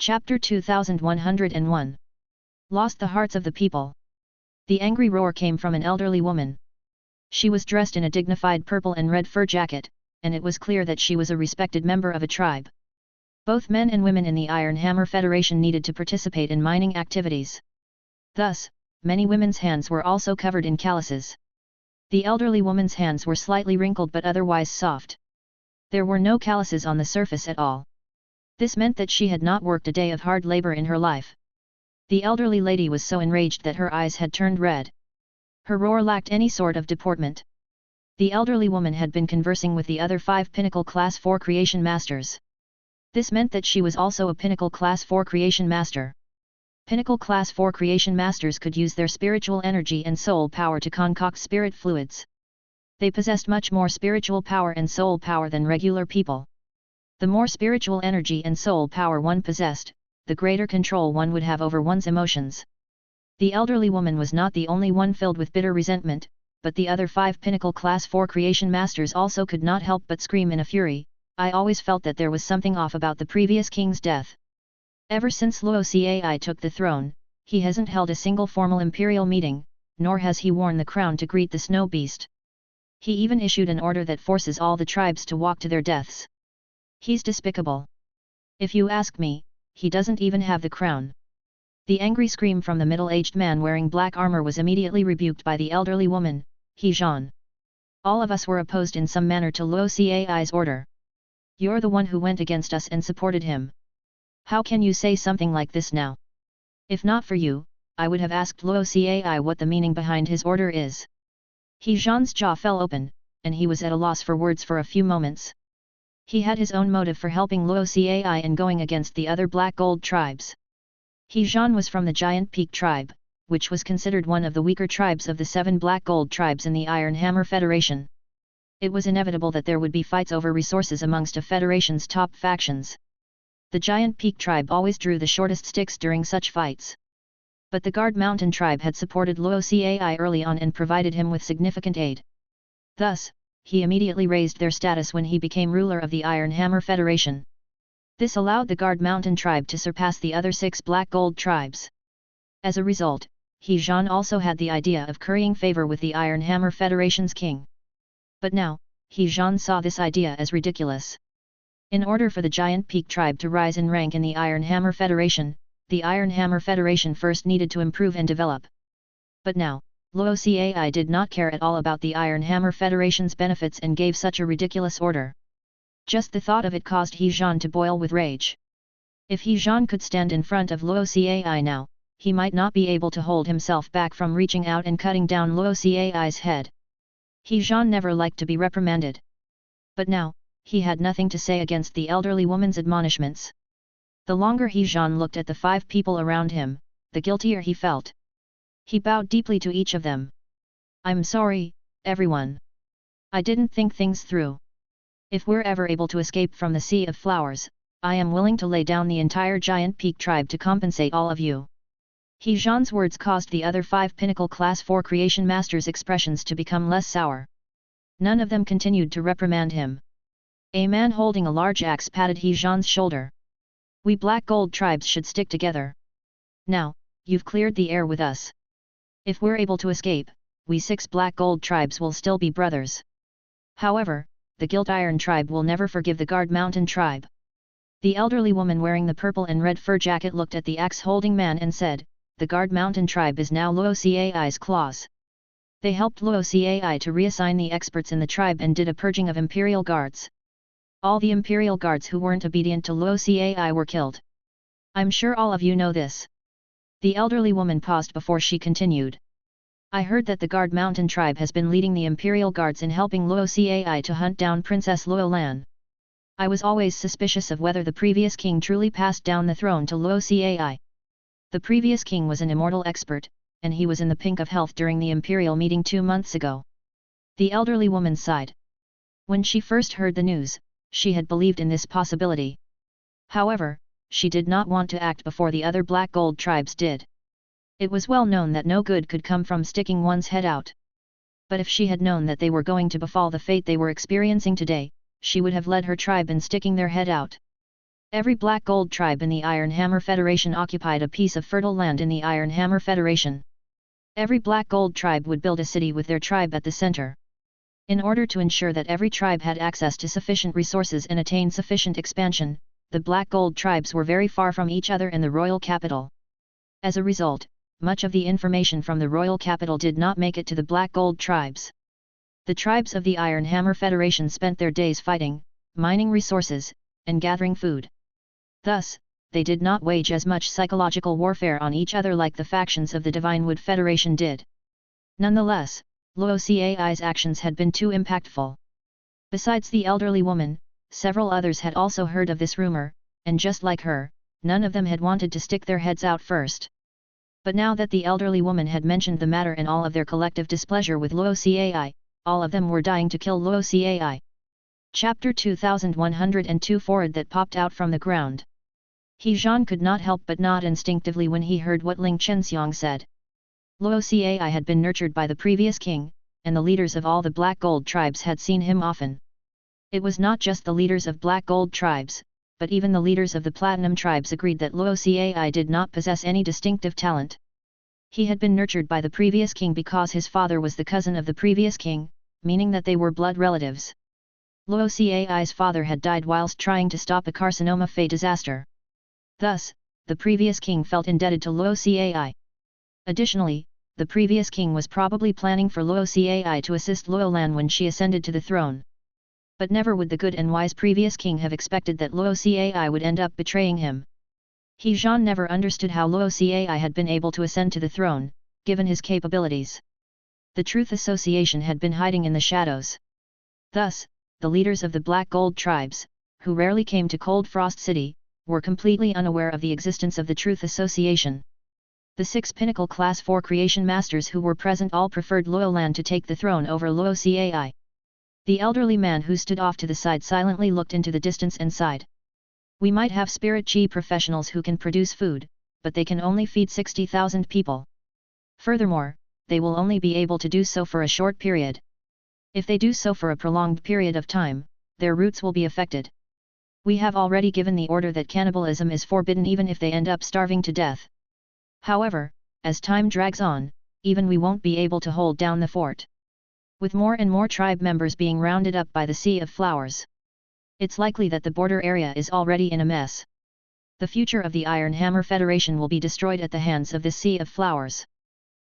Chapter 2101. Lost the hearts of the people. The angry roar came from an elderly woman. She was dressed in a dignified purple and red fur jacket, and it was clear that she was a respected member of a tribe. Both men and women in the Iron Hammer Federation needed to participate in mining activities. Thus, many women's hands were also covered in calluses. The elderly woman's hands were slightly wrinkled but otherwise soft. There were no calluses on the surface at all. This meant that she had not worked a day of hard labor in her life. The elderly lady was so enraged that her eyes had turned red. Her roar lacked any sort of deportment. The elderly woman had been conversing with the other 5 Pinnacle Class 4 Creation Masters. This meant that she was also a Pinnacle Class 4 Creation Master. Pinnacle Class 4 Creation Masters could use their spiritual energy and soul power to concoct spirit fluids. They possessed much more spiritual power and soul power than regular people. The more spiritual energy and soul power one possessed, the greater control one would have over one's emotions. The elderly woman was not the only one filled with bitter resentment, but the other 5 Pinnacle Class 4 Creation Masters also could not help but scream in a fury. I always felt that there was something off about the previous king's death. Ever since Luo Cai took the throne, he hasn't held a single formal imperial meeting, nor has he worn the crown to greet the snow beast. He even issued an order that forces all the tribes to walk to their deaths. He's despicable. If you ask me, he doesn't even have the crown. The angry scream from the middle-aged man wearing black armor was immediately rebuked by the elderly woman, He Zhan. All of us were opposed in some manner to Luo Cai's order. You're the one who went against us and supported him. How can you say something like this now? If not for you, I would have asked Luo Cai what the meaning behind his order is. He Zhan's jaw fell open, and he was at a loss for words for a few moments. He had his own motive for helping Luo Cai and going against the other Black Gold tribes. He Zhan was from the Giant Peak tribe, which was considered one of the weaker tribes of the 7 Black Gold tribes in the Iron Hammer Federation. It was inevitable that there would be fights over resources amongst a federation's top factions. The Giant Peak tribe always drew the shortest sticks during such fights. But the Guard Mountain tribe had supported Luo Cai early on and provided him with significant aid. Thus, he immediately raised their status when he became ruler of the Iron Hammer Federation. This allowed the Guard Mountain tribe to surpass the other 6 Black Gold tribes. As a result, He Zhan also had the idea of currying favor with the Iron Hammer Federation's king. But now, He Zhan saw this idea as ridiculous. In order for the Giant Peak tribe to rise in rank in the Iron Hammer Federation, the Iron Hammer Federation first needed to improve and develop. But now, Luo Cai did not care at all about the Iron Hammer Federation's benefits and gave such a ridiculous order. Just the thought of it caused He Zhan to boil with rage. If He Zhan could stand in front of Luo Cai now, he might not be able to hold himself back from reaching out and cutting down Luo Cai's head. He Zhan never liked to be reprimanded. But now, he had nothing to say against the elderly woman's admonishments. The longer He Zhan looked at the 5 people around him, the guiltier he felt. He bowed deeply to each of them. I'm sorry, everyone. I didn't think things through. If we're ever able to escape from the Sea of Flowers, I am willing to lay down the entire Giant Peak tribe to compensate all of you. He Zhan's words caused the other 5 Pinnacle Class 4 Creation Masters' expressions to become less sour. None of them continued to reprimand him. A man holding a large axe patted He Zhan's shoulder. We Black Gold tribes should stick together. Now, you've cleared the air with us. If we're able to escape, we 6 Black Gold tribes will still be brothers. However, the Gilt Iron tribe will never forgive the Guard Mountain tribe. The elderly woman wearing the purple and red fur jacket looked at the axe-holding man and said, the Guard Mountain tribe is now Luo Cai's claws. They helped Luo Cai to reassign the experts in the tribe and did a purging of Imperial Guards. All the Imperial Guards who weren't obedient to Luo Cai were killed. I'm sure all of you know this. The elderly woman paused before she continued. I heard that the Guard Mountain tribe has been leading the Imperial Guards in helping Luo Cai to hunt down Princess Luo Lan. I was always suspicious of whether the previous king truly passed down the throne to Luo Cai. The previous king was an immortal expert, and he was in the pink of health during the Imperial meeting 2 months ago. The elderly woman sighed. When she first heard the news, she had believed in this possibility. However, she did not want to act before the other Black Gold tribes did. It was well known that no good could come from sticking one's head out. But if she had known that they were going to befall the fate they were experiencing today, she would have led her tribe in sticking their head out. Every Black Gold tribe in the Iron Hammer Federation occupied a piece of fertile land in the Iron Hammer Federation. Every Black Gold tribe would build a city with their tribe at the center. In order to ensure that every tribe had access to sufficient resources and attain sufficient expansion, the Black Gold tribes were very far from each other in the royal capital. As a result, much of the information from the royal capital did not make it to the Black Gold tribes. The tribes of the Iron Hammer Federation spent their days fighting, mining resources, and gathering food. Thus, they did not wage as much psychological warfare on each other like the factions of the Divine Wood Federation did. Nonetheless, Luo Cai's actions had been too impactful. Besides the elderly woman, several others had also heard of this rumor, and just like her, none of them had wanted to stick their heads out first. But now that the elderly woman had mentioned the matter in all of their collective displeasure with Luo Cai, all of them were dying to kill Luo Cai. Chapter 2102 Forward that popped out from the ground. He Zhan could not help but nod instinctively when he heard what Ling Chenxiang said. Luo Cai had been nurtured by the previous king, and the leaders of all the Black Gold tribes had seen him often. It was not just the leaders of Black Gold tribes, but even the leaders of the Platinum tribes agreed that Luo Cai did not possess any distinctive talent. He had been nurtured by the previous king because his father was the cousin of the previous king, meaning that they were blood relatives. Luo Cai's father had died whilst trying to stop a carcinoma Fey disaster. Thus, the previous king felt indebted to Luo Cai. Additionally, the previous king was probably planning for Luo Cai to assist Luo Lan when she ascended to the throne. But never would the good and wise previous king have expected that Luo Cai would end up betraying him. He Zhan never understood how Luo Cai had been able to ascend to the throne, given his capabilities. The Truth Association had been hiding in the shadows. Thus, the leaders of the Black Gold tribes, who rarely came to Cold Frost City, were completely unaware of the existence of the Truth Association. The 6 Pinnacle Class 4 Creation Masters who were present all preferred Luo Lan to take the throne over Luo Cai. The elderly man who stood off to the side silently looked into the distance and sighed. We might have spirit chi professionals who can produce food, but they can only feed 60,000 people. Furthermore, they will only be able to do so for a short period. If they do so for a prolonged period of time, their roots will be affected. We have already given the order that cannibalism is forbidden even if they end up starving to death. However, as time drags on, even we won't be able to hold down the fort. With more and more tribe members being rounded up by the Sea of Flowers, it's likely that the border area is already in a mess. The future of the Iron Hammer Federation will be destroyed at the hands of this Sea of Flowers.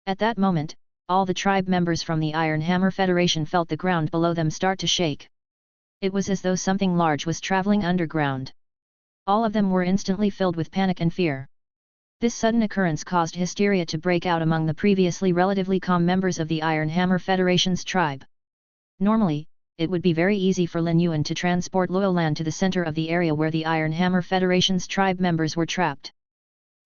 At that moment, all the tribe members from the Iron Hammer Federation felt the ground below them start to shake. It was as though something large was traveling underground. All of them were instantly filled with panic and fear. This sudden occurrence caused hysteria to break out among the previously relatively calm members of the Iron Hammer Federation's tribe. Normally, it would be very easy for Lin Yuan to transport Luo Lan to the center of the area where the Iron Hammer Federation's tribe members were trapped.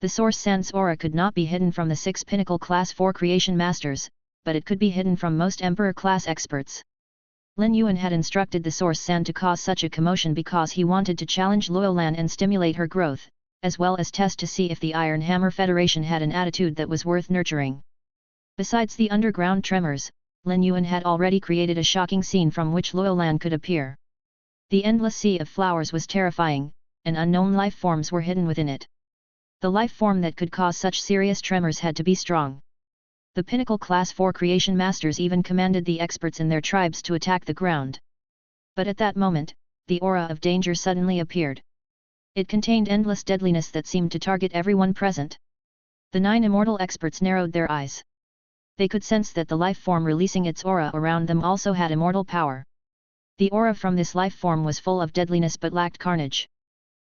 The Source Sand's aura could not be hidden from the 6 Pinnacle Class 4 Creation Masters, but it could be hidden from most Emperor Class experts. Lin Yuan had instructed the Source Sand to cause such a commotion because he wanted to challenge Luo Lan and stimulate her growth, as well as test to see if the Iron Hammer Federation had an attitude that was worth nurturing. Besides the underground tremors, Lin Yuan had already created a shocking scene from which Luo Lan could appear. The endless sea of flowers was terrifying, and unknown life forms were hidden within it. The life form that could cause such serious tremors had to be strong. The Pinnacle Class 4 Creation Masters even commanded the experts in their tribes to attack the ground. But at that moment, the aura of danger suddenly appeared. It contained endless deadliness that seemed to target everyone present. The 9 immortal experts narrowed their eyes. They could sense that the life form releasing its aura around them also had immortal power. The aura from this life form was full of deadliness but lacked carnage.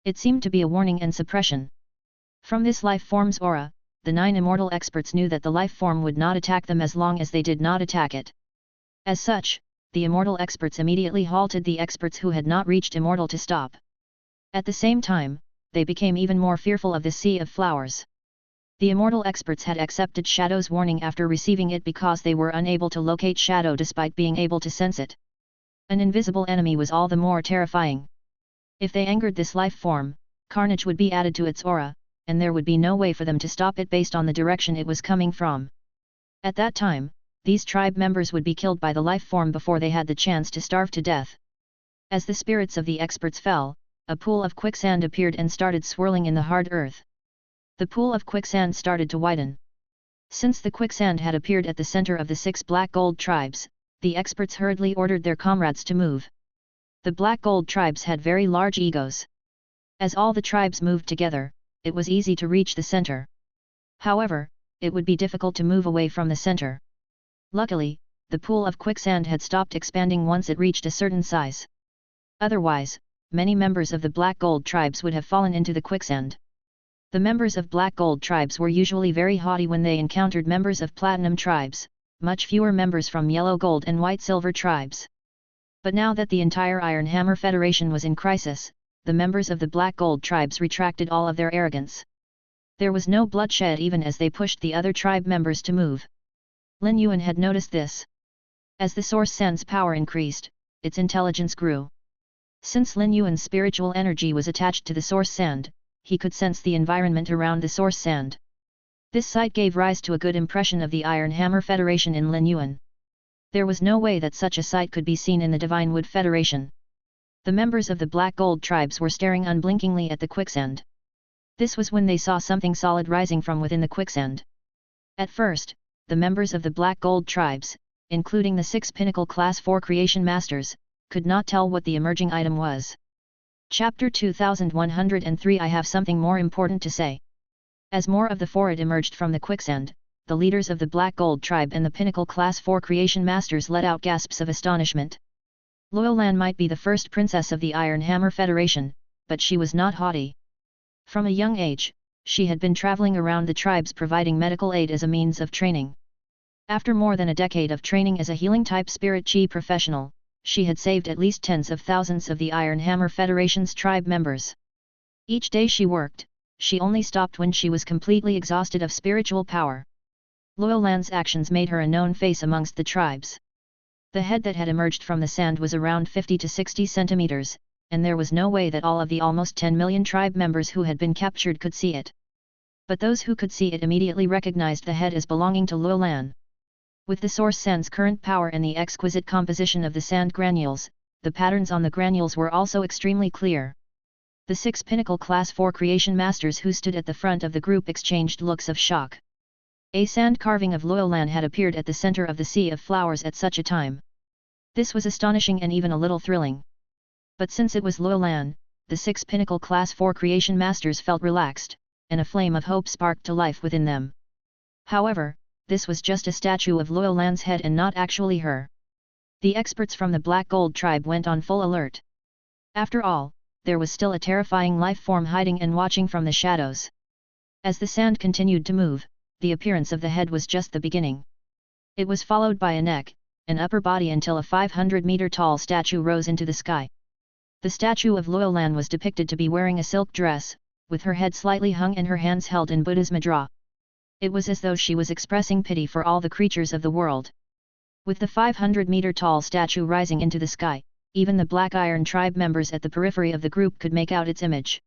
It seemed to be a warning and suppression. From this life form's aura, the 9 immortal experts knew that the life form would not attack them as long as they did not attack it. As such, the immortal experts immediately halted the experts who had not reached immortal to stop. At the same time, they became even more fearful of the Sea of Flowers. The immortal experts had accepted Shadow's warning after receiving it because they were unable to locate Shadow despite being able to sense it. An invisible enemy was all the more terrifying. If they angered this life form, carnage would be added to its aura, and there would be no way for them to stop it based on the direction it was coming from. At that time, these tribe members would be killed by the life form before they had the chance to starve to death. As the spirits of the experts fell, a pool of quicksand appeared and started swirling in the hard earth. The pool of quicksand started to widen. Since the quicksand had appeared at the center of the 6 black gold tribes, the experts hurriedly ordered their comrades to move. The black gold tribes had very large egos. As all the tribes moved together, it was easy to reach the center. However, it would be difficult to move away from the center. Luckily, the pool of quicksand had stopped expanding once it reached a certain size. Otherwise, many members of the black gold tribes would have fallen into the quicksand. The members of black gold tribes were usually very haughty when they encountered members of platinum tribes, much fewer members from yellow gold and white silver tribes. But now that the entire Iron Hammer Federation was in crisis, the members of the black gold tribes retracted all of their arrogance. There was no bloodshed even as they pushed the other tribe members to move. Lin Yuan had noticed this. As the source sand's power increased, its intelligence grew. Since Lin Yuan's spiritual energy was attached to the source sand, he could sense the environment around the source sand. This sight gave rise to a good impression of the Iron Hammer Federation in Lin Yuan. There was no way that such a sight could be seen in the Divine Wood Federation. The members of the black gold tribes were staring unblinkingly at the quicksand. This was when they saw something solid rising from within the quicksand. At first, the members of the black gold tribes, including the 6 pinnacle class 4 creation masters, could not tell what the emerging item was. Chapter 2103 I have something more important to say. As more of the forid emerged from the quicksand, the leaders of the black gold tribe and the pinnacle class 4 creation masters let out gasps of astonishment. Lan might be the first princess of the Iron Hammer Federation, but she was not haughty. From a young age, she had been traveling around the tribes providing medical aid as a means of training. After more than a decade of training as a healing-type spirit chi professional, she had saved at least tens of thousands of the Iron Hammer Federation's tribe members. Each day she worked, she only stopped when she was completely exhausted of spiritual power. Lan's actions made her a known face amongst the tribes. The head that had emerged from the sand was around 50 to 60 centimeters, and there was no way that all of the almost 10 million tribe members who had been captured could see it. But those who could see it immediately recognized the head as belonging to Lan. With the source sand's current power and the exquisite composition of the sand granules, the patterns on the granules were also extremely clear. The 6 pinnacle class 4 creation masters who stood at the front of the group exchanged looks of shock. A sand carving of Lan had appeared at the center of the sea of flowers at such a time. This was astonishing and even a little thrilling. But since it was Lan, the 6 pinnacle class 4 creation masters felt relaxed, and a flame of hope sparked to life within them. However, this was just a statue of Lan's head and not actually her. The experts from the Black Gold tribe went on full alert. After all, there was still a terrifying life form hiding and watching from the shadows. As the sand continued to move, the appearance of the head was just the beginning. It was followed by a neck, an upper body until a 500-meter tall statue rose into the sky. The statue of Lan was depicted to be wearing a silk dress, with her head slightly hung and her hands held in Buddha's mudra. It was as though she was expressing pity for all the creatures of the world. With the 500-meter tall statue rising into the sky, even the Black Iron tribe members at the periphery of the group could make out its image.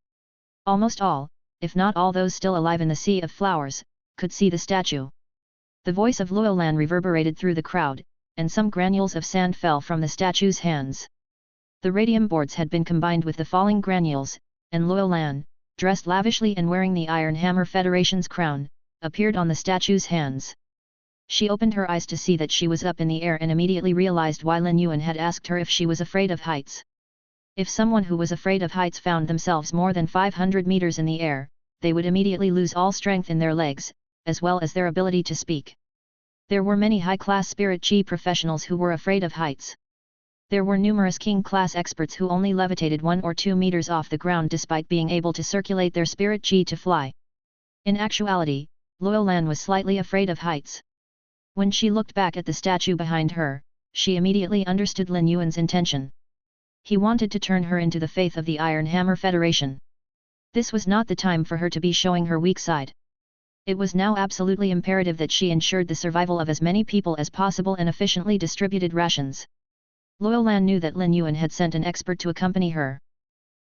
Almost all, if not all those still alive in the Sea of Flowers, could see the statue. The voice of Lan reverberated through the crowd, and some granules of sand fell from the statue's hands. The radium boards had been combined with the falling granules, and Lan, dressed lavishly and wearing the Iron Hammer Federation's crown, appeared on the statue's hands. She opened her eyes to see that she was up in the air and immediately realized why Lin Yuan had asked her if she was afraid of heights. If someone who was afraid of heights found themselves more than 500 meters in the air, they would immediately lose all strength in their legs, as well as their ability to speak. There were many high-class spirit chi professionals who were afraid of heights. There were numerous king-class experts who only levitated 1 or 2 meters off the ground despite being able to circulate their spirit chi to fly. In actuality, Lan was slightly afraid of heights. When she looked back at the statue behind her, she immediately understood Lin Yuan's intention. He wanted to turn her into the faith of the Iron Hammer Federation. This was not the time for her to be showing her weak side. It was now absolutely imperative that she ensured the survival of as many people as possible and efficiently distributed rations. Lan knew that Lin Yuan had sent an expert to accompany her.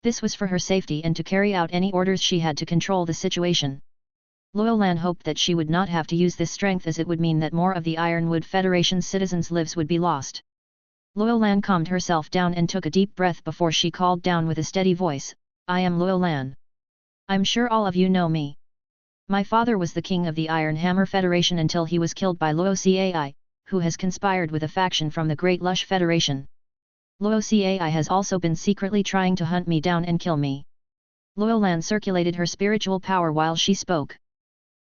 This was for her safety and to carry out any orders she had to control the situation. Lan hoped that she would not have to use this strength as it would mean that more of the Ironwood Federation's citizens' lives would be lost. Lan calmed herself down and took a deep breath before she called down with a steady voice, I am Lin Yuan. I'm sure all of you know me. My father was the king of the Iron Hammer Federation until he was killed by Luo-Cai, who has conspired with a faction from the Great Lush Federation. Luo-Cai has also been secretly trying to hunt me down and kill me. Lin Yuan circulated her spiritual power while she spoke.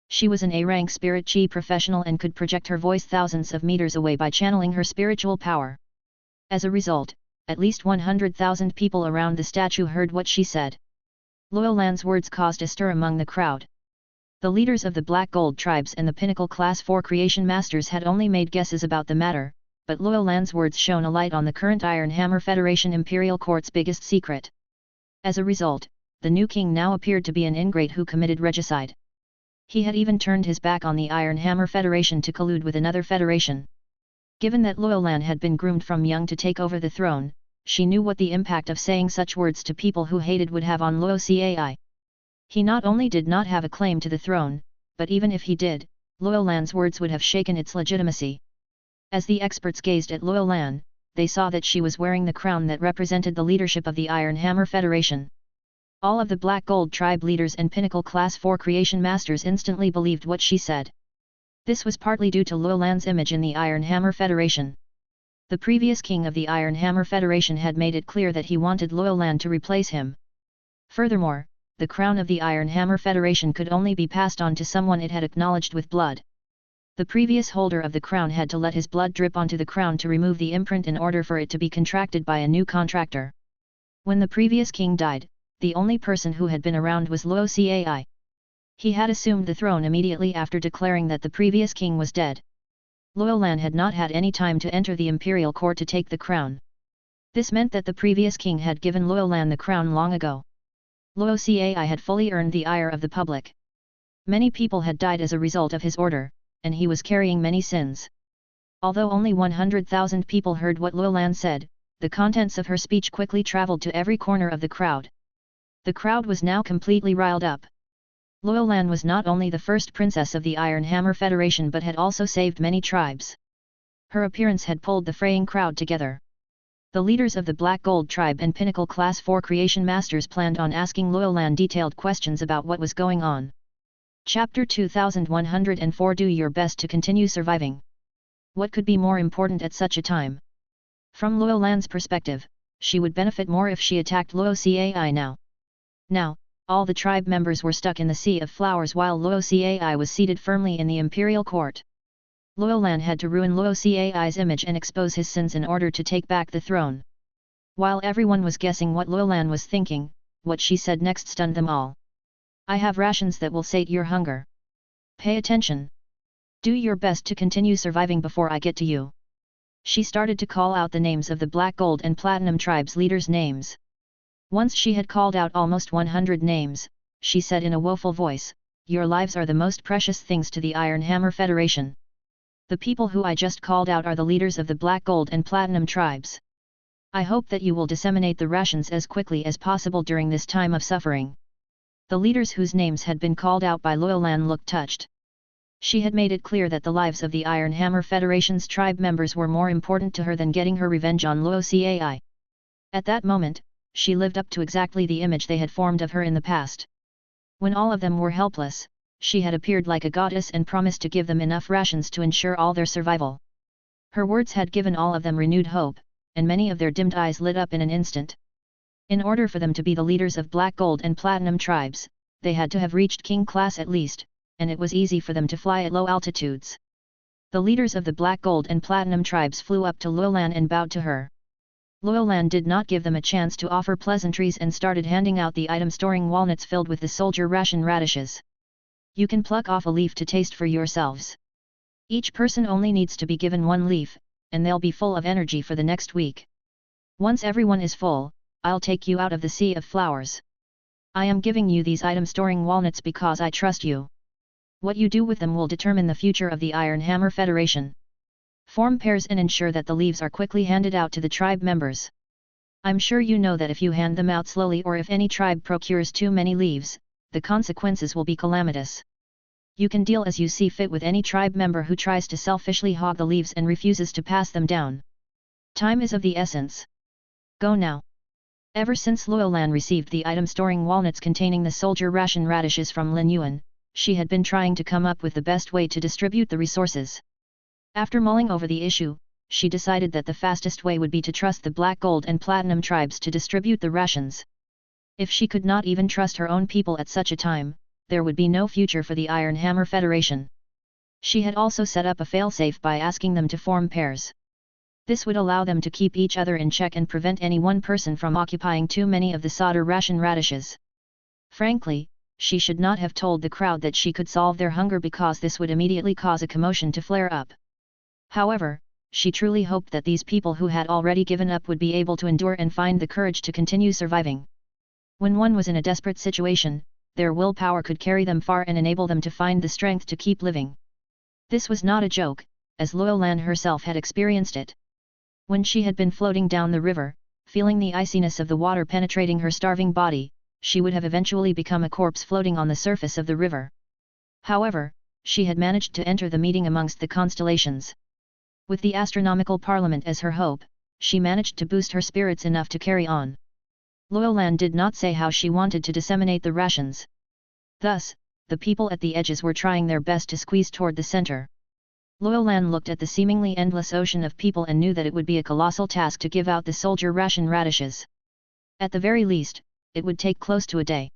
She was an A-rank spirit chi professional and could project her voice thousands of meters away by channeling her spiritual power. As a result, at least 100,000 people around the statue heard what she said. Lin Yuan's words caused a stir among the crowd. The leaders of the Black Gold tribes and the Pinnacle Class 4 Creation Masters had only made guesses about the matter, but Lin Yuan's words shone a light on the current Iron Hammer Federation Imperial Court's biggest secret. As a result, the new king now appeared to be an ingrate who committed regicide. He had even turned his back on the Iron Hammer Federation to collude with another federation. Given that Lin Yuan had been groomed from young to take over the throne, she knew what the impact of saying such words to people who hated would have on Luo-Cai. He not only did not have a claim to the throne, but even if he did, Lin Yuan's words would have shaken its legitimacy. As the experts gazed at Lin Yuan, they saw that she was wearing the crown that represented the leadership of the Iron Hammer Federation. All of the Black Gold tribe leaders and Pinnacle Class 4 Creation Masters instantly believed what she said. This was partly due to Lin Yuan's image in the Iron Hammer Federation. The previous king of the Iron Hammer Federation had made it clear that he wanted Lin Yuan to replace him. Furthermore, the crown of the Iron Hammer Federation could only be passed on to someone it had acknowledged with blood. The previous holder of the crown had to let his blood drip onto the crown to remove the imprint in order for it to be contracted by a new contractor. When the previous king died, the only person who had been around was Luo-Cai. He had assumed the throne immediately after declaring that the previous king was dead. Lin Yuan had not had any time to enter the imperial court to take the crown. This meant that the previous king had given Lin Yuan the crown long ago. Luo-Cai had fully earned the ire of the public. Many people had died as a result of his order, and he was carrying many sins. Although only 100,000 people heard what Lin Yuan said, the contents of her speech quickly traveled to every corner of the crowd. The crowd was now completely riled up. Lin Yuan was not only the first princess of the Iron Hammer Federation but had also saved many tribes. Her appearance had pulled the fraying crowd together. The leaders of the Black Gold tribe and Pinnacle Class 4 Creation Masters planned on asking Lin Yuan detailed questions about what was going on. Chapter 2104 Do your best to continue surviving. What could be more important at such a time? From Lin Yuan's perspective, she would benefit more if she attacked Luo-Cai now. Now, all the tribe members were stuck in the Sea of Flowers while Luo-Cai was seated firmly in the imperial court. Lin Yuan had to ruin Luo-Cai's image and expose his sins in order to take back the throne. While everyone was guessing what Lin Yuan was thinking, what she said next stunned them all. I have rations that will sate your hunger. Pay attention. Do your best to continue surviving before I get to you. She started to call out the names of the Black Gold and Platinum tribes leaders' names. Once she had called out almost 100 names, she said in a woeful voice, Your lives are the most precious things to the Iron Hammer Federation. The people who I just called out are the leaders of the Black Gold and Platinum tribes. I hope that you will disseminate the rations as quickly as possible during this time of suffering. The leaders whose names had been called out by Lin Yuan looked touched. She had made it clear that the lives of the Iron Hammer Federation's tribe members were more important to her than getting her revenge on Luo-Cai. At that moment, she lived up to exactly the image they had formed of her in the past. When all of them were helpless, she had appeared like a goddess and promised to give them enough rations to ensure all their survival. Her words had given all of them renewed hope, and many of their dimmed eyes lit up in an instant. In order for them to be the leaders of Black Gold and Platinum tribes, they had to have reached King class at least, and it was easy for them to fly at low altitudes. The leaders of the Black Gold and Platinum tribes flew up to Lin Yuan and bowed to her. Lin Yuan did not give them a chance to offer pleasantries and started handing out the item storing walnuts filled with the soldier ration radishes. You can pluck off a leaf to taste for yourselves. Each person only needs to be given one leaf, and they'll be full of energy for the next week. Once everyone is full, I'll take you out of the Sea of Flowers. I am giving you these item storing walnuts because I trust you. What you do with them will determine the future of the Iron Hammer Federation. Form pairs and ensure that the leaves are quickly handed out to the tribe members. I'm sure you know that if you hand them out slowly or if any tribe procures too many leaves, the consequences will be calamitous. You can deal as you see fit with any tribe member who tries to selfishly hog the leaves and refuses to pass them down. Time is of the essence. Go now. Ever since Luolan received the item storing walnuts containing the soldier ration radishes from Lin Yuan, she had been trying to come up with the best way to distribute the resources. After mulling over the issue, she decided that the fastest way would be to trust the Black Gold and Platinum tribes to distribute the rations. If she could not even trust her own people at such a time, there would be no future for the Iron Hammer Federation. She had also set up a failsafe by asking them to form pairs. This would allow them to keep each other in check and prevent any one person from occupying too many of the solder ration radishes. Frankly, she should not have told the crowd that she could solve their hunger because this would immediately cause a commotion to flare up. However, she truly hoped that these people who had already given up would be able to endure and find the courage to continue surviving. When one was in a desperate situation, their willpower could carry them far and enable them to find the strength to keep living. This was not a joke, as Luolan herself had experienced it. When she had been floating down the river, feeling the iciness of the water penetrating her starving body, she would have eventually become a corpse floating on the surface of the river. However, she had managed to enter the meeting amongst the constellations. With the astronomical parliament as her hope, she managed to boost her spirits enough to carry on. Luolan did not say how she wanted to disseminate the rations. Thus, the people at the edges were trying their best to squeeze toward the center. Luolan looked at the seemingly endless ocean of people and knew that it would be a colossal task to give out the soldier ration radishes. At the very least, it would take close to a day.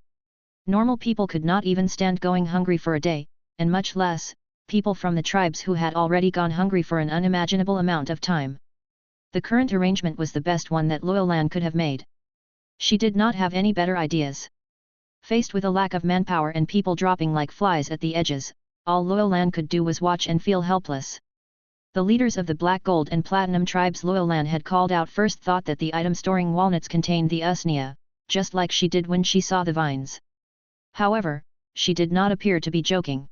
Normal people could not even stand going hungry for a day, and much less, people from the tribes who had already gone hungry for an unimaginable amount of time. The current arrangement was the best one that Luolan could have made. She did not have any better ideas. Faced with a lack of manpower and people dropping like flies at the edges, all Luolan could do was watch and feel helpless. The leaders of the Black Gold and Platinum tribes Luolan had called out first thought that the item storing walnuts contained the usnia, just like she did when she saw the vines. However, she did not appear to be joking.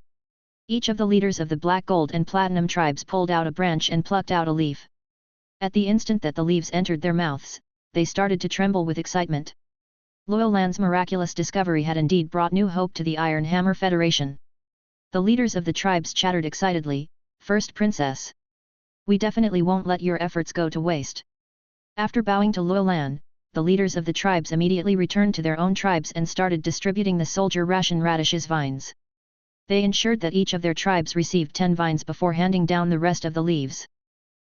Each of the leaders of the Black Gold and Platinum tribes pulled out a branch and plucked out a leaf. At the instant that the leaves entered their mouths, they started to tremble with excitement. Luolan's miraculous discovery had indeed brought new hope to the Iron Hammer Federation. The leaders of the tribes chattered excitedly, "First Princess! We definitely won't let your efforts go to waste." After bowing to Luolan, the leaders of the tribes immediately returned to their own tribes and started distributing the soldier ration radishes vines. They ensured that each of their tribes received 10 vines before handing down the rest of the leaves.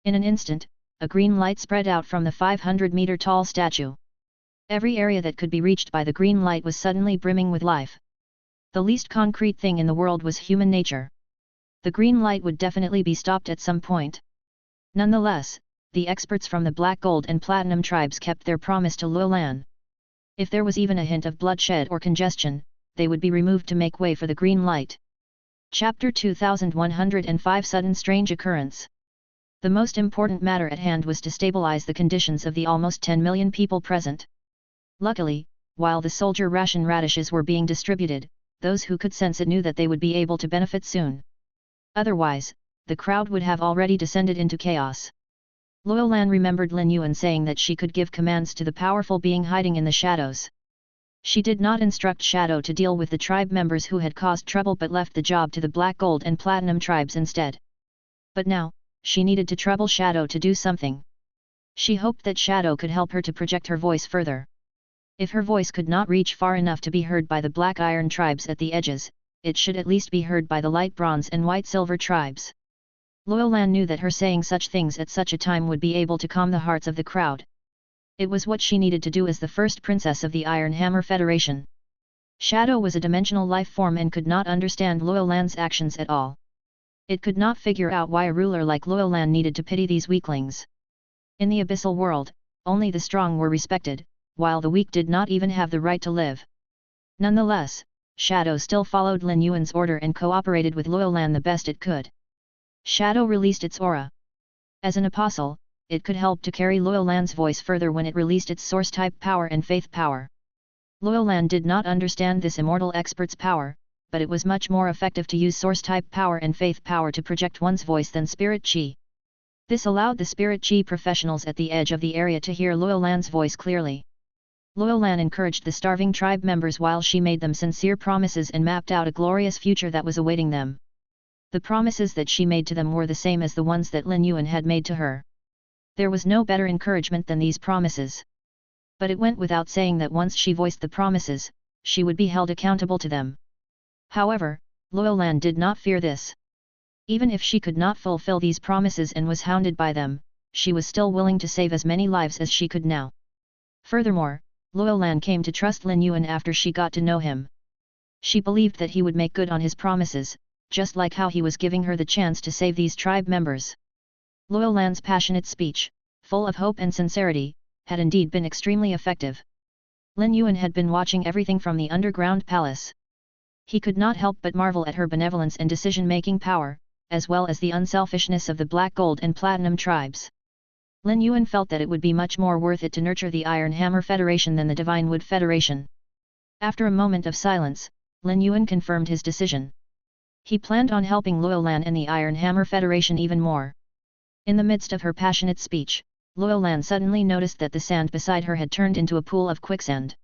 In an instant, a green light spread out from the 500-meter-tall statue. Every area that could be reached by the green light was suddenly brimming with life. The least concrete thing in the world was human nature. The green light would definitely be stopped at some point. Nonetheless, the experts from the Black Gold and Platinum tribes kept their promise to Luolan. If there was even a hint of bloodshed or congestion, they would be removed to make way for the green light. Chapter 2105 Sudden Strange Occurrence. The most important matter at hand was to stabilize the conditions of the almost 10 million people present. Luckily, while the soldier ration radishes were being distributed, those who could sense it knew that they would be able to benefit soon. Otherwise, the crowd would have already descended into chaos. Luolan remembered Lin Yuan saying that she could give commands to the powerful being hiding in the shadows. She did not instruct Shadow to deal with the tribe members who had caused trouble but left the job to the Black Gold and Platinum tribes instead. But now, she needed to trouble Shadow to do something. She hoped that Shadow could help her to project her voice further. If her voice could not reach far enough to be heard by the Black Iron tribes at the edges, it should at least be heard by the Light Bronze and White Silver tribes. Luolan knew that her saying such things at such a time would be able to calm the hearts of the crowd. It was what she needed to do as the first princess of the Iron Hammer Federation. Shadow was a dimensional life form and could not understand Luolan's actions at all. It could not figure out why a ruler like Luolan needed to pity these weaklings. In the abyssal world, only the strong were respected, while the weak did not even have the right to live. Nonetheless, Shadow still followed Lin Yuan's order and cooperated with Luolan the best it could. Shadow released its aura. As an apostle, it could help to carry Luolan's voice further when it released its source-type power and faith power. Luolan did not understand this immortal expert's power, but it was much more effective to use source-type power and faith power to project one's voice than spirit chi. This allowed the spirit chi professionals at the edge of the area to hear Luolan's voice clearly. Luolan encouraged the starving tribe members while she made them sincere promises and mapped out a glorious future that was awaiting them. The promises that she made to them were the same as the ones that Lin Yuan had made to her. There was no better encouragement than these promises. But it went without saying that once she voiced the promises, she would be held accountable to them. However, Luo Lan did not fear this. Even if she could not fulfill these promises and was hounded by them, she was still willing to save as many lives as she could now. Furthermore, Luo Lan came to trust Lin Yuan after she got to know him. She believed that he would make good on his promises, just like how he was giving her the chance to save these tribe members. Luo Lan's passionate speech, full of hope and sincerity, had indeed been extremely effective. Lin Yuan had been watching everything from the underground palace. He could not help but marvel at her benevolence and decision-making power, as well as the unselfishness of the Black Gold and Platinum tribes. Lin Yuan felt that it would be much more worth it to nurture the Iron Hammer Federation than the Divine Wood Federation. After a moment of silence, Lin Yuan confirmed his decision. He planned on helping Luo Lan and the Iron Hammer Federation even more. In the midst of her passionate speech, Luo Lan suddenly noticed that the sand beside her had turned into a pool of quicksand.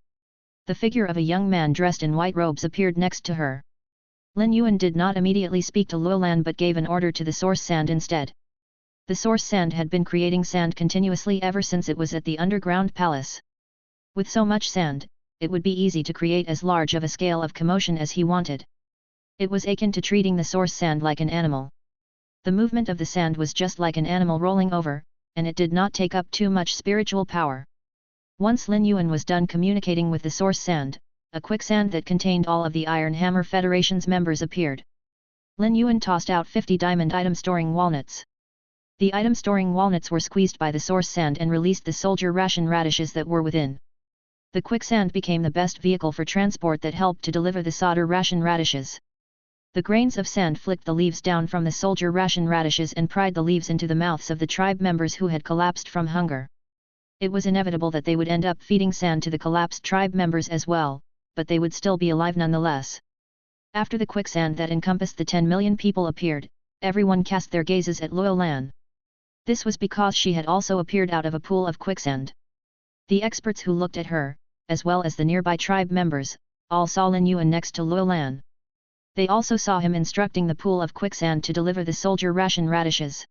The figure of a young man dressed in white robes appeared next to her. Lin Yuan did not immediately speak to Luo Lan but gave an order to the source sand instead. The source sand had been creating sand continuously ever since it was at the underground palace. With so much sand, it would be easy to create as large of a scale of commotion as he wanted. It was akin to treating the source sand like an animal. The movement of the sand was just like an animal rolling over, and it did not take up too much spiritual power. Once Lin Yuan was done communicating with the source sand, a quicksand that contained all of the Iron Hammer Federation's members appeared. Lin Yuan tossed out 50 diamond item storing walnuts. The item storing walnuts were squeezed by the source sand and released the soldier ration radishes that were within. The quicksand became the best vehicle for transport that helped to deliver the soldier ration radishes. The grains of sand flicked the leaves down from the soldier ration radishes and pried the leaves into the mouths of the tribe members who had collapsed from hunger. It was inevitable that they would end up feeding sand to the collapsed tribe members as well, but they would still be alive nonetheless. After the quicksand that encompassed the 10 million people appeared, everyone cast their gazes at Luo Lan. This was because she had also appeared out of a pool of quicksand. The experts who looked at her, as well as the nearby tribe members, all saw Lin Yuan next to Luo Lan. They also saw him instructing the pool of quicksand to deliver the soldier ration radishes.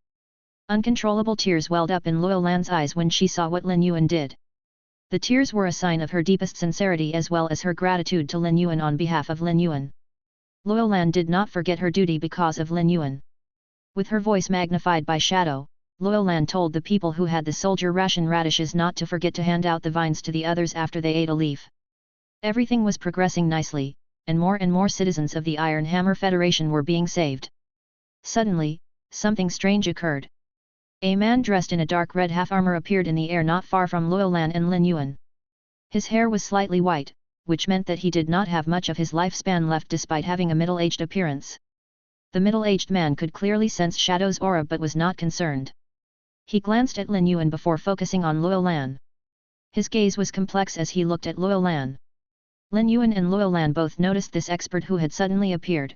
Uncontrollable tears welled up in Luo Lan's eyes when she saw what Lin Yuan did. The tears were a sign of her deepest sincerity as well as her gratitude to Lin Yuan on behalf of Lin Yuan. Luo Lan did not forget her duty because of Lin Yuan. With her voice magnified by shadow, Luo Lan told the people who had the soldier ration radishes not to forget to hand out the vines to the others after they ate a leaf. Everything was progressing nicely, and more citizens of the Iron Hammer Federation were being saved. Suddenly, something strange occurred. A man dressed in a dark red half-armor appeared in the air not far from Luo Lan and Lin Yuan. His hair was slightly white, which meant that he did not have much of his lifespan left despite having a middle-aged appearance. The middle-aged man could clearly sense Shadow's aura but was not concerned. He glanced at Lin Yuan before focusing on Luo Lan. His gaze was complex as he looked at Luo Lan. Lin Yuan and Luo Lan both noticed this expert who had suddenly appeared.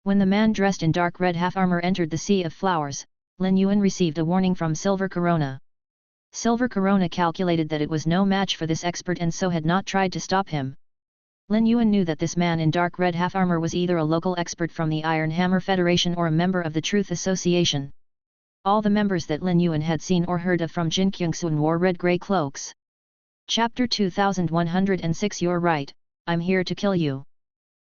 When the man dressed in dark red half-armor entered the Sea of Flowers, Lin Yuan received a warning from Silver Corona. Silver Corona calculated that it was no match for this expert and so had not tried to stop him. Lin Yuan knew that this man in dark red half-armor was either a local expert from the Iron Hammer Federation or a member of the Truth Association. All the members that Lin Yuan had seen or heard of from Jinkyungsun wore red-grey cloaks. Chapter 2106 You're right, I'm here to kill you.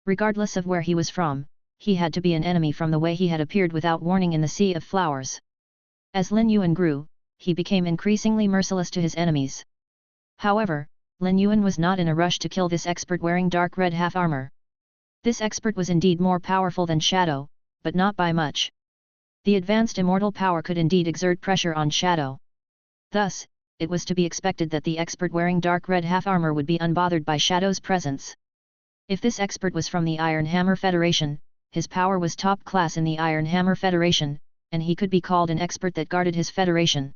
Regardless of where he was from, he had to be an enemy from the way he had appeared without warning in the Sea of Flowers. As Lin Yuan grew, he became increasingly merciless to his enemies. However, Lin Yuan was not in a rush to kill this expert wearing dark red half-armor. This expert was indeed more powerful than Shadow, but not by much. The advanced immortal power could indeed exert pressure on Shadow. Thus, it was to be expected that the expert wearing dark red half-armor would be unbothered by Shadow's presence. If this expert was from the Iron Hammer Federation, his power was top class in the Iron Hammer Federation, and he could be called an expert that guarded his federation.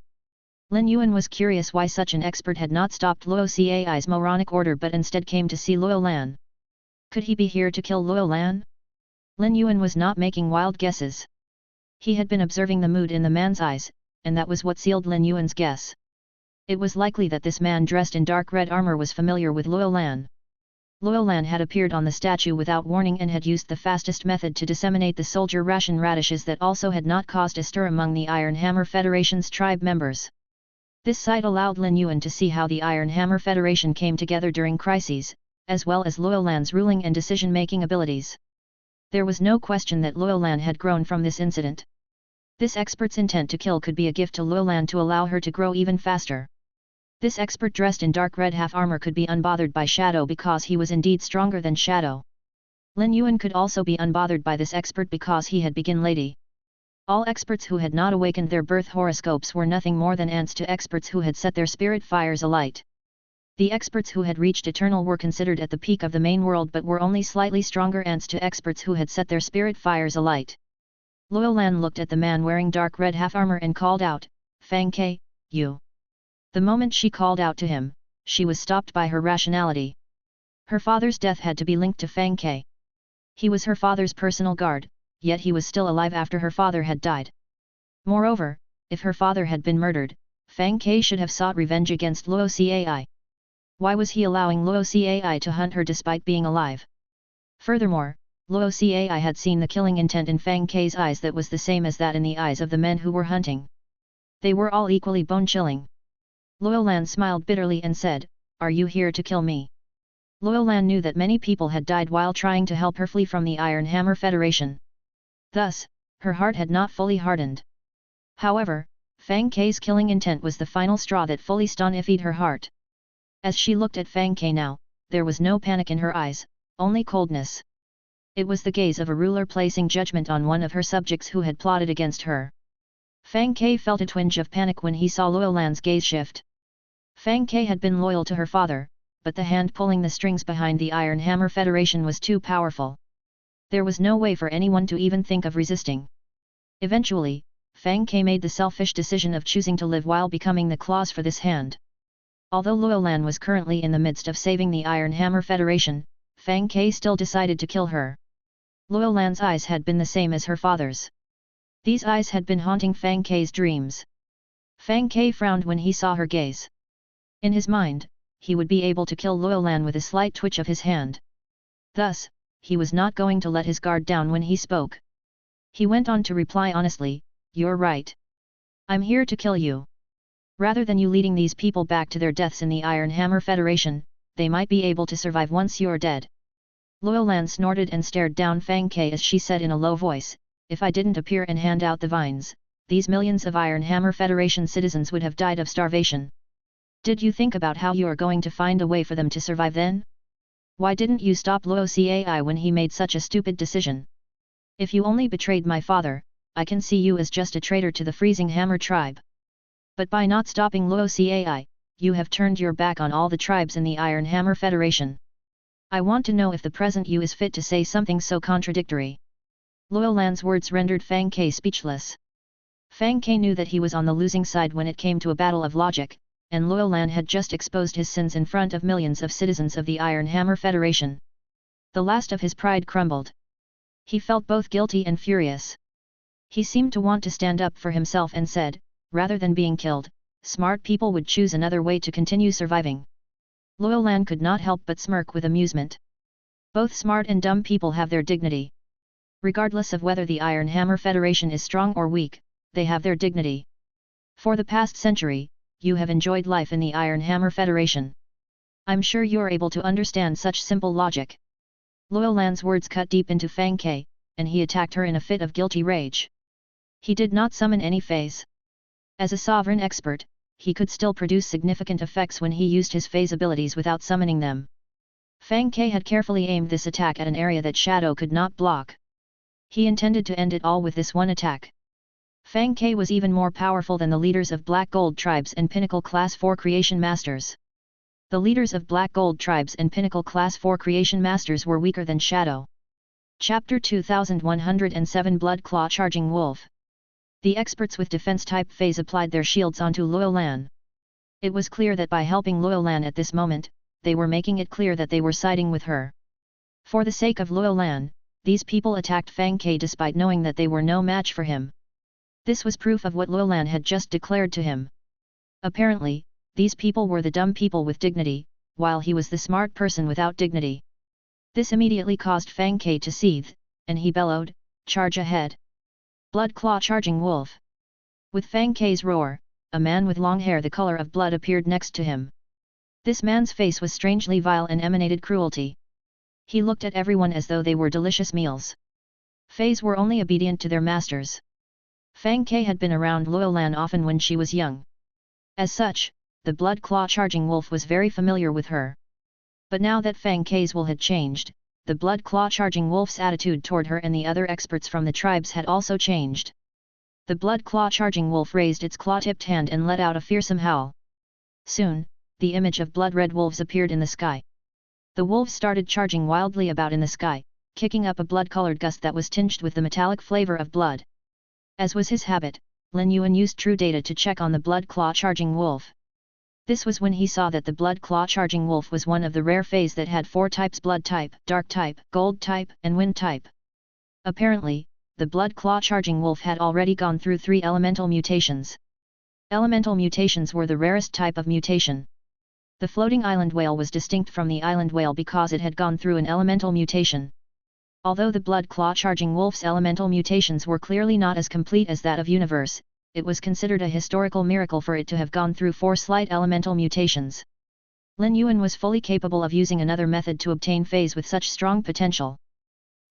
Lin Yuan was curious why such an expert had not stopped Luo Cai's moronic order but instead came to see Luo Lan. Could he be here to kill Luo Lan? Lin Yuan was not making wild guesses. He had been observing the mood in the man's eyes, and that was what sealed Lin Yuan's guess. It was likely that this man dressed in dark red armor was familiar with Luo Lan. Luo Lan had appeared on the statue without warning and had used the fastest method to disseminate the soldier ration radishes that also had not caused a stir among the Iron Hammer Federation's tribe members. This sight allowed Lin Yuan to see how the Iron Hammer Federation came together during crises, as well as Luolan's ruling and decision-making abilities. There was no question that Luolan had grown from this incident. This expert's intent to kill could be a gift to Luolan to allow her to grow even faster. This expert dressed in dark red half-armor could be unbothered by Shadow because he was indeed stronger than Shadow. Lin Yuan could also be unbothered by this expert because he had begin lady. All experts who had not awakened their birth horoscopes were nothing more than ants to experts who had set their spirit fires alight. The experts who had reached eternal were considered at the peak of the main world but were only slightly stronger ants to experts who had set their spirit fires alight. Luolan looked at the man wearing dark red half-armor and called out, "Fang Ke, you." The moment she called out to him, she was stopped by her rationality. Her father's death had to be linked to Fang Ke. He was her father's personal guard, yet he was still alive after her father had died. Moreover, if her father had been murdered, Fang Ke should have sought revenge against Luo Cai. Why was he allowing Luo Cai to hunt her despite being alive? Furthermore, Luo Cai had seen the killing intent in Fang Ke's eyes that was the same as that in the eyes of the men who were hunting. They were all equally bone-chilling. Luolan smiled bitterly and said, "Are you here to kill me?" Luolan knew that many people had died while trying to help her flee from the Iron Hammer Federation. Thus, her heart had not fully hardened. However, Fang Ke's killing intent was the final straw that fully stonified her heart. As she looked at Fang Ke now, there was no panic in her eyes, only coldness. It was the gaze of a ruler placing judgment on one of her subjects who had plotted against her. Fang Ke felt a twinge of panic when he saw Luolan's gaze shift. Fang Ke had been loyal to her father, but the hand pulling the strings behind the Iron Hammer Federation was too powerful. There was no way for anyone to even think of resisting. Eventually, Fang Ke made the selfish decision of choosing to live while becoming the claws for this hand. Although Luolan was currently in the midst of saving the Iron Hammer Federation, Fang Ke still decided to kill her. Luolan's eyes had been the same as her father's. These eyes had been haunting Fang Ke's dreams. Fang Ke frowned when he saw her gaze. In his mind, he would be able to kill Luolan with a slight twitch of his hand. Thus, he was not going to let his guard down when he spoke. He went on to reply honestly, "You're right. I'm here to kill you. Rather than you leading these people back to their deaths in the Iron Hammer Federation, they might be able to survive once you're dead." Luolan snorted and stared down Fang Ke as she said in a low voice, "If I didn't appear and hand out the vines, these millions of Iron Hammer Federation citizens would have died of starvation. Did you think about how you are going to find a way for them to survive then? Why didn't you stop Luo Cai when he made such a stupid decision? If you only betrayed my father, I can see you as just a traitor to the Freezing Hammer tribe. But by not stopping Luo Cai, you have turned your back on all the tribes in the Iron Hammer Federation. I want to know if the present you is fit to say something so contradictory." Luolan's words rendered Fang Ke speechless. Fang Ke knew that he was on the losing side when it came to a battle of logic, and Luolan had just exposed his sins in front of millions of citizens of the Iron Hammer Federation. The last of his pride crumbled. He felt both guilty and furious. He seemed to want to stand up for himself and said, "Rather than being killed, smart people would choose another way to continue surviving." Luolan could not help but smirk with amusement. Both smart and dumb people have their dignity. Regardless of whether the Iron Hammer Federation is strong or weak, they have their dignity. For the past century, you have enjoyed life in the Iron Hammer Federation. I'm sure you're able to understand such simple logic. Luolan's words cut deep into Fang Ke, and he attacked her in a fit of guilty rage. He did not summon any feys. As a sovereign expert, he could still produce significant effects when he used his feys abilities without summoning them. Fang Ke had carefully aimed this attack at an area that Shadow could not block. He intended to end it all with this one attack. Fang Ke was even more powerful than the leaders of Black Gold tribes and Pinnacle Class 4 Creation Masters. The leaders of Black Gold tribes and Pinnacle Class 4 Creation Masters were weaker than Shadow. Chapter 2107 Blood Claw Charging Wolf. The experts with defense-type feys applied their shields onto Luolan. It was clear that by helping Luolan at this moment, they were making it clear that they were siding with her. For the sake of Luolan, these people attacked Fang Ke despite knowing that they were no match for him. This was proof of what Luolan had just declared to him. Apparently, these people were the dumb people with dignity, while he was the smart person without dignity. This immediately caused Fang Ke to seethe, and he bellowed, "Charge ahead! Blood Claw Charging Wolf!" With Fang Ke's roar, a man with long hair the color of blood appeared next to him. This man's face was strangely vile and emanated cruelty. He looked at everyone as though they were delicious meals. Feys were only obedient to their masters. Fang Ke had been around Luolan often when she was young. As such, the blood claw charging wolf was very familiar with her. But now that Fang Ke's will had changed, the blood claw charging wolf's attitude toward her and the other experts from the tribes had also changed. The blood claw charging wolf raised its claw-tipped hand and let out a fearsome howl. Soon, the image of blood-red wolves appeared in the sky. The wolves started charging wildly about in the sky, kicking up a blood-colored gust that was tinged with the metallic flavor of blood. As was his habit, Lin Yuan used true data to check on the blood claw charging wolf. This was when he saw that the blood claw charging wolf was one of the rare feys that had 4 types: blood type, dark type, gold type, and wind type. Apparently, the blood claw charging wolf had already gone through 3 elemental mutations. Elemental mutations were the rarest type of mutation. The floating island whale was distinct from the island whale because it had gone through an elemental mutation. Although the blood claw charging wolf's elemental mutations were clearly not as complete as that of universe, it was considered a historical miracle for it to have gone through 4 slight elemental mutations. Lin Yuan was fully capable of using another method to obtain feys with such strong potential.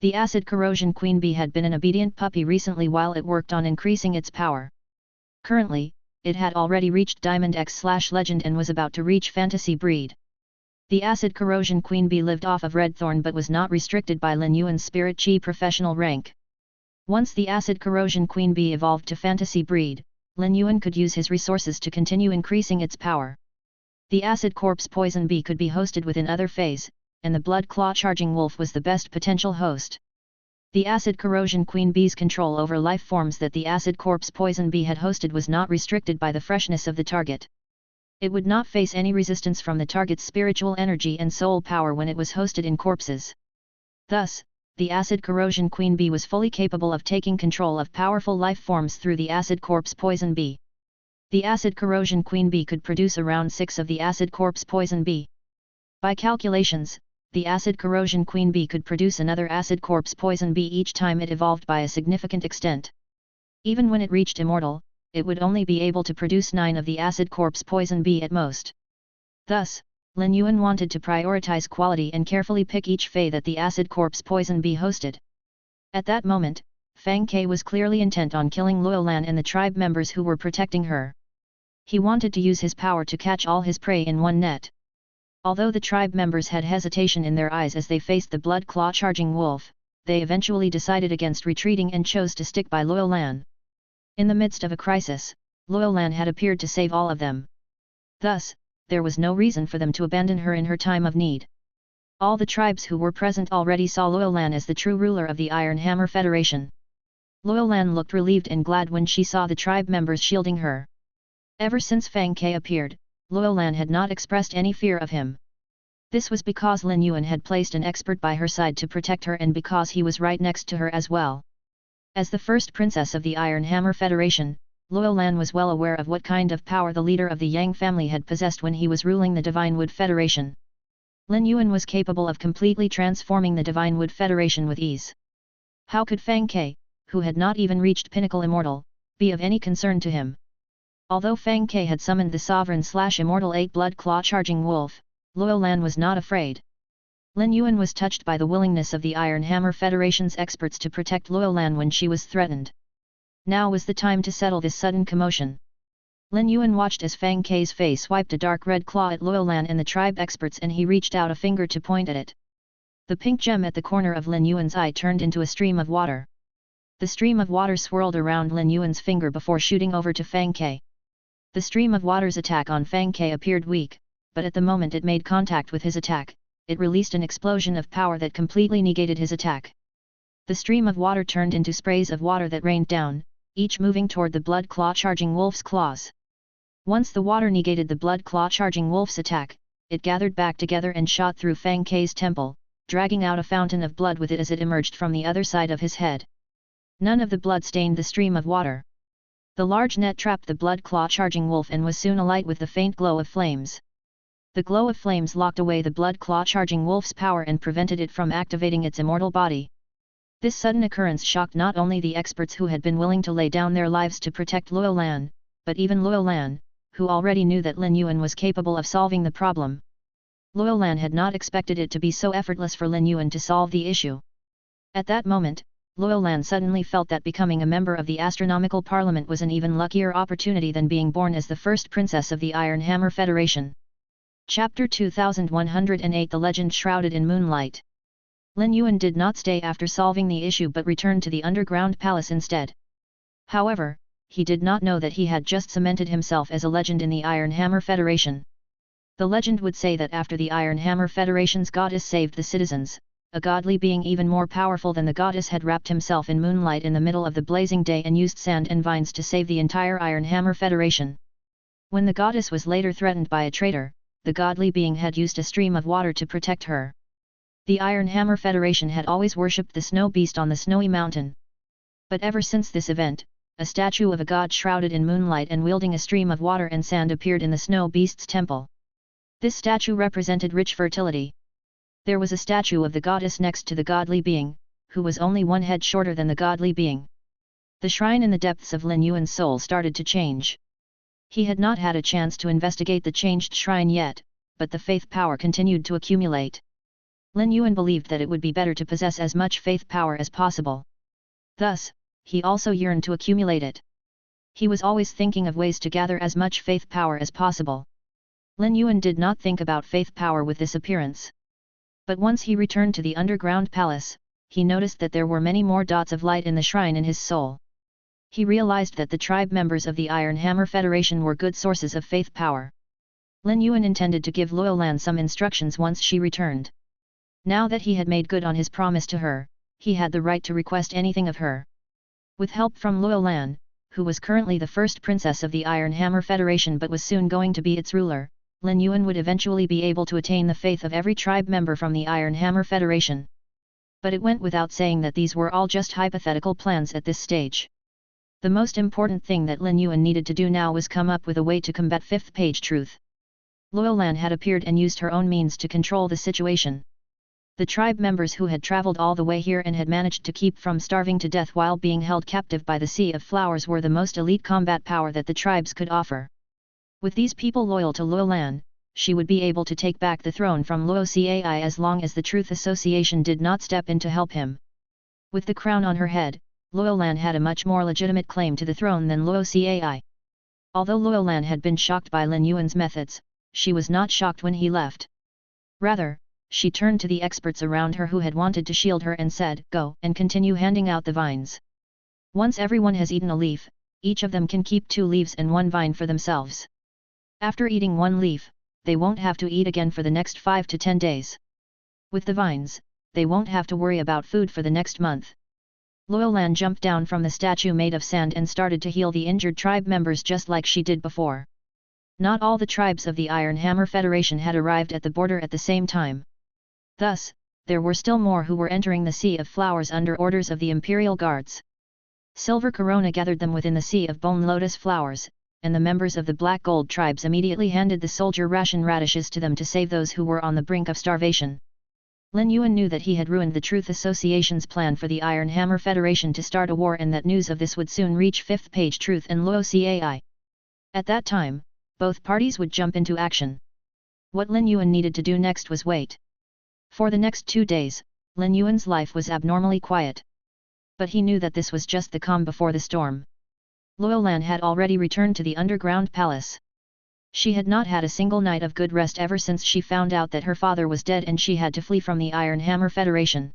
The acid corrosion queen bee had been an obedient puppy recently while it worked on increasing its power. Currently, it had already reached Diamond X/Legend and was about to reach Fantasy Breed. The acid corrosion queen bee lived off of red thorn but was not restricted by Lin Yuan's spirit chi professional rank. Once the acid corrosion queen bee evolved to Fantasy Breed, Lin Yuan could use his resources to continue increasing its power. The acid corpse poison bee could be hosted within other feys, and the blood claw charging wolf was the best potential host. The acid corrosion queen bee's control over life forms that the acid corpse poison bee had hosted was not restricted by the freshness of the target. It would not face any resistance from the target's spiritual energy and soul power when it was hosted in corpses. Thus, the acid corrosion queen bee was fully capable of taking control of powerful life forms through the acid corpse poison bee. The acid corrosion queen bee could produce around 6 of the acid corpse poison bee. By calculations, the acid corrosion queen bee could produce another acid corpse poison bee each time it evolved by a significant extent. Even when it reached immortal, it would only be able to produce 9 of the acid corpse poison bee at most. Thus, Lin Yuan wanted to prioritize quality and carefully pick each fey that the acid corpse poison bee hosted. At that moment, Fang Ke was clearly intent on killing Luolan and the tribe members who were protecting her. He wanted to use his power to catch all his prey in one net. Although the tribe members had hesitation in their eyes as they faced the blood claw charging wolf, they eventually decided against retreating and chose to stick by Luolan. In the midst of a crisis, Luolan had appeared to save all of them. Thus, there was no reason for them to abandon her in her time of need. All the tribes who were present already saw Luolan as the true ruler of the Iron Hammer Federation. Luolan looked relieved and glad when she saw the tribe members shielding her. Ever since Fang Ke appeared, Luolan had not expressed any fear of him. This was because Lin Yuan had placed an expert by her side to protect her and because he was right next to her as well. As the first princess of the Iron Hammer Federation, Luolan was well aware of what kind of power the leader of the Yang family had possessed when he was ruling the Divine Wood Federation. Lin Yuan was capable of completely transforming the Divine Wood Federation with ease. How could Fang Ke, who had not even reached Pinnacle Immortal, be of any concern to him? Although Fang Ke had summoned the Sovereign/Immortal 8 Blood Claw Charging Wolf, Luolan was not afraid. Lin Yuan was touched by the willingness of the Iron Hammer Federation's experts to protect Luolan when she was threatened. Now was the time to settle this sudden commotion. Lin Yuan watched as Fang Ke's face swiped a dark red claw at Luolan and the tribe experts and he reached out a finger to point at it. The pink gem at the corner of Lin Yuan's eye turned into a stream of water. The stream of water swirled around Lin Yuan's finger before shooting over to Fang Ke. The stream of water's attack on Fang Ke appeared weak, but at the moment it made contact with his attack, it released an explosion of power that completely negated his attack. The stream of water turned into sprays of water that rained down, each moving toward the blood claw charging wolf's claws. Once the water negated the blood claw charging wolf's attack, it gathered back together and shot through Fang Ke's temple, dragging out a fountain of blood with it as it emerged from the other side of his head. None of the blood stained the stream of water. The large net trapped the blood claw charging wolf and was soon alight with the faint glow of flames. The glow of flames locked away the blood claw charging wolf's power and prevented it from activating its immortal body. This sudden occurrence shocked not only the experts who had been willing to lay down their lives to protect Luolan, but even Luo Lan, who already knew that Lin Yuan was capable of solving the problem. Luo Lan had not expected it to be so effortless for Lin Yuan to solve the issue. At that moment, Luo Lan suddenly felt that becoming a member of the Astronomical Parliament was an even luckier opportunity than being born as the first princess of the Iron Hammer Federation. Chapter 2108 The Legend Shrouded in Moonlight. Lin Yuan did not stay after solving the issue but returned to the underground palace instead. However, he did not know that he had just cemented himself as a legend in the Iron Hammer Federation. The legend would say that after the Iron Hammer Federation's goddess saved the citizens, a godly being even more powerful than the goddess had wrapped himself in moonlight in the middle of the blazing day and used sand and vines to save the entire Iron Hammer Federation. When the goddess was later threatened by a traitor, the godly being had used a stream of water to protect her. The Iron Hammer Federation had always worshipped the snow beast on the snowy mountain. But ever since this event, a statue of a god shrouded in moonlight and wielding a stream of water and sand appeared in the snow beast's temple. This statue represented rich fertility. There was a statue of the goddess next to the godly being, who was only one head shorter than the godly being. The shrine in the depths of Lin Yuan's soul started to change. He had not had a chance to investigate the changed shrine yet, but the faith power continued to accumulate. Lin Yuan believed that it would be better to possess as much faith power as possible. Thus, he also yearned to accumulate it. He was always thinking of ways to gather as much faith power as possible. Lin Yuan did not think about faith power with this appearance. But once he returned to the underground palace, he noticed that there were many more dots of light in the shrine in his soul. He realized that the tribe members of the Iron Hammer Federation were good sources of faith power. Lin Yuan intended to give Luo Lan some instructions once she returned. Now that he had made good on his promise to her, he had the right to request anything of her. With help from Luo Lan, who was currently the first princess of the Iron Hammer Federation but was soon going to be its ruler, Lin Yuan would eventually be able to attain the faith of every tribe member from the Iron Hammer Federation. But it went without saying that these were all just hypothetical plans at this stage. The most important thing that Lin Yuan needed to do now was come up with a way to combat fifth page truth. Luo Lan had appeared and used her own means to control the situation. The tribe members who had traveled all the way here and had managed to keep from starving to death while being held captive by the Sea of Flowers were the most elite combat power that the tribes could offer. With these people loyal to Luo Lan, she would be able to take back the throne from Luo Cai as long as the Truth Association did not step in to help him. With the crown on her head, Luo Lan had a much more legitimate claim to the throne than Luo Cai. Although Luo Lan had been shocked by Lin Yuan's methods, she was not shocked when he left. Rather, she turned to the experts around her who had wanted to shield her and said, "Go and continue handing out the vines. Once everyone has eaten a leaf, each of them can keep 2 leaves and 1 vine for themselves. After eating 1 leaf, they won't have to eat again for the next 5 to 10 days. With the vines, they won't have to worry about food for the next month." Luo Lan jumped down from the statue made of sand and started to heal the injured tribe members just like she did before. Not all the tribes of the Iron Hammer Federation had arrived at the border at the same time. Thus, there were still more who were entering the Sea of Flowers under orders of the Imperial Guards. Silver Corona gathered them within the Sea of Bone Lotus Flowers, and the members of the Black Gold tribes immediately handed the soldier ration radishes to them to save those who were on the brink of starvation. Lin Yuan knew that he had ruined the Truth Association's plan for the Iron Hammer Federation to start a war and that news of this would soon reach 5th page Truth and Luo Cai. At that time, both parties would jump into action. What Lin Yuan needed to do next was wait. For the next 2 days, Lin Yuan's life was abnormally quiet. But he knew that this was just the calm before the storm. Luo Lan had already returned to the underground palace. She had not had a single night of good rest ever since she found out that her father was dead and she had to flee from the Iron Hammer Federation.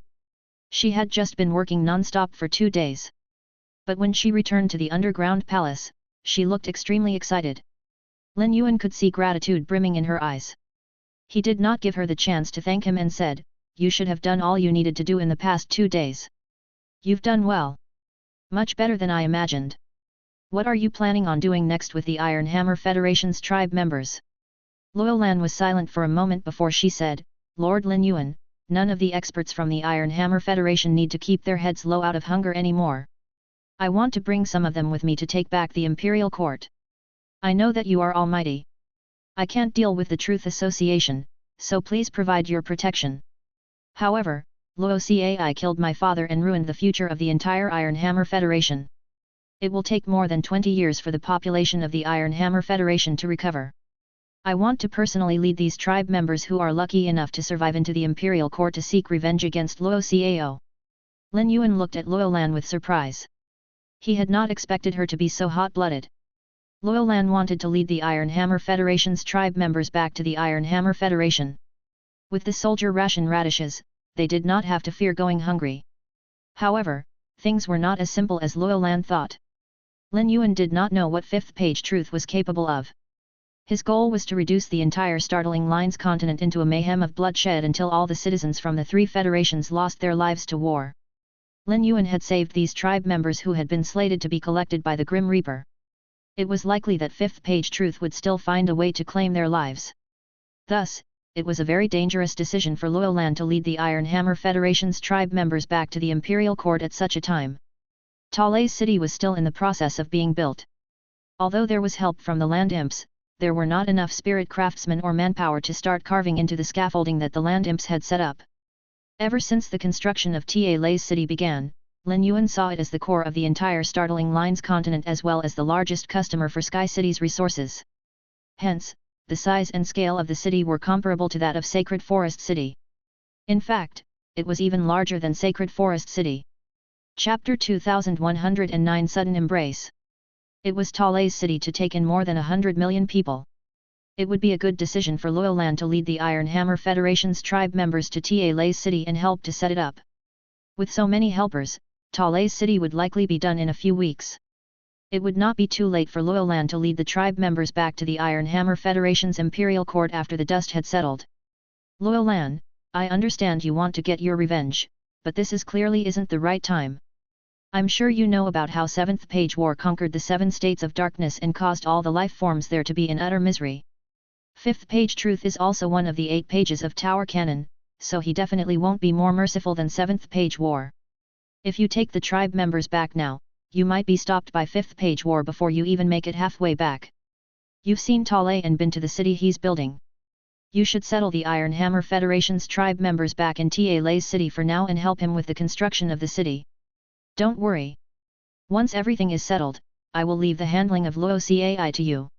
She had just been working non-stop for 2 days. But when she returned to the underground palace, she looked extremely excited. Lin Yuan could see gratitude brimming in her eyes. He did not give her the chance to thank him and said, "You should have done all you needed to do in the past 2 days. You've done well. Much better than I imagined. What are you planning on doing next with the Iron Hammer Federation's tribe members?" Luo Lan was silent for a moment before she said, "Lord Lin Yuan, none of the experts from the Iron Hammer Federation need to keep their heads low out of hunger anymore. I want to bring some of them with me to take back the Imperial Court. I know that you are almighty. I can't deal with the Truth Association, so please provide your protection. However, Luo Cai killed my father and ruined the future of the entire Iron Hammer Federation. It will take more than 20 years for the population of the Iron Hammer Federation to recover. I want to personally lead these tribe members who are lucky enough to survive into the Imperial Court to seek revenge against Luo Cao. Lin Yuan looked at Luo Lan with surprise. He had not expected her to be so hot-blooded. Luo Lan wanted to lead the Iron Hammer Federation's tribe members back to the Iron Hammer Federation. With the soldier ration radishes, they did not have to fear going hungry. However, things were not as simple as Luo Lan thought. Lin Yuan did not know what fifth-page truth was capable of. His goal was to reduce the entire Startling Lines continent into a mayhem of bloodshed until all the citizens from the three federations lost their lives to war. Lin Yuan had saved these tribe members who had been slated to be collected by the Grim Reaper. It was likely that fifth-page truth would still find a way to claim their lives. Thus, it was a very dangerous decision for Luo Lan to lead the Iron Hammer Federation's tribe members back to the Imperial Court at such a time. Talei's city was still in the process of being built. Although there was help from the land imps, there were not enough spirit craftsmen or manpower to start carving into the scaffolding that the land imps had set up. Ever since the construction of Talei's city began, Lin Yuan saw it as the core of the entire Startling Lines continent as well as the largest customer for Sky City's resources. Hence, the size and scale of the city were comparable to that of Sacred Forest City. In fact, it was even larger than Sacred Forest City. Chapter 2109 Sudden Embrace. It was Talei's city to take in more than 100 million people. It would be a good decision for Luo Lan to lead the Iron Hammer Federation's tribe members to Talei's city and help to set it up. With so many helpers, Talei's city would likely be done in a few weeks. It would not be too late for Luo Lan to lead the tribe members back to the Iron Hammer Federation's Imperial Court after the dust had settled. Luo Lan, I understand you want to get your revenge, but this clearly isn't the right time. I'm sure you know about how 7th Page War conquered the 7 states of darkness and caused all the life forms there to be in utter misery. 5th Page Truth is also one of the 8 pages of Tower Canon, so he definitely won't be more merciful than 7th Page War. If you take the tribe members back now, you might be stopped by 5th Page War before you even make it halfway back. You've seen Talei and been to the city he's building. You should settle the Iron Hammer Federation's tribe members back in Talei's city for now and help him with the construction of the city. Don't worry. Once everything is settled, I will leave the handling of Luo Cai to you.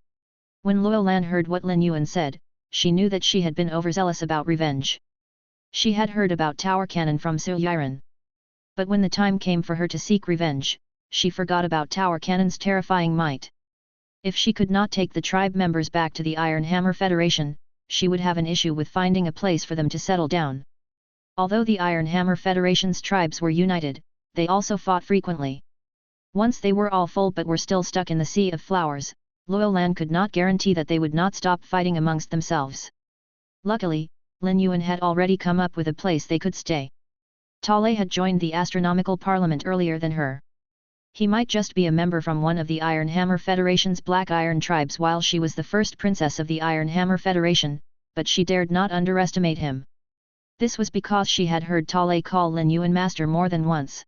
When Luo Lan heard what Lin Yuan said, she knew that she had been overzealous about revenge. She had heard about Tower Cannon from Su Yiren. But when the time came for her to seek revenge, she forgot about Tower Cannon's terrifying might. If she could not take the tribe members back to the Iron Hammer Federation, she would have an issue with finding a place for them to settle down. Although the Iron Hammer Federation's tribes were united, they also fought frequently. Once they were all full but were still stuck in the Sea of Flowers, Luo Lan could not guarantee that they would not stop fighting amongst themselves. Luckily, Lin Yuan had already come up with a place they could stay. Talei had joined the Astronomical Parliament earlier than her. He might just be a member from one of the Iron Hammer Federation's Black Iron tribes while she was the first princess of the Iron Hammer Federation, but she dared not underestimate him. This was because she had heard Talei call Lin Yuan master more than once.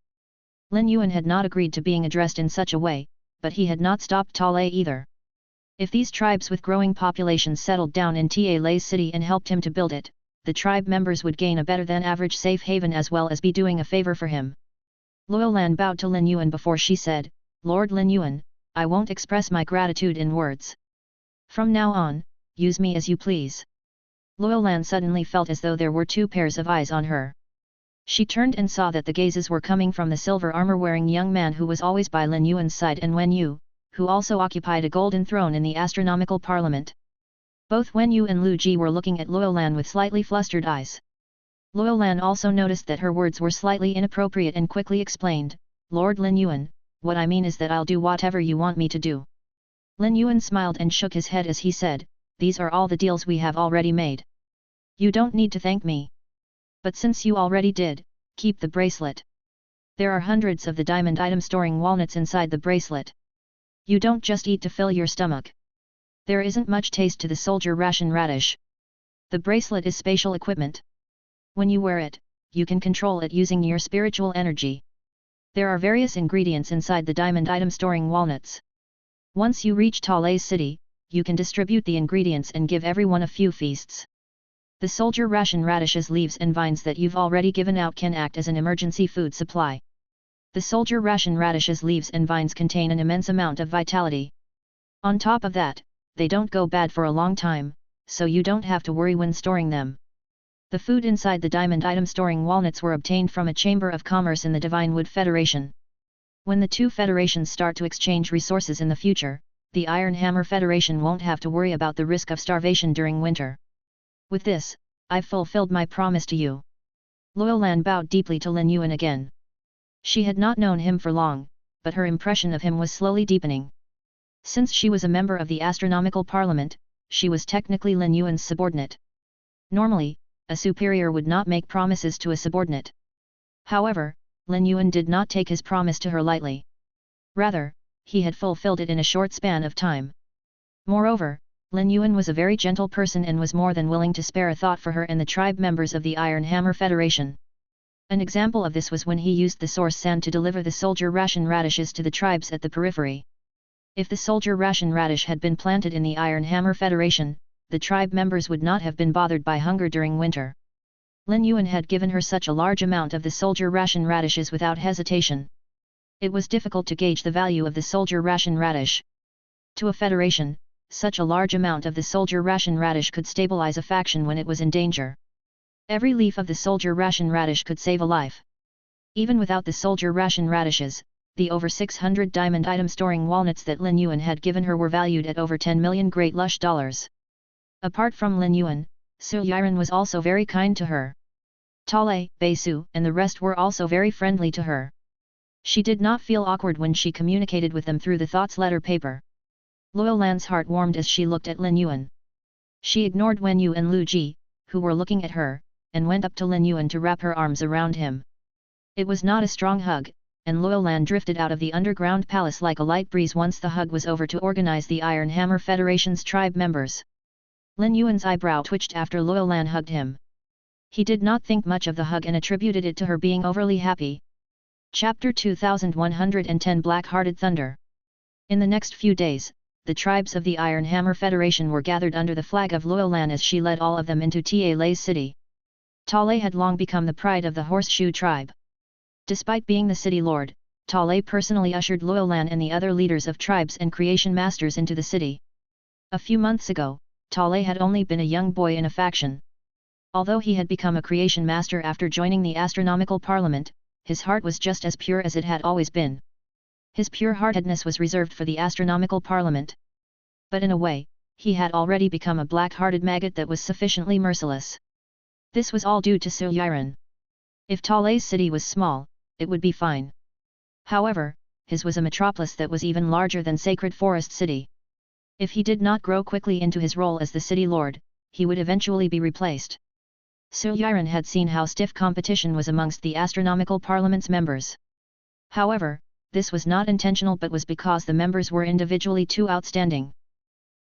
Lin Yuan had not agreed to being addressed in such a way, but he had not stopped Talei either. If these tribes with growing populations settled down in Talei's city and helped him to build it, the tribe members would gain a better-than-average safe haven as well as be doing a favor for him. Luo Lan bowed to Lin Yuan before she said, Lord Lin Yuan, I won't express my gratitude in words. From now on, use me as you please. Luo Lan suddenly felt as though there were 2 pairs of eyes on her. She turned and saw that the gazes were coming from the silver armor-wearing young man who was always by Lin Yuan's side and Wen Yu, who also occupied a golden throne in the Astronomical Parliament. Both Wen Yu and Lu Ji were looking at Luo Lan with slightly flustered eyes. Luo Lan also noticed that her words were slightly inappropriate and quickly explained, Lord Lin Yuan, what I mean is that I'll do whatever you want me to do. Lin Yuan smiled and shook his head as he said, these are all the deals we have already made. You don't need to thank me. But since you already did, keep the bracelet. There are hundreds of the diamond items storing walnuts inside the bracelet. You don't just eat to fill your stomach. There isn't much taste to the soldier ration radish. The bracelet is spatial equipment. When you wear it, you can control it using your spiritual energy. There are various ingredients inside the diamond item storing walnuts. Once you reach Talei's city, you can distribute the ingredients and give everyone a few feasts. The soldier ration radishes, leaves and vines that you've already given out can act as an emergency food supply. The soldier ration radish's leaves and vines contain an immense amount of vitality. On top of that, they don't go bad for a long time, so you don't have to worry when storing them. The food inside the diamond item storing walnuts were obtained from a chamber of commerce in the Divine Wood Federation. When the two federations start to exchange resources in the future, the Iron Hammer Federation won't have to worry about the risk of starvation during winter. With this, I've fulfilled my promise to you. Luo Lan bowed deeply to Lin Yuan again. She had not known him for long, but her impression of him was slowly deepening. Since she was a member of the Astronomical Parliament, she was technically Lin Yuan's subordinate. Normally, a superior would not make promises to a subordinate. However, Lin Yuan did not take his promise to her lightly. Rather, he had fulfilled it in a short span of time. Moreover, Lin Yuan was a very gentle person and was more than willing to spare a thought for her and the tribe members of the Iron Hammer Federation. An example of this was when he used the source sand to deliver the soldier ration radishes to the tribes at the periphery. If the soldier ration radish had been planted in the Iron Hammer Federation, the tribe members would not have been bothered by hunger during winter. Lin Yuan had given her such a large amount of the soldier ration radishes without hesitation. It was difficult to gauge the value of the soldier ration radish. To a federation, such a large amount of the soldier ration radish could stabilize a faction when it was in danger. Every leaf of the soldier ration radish could save a life. Even without the soldier ration radishes, the over 600 diamond item storing walnuts that Lin Yuan had given her were valued at over 10 million great lush dollars. Apart from Lin Yuan, Su Yiren was also very kind to her. Tale, Bei-su, and the rest were also very friendly to her. She did not feel awkward when she communicated with them through the thoughts letter paper. Luo Lan's heart warmed as she looked at Lin Yuan. She ignored Wen Yu and Lu Ji, who were looking at her, and went up to Lin Yuan to wrap her arms around him. It was not a strong hug, and Luo Lan drifted out of the underground palace like a light breeze once the hug was over to organize the Iron Hammer Federation's tribe members. Lin Yuan's eyebrow twitched after Luo Lan hugged him. He did not think much of the hug and attributed it to her being overly happy. Chapter 2110 Black-Hearted Thunder. In the next few days, the tribes of the Iron Hammer Federation were gathered under the flag of Luo Lan as she led all of them into Talei's city. Talei had long become the pride of the Horseshoe tribe. Despite being the city lord, Talei personally ushered Luo Lan and the other leaders of tribes and creation masters into the city. A few months ago, Talei had only been a young boy in a faction. Although he had become a creation master after joining the Astronomical Parliament, his heart was just as pure as it had always been. His pure-heartedness was reserved for the Astronomical Parliament. But in a way, he had already become a black-hearted maggot that was sufficiently merciless. This was all due to Su Yiren. If Talei's city was small, it would be fine. However, his was a metropolis that was even larger than Sacred Forest City. If he did not grow quickly into his role as the city lord, he would eventually be replaced. Su Yiren had seen how stiff competition was amongst the Astronomical Parliament's members. However, this was not intentional but was because the members were individually too outstanding.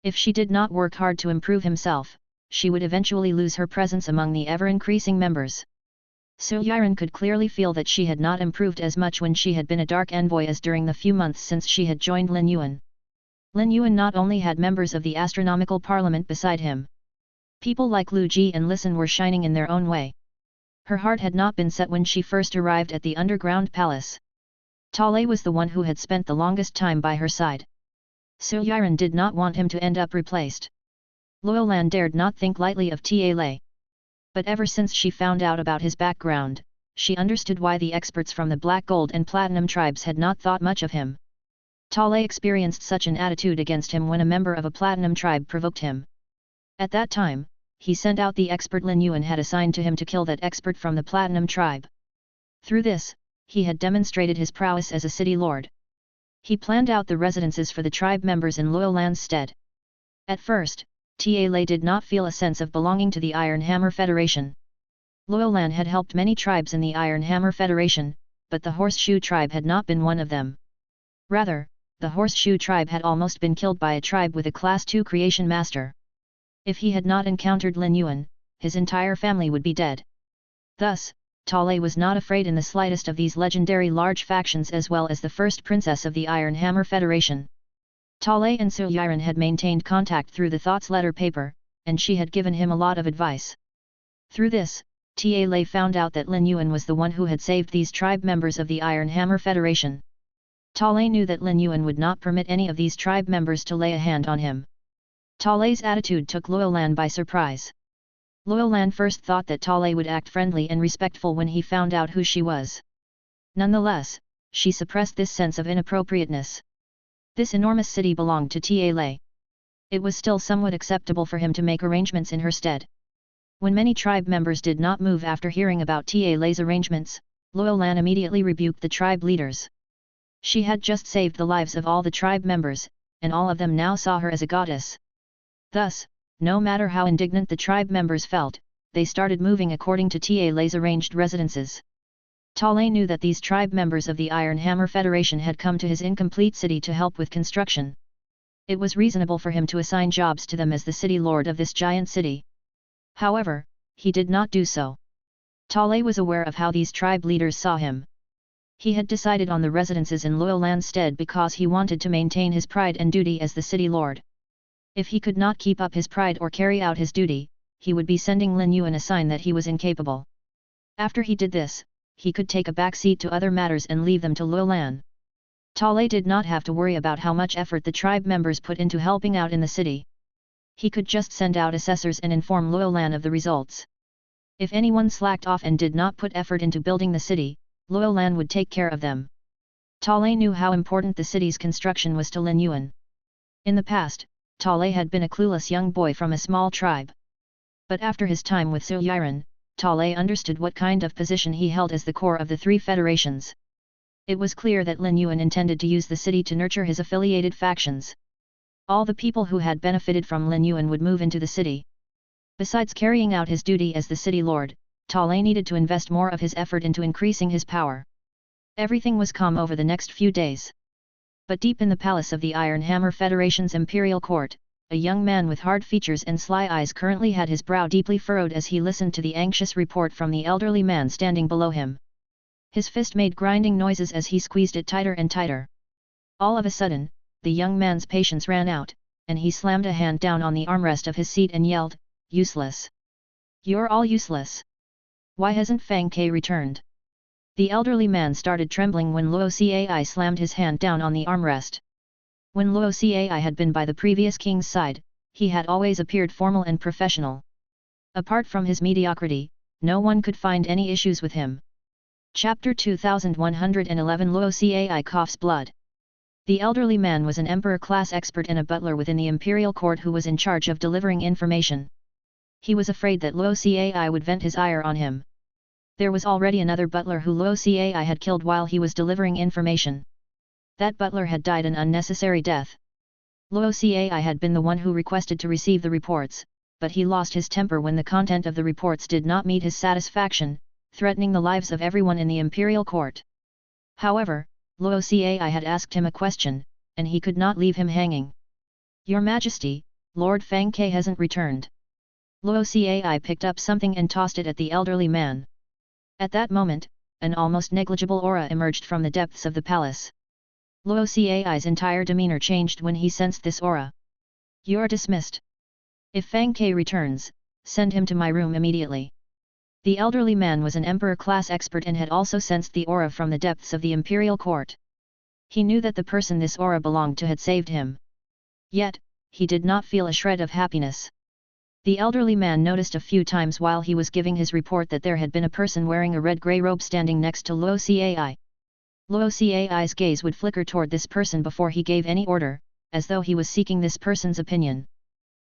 If she did not work hard to improve himself, she would eventually lose her presence among the ever-increasing members. Su Yiren could clearly feel that she had not improved as much when she had been a dark envoy as during the few months since she had joined Lin Yuan. Lin Yuan not only had members of the Astronomical Parliament beside him. People like Lu Ji and Listen were shining in their own way. Her heart had not been set when she first arrived at the underground palace. Talei was the one who had spent the longest time by her side. Su Yiren did not want him to end up replaced. Luo Lan dared not think lightly of Talei. But ever since she found out about his background, she understood why the experts from the Black Gold and Platinum tribes had not thought much of him. Talei experienced such an attitude against him when a member of a Platinum tribe provoked him. At that time, he sent out the expert Lin Yuan had assigned to him to kill that expert from the Platinum tribe. Through this, he had demonstrated his prowess as a city lord. He planned out the residences for the tribe members in Luo Lan's stead. At first, Talei did not feel a sense of belonging to the Iron Hammer Federation. Luo Lan had helped many tribes in the Iron Hammer Federation, but the Horseshoe tribe had not been one of them. Rather, the Horseshoe tribe had almost been killed by a tribe with a Class 2 creation master. If he had not encountered Lin Yuan, his entire family would be dead. Thus, Talei was not afraid in the slightest of these legendary large factions as well as the first princess of the Iron Hammer Federation. Talei and Su Yiren had maintained contact through the thoughts letter paper, and she had given him a lot of advice. Through this, Ta Lei found out that Lin Yuan was the one who had saved these tribe members of the Iron Hammer Federation. Ta Lei knew that Lin Yuan would not permit any of these tribe members to lay a hand on him. Ta Lei's attitude took Luo Lan by surprise. Luo Lan first thought that Ta Lei would act friendly and respectful when he found out who she was. Nonetheless, she suppressed this sense of inappropriateness. This enormous city belonged to Ta Lei. It was still somewhat acceptable for him to make arrangements in her stead. When many tribe members did not move after hearing about Ta Lei's arrangements, Luo Lan immediately rebuked the tribe leaders. She had just saved the lives of all the tribe members, and all of them now saw her as a goddess. Thus, no matter how indignant the tribe members felt, they started moving according to Ta Lei's arranged residences. Ta Lei knew that these tribe members of the Iron Hammer Federation had come to his incomplete city to help with construction. It was reasonable for him to assign jobs to them as the city lord of this giant city. However, he did not do so. Ta Lei was aware of how these tribe leaders saw him. He had decided on the residences in Luo Lan's stead because he wanted to maintain his pride and duty as the city lord. If he could not keep up his pride or carry out his duty, he would be sending Lin Yuan a sign that he was incapable. After he did this, he could take a back seat to other matters and leave them to Luo Lan. Ta Lei did not have to worry about how much effort the tribe members put into helping out in the city. He could just send out assessors and inform Luo Lan of the results. If anyone slacked off and did not put effort into building the city, Luo Lan would take care of them. Ta Lei knew how important the city's construction was to Lin Yuan. In the past, Ta Lei had been a clueless young boy from a small tribe. But after his time with Su Yiren, Ta Lei understood what kind of position he held as the core of the three federations. It was clear that Lin Yuan intended to use the city to nurture his affiliated factions. All the people who had benefited from Lin Yuan would move into the city. Besides carrying out his duty as the city lord, Ta Lei needed to invest more of his effort into increasing his power. Everything was calm over the next few days. But deep in the palace of the Iron Hammer Federation's imperial court, a young man with hard features and sly eyes currently had his brow deeply furrowed as he listened to the anxious report from the elderly man standing below him. His fist made grinding noises as he squeezed it tighter and tighter. All of a sudden, the young man's patience ran out, and he slammed a hand down on the armrest of his seat and yelled, "Useless! You're all useless! Why hasn't Fang Ke returned?" The elderly man started trembling when Luo Cai slammed his hand down on the armrest. When Luo Cai had been by the previous king's side, he had always appeared formal and professional. Apart from his mediocrity, no one could find any issues with him. Chapter 2111 Luo Cai coughs blood. The elderly man was an emperor-class expert and a butler within the imperial court who was in charge of delivering information. He was afraid that Luo Cai would vent his ire on him. There was already another butler who Luo Cai had killed while he was delivering information. That butler had died an unnecessary death. Luo Cai had been the one who requested to receive the reports, but he lost his temper when the content of the reports did not meet his satisfaction, threatening the lives of everyone in the imperial court. However, Luo Cai had asked him a question, and he could not leave him hanging. "Your Majesty, Lord Fang Ke hasn't returned." Luo Cai picked up something and tossed it at the elderly man. At that moment, an almost negligible aura emerged from the depths of the palace. Luo Cai's entire demeanor changed when he sensed this aura. "You're dismissed. If Fang Ke returns, send him to my room immediately." The elderly man was an emperor-class expert and had also sensed the aura from the depths of the imperial court. He knew that the person this aura belonged to had saved him. Yet, he did not feel a shred of happiness. The elderly man noticed a few times while he was giving his report that there had been a person wearing a red-grey robe standing next to Luo Cai. Luo Cai's gaze would flicker toward this person before he gave any order, as though he was seeking this person's opinion.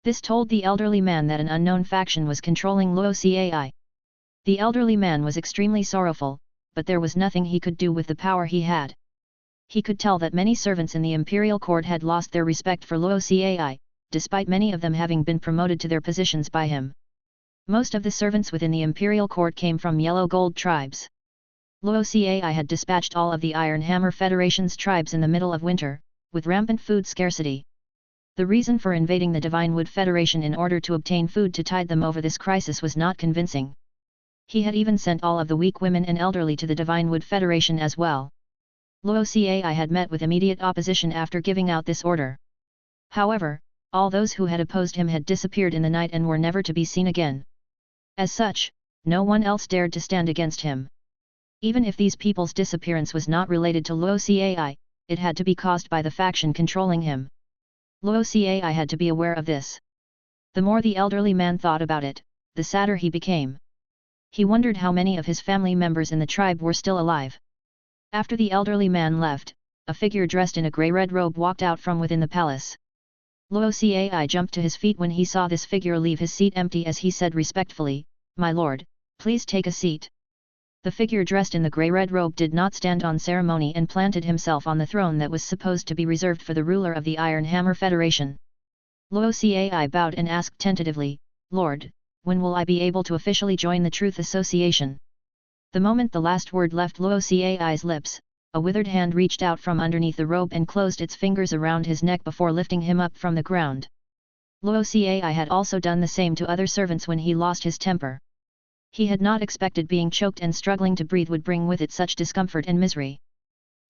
This told the elderly man that an unknown faction was controlling Luo Cai. The elderly man was extremely sorrowful, but there was nothing he could do with the power he had. He could tell that many servants in the imperial court had lost their respect for Luo Cai, despite many of them having been promoted to their positions by him. Most of the servants within the imperial court came from yellow gold tribes. Luo Cai had dispatched all of the Iron Hammer Federation's tribes in the middle of winter, with rampant food scarcity. The reason for invading the Divine Wood Federation in order to obtain food to tide them over this crisis was not convincing. He had even sent all of the weak women and elderly to the Divine Wood Federation as well. Luo Cai had met with immediate opposition after giving out this order. However, all those who had opposed him had disappeared in the night and were never to be seen again. As such, no one else dared to stand against him. Even if these people's disappearance was not related to Luo Cai, it had to be caused by the faction controlling him. Luo Cai had to be aware of this. The more the elderly man thought about it, the sadder he became. He wondered how many of his family members in the tribe were still alive. After the elderly man left, a figure dressed in a grey-red robe walked out from within the palace. Luo Cai jumped to his feet when he saw this figure leave his seat empty as he said respectfully, "My lord, please take a seat." The figure dressed in the grey-red robe did not stand on ceremony and planted himself on the throne that was supposed to be reserved for the ruler of the Iron Hammer Federation. Luo Cai bowed and asked tentatively, "Lord, when will I be able to officially join the Truth Association?" The moment the last word left Luo Cai's lips, a withered hand reached out from underneath the robe and closed its fingers around his neck before lifting him up from the ground. Luo Cai had also done the same to other servants when he lost his temper. He had not expected being choked and struggling to breathe would bring with it such discomfort and misery.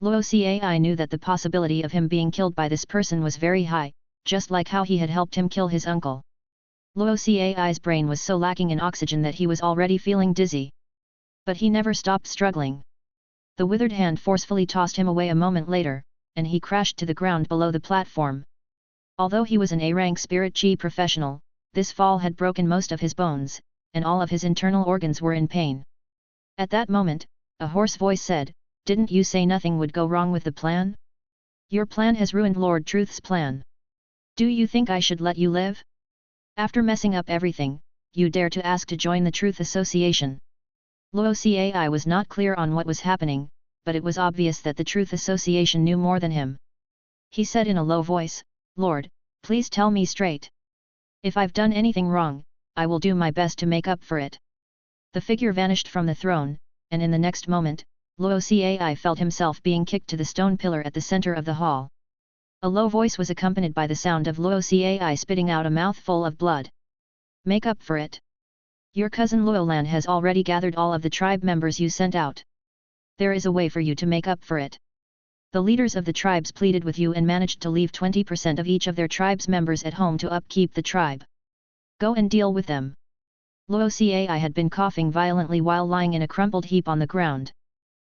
Luo Cai knew that the possibility of him being killed by this person was very high, just like how he had helped him kill his uncle. Luo Cai's brain was so lacking in oxygen that he was already feeling dizzy. But he never stopped struggling. The withered hand forcefully tossed him away a moment later, and he crashed to the ground below the platform. Although he was an A-rank spirit chi professional, this fall had broken most of his bones, and all of his internal organs were in pain. At that moment, a hoarse voice said, "Didn't you say nothing would go wrong with the plan? Your plan has ruined Lord Truth's plan. Do you think I should let you live? After messing up everything, you dare to ask to join the Truth Association." Luo Cai was not clear on what was happening, but it was obvious that the Truth Association knew more than him. He said in a low voice, "Lord, please tell me straight. If I've done anything wrong, I will do my best to make up for it." The figure vanished from the throne, and in the next moment, Luo Cai felt himself being kicked to the stone pillar at the center of the hall. A low voice was accompanied by the sound of Luo Cai spitting out a mouthful of blood. "Make up for it. Your cousin Luolan has already gathered all of the tribe members you sent out. There is a way for you to make up for it. The leaders of the tribes pleaded with you and managed to leave 20% of each of their tribe's members at home to upkeep the tribe. Go and deal with them." Luo Cai had been coughing violently while lying in a crumpled heap on the ground.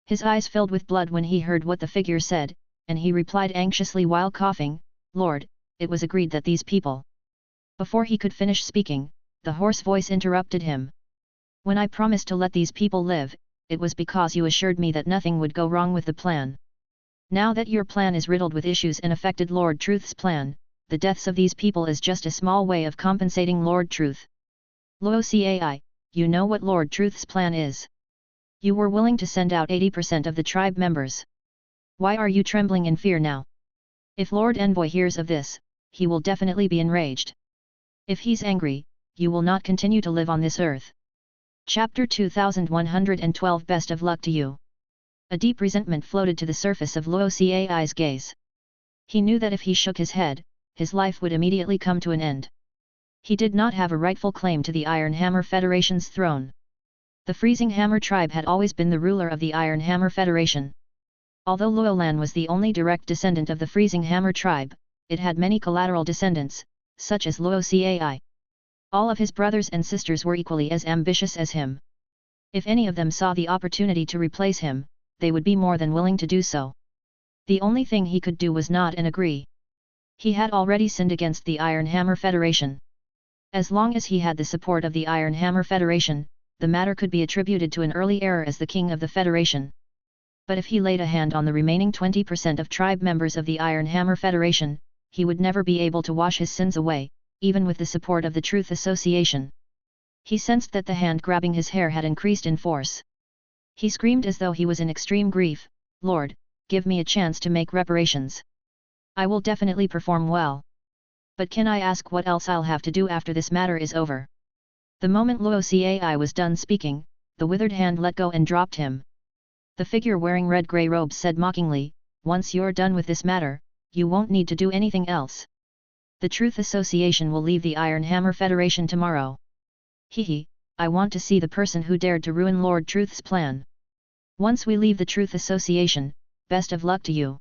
His eyes filled with blood when he heard what the figure said, and he replied anxiously while coughing, "Lord, it was agreed that these people..." Before he could finish speaking, the hoarse voice interrupted him. "When I promised to let these people live, it was because you assured me that nothing would go wrong with the plan. Now that your plan is riddled with issues and affected Lord Truth's plan, the deaths of these people is just a small way of compensating Lord Truth. Luo Cai, you know what Lord Truth's plan is. You were willing to send out 80% of the tribe members. Why are you trembling in fear now? If Lord Envoy hears of this, he will definitely be enraged. If he's angry, you will not continue to live on this earth." Chapter 2112 Best of luck to you. A deep resentment floated to the surface of Luo Cai's gaze. He knew that if he shook his head, his life would immediately come to an end. He did not have a rightful claim to the Iron Hammer Federation's throne. The Freezing Hammer tribe had always been the ruler of the Iron Hammer Federation. Although Luolan was the only direct descendant of the Freezing Hammer tribe, it had many collateral descendants, such as Luo Cai. All of his brothers and sisters were equally as ambitious as him. If any of them saw the opportunity to replace him, they would be more than willing to do so. The only thing he could do was nod and agree. He had already sinned against the Iron Hammer Federation. As long as he had the support of the Iron Hammer Federation, the matter could be attributed to an early error as the king of the Federation. But if he laid a hand on the remaining 20% of tribe members of the Iron Hammer Federation, he would never be able to wash his sins away, even with the support of the Truth Association. He sensed that the hand grabbing his hair had increased in force. He screamed as though he was in extreme grief, "Lord, give me a chance to make reparations. I will definitely perform well. But can I ask what else I'll have to do after this matter is over?" The moment Luo Cai was done speaking, the withered hand let go and dropped him. The figure wearing red-grey robes said mockingly, "Once you're done with this matter, you won't need to do anything else. The Truth Association will leave the Iron Hammer Federation tomorrow. Hehe, I want to see the person who dared to ruin Lord Truth's plan. Once we leave the Truth Association, best of luck to you."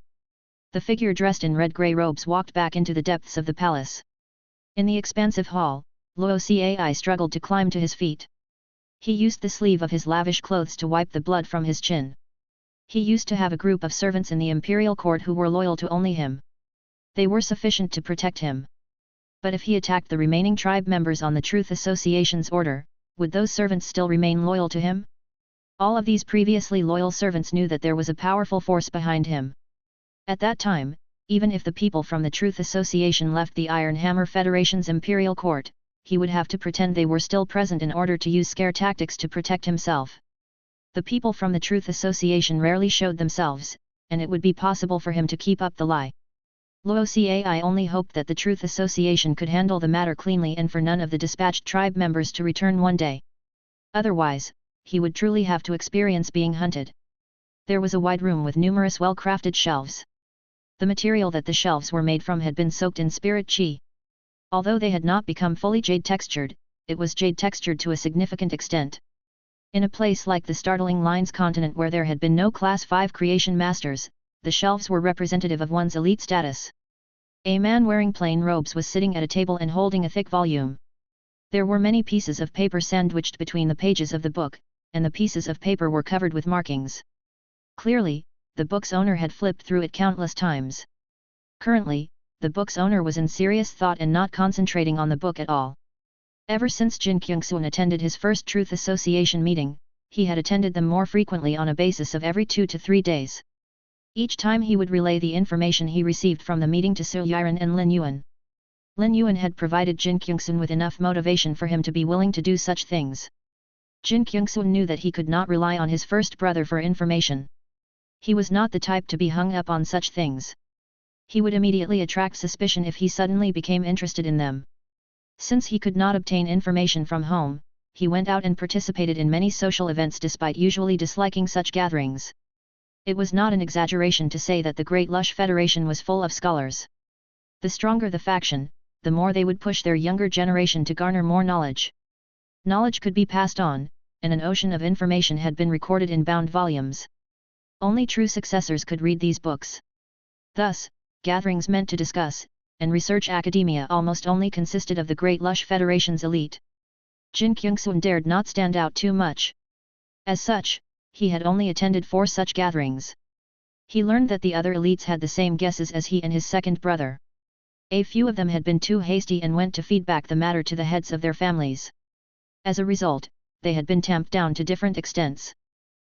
The figure dressed in red-grey robes walked back into the depths of the palace. In the expansive hall, Luo Cai struggled to climb to his feet. He used the sleeve of his lavish clothes to wipe the blood from his chin. He used to have a group of servants in the imperial court who were loyal to only him. They were sufficient to protect him. But if he attacked the remaining tribe members on the Truth Association's order, would those servants still remain loyal to him? All of these previously loyal servants knew that there was a powerful force behind him. At that time, even if the people from the Truth Association left the Iron Hammer Federation's imperial court, he would have to pretend they were still present in order to use scare tactics to protect himself. The people from the Truth Association rarely showed themselves, and it would be possible for him to keep up the lie. Luocai only hoped that the Truth Association could handle the matter cleanly and for none of the dispatched tribe members to return one day. Otherwise, he would truly have to experience being hunted. There was a wide room with numerous well-crafted shelves. The material that the shelves were made from had been soaked in spirit chi. Although they had not become fully jade-textured, it was jade-textured to a significant extent. In a place like the startling Lines continent where there had been no Class 5 creation masters, the shelves were representative of one's elite status. A man wearing plain robes was sitting at a table and holding a thick volume. There were many pieces of paper sandwiched between the pages of the book, and the pieces of paper were covered with markings. Clearly, the book's owner had flipped through it countless times. Currently, the book's owner was in serious thought and not concentrating on the book at all. Ever since Jin Kyungsoon attended his first Truth Association meeting, he had attended them more frequently on a basis of every 2 to 3 days. Each time he would relay the information he received from the meeting to Su Yiren and Lin Yuan. Lin Yuan had provided Jin Kyungsoon with enough motivation for him to be willing to do such things. Jin Kyungsoon knew that he could not rely on his first brother for information. He was not the type to be hung up on such things. He would immediately attract suspicion if he suddenly became interested in them. Since he could not obtain information from home, he went out and participated in many social events despite usually disliking such gatherings. It was not an exaggeration to say that the Great Lush Federation was full of scholars. The stronger the faction, the more they would push their younger generation to garner more knowledge. Knowledge could be passed on, and an ocean of information had been recorded in bound volumes. Only true successors could read these books. Thus, gatherings meant to discuss, and research academia almost only consisted of the Great Lush Federation's elite. Jin Kyungsoon dared not stand out too much. As such, he had only attended 4 such gatherings. He learned that the other elites had the same guesses as he and his second brother. A few of them had been too hasty and went to feedback the matter to the heads of their families. As a result, they had been tamped down to different extents.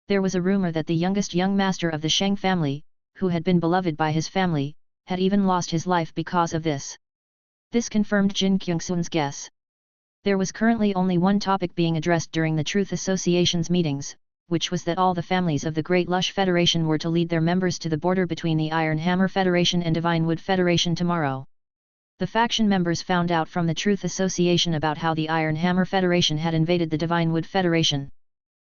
There was a rumor that the youngest young master of the Sheng family, who had been beloved by his family, had even lost his life because of this. This confirmed Jin Kyungsoon's guess. There was currently only one topic being addressed during the Truth Association's meetings, which was that all the families of the Great Lush Federation were to lead their members to the border between the Iron Hammer Federation and Divine Wood Federation tomorrow. The faction members found out from the Truth Association about how the Iron Hammer Federation had invaded the Divine Wood Federation.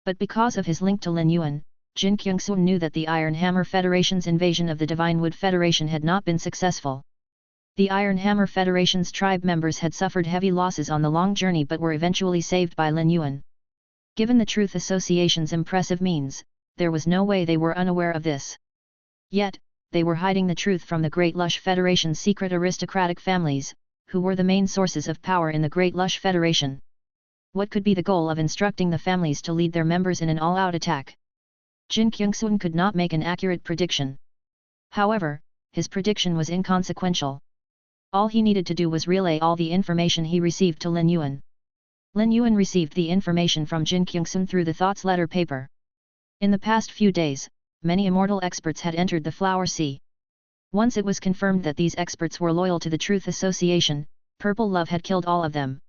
But because of his link to Lin Yuan, Jin Kyungsoon knew that the Iron Hammer Federation's invasion of the Divine Wood Federation had not been successful. The Iron Hammer Federation's tribe members had suffered heavy losses on the long journey but were eventually saved by Lin Yuan. Given the Truth Association's impressive means, there was no way they were unaware of this. Yet, they were hiding the truth from the Great Lush Federation's secret aristocratic families, who were the main sources of power in the Great Lush Federation. What could be the goal of instructing the families to lead their members in an all-out attack? Jin Kyungsoon could not make an accurate prediction. However, his prediction was inconsequential. All he needed to do was relay all the information he received to Lin Yuan. Lin Yuan received the information from Jin Kyungsoon through the Thoughts letter paper. In the past few days, many immortal experts had entered the Flower Sea. Once it was confirmed that these experts were loyal to the Truth Association, purple love had killed all of them.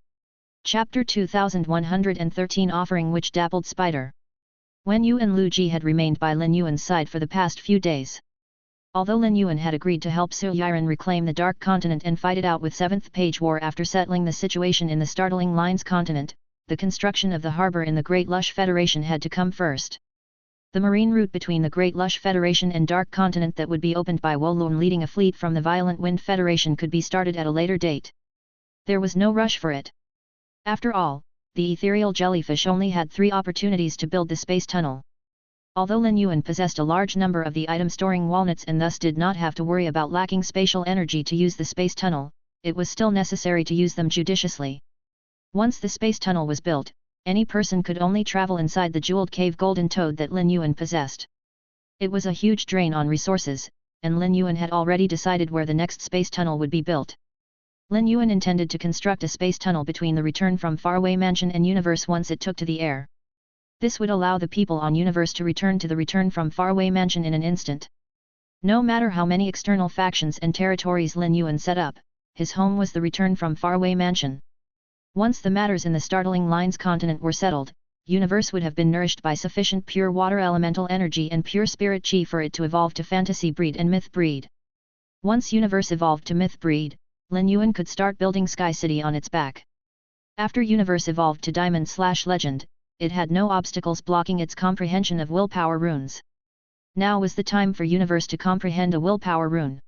Chapter 2113 Offering Which Dappled Spider. Wen Yu and Lu Ji had remained by Lin Yuan's side for the past few days. Although Lin Yuan had agreed to help Su Yiren reclaim the Dark Continent and fight it out with 7th Page War after settling the situation in the startling Lines continent, the construction of the harbour in the Great Lush Federation had to come first. The marine route between the Great Lush Federation and Dark Continent that would be opened by Wolun leading a fleet from the Violent Wind Federation could be started at a later date. There was no rush for it. After all, the ethereal jellyfish only had 3 opportunities to build the space tunnel. Although Lin Yuan possessed a large number of the item-storing walnuts and thus did not have to worry about lacking spatial energy to use the space tunnel, it was still necessary to use them judiciously. Once the space tunnel was built, any person could only travel inside the jeweled cave golden toad that Lin Yuan possessed. It was a huge drain on resources, and Lin Yuan had already decided where the next space tunnel would be built. Lin Yuan intended to construct a space tunnel between the return from faraway mansion and universe once it took to the air. This would allow the people on universe to return to the return from faraway mansion in an instant. No matter how many external factions and territories Lin Yuan set up, his home was the return from faraway mansion. Once the matters in the startling lines continent were settled, universe would have been nourished by sufficient pure water elemental energy and pure spirit chi for it to evolve to fantasy breed and myth breed. Once universe evolved to myth breed, Lin Yuan could start building Sky City on its back. After universe evolved to diamond/legend, it had no obstacles blocking its comprehension of willpower runes. Now was the time for universe to comprehend a willpower rune.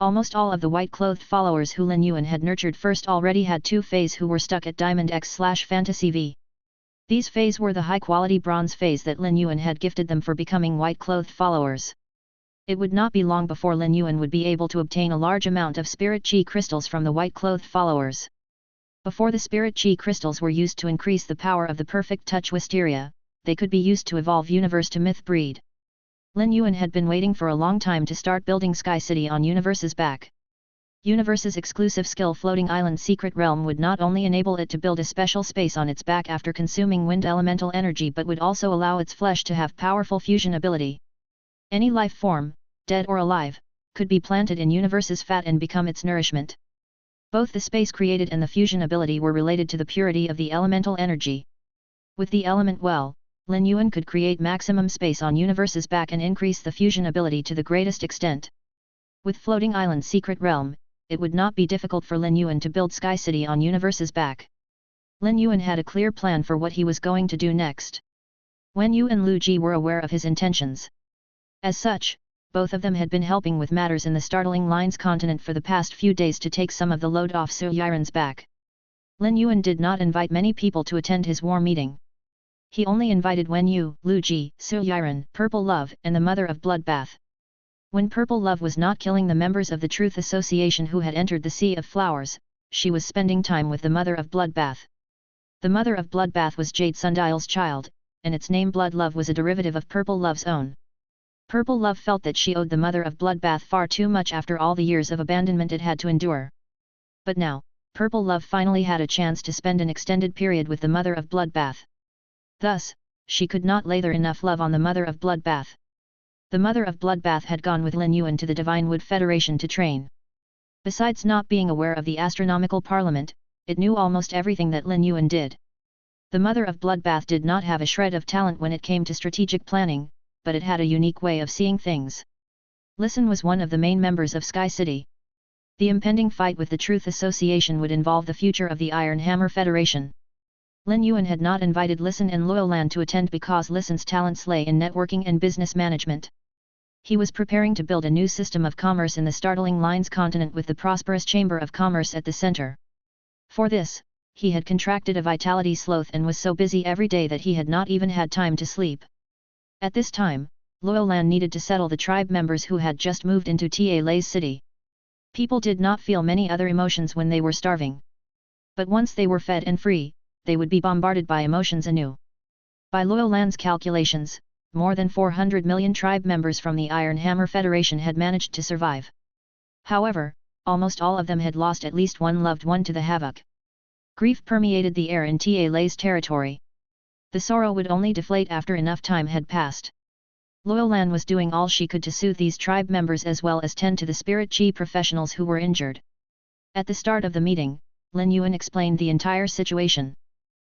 Almost all of the white-clothed followers who Lin Yuan had nurtured first already had 2 feys who were stuck at Diamond X/Fantasy V. These feys were the high-quality bronze feys that Lin Yuan had gifted them for becoming white-clothed followers. It would not be long before Lin Yuan would be able to obtain a large amount of spirit chi crystals from the white-clothed followers. Before the spirit chi crystals were used to increase the power of the perfect touch wisteria, they could be used to evolve universe to myth breed. Lin Yuan had been waiting for a long time to start building Sky City on Universe's back. Universe's exclusive skill Floating Island Secret Realm would not only enable it to build a special space on its back after consuming wind elemental energy but would also allow its flesh to have powerful fusion ability. Any life form, dead or alive, could be planted in Universe's fat and become its nourishment. Both the space created and the fusion ability were related to the purity of the elemental energy. With the element well, Lin Yuan could create maximum space on Universe's back and increase the fusion ability to the greatest extent. With Floating Island Secret Realm, it would not be difficult for Lin Yuan to build Sky City on Universe's back. Lin Yuan had a clear plan for what he was going to do next. Wen Yu and Lu Ji were aware of his intentions. As such, both of them had been helping with matters in the startling lines continent for the past few days to take some of the load off Su Yiren's back. Lin Yuan did not invite many people to attend his war meeting. He only invited Wen Yu, Lu Ji, Su Yiren, Purple Love and the Mother of Bloodbath. When Purple Love was not killing the members of the Truth Association who had entered the Sea of Flowers, she was spending time with the Mother of Bloodbath. The Mother of Bloodbath was Jade Sundial's child, and its name Blood Love was a derivative of Purple Love's own. Purple Love felt that she owed the Mother of Bloodbath far too much after all the years of abandonment it had to endure. But now, Purple Love finally had a chance to spend an extended period with the Mother of Bloodbath. Thus, she could not lather enough love on the Mother of Bloodbath. The Mother of Bloodbath had gone with Lin Yuan to the Divine Wood Federation to train. Besides not being aware of the astronomical parliament, it knew almost everything that Lin Yuan did. The Mother of Bloodbath did not have a shred of talent when it came to strategic planning, but it had a unique way of seeing things. Listen was one of the main members of Sky City. The impending fight with the Truth Association would involve the future of the Iron Hammer Federation. Lin Yuan had not invited Listen and Loyolan to attend because Listen's talents lay in networking and business management. He was preparing to build a new system of commerce in the startling lines continent with the prosperous Chamber of Commerce at the center. For this, he had contracted a vitality sloth and was so busy every day that he had not even had time to sleep. At this time, Loyolan needed to settle the tribe members who had just moved into Ta Lei's city. People did not feel many other emotions when they were starving. But once they were fed and free, they would be bombarded by emotions anew. By Loyolan's calculations, more than 400 million tribe members from the Iron Hammer Federation had managed to survive. However, almost all of them had lost at least one loved one to the havoc. Grief permeated the air in Ta Lei's territory. The sorrow would only deflate after enough time had passed. Loyolan was doing all she could to soothe these tribe members as well as tend to the spirit chi professionals who were injured. At the start of the meeting, Lin Yuan explained the entire situation.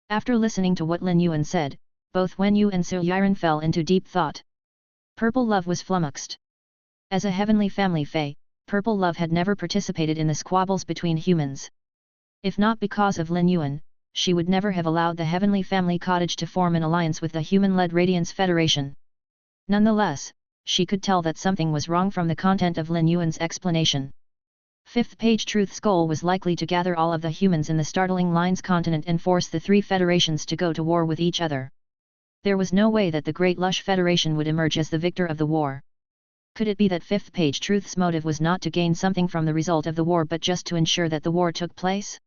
After listening to what Lin Yuan said, both Wen Yu and Su Yiren fell into deep thought. Purple Love was flummoxed. As a heavenly family fae, Purple Love had never participated in the squabbles between humans. If not because of Lin Yuan, she would never have allowed the Heavenly Family Cottage to form an alliance with the human-led Radiance Federation. Nonetheless, she could tell that something was wrong from the content of Lin Yuan's explanation. Fifth page Truth's goal was likely to gather all of the humans in the startling lines continent and force the three federations to go to war with each other. There was no way that the Great Lush Federation would emerge as the victor of the war. Could it be that fifth page Truth's motive was not to gain something from the result of the war but just to ensure that the war took place?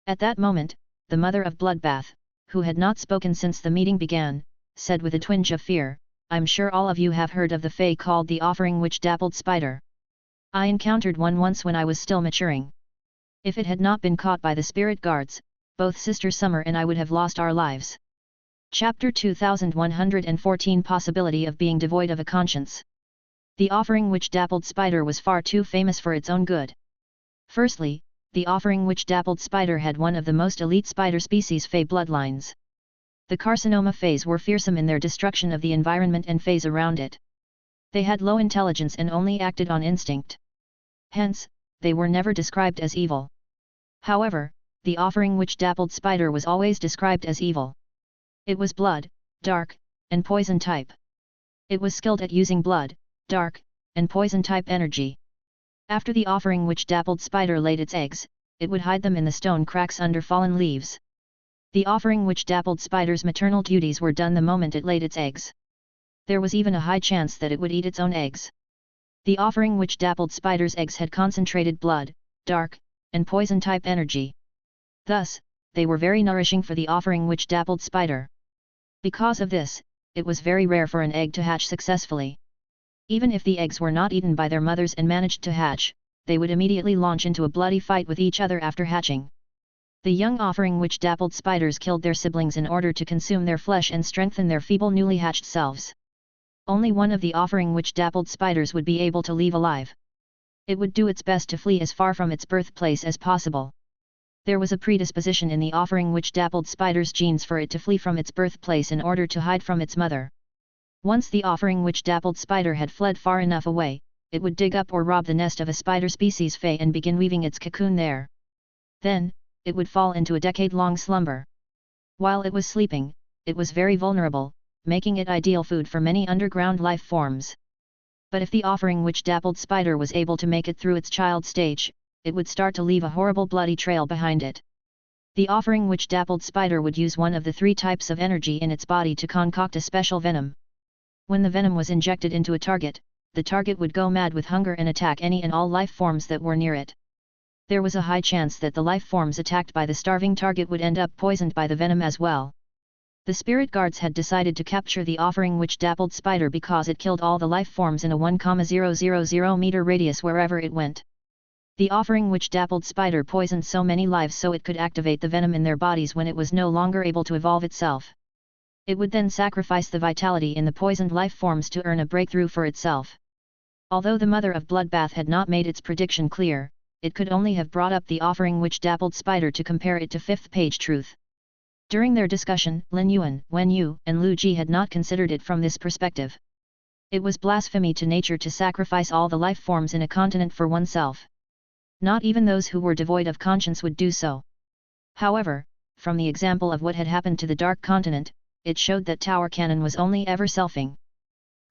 At that moment, the Mother of Bloodbath, who had not spoken since the meeting began, said with a twinge of fear, "I'm sure all of you have heard of the fey called the offering which dappled spider. I encountered one once when I was still maturing. If it had not been caught by the spirit guards, both Sister Summer and I would have lost our lives." Chapter 2114 Possibility of being devoid of a conscience. The offering which dappled spider was far too famous for its own good. Firstly, the offering which dappled spider had one of the most elite spider species fey bloodlines. The carcinoma feys were fearsome in their destruction of the environment and feys around it. They had low intelligence and only acted on instinct. Hence, they were never described as evil. However, the offering which dappled spider was always described as evil. It was blood, dark, and poison type. It was skilled at using blood, dark, and poison type energy. After the offering which dappled spider laid its eggs, it would hide them in the stone cracks under fallen leaves. The offering which dappled spider's maternal duties were done the moment it laid its eggs. There was even a high chance that it would eat its own eggs. The offering which dappled spider's eggs had concentrated blood, dark, and poison type energy. Thus, they were very nourishing for the offering which dappled spider. Because of this, it was very rare for an egg to hatch successfully. Even if the eggs were not eaten by their mothers and managed to hatch, they would immediately launch into a bloody fight with each other after hatching. The young offering which dappled spiders killed their siblings in order to consume their flesh and strengthen their feeble newly hatched selves. Only one of the offering which dappled spiders would be able to leave alive. It would do its best to flee as far from its birthplace as possible. There was a predisposition in the offering which dappled spider's genes for it to flee from its birthplace in order to hide from its mother. Once the offering which dappled spider had fled far enough away, it would dig up or rob the nest of a spider species fey and begin weaving its cocoon there. Then, it would fall into a decade-long slumber. While it was sleeping, it was very vulnerable, making it ideal food for many underground life forms. But if the offering which dappled spider was able to make it through its child stage, it would start to leave a horrible bloody trail behind it. The offering which dappled spider would use one of the 3 types of energy in its body to concoct a special venom. When the venom was injected into a target, the target would go mad with hunger and attack any and all life forms that were near it. There was a high chance that the life forms attacked by the starving target would end up poisoned by the venom as well. The spirit guards had decided to capture the offering which dappled spider because it killed all the life forms in a 1,000 meter radius wherever it went. The offering which dappled spider poisoned so many lives so it could activate the venom in their bodies when it was no longer able to evolve itself. It would then sacrifice the vitality in the poisoned life forms to earn a breakthrough for itself. Although the mother of Bloodbath had not made its prediction clear, it could only have brought up the offering which dappled spider to compare it to 5th page truth. During their discussion, Lin Yuan, Wen Yu, and Lu Ji had not considered it from this perspective. It was blasphemy to nature to sacrifice all the life forms in a continent for oneself. Not even those who were devoid of conscience would do so. However, from the example of what had happened to the Dark Continent, it showed that Tower Cannon was only ever selfing.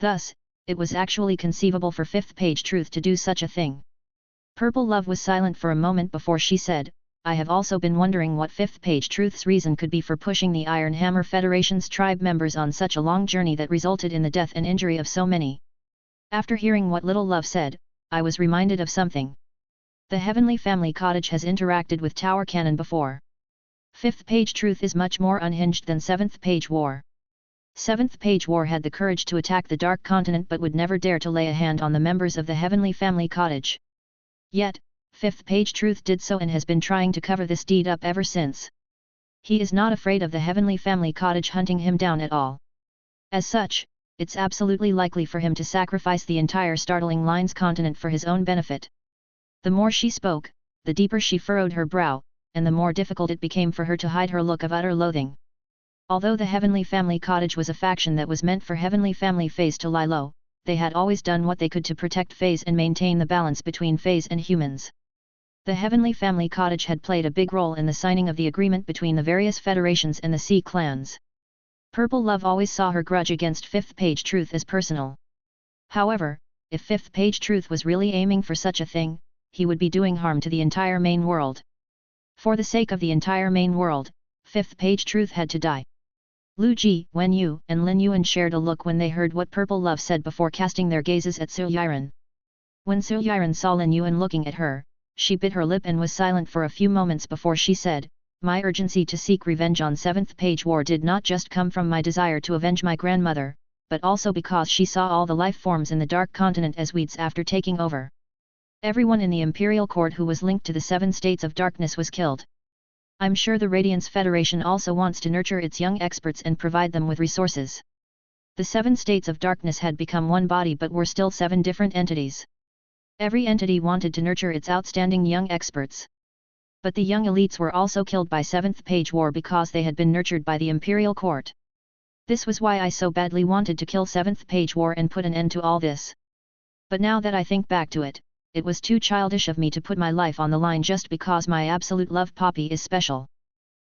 Thus, it was actually conceivable for 5th page truth to do such a thing. Purple Love was silent for a moment before she said, "I have also been wondering what 5th page truth's reason could be for pushing the Iron Hammer Federation's tribe members on such a long journey that resulted in the death and injury of so many." After hearing what Little Love said, I was reminded of something. The Heavenly Family Cottage has interacted with Tower Cannon before. 5th page truth is much more unhinged than 7th page war. 7th page war had the courage to attack the Dark Continent but would never dare to lay a hand on the members of the Heavenly Family Cottage. Yet, 5th page truth did so and has been trying to cover this deed up ever since. He is not afraid of the Heavenly Family Cottage hunting him down at all. As such, it's absolutely likely for him to sacrifice the entire Startling Lines continent for his own benefit. The more she spoke, the deeper she furrowed her brow, and the more difficult it became for her to hide her look of utter loathing. Although the Heavenly Family Cottage was a faction that was meant for Heavenly Family feys to lie low, they had always done what they could to protect feys and maintain the balance between feys and humans. The Heavenly Family Cottage had played a big role in the signing of the agreement between the various federations and the Sea clans. Purple Love always saw her grudge against 5th page truth as personal. However, if 5th page truth was really aiming for such a thing, he would be doing harm to the entire main world. For the sake of the entire main world, 5th page truth had to die. Lu Ji, Wen Yu, and Lin Yuan shared a look when they heard what Purple Love said before casting their gazes at Su Yiren. When Su Yiren saw Lin Yuan looking at her, she bit her lip and was silent for a few moments before she said, my urgency to seek revenge on 7th Page War did not just come from my desire to avenge my grandmother, but also because she saw all the life forms in the Dark Continent as weeds after taking over. Everyone in the Imperial Court who was linked to the 7 States of Darkness was killed. I'm sure the Radiance Federation also wants to nurture its young experts and provide them with resources. The 7 States of Darkness had become one body but were still 7 different entities. Every entity wanted to nurture its outstanding young experts. But the young elites were also killed by 7th Page War because they had been nurtured by the Imperial Court. This was why I so badly wanted to kill 7th Page War and put an end to all this. But now that I think back to it, it was too childish of me to put my life on the line just because my absolute love Poppy is special.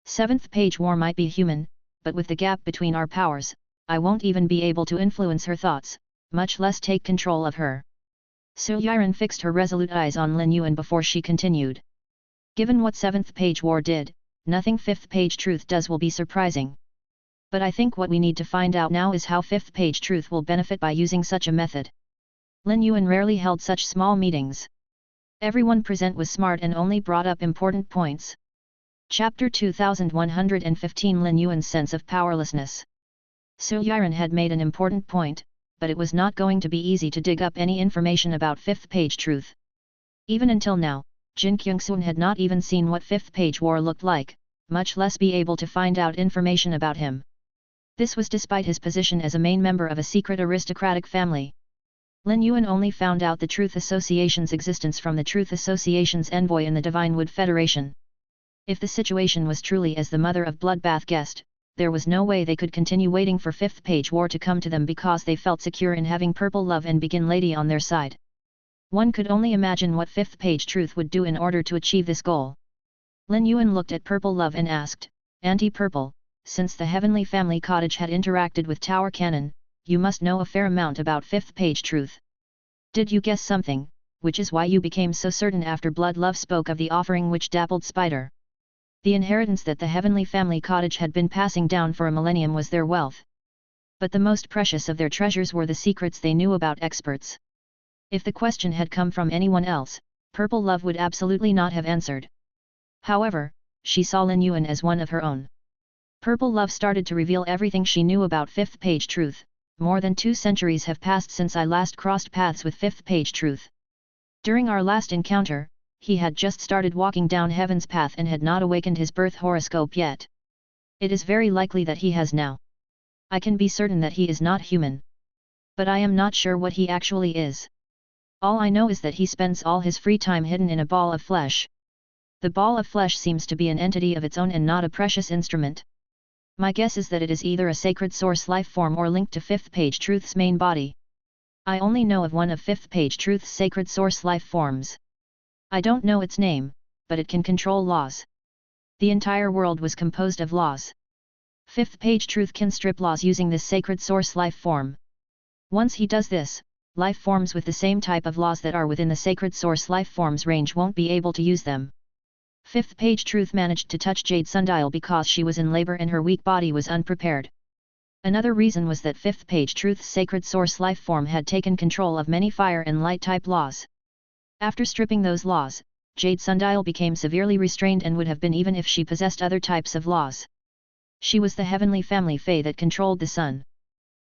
7th Page War might be human, but with the gap between our powers, I won't even be able to influence her thoughts, much less take control of her. Su Yiren fixed her resolute eyes on Lin Yuan before she continued. Given what 7th Page War did, nothing 5th Page Truth does will be surprising. But I think what we need to find out now is how 5th Page Truth will benefit by using such a method. Lin Yuan rarely held such small meetings. Everyone present was smart and only brought up important points. Chapter 2115 Lin Yuan's sense of powerlessness. Su Yiren had made an important point, but it was not going to be easy to dig up any information about 5th Page Truth. Even until now, Jin Kyungsoon had not even seen what 5th Page War looked like, much less be able to find out information about him. This was despite his position as a main member of a secret aristocratic family. Lin Yuan only found out the Truth Association's existence from the Truth Association's envoy in the Divine Wood Federation. If the situation was truly as the Mother of Bloodbath guessed, there was no way they could continue waiting for 5th Page War to come to them because they felt secure in having Purple Love and Begin Lady on their side. One could only imagine what 5th Page Truth would do in order to achieve this goal. Lin Yuan looked at Purple Love and asked, Auntie Purple, since the Heavenly Family Cottage had interacted with Tower Cannon, you must know a fair amount about 5th Page Truth. Did you guess something, which is why you became so certain after Blood Love spoke of the offering which dappled Spider? The inheritance that the Heavenly Family Cottage had been passing down for a millennium was their wealth. But the most precious of their treasures were the secrets they knew about experts. If the question had come from anyone else, Purple Love would absolutely not have answered. However, she saw Lin Yuan as one of her own. Purple Love started to reveal everything she knew about 5th Page Truth. More than 2 centuries have passed since I last crossed paths with 5th Page Truth. During our last encounter, he had just started walking down Heaven's path and had not awakened his birth horoscope yet. It is very likely that he has now. I can be certain that he is not human. But I am not sure what he actually is. All I know is that he spends all his free time hidden in a ball of flesh. The ball of flesh seems to be an entity of its own and not a precious instrument. My guess is that it is either a sacred source life form or linked to 5th Page Truth's main body. I only know of one of 5th Page Truth's sacred source life forms. I don't know its name, but it can control laws. The entire world was composed of laws. 5th Page Truth can strip laws using this sacred source life form. Once he does this, life forms with the same type of laws that are within the sacred source life forms range won't be able to use them. 5th Page Truth managed to touch Jade Sundial because she was in labor and her weak body was unprepared. Another reason was that 5th Page Truth's sacred source life form had taken control of many fire and light type laws. After stripping those laws, Jade Sundial became severely restrained and would have been even if she possessed other types of laws. She was the Heavenly Family Fae that controlled the sun.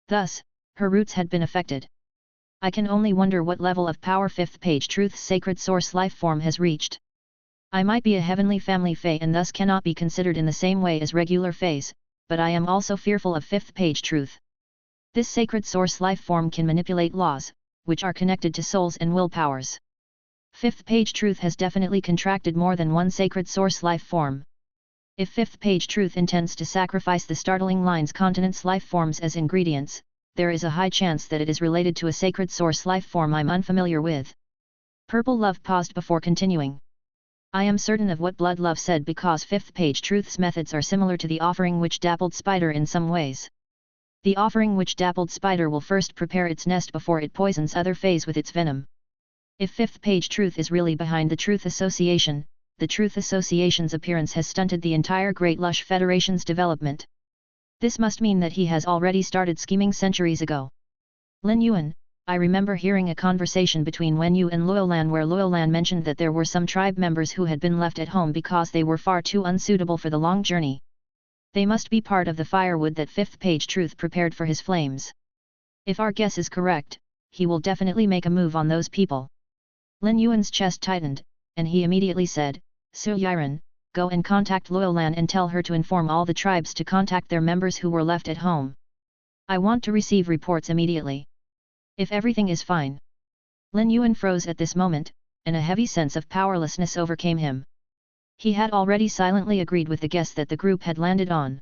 Thus, her roots had been affected. I can only wonder what level of power 5th Page Truth's sacred source life form has reached. I might be a Heavenly Family Fae and thus cannot be considered in the same way as regular Faes, but I am also fearful of 5th Page Truth. This sacred source life form can manipulate laws, which are connected to souls and will powers. 5th Page Truth has definitely contracted more than one sacred source life form. If 5th Page Truth intends to sacrifice the startling lines continent's life forms as ingredients, there is a high chance that it is related to a sacred source life form I'm unfamiliar with. Purple Love paused before continuing. I am certain of what Blood Love said because 5th Page Truth's methods are similar to the offering which dappled Spider in some ways. The offering which dappled Spider will first prepare its nest before it poisons other Fays with its venom. If 5th Page Truth is really behind the Truth Association, the Truth Association's appearance has stunted the entire Great Lush Federation's development. This must mean that he has already started scheming centuries ago. Lin Yuan, I remember hearing a conversation between Wen Yu and Luolan where Luolan mentioned that there were some tribe members who had been left at home because they were far too unsuitable for the long journey. They must be part of the firewood that fifth page truth prepared for his flames. If our guess is correct, he will definitely make a move on those people. Lin Yuan's chest tightened, and he immediately said, Su Yiren, go and contact Luolan and tell her to inform all the tribes to contact their members who were left at home. I want to receive reports immediately. If everything is fine. Lin Yuan froze at this moment, and a heavy sense of powerlessness overcame him. He had already silently agreed with the guess that the group had landed on.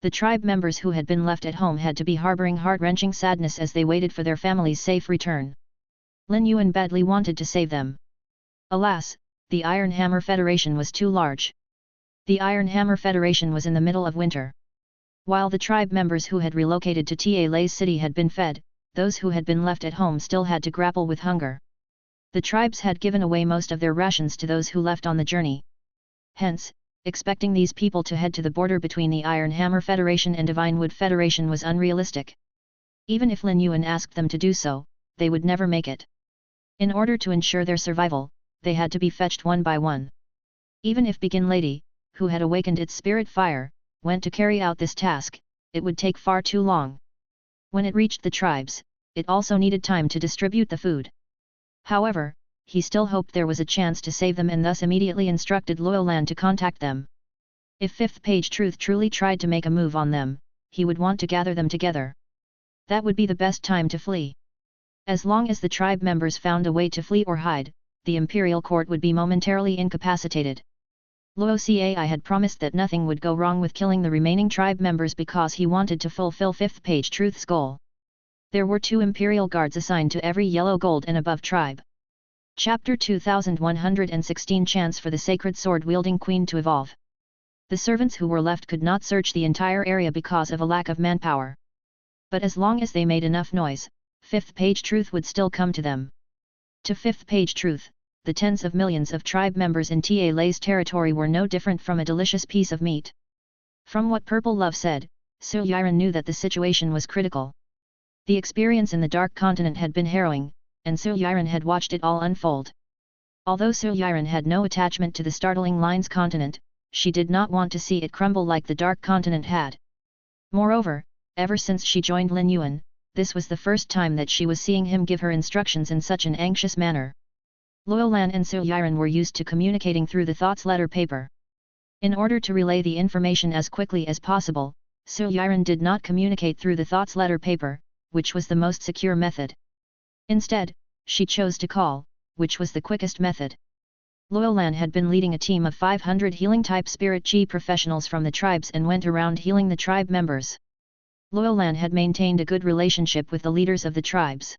The tribe members who had been left at home had to be harboring heart-wrenching sadness as they waited for their family's safe return. Lin Yuan badly wanted to save them. Alas, the Iron Hammer Federation was too large. The Iron Hammer Federation was in the middle of winter. While the tribe members who had relocated to Ta Lei's city had been fed, those who had been left at home still had to grapple with hunger. The tribes had given away most of their rations to those who left on the journey. Hence, expecting these people to head to the border between the Iron Hammer Federation and Divine Wood Federation was unrealistic. Even if Lin Yuan asked them to do so, they would never make it. In order to ensure their survival, they had to be fetched one by one. Even if Begin Lady, who had awakened its spirit fire, went to carry out this task, it would take far too long. When it reached the tribes, it also needed time to distribute the food. However, he still hoped there was a chance to save them and thus immediately instructed Luolan to contact them. If fifth page truth truly tried to make a move on them, he would want to gather them together. That would be the best time to flee. As long as the tribe members found a way to flee or hide, the imperial court would be momentarily incapacitated. Luo Cai had promised that nothing would go wrong with killing the remaining tribe members because he wanted to fulfill fifth page truth's goal. There were 2 imperial guards assigned to every yellow gold and above tribe. Chapter 2116 Chance for the Sacred Sword-wielding Queen to evolve. The servants who were left could not search the entire area because of a lack of manpower. But as long as they made enough noise, fifth page truth would still come to them. To fifth page truth, the tens of millions of tribe members in Ta Lei's territory were no different from a delicious piece of meat. From what Purple Love said, Su Yiren knew that the situation was critical. The experience in the Dark Continent had been harrowing, and Su Yiren had watched it all unfold. Although Su Yiren had no attachment to the startling Lines continent, she did not want to see it crumble like the Dark Continent had. Moreover, ever since she joined Lin Yuan, this was the first time that she was seeing him give her instructions in such an anxious manner. Luolan and Su Yiren were used to communicating through the thoughts letter paper. In order to relay the information as quickly as possible, Su Yiren did not communicate through the thoughts letter paper, which was the most secure method. Instead, she chose to call, which was the quickest method. Luolan had been leading a team of 500 healing-type spirit chi professionals from the tribes and went around healing the tribe members. Luolan had maintained a good relationship with the leaders of the tribes.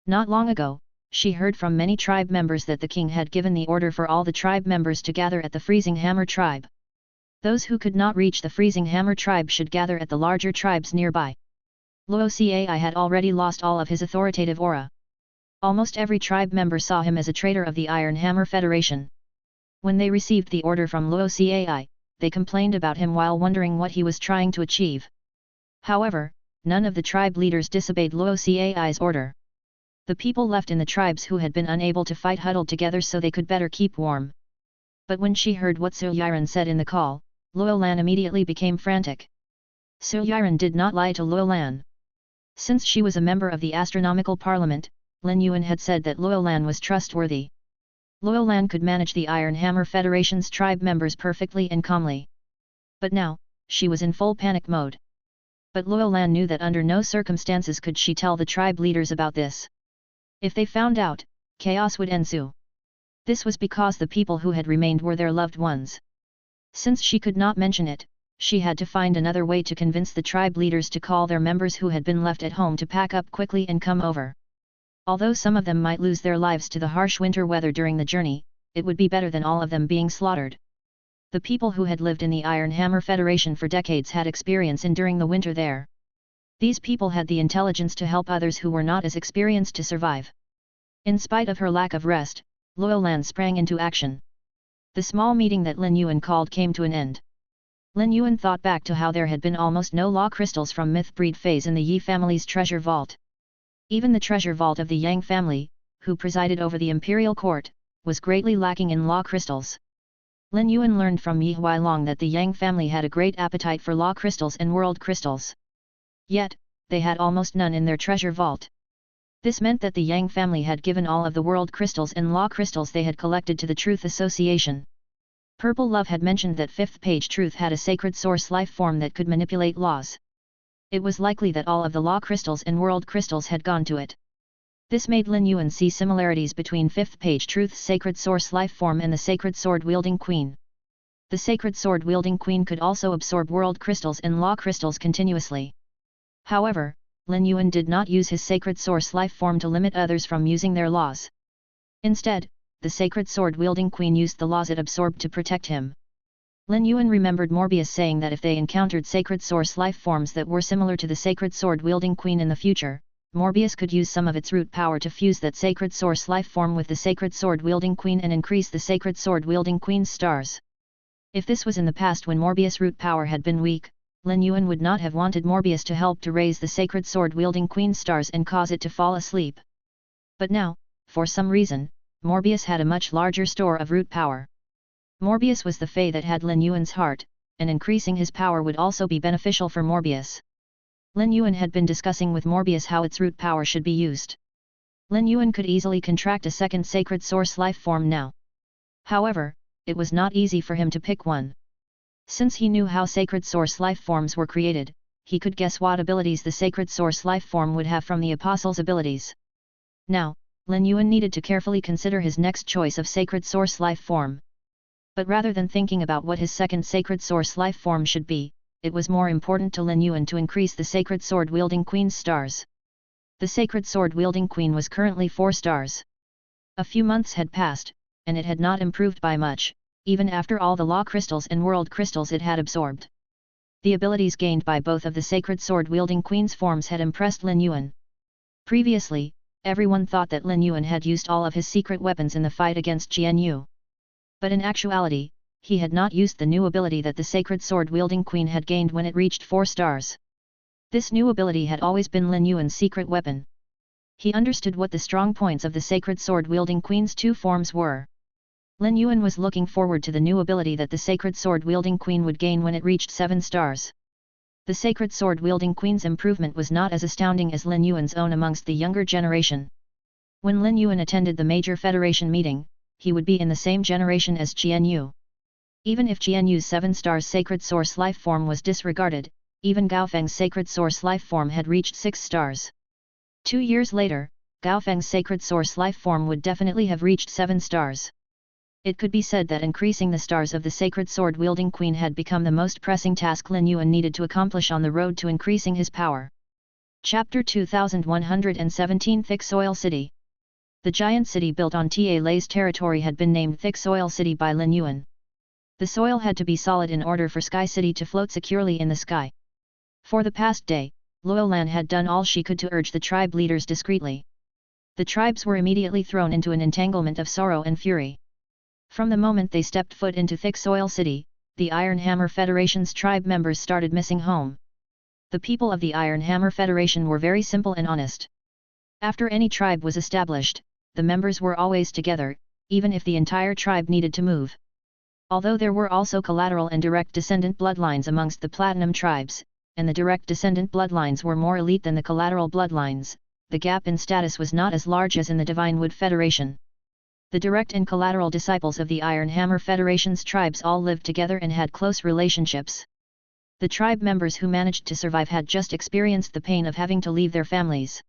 Not long ago, she heard from many tribe members that the king had given the order for all the tribe members to gather at the Freezing Hammer tribe. Those who could not reach the Freezing Hammer tribe should gather at the larger tribes nearby. Luo Cai had already lost all of his authoritative aura. Almost every tribe member saw him as a traitor of the Iron Hammer Federation. When they received the order from Luo Cai, they complained about him while wondering what he was trying to achieve. However, none of the tribe leaders disobeyed Luo Cai's order. The people left in the tribes who had been unable to fight huddled together so they could better keep warm. But when she heard what Su Yiren said in the call, Luolan immediately became frantic. Su Yiren did not lie to Luolan. Since she was a member of the Astronomical Parliament, Lin Yuan had said that Luolan was trustworthy. Luolan could manage the Iron Hammer Federation's tribe members perfectly and calmly. But now, she was in full panic mode. But Luolan knew that under no circumstances could she tell the tribe leaders about this. If they found out, chaos would ensue. This was because the people who had remained were their loved ones. Since she could not mention it, she had to find another way to convince the tribe leaders to call their members who had been left at home to pack up quickly and come over. Although some of them might lose their lives to the harsh winter weather during the journey, it would be better than all of them being slaughtered. The people who had lived in the Iron Hammer Federation for decades had experience enduring the winter there. These people had the intelligence to help others who were not as experienced to survive. In spite of her lack of rest, Luolan sprang into action. The small meeting that Lin Yuan called came to an end. Lin Yuan thought back to how there had been almost no law crystals from myth breed feys in the Yi family's treasure vault. Even the treasure vault of the Yang family, who presided over the imperial court, was greatly lacking in law crystals. Lin Yuan learned from Yi Huailong that the Yang family had a great appetite for law crystals and world crystals. Yet, they had almost none in their treasure vault. This meant that the Yang family had given all of the world crystals and law crystals they had collected to the Truth Association. Purple Love had mentioned that fifth page Truth had a sacred source life form that could manipulate laws. It was likely that all of the law crystals and world crystals had gone to it. This made Lin Yuan see similarities between fifth page Truth's sacred source life form and the sacred sword-wielding queen. The sacred sword-wielding queen could also absorb world crystals and law crystals continuously. However, Lin Yuan did not use his sacred source life form to limit others from using their laws. Instead, the sacred sword-wielding queen used the laws it absorbed to protect him. Lin Yuan remembered Morbius saying that if they encountered sacred source life forms that were similar to the sacred sword-wielding queen in the future, Morbius could use some of its root power to fuse that sacred source life form with the sacred sword-wielding queen and increase the sacred sword-wielding queen's stars. If this was in the past when Morbius' root power had been weak, Lin Yuan would not have wanted Morbius to help to raise the sacred sword-wielding queen's stars and cause it to fall asleep. But now, for some reason, Morbius had a much larger store of root power. Morbius was the fey that had Lin Yuan's heart, and increasing his power would also be beneficial for Morbius. Lin Yuan had been discussing with Morbius how its root power should be used. Lin Yuan could easily contract a second sacred source life form now. However, it was not easy for him to pick one. Since he knew how sacred source life forms were created, he could guess what abilities the sacred source life form would have from the apostle's abilities. Now, Lin Yuan needed to carefully consider his next choice of sacred source life form. But rather than thinking about what his second sacred source life form should be, it was more important to Lin Yuan to increase the sacred sword-wielding queen's stars. The sacred sword-wielding queen was currently 4 stars. A few months had passed, and it had not improved by much, even after all the law crystals and world crystals it had absorbed. The abilities gained by both of the sacred sword-wielding queen's forms had impressed Lin Yuan. Previously, everyone thought that Lin Yuan had used all of his secret weapons in the fight against Jianyu. But in actuality, he had not used the new ability that the sacred sword-wielding queen had gained when it reached 4 stars. This new ability had always been Lin Yuan's secret weapon. He understood what the strong points of the sacred sword-wielding queen's 2 forms were. Lin Yuan was looking forward to the new ability that the sacred sword-wielding queen would gain when it reached 7 stars. The sacred sword-wielding queen's improvement was not as astounding as Lin Yuan's own amongst the younger generation. When Lin Yuan attended the major federation meeting, he would be in the same generation as Jianyu. Even if Jianyu's 7 stars sacred source life form was disregarded, even Gaofeng's sacred source life form had reached 6 stars. 2 years later, Gaofeng's sacred source life form would definitely have reached 7 stars. It could be said that increasing the stars of the sacred sword-wielding queen had become the most pressing task Lin Yuan needed to accomplish on the road to increasing his power. Chapter 2117 Thick Soil City. The giant city built on Ta Lei's territory had been named Thick Soil City by Lin Yuan. The soil had to be solid in order for Sky City to float securely in the sky. For the past day, Luolan had done all she could to urge the tribe leaders discreetly. The tribes were immediately thrown into an entanglement of sorrow and fury. From the moment they stepped foot into Thick Soil City, the Iron Hammer Federation's tribe members started missing home. The people of the Iron Hammer Federation were very simple and honest. After any tribe was established, the members were always together, even if the entire tribe needed to move. Although there were also collateral and direct descendant bloodlines amongst the Platinum tribes, and the direct descendant bloodlines were more elite than the collateral bloodlines, the gap in status was not as large as in the Divine Wood Federation. The direct and collateral disciples of the Iron Hammer Federation's tribes all lived together and had close relationships. The tribe members who managed to survive had just experienced the pain of having to leave their families.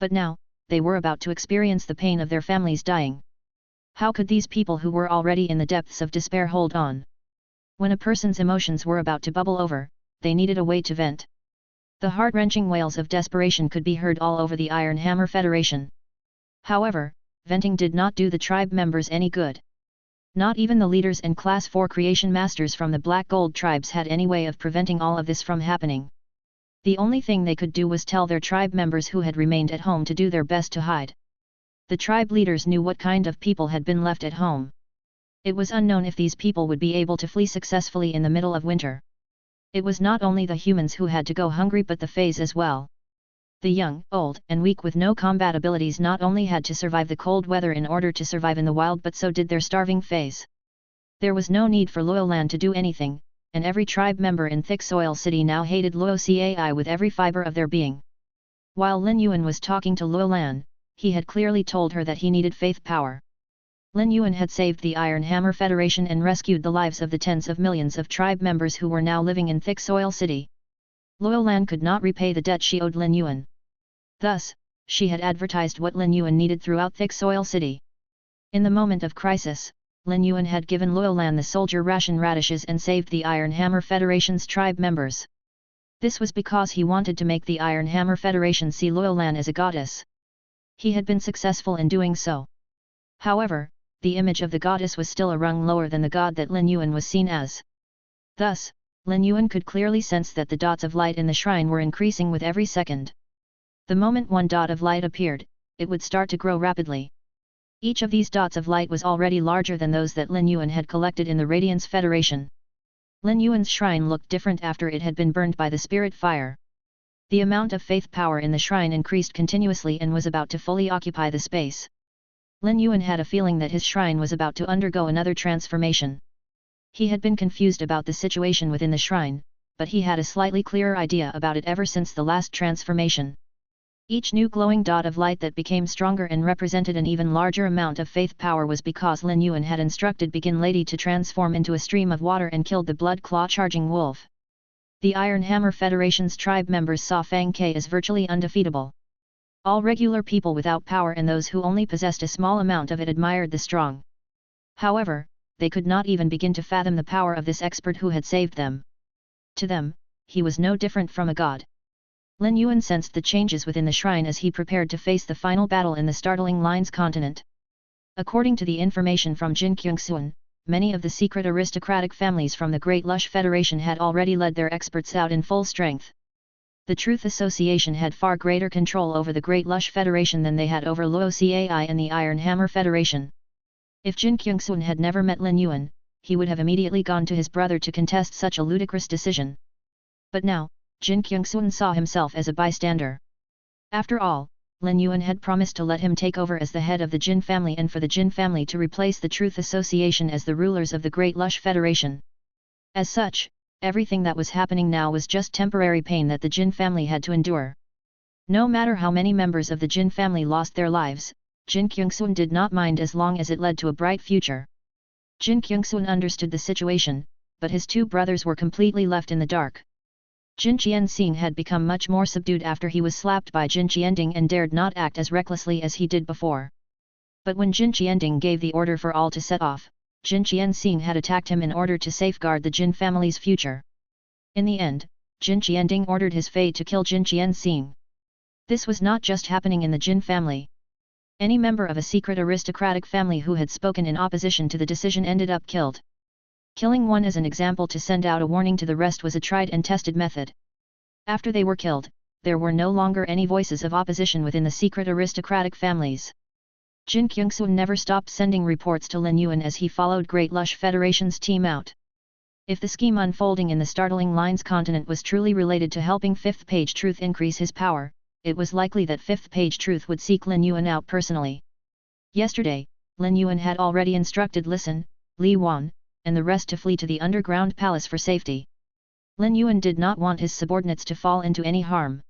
But now, they were about to experience the pain of their families dying. How could these people who were already in the depths of despair hold on? When a person's emotions were about to bubble over, they needed a way to vent. The heart-wrenching wails of desperation could be heard all over the Iron Hammer Federation. However, venting did not do the tribe members any good. Not even the leaders and Class 4 creation masters from the Black Gold tribes had any way of preventing all of this from happening. The only thing they could do was tell their tribe members who had remained at home to do their best to hide. The tribe leaders knew what kind of people had been left at home. It was unknown if these people would be able to flee successfully in the middle of winter. It was not only the humans who had to go hungry but the feys as well. The young, old, and weak with no combat abilities not only had to survive the cold weather in order to survive in the wild, but so did their starving feys. There was no need for Loyal Lan to do anything, and every tribe member in Thick Soil City now hated Luo Cai with every fiber of their being. While Lin Yuan was talking to Loyal Lan, he had clearly told her that he needed faith power. Lin Yuan had saved the Iron Hammer Federation and rescued the lives of the tens of millions of tribe members who were now living in Thick Soil City. Loyal Lan could not repay the debt she owed Lin Yuan. Thus, she had advertised what Lin Yuan needed throughout Thick Soil City. In the moment of crisis, Lin Yuan had given Loyal Lan the soldier ration radishes and saved the Iron Hammer Federation's tribe members. This was because he wanted to make the Iron Hammer Federation see Loyal Lan as a goddess. He had been successful in doing so. However, the image of the goddess was still a rung lower than the god that Lin Yuan was seen as. Thus, Lin Yuan could clearly sense that the dots of light in the shrine were increasing with every second. The moment one dot of light appeared, it would start to grow rapidly. Each of these dots of light was already larger than those that Lin Yuan had collected in the Radiance Federation. Lin Yuan's shrine looked different after it had been burned by the spirit fire. The amount of faith power in the shrine increased continuously and was about to fully occupy the space. Lin Yuan had a feeling that his shrine was about to undergo another transformation. He had been confused about the situation within the shrine, but he had a slightly clearer idea about it ever since the last transformation. Each new glowing dot of light that became stronger and represented an even larger amount of faith power was because Lin Yuan had instructed Begin Lady to transform into a stream of water and killed the blood claw charging wolf. The Iron Hammer Federation's tribe members saw Fang Ke as virtually undefeatable. All regular people without power and those who only possessed a small amount of it admired the strong. However, they could not even begin to fathom the power of this expert who had saved them. To them, he was no different from a god. Lin Yuan sensed the changes within the shrine as he prepared to face the final battle in the Startling Lines continent. According to the information from Jin Kyungsun, many of the secret aristocratic families from the Great Lush Federation had already led their experts out in full strength. The Truth Association had far greater control over the Great Lush Federation than they had over Luo Cai and the Iron Hammer Federation. If Jin Kyungsun had never met Lin Yuan, he would have immediately gone to his brother to contest such a ludicrous decision. But now, Jin Kyungsun saw himself as a bystander. After all, Lin Yuan had promised to let him take over as the head of the Jin family and for the Jin family to replace the Truth Association as the rulers of the Great Lush Federation. As such, everything that was happening now was just temporary pain that the Jin family had to endure. No matter how many members of the Jin family lost their lives, Jin Kyungsun did not mind as long as it led to a bright future. Jin Kyungsun understood the situation, but his two brothers were completely left in the dark. Jin Qianxing had become much more subdued after he was slapped by Jin Qianding and dared not act as recklessly as he did before. But when Jin Qianding gave the order for all to set off, Jin Qianxing had attacked him in order to safeguard the Jin family's future. In the end, Jin Qianding ordered his fei to kill Jin Qianxing. This was not just happening in the Jin family. Any member of a secret aristocratic family who had spoken in opposition to the decision ended up killed. Killing one as an example to send out a warning to the rest was a tried and tested method. After they were killed, there were no longer any voices of opposition within the secret aristocratic families. Jin Kyungsun never stopped sending reports to Lin Yuan as he followed Great Lush Federation's team out. If the scheme unfolding in the Startling Lines continent was truly related to helping Fifth Page Truth increase his power, it was likely that Fifth Page Truth would seek Lin Yuan out personally. Yesterday, Lin Yuan had already instructed Lin Yuan, and the rest to flee to the underground palace for safety. Lin Yuan did not want his subordinates to fall into any harm.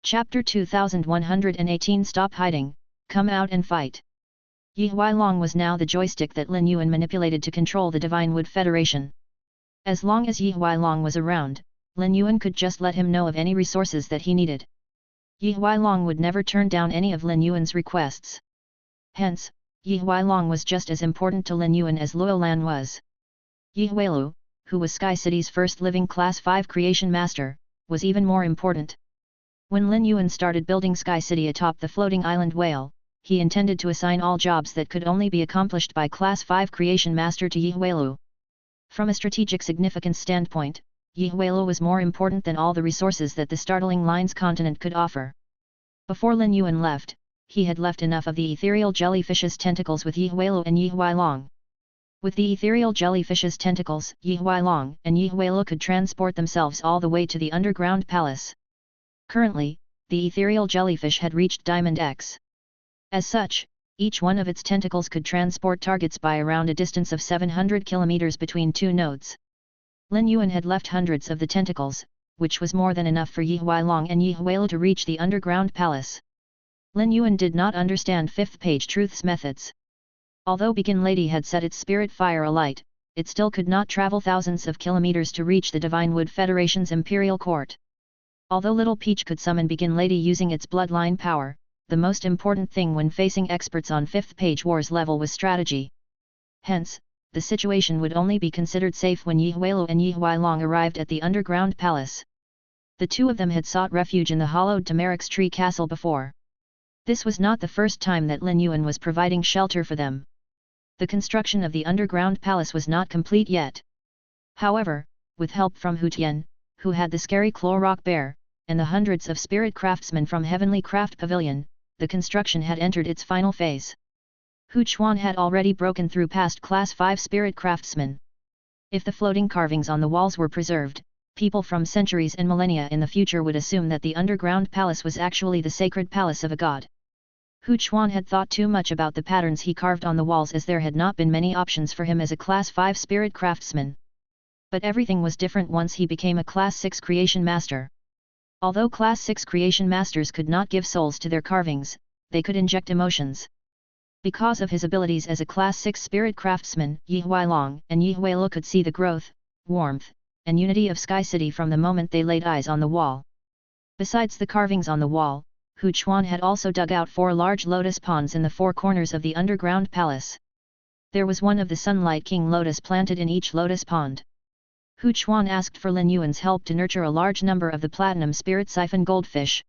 Chapter 2118 Stop hiding, come out and fight. Yi Huailong was now the joystick that Lin Yuan manipulated to control the Divine Wood Federation. As long as Yi Huailong was around, Lin Yuan could just let him know of any resources that he needed. Yi Huailong would never turn down any of Lin Yuan's requests. Hence, Yi Huailong was just as important to Lin Yuan as Luo Lan was. Yi Huailu, who was Sky City's first living Class 5 creation master, was even more important. When Lin Yuan started building Sky City atop the floating island Whale, he intended to assign all jobs that could only be accomplished by Class 5 creation master to Yi Huailu. From a strategic significance standpoint, Yi Huailu was more important than all the resources that the Startling Lines continent could offer. Before Lin Yuan left, he had left enough of the ethereal jellyfish's tentacles with Yi Huailu and Yi Huailong. With the ethereal jellyfish's tentacles, Yi Huailong and Yi Huailu could transport themselves all the way to the underground palace. Currently, the ethereal jellyfish had reached Diamond X. As such, each one of its tentacles could transport targets by around a distance of 700 kilometers between two nodes. Lin Yuan had left hundreds of the tentacles, which was more than enough for Yi Huailong and Yi Huilo to reach the underground palace. Lin Yuan did not understand fifth page truth's methods. Although Begin Lady had set its spirit fire alight, it still could not travel thousands of kilometers to reach the Divine Wood Federation's imperial court. Although Little Peach could summon Begin Lady using its bloodline power, the most important thing when facing experts on fifth page wars level was strategy. Hence, the situation would only be considered safe when Yi Huilo and Yi Huailong arrived at the underground palace. The two of them had sought refuge in the hollowed Tamarix tree castle before. This was not the first time that Lin Yuan was providing shelter for them. The construction of the underground palace was not complete yet. However, with help from Hu Tian, who had the scary claw rock bear, and the hundreds of spirit craftsmen from Heavenly Craft Pavilion, the construction had entered its final phase. Hu Chuan had already broken through past Class 5 spirit craftsmen. If the floating carvings on the walls were preserved, people from centuries and millennia in the future would assume that the underground palace was actually the sacred palace of a god. Hu Chuan had thought too much about the patterns he carved on the walls, as there had not been many options for him as a Class 5 spirit craftsman. But everything was different once he became a Class 6 creation master. Although Class 6 creation masters could not give souls to their carvings, they could inject emotions. Because of his abilities as a Class 6 spirit craftsman, Yi Huailong and Yi Huilo could see the growth, warmth, and unity of Sky City from the moment they laid eyes on the wall. Besides the carvings on the wall, Hu Chuan had also dug out 4 large lotus ponds in the 4 corners of the underground palace. There was one of the Sunlight King lotus planted in each lotus pond. Hu Chuan asked for Lin Yuan's help to nurture a large number of the platinum spirit siphon goldfish.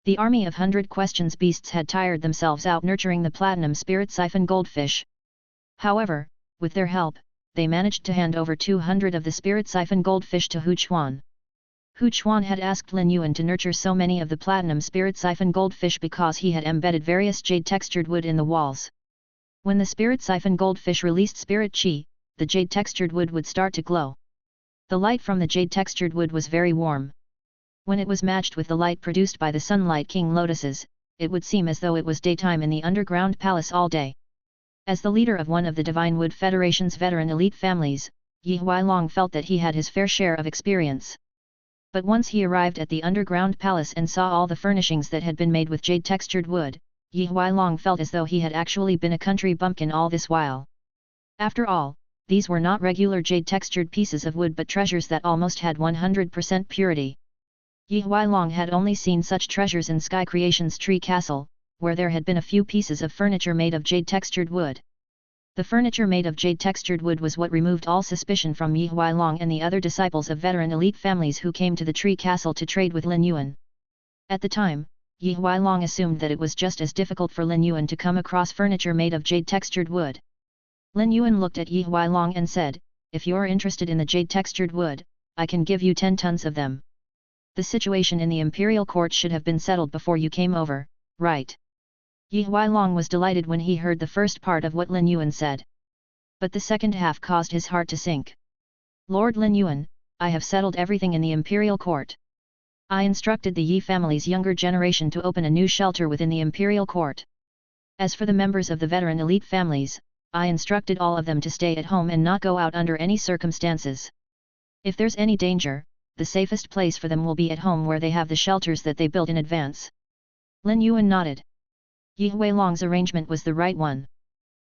The army of 100 questions beasts had tired themselves out nurturing the platinum spirit siphon goldfish. However, with their help, they managed to hand over 200 of the spirit siphon goldfish to Hu Chuan. Hu Chuan had asked Lin Yuan to nurture so many of the platinum spirit siphon goldfish because he had embedded various jade-textured wood in the walls. When the spirit siphon goldfish released spirit chi, the jade-textured wood would start to glow. The light from the jade-textured wood was very warm. When it was matched with the light produced by the Sunlight King lotuses, it would seem as though it was daytime in the underground palace all day. As the leader of one of the Divine Wood Federation's veteran elite families, Yi Huailong felt that he had his fair share of experience. But once he arrived at the underground palace and saw all the furnishings that had been made with jade-textured wood, Yi Huailong felt as though he had actually been a country bumpkin all this while. After all, these were not regular jade-textured pieces of wood but treasures that almost had 100% purity. Yi Huailong had only seen such treasures in Sky Creation's Tree Castle, where there had been a few pieces of furniture made of jade-textured wood. The furniture made of jade-textured wood was what removed all suspicion from Yi Huailong and the other disciples of veteran elite families who came to the Tree Castle to trade with Lin Yuan. At the time, Yi Huailong assumed that it was just as difficult for Lin Yuan to come across furniture made of jade-textured wood. Lin Yuan looked at Yi Huailong and said, "If you're interested in the jade-textured wood, I can give you 10 tons of them. The situation in the imperial court should have been settled before you came over, right?" Yi Huailong was delighted when he heard the first part of what Lin Yuan said. But the second half caused his heart to sink. "Lord Lin Yuan, I have settled everything in the imperial court. I instructed the Yi family's younger generation to open a new shelter within the imperial court. As for the members of the veteran elite families, I instructed all of them to stay at home and not go out under any circumstances. If there's any danger, the safest place for them will be at home where they have the shelters that they built in advance." Lin Yuan nodded. Yi Huailong's arrangement was the right one.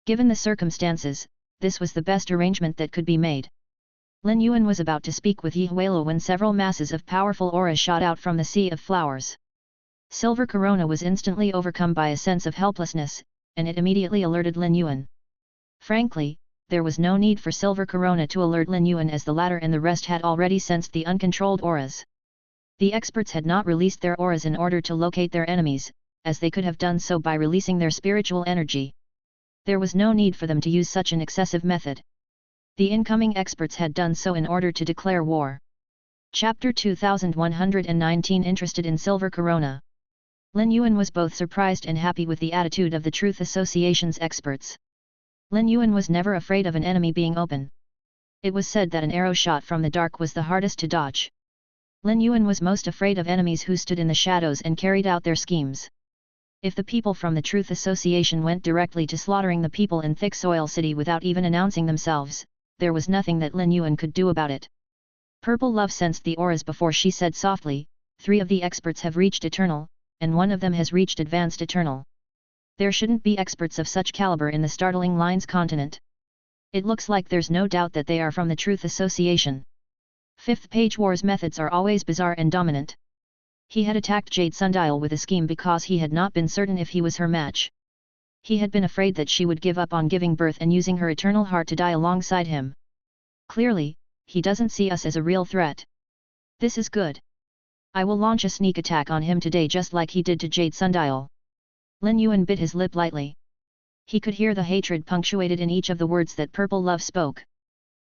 Given the circumstances, this was the best arrangement that could be made. Lin Yuan was about to speak with Yi Huilo when several masses of powerful auras shot out from the sea of flowers. Silver Corona was instantly overcome by a sense of helplessness, and it immediately alerted Lin Yuan. Frankly, there was no need for Silver Corona to alert Lin Yuan, as the latter and the rest had already sensed the uncontrolled auras. The experts had not released their auras in order to locate their enemies, as they could have done so by releasing their spiritual energy. There was no need for them to use such an excessive method. The incoming experts had done so in order to declare war. Chapter 2119 Interested in Silver Corona. Lin Yuan was both surprised and happy with the attitude of the Truth Association's experts. Lin Yuan was never afraid of an enemy being open. It was said that an arrow shot from the dark was the hardest to dodge. Lin Yuan was most afraid of enemies who stood in the shadows and carried out their schemes. If the people from the Truth Association went directly to slaughtering the people in Thick Soil City without even announcing themselves, there was nothing that Lin Yuan could do about it. Purple Love sensed the auras before she said softly, 3 of the experts have reached Eternal, and 1 of them has reached Advanced Eternal. There shouldn't be experts of such caliber in the Startling Lines continent. It looks like there's no doubt that they are from the Truth Association. 5th Page War's methods are always bizarre and dominant. He had attacked Jade Sundial with a scheme because he had not been certain if he was her match. He had been afraid that she would give up on giving birth and using her eternal heart to die alongside him. Clearly, he doesn't see us as a real threat. This is good. I will launch a sneak attack on him today just like he did to Jade Sundial. Lin Yuan bit his lip lightly. He could hear the hatred punctuated in each of the words that Purple Love spoke.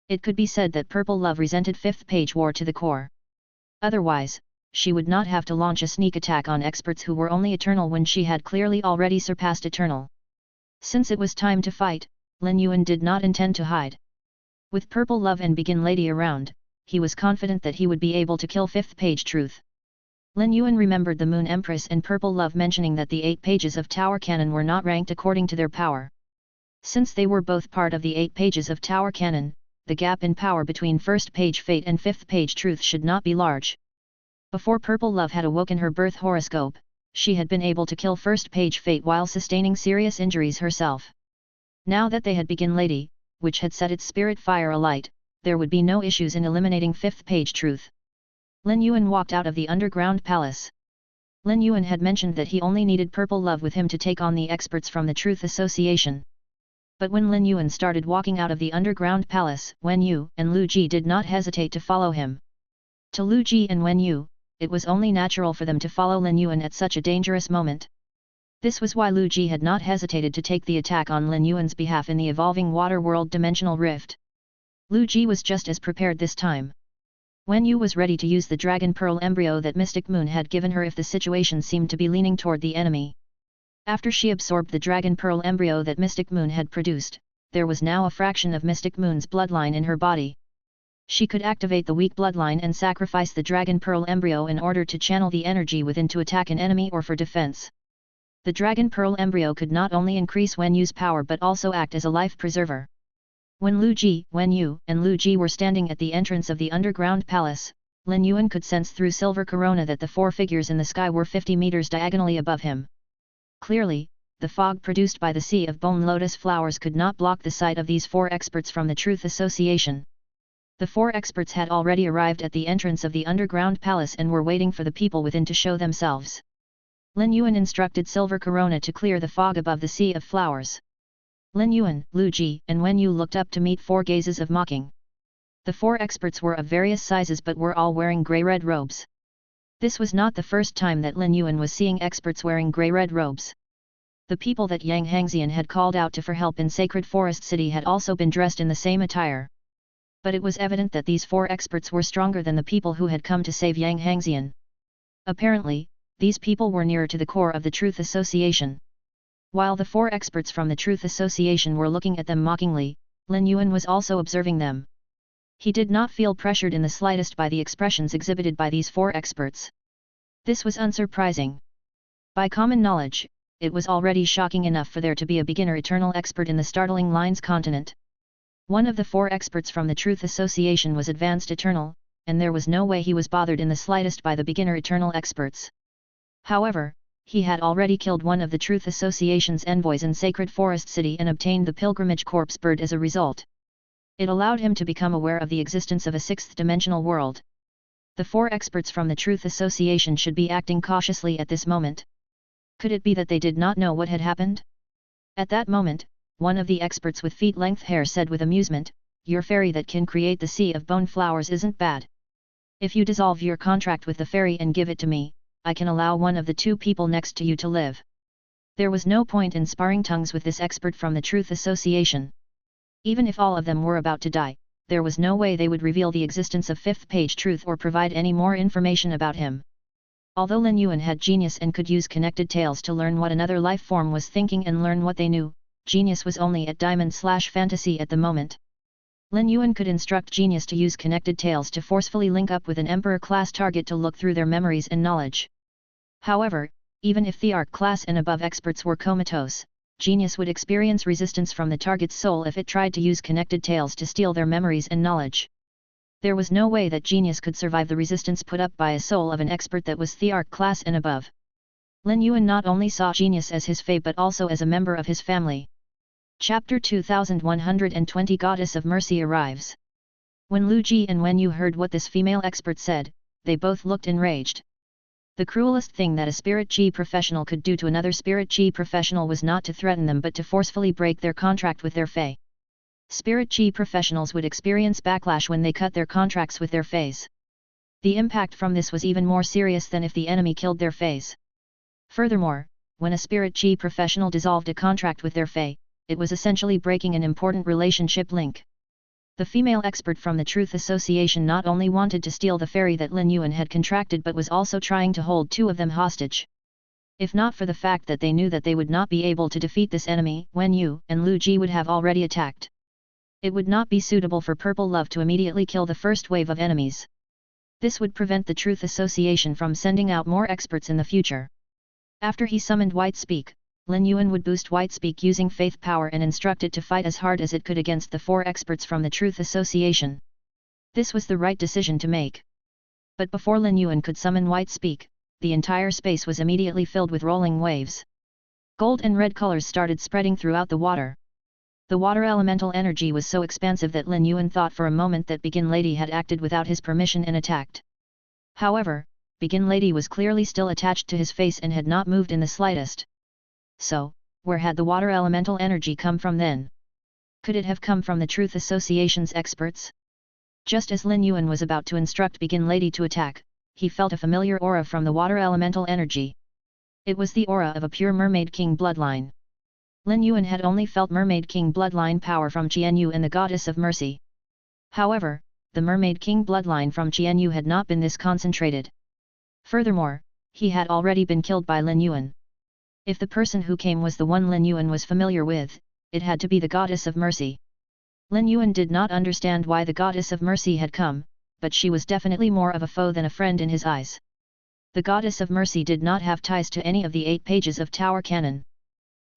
It could be said that Purple Love resented 5th Page War to the core. Otherwise, she would not have to launch a sneak attack on experts who were only Eternal when she had clearly already surpassed Eternal. Since it was time to fight, Lin Yuan did not intend to hide. With Purple Love and Begin Lady around, he was confident that he would be able to kill 5th Page Truth. Lin Yuan remembered the Moon Empress and Purple Love mentioning that the 8 pages of Tower Cannon were not ranked according to their power. Since they were both part of the 8 pages of Tower Cannon, the gap in power between 1st Page Fate and 5th Page Truth should not be large. Before Purple Love had awoken her birth horoscope, she had been able to kill 1st Page Fate while sustaining serious injuries herself. Now that they had Begin Lady, which had set its spirit fire alight, there would be no issues in eliminating 5th Page Truth. Lin Yuan walked out of the underground palace. Lin Yuan had mentioned that he only needed Purple Love with him to take on the experts from the Truth Association. But when Lin Yuan started walking out of the underground palace, Wen Yu and Lu Ji did not hesitate to follow him. To Lu Ji and Wen Yu, it was only natural for them to follow Lin Yuan at such a dangerous moment. This was why Lu Ji had not hesitated to take the attack on Lin Yuan's behalf in the evolving water world dimensional rift. Lu Ji was just as prepared this time. Wen Yu was ready to use the Dragon Pearl embryo that Mystic Moon had given her if the situation seemed to be leaning toward the enemy. After she absorbed the Dragon Pearl embryo that Mystic Moon had produced, there was now a fraction of Mystic Moon's bloodline in her body. She could activate the weak bloodline and sacrifice the Dragon Pearl embryo in order to channel the energy within to attack an enemy or for defense. The Dragon Pearl embryo could not only increase Wen Yu's power but also act as a life preserver. When Lu Ji, Wen Yu, and Lu Ji were standing at the entrance of the underground palace, Lin Yuan could sense through silver corona that the 4 figures in the sky were 50 meters diagonally above him. Clearly, the fog produced by the sea of bone lotus flowers could not block the sight of these 4 experts from the Truth Association. The 4 experts had already arrived at the entrance of the underground palace and were waiting for the people within to show themselves. Lin Yuan instructed Silver Corona to clear the fog above the sea of flowers. Lin Yuan, Lu Ji, and Wen Yu looked up to meet 4 gazes of mocking. The 4 experts were of various sizes but were all wearing grey-red robes. This was not the first time that Lin Yuan was seeing experts wearing grey-red robes. The people that Yang Hangxian had called out to for help in Sacred Forest City had also been dressed in the same attire. But it was evident that these 4 experts were stronger than the people who had come to save Yang Hangxian. Apparently, these people were nearer to the core of the Truth Association. While the 4 experts from the Truth Association were looking at them mockingly, Lin Yuan was also observing them. He did not feel pressured in the slightest by the expressions exhibited by these 4 experts. This was unsurprising. By common knowledge, it was already shocking enough for there to be a beginner eternal expert in the Startling Lines continent. One of the 4 experts from the Truth Association was Advanced Eternal, and there was no way he was bothered in the slightest by the beginner eternal experts. However, he had already killed one of the Truth Association's envoys in Sacred Forest City and obtained the Pilgrimage Corpse Bird as a result. It allowed him to become aware of the existence of a 6th dimensional world. The 4 experts from the Truth Association should be acting cautiously at this moment. Could it be that they did not know what had happened? At that moment, one of the experts with feet-length hair said with amusement, "Your fairy that can create the sea of bone flowers isn't bad. If you dissolve your contract with the fairy and give it to me, I can allow one of the 2 people next to you to live." There was no point in sparring tongues with this expert from the Truth Association. Even if all of them were about to die, there was no way they would reveal the existence of 5th Page Truth or provide any more information about him. Although Lin Yuan had genius and could use connected tales to learn what another life form was thinking and learn what they knew, genius was only at diamond/fantasy at the moment. Lin Yuan could instruct genius to use connected tails to forcefully link up with an Emperor-class target to look through their memories and knowledge. However, even if the Arc-class and above experts were comatose, genius would experience resistance from the target's soul if it tried to use connected tails to steal their memories and knowledge. There was no way that genius could survive the resistance put up by a soul of an expert that was the Arc-class and above. Lin Yuan not only saw genius as his fey but also as a member of his family. Chapter 2120 Goddess of Mercy arrives. When Lu Ji and Wen Yu heard what this female expert said, they both looked enraged. The cruelest thing that a spirit Qi professional could do to another spirit Qi professional was not to threaten them but to forcefully break their contract with their fey. Spirit Qi professionals would experience backlash when they cut their contracts with their feys. The impact from this was even more serious than if the enemy killed their feys. Furthermore, when a spirit Qi professional dissolved a contract with their fey, it was essentially breaking an important relationship link. The female expert from the Truth Association not only wanted to steal the fairy that Lin Yuan had contracted but was also trying to hold two of them hostage. If not for the fact that they knew that they would not be able to defeat this enemy, Wen Yu and Lu Ji would have already attacked. It would not be suitable for Purple Love to immediately kill the first wave of enemies. This would prevent the Truth Association from sending out more experts in the future. After he summoned White Speak, Lin Yuan would boost White Speak using faith power and instruct it to fight as hard as it could against the 4 experts from the Truth Association. This was the right decision to make. But before Lin Yuan could summon White Speak, the entire space was immediately filled with rolling waves. Gold and red colors started spreading throughout the water. The water elemental energy was so expansive that Lin Yuan thought for a moment that Begin Lady had acted without his permission and attacked. However, Begin Lady was clearly still attached to his face and had not moved in the slightest. So, where had the water elemental energy come from then? Could it have come from the Truth Association's experts? Just as Lin Yuan was about to instruct Begin Lady to attack, he felt a familiar aura from the water elemental energy. It was the aura of a pure Mermaid King bloodline. Lin Yuan had only felt Mermaid King bloodline power from Qianyu and the Goddess of Mercy. However, the Mermaid King bloodline from Qianyu had not been this concentrated. Furthermore, he had already been killed by Lin Yuan. If the person who came was the one Lin Yuan was familiar with, it had to be the Goddess of Mercy. Lin Yuan did not understand why the Goddess of Mercy had come, but she was definitely more of a foe than a friend in his eyes. The Goddess of Mercy did not have ties to any of the 8 pages of Tower Canon.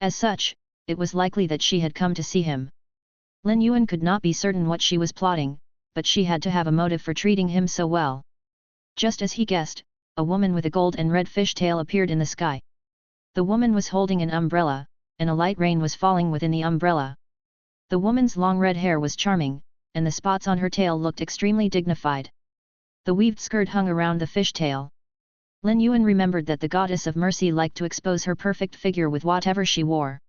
As such, it was likely that she had come to see him. Lin Yuan could not be certain what she was plotting, but she had to have a motive for treating him so well. Just as he guessed, a woman with a gold and red fish tail appeared in the sky. The woman was holding an umbrella, and a light rain was falling within the umbrella. The woman's long red hair was charming, and the spots on her tail looked extremely dignified. The weaved skirt hung around the fish tail. Lin Yuan remembered that the Goddess of Mercy liked to expose her perfect figure with whatever she wore.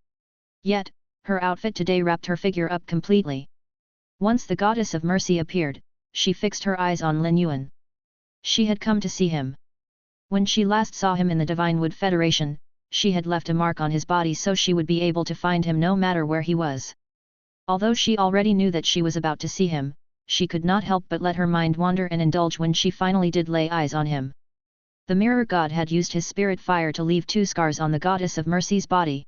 Yet, her outfit today wrapped her figure up completely. Once the Goddess of Mercy appeared, she fixed her eyes on Lin Yuan. She had come to see him. When she last saw him in the Divine Wood Federation, she had left a mark on his body so she would be able to find him no matter where he was. Although she already knew that she was about to see him, she could not help but let her mind wander and indulge when she finally did lay eyes on him. The Mirror God had used his spirit fire to leave 2 scars on the Goddess of Mercy's body.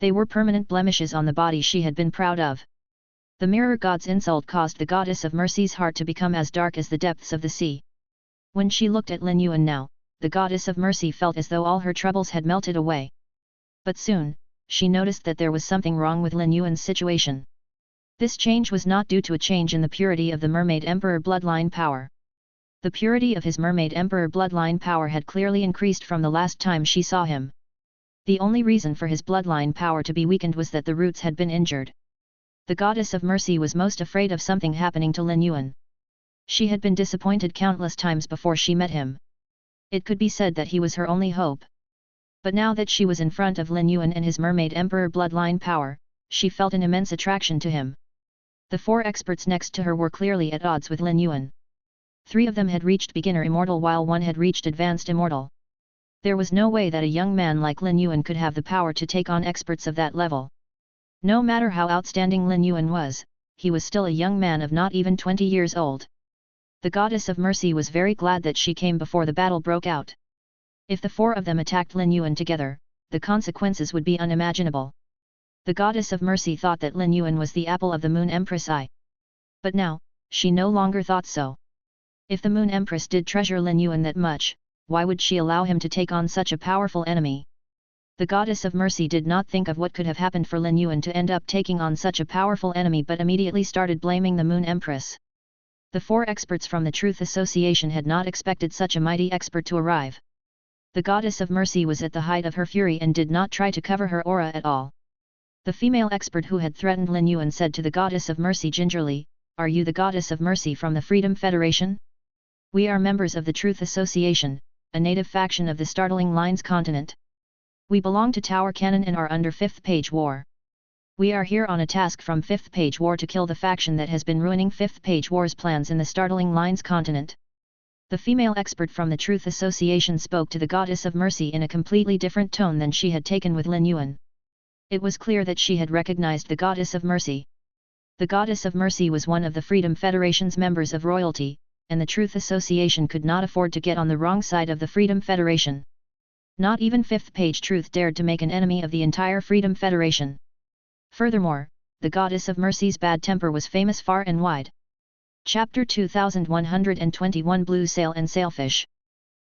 They were permanent blemishes on the body she had been proud of. The Mirror God's insult caused the Goddess of Mercy's heart to become as dark as the depths of the sea. When she looked at Lin Yuan now, the Goddess of Mercy felt as though all her troubles had melted away. But soon, she noticed that there was something wrong with Lin Yuan's situation. This change was not due to a change in the purity of the Mermaid Emperor bloodline power. The purity of his Mermaid Emperor bloodline power had clearly increased from the last time she saw him. The only reason for his bloodline power to be weakened was that the roots had been injured. The Goddess of Mercy was most afraid of something happening to Lin Yuan. She had been disappointed countless times before she met him. It could be said that he was her only hope. But now that she was in front of Lin Yuan and his Mermaid Emperor bloodline power, she felt an immense attraction to him. The 4 experts next to her were clearly at odds with Lin Yuan. 3 of them had reached beginner immortal while 1 had reached advanced immortal. There was no way that a young man like Lin Yuan could have the power to take on experts of that level. No matter how outstanding Lin Yuan was, he was still a young man of not even 20 years old. The Goddess of Mercy was very glad that she came before the battle broke out. If the 4 of them attacked Lin Yuan together, the consequences would be unimaginable. The Goddess of Mercy thought that Lin Yuan was the apple of the Moon Empress' eye. But now, she no longer thought so. If the Moon Empress did treasure Lin Yuan that much, why would she allow him to take on such a powerful enemy? The Goddess of Mercy did not think of what could have happened for Lin Yuan to end up taking on such a powerful enemy but immediately started blaming the Moon Empress. The 4 experts from the Truth Association had not expected such a mighty expert to arrive. The Goddess of Mercy was at the height of her fury and did not try to cover her aura at all. The female expert who had threatened Lin Yuan said to the Goddess of Mercy gingerly, "Are you the Goddess of Mercy from the Freedom Federation? We are members of the Truth Association, a native faction of the Startling Lines continent. We belong to Tower Cannon and are under 5th Page War. We are here on a task from 5th Page War to kill the faction that has been ruining 5th Page War's plans in the Startling Lines continent." The female expert from the Truth Association spoke to the Goddess of Mercy in a completely different tone than she had taken with Lin Yuan. It was clear that she had recognized the Goddess of Mercy. The Goddess of Mercy was one of the Freedom Federation's members of royalty, and the Truth Association could not afford to get on the wrong side of the Freedom Federation. Not even 5th Page Truth dared to make an enemy of the entire Freedom Federation. Furthermore, the Goddess of Mercy's bad temper was famous far and wide. Chapter 2121 Blue Sail and Sailfish.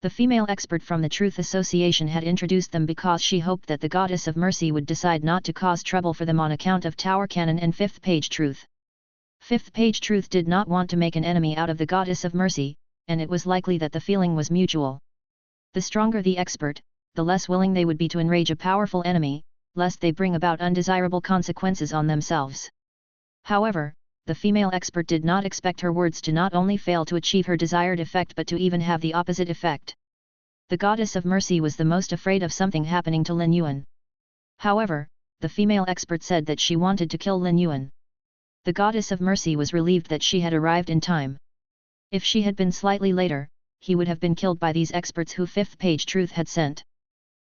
The female expert from the Truth Association had introduced them because she hoped that the Goddess of Mercy would decide not to cause trouble for them on account of Tower Cannon and 5th Page Truth. 5th Page Truth did not want to make an enemy out of the Goddess of Mercy, and it was likely that the feeling was mutual. The stronger the expert, the less willing they would be to enrage a powerful enemy, lest they bring about undesirable consequences on themselves. However, the female expert did not expect her words to not only fail to achieve her desired effect but to even have the opposite effect. The Goddess of Mercy was the most afraid of something happening to Lin Yuan. However, the female expert said that she wanted to kill Lin Yuan. The Goddess of Mercy was relieved that she had arrived in time. If she had been slightly later, he would have been killed by these experts who 5th Page Truth had sent.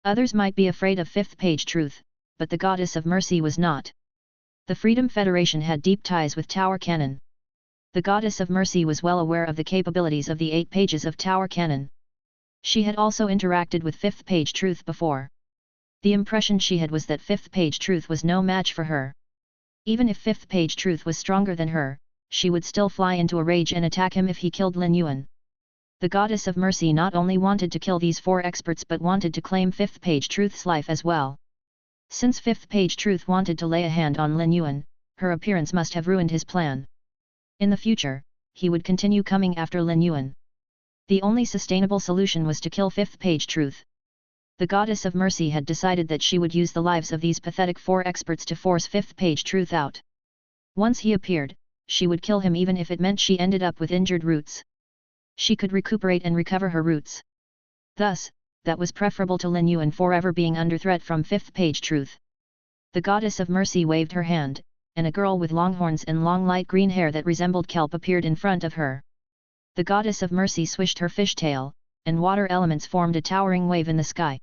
Others might be afraid of 5th Page Truth, but the Goddess of Mercy was not. The Freedom Federation had deep ties with Tower Cannon. The Goddess of Mercy was well aware of the capabilities of the 8 pages of Tower Cannon. She had also interacted with 5th Page Truth before. The impression she had was that 5th Page Truth was no match for her. Even if 5th Page Truth was stronger than her, she would still fly into a rage and attack him if he killed Lin Yuan. The Goddess of Mercy not only wanted to kill these 4 experts but wanted to claim 5th Page Truth's life as well. Since 5th Page Truth wanted to lay a hand on Lin Yuan, her appearance must have ruined his plan. In the future, he would continue coming after Lin Yuan. The only sustainable solution was to kill 5th Page Truth. The Goddess of Mercy had decided that she would use the lives of these pathetic 4 experts to force 5th Page Truth out. Once he appeared, she would kill him even if it meant she ended up with injured roots. She could recuperate and recover her roots. Thus, that was preferable to Lin Yuan forever being under threat from 5th Page Truth. The Goddess of Mercy waved her hand, and a girl with long horns and long light green hair that resembled kelp appeared in front of her. The Goddess of Mercy swished her fishtail, and water elements formed a towering wave in the sky.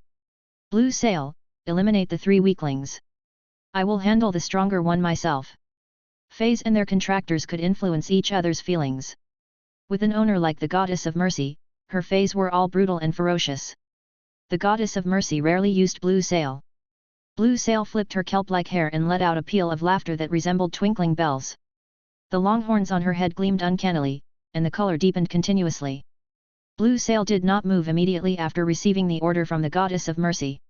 Blue Sail, eliminate the 3 weaklings. I will handle the stronger one myself. Feys and their contractors could influence each other's feelings. With an owner like the Goddess of Mercy, her feys were all brutal and ferocious. The Goddess of Mercy rarely used Blue Sail. Blue Sail flipped her kelp-like hair and let out a peal of laughter that resembled twinkling bells. The long horns on her head gleamed uncannily, and the color deepened continuously. Blue Sail did not move immediately after receiving the order from the Goddess of Mercy.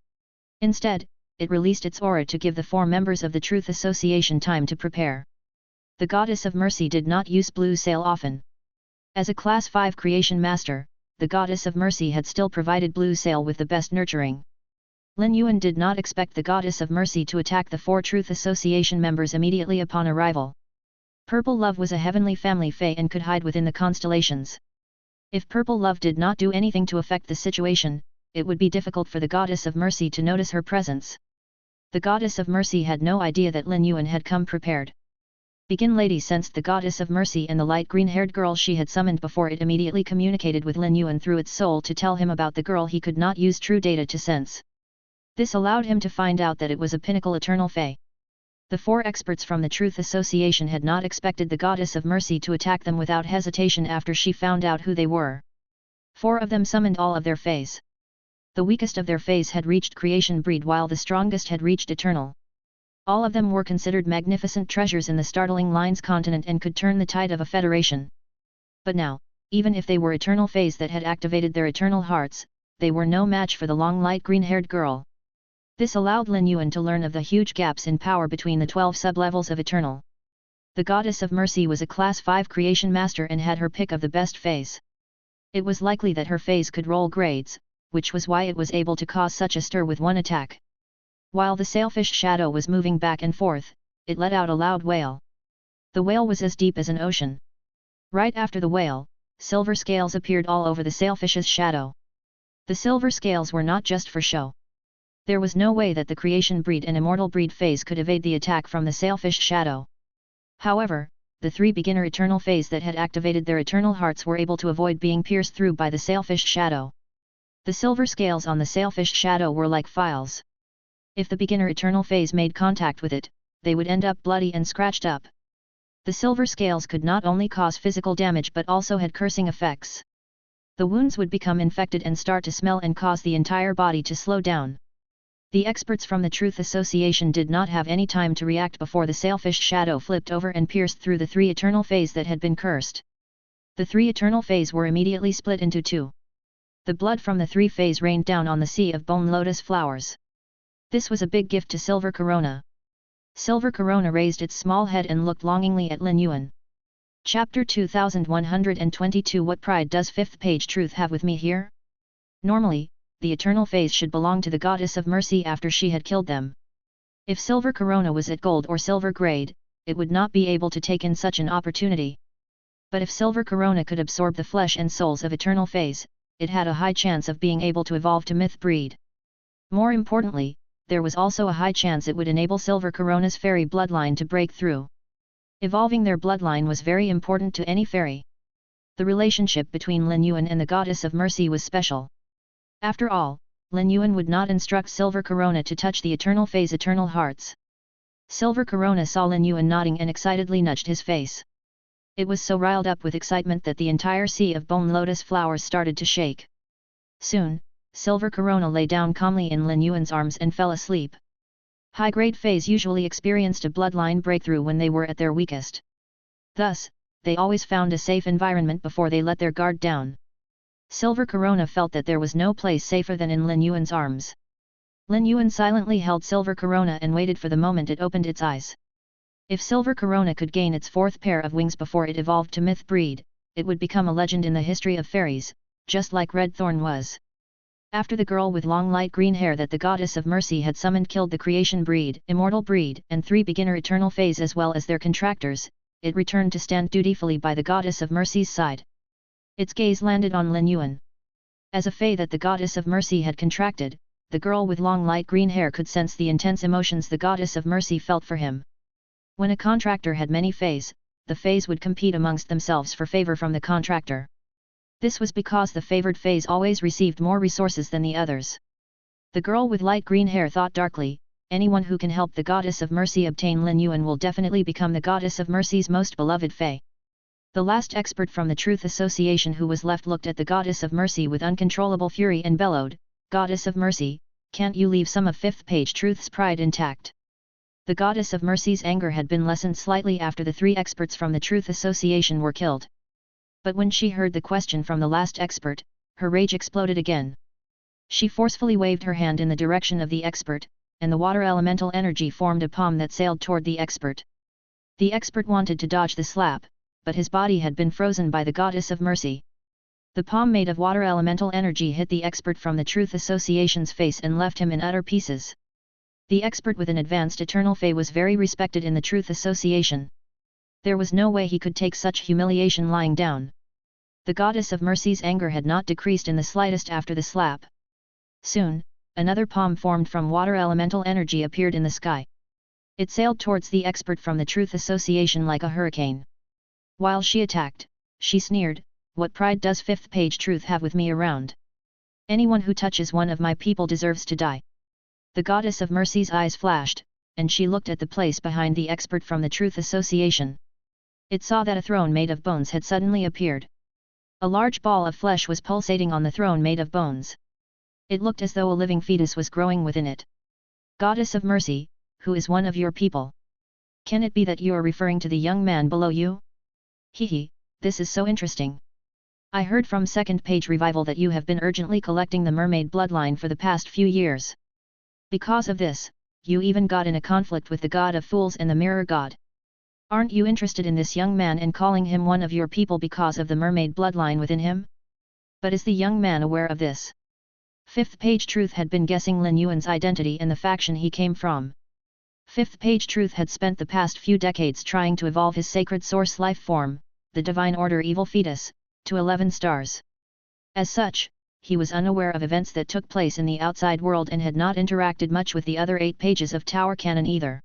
Instead, it released its aura to give the 4 members of the Truth Association time to prepare. The Goddess of Mercy did not use Blue Sail often. As a Class 5 creation master, the Goddess of Mercy had still provided Blue Sail with the best nurturing. Lin Yuan did not expect the Goddess of Mercy to attack the 4 Truth Association members immediately upon arrival. Purple Love was a heavenly family fae and could hide within the constellations. If Purple Love did not do anything to affect the situation, it would be difficult for the Goddess of Mercy to notice her presence. The Goddess of Mercy had no idea that Lin Yuan had come prepared. Begin Lady sensed the Goddess of Mercy and the light green-haired girl she had summoned before it immediately communicated with Lin Yuan through its soul to tell him about the girl he could not use true data to sense. This allowed him to find out that it was a pinnacle eternal fae. The 4 experts from the Truth Association had not expected the Goddess of Mercy to attack them without hesitation after she found out who they were. 4 of them summoned all of their feys. The weakest of their feys had reached creation breed while the strongest had reached eternal. All of them were considered magnificent treasures in the startling Lines continent and could turn the tide of a federation. But now, even if they were eternal feys that had activated their eternal hearts, they were no match for the long light green-haired girl. This allowed Lin Yuan to learn of the huge gaps in power between the 12 sub-levels of eternal. The Goddess of Mercy was a Class 5 creation master and had her pick of the best feys. It was likely that her feys could roll grades, which was why it was able to cause such a stir with one attack. While the sailfish shadow was moving back and forth, it let out a loud wail. The wail was as deep as an ocean. Right after the wail, silver scales appeared all over the sailfish's shadow. The silver scales were not just for show. There was no way that the creation breed and immortal breed feys could evade the attack from the sailfish shadow. However, the 3 beginner eternal feys that had activated their eternal hearts were able to avoid being pierced through by the sailfish shadow. The silver scales on the sailfish shadow were like files. If the beginner eternal feys made contact with it, they would end up bloody and scratched up. The silver scales could not only cause physical damage but also had cursing effects. The wounds would become infected and start to smell and cause the entire body to slow down. The experts from the Truth Association did not have any time to react before the sailfish shadow flipped over and pierced through the 3 eternal feys that had been cursed. The 3 eternal feys were immediately split into 2. The blood from the 3 feys rained down on the sea of bone lotus flowers. This was a big gift to Silver Corona. Silver Corona raised its small head and looked longingly at Lin Yuan. Chapter 2122 What pride does 5th page Truth have with me here? Normally, the eternal feys should belong to the Goddess of Mercy after she had killed them. If Silver Corona was at gold or silver grade, it would not be able to take in such an opportunity. But if Silver Corona could absorb the flesh and souls of eternal feys, it had a high chance of being able to evolve to myth breed. More importantly, there was also a high chance it would enable Silver Corona's fairy bloodline to break through. Evolving their bloodline was very important to any fairy. The relationship between Lin Yuan and the Goddess of Mercy was special. After all, Lin Yuan would not instruct Silver Corona to touch the eternal feys' eternal hearts. Silver Corona saw Lin Yuan nodding and excitedly nudged his face. It was so riled up with excitement that the entire sea of bone lotus flowers started to shake. Soon, Silver Corona lay down calmly in Lin Yuan's arms and fell asleep. High-grade feys usually experienced a bloodline breakthrough when they were at their weakest. Thus, they always found a safe environment before they let their guard down. Silver Corona felt that there was no place safer than in Lin Yuan's arms. Lin Yuan silently held Silver Corona and waited for the moment it opened its eyes. If Silver Corona could gain its 4th pair of wings before it evolved to myth breed, it would become a legend in the history of fairies, just like Red Thorn was. After the girl with long light green hair that the Goddess of Mercy had summoned killed the creation breed, immortal breed, and 3 beginner eternal feys as well as their contractors, it returned to stand dutifully by the Goddess of Mercy's side. Its gaze landed on Lin Yuan. As a fey that the Goddess of Mercy had contracted, the girl with long light green hair could sense the intense emotions the Goddess of Mercy felt for him. When a contractor had many feys, the feys would compete amongst themselves for favor from the contractor. This was because the favored feys always received more resources than the others. The girl with light green hair thought darkly, anyone who can help the Goddess of Mercy obtain Lin Yuan will definitely become the Goddess of Mercy's most beloved fey. The last expert from the Truth Association who was left looked at the Goddess of Mercy with uncontrollable fury and bellowed, "Goddess of Mercy, can't you leave some of 5th page Truth's pride intact?" The Goddess of Mercy's anger had been lessened slightly after the 3 experts from the Truth Association were killed. But when she heard the question from the last expert, her rage exploded again. She forcefully waved her hand in the direction of the expert, and the water elemental energy formed a palm that sailed toward the expert. The expert wanted to dodge the slap, but his body had been frozen by the Goddess of Mercy. The palm made of water elemental energy hit the expert from the Truth Association's face and left him in utter pieces. The expert with an advanced eternal fey was very respected in the Truth Association. There was no way he could take such humiliation lying down. The Goddess of Mercy's anger had not decreased in the slightest after the slap. Soon, another palm formed from water elemental energy appeared in the sky. It sailed towards the expert from the Truth Association like a hurricane. While she attacked, she sneered, "What pride does 5th page Truth have with me around? Anyone who touches one of my people deserves to die." The Goddess of Mercy's eyes flashed, and she looked at the place behind the expert from the Truth Association. It saw that a throne made of bones had suddenly appeared. A large ball of flesh was pulsating on the throne made of bones. It looked as though a living fetus was growing within it. "Goddess of Mercy, who is one of your people? Can it be that you are referring to the young man below you? Hehe, this is so interesting. I heard from Second Page Revival that you have been urgently collecting the mermaid bloodline for the past few years. Because of this, you even got in a conflict with the God of Fools and the Mirror God. Aren't you interested in this young man and calling him one of your people because of the mermaid bloodline within him? But is the young man aware of this? Fifth Page Truth had been guessing Lin Yuan's identity and the faction he came from. Fifth Page Truth had spent the past few decades trying to evolve his sacred source life form, the Divine Order Evil Fetus, to 11 stars. As such, he was unaware of events that took place in the outside world and had not interacted much with the other 8 pages of Tower Canon either.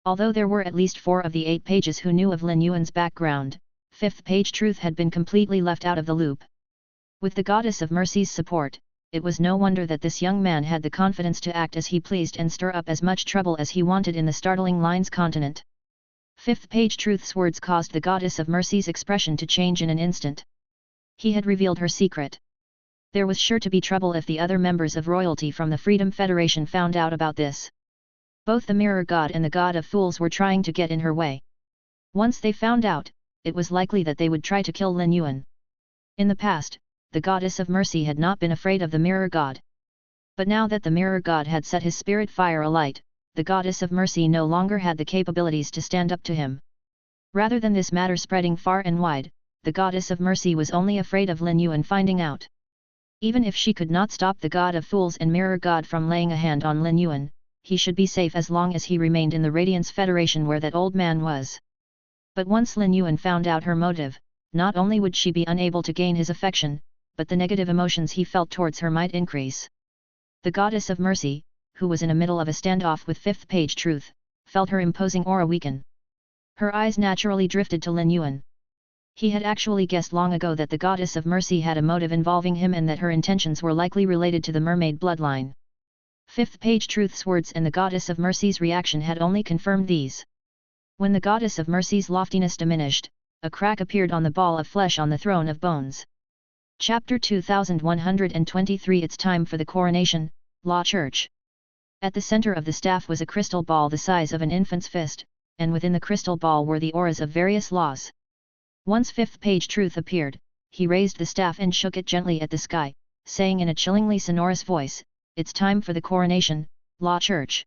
Although there were at least 4 of the 8 pages who knew of Lin Yuan's background, Fifth Page Truth had been completely left out of the loop. With the Goddess of Mercy's support, it was no wonder that this young man had the confidence to act as he pleased and stir up as much trouble as he wanted in the startling Lines continent. Fifth Page Truth's words caused the Goddess of Mercy's expression to change in an instant. He had revealed her secret. There was sure to be trouble if the other members of royalty from the Freedom Federation found out about this. Both the Mirror God and the God of Fools were trying to get in her way. Once they found out, it was likely that they would try to kill Lin Yuan. In the past, the Goddess of Mercy had not been afraid of the Mirror God. But now that the Mirror God had set his spirit fire alight, the Goddess of Mercy no longer had the capabilities to stand up to him. Rather than this matter spreading far and wide, the Goddess of Mercy was only afraid of Lin Yuan finding out. Even if she could not stop the God of Fools and Mirror God from laying a hand on Lin Yuan, he should be safe as long as he remained in the Radiance Federation where that old man was. But once Lin Yuan found out her motive, not only would she be unable to gain his affection, but the negative emotions he felt towards her might increase. The Goddess of Mercy, who was in the middle of a standoff with Fifth Page Truth, felt her imposing aura weaken. Her eyes naturally drifted to Lin Yuan. He had actually guessed long ago that the Goddess of Mercy had a motive involving him and that her intentions were likely related to the mermaid bloodline. Fifth Page Truth's words and the Goddess of Mercy's reaction had only confirmed these. When the Goddess of Mercy's loftiness diminished, a crack appeared on the ball of flesh on the throne of bones. Chapter 2123 It's time for the coronation, Law Church. At the center of the staff was a crystal ball the size of an infant's fist, and within the crystal ball were the auras of various laws. Once Fifth Page Truth appeared, he raised the staff and shook it gently at the sky, saying in a chillingly sonorous voice, "It's time for the coronation, Law Church."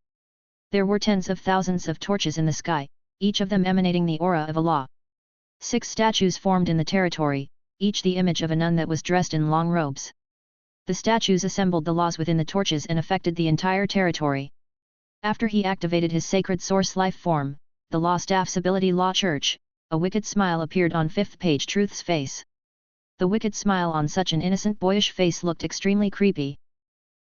There were tens of thousands of torches in the sky, each of them emanating the aura of a law. 6 statues formed in the territory, each the image of a nun that was dressed in long robes. The statues assembled the laws within the torches and affected the entire territory. After he activated his sacred source life form, the law staff's ability Law Church, a wicked smile appeared on Fifth Page Truth's face. The wicked smile on such an innocent boyish face looked extremely creepy.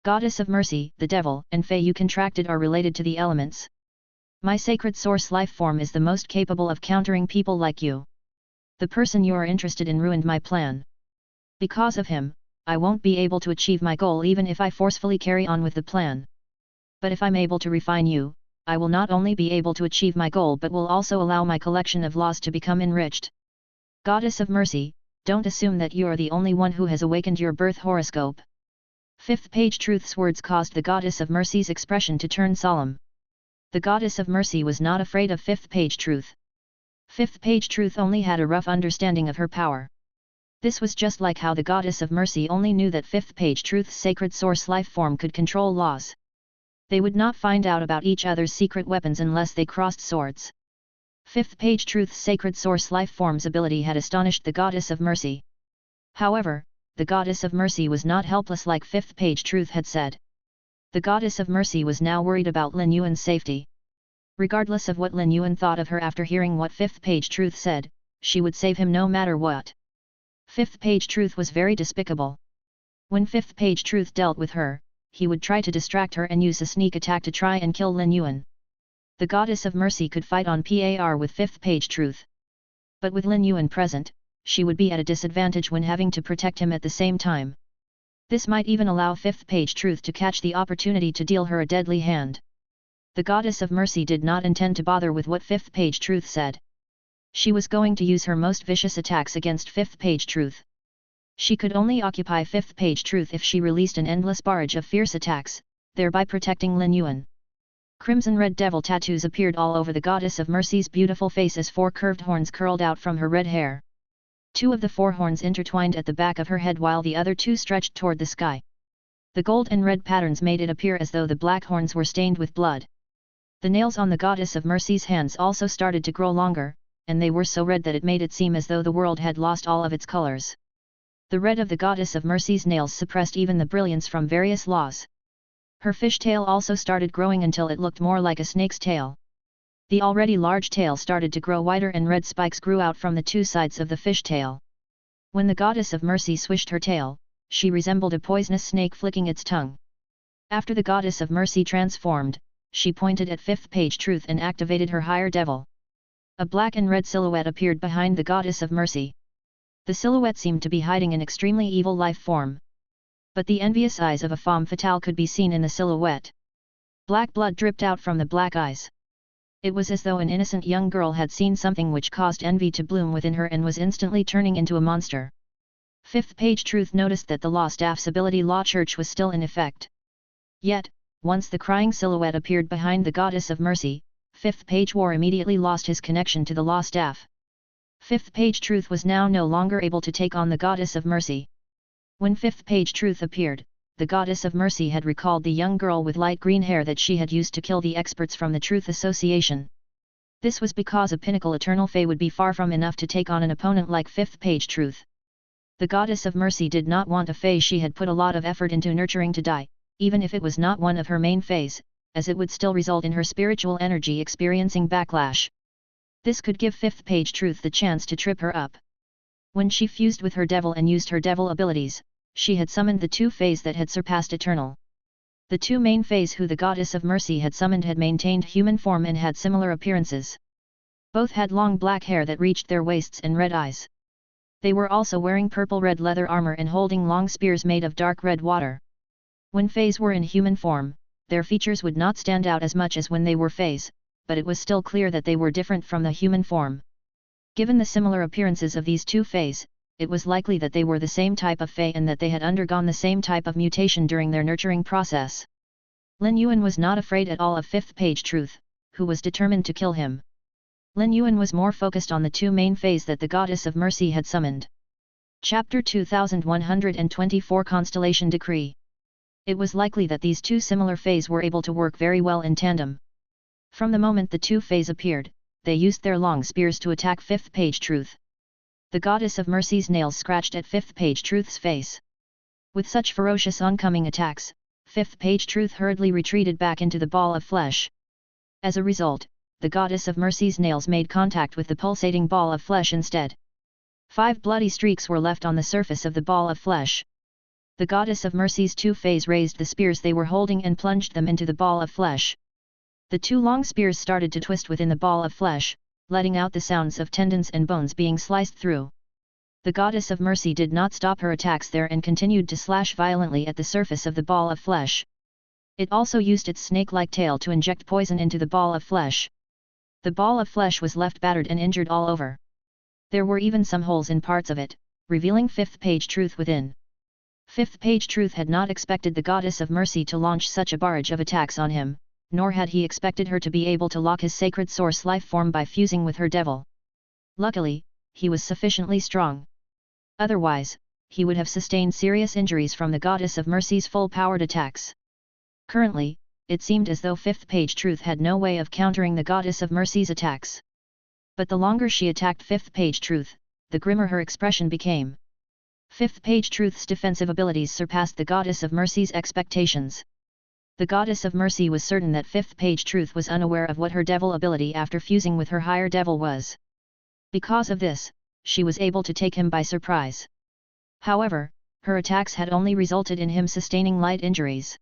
Goddess of Mercy, the devil and fey you contracted are related to the elements. My sacred source life form is the most capable of countering people like you. The person you are interested in ruined my plan. Because of him, I won't be able to achieve my goal even if I forcefully carry on with the plan. But if I'm able to refine you, I will not only be able to achieve my goal but will also allow my collection of laws to become enriched. Goddess of Mercy, don't assume that you are the only one who has awakened your birth horoscope. Fifth Page Truth's words caused the Goddess of Mercy's expression to turn solemn. The Goddess of Mercy was not afraid of Fifth Page Truth. Fifth Page Truth only had a rough understanding of her power. This was just like how the Goddess of Mercy only knew that Fifth Page Truth's sacred source life form could control laws. They would not find out about each other's secret weapons unless they crossed swords. Fifth Page Truth's sacred source life form's ability had astonished the Goddess of Mercy. However, the Goddess of Mercy was not helpless like Fifth Page Truth had said. The Goddess of Mercy was now worried about Lin Yuan's safety. Regardless of what Lin Yuan thought of her after hearing what Fifth Page Truth said, she would save him no matter what. Fifth Page Truth was very despicable. When Fifth Page Truth dealt with her, he would try to distract her and use a sneak attack to try and kill Lin Yuan. The Goddess of Mercy could fight on par with Fifth Page Truth. But with Lin Yuan present, she would be at a disadvantage when having to protect him at the same time. This might even allow Fifth Page Truth to catch the opportunity to deal her a deadly hand. The Goddess of Mercy did not intend to bother with what Fifth Page Truth said. She was going to use her most vicious attacks against Fifth Page Truth. She could only occupy Fifth Page Truth if she released an endless barrage of fierce attacks, thereby protecting Lin Yuan. Crimson red devil tattoos appeared all over the goddess of mercy's beautiful face as 4 curved horns curled out from her red hair. 2 of the 4 horns intertwined at the back of her head while the other 2 stretched toward the sky. The gold and red patterns made it appear as though the black horns were stained with blood. The nails on the goddess of mercy's hands also started to grow longer, and they were so red that it made it seem as though the world had lost all of its colors. The red of the goddess of mercy's nails suppressed even the brilliance from various laws. Her fish tail also started growing until it looked more like a snake's tail. The already large tail started to grow wider and red spikes grew out from the 2 sides of the fish tail. When the goddess of mercy swished her tail, she resembled a poisonous snake flicking its tongue. After the goddess of mercy transformed, she pointed at 5th page truth and activated her higher devil. A black and red silhouette appeared behind the goddess of mercy. The silhouette seemed to be hiding an extremely evil life form. But the envious eyes of a femme fatale could be seen in the silhouette. Black blood dripped out from the black eyes. It was as though an innocent young girl had seen something which caused envy to bloom within her and was instantly turning into a monster. 5th page truth noticed that the law staff's ability law church was still in effect. Yet, once the crying silhouette appeared behind the goddess of mercy, 5th page war immediately lost his connection to the law staff. 5th page truth was now no longer able to take on the goddess of mercy. When 5th page truth appeared, the goddess of mercy had recalled the young girl with light green hair that she had used to kill the experts from the Truth Association. This was because a pinnacle eternal fey would be far from enough to take on an opponent like 5th page truth. The goddess of mercy did not want a fey she had put a lot of effort into nurturing to die, even if it was not one of her main feys, as it would still result in her spiritual energy experiencing backlash. This could give 5th page truth the chance to trip her up. When she fused with her devil and used her devil abilities, she had summoned the 2 feys that had surpassed eternal. The 2 main feys who the goddess of mercy had summoned had maintained human form and had similar appearances. Both had long black hair that reached their waists and red eyes. They were also wearing purple-red leather armor and holding long spears made of dark red water. When feys were in human form, their features would not stand out as much as when they were feys, but it was still clear that they were different from the human form. Given the similar appearances of these 2 feys, it was likely that they were the same type of fey and that they had undergone the same type of mutation during their nurturing process. Lin Yuan was not afraid at all of 5th page truth, who was determined to kill him. Lin Yuan was more focused on the 2 main feys that the goddess of mercy had summoned. Chapter 2124 Constellation Decree. It was likely that these 2 similar feys were able to work very well in tandem. From the moment the 2 feys appeared, they used their long spears to attack 5th page truth. The goddess of mercy's nails scratched at 5th page truth's face. With such ferocious oncoming attacks, 5th page truth hurriedly retreated back into the ball of flesh. As a result, the goddess of mercy's nails made contact with the pulsating ball of flesh instead. 5 bloody streaks were left on the surface of the ball of flesh. The goddess of mercy's 2 feys raised the spears they were holding and plunged them into the ball of flesh. The 2 long spears started to twist within the ball of flesh, letting out the sounds of tendons and bones being sliced through. The goddess of mercy did not stop her attacks there and continued to slash violently at the surface of the ball of flesh. It also used its snake-like tail to inject poison into the ball of flesh. The ball of flesh was left battered and injured all over. There were even some holes in parts of it, revealing 5th page truth within. 5th page truth had not expected the goddess of mercy to launch such a barrage of attacks on him, nor had he expected her to be able to lock his sacred source life form by fusing with her devil. Luckily, he was sufficiently strong. Otherwise, he would have sustained serious injuries from the goddess of mercy's full-powered attacks. Currently, it seemed as though 5th page truth had no way of countering the goddess of mercy's attacks. But the longer she attacked 5th page truth, the grimmer her expression became. 5th page truth's defensive abilities surpassed the goddess of mercy's expectations. The goddess of mercy was certain that 5th page truth was unaware of what her devil ability after fusing with her higher devil was. Because of this, she was able to take him by surprise. However, her attacks had only resulted in him sustaining light injuries.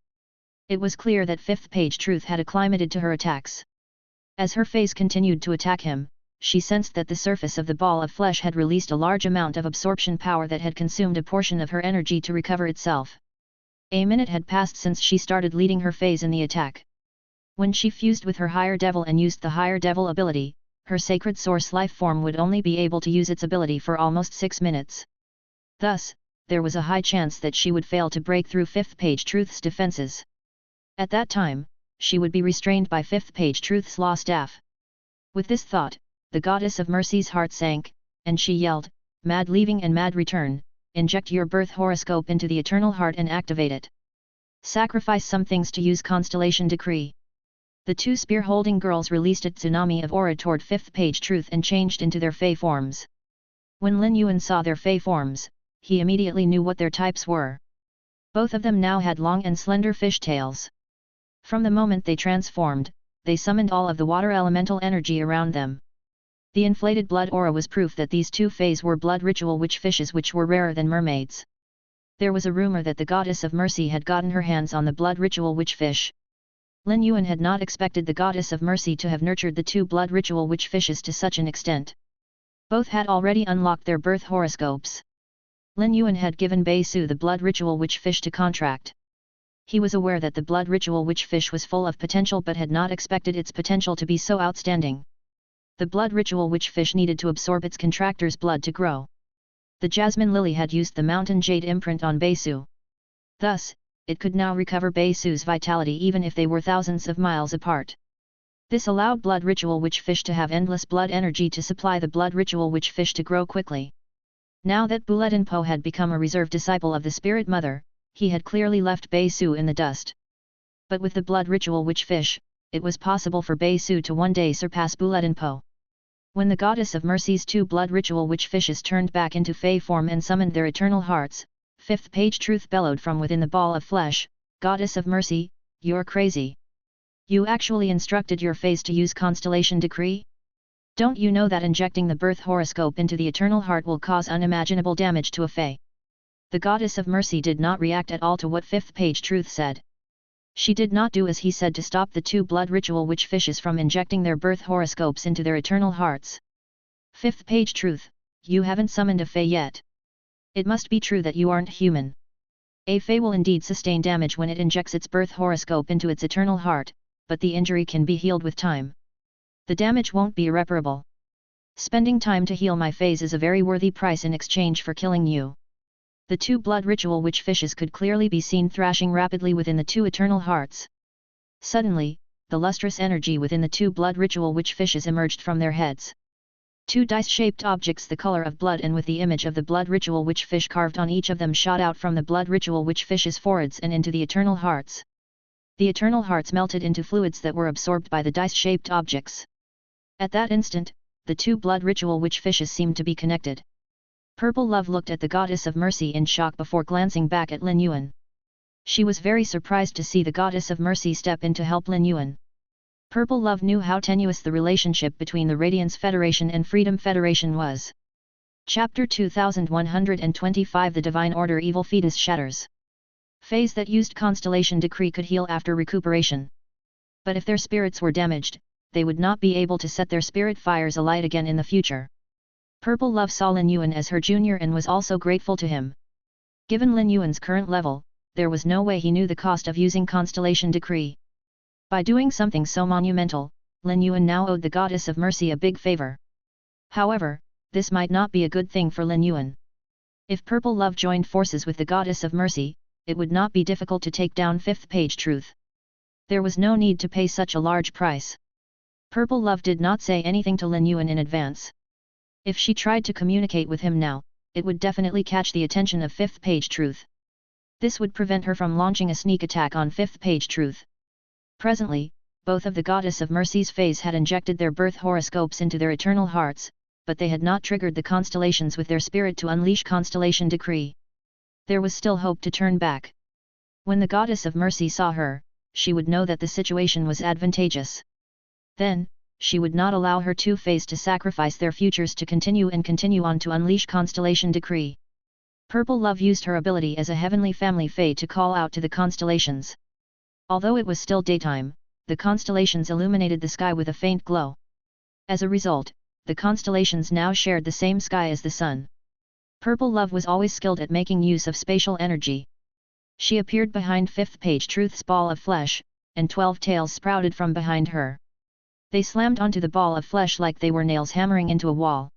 It was clear that 5th page truth had acclimated to her attacks. As her feys continued to attack him, she sensed that the surface of the ball of flesh had released a large amount of absorption power that had consumed a portion of her energy to recover itself. A minute had passed since she started leading her feys in the attack. When she fused with her higher devil and used the higher devil ability, her sacred source life form would only be able to use its ability for almost 6 minutes. Thus, there was a high chance that she would fail to break through 5th page truth's defenses. At that time, she would be restrained by 5th page Truth's law staff. With this thought, the goddess of mercy's heart sank, and she yelled, "Mad leaving and mad return, inject your birth horoscope into the eternal heart and activate it. Sacrifice some things to use constellation decree." The two spear-holding girls released a tsunami of aura toward 5th page Truth and changed into their fey forms. When Lin Yuan saw their fey forms, he immediately knew what their types were. Both of them now had long and slender fishtails. From the moment they transformed, they summoned all of the water elemental energy around them. The inflated blood aura was proof that these two feys were blood ritual witch fishes which were rarer than mermaids. There was a rumor that the goddess of mercy had gotten her hands on the blood ritual witch fish. Lin Yuan had not expected the goddess of mercy to have nurtured the two blood ritual witch fishes to such an extent. Both had already unlocked their birth horoscopes. Lin Yuan had given Bei Su the blood ritual witch fish to contract. He was aware that the blood ritual witch fish was full of potential but had not expected its potential to be so outstanding. The blood ritual witch fish needed to absorb its contractor's blood to grow. The jasmine lily had used the mountain jade imprint on Bei Su. Thus, it could now recover Bei Su's vitality even if they were thousands of miles apart. This allowed blood ritual witch fish to have endless blood energy to supply the blood ritual witch fish to grow quickly. Now that Buledenpo had become a reserve disciple of the Spirit Mother, he had clearly left Bei Su in the dust. But with the blood ritual witch fish, it was possible for Bei Su to one day surpass Buledenpo. When the goddess of mercy's two blood ritual witch fishes turned back into fey form and summoned their eternal hearts, 5th page Truth bellowed from within the ball of flesh, "Goddess of mercy, you're crazy. You actually instructed your feys to use constellation decree? Don't you know that injecting the birth horoscope into the eternal heart will cause unimaginable damage to a fey?" The goddess of mercy did not react at all to what 5th page Truth said. She did not do as he said to stop the two blood ritual witch fishes from injecting their birth horoscopes into their eternal hearts. 5th page Truth, you haven't summoned a fey yet. It must be true that you aren't human. A fey will indeed sustain damage when it injects its birth horoscope into its eternal heart, but the injury can be healed with time. The damage won't be irreparable. Spending time to heal my feys is a very worthy price in exchange for killing you. The two blood ritual witch fishes could clearly be seen thrashing rapidly within the two eternal hearts. Suddenly, the lustrous energy within the two blood ritual witch fishes emerged from their heads. Two dice-shaped objects the color of blood and with the image of the blood ritual witch fish carved on each of them shot out from the blood ritual witch fish's foreheads and into the eternal hearts. The eternal hearts melted into fluids that were absorbed by the dice-shaped objects. At that instant, the two blood ritual witch fishes seemed to be connected. Purple Love looked at the goddess of mercy in shock before glancing back at Lin Yuan. She was very surprised to see the goddess of mercy step in to help Lin Yuan. Purple Love knew how tenuous the relationship between the Radiance Federation and Freedom Federation was. Chapter 2125 The Divine Order Evil Fetus Shatters. Feys that used Constellation Decree could heal after recuperation. But if their spirits were damaged, they would not be able to set their spirit fires alight again in the future. Purple Love saw Lin Yuan as her junior and was also grateful to him. Given Lin Yuan's current level, there was no way he knew the cost of using Constellation Decree. By doing something so monumental, Lin Yuan now owed the Goddess of Mercy a big favor. However, this might not be a good thing for Lin Yuan. If Purple Love joined forces with the Goddess of Mercy, it would not be difficult to take down 5th page Truth. There was no need to pay such a large price. Purple Love did not say anything to Lin Yuan in advance. If she tried to communicate with him now, it would definitely catch the attention of 5th page Truth. This would prevent her from launching a sneak attack on 5th page Truth. Presently, both of the Goddess of Mercy's feys had injected their birth horoscopes into their eternal hearts, but they had not triggered the constellations with their spirit to unleash Constellation Decree. There was still hope to turn back. When the Goddess of Mercy saw her, she would know that the situation was advantageous. Then, she would not allow her two feys to sacrifice their futures to continue on to unleash Constellation Decree. Purple Love used her ability as a heavenly family fey to call out to the constellations. Although it was still daytime, the constellations illuminated the sky with a faint glow. As a result, the constellations now shared the same sky as the sun. Purple Love was always skilled at making use of spatial energy. She appeared behind 5th page Truth's ball of flesh, and 12 tails sprouted from behind her. They slammed onto the ball of flesh like they were nails hammering into a wall.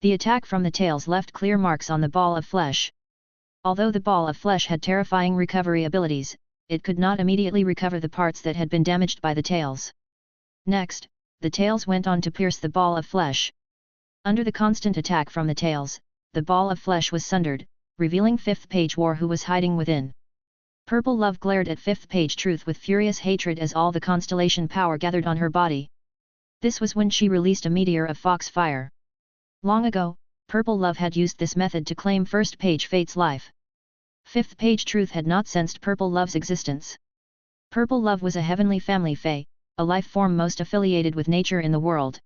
The attack from the tails left clear marks on the ball of flesh. Although the ball of flesh had terrifying recovery abilities, it could not immediately recover the parts that had been damaged by the tails. Next, the tails went on to pierce the ball of flesh. Under the constant attack from the tails, the ball of flesh was sundered, revealing Fifth Page War who was hiding within. Purple Love glared at Fifth Page Truth with furious hatred as all the constellation power gathered on her body. This was when she released a meteor of fox fire. Long ago, Purple Love had used this method to claim First Page Fate's life. Fifth Page Truth had not sensed Purple Love's existence. Purple Love was a heavenly family fae, a life form most affiliated with nature in the world.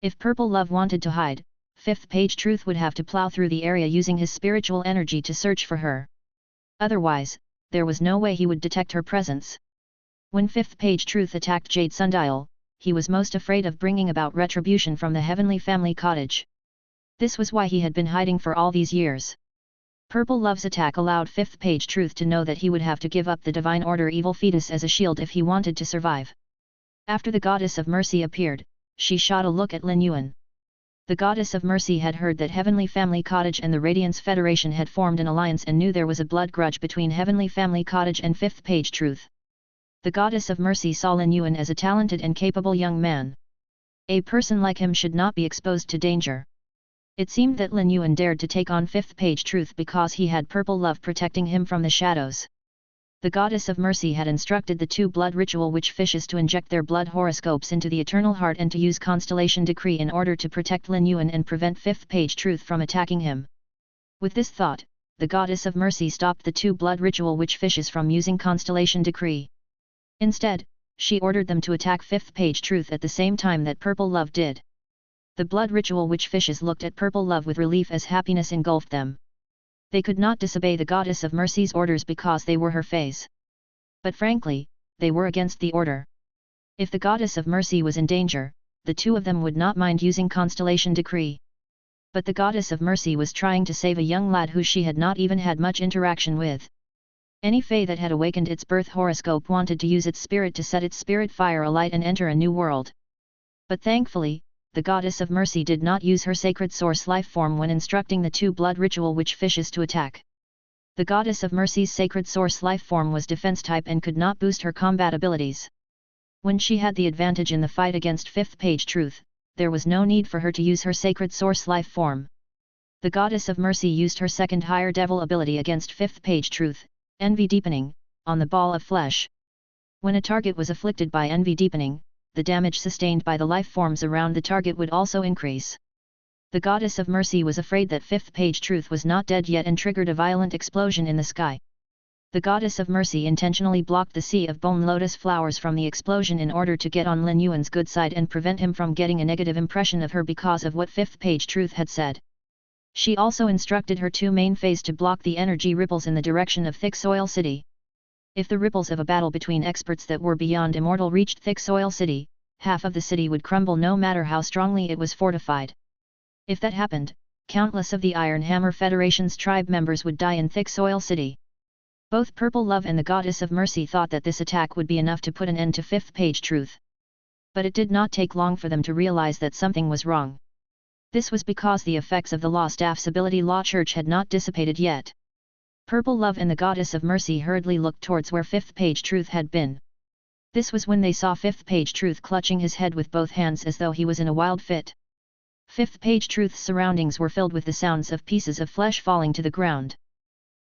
If Purple Love wanted to hide, Fifth Page Truth would have to plow through the area using his spiritual energy to search for her. Otherwise, there was no way he would detect her presence. When Fifth Page Truth attacked Jade Sundial, he was most afraid of bringing about retribution from the Heavenly Family Cottage. This was why he had been hiding for all these years. Purple Love's attack allowed Fifth Page Truth to know that he would have to give up the Divine Order Evil Fetus as a shield if he wanted to survive. After the Goddess of Mercy appeared, she shot a look at Lin Yuan. The Goddess of Mercy had heard that Heavenly Family Cottage and the Radiance Federation had formed an alliance and knew there was a blood grudge between Heavenly Family Cottage and Fifth Page Truth. The Goddess of Mercy saw Lin Yuan as a talented and capable young man. A person like him should not be exposed to danger. It seemed that Lin Yuan dared to take on Fifth Page Truth because he had Purple Love protecting him from the shadows. The Goddess of Mercy had instructed the two blood ritual witch fishes to inject their blood horoscopes into the Eternal Heart and to use Constellation Decree in order to protect Lin Yuan and prevent Fifth Page Truth from attacking him. With this thought, the Goddess of Mercy stopped the two blood ritual witch fishes from using Constellation Decree. Instead, she ordered them to attack Fifth Page Truth at the same time that Purple Love did. The blood ritual witch fishes looked at Purple Love with relief as happiness engulfed them. They could not disobey the Goddess of Mercy's orders because they were her feys. But frankly, they were against the order. If the Goddess of Mercy was in danger, the two of them would not mind using Constellation Decree. But the Goddess of Mercy was trying to save a young lad who she had not even had much interaction with. Any fey that had awakened its birth horoscope wanted to use its spirit to set its spirit fire alight and enter a new world. But thankfully, the Goddess of Mercy did not use her sacred source life form when instructing the two blood ritual witch fishes to attack. The Goddess of Mercy's sacred source life form was defense type and could not boost her combat abilities. When she had the advantage in the fight against Fifth Page Truth, there was no need for her to use her sacred source life form. The Goddess of Mercy used her second higher devil ability against Fifth Page Truth, Envy Deepening, on the ball of flesh. When a target was afflicted by Envy Deepening, the damage sustained by the life forms around the target would also increase. The Goddess of Mercy was afraid that Fifth Page Truth was not dead yet and triggered a violent explosion in the sky. The Goddess of Mercy intentionally blocked the sea of bone lotus flowers from the explosion in order to get on Lin Yuan's good side and prevent him from getting a negative impression of her because of what Fifth Page Truth had said. She also instructed her two main feys to block the energy ripples in the direction of Thick Soil City. If the ripples of a battle between experts that were beyond immortal reached Thick Soil City, half of the city would crumble no matter how strongly it was fortified. If that happened, countless of the Iron Hammer Federation's tribe members would die in Thick Soil City. Both Purple Love and the Goddess of Mercy thought that this attack would be enough to put an end to Fifth Page Truth. But it did not take long for them to realize that something was wrong. This was because the effects of the Law Staff's ability Law Church had not dissipated yet. Purple Love and the Goddess of Mercy hurriedly looked towards where Fifth Page Truth had been. This was when they saw Fifth Page Truth clutching his head with both hands as though he was in a wild fit. Fifth Page Truth's surroundings were filled with the sounds of pieces of flesh falling to the ground.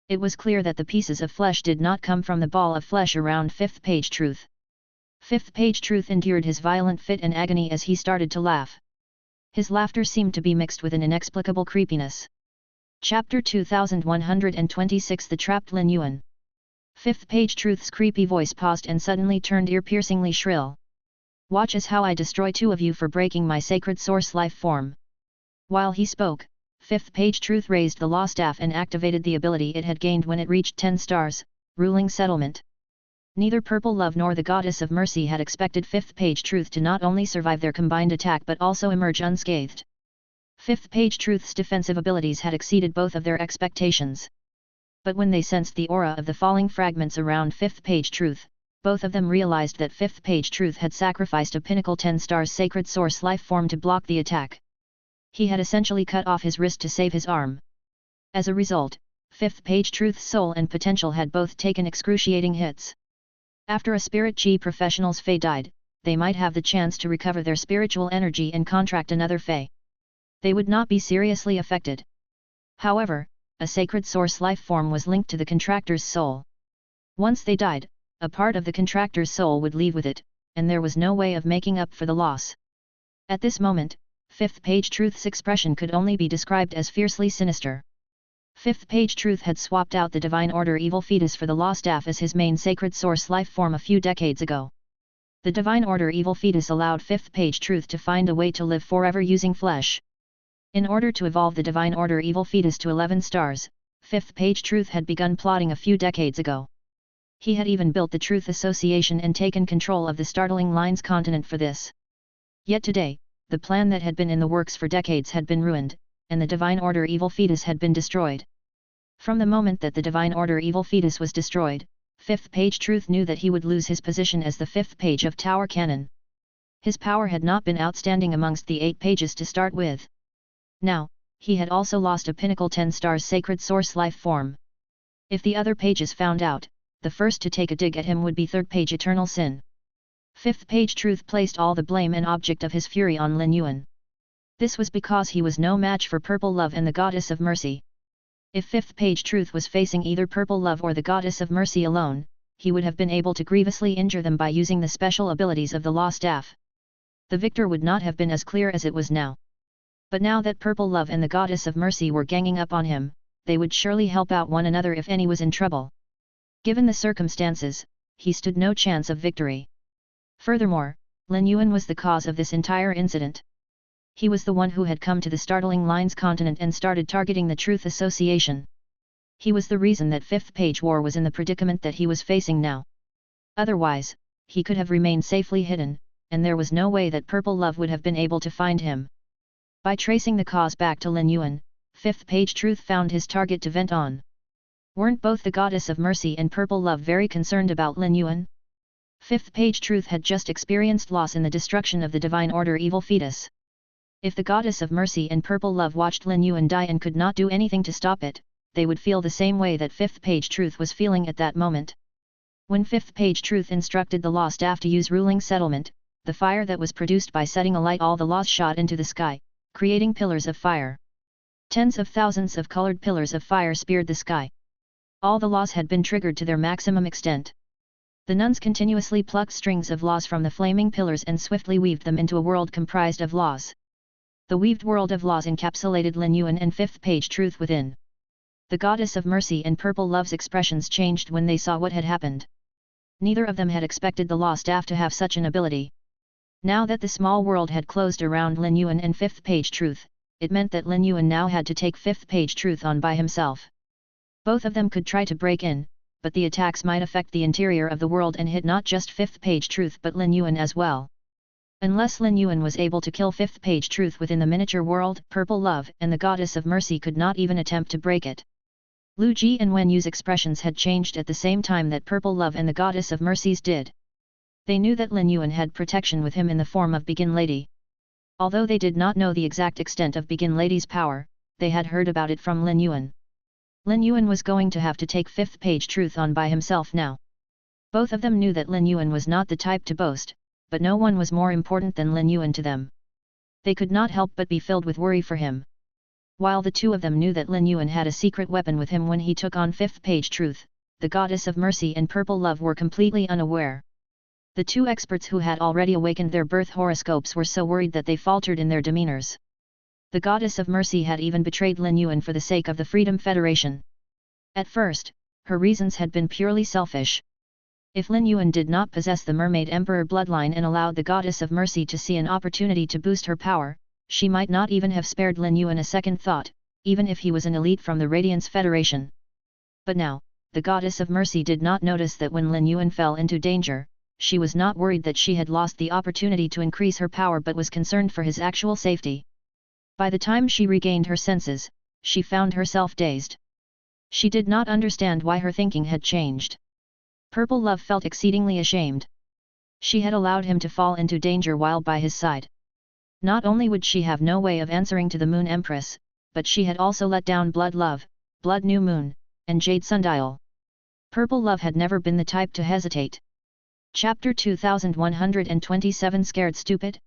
It was clear that the pieces of flesh did not come from the ball of flesh around Fifth Page Truth. Fifth Page Truth endured his violent fit and agony as he started to laugh. His laughter seemed to be mixed with an inexplicable creepiness. Chapter 2126 The Trapped Lin Yuan. Fifth Page Truth's creepy voice paused and suddenly turned ear-piercingly shrill. Watch as how I destroy two of you for breaking my sacred source life form. While he spoke, Fifth Page Truth raised the Law Staff and activated the ability it had gained when it reached 10 stars, Ruling Settlement. Neither Purple Love nor the Goddess of Mercy had expected Fifth Page Truth to not only survive their combined attack but also emerge unscathed. Fifth Page Truth's defensive abilities had exceeded both of their expectations. But when they sensed the aura of the falling fragments around Fifth Page Truth, both of them realized that Fifth Page Truth had sacrificed a pinnacle 10 stars sacred source life form to block the attack. He had essentially cut off his wrist to save his arm. As a result, Fifth Page Truth's soul and potential had both taken excruciating hits. After a spirit chi professional's fey died, they might have the chance to recover their spiritual energy and contract another fey. They would not be seriously affected. However, a sacred source life form was linked to the contractor's soul. Once they died, a part of the contractor's soul would leave with it, and there was no way of making up for the loss. At this moment, Fifth Page Truth's expression could only be described as fiercely sinister. Fifth Page Truth had swapped out the Divine Order Evil Fetus for the Law Staff as his main sacred source life form a few decades ago. The Divine Order Evil Fetus allowed Fifth Page Truth to find a way to live forever using flesh. In order to evolve the Divine Order Evil Fetus to 11 stars, Fifth Page Truth had begun plotting a few decades ago. He had even built the Truth Association and taken control of the startling Lines continent for this. Yet today, the plan that had been in the works for decades had been ruined, and the Divine Order Evil Fetus had been destroyed. From the moment that the Divine Order Evil Fetus was destroyed, Fifth Page Truth knew that he would lose his position as the fifth page of Tower Canon. His power had not been outstanding amongst the 8 pages to start with. Now, he had also lost a pinnacle 10 stars sacred source life form. If the other pages found out, the first to take a dig at him would be third page Eternal Sin. Fifth Page Truth placed all the blame and object of his fury on Lin Yuan. This was because he was no match for Purple Love and the Goddess of Mercy. If Fifth Page Truth was facing either Purple Love or the Goddess of Mercy alone, he would have been able to grievously injure them by using the special abilities of the Law Staff. The victor would not have been as clear as it was now. But now that Purple Love and the Goddess of Mercy were ganging up on him, they would surely help out one another if any was in trouble. Given the circumstances, he stood no chance of victory. Furthermore, Lin Yuan was the cause of this entire incident. He was the one who had come to the startling Lines continent and started targeting the Truth Association. He was the reason that Fifth Page War was in the predicament that he was facing now. Otherwise, he could have remained safely hidden, and there was no way that Purple Love would have been able to find him. By tracing the cause back to Lin Yuan, Fifth Page Truth found his target to vent on. Weren't both the Goddess of Mercy and Purple Love very concerned about Lin Yuan? Fifth Page Truth had just experienced loss in the destruction of the Divine Order Evil Fetus. If the Goddess of Mercy and Purple Love watched Lin Yuan die and could not do anything to stop it, they would feel the same way that Fifth Page Truth was feeling at that moment. When Fifth Page Truth instructed the Law Staff to use ruling settlement, the fire that was produced by setting alight all the laws shot into the sky, creating pillars of fire. Tens of thousands of colored pillars of fire speared the sky. All the laws had been triggered to their maximum extent. The nuns continuously plucked strings of laws from the flaming pillars and swiftly weaved them into a world comprised of laws. The weaved world of laws encapsulated Lin Yuan and Fifth Page Truth within. The Goddess of Mercy and Purple Love's expressions changed when they saw what had happened. Neither of them had expected the Law Staff to have such an ability. Now that the small world had closed around Lin Yuan and Fifth Page Truth, it meant that Lin Yuan now had to take Fifth Page Truth on by himself. Both of them could try to break in, but the attacks might affect the interior of the world and hit not just Fifth Page Truth but Lin Yuan as well. Unless Lin Yuan was able to kill Fifth Page Truth within the miniature world, Purple Love and the Goddess of Mercy could not even attempt to break it. Lu Ji and Wen Yu's expressions had changed at the same time that Purple Love and the Goddess of Mercy's did. They knew that Lin Yuan had protection with him in the form of Begin Lady. Although they did not know the exact extent of Begin Lady's power, they had heard about it from Lin Yuan. Lin Yuan was going to have to take Fifth Page Truth on by himself now. Both of them knew that Lin Yuan was not the type to boast, but no one was more important than Lin Yuan to them. They could not help but be filled with worry for him. While the two of them knew that Lin Yuan had a secret weapon with him when he took on Fifth Page Truth, the Goddess of Mercy and Purple Love were completely unaware. The two experts who had already awakened their birth horoscopes were so worried that they faltered in their demeanors. The Goddess of Mercy had even betrayed Lin Yuan for the sake of the Freedom Federation. At first, her reasons had been purely selfish. If Lin Yuan did not possess the Mermaid Emperor bloodline and allowed the Goddess of Mercy to see an opportunity to boost her power, she might not even have spared Lin Yuan a second thought, even if he was an elite from the Radiance Federation. But now, the Goddess of Mercy did not notice that when Lin Yuan fell into danger, she was not worried that she had lost the opportunity to increase her power but was concerned for his actual safety. By the time she regained her senses, she found herself dazed. She did not understand why her thinking had changed. Purple Love felt exceedingly ashamed. She had allowed him to fall into danger while by his side. Not only would she have no way of answering to the Moon Empress, but she had also let down Blood Love, Blood New Moon, and Jade Sundial. Purple Love had never been the type to hesitate. Chapter 2127 Scared Stupid?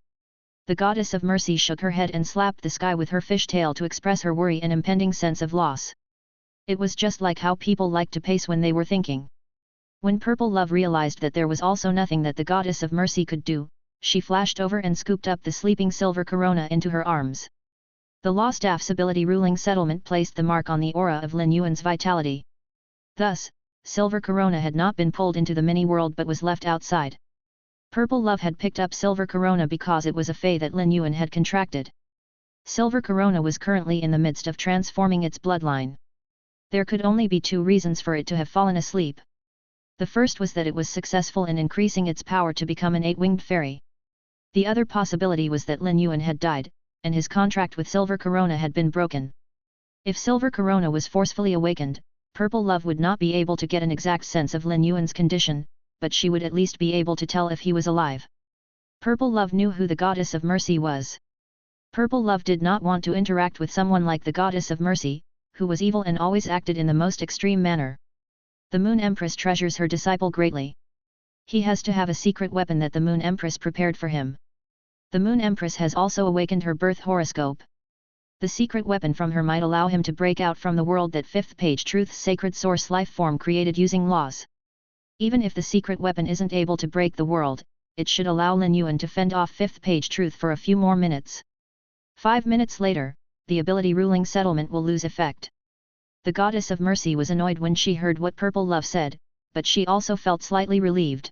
The goddess of mercy shook her head and slapped the sky with her fishtail to express her worry and impending sense of loss. It was just like how people like to pace when they were thinking. When Purple Love realized that there was also nothing that the goddess of mercy could do, she flashed over and scooped up the sleeping silver corona into her arms. The law staff's ability ruling settlement placed the mark on the aura of Lin Yuan's vitality. Thus, Silver Corona had not been pulled into the mini-world but was left outside. Purple Love had picked up Silver Corona because it was a fey that Lin Yuan had contracted. Silver Corona was currently in the midst of transforming its bloodline. There could only be two reasons for it to have fallen asleep. The first was that it was successful in increasing its power to become an 8-winged fairy. The other possibility was that Lin Yuan had died, and his contract with Silver Corona had been broken. If Silver Corona was forcefully awakened, Purple Love would not be able to get an exact sense of Lin Yuan's condition, but she would at least be able to tell if he was alive. Purple Love knew who the Goddess of Mercy was. Purple Love did not want to interact with someone like the Goddess of Mercy, who was evil and always acted in the most extreme manner. The Moon Empress treasures her disciple greatly. He has to have a secret weapon that the Moon Empress prepared for him. The Moon Empress has also awakened her birth horoscope. The secret weapon from her might allow him to break out from the world that Fifth Page Truth's sacred source life form created using laws. Even if the secret weapon isn't able to break the world, it should allow Lin Yuan to fend off Fifth Page Truth for a few more minutes. 5 minutes later, the ability ruling settlement will lose effect. The Goddess of Mercy was annoyed when she heard what Purple Love said, but she also felt slightly relieved.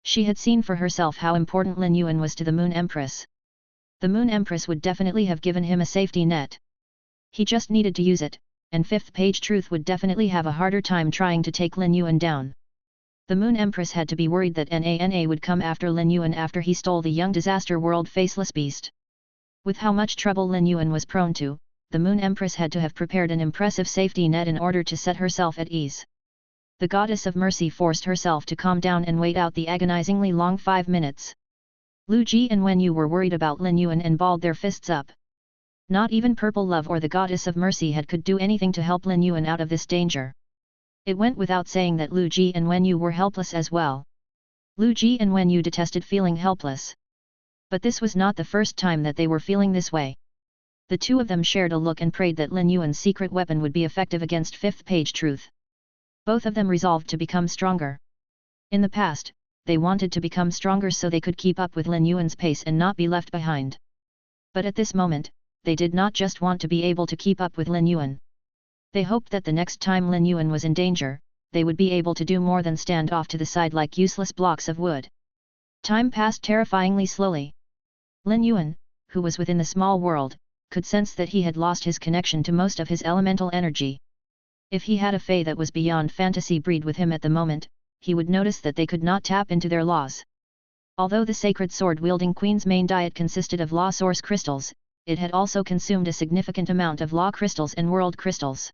She had seen for herself how important Lin Yuan was to the Moon Empress. The Moon Empress would definitely have given him a safety net. He just needed to use it, and Fifth Page Truth would definitely have a harder time trying to take Lin Yuan down. The Moon Empress had to be worried that Nana would come after Lin Yuan after he stole the young disaster world faceless beast. With how much trouble Lin Yuan was prone to, the Moon Empress had to have prepared an impressive safety net in order to set herself at ease. The Goddess of Mercy forced herself to calm down and wait out the agonizingly long 5 minutes. Lu Ji and Wen Yu were worried about Lin Yuan and balled their fists up. Not even Purple Love or the Goddess of Mercy could do anything to help Lin Yuan out of this danger. It went without saying that Lu Ji and Wen Yu were helpless as well. Lu Ji and Wen Yu detested feeling helpless. But this was not the first time that they were feeling this way. The two of them shared a look and prayed that Lin Yuan's secret weapon would be effective against Fifth Page Truth. Both of them resolved to become stronger. In the past, they wanted to become stronger so they could keep up with Lin Yuan's pace and not be left behind. But at this moment, they did not just want to be able to keep up with Lin Yuan. They hoped that the next time Lin Yuan was in danger, they would be able to do more than stand off to the side like useless blocks of wood. Time passed terrifyingly slowly. Lin Yuan, who was within the small world, could sense that he had lost his connection to most of his elemental energy. If he had a fey that was beyond fantasy breed with him at the moment, he would notice that they could not tap into their laws. Although the sacred sword-wielding queen's main diet consisted of law source crystals, it had also consumed a significant amount of law crystals and world crystals.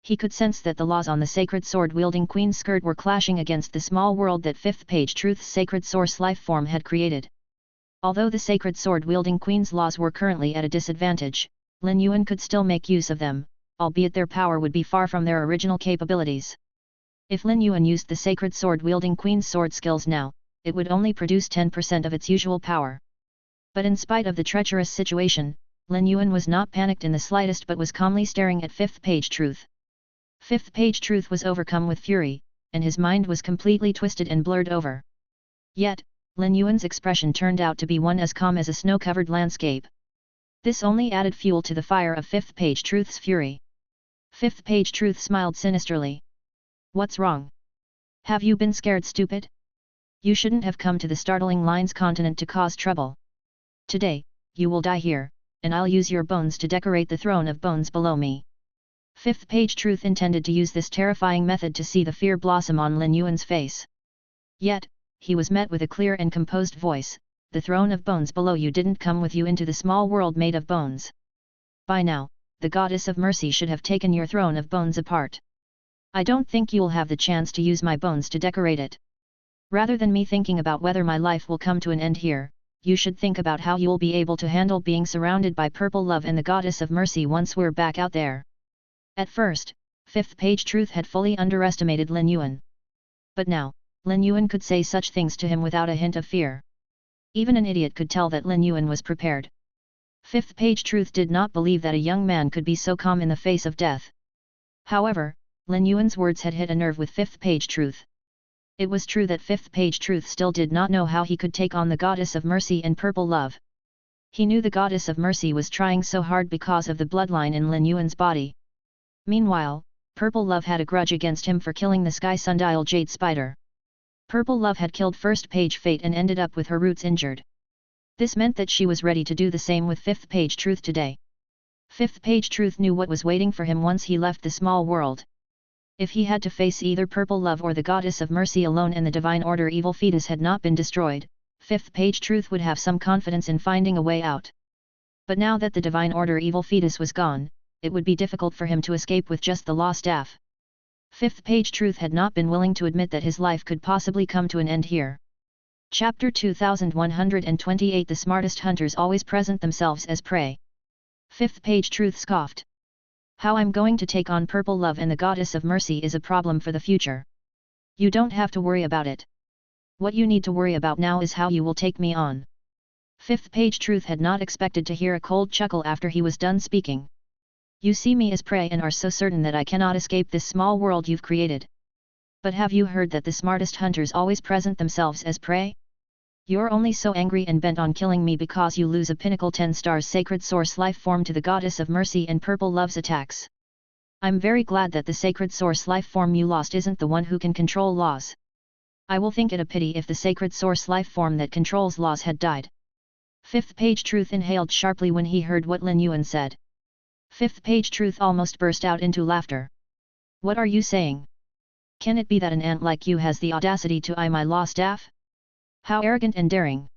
He could sense that the laws on the sacred sword-wielding queen's skirt were clashing against the small world that Fifth Page Truth's sacred source life form had created. Although the sacred sword-wielding queen's laws were currently at a disadvantage, Lin Yuan could still make use of them, albeit their power would be far from their original capabilities. If Lin Yuan used the sacred sword-wielding queen's sword skills now, it would only produce 10% of its usual power. But in spite of the treacherous situation, Lin Yuan was not panicked in the slightest but was calmly staring at Fifth Page Truth. Fifth Page Truth was overcome with fury, and his mind was completely twisted and blurred over. Yet, Lin Yuan's expression turned out to be one as calm as a snow-covered landscape. This only added fuel to the fire of Fifth Page Truth's fury. Fifth Page Truth smiled sinisterly. What's wrong? Have you been scared stupid? You shouldn't have come to the startling Lines continent to cause trouble. Today, you will die here, and I'll use your bones to decorate the throne of bones below me. Fifth Page Truth intended to use this terrifying method to see the fear blossom on Lin Yuan's face. Yet, he was met with a clear and composed voice, the throne of bones below you didn't come with you into the small world made of bones. By now, the Goddess of Mercy should have taken your throne of bones apart. I don't think you'll have the chance to use my bones to decorate it. Rather than me thinking about whether my life will come to an end here, you should think about how you'll be able to handle being surrounded by Purple Love and the Goddess of Mercy once we're back out there. At first, Fifth Page Truth had fully underestimated Lin Yuan. But now, Lin Yuan could say such things to him without a hint of fear. Even an idiot could tell that Lin Yuan was prepared. Fifth page Truth did not believe that a young man could be so calm in the face of death. However, Lin Yuan's words had hit a nerve with fifth page Truth. It was true that fifth page Truth still did not know how he could take on the goddess of mercy and purple love. He knew the goddess of mercy was trying so hard because of the bloodline in Lin Yuan's body. Meanwhile, purple love had a grudge against him for killing the sky sundial jade spider. Purple love had killed first page Fate and ended up with her roots injured. This meant that she was ready to do the same with fifth page Truth today. Fifth page Truth knew what was waiting for him once he left the small world. If he had to face either purple love or the goddess of mercy alone and the divine order evil fetus had not been destroyed, fifth page Truth would have some confidence in finding a way out. But now that the divine order evil fetus was gone, it would be difficult for him to escape with just the law staff. Fifth page Truth had not been willing to admit that his life could possibly come to an end here. Chapter 2128 The smartest hunters always present themselves as prey. Fifth page Truth scoffed. How I'm going to take on purple love and the goddess of mercy is a problem for the future. You don't have to worry about it. What you need to worry about now is how you will take me on. Fifth page Truth had not expected to hear a cold chuckle after he was done speaking. You see me as prey and are so certain that I cannot escape this small world you've created. But have you heard that the smartest hunters always present themselves as prey? You're only so angry and bent on killing me because you lose a pinnacle 10 stars sacred source life form to the goddess of mercy and purple love's attacks. I'm very glad that the sacred source life form you lost isn't the one who can control laws. I will think it a pity if the sacred source life form that controls laws had died. Fifth page Truth inhaled sharply when he heard what Lin Yuan said. Fifth page Truth almost burst out into laughter. What are you saying? Can it be that an ant like you has the audacity to eye my law staff? How arrogant and daring!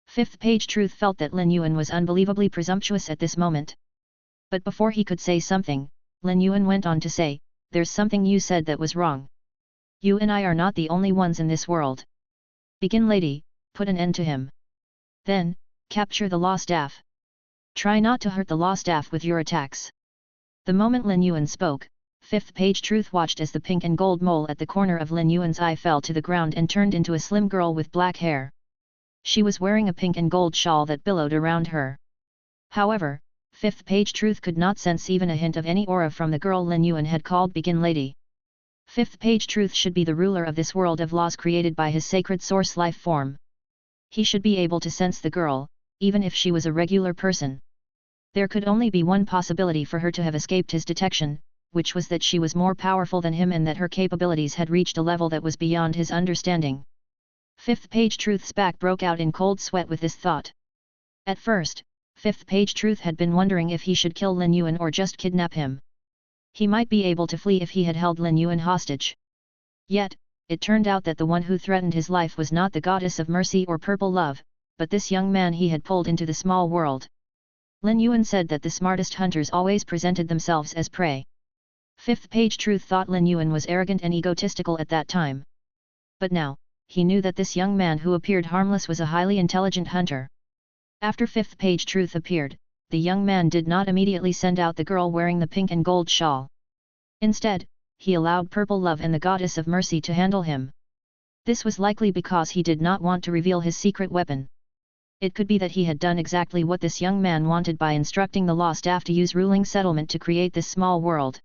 Fifth page Truth felt that Lin Yuan was unbelievably presumptuous at this moment. But before he could say something, Lin Yuan went on to say, there's something you said that was wrong. You and I are not the only ones in this world. Begin lady, put an end to him. Then, capture the law staff. Try not to hurt the law staff with your attacks. The moment Lin Yuan spoke, fifth page Truth watched as the pink and gold mole at the corner of Lin Yuan's eye fell to the ground and turned into a slim girl with black hair. She was wearing a pink and gold shawl that billowed around her. However, fifth page Truth could not sense even a hint of any aura from the girl Lin Yuan had called Begin Lady. Fifth page Truth should be the ruler of this world of laws created by his sacred source life form. He should be able to sense the girl, even if she was a regular person. There could only be one possibility for her to have escaped his detection, which was that she was more powerful than him and that her capabilities had reached a level that was beyond his understanding. Fifth page Truth's back broke out in cold sweat with this thought. At first, fifth page Truth had been wondering if he should kill Lin Yuan or just kidnap him. He might be able to flee if he had held Lin Yuan hostage. Yet, it turned out that the one who threatened his life was not the goddess of mercy or purple love, but this young man he had pulled into the small world. Lin Yuan said that the smartest hunters always presented themselves as prey. Fifth page Truth thought Lin Yuan was arrogant and egotistical at that time. But now, he knew that this young man who appeared harmless was a highly intelligent hunter. After fifth page Truth appeared, the young man did not immediately send out the girl wearing the pink and gold shawl. Instead, he allowed purple love and the goddess of mercy to handle him. This was likely because he did not want to reveal his secret weapon. It could be that he had done exactly what this young man wanted by instructing the law staff to use ruling settlement to create this small world.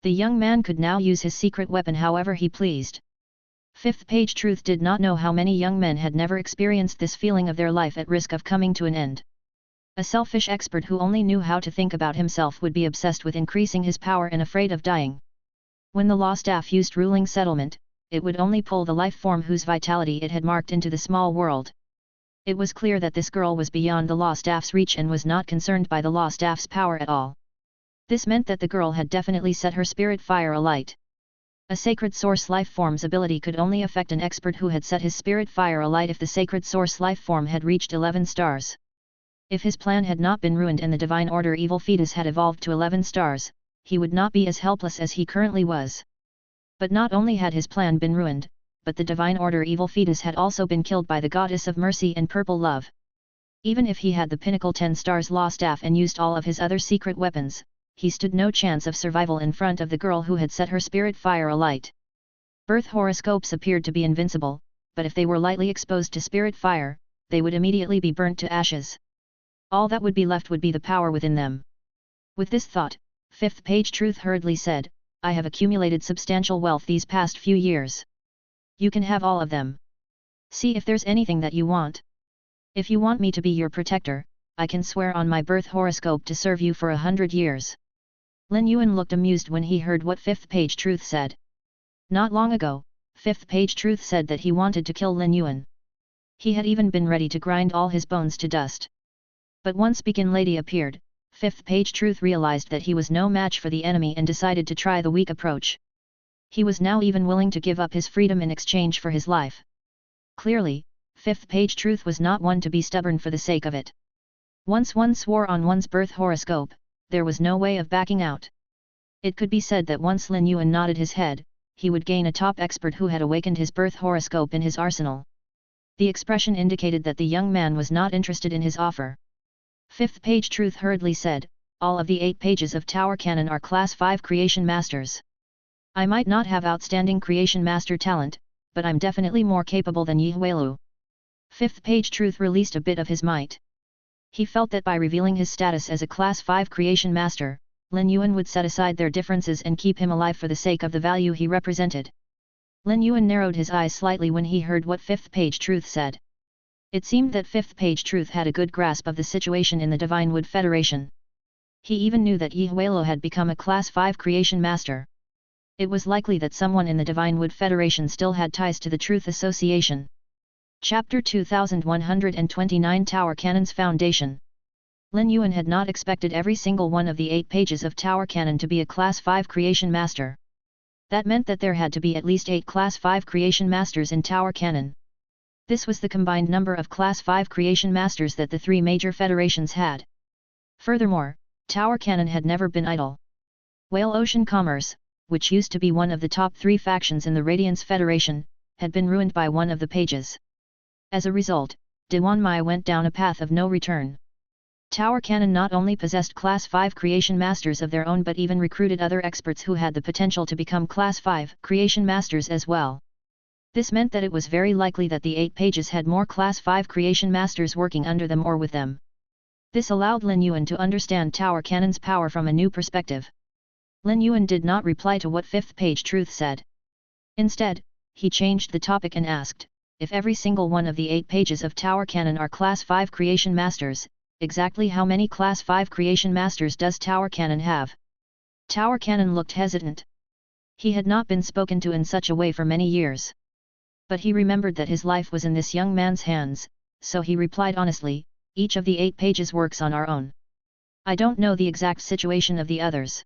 The young man could now use his secret weapon however he pleased. Fifth page Truth did not know how many young men had never experienced this feeling of their life at risk of coming to an end. A selfish expert who only knew how to think about himself would be obsessed with increasing his power and afraid of dying. When the law staff used ruling settlement, it would only pull the life form whose vitality it had marked into the small world. It was clear that this girl was beyond the law staff's reach and was not concerned by the law staff's power at all. This meant that the girl had definitely set her spirit fire alight. A sacred source life form's ability could only affect an expert who had set his spirit fire alight if the sacred source life form had reached 11 stars. If his plan had not been ruined and the divine order evil fetus had evolved to 11 stars, he would not be as helpless as he currently was. But not only had his plan been ruined, but the divine order evil fetus had also been killed by the goddess of mercy and purple love. Even if he had the pinnacle 10 stars law staff and used all of his other secret weapons, he stood no chance of survival in front of the girl who had set her spirit fire alight. Birth horoscopes appeared to be invincible, but if they were lightly exposed to spirit fire, they would immediately be burnt to ashes. All that would be left would be the power within them. With this thought, fifth page Truth hurriedly said, I have accumulated substantial wealth these past few years. You can have all of them. See if there's anything that you want. If you want me to be your protector, I can swear on my birth horoscope to serve you for 100 years. Lin Yuan looked amused when he heard what fifth page Truth said. Not long ago, fifth page Truth said that he wanted to kill Lin Yuan. He had even been ready to grind all his bones to dust. But once Beacon Lady appeared, fifth page Truth realized that he was no match for the enemy and decided to try the weak approach. He was now even willing to give up his freedom in exchange for his life. Clearly, fifth page Truth was not one to be stubborn for the sake of it. Once one swore on one's birth horoscope, there was no way of backing out. It could be said that once Lin Yuan nodded his head, he would gain a top expert who had awakened his birth horoscope in his arsenal. The expression indicated that the young man was not interested in his offer. Fifth page Truth hurriedly said, all of the 8 pages of Tower Canon are Class 5 Creation Masters. I might not have outstanding Creation Master talent, but I'm definitely more capable than Yi Huilu. Fifth page Truth released a bit of his might. He felt that by revealing his status as a Class 5 Creation Master, Lin Yuan would set aside their differences and keep him alive for the sake of the value he represented. Lin Yuan narrowed his eyes slightly when he heard what fifth page Truth said. It seemed that fifth page Truth had a good grasp of the situation in the Divine Wood Federation. He even knew that Yi Huilu had become a Class 5 Creation Master. It was likely that someone in the Divine Wood Federation still had ties to the Truth Association. Chapter 2129 Tower Canon's Foundation. Lin Yuan had not expected every single one of the 8 pages of Tower Canon to be a Class 5 Creation Master. That meant that there had to be at least 8 Class 5 Creation Masters in Tower Canon. This was the combined number of Class 5 Creation Masters that the 3 major federations had. Furthermore, Tower Canon had never been idle. Whale Ocean Commerce, which used to be one of the top 3 factions in the Radiance Federation, had been ruined by one of the pages. As a result, Diwan Mai went down a path of no return. Tower Canon not only possessed Class 5 Creation Masters of their own but even recruited other experts who had the potential to become Class 5 Creation Masters as well. This meant that it was very likely that the 8 pages had more Class 5 Creation Masters working under them or with them. This allowed Lin Yuan to understand Tower Canon's power from a new perspective. Lin Yuan did not reply to what fifth page Truth said. Instead, he changed the topic and asked, if every single one of the 8 pages of Tower Canon are Class 5 Creation Masters, exactly how many Class 5 Creation Masters does Tower Canon have? Tower Canon looked hesitant. He had not been spoken to in such a way for many years. But he remembered that his life was in this young man's hands, so he replied honestly, each of the 8 pages works on our own. I don't know the exact situation of the others.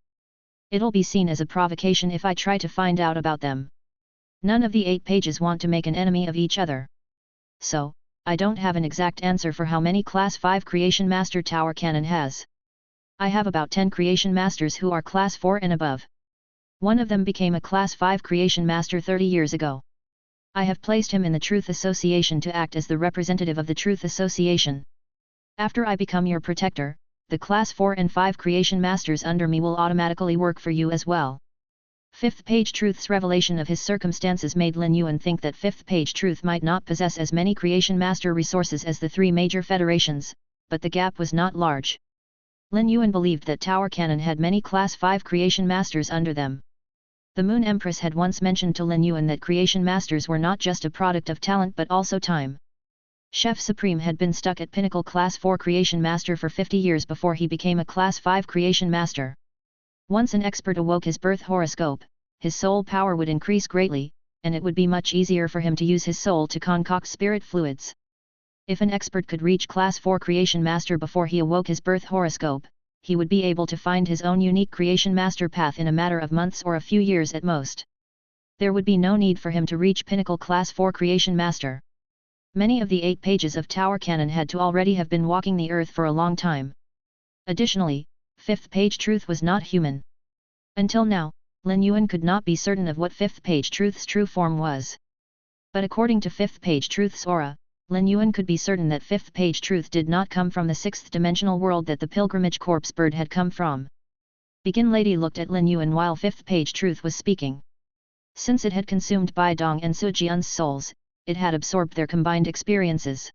It'll be seen as a provocation if I try to find out about them. None of the 8 pages want to make an enemy of each other. So, I don't have an exact answer for how many Class 5 Creation Master Tower Canon has. I have about 10 Creation Masters who are Class 4 and above. One of them became a Class 5 Creation Master 30 years ago. I have placed him in the Truth Association to act as the representative of the Truth Association. After I become your protector, the Class 4 and 5 Creation Masters under me will automatically work for you as well. Fifth page Truth's revelation of his circumstances made Lin Yuan think that fifth page Truth might not possess as many Creation Master resources as the 3 major federations, but the gap was not large. Lin Yuan believed that Tower Canon had many Class 5 Creation Masters under them. The Moon Empress had once mentioned to Lin Yuan that Creation Masters were not just a product of talent but also time. Chef Supreme had been stuck at Pinnacle Class 4 Creation Master for 50 years before he became a Class 5 Creation Master. Once an expert awoke his birth horoscope, his soul power would increase greatly, and it would be much easier for him to use his soul to concoct spirit fluids. If an expert could reach Class 4 Creation Master before he awoke his birth horoscope, he would be able to find his own unique Creation Master path in a matter of months or a few years at most. There would be no need for him to reach Pinnacle Class 4 Creation Master. Many of the 8 pages of Tower Canon had to already have been walking the earth for a long time. Additionally, fifth page Truth was not human. Until now, Lin Yuan could not be certain of what fifth page Truth's true form was. But according to fifth page Truth's aura, Lin Yuan could be certain that fifth page Truth did not come from the 6th dimensional world that the pilgrimage corpse bird had come from. Begin Lady looked at Lin Yuan while fifth page Truth was speaking. Since it had consumed Bai Dong and Sujian's souls, it had absorbed their combined experiences.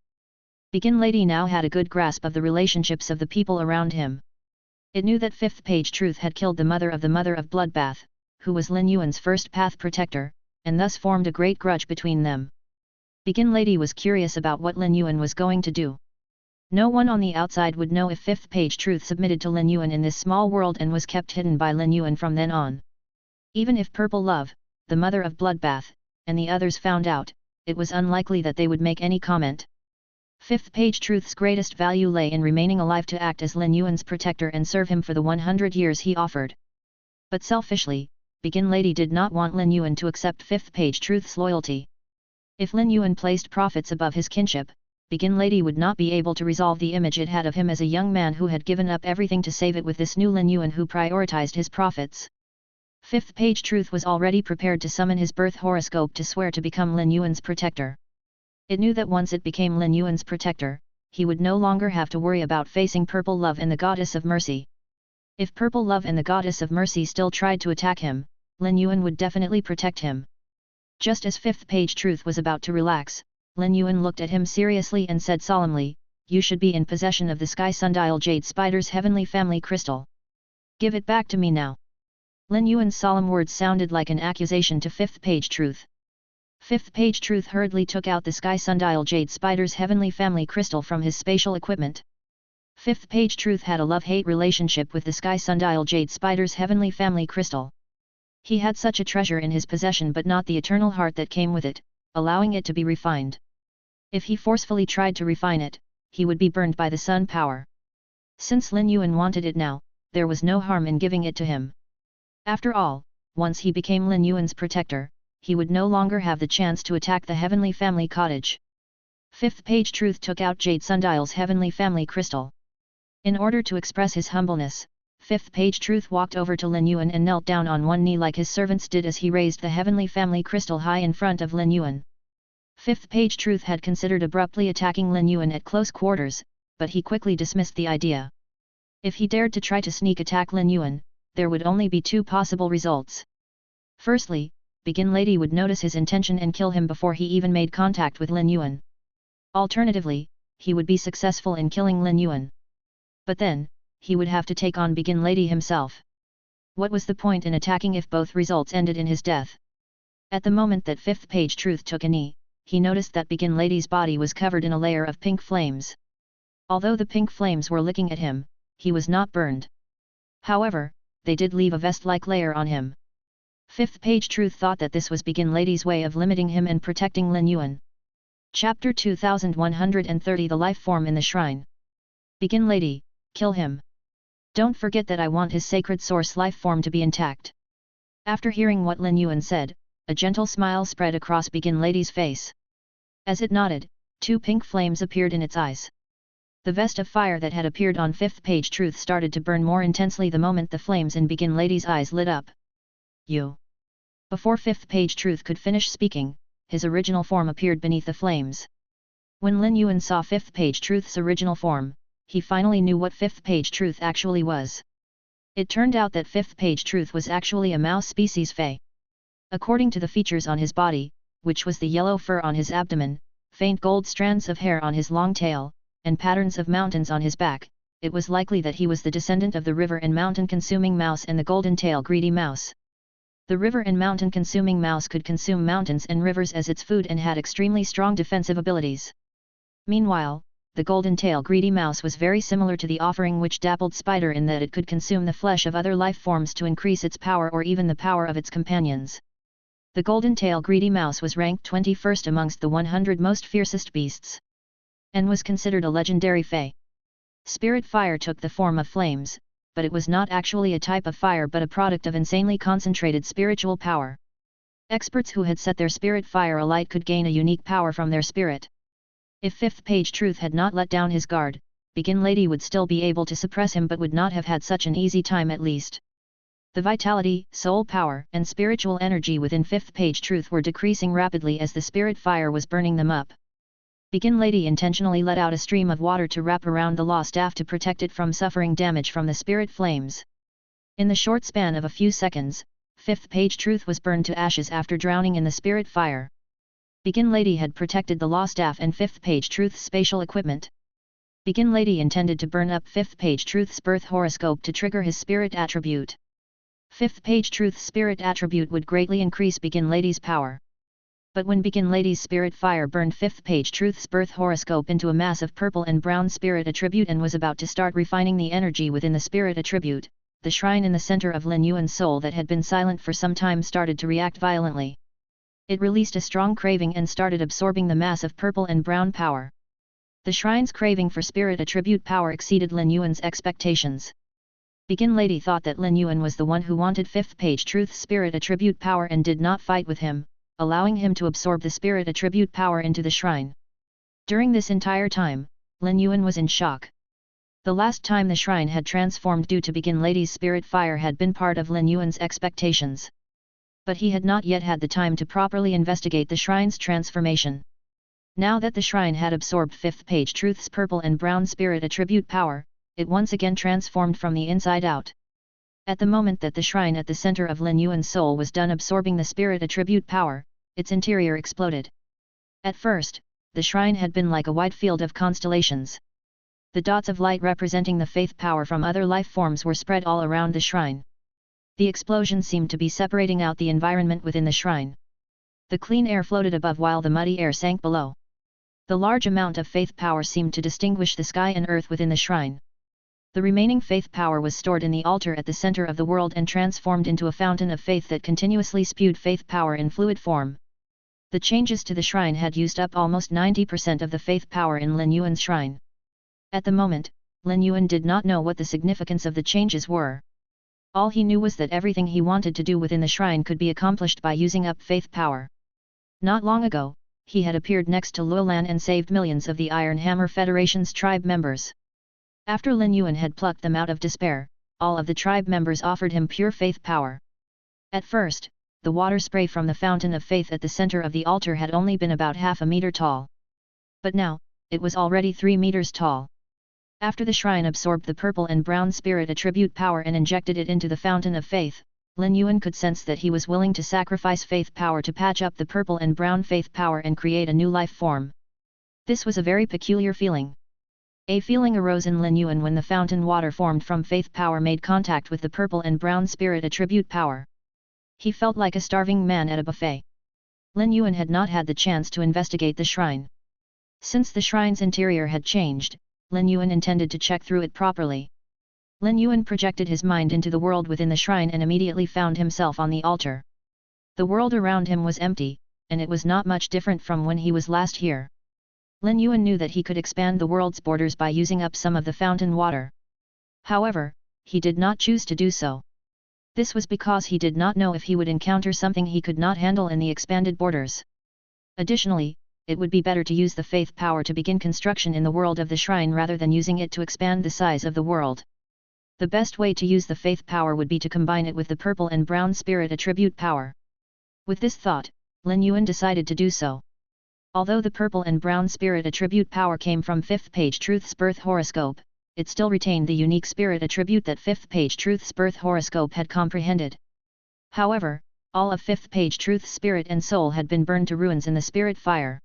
Begin Lady now had a good grasp of the relationships of the people around him. It knew that fifth page Truth had killed the mother of Bloodbath, who was Lin Yuan's first path protector, and thus formed a great grudge between them. Begin Lady was curious about what Lin Yuan was going to do. No one on the outside would know if fifth page Truth submitted to Lin Yuan in this small world and was kept hidden by Lin Yuan from then on. Even if Purple Love, the mother of Bloodbath, and the others found out, it was unlikely that they would make any comment. Fifth page Truth's greatest value lay in remaining alive to act as Lin Yuan's protector and serve him for the 100 years he offered. But selfishly, Begin Lady did not want Lin Yuan to accept fifth page Truth's loyalty. If Lin Yuan placed profits above his kinship, Begin Lady would not be able to resolve the image it had of him as a young man who had given up everything to save it with this new Lin Yuan who prioritized his profits. Fifth page Truth was already prepared to summon his birth horoscope to swear to become Lin Yuan's protector. It knew that once it became Lin Yuan's protector, he would no longer have to worry about facing Purple Love and the Goddess of Mercy. If Purple Love and the Goddess of Mercy still tried to attack him, Lin Yuan would definitely protect him. Just as fifth page Truth was about to relax, Lin Yuan looked at him seriously and said solemnly, "You should be in possession of the Sky Sundial Jade Spider's heavenly family crystal. Give it back to me now." Lin Yuan's solemn words sounded like an accusation to fifth page Truth. Fifth page Truth hurriedly took out the Sky Sundial Jade Spider's heavenly family crystal from his spatial equipment. Fifth page Truth had a love-hate relationship with the Sky Sundial Jade Spider's heavenly family crystal. He had such a treasure in his possession but not the eternal heart that came with it, allowing it to be refined. If he forcefully tried to refine it, he would be burned by the sun power. Since Lin Yuan wanted it now, there was no harm in giving it to him. After all, once he became Lin Yuan's protector, he would no longer have the chance to attack the heavenly family cottage. Fifth page Truth took out Jade Sundial's heavenly family crystal. In order to express his humbleness, fifth page Truth walked over to Lin Yuan and knelt down on one knee like his servants did as he raised the heavenly family crystal high in front of Lin Yuan. Fifth page Truth had considered abruptly attacking Lin Yuan at close quarters, but he quickly dismissed the idea. If he dared to try to sneak attack Lin Yuan, there would only be two possible results. Firstly, Begin Lady would notice his intention and kill him before he even made contact with Lin Yuan. Alternatively, he would be successful in killing Lin Yuan. But then, he would have to take on Begin Lady himself. What was the point in attacking if both results ended in his death? At the moment that fifth page Truth took a knee, he noticed that Begin Lady's body was covered in a layer of pink flames. Although the pink flames were licking at him, he was not burned. However, they did leave a vest-like layer on him. Fifth page Truth thought that this was Begin Lady's way of limiting him and protecting Lin Yuan. Chapter 2130 The Life Form in the Shrine. Begin Lady, kill him. Don't forget that I want his sacred source life form to be intact. After hearing what Lin Yuan said, a gentle smile spread across Begin Lady's face. As it nodded, two pink flames appeared in its eyes. The vest of fire that had appeared on fifth page Truth started to burn more intensely the moment the flames in Begin Lady's eyes lit up. You. Before fifth page Truth could finish speaking, his original form appeared beneath the flames. When Lin Yuan saw fifth page Truth's original form, he finally knew what fifth page Truth actually was. It turned out that fifth page Truth was actually a mouse species fey. According to the features on his body, which was the yellow fur on his abdomen, faint gold strands of hair on his long tail, and patterns of mountains on his back, it was likely that he was the descendant of the river and mountain consuming mouse and the golden tail greedy mouse. The river and mountain consuming mouse could consume mountains and rivers as its food and had extremely strong defensive abilities. Meanwhile, the golden tail greedy mouse was very similar to the offering witch dappled spider in that it could consume the flesh of other life forms to increase its power or even the power of its companions. The golden tail greedy mouse was ranked 21st amongst the 100 most fiercest beasts, and was considered a legendary fey. Spirit fire took the form of flames, but it was not actually a type of fire but a product of insanely concentrated spiritual power. Experts who had set their spirit fire alight could gain a unique power from their spirit. If fifth page Truth had not let down his guard, Begin Lady would still be able to suppress him but would not have had such an easy time at least. The vitality, soul power, and spiritual energy within fifth page Truth were decreasing rapidly as the spirit fire was burning them up. Begin Lady intentionally let out a stream of water to wrap around the law staff to protect it from suffering damage from the spirit flames. In the short span of a few seconds, Fifth page Truth was burned to ashes after drowning in the spirit fire. Begin Lady had protected the law staff and fifth page Truth's spatial equipment. Begin Lady intended to burn up fifth page Truth's birth horoscope to trigger his spirit attribute. Fifth page Truth's spirit attribute would greatly increase Begin Lady's power. But when Begin Lady's spirit fire burned fifth page Truth's birth horoscope into a mass of purple and brown spirit attribute and was about to start refining the energy within the spirit attribute, the shrine in the center of Lin Yuan's soul that had been silent for some time started to react violently. It released a strong craving and started absorbing the mass of purple and brown power. The shrine's craving for spirit attribute power exceeded Lin Yuan's expectations. Begin Lady thought that Lin Yuan was the one who wanted fifth page Truth's spirit attribute power and did not fight with him, allowing him to absorb the spirit attribute power into the shrine. During this entire time, Lin Yuan was in shock. The last time the shrine had transformed due to Begin Lady's spirit fire had been part of Lin Yuan's expectations. But he had not yet had the time to properly investigate the shrine's transformation. Now that the shrine had absorbed fifth page Truth's purple and brown spirit attribute power, it once again transformed from the inside out. At the moment that the shrine at the center of Lin Yuan's soul was done absorbing the spirit attribute power, its interior exploded. At first, the shrine had been like a wide field of constellations. The dots of light representing the faith power from other life forms were spread all around the shrine. The explosion seemed to be separating out the environment within the shrine. The clean air floated above while the muddy air sank below. The large amount of faith power seemed to distinguish the sky and earth within the shrine. The remaining faith power was stored in the altar at the center of the world and transformed into a fountain of faith that continuously spewed faith power in fluid form. The changes to the shrine had used up almost 90% of the faith power in Lin Yuan's shrine. At the moment, Lin Yuan did not know what the significance of the changes were. All he knew was that everything he wanted to do within the shrine could be accomplished by using up faith power. Not long ago, he had appeared next to Luolan and saved millions of the Iron Hammer Federation's tribe members. After Lin Yuan had plucked them out of despair, all of the tribe members offered him pure faith power. At first, the water spray from the fountain of faith at the center of the altar had only been about half a meter tall. But now, it was already 3 meters tall. After the shrine absorbed the purple and brown spirit attribute power and injected it into the fountain of faith, Lin Yuan could sense that he was willing to sacrifice faith power to patch up the purple and brown faith power and create a new life form. This was a very peculiar feeling. A feeling arose in Lin Yuan when the fountain water formed from faith power made contact with the purple and brown spirit attribute power. He felt like a starving man at a buffet. Lin Yuan had not had the chance to investigate the shrine. Since the shrine's interior had changed, Lin Yuan intended to check through it properly. Lin Yuan projected his mind into the world within the shrine and immediately found himself on the altar. The world around him was empty, and it was not much different from when he was last here. Lin Yuan knew that he could expand the world's borders by using up some of the fountain water. However, he did not choose to do so. This was because he did not know if he would encounter something he could not handle in the expanded borders. Additionally, it would be better to use the faith power to begin construction in the world of the shrine rather than using it to expand the size of the world. The best way to use the faith power would be to combine it with the purple and brown spirit attribute power. With this thought, Lin Yuan decided to do so. Although the purple and brown spirit attribute power came from fifth page Truth's birth horoscope, it still retained the unique spirit attribute that fifth page Truth's birth horoscope had comprehended. However, all of fifth page Truth's spirit and soul had been burned to ruins in the spirit fire.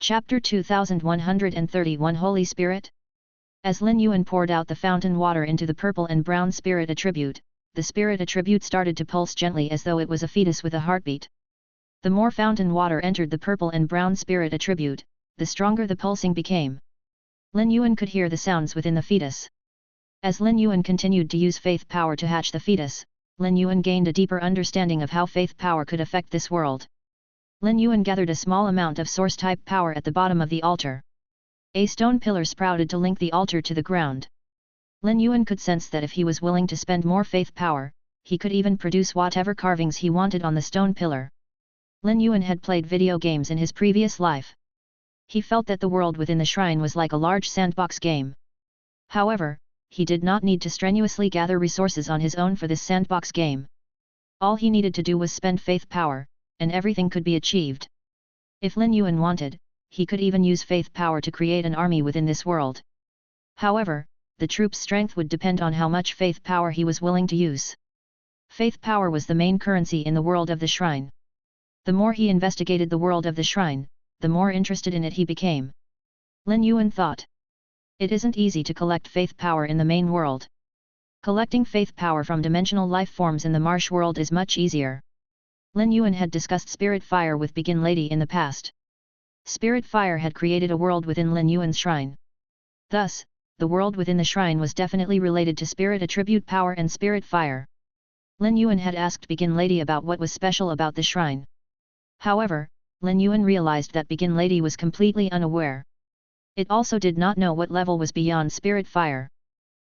Chapter 2131 Holy Spirit? As Lin Yuan poured out the fountain water into the purple and brown spirit attribute, the spirit attribute started to pulse gently as though it was a fetus with a heartbeat. The more fountain water entered the purple and brown spirit attribute, the stronger the pulsing became. Lin Yuan could hear the sounds within the fetus. As Lin Yuan continued to use faith power to hatch the fetus, Lin Yuan gained a deeper understanding of how faith power could affect this world. Lin Yuan gathered a small amount of source-type power at the bottom of the altar. A stone pillar sprouted to link the altar to the ground. Lin Yuan could sense that if he was willing to spend more faith power, he could even produce whatever carvings he wanted on the stone pillar. Lin Yuan had played video games in his previous life. He felt that the world within the shrine was like a large sandbox game. However, he did not need to strenuously gather resources on his own for this sandbox game. All he needed to do was spend faith power, and everything could be achieved. If Lin Yuan wanted, he could even use faith power to create an army within this world. However, the troops' strength would depend on how much faith power he was willing to use. Faith power was the main currency in the world of the shrine. The more he investigated the world of the shrine, the more interested in it he became. Lin Yuan thought. It isn't easy to collect faith power in the main world. Collecting faith power from dimensional life forms in the marsh world is much easier. Lin Yuan had discussed spirit fire with Begin Lady in the past. Spirit fire had created a world within Lin Yuan's shrine. Thus, the world within the shrine was definitely related to spirit attribute power and spirit fire. Lin Yuan had asked Begin Lady about what was special about the shrine. However, Lin Yuan realized that Begin Lady was completely unaware. It also did not know what level was beyond spirit fire.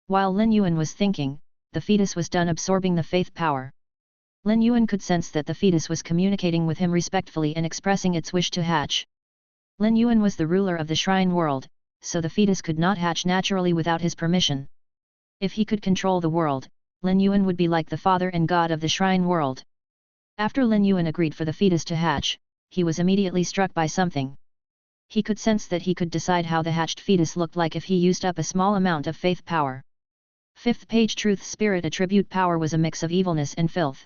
While Lin Yuan was thinking, the fetus was done absorbing the faith power. Lin Yuan could sense that the fetus was communicating with him respectfully and expressing its wish to hatch. Lin Yuan was the ruler of the shrine world, so the fetus could not hatch naturally without his permission. If he could control the world, Lin Yuan would be like the father and god of the shrine world. After Lin Yuan agreed for the fetus to hatch, he was immediately struck by something. He could sense that he could decide how the hatched fetus looked like if he used up a small amount of faith power. Fifth page Truth's spirit attribute power was a mix of evilness and filth.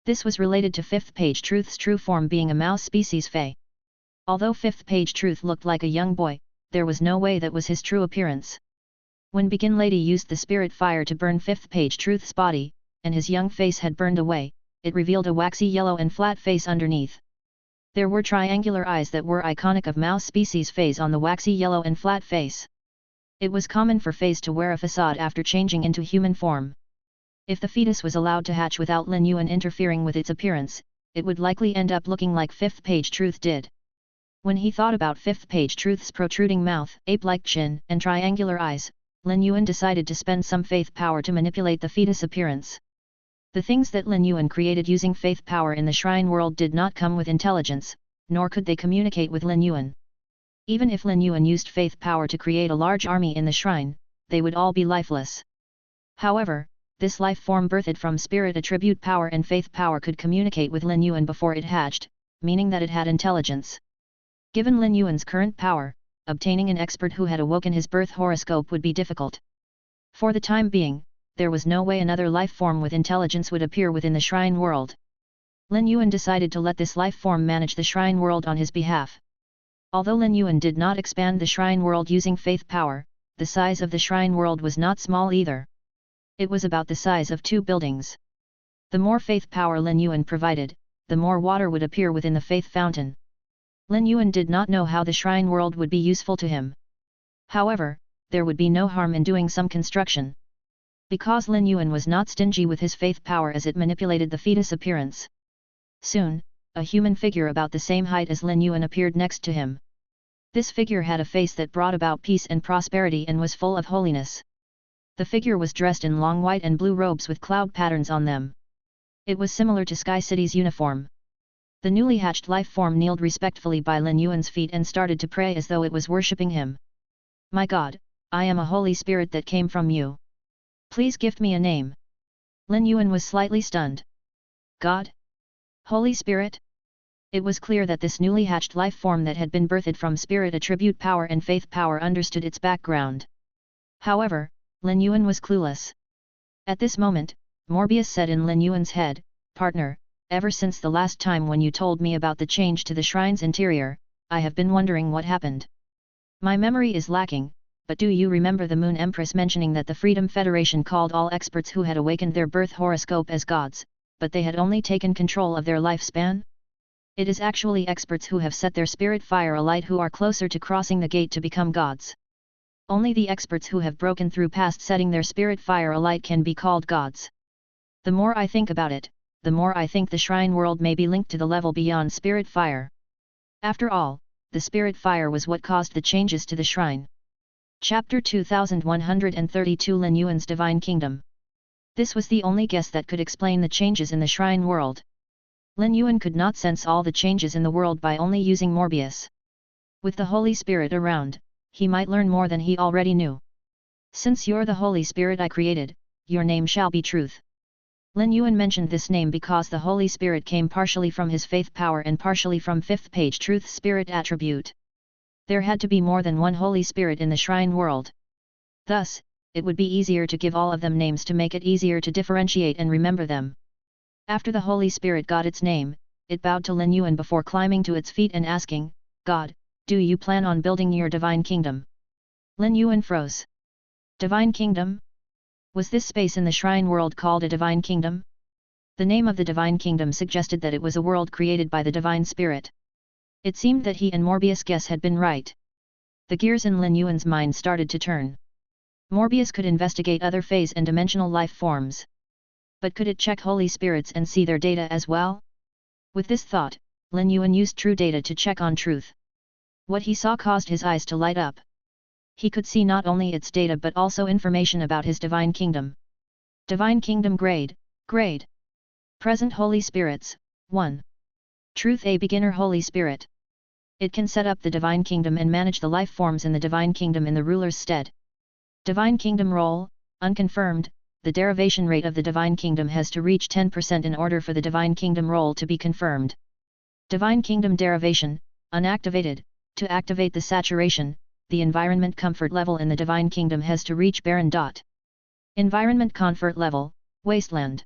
This was related to fifth page Truth's true form being a mouse species fey. Although fifth page Truth looked like a young boy, there was no way that was his true appearance. When Begin Lady used the spirit fire to burn fifth page Truth's body, and his young face had burned away, it revealed a waxy yellow and flat face underneath. There were triangular eyes that were iconic of mouse species feys on the waxy yellow and flat face. It was common for feys to wear a facade after changing into human form. If the fetus was allowed to hatch without Lin Yuan interfering with its appearance, it would likely end up looking like fifth page Truth did. When he thought about fifth page Truth's protruding mouth, ape-like chin, and triangular eyes, Lin Yuan decided to spend some faith power to manipulate the fetus appearance. The things that Lin Yuan created using faith power in the shrine world did not come with intelligence, nor could they communicate with Lin Yuan. Even if Lin Yuan used faith power to create a large army in the shrine, they would all be lifeless. However, this life form birthed from spirit attribute power and faith power could communicate with Lin Yuan before it hatched, meaning that it had intelligence. Given Lin Yuan's current power, obtaining an expert who had awoken his birth horoscope would be difficult. For the time being, there was no way another life form with intelligence would appear within the shrine world. Lin Yuan decided to let this life form manage the shrine world on his behalf. Although Lin Yuan did not expand the shrine world using faith power, the size of the shrine world was not small either. It was about the size of 2 buildings. The more faith power Lin Yuan provided, the more water would appear within the faith fountain. Lin Yuan did not know how the shrine world would be useful to him. However, there would be no harm in doing some construction. Because Lin Yuan was not stingy with his faith power as it manipulated the fetus appearance. Soon, a human figure about the same height as Lin Yuan appeared next to him. This figure had a face that brought about peace and prosperity and was full of holiness. The figure was dressed in long white and blue robes with cloud patterns on them. It was similar to Sky City's uniform. The newly hatched life form kneeled respectfully by Lin Yuan's feet and started to pray as though it was worshipping him. "My God, I am a holy spirit that came from you. Please gift me a name." Lin Yuan was slightly stunned. God? Holy Spirit? It was clear that this newly hatched life form that had been birthed from spirit attribute power and faith power understood its background. However, Lin Yuan was clueless. At this moment, Morbius said in Lin Yuan's head, "Partner, ever since the last time when you told me about the change to the shrine's interior, I have been wondering what happened. My memory is lacking, but do you remember the Moon Empress mentioning that the Freedom Federation called all experts who had awakened their birth horoscope as gods, but they had only taken control of their lifespan? It is actually experts who have set their spirit fire alight who are closer to crossing the gate to become gods. Only the experts who have broken through past setting their spirit fire alight can be called gods. The more I think about it, the more I think the shrine world may be linked to the level beyond spirit fire. After all, the spirit fire was what caused the changes to the shrine." Chapter 2132 Lin Yuan's Divine Kingdom. This was the only guess that could explain the changes in the shrine world. Lin Yuan could not sense all the changes in the world by only using Morbius. With the Holy Spirit around, he might learn more than he already knew. "Since you're the Holy Spirit I created, your name shall be Truth." Lin Yuan mentioned this name because the Holy Spirit came partially from his faith power and partially from fifth page Truth's spirit attribute. There had to be more than one Holy Spirit in the shrine world. Thus, it would be easier to give all of them names to make it easier to differentiate and remember them. After the Holy Spirit got its name, it bowed to Lin Yuan before climbing to its feet and asking, "God, do you plan on building your divine kingdom?" Lin Yuan froze. Divine kingdom? Was this space in the shrine world called a divine kingdom? The name of the divine kingdom suggested that it was a world created by the divine spirit. It seemed that he and Morbius' guess had been right. The gears in Lin Yuan's mind started to turn. Morbius could investigate other phase and dimensional life forms. But could it check holy spirits and see their data as well? With this thought, Lin Yuan used true data to check on truth. What he saw caused his eyes to light up. He could see not only its data but also information about his divine kingdom. Divine kingdom grade. Present holy spirits, 1. Truth A beginner holy spirit. It can set up the divine kingdom and manage the life forms in the divine kingdom in the ruler's stead. Divine kingdom role, unconfirmed. The derivation rate of the divine kingdom has to reach 10% in order for the divine kingdom role to be confirmed. Divine kingdom derivation, unactivated. To activate the saturation, the environment comfort level in the divine kingdom has to reach barren. Environment comfort level, wasteland.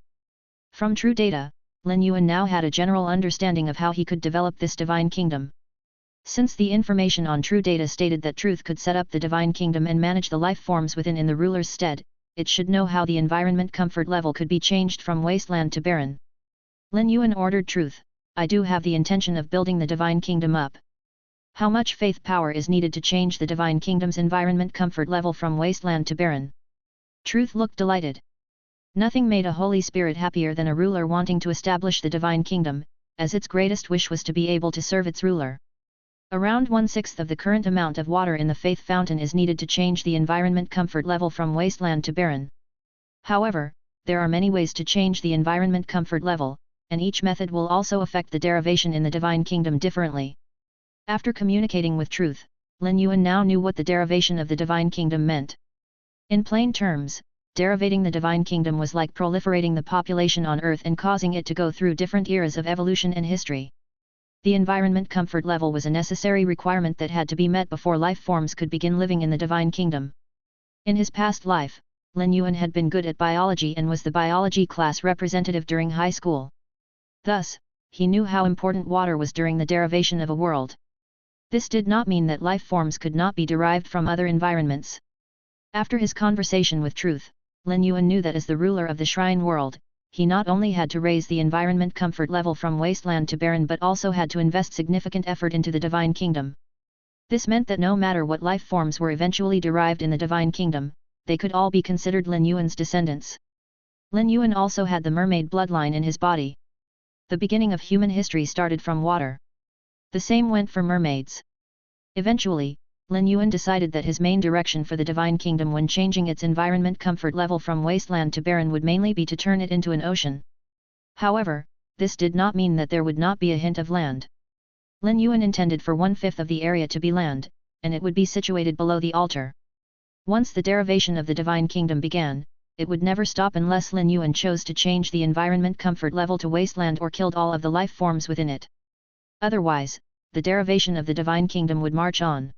From true data, Lin Yuan now had a general understanding of how he could develop this divine kingdom. Since the information on true data stated that truth could set up the divine kingdom and manage the life forms within in the ruler's stead, it should know how the environment comfort level could be changed from wasteland to barren. Lin Yuan ordered truth, "I do have the intention of building the divine kingdom up. How much faith power is needed to change the divine kingdom's environment comfort level from wasteland to barren?" Truth looked delighted. Nothing made a holy spirit happier than a ruler wanting to establish the divine kingdom, as its greatest wish was to be able to serve its ruler. Around 1/6 of the current amount of water in the faith fountain is needed to change the environment comfort level from wasteland to barren. However, there are many ways to change the environment comfort level, and each method will also affect the derivation in the divine kingdom differently. After communicating with truth, Lin Yuan now knew what the derivation of the divine kingdom meant. In plain terms, derivating the divine kingdom was like proliferating the population on Earth and causing it to go through different eras of evolution and history. The environment comfort level was a necessary requirement that had to be met before life forms could begin living in the divine kingdom. In his past life, Lin Yuan had been good at biology and was the biology class representative during high school. Thus, he knew how important water was during the derivation of a world. This did not mean that life forms could not be derived from other environments. After his conversation with truth, Lin Yuan knew that as the ruler of the shrine world, he not only had to raise the environment comfort level from wasteland to barren but also had to invest significant effort into the divine kingdom. This meant that no matter what life forms were eventually derived in the divine kingdom, they could all be considered Lin Yuan's descendants. Lin Yuan also had the mermaid bloodline in his body. The beginning of human history started from water. The same went for mermaids. Eventually, Lin Yuan decided that his main direction for the divine kingdom when changing its environment comfort level from wasteland to barren would mainly be to turn it into an ocean. However, this did not mean that there would not be a hint of land. Lin Yuan intended for 1/5 of the area to be land, and it would be situated below the altar. Once the derivation of the divine kingdom began, it would never stop unless Lin Yuan chose to change the environment comfort level to wasteland or killed all of the life forms within it. Otherwise, the derivation of the divine kingdom would march on.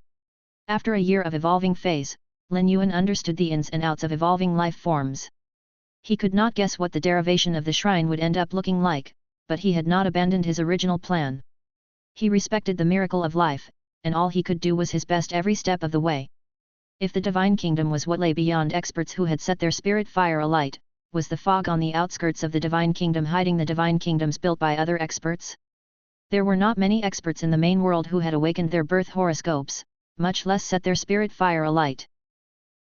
After a year of evolving phase, Lin Yuan understood the ins and outs of evolving life forms. He could not guess what the derivation of the shrine would end up looking like, but he had not abandoned his original plan. He respected the miracle of life, and all he could do was his best every step of the way. If the divine kingdom was what lay beyond experts who had set their spirit fire alight, was the fog on the outskirts of the divine kingdom hiding the divine kingdoms built by other experts? There were not many experts in the main world who had awakened their birth horoscopes, much less set their spirit fire alight.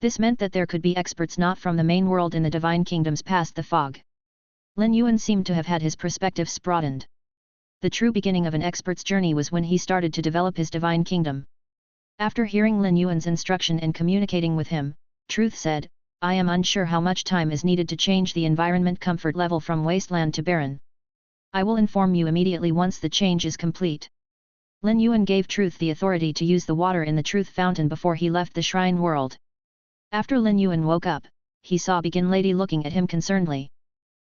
This meant that there could be experts not from the main world in the divine kingdoms past the fog. Lin Yuan seemed to have had his perspectives broadened. The true beginning of an expert's journey was when he started to develop his divine kingdom. After hearing Lin Yuan's instruction and communicating with him, Truth said, "I am unsure how much time is needed to change the environment comfort level from wasteland to barren. I will inform you immediately once the change is complete." Lin Yuan gave Truth the authority to use the water in the Truth Fountain before he left the shrine world. After Lin Yuan woke up, he saw Begin Lady looking at him concernedly.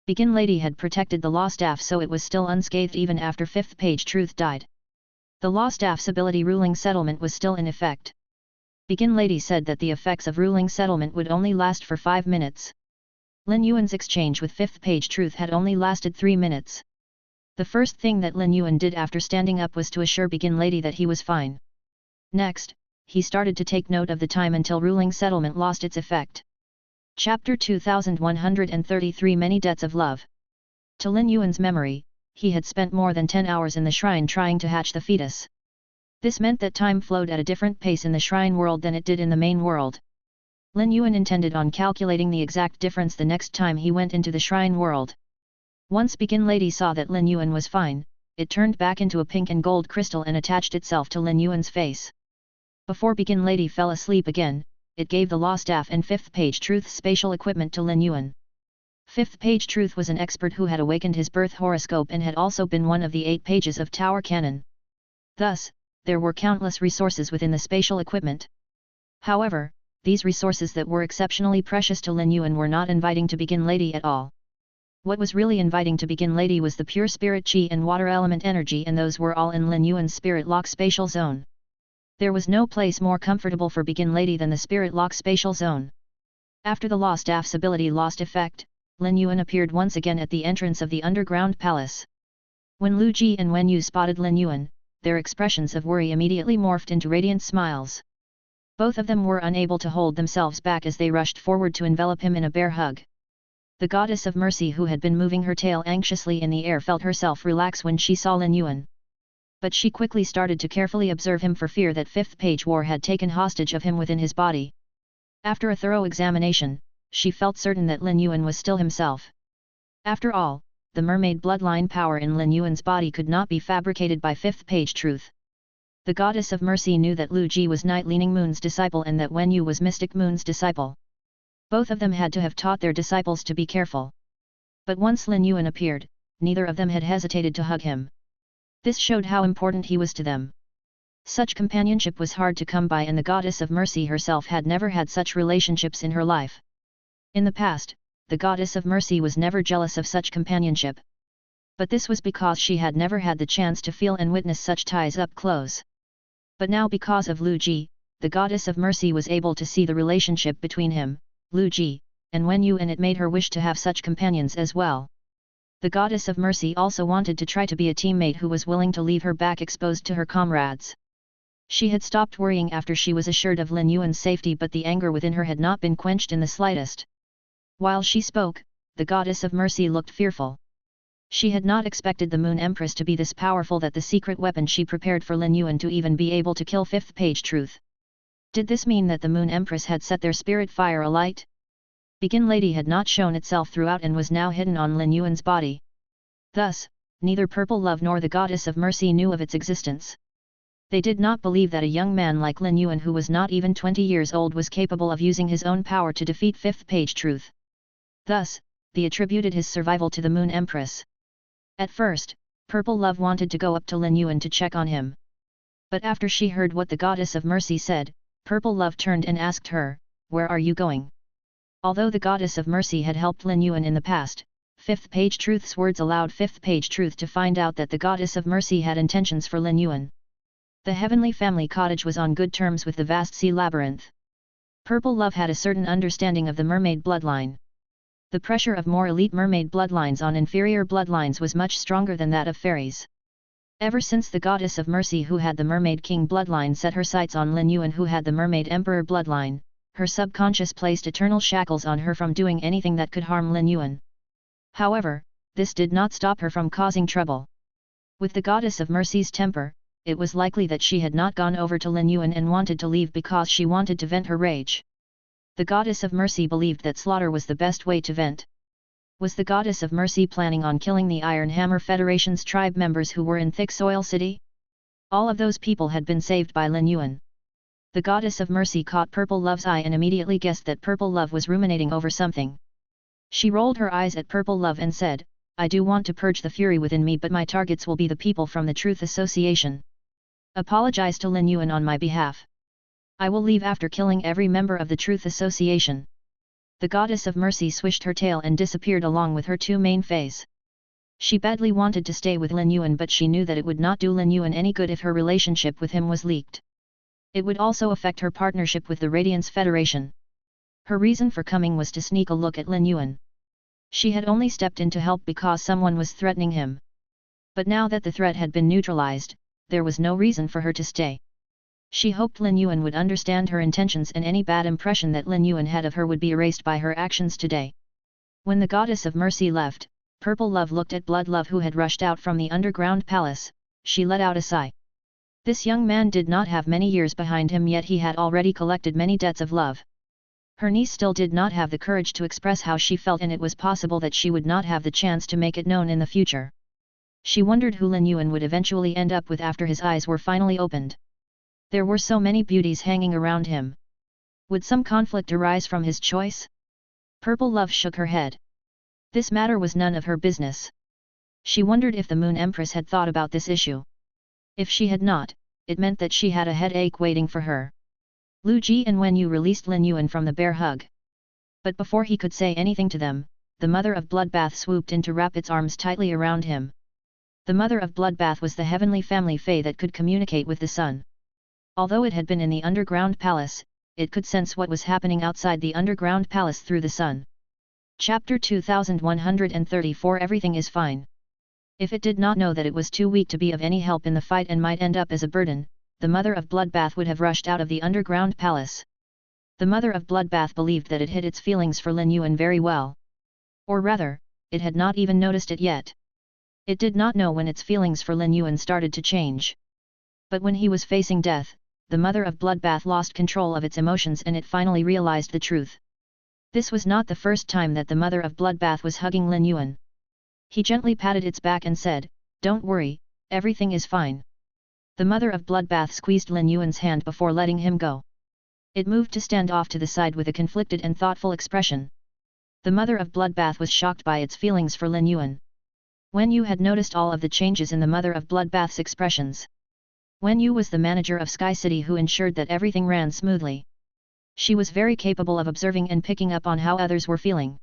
Begin Lady had protected the law staff so it was still unscathed even after 5th page Truth died. The law staff's ability ruling settlement was still in effect. Begin Lady said that the effects of ruling settlement would only last for 5 minutes. Lin Yuan's exchange with fifth page Truth had only lasted 3 minutes. The first thing that Lin Yuan did after standing up was to assure Begin Lady that he was fine. Next, he started to take note of the time until ruling settlement lost its effect. Chapter 2133 Many Debts of Love. To Lin Yuan's memory, he had spent more than 10 hours in the shrine trying to hatch the fetus. This meant that time flowed at a different pace in the shrine world than it did in the main world. Lin Yuan intended on calculating the exact difference the next time he went into the shrine world. Once Begin Lady saw that Lin Yuan was fine, it turned back into a pink and gold crystal and attached itself to Lin Yuan's face. Before Begin Lady fell asleep again, it gave the law staff and fifth page Truth spatial equipment to Lin Yuan. Fifth page Truth was an expert who had awakened his birth horoscope and had also been one of the 8 pages of Tower Canon. Thus, there were countless resources within the spatial equipment. However, these resources that were exceptionally precious to Lin Yuan were not inviting to Begin Lady at all. What was really inviting to Begin Lady was the pure spirit chi and water element energy, and those were all in Lin Yuan's spirit lock spatial zone. There was no place more comfortable for Begin Lady than the spirit lock spatial zone. After the law staff's ability lost effect, Lin Yuan appeared once again at the entrance of the underground palace. When Lu Ji and Wen Yu spotted Lin Yuan, their expressions of worry immediately morphed into radiant smiles. Both of them were unable to hold themselves back as they rushed forward to envelop him in a bear hug. The goddess of mercy, who had been moving her tail anxiously in the air, felt herself relax when she saw Lin Yuan. But she quickly started to carefully observe him for fear that fifth page war had taken hostage of him within his body. After a thorough examination, she felt certain that Lin Yuan was still himself. After all, the mermaid bloodline power in Lin Yuan's body could not be fabricated by fifth page Truth. The goddess of mercy knew that Lu Ji was Night Leaning Moon's disciple and that Wen Yu was Mystic Moon's disciple. Both of them had to have taught their disciples to be careful. But once Lin Yuan appeared, neither of them had hesitated to hug him. This showed how important he was to them. Such companionship was hard to come by, and the goddess of mercy herself had never had such relationships in her life. In the past, the goddess of mercy was never jealous of such companionship. But this was because she had never had the chance to feel and witness such ties up close. But now, because of Lu Ji, the goddess of mercy was able to see the relationship between him, Lu Ji, and Wen Yu, and it made her wish to have such companions as well. The goddess of mercy also wanted to try to be a teammate who was willing to leave her back exposed to her comrades. She had stopped worrying after she was assured of Lin Yuan's safety, but the anger within her had not been quenched in the slightest. While she spoke, the goddess of mercy looked fearful. She had not expected the Moon Empress to be this powerful, that the secret weapon she prepared for Lin Yuan to even be able to kill fifth page Truth. Did this mean that the Moon Empress had set their spirit fire alight? Begin Lady had not shown itself throughout and was now hidden on Lin Yuan's body. Thus, neither Purple Love nor the goddess of mercy knew of its existence. They did not believe that a young man like Lin Yuan, who was not even 20 years old, was capable of using his own power to defeat fifth page Truth. Thus, they attributed his survival to the Moon Empress. At first, Purple Love wanted to go up to Lin Yuan to check on him. But after she heard what the goddess of mercy said, Purple Love turned and asked her, "Where are you going?" Although the goddess of mercy had helped Lin Yuan in the past, fifth page Truth's words allowed fifth page Truth to find out that the goddess of mercy had intentions for Lin Yuan. The heavenly family cottage was on good terms with the vast sea labyrinth. Purple Love had a certain understanding of the mermaid bloodline. The pressure of more elite mermaid bloodlines on inferior bloodlines was much stronger than that of fairies. Ever since the goddess of mercy, who had the mermaid king bloodline, set her sights on Lin Yuan, who had the mermaid emperor bloodline, her subconscious placed eternal shackles on her from doing anything that could harm Lin Yuan. However, this did not stop her from causing trouble. With the goddess of mercy's temper, it was likely that she had not gone over to Lin Yuan and wanted to leave because she wanted to vent her rage. The goddess of mercy believed that slaughter was the best way to vent. Was the goddess of mercy planning on killing the Iron Hammer Federation's tribe members who were in Thick Soil City? All of those people had been saved by Lin Yuan. The goddess of mercy caught Purple Love's eye and immediately guessed that Purple Love was ruminating over something. She rolled her eyes at Purple Love and said, "I do want to purge the fury within me, but my targets will be the people from the Truth Association. Apologize to Lin Yuan on my behalf. I will leave after killing every member of the Truth Association." The goddess of mercy swished her tail and disappeared along with her 2 main feys. She badly wanted to stay with Lin Yuan, but she knew that it would not do Lin Yuan any good if her relationship with him was leaked. It would also affect her partnership with the Radiance Federation. Her reason for coming was to sneak a look at Lin Yuan. She had only stepped in to help because someone was threatening him. But now that the threat had been neutralized, there was no reason for her to stay. She hoped Lin Yuan would understand her intentions and any bad impression that Lin Yuan had of her would be erased by her actions today. When the goddess of mercy left, Purple Love looked at Blood Love who had rushed out from the underground palace. She let out a sigh. This young man did not have many years behind him, yet he had already collected many debts of love. Her niece still did not have the courage to express how she felt, and it was possible that she would not have the chance to make it known in the future. She wondered who Lin Yuan would eventually end up with after his eyes were finally opened. There were so many beauties hanging around him. Would some conflict arise from his choice? Purple Love shook her head. This matter was none of her business. She wondered if the Moon Empress had thought about this issue. If she had not, it meant that she had a headache waiting for her. Lu Ji and Wen Yu released Lin Yuan from the bear hug. But before he could say anything to them, the Mother of Bloodbath swooped in to wrap its arms tightly around him. The Mother of Bloodbath was the heavenly family Fey that could communicate with the sun. Although it had been in the underground palace, it could sense what was happening outside the underground palace through the sun. Chapter 2134 Everything is fine. If it did not know that it was too weak to be of any help in the fight and might end up as a burden, the Mother of Bloodbath would have rushed out of the underground palace. The Mother of Bloodbath believed that it hid its feelings for Lin Yuan very well. Or rather, it had not even noticed it yet. It did not know when its feelings for Lin Yuan started to change. But when he was facing death, the Mother of Bloodbath lost control of its emotions and it finally realized the truth. This was not the first time that the Mother of Bloodbath was hugging Lin Yuan. He gently patted its back and said, "Don't worry, everything is fine." The Mother of Bloodbath squeezed Lin Yuan's hand before letting him go. It moved to stand off to the side with a conflicted and thoughtful expression. The Mother of Bloodbath was shocked by its feelings for Lin Yuan. Wen Yu had noticed all of the changes in the Mother of Bloodbath's expressions. Wen Yu was the manager of Sky City who ensured that everything ran smoothly. She was very capable of observing and picking up on how others were feeling.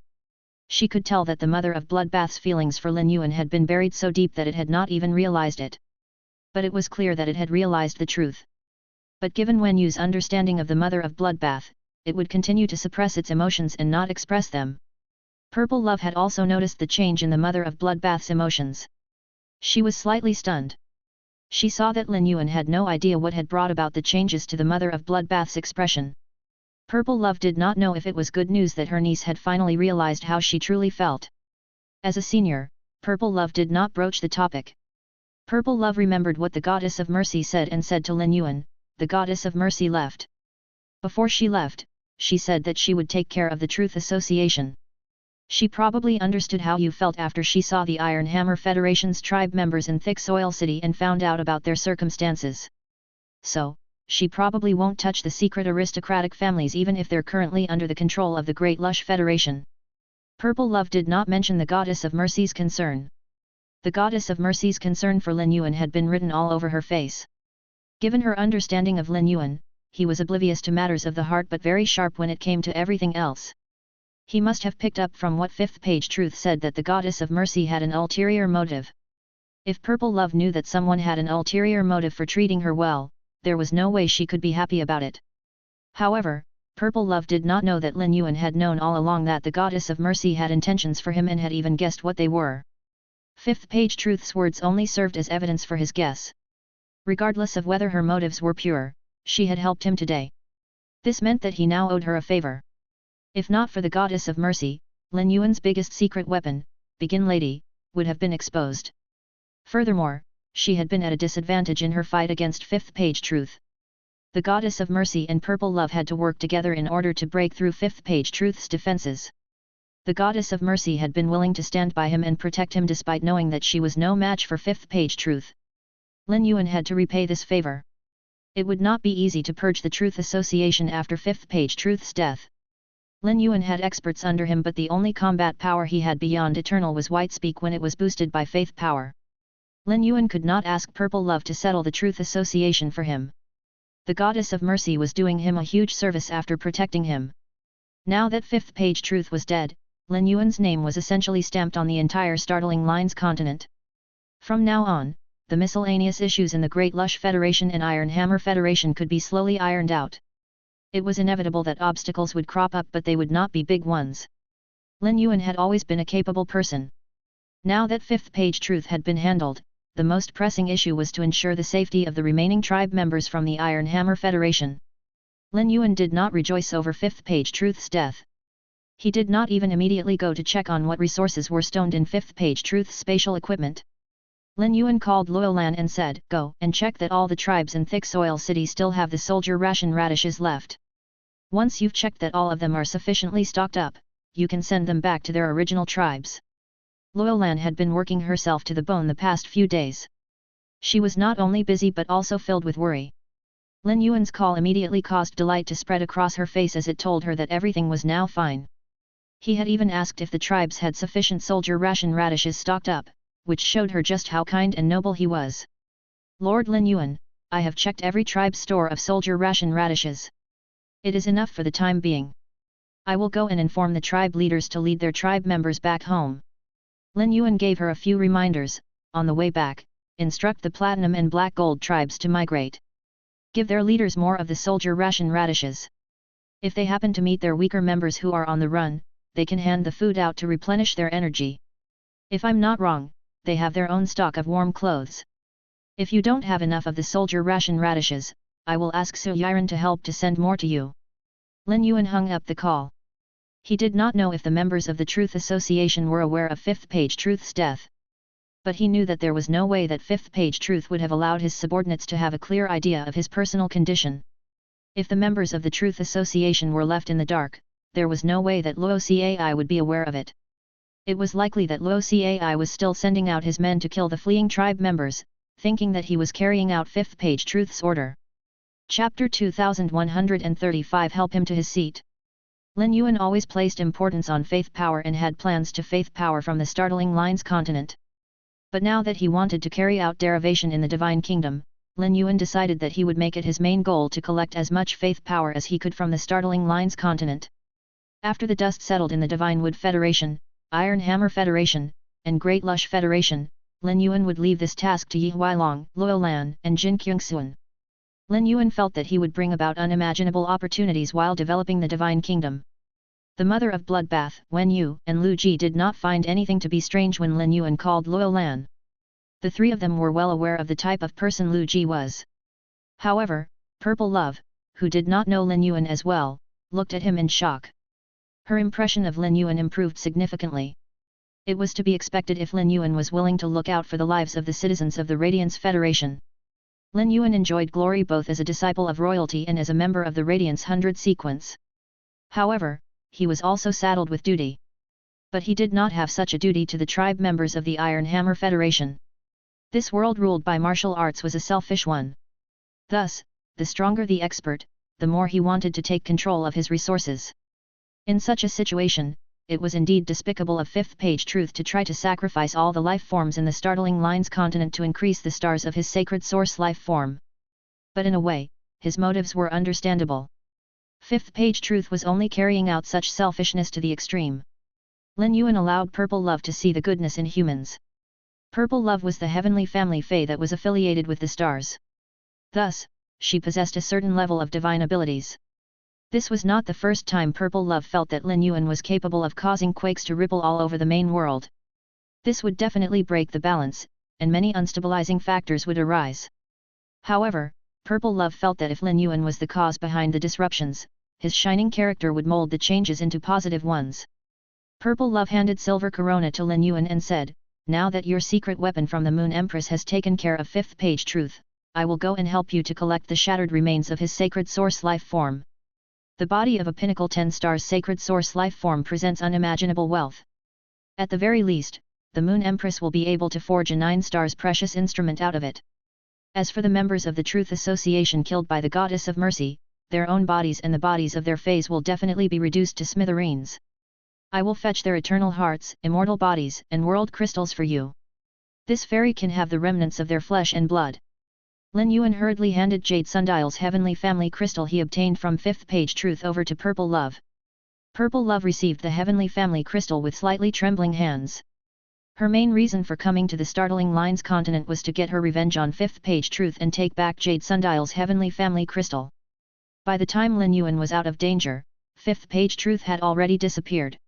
She could tell that the Mother of Bloodbath's feelings for Lin Yuan had been buried so deep that it had not even realized it. But it was clear that it had realized the truth. But given Wen Yu's understanding of the Mother of Bloodbath, it would continue to suppress its emotions and not express them. Purple Love had also noticed the change in the Mother of Bloodbath's emotions. She was slightly stunned. She saw that Lin Yuan had no idea what had brought about the changes to the Mother of Bloodbath's expression. Purple Love did not know if it was good news that her niece had finally realized how she truly felt. As a senior, Purple Love did not broach the topic. Purple Love remembered what the Goddess of Mercy said and said to Lin Yuan, "The Goddess of Mercy left. Before she left, she said that she would take care of the Truth Association." She probably understood how you felt after she saw the Iron Hammer Federation's tribe members in Thick Soil City and found out about their circumstances. So, she probably won't touch the secret aristocratic families even if they're currently under the control of the Great Lush Federation. Purple Love did not mention the Goddess of Mercy's concern. The Goddess of Mercy's concern for Lin Yuan had been written all over her face. Given her understanding of Lin Yuan, he was oblivious to matters of the heart but very sharp when it came to everything else. He must have picked up from what fifth page truth said that the Goddess of Mercy had an ulterior motive. If Purple Love knew that someone had an ulterior motive for treating her well, there was no way she could be happy about it. However, Purple Love did not know that Lin Yuan had known all along that the Goddess of Mercy had intentions for him and had even guessed what they were. Fifth page truth's words only served as evidence for his guess. Regardless of whether her motives were pure, she had helped him today. This meant that he now owed her a favor. If not for the Goddess of Mercy, Lin Yuan's biggest secret weapon, Begin Lady, would have been exposed. Furthermore, she had been at a disadvantage in her fight against fifth page truth. The Goddess of Mercy and Purple Love had to work together in order to break through fifth page truth's defenses. The Goddess of Mercy had been willing to stand by him and protect him despite knowing that she was no match for fifth page truth. Lin Yuan had to repay this favor. It would not be easy to purge the Truth Association after fifth page truth's death. Lin Yuan had experts under him but the only combat power he had beyond Eternal was Whitespeak when it was boosted by Faith power. Lin Yuan could not ask Purple Love to settle the Truth Association for him. The Goddess of Mercy was doing him a huge service after protecting him. Now that fifth page truth was dead, Lin Yuan's name was essentially stamped on the entire Startling Lines continent. From now on, the miscellaneous issues in the Great Lush Federation and Iron Hammer Federation could be slowly ironed out. It was inevitable that obstacles would crop up but they would not be big ones. Lin Yuan had always been a capable person. Now that fifth page truth had been handled, the most pressing issue was to ensure the safety of the remaining tribe members from the Iron Hammer Federation. Lin Yuan did not rejoice over fifth page truth's death. He did not even immediately go to check on what resources were stored in fifth page truth's spatial equipment. Lin Yuan called Luolan and said, "Go and check that all the tribes in Thick Soil City still have the soldier ration radishes left. Once you've checked that all of them are sufficiently stocked up, you can send them back to their original tribes." Luolan had been working herself to the bone the past few days. She was not only busy but also filled with worry. Lin Yuan's call immediately caused delight to spread across her face as it told her that everything was now fine. He had even asked if the tribes had sufficient soldier ration radishes stocked up, which showed her just how kind and noble he was. "Lord Lin Yuan, I have checked every tribe's store of soldier ration radishes. It is enough for the time being. I will go and inform the tribe leaders to lead their tribe members back home." Lin Yuan gave her a few reminders. On the way back, instruct the platinum and black gold tribes to migrate. Give their leaders more of the soldier ration radishes. If they happen to meet their weaker members who are on the run, they can hand the food out to replenish their energy. If I'm not wrong, they have their own stock of warm clothes. If you don't have enough of the soldier ration radishes, I will ask Su Yiren to help to send more to you. Lin Yuan hung up the call. He did not know if the members of the Truth Association were aware of Fifth Page Truth's death. But he knew that there was no way that Fifth Page Truth would have allowed his subordinates to have a clear idea of his personal condition. If the members of the Truth Association were left in the dark, there was no way that Luo Cai would be aware of it. It was likely that Luo Cai was still sending out his men to kill the fleeing tribe members, thinking that he was carrying out Fifth Page Truth's order. Chapter 2135 Help him to his seat. Lin Yuan always placed importance on faith power and had plans to faith power from the startling lines continent. But now that he wanted to carry out derivation in the Divine Kingdom, Lin Yuan decided that he would make it his main goal to collect as much faith power as he could from the startling lines continent. After the dust settled in the Divine Wood Federation, Iron Hammer Federation, and Great Lush Federation, Lin Yuan would leave this task to Yi Huailong, Luolan, and Jin Kyungsuan. Lin Yuan felt that he would bring about unimaginable opportunities while developing the Divine Kingdom. The mother of Bloodbath, Wen Yu, and Lu Ji did not find anything to be strange when Lin Yuan called Luolan. The three of them were well aware of the type of person Lu Ji was. However, Purple Love, who did not know Lin Yuan as well, looked at him in shock. Her impression of Lin Yuan improved significantly. It was to be expected if Lin Yuan was willing to look out for the lives of the citizens of the Radiance Federation. Lin Yuan enjoyed glory both as a disciple of royalty and as a member of the Radiance 100 sequence. However, he was also saddled with duty. But he did not have such a duty to the tribe members of the Iron Hammer Federation. This world ruled by martial arts was a selfish one. Thus, the stronger the expert, the more he wanted to take control of his resources. In such a situation, it was indeed despicable of Fifth Page Truth to try to sacrifice all the life forms in the startling lines continent to increase the stars of his sacred source life form. But in a way, his motives were understandable. Fifth Page Truth was only carrying out such selfishness to the extreme. Lin Yuan allowed Purple Love to see the goodness in humans. Purple Love was the heavenly family Fey that was affiliated with the stars. Thus, she possessed a certain level of divine abilities. This was not the first time Purple Love felt that Lin Yuan was capable of causing quakes to ripple all over the main world. This would definitely break the balance, and many unstabilizing factors would arise. However, Purple Love felt that if Lin Yuan was the cause behind the disruptions, his shining character would mold the changes into positive ones. Purple Love handed Silver Corona to Lin Yuan and said, "Now that your secret weapon from the Moon Empress has taken care of Fifth Page Truth, I will go and help you to collect the shattered remains of his sacred source life form." The body of a Pinnacle 10 Stars sacred source life form presents unimaginable wealth. At the very least, the Moon Empress will be able to forge a 9 stars precious instrument out of it. As for the members of the Truth Association killed by the Goddess of Mercy, their own bodies and the bodies of their feys will definitely be reduced to smithereens. I will fetch their eternal hearts, immortal bodies, and world crystals for you. This fairy can have the remnants of their flesh and blood. Lin Yuan hurriedly handed Jade Sundial's heavenly family crystal he obtained from Fifth Page Truth over to Purple Love. Purple Love received the heavenly family crystal with slightly trembling hands. Her main reason for coming to the startling lines continent was to get her revenge on Fifth Page Truth and take back Jade Sundial's heavenly family crystal. By the time Lin Yuan was out of danger, Fifth Page Truth had already disappeared.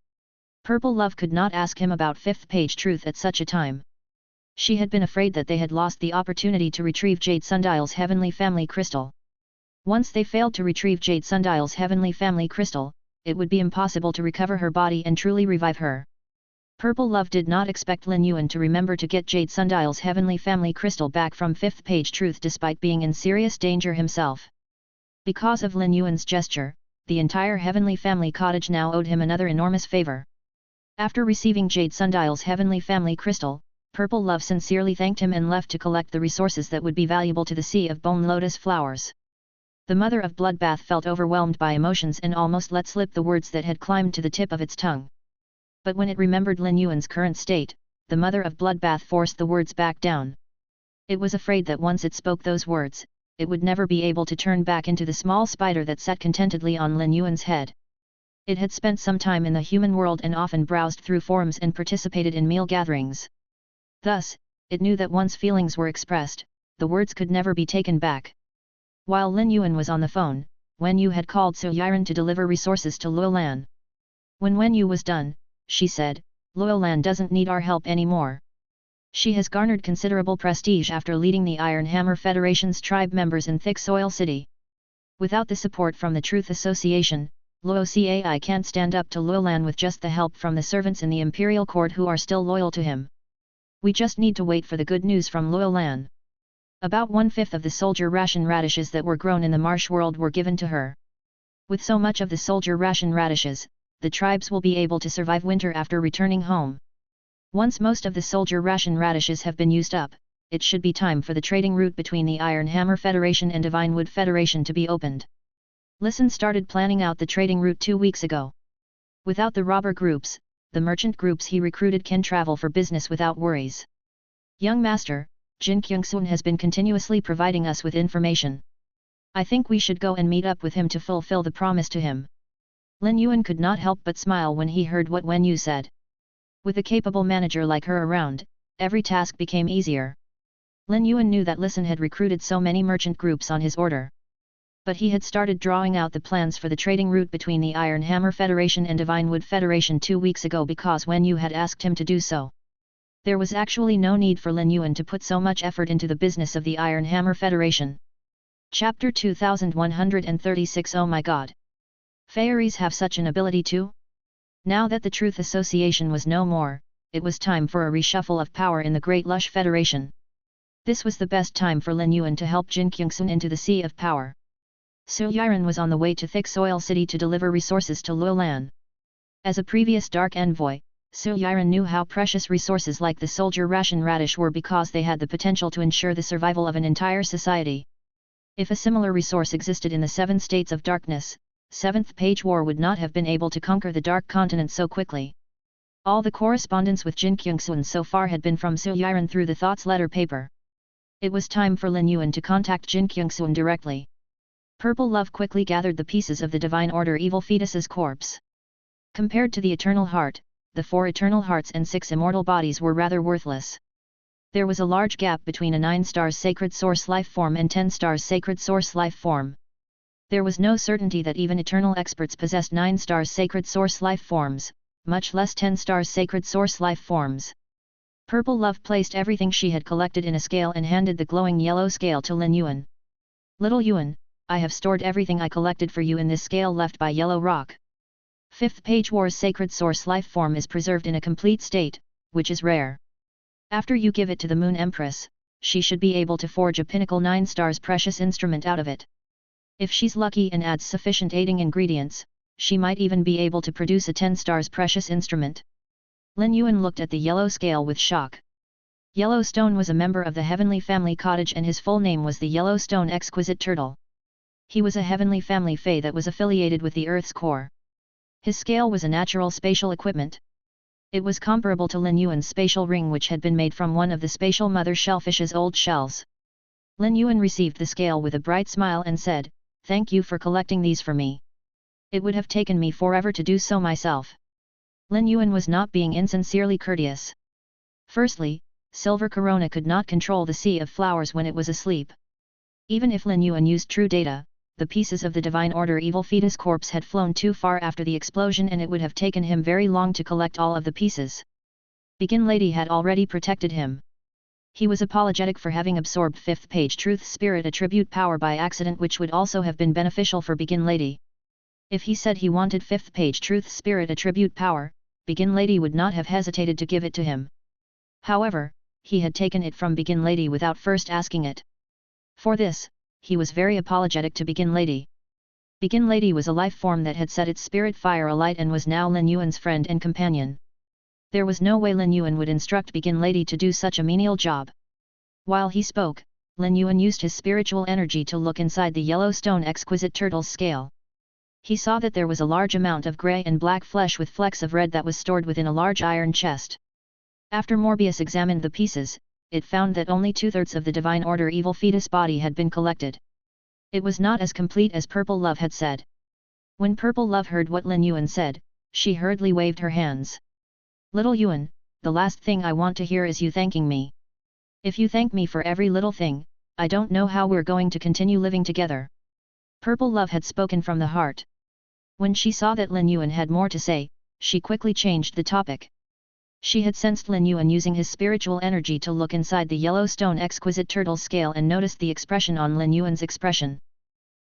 Purple Love could not ask him about fifth page truth at such a time. She had been afraid that they had lost the opportunity to retrieve Jade Sundial's heavenly family crystal. Once they failed to retrieve Jade Sundial's heavenly family crystal, it would be impossible to recover her body and truly revive her. Purple Love did not expect Lin Yuan to remember to get Jade Sundial's heavenly family crystal back from fifth page truth despite being in serious danger himself. Because of Lin Yuan's gesture, the entire heavenly family cottage now owed him another enormous favor. After receiving Jade Sundial's heavenly family crystal, Purple Love sincerely thanked him and left to collect the resources that would be valuable to the Sea of Bone Lotus Flowers. The mother of Bloodbath felt overwhelmed by emotions and almost let slip the words that had climbed to the tip of its tongue. But when it remembered Lin Yuan's current state, the mother of Bloodbath forced the words back down. It was afraid that once it spoke those words, it would never be able to turn back into the small spider that sat contentedly on Lin Yuan's head. It had spent some time in the human world and often browsed through forums and participated in meal gatherings. Thus, it knew that once feelings were expressed, the words could never be taken back. While Lin Yuan was on the phone, Wen Yu had called Su Yiren to deliver resources to Luolan. When Wen Yu was done, she said, "Luolan doesn't need our help anymore. She has garnered considerable prestige after leading the Iron Hammer Federation's tribe members in Thick Soil City. Without the support from the Truth Association, Luo Cai can't stand up to Luolan with just the help from the servants in the Imperial Court who are still loyal to him. We just need to wait for the good news from Luolan." About 1/5 of the soldier ration radishes that were grown in the marsh world were given to her. With so much of the soldier ration radishes, the tribes will be able to survive winter after returning home. Once most of the soldier ration radishes have been used up, it should be time for the trading route between the Iron Hammer Federation and Divine Wood Federation to be opened. Listen started planning out the trading route 2 weeks ago. Without the robber groups, the merchant groups he recruited can travel for business without worries. Young Master, Jin Kyungsun has been continuously providing us with information. I think we should go and meet up with him to fulfill the promise to him. Lin Yuan could not help but smile when he heard what Wen Yu said. With a capable manager like her around, every task became easier. Lin Yuan knew that Listen had recruited so many merchant groups on his order. But he had started drawing out the plans for the trading route between the Iron Hammer Federation and Divine Wood Federation 2 weeks ago because Wen Yu had asked him to do so. There was actually no need for Lin Yuan to put so much effort into the business of the Iron Hammer Federation. Chapter 2136 Oh my god! Fairies have such an ability too? Now that the Truth Association was no more, it was time for a reshuffle of power in the Great Lush Federation. This was the best time for Lin Yuan to help Jin Kyungsun into the Sea of Power. Su Yiren was on the way to Thick Soil City to deliver resources to Luolan. As a previous Dark Envoy, Su Yiren knew how precious resources like the soldier ration radish were because they had the potential to ensure the survival of an entire society. If a similar resource existed in the 7 states of darkness, 7th Page War would not have been able to conquer the Dark Continent so quickly. All the correspondence with Jin Kyungsun so far had been from Su Yiren through the Thoughts letter paper. It was time for Lin Yuan to contact Jin Kyungsun directly. Purple Love quickly gathered the pieces of the Divine Order Evil Fetus's corpse. Compared to the Eternal Heart, the 4 Eternal Hearts and 6 Immortal Bodies were rather worthless. There was a large gap between a 9 stars Sacred Source Life Form and 10 stars Sacred Source Life Form. There was no certainty that even Eternal Experts possessed 9 stars Sacred Source Life Forms, much less 10 stars Sacred Source Life Forms. Purple Love placed everything she had collected in a scale and handed the glowing yellow scale to Lin Yuan. Little Yuan, I have stored everything I collected for you in this scale left by Yellow Rock. 5th Page War's Sacred Source Life Form is preserved in a complete state, which is rare. After you give it to the Moon Empress, she should be able to forge a pinnacle 9 stars precious instrument out of it. If she's lucky and adds sufficient aiding ingredients, she might even be able to produce a 10 stars precious instrument. Lin Yuan looked at the yellow scale with shock. Yellowstone was a member of the Heavenly Family Cottage and his full name was the Yellowstone Exquisite Turtle. He was a Heavenly Family Fae that was affiliated with the Earth's core. His scale was a natural spatial equipment. It was comparable to Lin Yuan's spatial ring which had been made from one of the spatial mother shellfish's old shells. Lin Yuan received the scale with a bright smile and said, "Thank you for collecting these for me. It would have taken me forever to do so myself." Lin Yuan was not being insincerely courteous. Firstly, Silver Corona could not control the Sea of Flowers when it was asleep. Even if Lin Yuan used true data, the pieces of the Divine Order Evil Fetus corpse had flown too far after the explosion and it would have taken him very long to collect all of the pieces. Begin Lady had already protected him. He was apologetic for having absorbed 5th page Truth Spirit Attribute Power by accident, which would also have been beneficial for Begin Lady. If he said he wanted 5th page Truth Spirit Attribute Power, Begin Lady would not have hesitated to give it to him. However, he had taken it from Begin Lady without first asking it. For this, he was very apologetic to Begin Lady. Begin Lady was a life form that had set its spirit fire alight and was now Lin Yuan's friend and companion. There was no way Lin Yuan would instruct Begin Lady to do such a menial job. While he spoke, Lin Yuan used his spiritual energy to look inside the Yellowstone exquisite turtle's scale. He saw that there was a large amount of grey and black flesh with flecks of red that was stored within a large iron chest. After Morbius examined the pieces, it found that only 2/3 of the Divine Order Evil Fetus body had been collected. It was not as complete as Purple Love had said. When Purple Love heard what Lin Yuan said, she hurriedly waved her hands. Little Yuan, the last thing I want to hear is you thanking me. If you thank me for every little thing, I don't know how we're going to continue living together. Purple Love had spoken from the heart. When she saw that Lin Yuan had more to say, she quickly changed the topic. She had sensed Lin Yuan using his spiritual energy to look inside the Yellowstone exquisite turtle scale and noticed the expression on Lin Yuan's expression.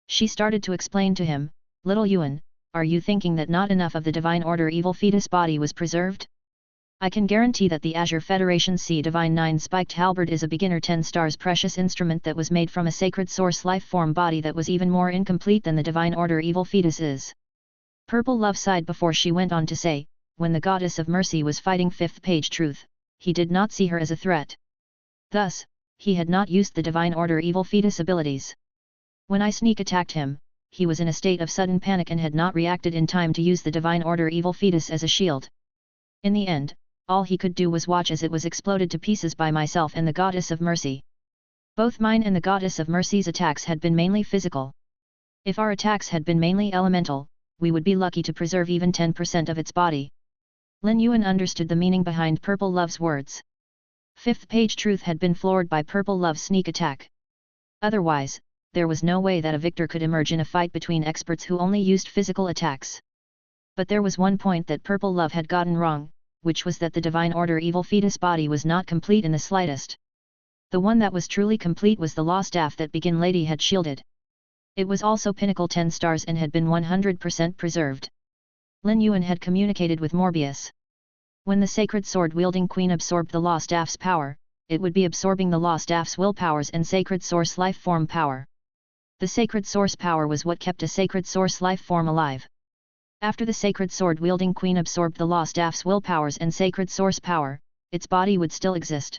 She started to explain to him, Little Yuan, are you thinking that not enough of the Divine Order Evil Fetus body was preserved? I can guarantee that the Azure Federation C Divine 9 Spiked Halberd is a beginner 10 stars precious instrument that was made from a sacred source life form body that was even more incomplete than the Divine Order Evil Fetus is. Purple Love sighed before she went on to say, when the Goddess of Mercy was fighting 5th page Truth, he did not see her as a threat. Thus, he had not used the Divine Order Evil Fetus abilities. When I sneak attacked him, he was in a state of sudden panic and had not reacted in time to use the Divine Order Evil Fetus as a shield. In the end, all he could do was watch as it was exploded to pieces by myself and the Goddess of Mercy. Both mine and the Goddess of Mercy's attacks had been mainly physical. If our attacks had been mainly elemental, we would be lucky to preserve even 10% of its body. Lin Yuan understood the meaning behind Purple Love's words. 5th page Truth had been floored by Purple Love's sneak attack. Otherwise, there was no way that a victor could emerge in a fight between experts who only used physical attacks. But there was one point that Purple Love had gotten wrong, which was that the Divine Order Evil Fetus body was not complete in the slightest. The one that was truly complete was the Law Staff that Begin Lady had shielded. It was also Pinnacle 10 stars and had been 100% preserved. Lin Yuan had communicated with Morbius. When the Sacred Sword-wielding Queen absorbed the Law Staff's power, it would be absorbing the Law Staff's willpowers and Sacred Source life form power. The Sacred Source power was what kept a Sacred Source life form alive. After the Sacred Sword-wielding Queen absorbed the Law Staff's willpowers and Sacred Source power, its body would still exist.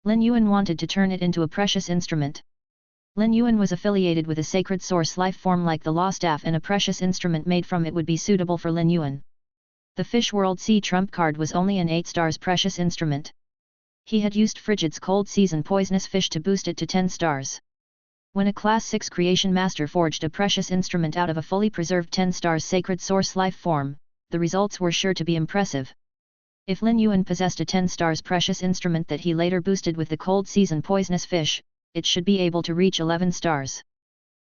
Lin Yuan wanted to turn it into a precious instrument. Lin Yuan was affiliated with a Sacred Source life form like the Law Staff, and a precious instrument made from it would be suitable for Lin Yuan. The Fish World Sea trump card was only an 8 stars precious instrument. He had used Frigid's Cold Season Poisonous Fish to boost it to 10 stars. When a Class 6 Creation Master forged a precious instrument out of a fully preserved 10 stars Sacred Source life form, the results were sure to be impressive. If Lin Yuan possessed a 10 stars precious instrument that he later boosted with the Cold Season Poisonous Fish, it should be able to reach 11 stars.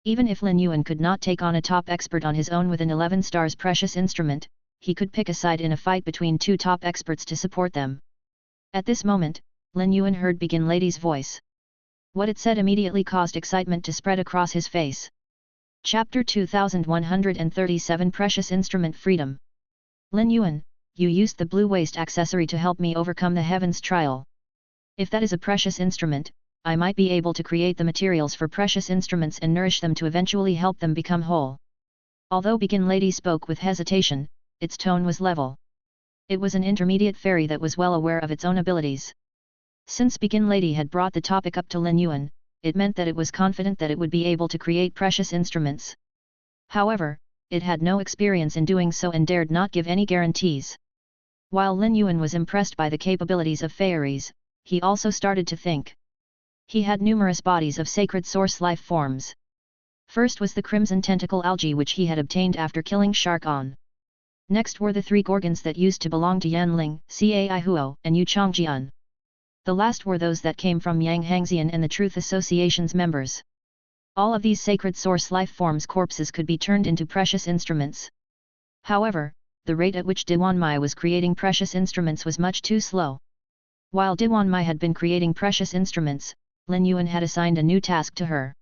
Even if Lin Yuan could not take on a top expert on his own with an 11 stars precious instrument, he could pick a side in a fight between two top experts to support them. At this moment, Lin Yuan heard Begin Lady's voice. What it said immediately caused excitement to spread across his face. Chapter 2137 Precious Instrument Freedom. Lin Yuan, you used the blue waste accessory to help me overcome the heavens trial. If that is a precious instrument, I might be able to create the materials for precious instruments and nourish them to eventually help them become whole. Although Begin Lady spoke with hesitation, its tone was level. It was an intermediate fairy that was well aware of its own abilities. Since Begin Lady had brought the topic up to Lin Yuan, it meant that it was confident that it would be able to create precious instruments. However, it had no experience in doing so and dared not give any guarantees. While Lin Yuan was impressed by the capabilities of fairies, he also started to think. He had numerous bodies of Sacred Source life forms. First was the Crimson Tentacle algae which he had obtained after killing Shark On. Next were the 3 Gorgons that used to belong to Yanling, Cai Huo, and Yu Changjian. The last were those that came from Yang Hangxian and the Truth Association's members. All of these sacred source life forms' corpses could be turned into precious instruments. However, the rate at which Diwanmai was creating precious instruments was much too slow. While Diwanmai had been creating precious instruments, Lin Yuan had assigned a new task to her.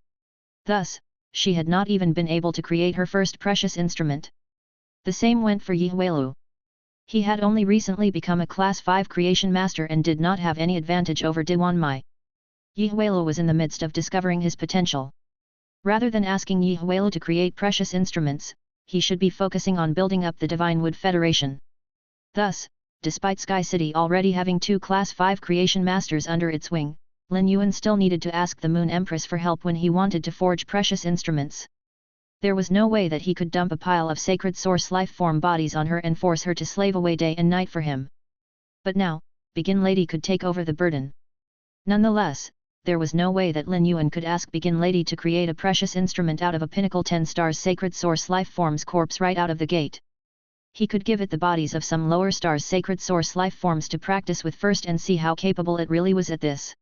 Thus, she had not even been able to create her first precious instrument. The same went for Yi Huilu. He had only recently become a Class 5 creation master and did not have any advantage over Diwanmai. Yi Huilu was in the midst of discovering his potential. Rather than asking Yi Huilu to create precious instruments, he should be focusing on building up the Divine Wood Federation. Thus, despite Sky City already having 2 Class 5 creation masters under its wing, Lin Yuan still needed to ask the Moon Empress for help when he wanted to forge precious instruments. There was no way that he could dump a pile of sacred source life form bodies on her and force her to slave away day and night for him. But now, Begin Lady could take over the burden. Nonetheless, there was no way that Lin Yuan could ask Begin Lady to create a precious instrument out of a pinnacle 10 stars sacred source life form's corpse right out of the gate. He could give it the bodies of some lower stars sacred source life forms to practice with first and see how capable it really was at this.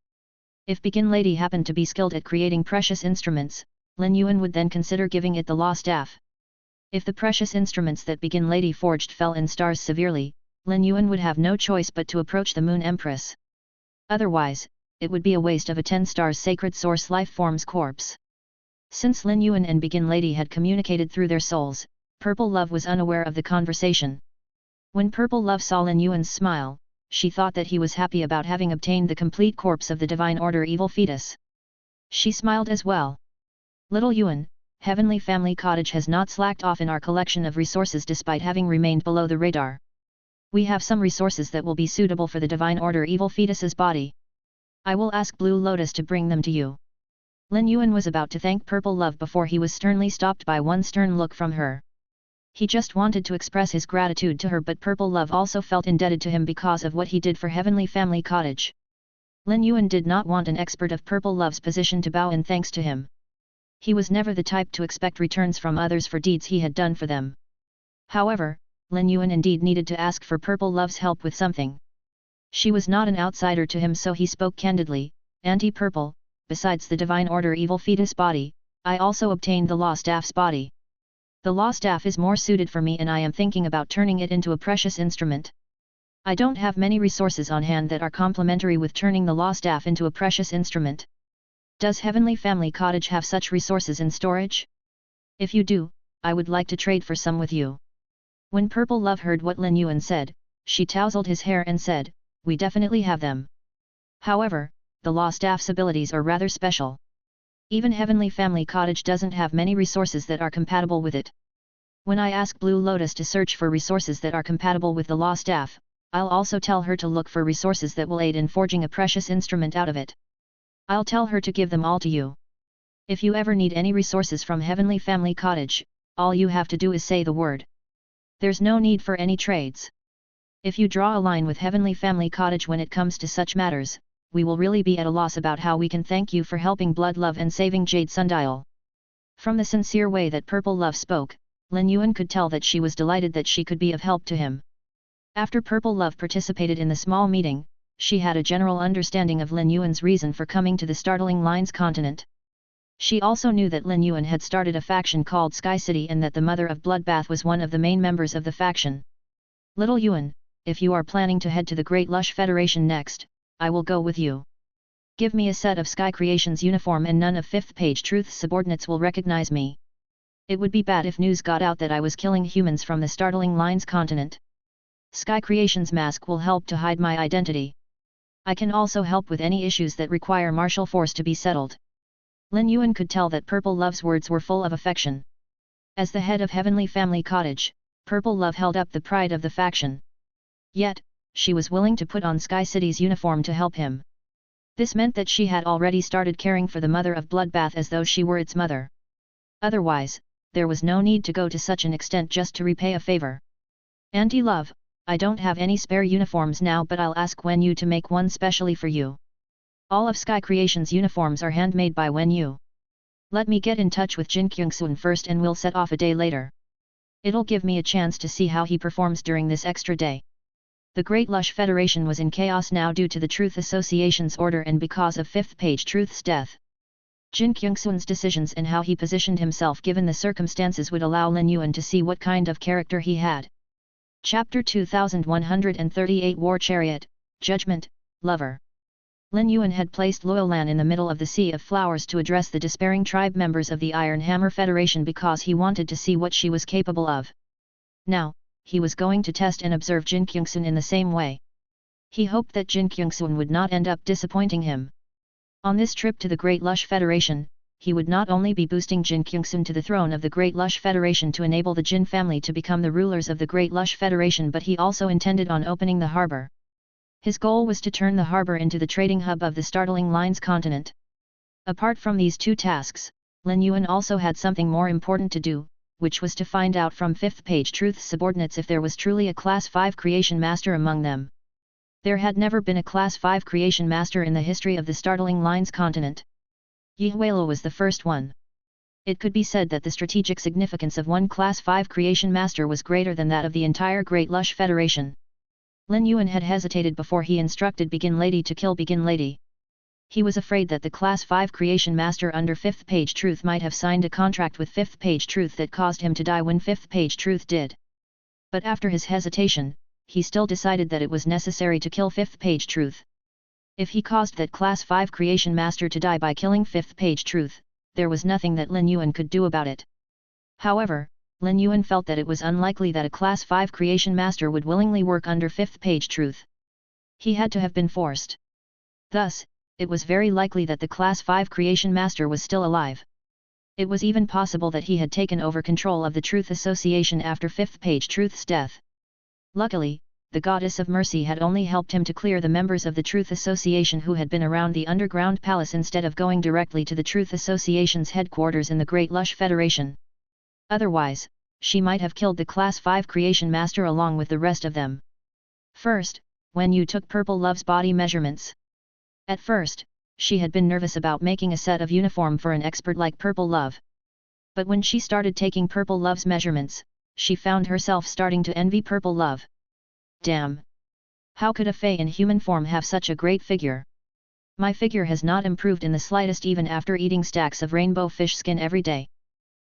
If Begin Lady happened to be skilled at creating precious instruments, Lin Yuan would then consider giving it the law staff. If the precious instruments that Begin Lady forged fell in stars severely, Lin Yuan would have no choice but to approach the Moon Empress. Otherwise, it would be a waste of a 10 stars sacred source life form's corpse. Since Lin Yuan and Begin Lady had communicated through their souls, Purple Love was unaware of the conversation. When Purple Love saw Lin Yuan's smile, she thought that he was happy about having obtained the complete corpse of the Divine Order Evil Fetus. She smiled as well. Little Yuan, Heavenly Family Cottage has not slacked off in our collection of resources despite having remained below the radar. We have some resources that will be suitable for the Divine Order Evil Fetus's body. I will ask Blue Lotus to bring them to you. Lin Yuan was about to thank Purple Love before he was sternly stopped by one stern look from her. He just wanted to express his gratitude to her, but Purple Love also felt indebted to him because of what he did for Heavenly Family Cottage. Lin Yuan did not want an expert of Purple Love's position to bow in thanks to him. He was never the type to expect returns from others for deeds he had done for them. However, Lin Yuan indeed needed to ask for Purple Love's help with something. She was not an outsider to him, so he spoke candidly. Auntie Purple, besides the Divine Order Evil Fetus body, I also obtained the Law Staff's body. The Law Staff is more suited for me and I am thinking about turning it into a precious instrument. I don't have many resources on hand that are complementary with turning the Law Staff into a precious instrument. Does Heavenly Family Cottage have such resources in storage? If you do, I would like to trade for some with you. When Purple Love heard what Lin Yuan said, she tousled his hair and said, we definitely have them. However, the Law Staff's abilities are rather special. Even Heavenly Family Cottage doesn't have many resources that are compatible with it. When I ask Blue Lotus to search for resources that are compatible with the Law Staff, I'll also tell her to look for resources that will aid in forging a precious instrument out of it. I'll tell her to give them all to you. If you ever need any resources from Heavenly Family Cottage, all you have to do is say the word. There's no need for any trades. If you draw a line with Heavenly Family Cottage when it comes to such matters, we will really be at a loss about how we can thank you for helping Blood Love and saving Jade Sundial. From the sincere way that Purple Love spoke, Lin Yuan could tell that she was delighted that she could be of help to him. After Purple Love participated in the small meeting, she had a general understanding of Lin Yuan's reason for coming to the Startling Lines continent. She also knew that Lin Yuan had started a faction called Sky City and that the Mother of Bloodbath was one of the main members of the faction. Little Yuan, if you are planning to head to the Great Lush Federation next, I will go with you. Give me a set of Sky Creations uniform and none of 5th page Truth's subordinates will recognize me. It would be bad if news got out that I was killing humans from the Startling Lines continent. Sky Creations mask will help to hide my identity. I can also help with any issues that require martial force to be settled. Lin Yuan could tell that Purple Love's words were full of affection. As the head of Heavenly Family Cottage, Purple Love held up the pride of the faction. Yet, she was willing to put on Sky City's uniform to help him. This meant that she had already started caring for the Mother of Bloodbath as though she were its mother. Otherwise, there was no need to go to such an extent just to repay a favor. Auntie Love, I don't have any spare uniforms now, but I'll ask Wen Yu to make one specially for you. All of Sky Creations uniforms are handmade by Wen Yu. Let me get in touch with Jin Kyungsoon first and we'll set off a day later. It'll give me a chance to see how he performs during this extra day. The Great Lush Federation was in chaos now due to the Truth Association's order and because of 5th page Truth's death. Jin Kyungsoon's decisions and how he positioned himself given the circumstances would allow Lin Yuan to see what kind of character he had. Chapter 2138 War Chariot, Judgment, Lover. Lin Yuan had placed Loyal Lan in the middle of the Sea of Flowers to address the despairing tribe members of the Iron Hammer Federation because he wanted to see what she was capable of. Now, he was going to test and observe Jin Kyungsoon in the same way. He hoped that Jin Kyungsoon would not end up disappointing him. On this trip to the Great Lush Federation, he would not only be boosting Jin Kyungsoon to the throne of the Great Lush Federation to enable the Jin family to become the rulers of the Great Lush Federation, but he also intended on opening the harbor. His goal was to turn the harbor into the trading hub of the startling Lines continent. Apart from these two tasks, Lin Yuan also had something more important to do, which was to find out from 5th Page Truth's subordinates if there was truly a Class 5 creation master among them. There had never been a Class 5 creation master in the history of the startling Lines continent. Yi Huilo was the first one. It could be said that the strategic significance of one Class 5 creation master was greater than that of the entire Great Lush Federation. Lin Yuan had hesitated before he instructed Begin Lady to kill Begin Lady. He was afraid that the Class 5 creation master under 5th Page Truth might have signed a contract with 5th Page Truth that caused him to die when 5th Page Truth did. But after his hesitation, he still decided that it was necessary to kill 5th Page Truth. If he caused that Class 5 creation master to die by killing 5th Page Truth, there was nothing that Lin Yuan could do about it. However, Lin Yuan felt that it was unlikely that a Class 5 creation master would willingly work under 5th Page Truth. He had to have been forced. Thus, it was very likely that the Class 5 creation master was still alive. It was even possible that he had taken over control of the Truth Association after 5th Page Truth's death. Luckily, the Goddess of Mercy had only helped him to clear the members of the Truth Association who had been around the underground palace instead of going directly to the Truth Association's headquarters in the Great Lush Federation. Otherwise, she might have killed the Class 5 creation master along with the rest of them. First, when you took Purple Love's body measurements. At first, she had been nervous about making a set of uniform for an expert like Purple Love. But when she started taking Purple Love's measurements, she found herself starting to envy Purple Love. Damn! How could a Fae in human form have such a great figure? My figure has not improved in the slightest even after eating stacks of rainbow fish skin every day.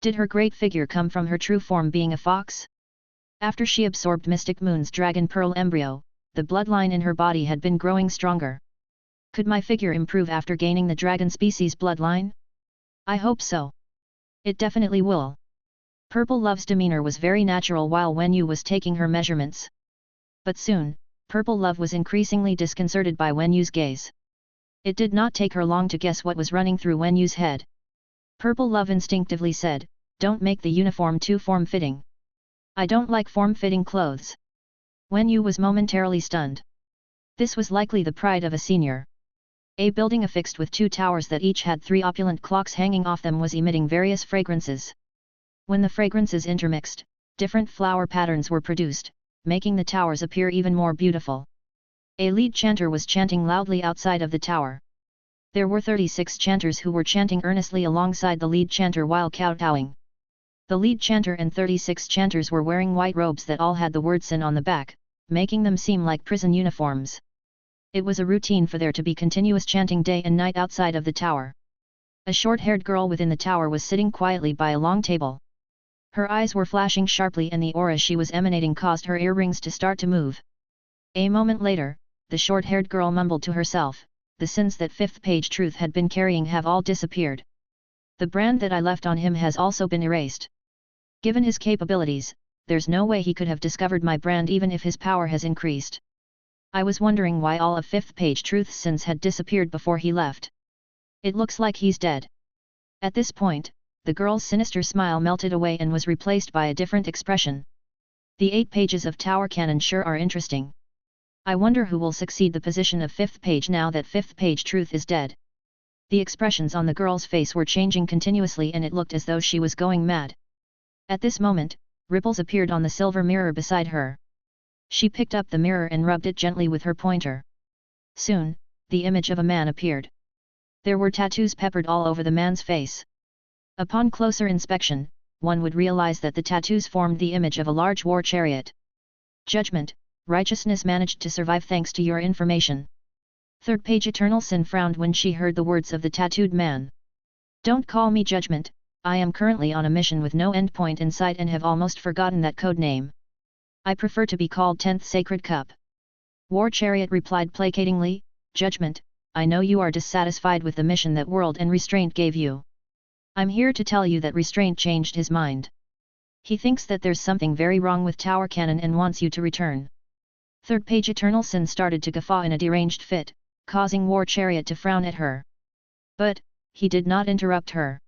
Did her great figure come from her true form being a fox? After she absorbed Mystic Moon's dragon pearl embryo, the bloodline in her body had been growing stronger. Could my figure improve after gaining the dragon species bloodline? I hope so. It definitely will. Purple Love's demeanor was very natural while Wenyu was taking her measurements. But soon, Purple Love was increasingly disconcerted by Wenyu's gaze. It did not take her long to guess what was running through Wenyu's head. Purple Love instinctively said, "Don't make the uniform too form-fitting. I don't like form-fitting clothes." Wenyu was momentarily stunned. This was likely the pride of a senior. A building affixed with 2 towers that each had 3 opulent clocks hanging off them was emitting various fragrances. When the fragrances intermixed, different flower patterns were produced, making the towers appear even more beautiful. A lead chanter was chanting loudly outside of the tower. There were 36 chanters who were chanting earnestly alongside the lead chanter while kowtowing. The lead chanter and 36 chanters were wearing white robes that all had the word Sin on the back, making them seem like prison uniforms. It was a routine for there to be continuous chanting day and night outside of the tower. A short-haired girl within the tower was sitting quietly by a long table. Her eyes were flashing sharply and the aura she was emanating caused her earrings to start to move. A moment later, the short-haired girl mumbled to herself, "The sins that 5th Page Truth had been carrying have all disappeared. The brand that I left on him has also been erased. Given his capabilities, there's no way he could have discovered my brand even if his power has increased. I was wondering why all of 5th Page Truth's sins had disappeared before he left. It looks like he's dead." At this point, the girl's sinister smile melted away and was replaced by a different expression. "The 8 pages of Tower Canon sure are interesting. I wonder who will succeed the position of 5th Page now that 5th Page Truth is dead." The expressions on the girl's face were changing continuously and it looked as though she was going mad. At this moment, ripples appeared on the silver mirror beside her. She picked up the mirror and rubbed it gently with her pointer. Soon, the image of a man appeared. There were tattoos peppered all over the man's face. Upon closer inspection, one would realize that the tattoos formed the image of a large war chariot. Judgment, righteousness managed to survive thanks to your information. 3rd Page Eternal Sin frowned when she heard the words of the tattooed man. Don't call me judgment, I am currently on a mission with no endpoint in sight and have almost forgotten that code name. I prefer to be called 10th Sacred Cup. War Chariot replied placatingly, Judgment, I know you are dissatisfied with the mission that World and Restraint gave you. I'm here to tell you that Restraint changed his mind. He thinks that there's something very wrong with Tower Cannon and wants you to return. Third page Eternal Sin started to guffaw in a deranged fit, causing War Chariot to frown at her. But, he did not interrupt her.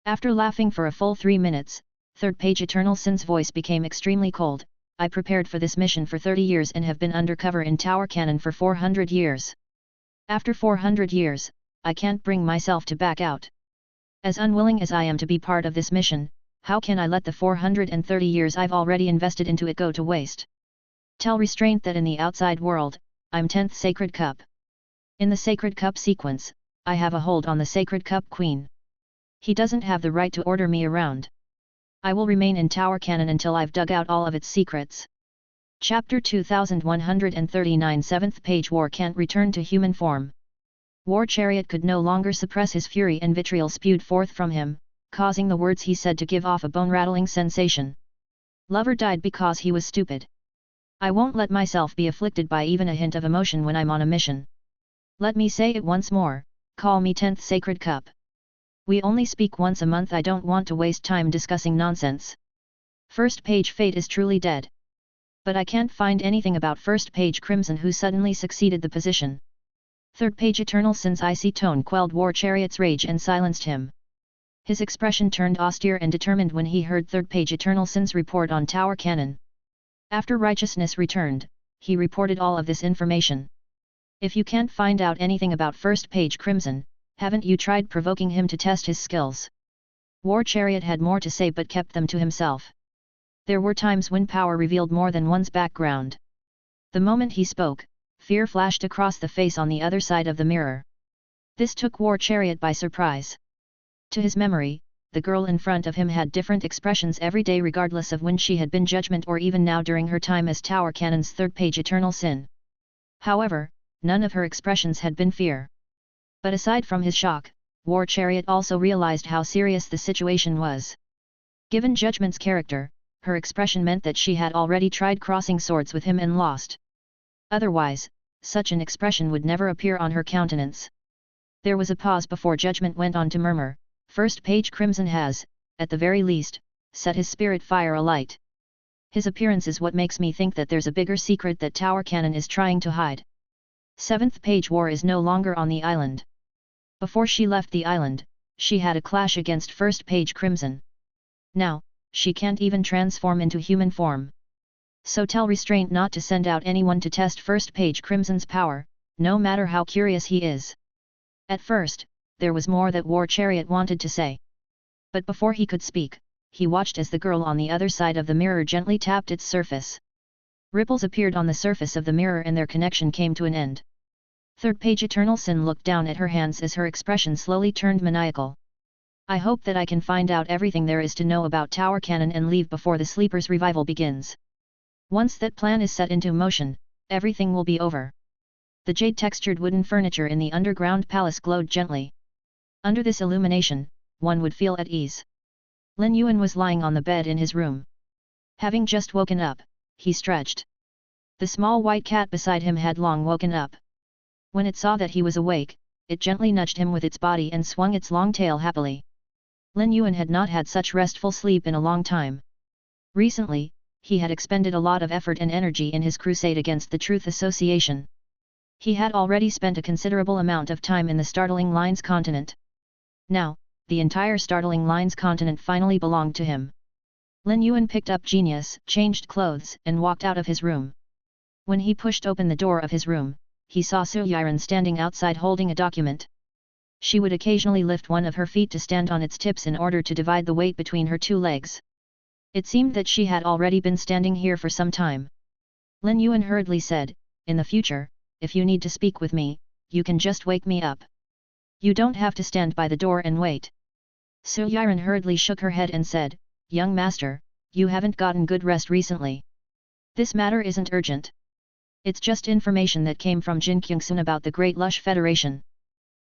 After laughing for a full 3 minutes, third page Eternal Sin's voice became extremely cold. I prepared for this mission for 30 years and have been undercover in Tower Cannon for 400 years. After 400 years, I can't bring myself to back out. As unwilling as I am to be part of this mission, how can I let the 430 years I've already invested into it go to waste? Tell Restraint that in the outside world, I'm 10th Sacred Cup. In the Sacred Cup sequence, I have a hold on the Sacred Cup Queen. He doesn't have the right to order me around. I will remain in Tower Cannon until I've dug out all of its secrets. Chapter 2139 7th page War can't return to human form. War Chariot could no longer suppress his fury and vitriol spewed forth from him, causing the words he said to give off a bone-rattling sensation. Lover died because he was stupid. I won't let myself be afflicted by even a hint of emotion when I'm on a mission. Let me say it once more, call me 10th Sacred Cup. We only speak once a month. I don't want to waste time discussing nonsense. First page Fate is truly dead. But I can't find anything about first page Crimson who suddenly succeeded the position. Third page Eternal Sin's icy tone quelled War Chariot's rage and silenced him. His expression turned austere and determined when he heard third page Eternal Sin's report on Tower Cannon. After righteousness returned, he reported all of this information. If you can't find out anything about first page Crimson, haven't you tried provoking him to test his skills? War Chariot had more to say but kept them to himself. There were times when power revealed more than one's background. The moment he spoke, fear flashed across the face on the other side of the mirror. This took War Chariot by surprise. To his memory, the girl in front of him had different expressions every day regardless of when she had been Judgment or even now during her time as Tower Cannon's third page Eternal Sin. However, none of her expressions had been fear. But aside from his shock, War Chariot also realized how serious the situation was. Given Judgment's character, her expression meant that she had already tried crossing swords with him and lost. Otherwise, such an expression would never appear on her countenance. There was a pause before Judgment went on to murmur, First page Crimson has, at the very least, set his spirit fire alight. His appearance is what makes me think that there's a bigger secret that Tower Cannon is trying to hide. 7th page War is no longer on the island. Before she left the island, she had a clash against first page Crimson. Now, she can't even transform into human form. So tell Restraint not to send out anyone to test first page Crimson's power, no matter how curious he is. At first, there was more that War Chariot wanted to say. But before he could speak, he watched as the girl on the other side of the mirror gently tapped its surface. Ripples appeared on the surface of the mirror and their connection came to an end. Third page Eternal Sin looked down at her hands as her expression slowly turned maniacal. I hope that I can find out everything there is to know about Tower Cannon and leave before the Sleeper's revival begins. Once that plan is set into motion, everything will be over. The jade-textured wooden furniture in the underground palace glowed gently. Under this illumination, one would feel at ease. Lin Yuan was lying on the bed in his room. Having just woken up, he stretched. The small white cat beside him had long woken up. When it saw that he was awake, it gently nudged him with its body and swung its long tail happily. Lin Yuan had not had such restful sleep in a long time. Recently, he had expended a lot of effort and energy in his crusade against the Truth Association. He had already spent a considerable amount of time in the Startling Lines continent. Now, the entire Startling Lines continent finally belonged to him. Lin Yuan picked up Genius, changed clothes, and walked out of his room. When he pushed open the door of his room, he saw Su Yiren standing outside holding a document. She would occasionally lift one of her feet to stand on its tips in order to divide the weight between her two legs. It seemed that she had already been standing here for some time. Lin Yuan hurriedly said, "In the future, if you need to speak with me, you can just wake me up. You don't have to stand by the door and wait." Su Yiren hurriedly shook her head and said, "Young master, you haven't gotten good rest recently. This matter isn't urgent. It's just information that came from Jin Kyungsun about the Great Lush Federation.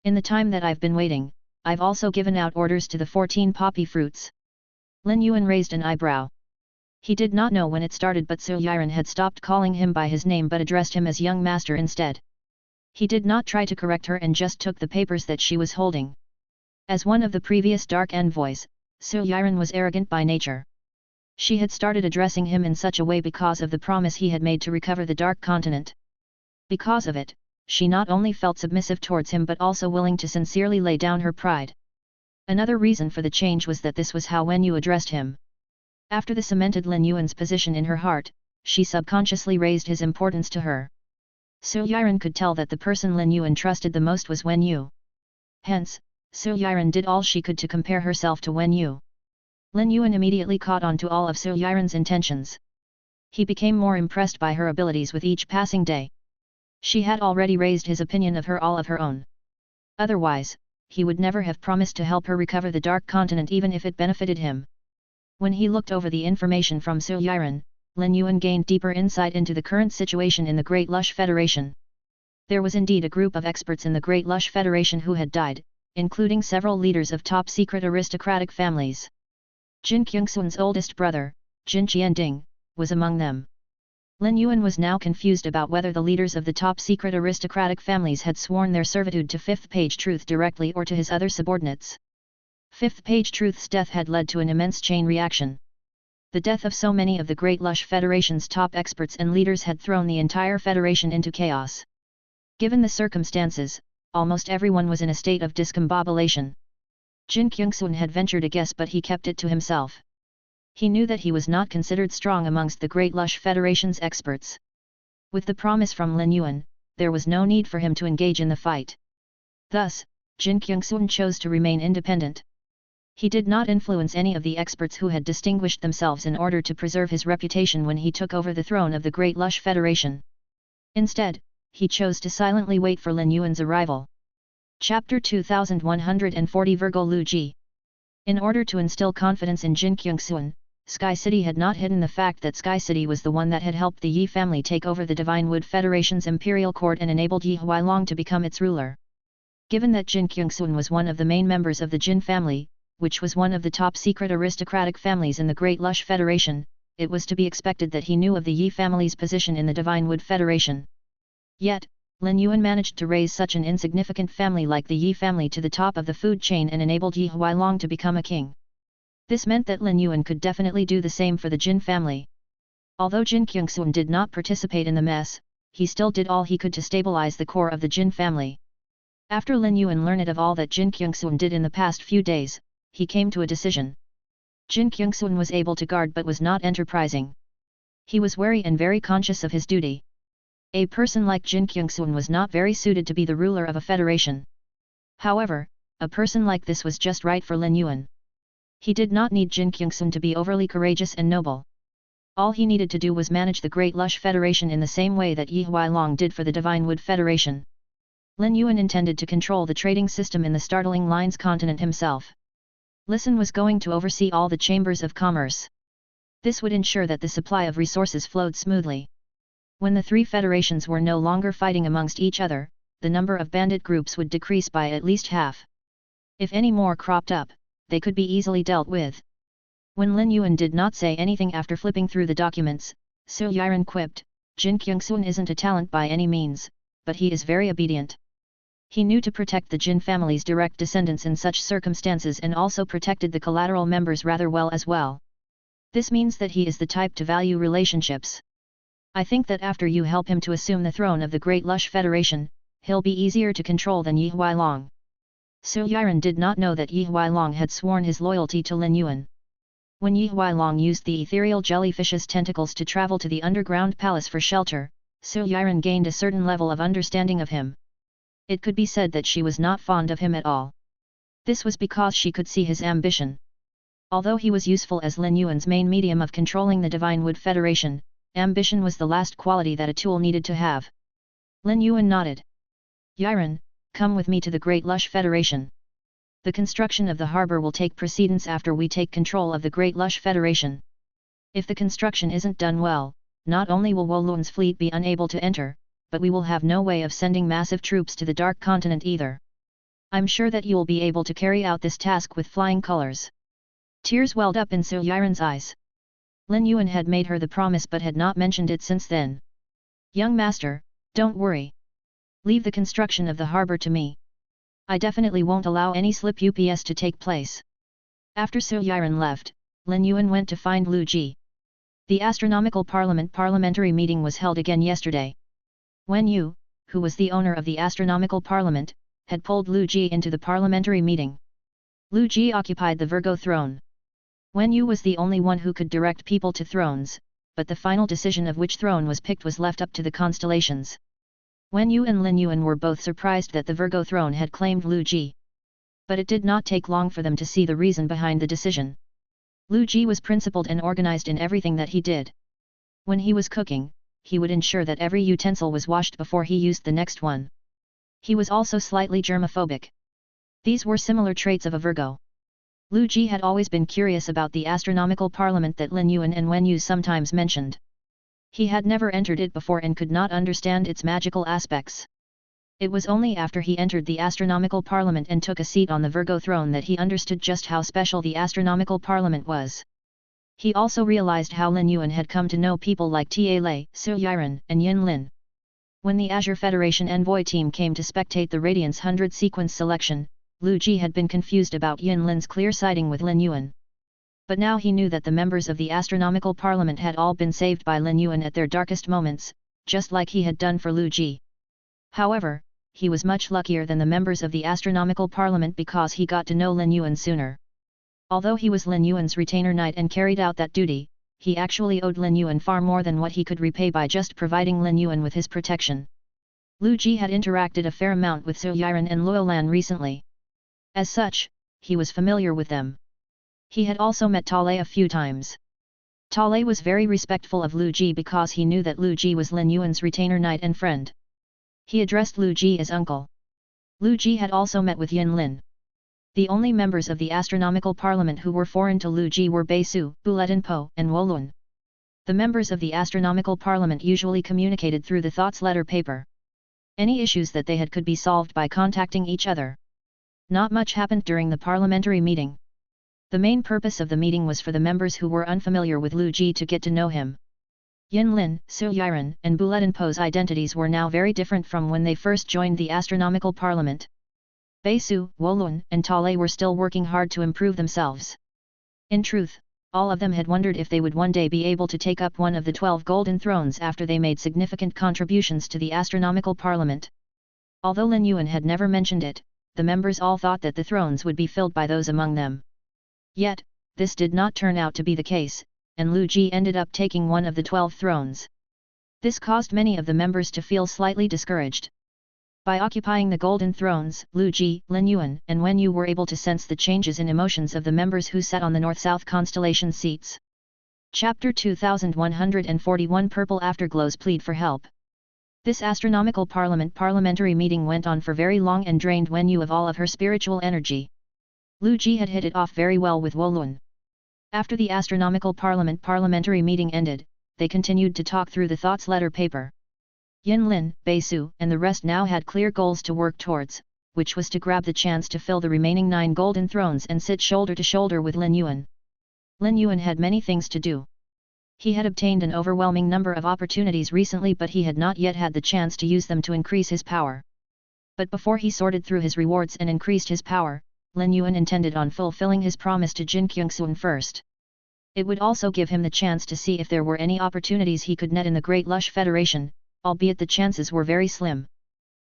In the time that I've been waiting, I've also given out orders to the 14 poppy fruits. Lin Yuan raised an eyebrow. He did not know when it started, but Su Yiren had stopped calling him by his name but addressed him as young master instead. He did not try to correct her and just took the papers that she was holding. As one of the previous dark envoys, Su Yiren was arrogant by nature. She had started addressing him in such a way because of the promise he had made to recover the Dark Continent. Because of it, she not only felt submissive towards him but also willing to sincerely lay down her pride. Another reason for the change was that this was how Wen Yu addressed him. After the cemented Lin Yuan's position in her heart, she subconsciously raised his importance to her. Su Yiren could tell that the person Lin Yuan trusted the most was Wen Yu. Hence, Su Yiren did all she could to compare herself to Wen Yu. Lin Yuan immediately caught on to all of Su Yiren's intentions. He became more impressed by her abilities with each passing day. She had already raised his opinion of her all of her own. Otherwise, he would never have promised to help her recover the Dark Continent even if it benefited him. When he looked over the information from Su Yiren, Lin Yuan gained deeper insight into the current situation in the Great Lush Federation. There was indeed a group of experts in the Great Lush Federation who had died, including several leaders of top-secret aristocratic families. Jin Kyungsun's oldest brother, Jin Qianding, was among them. Lin Yuan was now confused about whether the leaders of the top-secret aristocratic families had sworn their servitude to Fifth Page Truth directly or to his other subordinates. Fifth Page Truth's death had led to an immense chain reaction. The death of so many of the Great Lush Federation's top experts and leaders had thrown the entire Federation into chaos. Given the circumstances, almost everyone was in a state of discombobulation. Jin Kyungsun had ventured a guess but he kept it to himself. He knew that he was not considered strong amongst the Great Lush Federation's experts. With the promise from Lin Yuan, there was no need for him to engage in the fight. Thus, Jin Kyungsun chose to remain independent. He did not influence any of the experts who had distinguished themselves in order to preserve his reputation when he took over the throne of the Great Lush Federation. Instead, he chose to silently wait for Lin Yuan's arrival. Chapter 2140 Virgo Lu Ji. In order to instill confidence in Jin Kyungsun, Sky City had not hidden the fact that Sky City was the one that had helped the Yi family take over the Divine Wood Federation's imperial court and enabled Yi Huailong to become its ruler. Given that Jin Kyungsun was one of the main members of the Jin family, which was one of the top-secret aristocratic families in the Great Lush Federation, it was to be expected that he knew of the Yi family's position in the Divine Wood Federation. Yet, Lin Yuan managed to raise such an insignificant family like the Yi family to the top of the food chain and enabled Yi Huailong to become a king. This meant that Lin Yuan could definitely do the same for the Jin family. Although Jin Kyungsun did not participate in the mess, he still did all he could to stabilize the core of the Jin family. After Lin Yuan learned of all that Jin Kyungsun did in the past few days, he came to a decision. Jin Kyungsun was able to guard but was not enterprising. He was wary and very conscious of his duty. A person like Jin Kyungsun was not very suited to be the ruler of a federation. However, a person like this was just right for Lin Yuan. He did not need Jin Kyungsun to be overly courageous and noble. All he needed to do was manage the Great Lush Federation in the same way that Yi Huailong did for the Divine Wood Federation. Lin Yuan intended to control the trading system in the Startling Lines continent himself. Lin was going to oversee all the chambers of commerce. This would ensure that the supply of resources flowed smoothly. When the three federations were no longer fighting amongst each other, the number of bandit groups would decrease by at least half. If any more cropped up, they could be easily dealt with. When Lin Yuan did not say anything after flipping through the documents, Su Yiren quipped, Jin Kyungsun isn't a talent by any means, but he is very obedient. He knew to protect the Jin family's direct descendants in such circumstances and also protected the collateral members rather well as well. This means that he is the type to value relationships. I think that after you help him to assume the throne of the Great Lush Federation, he'll be easier to control than Yi Huailong. Su Yiren did not know that Yi Huailong had sworn his loyalty to Lin Yuan. When Yi Huailong used the ethereal jellyfish's tentacles to travel to the underground palace for shelter, Su Yiren gained a certain level of understanding of him. It could be said that she was not fond of him at all. This was because she could see his ambition. Although he was useful as Lin Yuan's main medium of controlling the Divine Wood Federation, ambition was the last quality that a tool needed to have. Lin Yuan nodded. Yiren, come with me to the Great Lush Federation. The construction of the harbor will take precedence after we take control of the Great Lush Federation. If the construction isn't done well, not only will Wolun's fleet be unable to enter, but we will have no way of sending massive troops to the Dark Continent either. I'm sure that you will be able to carry out this task with flying colors. Tears welled up in Su Yiren's eyes. Lin Yuan had made her the promise but had not mentioned it since then. Young master, don't worry. Leave the construction of the harbor to me. I definitely won't allow any slip ups to take place. After Su Yiren left, Lin Yuan went to find Lu Ji. The Astronomical Parliament parliamentary meeting was held again yesterday. Wen Yu, who was the owner of the Astronomical Parliament, had pulled Lu Ji into the parliamentary meeting. Lu Ji occupied the Virgo throne. Wen Yu was the only one who could direct people to thrones, but the final decision of which throne was picked was left up to the constellations. Wen Yu and Lin Yuan were both surprised that the Virgo throne had claimed Lu Ji. But it did not take long for them to see the reason behind the decision. Lu Ji was principled and organized in everything that he did. When he was cooking, he would ensure that every utensil was washed before he used the next one. He was also slightly germophobic. These were similar traits of a Virgo. Lu Ji had always been curious about the astronomical parliament that Lin Yuan and Wen Yu sometimes mentioned. He had never entered it before and could not understand its magical aspects. It was only after he entered the astronomical parliament and took a seat on the Virgo throne that he understood just how special the astronomical parliament was. He also realized how Lin Yuan had come to know people like Ta Lei, Su Yiren, and Yin Lin. When the Azure Federation envoy team came to spectate the Radiance 100 sequence selection, Lu Ji had been confused about Yin Lin's clear sighting with Lin Yuan. But now he knew that the members of the astronomical parliament had all been saved by Lin Yuan at their darkest moments, just like he had done for Lu Ji. However, he was much luckier than the members of the astronomical parliament because he got to know Lin Yuan sooner. Although he was Lin Yuan's retainer knight and carried out that duty, he actually owed Lin Yuan far more than what he could repay by just providing Lin Yuan with his protection. Lu Ji had interacted a fair amount with Su Yiren and Luolan recently. As such, he was familiar with them. He had also met Ta Lei a few times. Ta Lei was very respectful of Lu Ji because he knew that Lu Ji was Lin Yuan's retainer knight and friend. He addressed Lu Ji as uncle. Lu Ji had also met with Yin Lin. The only members of the astronomical parliament who were foreign to Lu Ji were Bei Su, Buletin Po, and Wolun. The members of the astronomical parliament usually communicated through the thoughts letter paper. Any issues that they had could be solved by contacting each other. Not much happened during the parliamentary meeting. The main purpose of the meeting was for the members who were unfamiliar with Lu Ji to get to know him. Yin Lin, Su Yiren, and Buletin Po's identities were now very different from when they first joined the astronomical parliament. Bei Su, Wolun, and Ta Lei were still working hard to improve themselves. In truth, all of them had wondered if they would one day be able to take up one of the 12 golden thrones after they made significant contributions to the astronomical parliament. Although Lin Yuan had never mentioned it, the members all thought that the thrones would be filled by those among them. Yet, this did not turn out to be the case, and Lu Ji ended up taking one of the 12 thrones. This caused many of the members to feel slightly discouraged. By occupying the golden thrones, Lu Ji, Lin Yuan, and Wen Yu were able to sense the changes in emotions of the members who sat on the north-south constellation seats. Chapter 2141 Purple Afterglows Plead for Help. This astronomical parliamentary meeting went on for very long and drained Wen Yu of all of her spiritual energy. Lu Ji had hit it off very well with Wolun. After the astronomical parliamentary meeting ended, they continued to talk through the thoughts letter paper. Yin Lin, Bei Su, and the rest now had clear goals to work towards, which was to grab the chance to fill the remaining 9 golden thrones and sit shoulder to shoulder with Lin Yuan. Lin Yuan had many things to do. He had obtained an overwhelming number of opportunities recently, but he had not yet had the chance to use them to increase his power. But before he sorted through his rewards and increased his power, Lin Yuan intended on fulfilling his promise to Jin Kyungsun first. It would also give him the chance to see if there were any opportunities he could net in the Great Lush Federation, albeit the chances were very slim.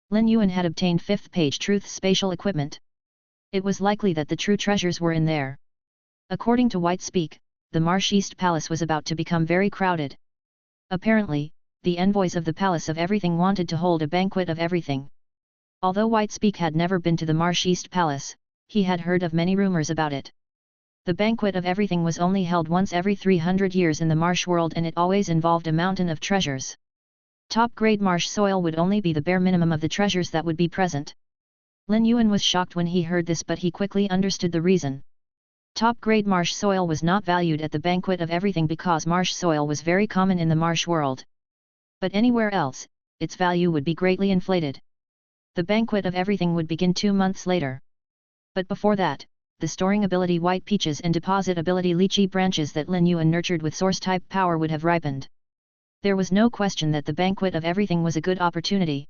Lin Yuan had obtained 5th page truth spatial equipment. It was likely that the true treasures were in there. According to White Speak, the Marsh East Palace was about to become very crowded. Apparently, the envoys of the Palace of Everything wanted to hold a banquet of everything. Although White Speak had never been to the Marsh East Palace, he had heard of many rumors about it. The banquet of everything was only held once every 300 years in the marsh world, and it always involved a mountain of treasures. Top-grade marsh soil would only be the bare minimum of the treasures that would be present. Lin Yuan was shocked when he heard this, but he quickly understood the reason. Top-grade marsh soil was not valued at the banquet of everything because marsh soil was very common in the marsh world. But anywhere else, its value would be greatly inflated. The banquet of everything would begin 2 months later. But before that, the storing ability white peaches and deposit ability lychee branches that Lin Yuan nurtured with source-type power would have ripened. There was no question that the banquet of everything was a good opportunity.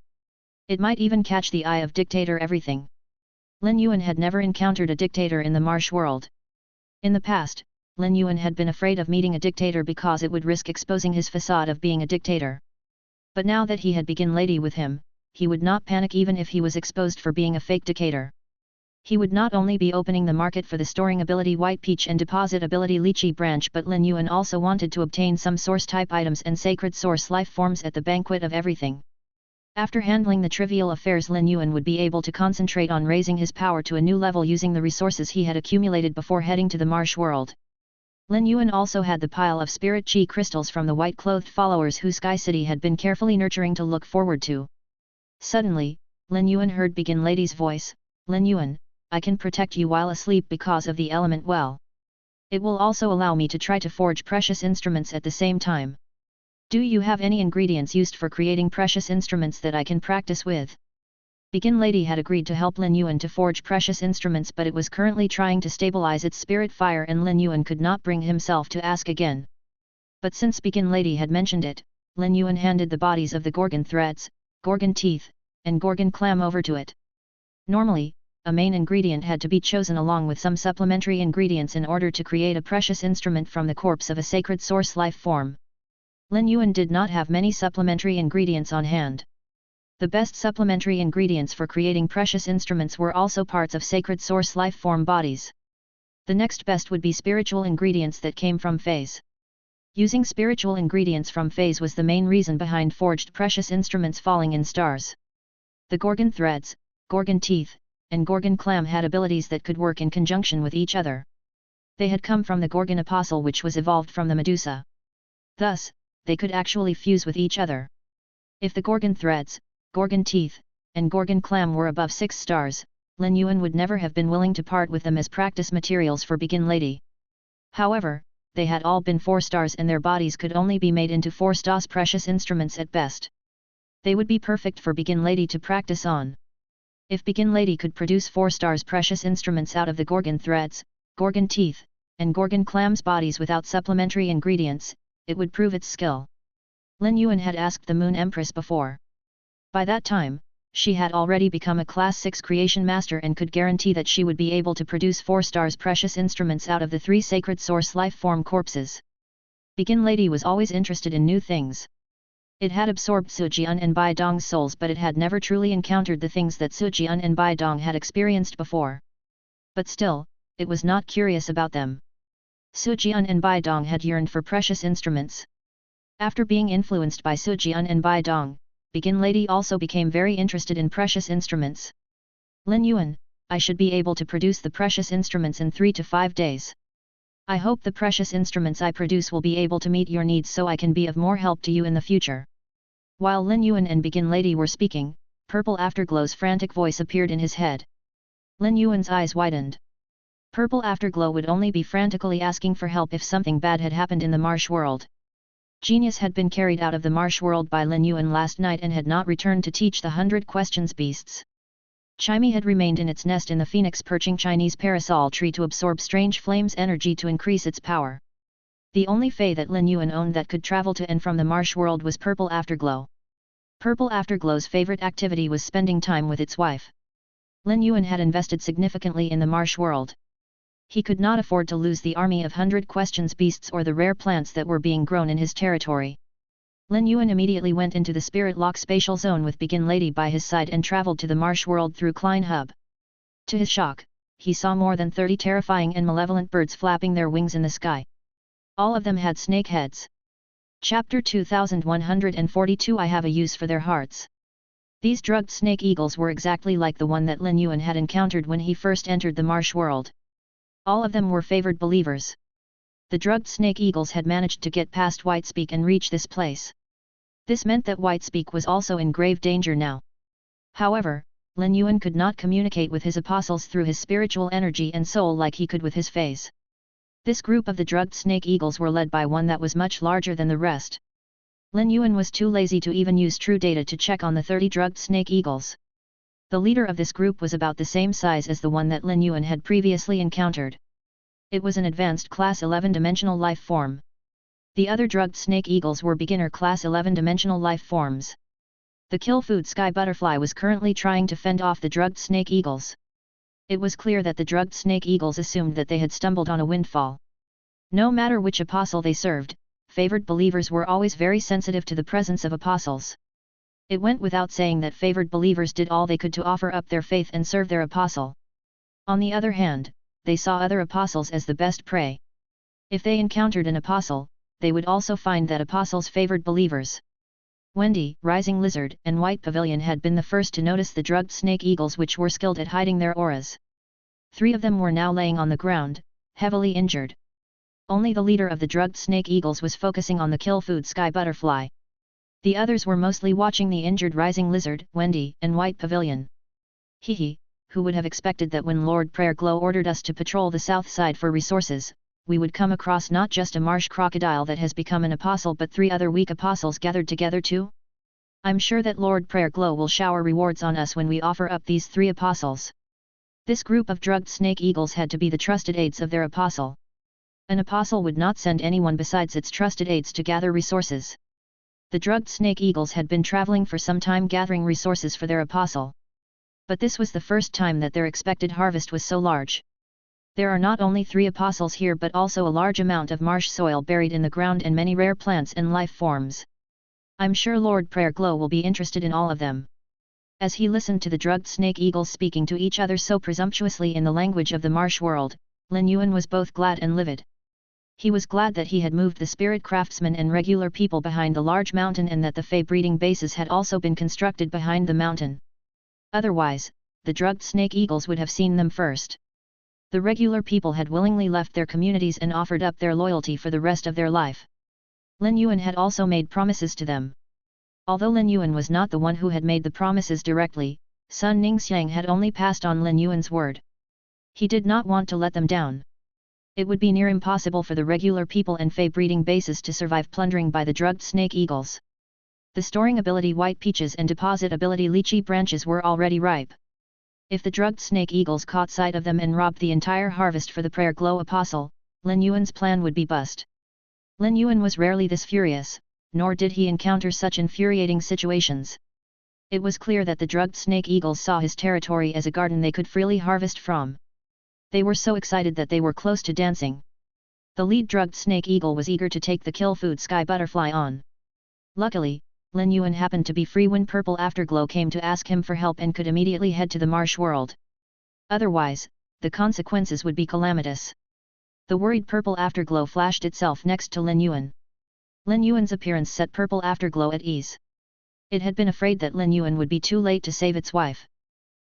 It might even catch the eye of dictator everything. Lin Yuan had never encountered a dictator in the marsh world. In the past, Lin Yuan had been afraid of meeting a dictator because it would risk exposing his facade of being a dictator. But now that he had begin lady with him, he would not panic even if he was exposed for being a fake dictator. He would not only be opening the market for the storing ability white peach and deposit ability lychee branch, but Lin Yuan also wanted to obtain some source type items and sacred source life forms at the banquet of everything. After handling the trivial affairs, Lin Yuan would be able to concentrate on raising his power to a new level using the resources he had accumulated before heading to the marsh world. Lin Yuan also had the pile of spirit chi crystals from the white-clothed followers who Sky City had been carefully nurturing to look forward to. Suddenly, Lin Yuan heard Begin Lady's voice, "Lin Yuan, I can protect you while asleep because of the element well. It will also allow me to try to forge precious instruments at the same time. Do you have any ingredients used for creating precious instruments that I can practice with?" Begin Lady had agreed to help Lin Yuan to forge precious instruments, but it was currently trying to stabilize its spirit fire and Lin Yuan could not bring himself to ask again. But since Begin Lady had mentioned it, Lin Yuan handed the bodies of the Gorgon threads, Gorgon teeth, and Gorgon clam over to it. Normally, a main ingredient had to be chosen along with some supplementary ingredients in order to create a precious instrument from the corpse of a sacred source life form. Lin Yuan did not have many supplementary ingredients on hand. The best supplementary ingredients for creating precious instruments were also parts of sacred source life form bodies. The next best would be spiritual ingredients that came from feys. Using spiritual ingredients from feys was the main reason behind forged precious instruments falling in stars. The Gorgon threads, Gorgon teeth, and Gorgon clam had abilities that could work in conjunction with each other. They had come from the Gorgon apostle, which was evolved from the Medusa. Thus, they could actually fuse with each other. If the Gorgon threads, Gorgon teeth, and Gorgon clam were above 6 stars, Lin Yuan would never have been willing to part with them as practice materials for Begin Lady. However, they had all been 4 stars and their bodies could only be made into 4 stars precious instruments at best. They would be perfect for Begin Lady to practice on. If Begin Lady could produce 4 stars precious instruments out of the Gorgon threads, Gorgon teeth, and Gorgon clam's bodies without supplementary ingredients, it would prove its skill. Lin Yuan had asked the Moon Empress before. By that time, she had already become a Class 6 creation master and could guarantee that she would be able to produce 4 stars precious instruments out of the 3 sacred source life form corpses. Begin Lady was always interested in new things. It had absorbed Sujian and Bai Dong's souls, but it had never truly encountered the things that Sujian and Bai Dong had experienced before. But still, it was not curious about them. Sujian and Bai Dong had yearned for precious instruments. After being influenced by Sujian and Bai Dong, Begin Lady also became very interested in precious instruments. "Lin Yuan, I should be able to produce the precious instruments in 3 to 5 days. I hope the precious instruments I produce will be able to meet your needs so I can be of more help to you in the future." While Lin Yuan and Begin Lady were speaking, Purple Afterglow's frantic voice appeared in his head. Lin Yuan's eyes widened. Purple Afterglow would only be frantically asking for help if something bad had happened in the marsh world. Genius had been carried out of the marsh world by Lin Yuan last night and had not returned to teach the 100 questions beasts. Chimey had remained in its nest in the phoenix perching Chinese parasol tree to absorb strange flames energy to increase its power. The only fey that Lin Yuan owned that could travel to and from the marsh world was Purple Afterglow. Purple Afterglow's favorite activity was spending time with its wife. Lin Yuan had invested significantly in the marsh world. He could not afford to lose the army of 100 questions beasts or the rare plants that were being grown in his territory. Lin Yuan immediately went into the Spirit Lock spatial zone with Begin Lady by his side and traveled to the marsh world through Klein Hub. To his shock, he saw more than 30 terrifying and malevolent birds flapping their wings in the sky. All of them had snake heads. Chapter 2142 I have a use for their hearts. These drugged snake eagles were exactly like the one that Lin Yuan had encountered when he first entered the marsh world. All of them were favored believers. The drugged snake eagles had managed to get past Whitespeak and reach this place. This meant that Whitespeak was also in grave danger now. However, Lin Yuan could not communicate with his apostles through his spiritual energy and soul like he could with his feys. This group of the drugged snake eagles were led by one that was much larger than the rest. Lin Yuan was too lazy to even use true data to check on the 30 drugged snake eagles. The leader of this group was about the same size as the one that Lin Yuan had previously encountered. It was an advanced class 11-dimensional life form. The other drugged snake eagles were beginner class 11-dimensional life forms. The kill food sky butterfly was currently trying to fend off the drugged snake eagles. It was clear that the drugged snake eagles assumed that they had stumbled on a windfall. No matter which apostle they served, favored believers were always very sensitive to the presence of apostles. It went without saying that favored believers did all they could to offer up their faith and serve their apostle. On the other hand, they saw other apostles as the best prey. If they encountered an apostle, they would also find that apostles favored believers. Wendy, Rising Lizard, and White Pavilion had been the first to notice the drugged snake eagles, which were skilled at hiding their auras. 3 of them were now laying on the ground, heavily injured. Only the leader of the drugged snake eagles was focusing on the kill food sky butterfly. The others were mostly watching the injured Rising Lizard, Wendy, and White Pavilion. Hehe, who would have expected that when Lord Prayer Glow ordered us to patrol the south side for resources, we would come across not just a marsh crocodile that has become an apostle but 3 other weak apostles gathered together too? I'm sure that Lord Prayer Glow will shower rewards on us when we offer up these 3 apostles. This group of drugged snake eagles had to be the trusted aides of their apostle. An apostle would not send anyone besides its trusted aides to gather resources. The drugged snake eagles had been traveling for some time gathering resources for their apostle. But this was the first time that their expected harvest was so large. There are not only 3 apostles here but also a large amount of marsh soil buried in the ground and many rare plants and life forms. I'm sure Lord Prayer Glow will be interested in all of them. As he listened to the drugged snake eagles speaking to each other so presumptuously in the language of the marsh world, Lin Yuan was both glad and livid. He was glad that he had moved the spirit craftsmen and regular people behind the large mountain and that the Fey breeding bases had also been constructed behind the mountain. Otherwise, the drugged snake eagles would have seen them first. The regular people had willingly left their communities and offered up their loyalty for the rest of their life. Lin Yuan had also made promises to them. Although Lin Yuan was not the one who had made the promises directly, Sun Ningxiang had only passed on Lin Yuan's word. He did not want to let them down. It would be near impossible for the regular people and Fey breeding bases to survive plundering by the drugged snake eagles. The storing ability white peaches and deposit ability lychee branches were already ripe. If the drugged snake eagles caught sight of them and robbed the entire harvest for the Prayer Glow apostle, Lin Yuan's plan would be bust. Lin Yuan was rarely this furious, nor did he encounter such infuriating situations. It was clear that the drugged snake eagles saw his territory as a garden they could freely harvest from. They were so excited that they were close to dancing. The lead drugged snake eagle was eager to take the kill food sky butterfly on. Luckily, Lin Yuan happened to be free when Purple Afterglow came to ask him for help and could immediately head to the marsh world. Otherwise, the consequences would be calamitous. The worried Purple Afterglow flashed itself next to Lin Yuan. Lin Yuan's appearance set Purple Afterglow at ease. It had been afraid that Lin Yuan would be too late to save its wife.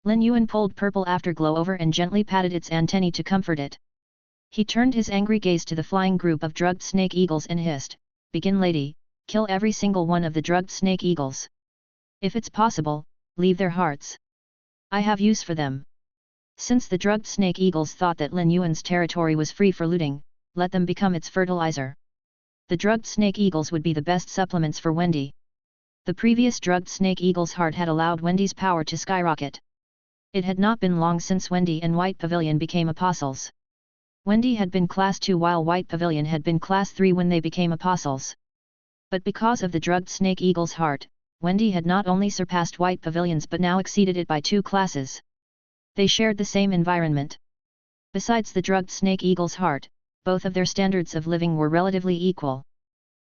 Lin Yuan pulled Purple Afterglow over and gently patted its antennae to comfort it. He turned his angry gaze to the flying group of drugged snake eagles and hissed, "Begin, lady, kill every single one of the drugged snake eagles. If it's possible, leave their hearts. I have use for them." Since the drugged snake eagles thought that Lin Yuan's territory was free for looting, let them become its fertilizer. The drugged snake eagles would be the best supplements for Wendy. The previous drugged snake eagle's heart had allowed Wendy's power to skyrocket. It had not been long since Wendy and White Pavilion became apostles. Wendy had been Class 2 while White Pavilion had been Class 3 when they became apostles. But because of the drugged snake eagle's heart, Wendy had not only surpassed White Pavilion's but now exceeded it by 2 classes. They shared the same environment. Besides the drugged snake eagle's heart, both of their standards of living were relatively equal.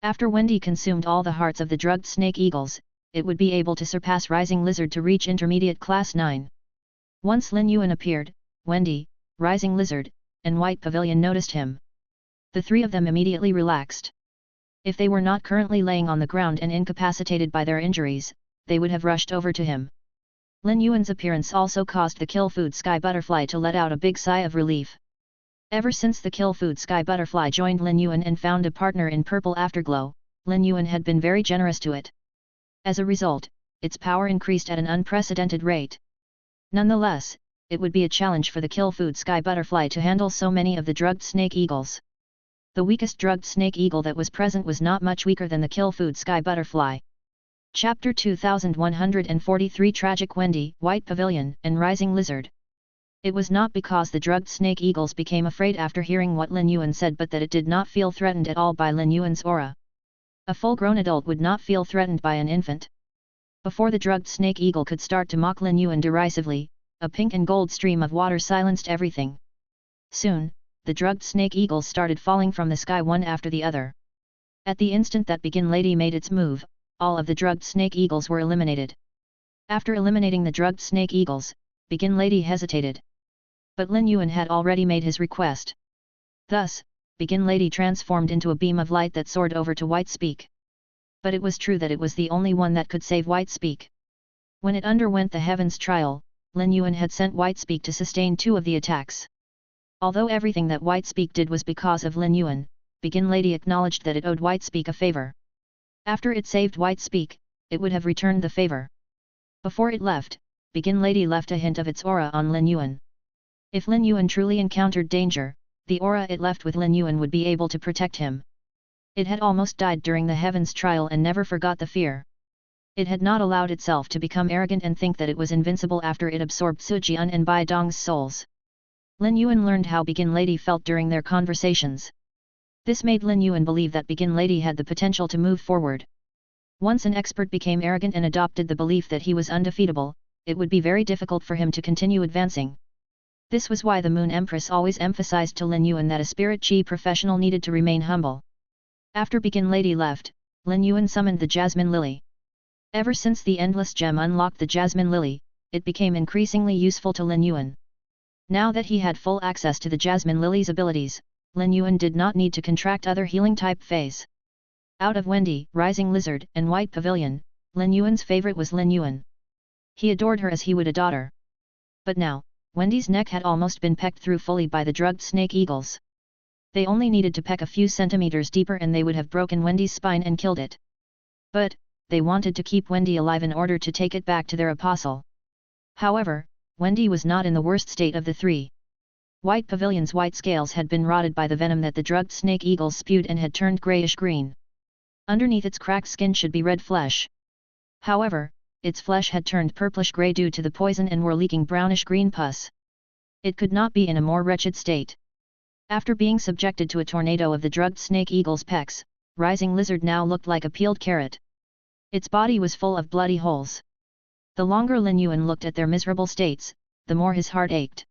After Wendy consumed all the hearts of the drugged snake eagles, it would be able to surpass Rising Lizard to reach Intermediate Class 9. Once Lin Yuan appeared, Wendy, Rising Lizard, and White Pavilion noticed him. The 3 of them immediately relaxed. If they were not currently laying on the ground and incapacitated by their injuries, they would have rushed over to him. Lin Yuan's appearance also caused the kill food sky butterfly to let out a big sigh of relief. Ever since the kill food sky butterfly joined Lin Yuan and found a partner in Purple Afterglow, Lin Yuan had been very generous to it. As a result, its power increased at an unprecedented rate. Nonetheless, it would be a challenge for the kill food sky butterfly to handle so many of the drugged snake eagles. The weakest drugged snake eagle that was present was not much weaker than the kill food sky butterfly. Chapter 2143 Tragic Wendy, White Pavilion, and Rising Lizard. It was not because the drugged snake eagles became afraid after hearing what Lin Yuan said, but that it did not feel threatened at all by Lin Yuan's aura. A full-grown adult would not feel threatened by an infant. Before the drugged snake eagle could start to mock Lin Yuan derisively, a pink and gold stream of water silenced everything. Soon, the drugged snake eagles started falling from the sky one after the other. At the instant that Begin Lady made its move, all of the drugged snake eagles were eliminated. After eliminating the drugged snake eagles, Begin Lady hesitated. But Lin Yuan had already made his request. Thus, Begin Lady transformed into a beam of light that soared over to White Speak. But it was true that it was the only one that could save White Speak. When it underwent the Heavens trial, Lin Yuan had sent White Speak to sustain 2 of the attacks. Although everything that White Speak did was because of Lin Yuan, Begin Lady acknowledged that it owed White Speak a favor. After it saved White Speak, it would have returned the favor. Before it left, Begin Lady left a hint of its aura on Lin Yuan. If Lin Yuan truly encountered danger, the aura it left with Lin Yuan would be able to protect him. It had almost died during the Heavens trial and never forgot the fear. It had not allowed itself to become arrogant and think that it was invincible after it absorbed Su Jian and Bai Dong's souls. Lin Yuan learned how Begin Lady felt during their conversations. This made Lin Yuan believe that Begin Lady had the potential to move forward. Once an expert became arrogant and adopted the belief that he was undefeatable, it would be very difficult for him to continue advancing. This was why the Moon Empress always emphasized to Lin Yuan that a spirit chi professional needed to remain humble. After Begin Lady left, Lin Yuan summoned the Jasmine Lily. Ever since the Endless Gem unlocked the Jasmine Lily, it became increasingly useful to Lin Yuan. Now that he had full access to the Jasmine Lily's abilities, Lin Yuan did not need to contract other healing-type feys. Out of Wendy, Rising Lizard, and White Pavilion, Lin Yuan's favorite was Lin Yuan. He adored her as he would a daughter. But now, Wendy's neck had almost been pecked through fully by the drugged snake eagles. They only needed to peck a few centimeters deeper and they would have broken Wendy's spine and killed it. But, they wanted to keep Wendy alive in order to take it back to their apostle. However, Wendy was not in the worst state of the 3. White Pavilion's white scales had been rotted by the venom that the drugged snake eagles spewed and had turned grayish-green. Underneath its cracked skin should be red flesh. However, its flesh had turned purplish-gray due to the poison and were leaking brownish-green pus. It could not be in a more wretched state. After being subjected to a tornado of the drugged snake eagle's pecks, Rising Lizard now looked like a peeled carrot. Its body was full of bloody holes. The longer Lin Yuan looked at their miserable states, the more his heart ached.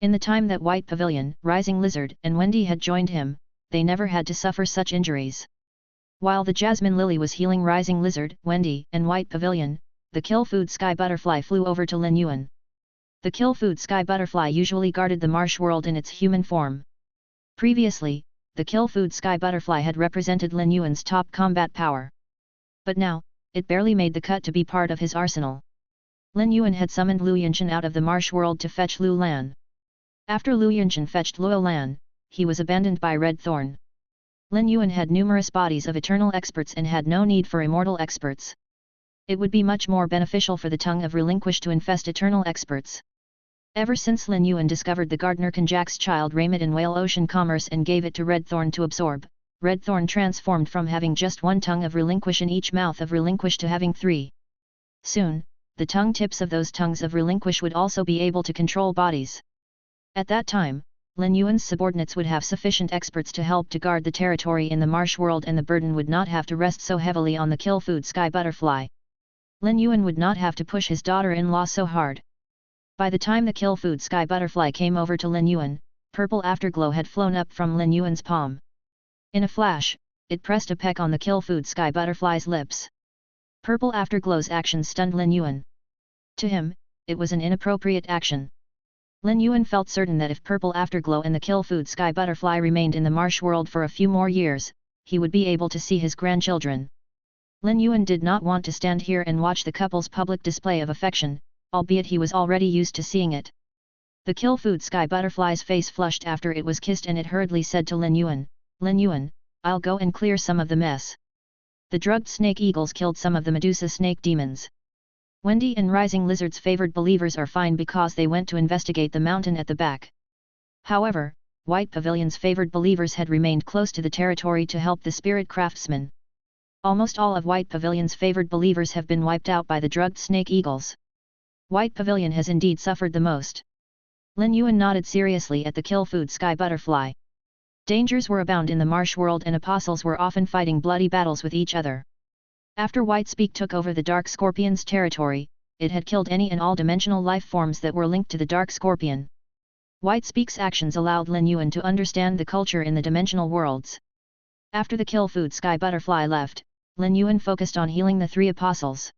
In the time that White Pavilion, Rising Lizard, and Wendy had joined him, they never had to suffer such injuries. While the Jasmine Lily was healing Rising Lizard, Wendy, and White Pavilion, the Kill Food Sky Butterfly flew over to Lin Yuan. The Kill Food Sky Butterfly usually guarded the marsh world in its human form. Previously, the Kill Food Sky Butterfly had represented Lin Yuan's top combat power. But now, it barely made the cut to be part of his arsenal. Lin Yuan had summoned Lu Yunshan out of the marsh world to fetch Lu Lan. After Lu Yunshan fetched Luo Lan, he was abandoned by Red Thorn. Lin Yuan had numerous bodies of eternal experts and had no need for immortal experts. It would be much more beneficial for the tongue of Relinquish to infest eternal experts. Ever since Lin Yuan discovered the gardener Kanjak's child Raymond in Whale Ocean Commerce and gave it to Red Thorn to absorb, Red Thorn transformed from having just 1 tongue of Relinquish in each mouth of Relinquish to having 3. Soon, the tongue tips of those tongues of Relinquish would also be able to control bodies. At that time, Lin Yuan's subordinates would have sufficient experts to help to guard the territory in the marsh world and the burden would not have to rest so heavily on the Kill Food Sky Butterfly. Lin Yuan would not have to push his daughter-in-law so hard. By the time the Kill Food Sky Butterfly came over to Lin Yuan, purple afterglow had flown up from Lin Yuan's palm. In a flash, it pressed a peck on the Kill Food Sky Butterfly's lips. Purple afterglow's action stunned Lin Yuan. To him, it was an inappropriate action. Lin Yuan felt certain that if Purple Afterglow and the Kill Food Sky Butterfly remained in the marsh world for a few more years, he would be able to see his grandchildren. Lin Yuan did not want to stand here and watch the couple's public display of affection, albeit he was already used to seeing it. The Kill Food Sky Butterfly's face flushed after it was kissed and it hurriedly said to Lin Yuan, I'll go and clear some of the mess. The drugged snake eagles killed some of the Medusa snake demons. Wendy and Rising Lizard's favored believers are fine because they went to investigate the mountain at the back. However, White Pavilion's favored believers had remained close to the territory to help the spirit craftsmen. Almost all of White Pavilion's favored believers have been wiped out by the drugged snake eagles. White Pavilion has indeed suffered the most. Lin Yuan nodded seriously at the kill-food sky butterfly. Dangers were abound in the marsh world and apostles were often fighting bloody battles with each other. After Whitespeak took over the Dark Scorpion's territory, it had killed any and all dimensional life forms that were linked to the Dark Scorpion. Whitespeak's actions allowed Lin Yuan to understand the culture in the dimensional worlds. After the kill-food sky butterfly left, Lin Yuan focused on healing the 3 apostles.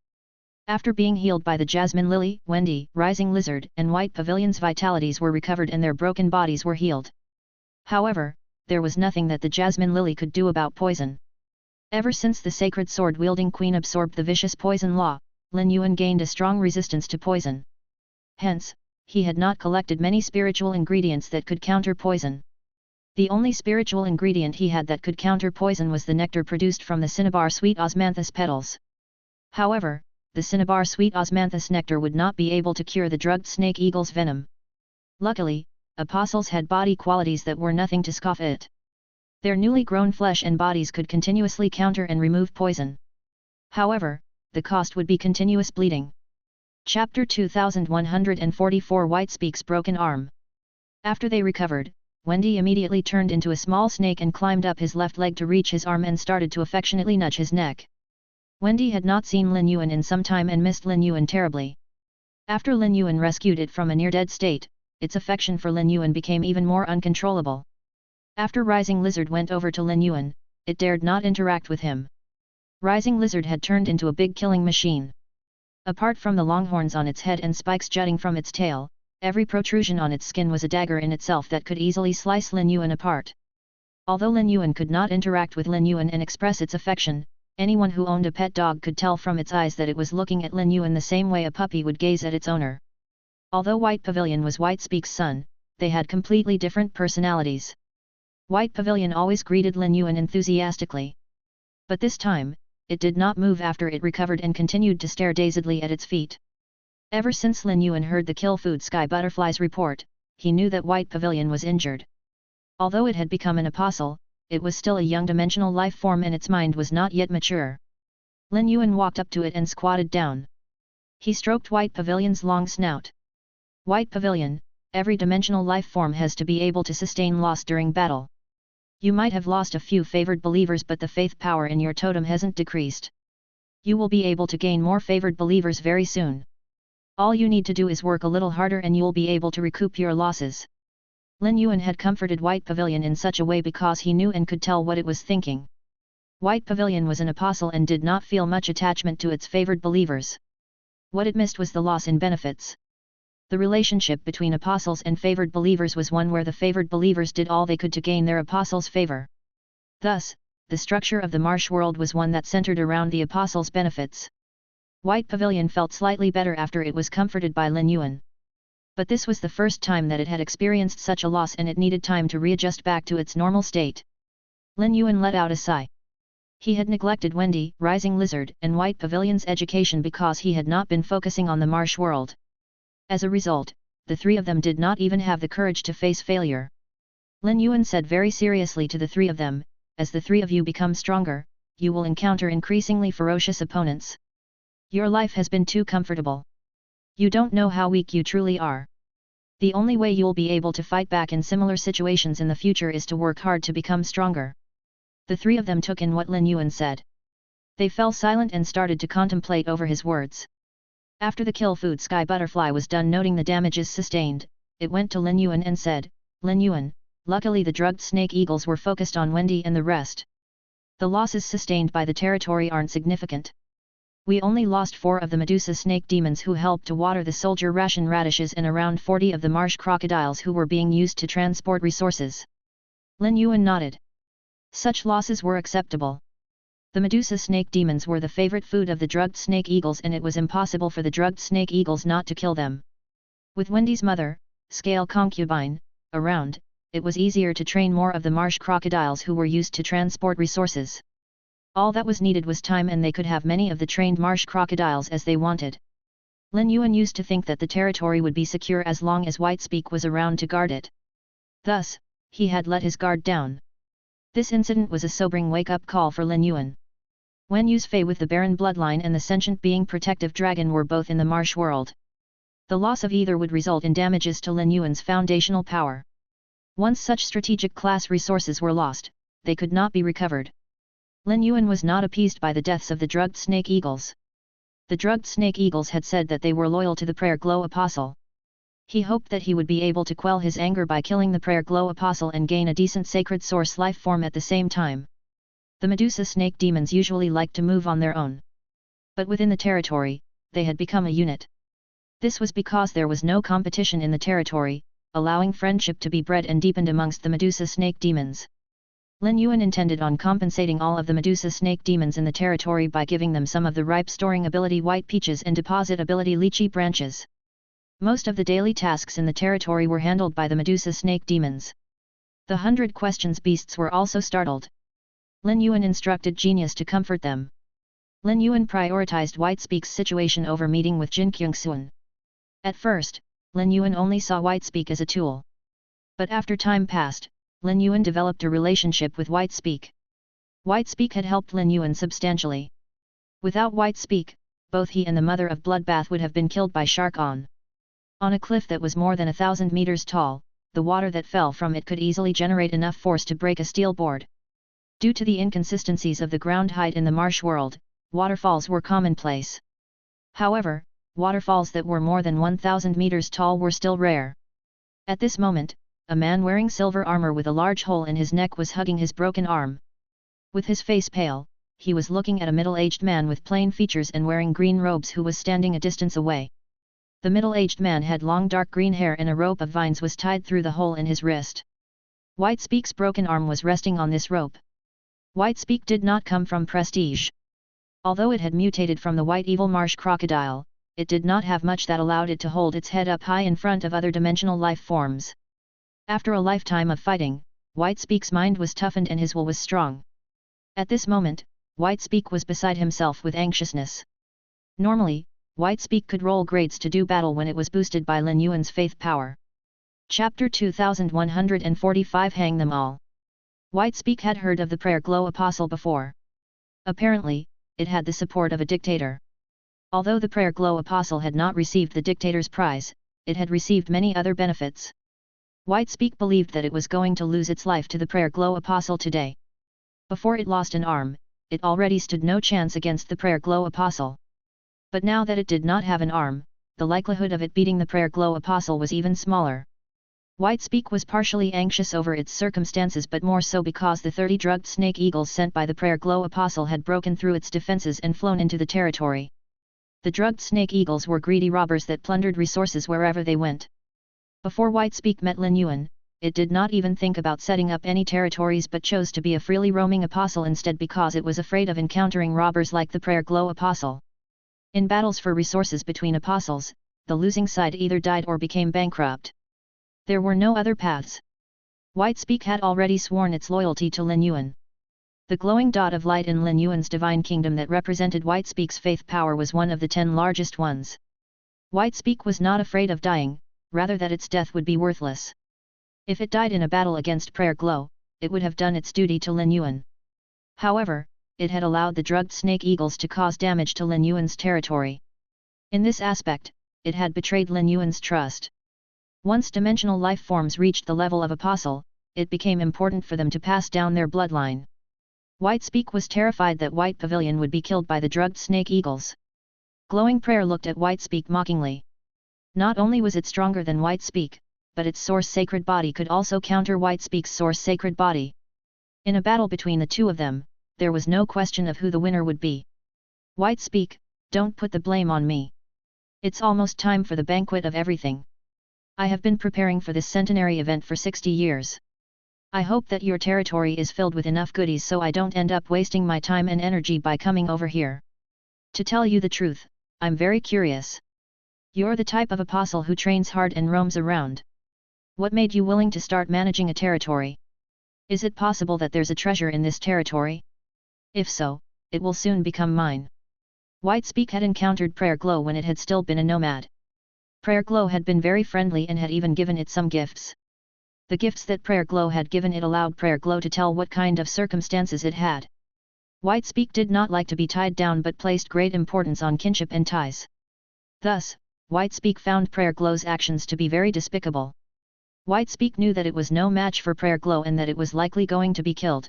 After being healed by the Jasmine Lily, Wendy, Rising Lizard, and White Pavilion's vitalities were recovered and their broken bodies were healed. However, there was nothing that the Jasmine Lily could do about poison. Ever since the sacred sword-wielding queen absorbed the vicious poison law, Lin Yuan gained a strong resistance to poison. Hence, he had not collected many spiritual ingredients that could counter poison. The only spiritual ingredient he had that could counter poison was the nectar produced from the cinnabar sweet osmanthus petals. However, the cinnabar sweet osmanthus nectar would not be able to cure the drugged snake eagle's venom. Luckily, apostles had body qualities that were nothing to scoff at. Their newly grown flesh and bodies could continuously counter and remove poison. However, the cost would be continuous bleeding. Chapter 2144 Whitespeak's broken arm. After they recovered, Wendy immediately turned into a small snake and climbed up his left leg to reach his arm and started to affectionately nudge his neck. Wendy had not seen Lin Yuan in some time and missed Lin Yuan terribly. After Lin Yuan rescued it from a near-dead state, its affection for Lin Yuan became even more uncontrollable. After Rising Lizard went over to Lin Yuan, it dared not interact with him. Rising Lizard had turned into a big killing machine. Apart from the long horns on its head and spikes jutting from its tail, every protrusion on its skin was a dagger in itself that could easily slice Lin Yuan apart. Although Lin Yuan could not interact with Lin Yuan and express its affection, anyone who owned a pet dog could tell from its eyes that it was looking at Lin Yuan the same way a puppy would gaze at its owner. Although White Pavilion was Whitespeak's son, they had completely different personalities. White Pavilion always greeted Lin Yuan enthusiastically. But this time, it did not move after it recovered and continued to stare dazedly at its feet. Ever since Lin Yuan heard the kill-food sky butterfly's report, he knew that White Pavilion was injured. Although it had become an apostle, it was still a young dimensional life form and its mind was not yet mature. Lin Yuan walked up to it and squatted down. He stroked White Pavilion's long snout. White Pavilion, every dimensional life form has to be able to sustain loss during battle. You might have lost a few favored believers, but the faith power in your totem hasn't decreased. You will be able to gain more favored believers very soon. All you need to do is work a little harder and you'll be able to recoup your losses. Lin Yuan had comforted White Pavilion in such a way because he knew and could tell what it was thinking. White Pavilion was an apostle and did not feel much attachment to its favored believers. What it missed was the loss in benefits. The relationship between apostles and favored believers was one where the favored believers did all they could to gain their apostles' favor. Thus, the structure of the marsh world was one that centered around the apostles' benefits. White Pavilion felt slightly better after it was comforted by Lin Yuan. But this was the first time that it had experienced such a loss and it needed time to readjust back to its normal state. Lin Yuan let out a sigh. He had neglected Wendy, Rising Lizard, and White Pavilion's education because he had not been focusing on the marsh world. As a result, the 3 of them did not even have the courage to face failure. Lin Yuan said very seriously to the 3 of them, as the 3 of you become stronger, you will encounter increasingly ferocious opponents. Your life has been too comfortable. You don't know how weak you truly are. The only way you'll be able to fight back in similar situations in the future is to work hard to become stronger. The 3 of them took in what Lin Yuan said. They fell silent and started to contemplate over his words. After the kill-food sky butterfly was done noting the damages sustained, it went to Lin Yuan and said, Lin Yuan, luckily the drugged snake eagles were focused on Wendy and the rest. The losses sustained by the territory aren't significant. We only lost 4 of the Medusa snake demons who helped to water the soldier ration radishes and around 40 of the marsh crocodiles who were being used to transport resources. Lin Yuan nodded. Such losses were acceptable. The Medusa snake demons were the favorite food of the drugged snake eagles and it was impossible for the drugged snake eagles not to kill them. With Wendy's mother, Scale Concubine, around, it was easier to train more of the marsh crocodiles who were used to transport resources. All that was needed was time and they could have many of the trained marsh crocodiles as they wanted. Lin Yuan used to think that the territory would be secure as long as Whitespeak was around to guard it. Thus, he had let his guard down. This incident was a sobering wake-up call for Lin Yuan. Wen Yu's fey with the barren bloodline and the sentient being protective dragon were both in the marsh world. The loss of either would result in damages to Lin Yuan's foundational power. Once such strategic class resources were lost, they could not be recovered. Lin Yuan was not appeased by the deaths of the drugged snake eagles. The drugged snake eagles had said that they were loyal to the prayer glow apostle. He hoped that he would be able to quell his anger by killing the prayer glow apostle and gain a decent sacred source life form at the same time. The Medusa snake demons usually like to move on their own. But within the territory, they had become a unit. This was because there was no competition in the territory, allowing friendship to be bred and deepened amongst the Medusa snake demons. Lin Yuan intended on compensating all of the Medusa snake demons in the territory by giving them some of the ripe storing ability white peaches and deposit ability lychee branches. Most of the daily tasks in the territory were handled by the Medusa snake demons. The 100 questions beasts were also startled. Lin Yuan instructed Genius to comfort them. Lin Yuan prioritized Whitespeak's situation over meeting with Jin Kyungsun. At first, Lin Yuan only saw Whitespeak as a tool. But after time passed, Lin Yuan developed a relationship with Whitespeak. Whitespeak had helped Lin Yuan substantially. Without Whitespeak, both he and the mother of Bloodbath would have been killed by shark on a cliff that was more than 1,000 meters tall. The water that fell from it could easily generate enough force to break a steel board. Due to the inconsistencies of the ground height in the marsh world, waterfalls were commonplace. However, waterfalls that were more than 1,000 meters tall were still rare. At this moment, a man wearing silver armor with a large hole in his neck was hugging his broken arm. With his face pale, he was looking at a middle-aged man with plain features and wearing green robes who was standing a distance away. The middle-aged man had long dark green hair and a rope of vines was tied through the hole in his wrist. Whitespeak's broken arm was resting on this rope. Whitespeak did not come from prestige. Although it had mutated from the white evil marsh crocodile, it did not have much that allowed it to hold its head up high in front of other dimensional life forms. After a lifetime of fighting, Whitespeak's mind was toughened and his will was strong. At this moment, Whitespeak was beside himself with anxiousness. Normally, Whitespeak could roll grades to do battle when it was boosted by Lin Yuan's faith power. Chapter 2145 Hang them all. Whitespeak had heard of the prayer glow apostle before. Apparently, it had the support of a dictator. Although the prayer glow apostle had not received the dictator's prize, it had received many other benefits. Whitespeak believed that it was going to lose its life to the prayer glow apostle today. Before it lost an arm, it already stood no chance against the prayer glow apostle. But now that it did not have an arm, the likelihood of it beating the prayer glow apostle was even smaller. Whitespeak was partially anxious over its circumstances but more so because the 30 drugged snake eagles sent by the prayer glow apostle had broken through its defenses and flown into the territory. The drugged snake eagles were greedy robbers that plundered resources wherever they went. Before Whitespeak met Lin Yuan, it did not even think about setting up any territories but chose to be a freely roaming apostle instead because it was afraid of encountering robbers like the prayer glow apostle. In battles for resources between apostles, the losing side either died or became bankrupt. There were no other paths. Whitespeak had already sworn its loyalty to Lin Yuan. The glowing dot of light in Lin Yuan's divine kingdom that represented Whitespeak's faith power was one of the 10 largest ones. Whitespeak was not afraid of dying, rather that its death would be worthless. If it died in a battle against Prayer Glow, it would have done its duty to Lin Yuan. However, it had allowed the drugged snake eagles to cause damage to Lin Yuan's territory. In this aspect, it had betrayed Lin Yuan's trust. Once dimensional life forms reached the level of apostle, it became important for them to pass down their bloodline. Whitespeak was terrified that White Pavilion would be killed by the drugged snake eagles. Glowing Prayer looked at Whitespeak mockingly. Not only was it stronger than Whitespeak, but its source sacred body could also counter Whitespeak's source sacred body. In a battle between the two of them, there was no question of who the winner would be. Whitespeak, don't put the blame on me. It's almost time for the banquet of everything. I have been preparing for this centenary event for 60 years. I hope that your territory is filled with enough goodies so I don't end up wasting my time and energy by coming over here. To tell you the truth, I'm very curious. You're the type of apostle who trains hard and roams around. What made you willing to start managing a territory? Is it possible that there's a treasure in this territory? If so, it will soon become mine. Whitespeak had encountered Prayer Glow when it had still been a nomad. Prayer Glow had been very friendly and had even given it some gifts. The gifts that Prayer Glow had given it allowed Prayer Glow to tell what kind of circumstances it had. Whitespeak did not like to be tied down but placed great importance on kinship and ties. Thus, Whitespeak found Prayer Glow's actions to be very despicable. Whitespeak knew that it was no match for Prayer Glow and that it was likely going to be killed.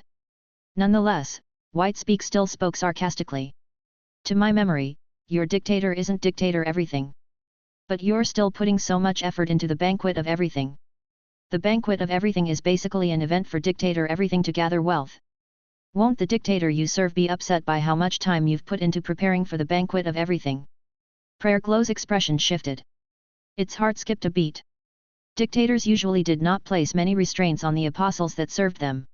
Nonetheless, Whitespeak still spoke sarcastically. To my memory, your dictator isn't dictator everything. But you're still putting so much effort into the banquet of everything. The banquet of everything is basically an event for dictator everything to gather wealth. Won't the dictator you serve be upset by how much time you've put into preparing for the banquet of everything? Prayer Glow's expression shifted. Its heart skipped a beat. Dictators usually did not place many restraints on the apostles that served them.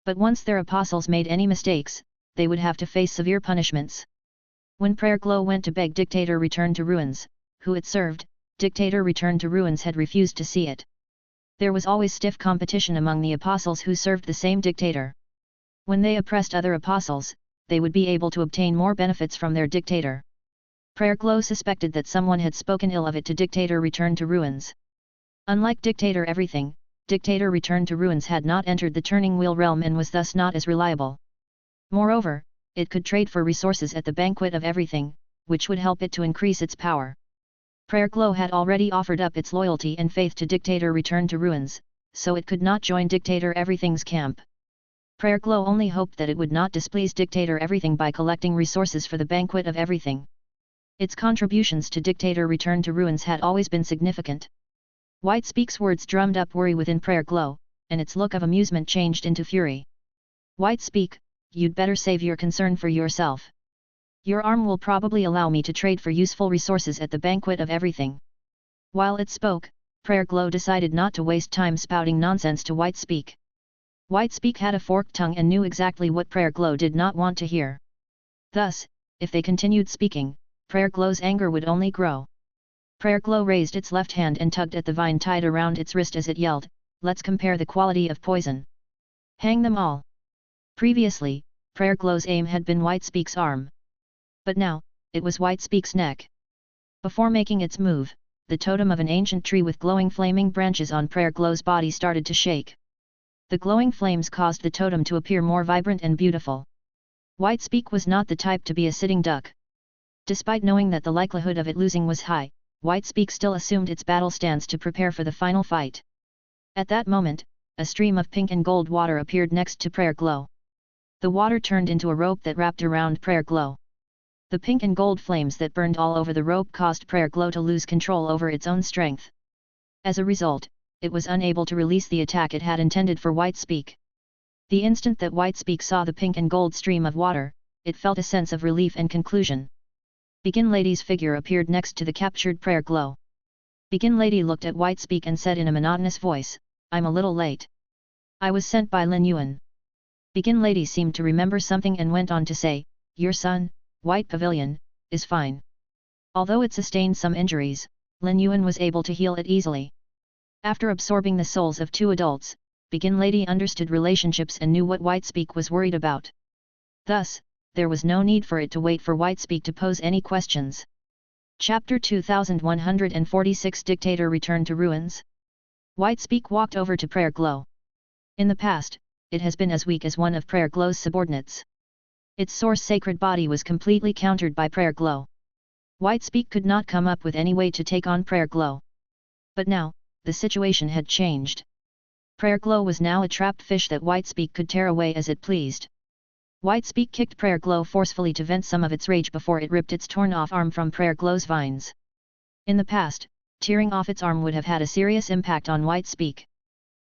But once their apostles made any mistakes, they would have to face severe punishments. When Prayer Glow went to beg Dictator return to Ruins, who it served, Dictator return to Ruins had refused to see it. There was always stiff competition among the apostles who served the same dictator. When they oppressed other apostles, they would be able to obtain more benefits from their dictator. Prayer Glow suspected that someone had spoken ill of it to Dictator return to Ruins. Unlike Dictator everything, Dictator return to Ruins had not entered the turning wheel realm and was thus not as reliable. Moreover, it could trade for resources at the banquet of everything, which would help it to increase its power. Prayer Glow had already offered up its loyalty and faith to Dictator return to Ruins, so it could not join Dictator everything's camp. Prayer Glow only hoped that it would not displease Dictator everything by collecting resources for the banquet of everything. Its contributions to Dictator return to Ruins had always been significant. Whitespeak's words drummed up worry within Prayer Glow, and its look of amusement changed into fury. Whitespeak, you'd better save your concern for yourself. Your arm will probably allow me to trade for useful resources at the banquet of everything. While it spoke, Prayer Glow decided not to waste time spouting nonsense to Whitespeak. Whitespeak had a forked tongue and knew exactly what Prayer Glow did not want to hear. Thus, if they continued speaking, Prayer Glow's anger would only grow. Prayer Glow raised its left hand and tugged at the vine tied around its wrist as it yelled, "Let's compare the quality of poison. Hang them all." Previously, Prayer Glow's aim had been Whitespeak's arm. But now, it was Whitespeak's neck. Before making its move, the totem of an ancient tree with glowing flaming branches on Prayer Glow's body started to shake. The glowing flames caused the totem to appear more vibrant and beautiful. Whitespeak was not the type to be a sitting duck. Despite knowing that the likelihood of it losing was high, Whitespeak still assumed its battle stance to prepare for the final fight. At that moment, a stream of pink and gold water appeared next to Prayer Glow. The water turned into a rope that wrapped around Prayer Glow. The pink and gold flames that burned all over the rope caused Prayer Glow to lose control over its own strength. As a result, it was unable to release the attack it had intended for Whitespeak. The instant that Whitespeak saw the pink and gold stream of water, it felt a sense of relief and conclusion. Begin Lady's figure appeared next to the captured Prayer Glow. Begin Lady looked at Whitespeak and said in a monotonous voice, "I'm a little late. I was sent by Lin Yuan." Begin Lady seemed to remember something and went on to say, "Your son, White Pavilion, is fine. Although it sustained some injuries, Lin Yuan was able to heal it easily." After absorbing the souls of two adults, Begin Lady understood relationships and knew what Whitespeak was worried about. Thus, there was no need for it to wait for Whitespeak to pose any questions. Chapter 2146 Dictator Return to Ruins. Whitespeak walked over to Prayer Glow. In the past, it has been as weak as one of Prayer Glow's subordinates. Its source sacred body was completely countered by Prayer Glow. Whitespeak could not come up with any way to take on Prayer Glow. But now, the situation had changed. Prayer Glow was now a trapped fish that Whitespeak could tear away as it pleased. Whitespeak kicked Prayer Glow forcefully to vent some of its rage before it ripped its torn-off arm from Prayer Glow's vines. In the past, tearing off its arm would have had a serious impact on Whitespeak.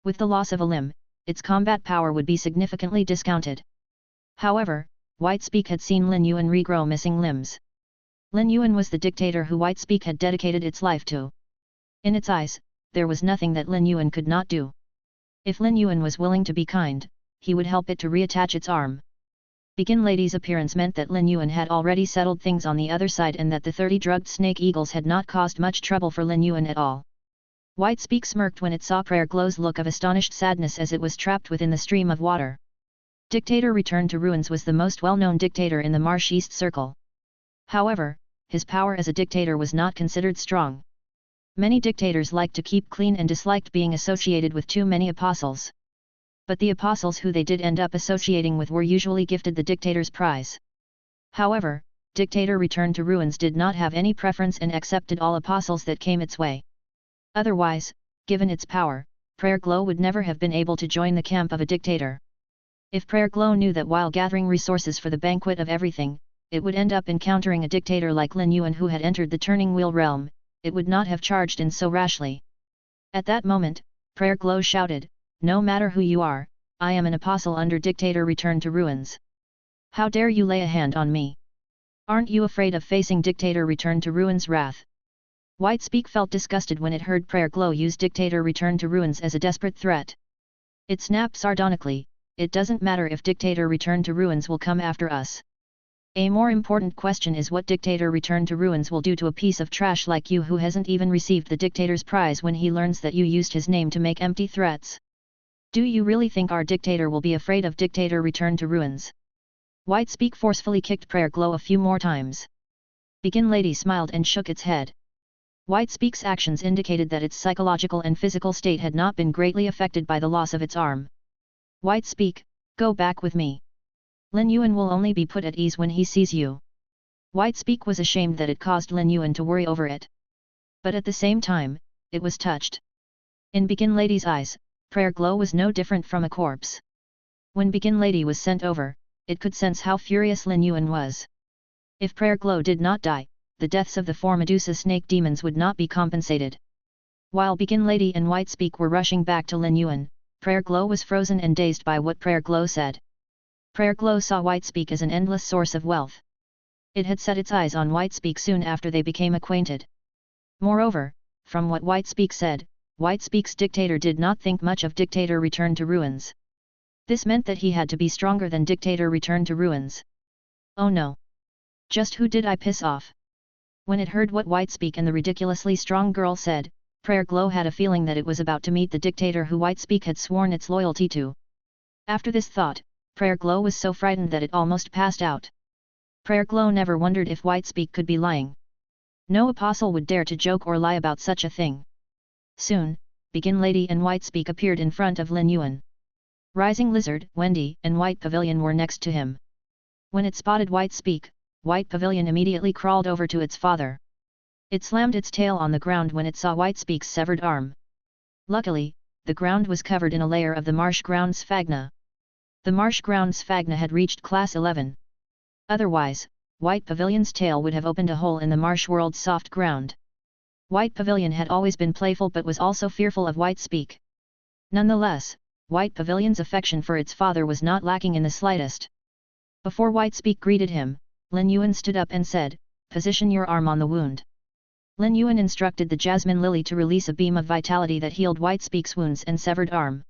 With the loss of a limb, its combat power would be significantly discounted. However, Whitespeak had seen Lin Yuan regrow missing limbs. Lin Yuan was the dictator who Whitespeak had dedicated its life to. In its eyes, there was nothing that Lin Yuan could not do. If Lin Yuan was willing to be kind, he would help it to reattach its arm. Begin Lady's appearance meant that Lin Yuan had already settled things on the other side and that the 30 drugged snake eagles had not caused much trouble for Lin Yuan at all. Whitespeak smirked when it saw Prayer Glow's look of astonished sadness as it was trapped within the stream of water. Dictator Return to Ruins was the most well-known dictator in the Marsh East Circle. However, his power as a dictator was not considered strong. Many dictators liked to keep clean and disliked being associated with too many apostles. But the apostles who they did end up associating with were usually gifted the dictator's prize. However, Dictator Return to Ruins did not have any preference and accepted all apostles that came its way. Otherwise, given its power, Prayer Glow would never have been able to join the camp of a dictator. If Prayer Glow knew that while gathering resources for the banquet of everything, it would end up encountering a dictator like Lin Yuan who had entered the Turning Wheel realm, it would not have charged in so rashly. At that moment, Prayer Glow shouted, "No matter who you are, I am an apostle under Dictator Return to Ruins. How dare you lay a hand on me? Aren't you afraid of facing Dictator Return to Ruins' wrath?" Whitespeak felt disgusted when it heard Prayer Glow use Dictator Return to Ruins as a desperate threat. It snapped sardonically, "It doesn't matter if Dictator Return to Ruins will come after us. A more important question is what Dictator Return to Ruins will do to a piece of trash like you who hasn't even received the Dictator's prize when he learns that you used his name to make empty threats. Do you really think our dictator will be afraid of Dictator Return to Ruins?" Whitespeak forcefully kicked Prayer Glow a few more times. Begin Lady smiled and shook its head. Whitespeak's actions indicated that its psychological and physical state had not been greatly affected by the loss of its arm. "Whitespeak, go back with me. Lin Yuan will only be put at ease when he sees you." Whitespeak was ashamed that it caused Lin Yuan to worry over it. But at the same time, it was touched. In Begin Lady's eyes, Prayer Glow was no different from a corpse. When Begin Lady was sent over, it could sense how furious Lin Yuan was. If Prayer Glow did not die, the deaths of the four Medusa snake demons would not be compensated. While Begin Lady and Whitespeak were rushing back to Lin Yuan, Prayer Glow was frozen and dazed by what Prayer Glow said. Prayer Glow saw Whitespeak as an endless source of wealth. It had set its eyes on Whitespeak soon after they became acquainted. Moreover, from what Whitespeak said, Whitespeak's dictator did not think much of Dictator Return to Ruins. This meant that he had to be stronger than Dictator Return to Ruins. Oh no! Just who did I piss off? When it heard what Whitespeak and the ridiculously strong girl said, Prayer Glow had a feeling that it was about to meet the dictator who Whitespeak had sworn its loyalty to. After this thought, Prayer Glow was so frightened that it almost passed out. Prayer Glow never wondered if Whitespeak could be lying. No apostle would dare to joke or lie about such a thing. Soon, Begin Lady and Whitespeak appeared in front of Lin Yuan. Rising Lizard, Wendy, and White Pavilion were next to him. When it spotted Whitespeak, White Pavilion immediately crawled over to its father. It slammed its tail on the ground when it saw Whitespeak's severed arm. Luckily, the ground was covered in a layer of the marsh ground sphagna. The marsh ground sphagna had reached class 11. Otherwise, White Pavilion's tail would have opened a hole in the marsh world's soft ground. White Pavilion had always been playful but was also fearful of Whitespeak. Nonetheless, White Pavilion's affection for its father was not lacking in the slightest. Before Whitespeak greeted him, Lin Yuan stood up and said, "Position your arm on the wound." Lin Yuan instructed the Jasmine Lily to release a beam of vitality that healed Whitespeak's wounds and severed arm.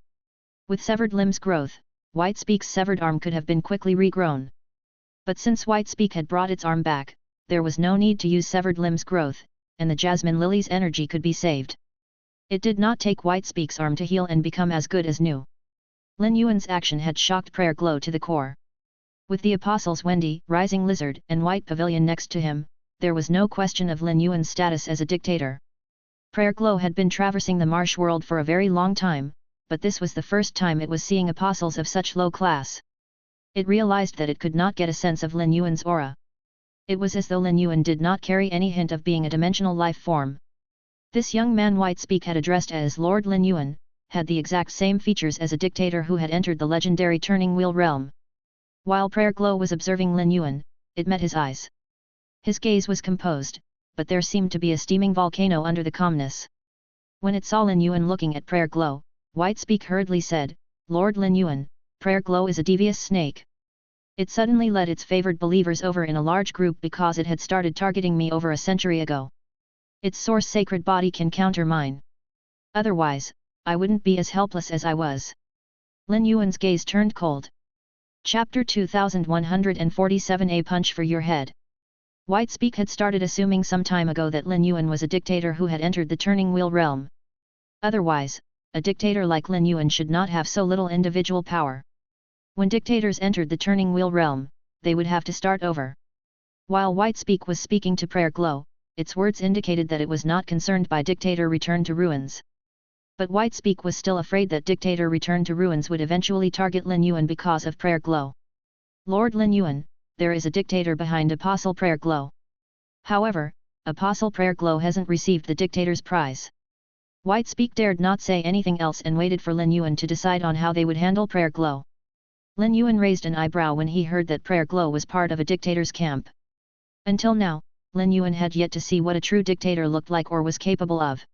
With severed limbs growth, Whitespeak's severed arm could have been quickly regrown. But since Whitespeak had brought its arm back, there was no need to use severed limbs growth, and the Jasmine Lily's energy could be saved. It did not take Whitespeak's arm to heal and become as good as new. Lin Yuan's action had shocked Prayer Glow to the core. With the apostles Wendy, Rising Lizard, and White Pavilion next to him, there was no question of Lin Yuan's status as a dictator. Prayer Glow had been traversing the marsh world for a very long time, but this was the first time it was seeing apostles of such low class. It realized that it could not get a sense of Lin Yuan's aura. It was as though Lin Yuan did not carry any hint of being a dimensional life form. This young man Whitespeak had addressed as Lord Lin Yuan, had the exact same features as a dictator who had entered the legendary Turning Wheel realm. While Prayer Glow was observing Lin Yuan, it met his eyes. His gaze was composed, but there seemed to be a steaming volcano under the calmness. When it saw Lin Yuan looking at Prayer Glow, Whitespeak hurriedly said, "Lord Lin Yuan, Prayer Glow is a devious snake. It suddenly led its favored believers over in a large group because it had started targeting me over a century ago. Its source sacred body can counter mine. Otherwise, I wouldn't be as helpless as I was." Lin Yuan's gaze turned cold. Chapter 2147 A Punch for Your Head. Whitespeak had started assuming some time ago that Lin Yuan was a dictator who had entered the Turning Wheel realm. Otherwise, a dictator like Lin Yuan should not have so little individual power. When dictators entered the Turning Wheel realm, they would have to start over. While Whitespeak was speaking to Prayer Glow, its words indicated that it was not concerned by Dictator Return to Ruins. But Whitespeak was still afraid that Dictator Return to Ruins would eventually target Lin Yuan because of Prayer Glow. Lord Lin Yuan, there is a dictator behind Apostle Prayer Glow. However, Apostle Prayer Glow hasn't received the dictator's prize. Whitespeak dared not say anything else and waited for Lin Yuan to decide on how they would handle Prayer Glow. Lin Yuan raised an eyebrow when he heard that Prayer Glow was part of a dictator's camp. Until now, Lin Yuan had yet to see what a true dictator looked like or was capable of.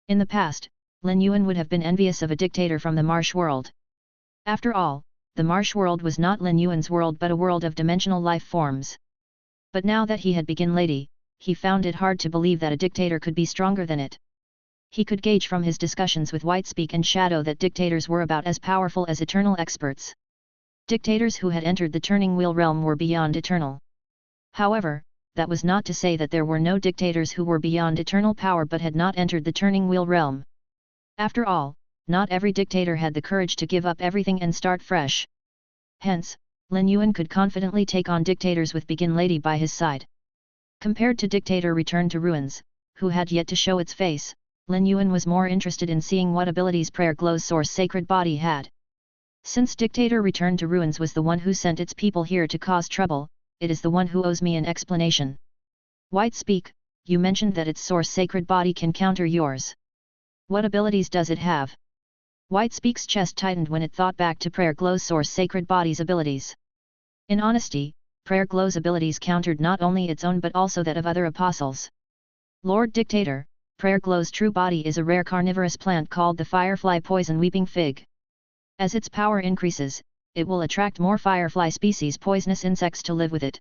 In the past, Lin Yuan would have been envious of a dictator from the Marsh world. After all, the Marsh world was not Lin Yuan's world but a world of dimensional life forms. But now that he had begun Lady, he found it hard to believe that a dictator could be stronger than it. He could gauge from his discussions with Whitespeak and Shadow that dictators were about as powerful as eternal experts. Dictators who had entered the Turning Wheel realm were beyond eternal. However, that was not to say that there were no dictators who were beyond eternal power but had not entered the Turning Wheel realm. After all, not every dictator had the courage to give up everything and start fresh. Hence, Lin Yuan could confidently take on dictators with Begin Lady by his side. Compared to Dictator Return to Ruins, who had yet to show its face, Lin Yuan was more interested in seeing what abilities Prayer Glow's source sacred body had. Since Dictator Return to Ruins was the one who sent its people here to cause trouble, it is the one who owes me an explanation. Whitespeak, you mentioned that its source sacred body can counter yours. What abilities does it have? Whitespeak's chest tightened when it thought back to Prayer Glow's source sacred body's abilities. In honesty, Prayer Glow's abilities countered not only its own but also that of other apostles. Lord Dictator, Prayer Glow's true body is a rare carnivorous plant called the firefly poison weeping fig. As its power increases, it will attract more firefly species poisonous insects to live with it.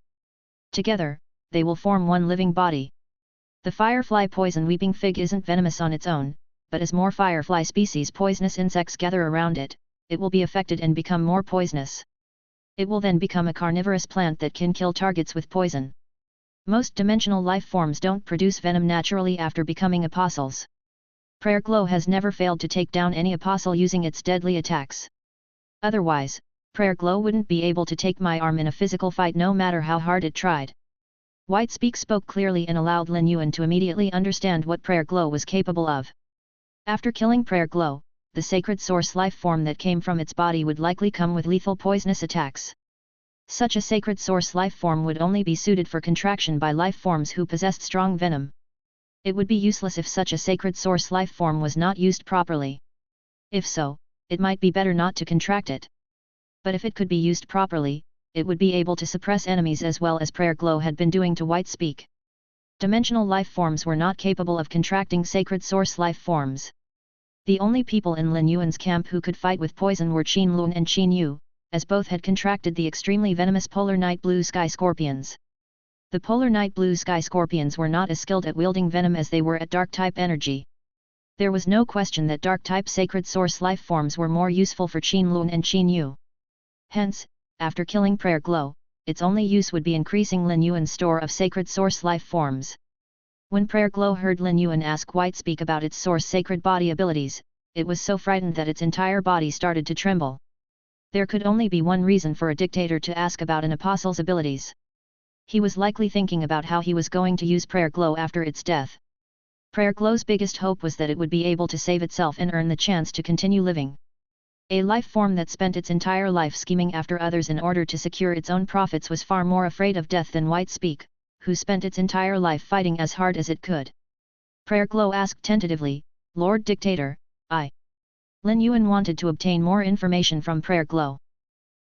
Together, they will form one living body. The firefly poison weeping fig isn't venomous on its own, but as more firefly species poisonous insects gather around it, it will be affected and become more poisonous. It will then become a carnivorous plant that can kill targets with poison. Most dimensional life forms don't produce venom naturally after becoming apostles. Prayer Glow has never failed to take down any apostle using its deadly attacks. Otherwise, Prayer Glow wouldn't be able to take my arm in a physical fight no matter how hard it tried. Whitespeak spoke clearly and allowed Lin Yuan to immediately understand what Prayer Glow was capable of. After killing Prayer Glow, the sacred source life form that came from its body would likely come with lethal poisonous attacks. Such a sacred source life form would only be suited for contraction by life forms who possessed strong venom. It would be useless if such a sacred source life form was not used properly. If so, it might be better not to contract it. But if it could be used properly, it would be able to suppress enemies as well as Prayer Glow had been doing to Whitespeak. Dimensional life forms were not capable of contracting sacred source life forms. The only people in Lin Yuan's camp who could fight with poison were Qin Lun and Qin Yu, as both had contracted the extremely venomous polar night blue sky scorpions. The polar night blue sky scorpions were not as skilled at wielding venom as they were at dark-type energy. There was no question that dark-type sacred source life forms were more useful for Qin Lun and Qin Yu. Hence, after killing Prayer Glow, its only use would be increasing Lin Yuan's store of sacred source life forms. When Prayer Glow heard Lin Yuan ask Whitespeak about its source sacred body abilities, it was so frightened that its entire body started to tremble. There could only be one reason for a dictator to ask about an apostle's abilities. He was likely thinking about how he was going to use Prayer Glow after its death. Prayer Glow's biggest hope was that it would be able to save itself and earn the chance to continue living. A life form that spent its entire life scheming after others in order to secure its own profits was far more afraid of death than Whitespeak, who spent its entire life fighting as hard as it could. Prayer Glow asked tentatively, "Lord Dictator, Lin Yuan wanted to obtain more information from Prayer Glow.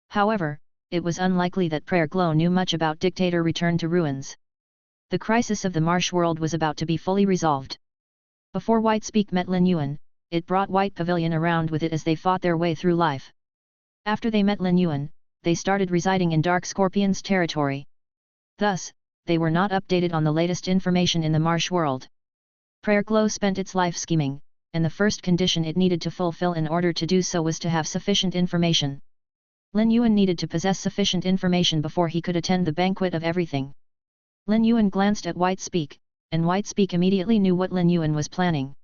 However, it was unlikely that Prayer Glow knew much about Dictator Return to Ruins. The crisis of the Marsh world was about to be fully resolved. Before Whitespeak met Lin Yuan, it brought White Pavilion around with it as they fought their way through life. After they met Lin Yuan, they started residing in Dark Scorpion's territory. Thus, they were not updated on the latest information in the Marsh world. Prayer Glow spent its life scheming, and the first condition it needed to fulfill in order to do so was to have sufficient information. Lin Yuan needed to possess sufficient information before he could attend the banquet of everything. Lin Yuan glanced at Whitespeak, and Whitespeak immediately knew what Lin Yuan was planning.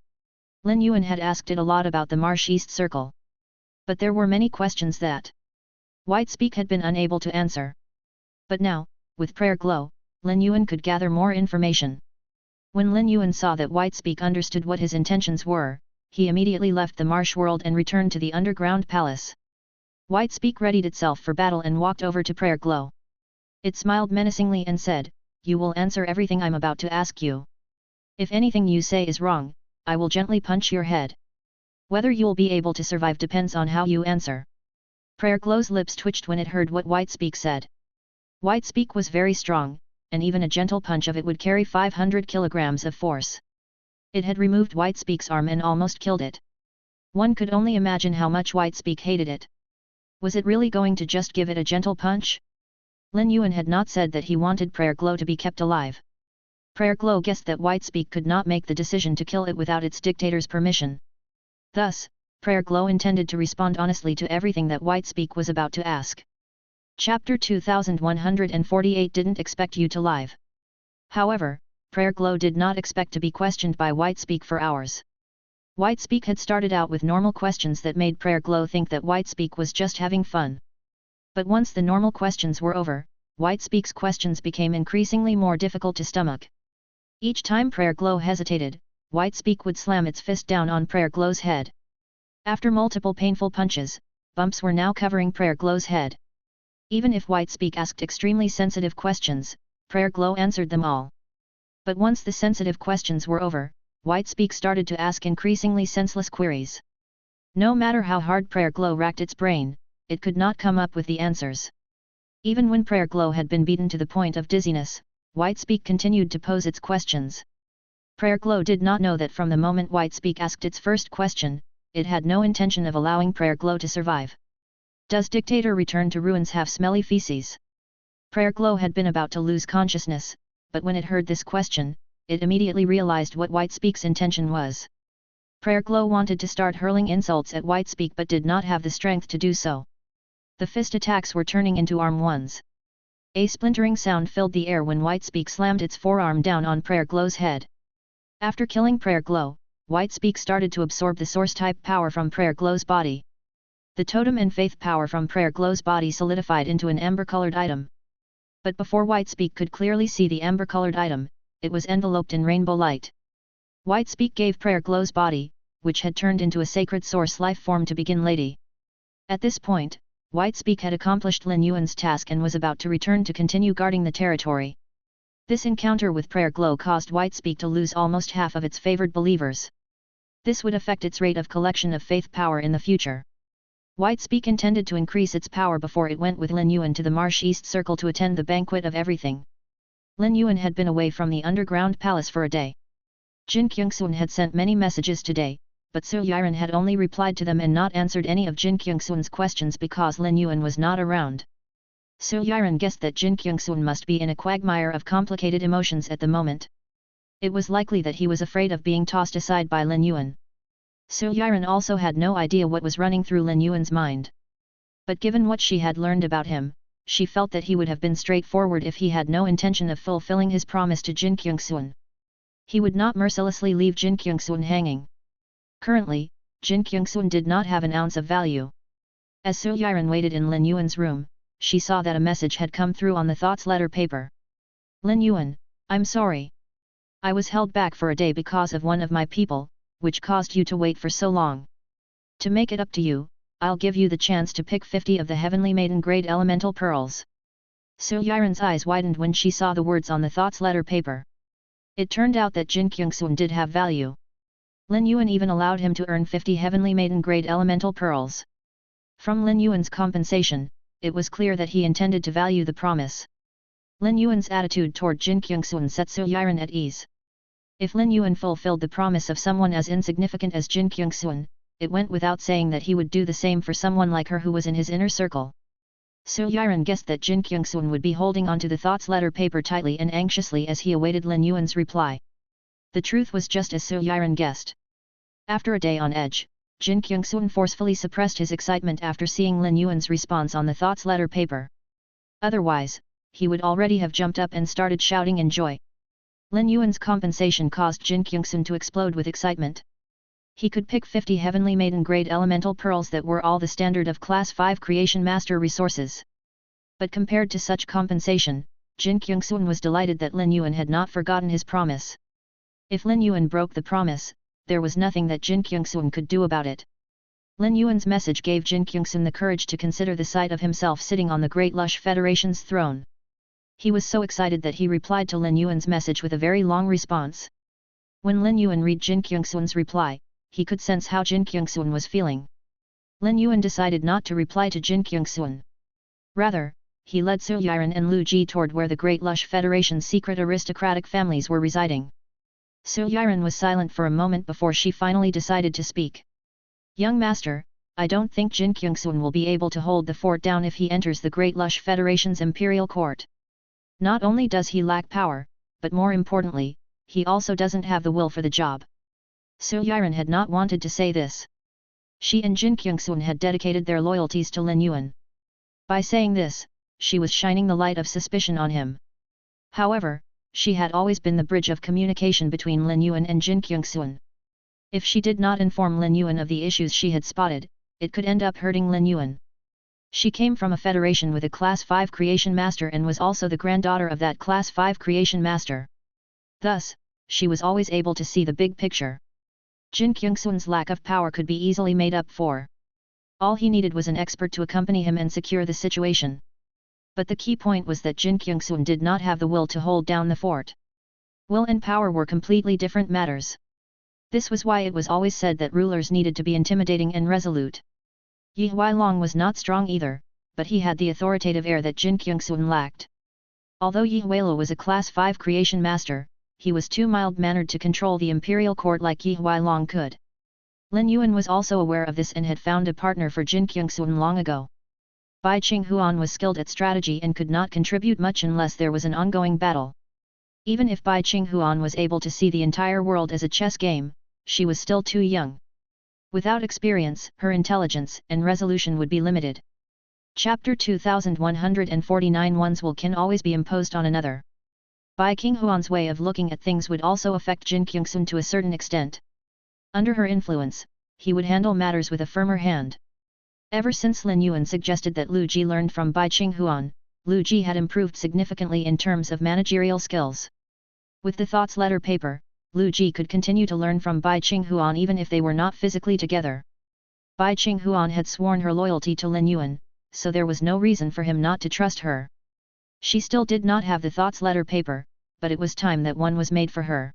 Lin Yuan had asked it a lot about the Marsh East Circle. But there were many questions that Whitespeak had been unable to answer. But now, with Prayer Glow, Lin Yuan could gather more information. When Lin Yuan saw that Whitespeak understood what his intentions were, he immediately left the marsh world and returned to the underground palace. White Speak readied itself for battle and walked over to Prayer Glow. It smiled menacingly and said, "You will answer everything I'm about to ask you. If anything you say is wrong, I will gently punch your head. Whether you'll be able to survive depends on how you answer." Prayer Glow's lips twitched when it heard what White Speak said. White Speak was very strong, and even a gentle punch of it would carry 500 kilograms of force. It had removed White Speak's arm and almost killed it. One could only imagine how much White Speak hated it. Was it really going to just give it a gentle punch? Lin Yuan had not said that he wanted Prayer Glow to be kept alive. Prayer Glow guessed that White Speak could not make the decision to kill it without its dictator's permission. Thus, Prayer Glow intended to respond honestly to everything that White Speak was about to ask. Chapter 2148 didn't expect you to live. However, Prayer Glow did not expect to be questioned by White Speak for hours. White Speak had started out with normal questions that made Prayer Glow think that White Speak was just having fun. But once the normal questions were over, White Speak's questions became increasingly more difficult to stomach. Each time Prayer Glow hesitated, White Speak would slam its fist down on Prayer Glow's head. After multiple painful punches, bumps were now covering Prayer Glow's head. Even if White Speak asked extremely sensitive questions, Prayer Glow answered them all. But once the sensitive questions were over, White Speak started to ask increasingly senseless queries. No matter how hard Prayer Glow racked its brain, it could not come up with the answers. Even when Prayer Glow had been beaten to the point of dizziness, White Speak continued to pose its questions. Prayer Glow did not know that from the moment White Speak asked its first question, it had no intention of allowing Prayer Glow to survive. Does dictator return to ruins have smelly feces? Prayer Glow had been about to lose consciousness, but when it heard this question, it immediately realized what White Speak's intention was. Prayer Glow wanted to start hurling insults at White Speak but did not have the strength to do so. The fist attacks were turning into arm ones. A splintering sound filled the air when White Speak slammed its forearm down on Prayer Glow's head. After killing Prayer Glow, White Speak started to absorb the source-type power from Prayer Glow's body. The totem and faith power from Prayer Glow's body solidified into an amber-colored item. But before White Speak could clearly see the amber-colored item, it was enveloped in rainbow light. White Speak gave Prayer Glow's body, which had turned into a sacred source life form to begin Lady. At this point, White Speak had accomplished Lin Yuan's task and was about to return to continue guarding the territory. This encounter with Prayer Glow caused White Speak to lose almost half of its favored believers. This would affect its rate of collection of faith power in the future. White Speak intended to increase its power before it went with Lin Yuan to the Marsh East Circle to attend the banquet of everything. Lin Yuan had been away from the underground palace for a day. Jin Kyungsun had sent many messages today, but Su Yiren had only replied to them and not answered any of Jin Kyungsun's questions because Lin Yuan was not around. Su Yiren guessed that Jin Kyungsun must be in a quagmire of complicated emotions at the moment. It was likely that he was afraid of being tossed aside by Lin Yuan. Su Yiren also had no idea what was running through Lin Yuan's mind. But given what she had learned about him, she felt that he would have been straightforward if he had no intention of fulfilling his promise to Jin Kyungsun. He would not mercilessly leave Jin Kyungsun hanging. Currently, Jin Kyungsun did not have an ounce of value. As Su Yiren waited in Lin Yuan's room, she saw that a message had come through on the thoughts letter paper. Lin Yuan, I'm sorry. I was held back for a day because of one of my people, which caused you to wait for so long. To make it up to you, I'll give you the chance to pick 50 of the Heavenly Maiden grade elemental pearls. Su Yiren's eyes widened when she saw the words on the thoughts letter paper. It turned out that Jin Kyungsun did have value. Lin Yuan even allowed him to earn 50 Heavenly Maiden grade elemental pearls. From Lin Yuan's compensation, it was clear that he intended to value the promise. Lin Yuan's attitude toward Jin Kyungsun set Su Yiren at ease. If Lin Yuan fulfilled the promise of someone as insignificant as Jin Kyungsun, it went without saying that he would do the same for someone like her who was in his inner circle. Su Yiren guessed that Jin Kyungsun would be holding onto the thoughts letter paper tightly and anxiously as he awaited Lin Yuan's reply. The truth was just as Su Yiren guessed. After a day on edge, Jin Kyungsun forcefully suppressed his excitement after seeing Lin Yuan's response on the thoughts letter paper. Otherwise, he would already have jumped up and started shouting in joy. Lin Yuan's compensation caused Jin Kyungsun to explode with excitement. He could pick 50 Heavenly Maiden grade elemental pearls that were all the standard of Class 5 Creation Master resources. But compared to such compensation, Jin Kyungsun was delighted that Lin Yuan had not forgotten his promise. If Lin Yuan broke the promise, there was nothing that Jin Kyungsun could do about it. Lin Yuan's message gave Jin Kyungsun the courage to consider the sight of himself sitting on the Great Lush Federation's throne. He was so excited that he replied to Lin Yuan's message with a very long response. When Lin Yuan read Jin Kyungsun's reply, he could sense how Jin Kyungsun was feeling. Lin Yuan decided not to reply to Jin Kyungsun. Rather, he led Su Yiren and Lu Ji toward where the Great Lush Federation's secret aristocratic families were residing. Su Yiren was silent for a moment before she finally decided to speak. Young master, I don't think Jin Kyungsun will be able to hold the fort down if he enters the Great Lush Federation's imperial court. Not only does he lack power, but more importantly, he also doesn't have the will for the job. Su Yiren had not wanted to say this. She and Jin Kyungsun had dedicated their loyalties to Lin Yuan. By saying this, she was shining the light of suspicion on him. However, she had always been the bridge of communication between Lin Yuan and Jin Kyungsun. If she did not inform Lin Yuan of the issues she had spotted, it could end up hurting Lin Yuan. She came from a federation with a Class 5 creation master and was also the granddaughter of that Class 5 creation master. Thus, she was always able to see the big picture. Jin Kyungsun's lack of power could be easily made up for. All he needed was an expert to accompany him and secure the situation. But the key point was that Jin Kyungsun did not have the will to hold down the fort. Will and power were completely different matters. This was why it was always said that rulers needed to be intimidating and resolute. Yi Huailong was not strong either, but he had the authoritative air that Jin Kyungsun lacked. Although Yi Huailo was a Class 5 creation master, he was too mild-mannered to control the imperial court like Yi Huailong could. Lin Yuan was also aware of this and had found a partner for Jin Kyungsun long ago. Bai Qinghuan was skilled at strategy and could not contribute much unless there was an ongoing battle. Even if Bai Qinghuan was able to see the entire world as a chess game, she was still too young. Without experience, her intelligence and resolution would be limited. Chapter 2149 One's will can always be imposed on another. Bai Qinghuan's way of looking at things would also affect Jin Kyungsun to a certain extent. Under her influence, he would handle matters with a firmer hand. Ever since Lin Yuan suggested that Lu Ji learned from Bai Qinghuan, Lu Ji had improved significantly in terms of managerial skills. With the thoughts letter paper, Lu Ji could continue to learn from Bai Qinghuan even if they were not physically together. Bai Qinghuan had sworn her loyalty to Lin Yuan, so there was no reason for him not to trust her. She still did not have the thoughts letter paper, but it was time that one was made for her.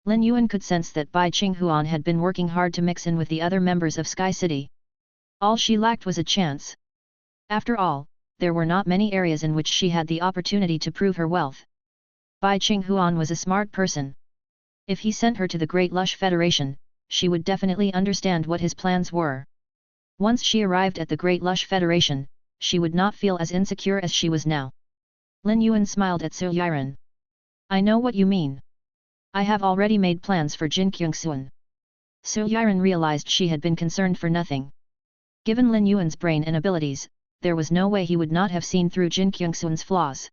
Lin Yuan could sense that Bai Qinghuan had been working hard to mix in with the other members of Sky City. All she lacked was a chance. After all, there were not many areas in which she had the opportunity to prove her wealth. Bai Qinghuan was a smart person. If he sent her to the Great Lush Federation, she would definitely understand what his plans were. Once she arrived at the Great Lush Federation, she would not feel as insecure as she was now. Lin Yuan smiled at Su Yiren. I know what you mean. I have already made plans for Jin Kyungsun. Su Yiren realized she had been concerned for nothing. Given Lin Yuan's brain and abilities, there was no way he would not have seen through Jin Kyungsun's flaws.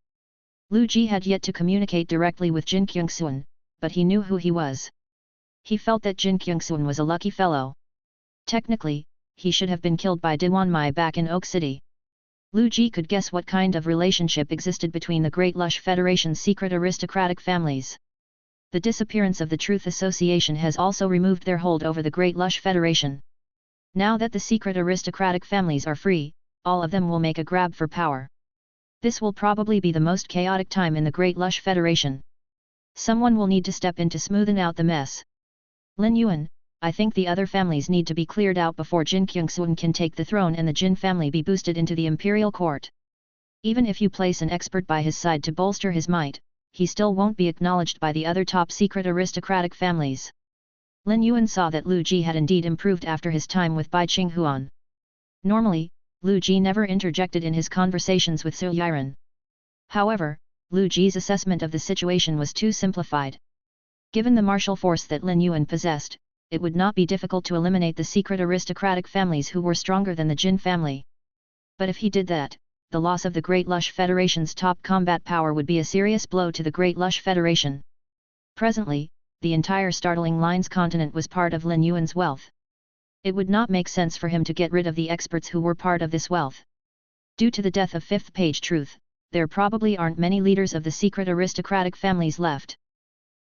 Lu Ji had yet to communicate directly with Jin Kyungsun, but he knew who he was. He felt that Jin Kyungsun was a lucky fellow. Technically, he should have been killed by Diwan Mai back in Oak City. Lu Ji could guess what kind of relationship existed between the Great Lush Federation's secret aristocratic families. The disappearance of the Truth Association has also removed their hold over the Great Lush Federation. Now that the secret aristocratic families are free, all of them will make a grab for power. This will probably be the most chaotic time in the Great Lush Federation. Someone will need to step in to smoothen out the mess. Lin Yuan, I think the other families need to be cleared out before Jin Kyungsun can take the throne and the Jin family be boosted into the imperial court. Even if you place an expert by his side to bolster his might, he still won't be acknowledged by the other top secret aristocratic families. Lin Yuan saw that Lu Ji had indeed improved after his time with Bai Qinghuan. Normally, Lu Ji never interjected in his conversations with Su Yiren. However, Lu Ji's assessment of the situation was too simplified. Given the martial force that Lin Yuan possessed, it would not be difficult to eliminate the secret aristocratic families who were stronger than the Jin family. But if he did that, the loss of the Great Lush Federation's top combat power would be a serious blow to the Great Lush Federation. Presently, the entire Startling Lines continent was part of Lin Yuan's wealth. It would not make sense for him to get rid of the experts who were part of this wealth. Due to the death of Fifth Page Truth, there probably aren't many leaders of the secret aristocratic families left.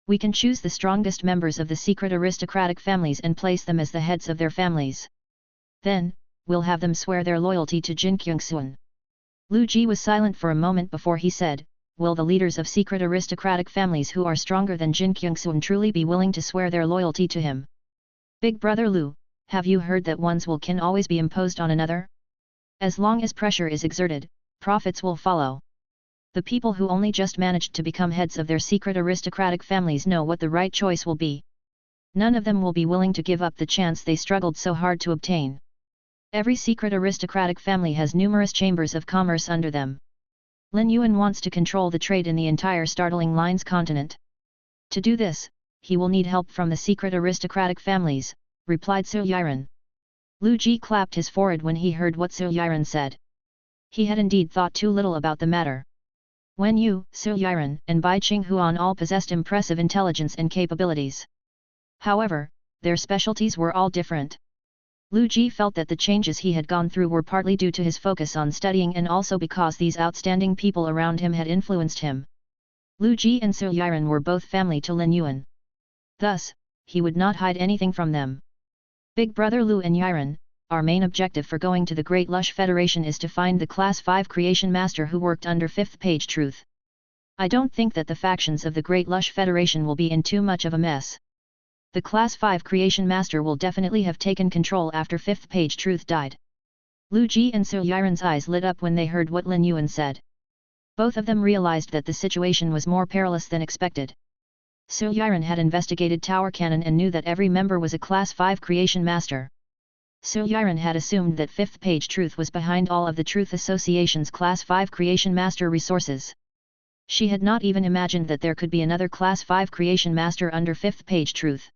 We can choose the strongest members of the secret aristocratic families and place them as the heads of their families. Then, we'll have them swear their loyalty to Jin Kyungsun. Lu Ji was silent for a moment before he said, will the leaders of secret aristocratic families who are stronger than Jin Kyungsun truly be willing to swear their loyalty to him? Big brother Lu, have you heard that one's will can always be imposed on another? As long as pressure is exerted, profits will follow. The people who only just managed to become heads of their secret aristocratic families know what the right choice will be. None of them will be willing to give up the chance they struggled so hard to obtain. Every secret aristocratic family has numerous chambers of commerce under them. Lin Yuan wants to control the trade in the entire startling lines continent. To do this, he will need help from the secret aristocratic families, replied Su Yiren. Lu Ji clapped his forehead when he heard what Su Yiren said. He had indeed thought too little about the matter. Wen Yu, Su Yiren, and Bai Qinghuan all possessed impressive intelligence and capabilities. However, their specialties were all different. Lu Ji felt that the changes he had gone through were partly due to his focus on studying and also because these outstanding people around him had influenced him. Lu Ji and Su Yiren were both family to Lin Yuan. Thus, he would not hide anything from them. Big brother Lu and Yiren, our main objective for going to the Great Lush Federation is to find the Class 5 Creation Master who worked under 5th Page Truth. I don't think that the factions of the Great Lush Federation will be in too much of a mess. The Class 5 Creation Master will definitely have taken control after 5th Page Truth died. Lu Ji and Su Yiren's eyes lit up when they heard what Lin Yuan said. Both of them realized that the situation was more perilous than expected. Su Yiren had investigated Tower Cannon and knew that every member was a Class 5 Creation Master. Su Yiren had assumed that 5th Page Truth was behind all of the Truth Association's Class 5 Creation Master resources. She had not even imagined that there could be another Class 5 Creation Master under 5th Page Truth.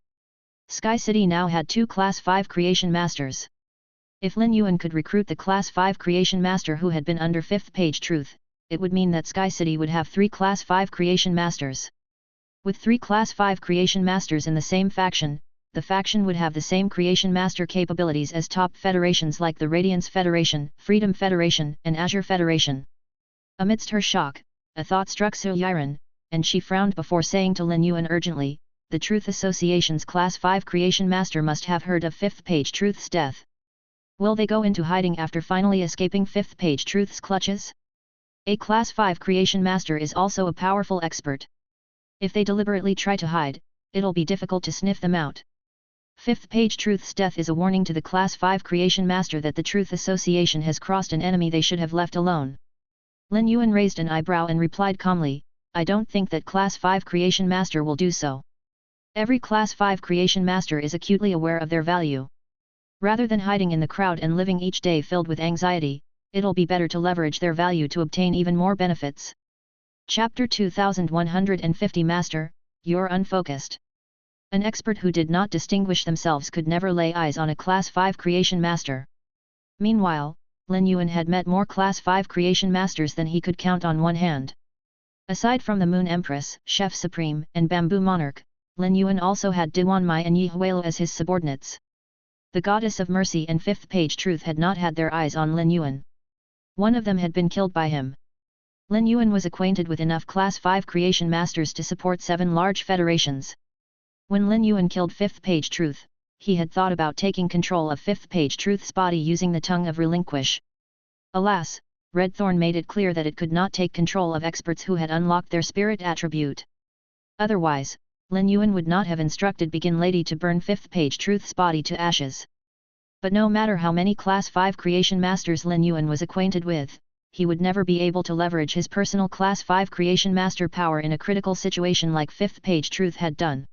Sky City now had 2 Class 5 Creation Masters. If Lin Yuan could recruit the Class 5 Creation Master who had been under 5th Page Truth, it would mean that Sky City would have 3 Class 5 Creation Masters. With 3 Class 5 Creation Masters in the same faction, the faction would have the same Creation Master capabilities as top federations like the Radiance Federation, Freedom Federation, and Azure Federation. Amidst her shock, a thought struck Su Yiren, and she frowned before saying to Lin Yuan urgently, the Truth Association's Class 5 Creation Master must have heard of 5th Page Truth's death. Will they go into hiding after finally escaping 5th Page Truth's clutches? A Class 5 Creation Master is also a powerful expert. If they deliberately try to hide, it'll be difficult to sniff them out. 5th Page Truth's death is a warning to the Class 5 Creation Master that the Truth Association has crossed an enemy they should have left alone. Lin Yuan raised an eyebrow and replied calmly, I don't think that Class 5 Creation Master will do so. Every Class 5 Creation Master is acutely aware of their value. Rather than hiding in the crowd and living each day filled with anxiety, it'll be better to leverage their value to obtain even more benefits. Chapter 2150 Master, you're unfocused. An expert who did not distinguish themselves could never lay eyes on a Class 5 Creation Master. Meanwhile, Lin Yuan had met more Class 5 Creation Masters than he could count on one hand. Aside from the Moon Empress, Chef Supreme, and Bamboo Monarch, Lin Yuan also had Diwan Mai and Yi Huelu as his subordinates. The Goddess of Mercy and 5th Page Truth had not had their eyes on Lin Yuan. One of them had been killed by him. Lin Yuan was acquainted with enough Class 5 Creation Masters to support 7 large federations. When Lin Yuan killed 5th Page Truth, he had thought about taking control of 5th Page Truth's body using the tongue of relinquish. Alas, Red Thorn made it clear that it could not take control of experts who had unlocked their spirit attribute. Otherwise, Lin Yuan would not have instructed Begin Lady to burn 5th Page Truth's body to ashes. But no matter how many Class 5 Creation Masters Lin Yuan was acquainted with, he would never be able to leverage his personal Class 5 Creation Master power in a critical situation like 5th Page Truth had done.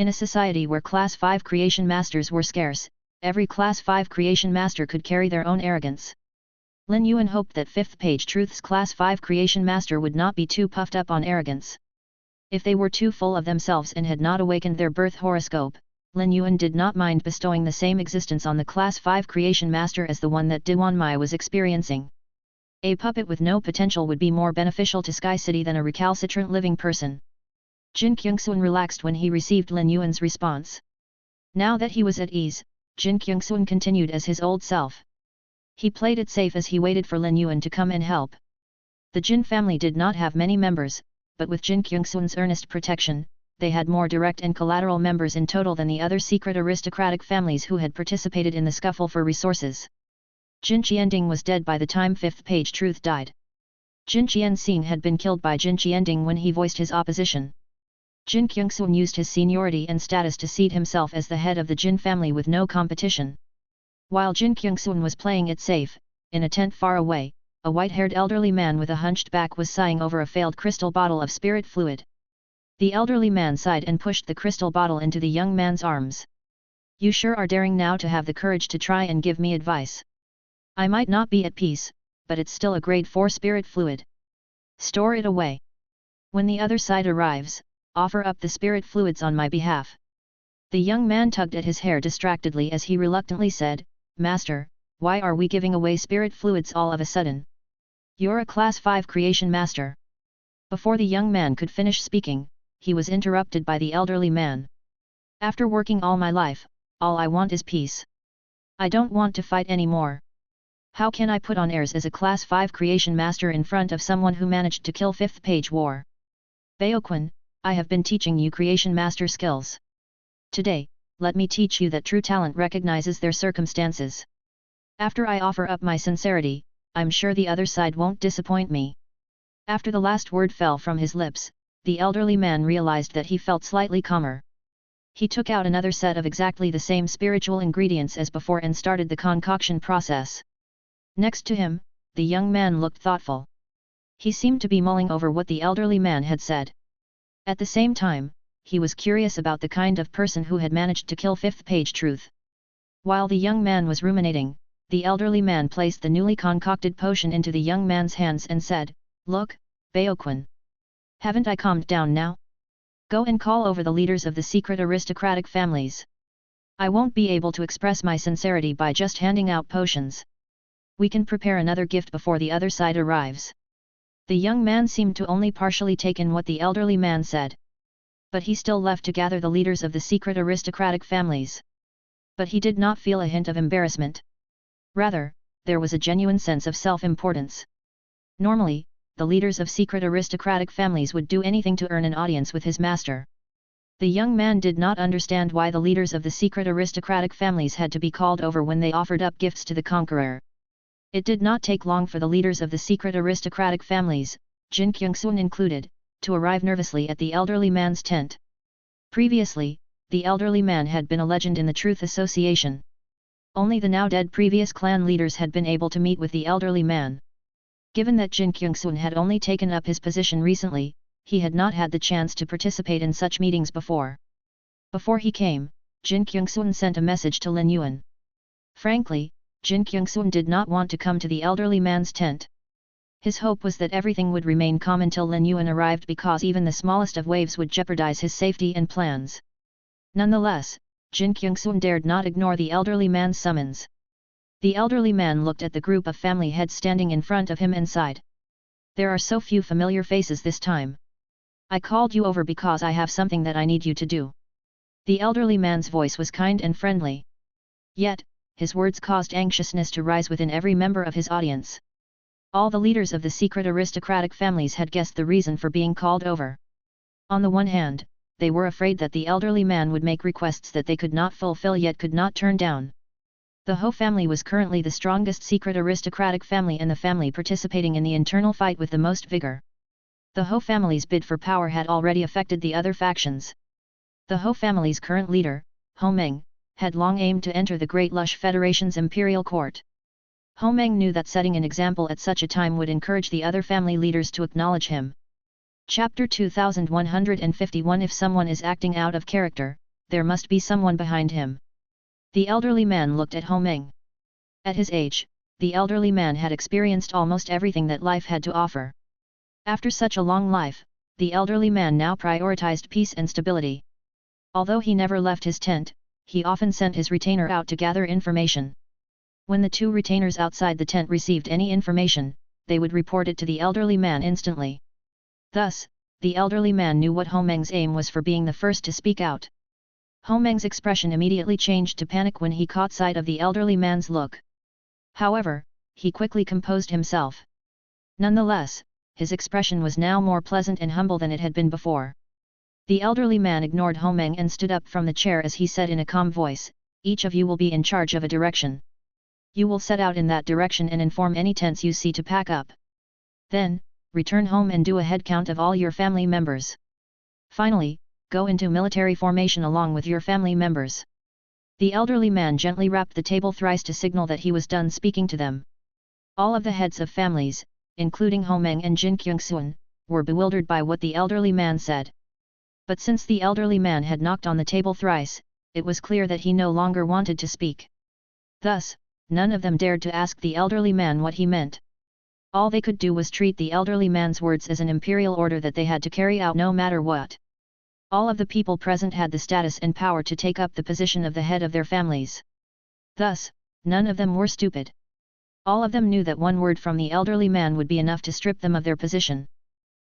In a society where Class 5 Creation Masters were scarce, every Class 5 Creation Master could carry their own arrogance. Lin Yuan hoped that 5th Page Truth's Class 5 Creation Master would not be too puffed up on arrogance. If they were too full of themselves and had not awakened their birth horoscope, Lin Yuan did not mind bestowing the same existence on the Class 5 Creation Master as the one that Diwan Mai was experiencing. A puppet with no potential would be more beneficial to Sky City than a recalcitrant living person. Jin Kyungsun relaxed when he received Lin Yuan's response. Now that he was at ease, Jin Kyungsun continued as his old self. He played it safe as he waited for Lin Yuan to come and help. The Jin family did not have many members, but with Jin Kyungsun's earnest protection, they had more direct and collateral members in total than the other secret aristocratic families who had participated in the scuffle for resources. Jin Qianding was dead by the time fifth page Truth died. Jin Qianxing had been killed by Jin Qianding when he voiced his opposition. Jin Kyungsun used his seniority and status to seat himself as the head of the Jin family with no competition. While Jin Kyungsun was playing it safe, in a tent far away, a white-haired elderly man with a hunched back was sighing over a failed crystal bottle of spirit fluid. The elderly man sighed and pushed the crystal bottle into the young man's arms. "You sure are daring now to have the courage to try and give me advice. I might not be at peace, but it's still a grade 4 spirit fluid. Store it away. When the other side arrives, offer up the spirit fluids on my behalf." The young man tugged at his hair distractedly as he reluctantly said, "Master, why are we giving away spirit fluids all of a sudden? You're a class 5 creation master." Before the young man could finish speaking, he was interrupted by the elderly man. "After working all my life, all I want is peace. I don't want to fight anymore. How can I put on airs as a class 5 creation master in front of someone who managed to kill fifth page war? Baoquan, I have been teaching you creation master skills. Today, let me teach you that true talent recognizes their circumstances. After I offer up my sincerity, I'm sure the other side won't disappoint me." After the last word fell from his lips, the elderly man realized that he felt slightly calmer. He took out another set of exactly the same spiritual ingredients as before and started the concoction process. Next to him, the young man looked thoughtful. He seemed to be mulling over what the elderly man had said. At the same time, he was curious about the kind of person who had managed to kill fifth page Truth. While the young man was ruminating, the elderly man placed the newly concocted potion into the young man's hands and said, "Look, Baoquan. Haven't I calmed down now? Go and call over the leaders of the secret aristocratic families. I won't be able to express my sincerity by just handing out potions. We can prepare another gift before the other side arrives." The young man seemed to only partially take in what the elderly man said. But he still left to gather the leaders of the secret aristocratic families. But he did not feel a hint of embarrassment. Rather, there was a genuine sense of self-importance. Normally, the leaders of secret aristocratic families would do anything to earn an audience with his master. The young man did not understand why the leaders of the secret aristocratic families had to be called over when they offered up gifts to the conqueror. It did not take long for the leaders of the secret aristocratic families, Jin Kyungsun included, to arrive nervously at the elderly man's tent. Previously, the elderly man had been a legend in the Truth Association. Only the now-dead previous clan leaders had been able to meet with the elderly man. Given that Jin Kyungsun had only taken up his position recently, he had not had the chance to participate in such meetings before. Before he came, Jin Kyungsun sent a message to Lin Yuan. Frankly, Jin Kyungsun did not want to come to the elderly man's tent. His hope was that everything would remain calm until Lin Yuan arrived, because even the smallest of waves would jeopardize his safety and plans. Nonetheless, Jin Kyungsun dared not ignore the elderly man's summons. The elderly man looked at the group of family heads standing in front of him and sighed. "There are so few familiar faces this time. I called you over because I have something that I need you to do." The elderly man's voice was kind and friendly. Yet, his words caused anxiousness to rise within every member of his audience. All the leaders of the secret aristocratic families had guessed the reason for being called over. On the one hand, they were afraid that the elderly man would make requests that they could not fulfill yet could not turn down. The Ho family was currently the strongest secret aristocratic family and the family participating in the internal fight with the most vigor. The Ho family's bid for power had already affected the other factions. The Ho family's current leader, Ho Meng, had long aimed to enter the Great Lush Federation's imperial court. Ho Meng knew that setting an example at such a time would encourage the other family leaders to acknowledge him. Chapter 2151 If someone is acting out of character, there must be someone behind him. The elderly man looked at Ho Meng. At his age, the elderly man had experienced almost everything that life had to offer. After such a long life, the elderly man now prioritized peace and stability. Although he never left his tent, he often sent his retainer out to gather information. When the two retainers outside the tent received any information, they would report it to the elderly man instantly. Thus, the elderly man knew what Ho Meng's aim was for being the first to speak out. Ho Meng's expression immediately changed to panic when he caught sight of the elderly man's look. However, he quickly composed himself. Nonetheless, his expression was now more pleasant and humble than it had been before. The elderly man ignored Homeng and stood up from the chair as he said in a calm voice, "Each of you will be in charge of a direction. You will set out in that direction and inform any tents you see to pack up. Then, return home and do a head count of all your family members. Finally, go into military formation along with your family members." The elderly man gently rapped the table thrice to signal that he was done speaking to them. All of the heads of families, including Homeng and Jin Kyungsun, were bewildered by what the elderly man said. But since the elderly man had knocked on the table thrice, it was clear that he no longer wanted to speak. Thus, none of them dared to ask the elderly man what he meant. All they could do was treat the elderly man's words as an imperial order that they had to carry out no matter what. All of the people present had the status and power to take up the position of the head of their families. Thus, none of them were stupid. All of them knew that one word from the elderly man would be enough to strip them of their position.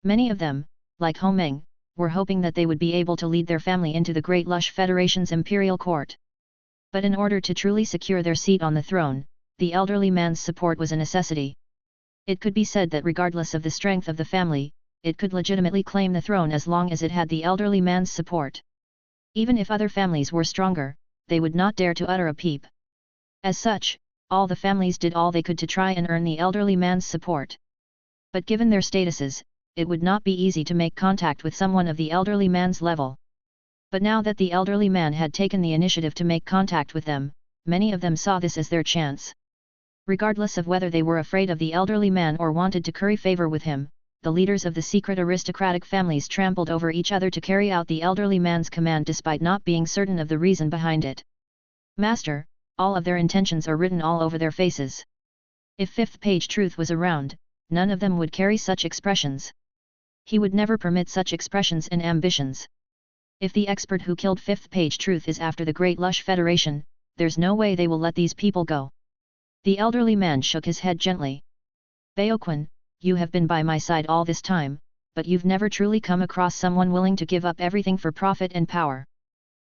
Many of them, like Homeng, were hoping that they would be able to lead their family into the Great Lush Federation's imperial court. But in order to truly secure their seat on the throne, the elderly man's support was a necessity. It could be said that regardless of the strength of the family, it could legitimately claim the throne as long as it had the elderly man's support. Even if other families were stronger, they would not dare to utter a peep. As such, all the families did all they could to try and earn the elderly man's support. But given their statuses, it would not be easy to make contact with someone of the elderly man's level. But now that the elderly man had taken the initiative to make contact with them, many of them saw this as their chance. Regardless of whether they were afraid of the elderly man or wanted to curry favor with him, the leaders of the secret aristocratic families trampled over each other to carry out the elderly man's command despite not being certain of the reason behind it. "Master," all of their intentions are written all over their faces. If fifth page truth was around, none of them would carry such expressions. He would never permit such expressions and ambitions. If the expert who killed fifth page truth is after the Great Lush Federation, there's no way they will let these people go. The elderly man shook his head gently. "Baoquan, you have been by my side all this time, but you've never truly come across someone willing to give up everything for profit and power.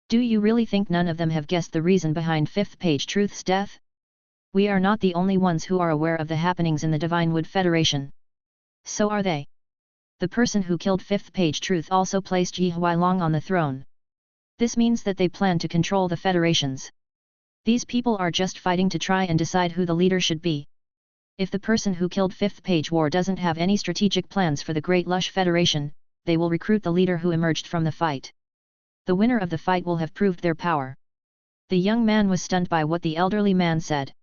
Do you really think none of them have guessed the reason behind fifth page truth's death? We are not the only ones who are aware of the happenings in the Divine Wood Federation. So are they. The person who killed fifth page truth also placed Yi Huailong on the throne. This means that they plan to control the federations. These people are just fighting to try and decide who the leader should be. If the person who killed fifth page war doesn't have any strategic plans for the Great Lush Federation, they will recruit the leader who emerged from the fight. The winner of the fight will have proved their power." The young man was stunned by what the elderly man said.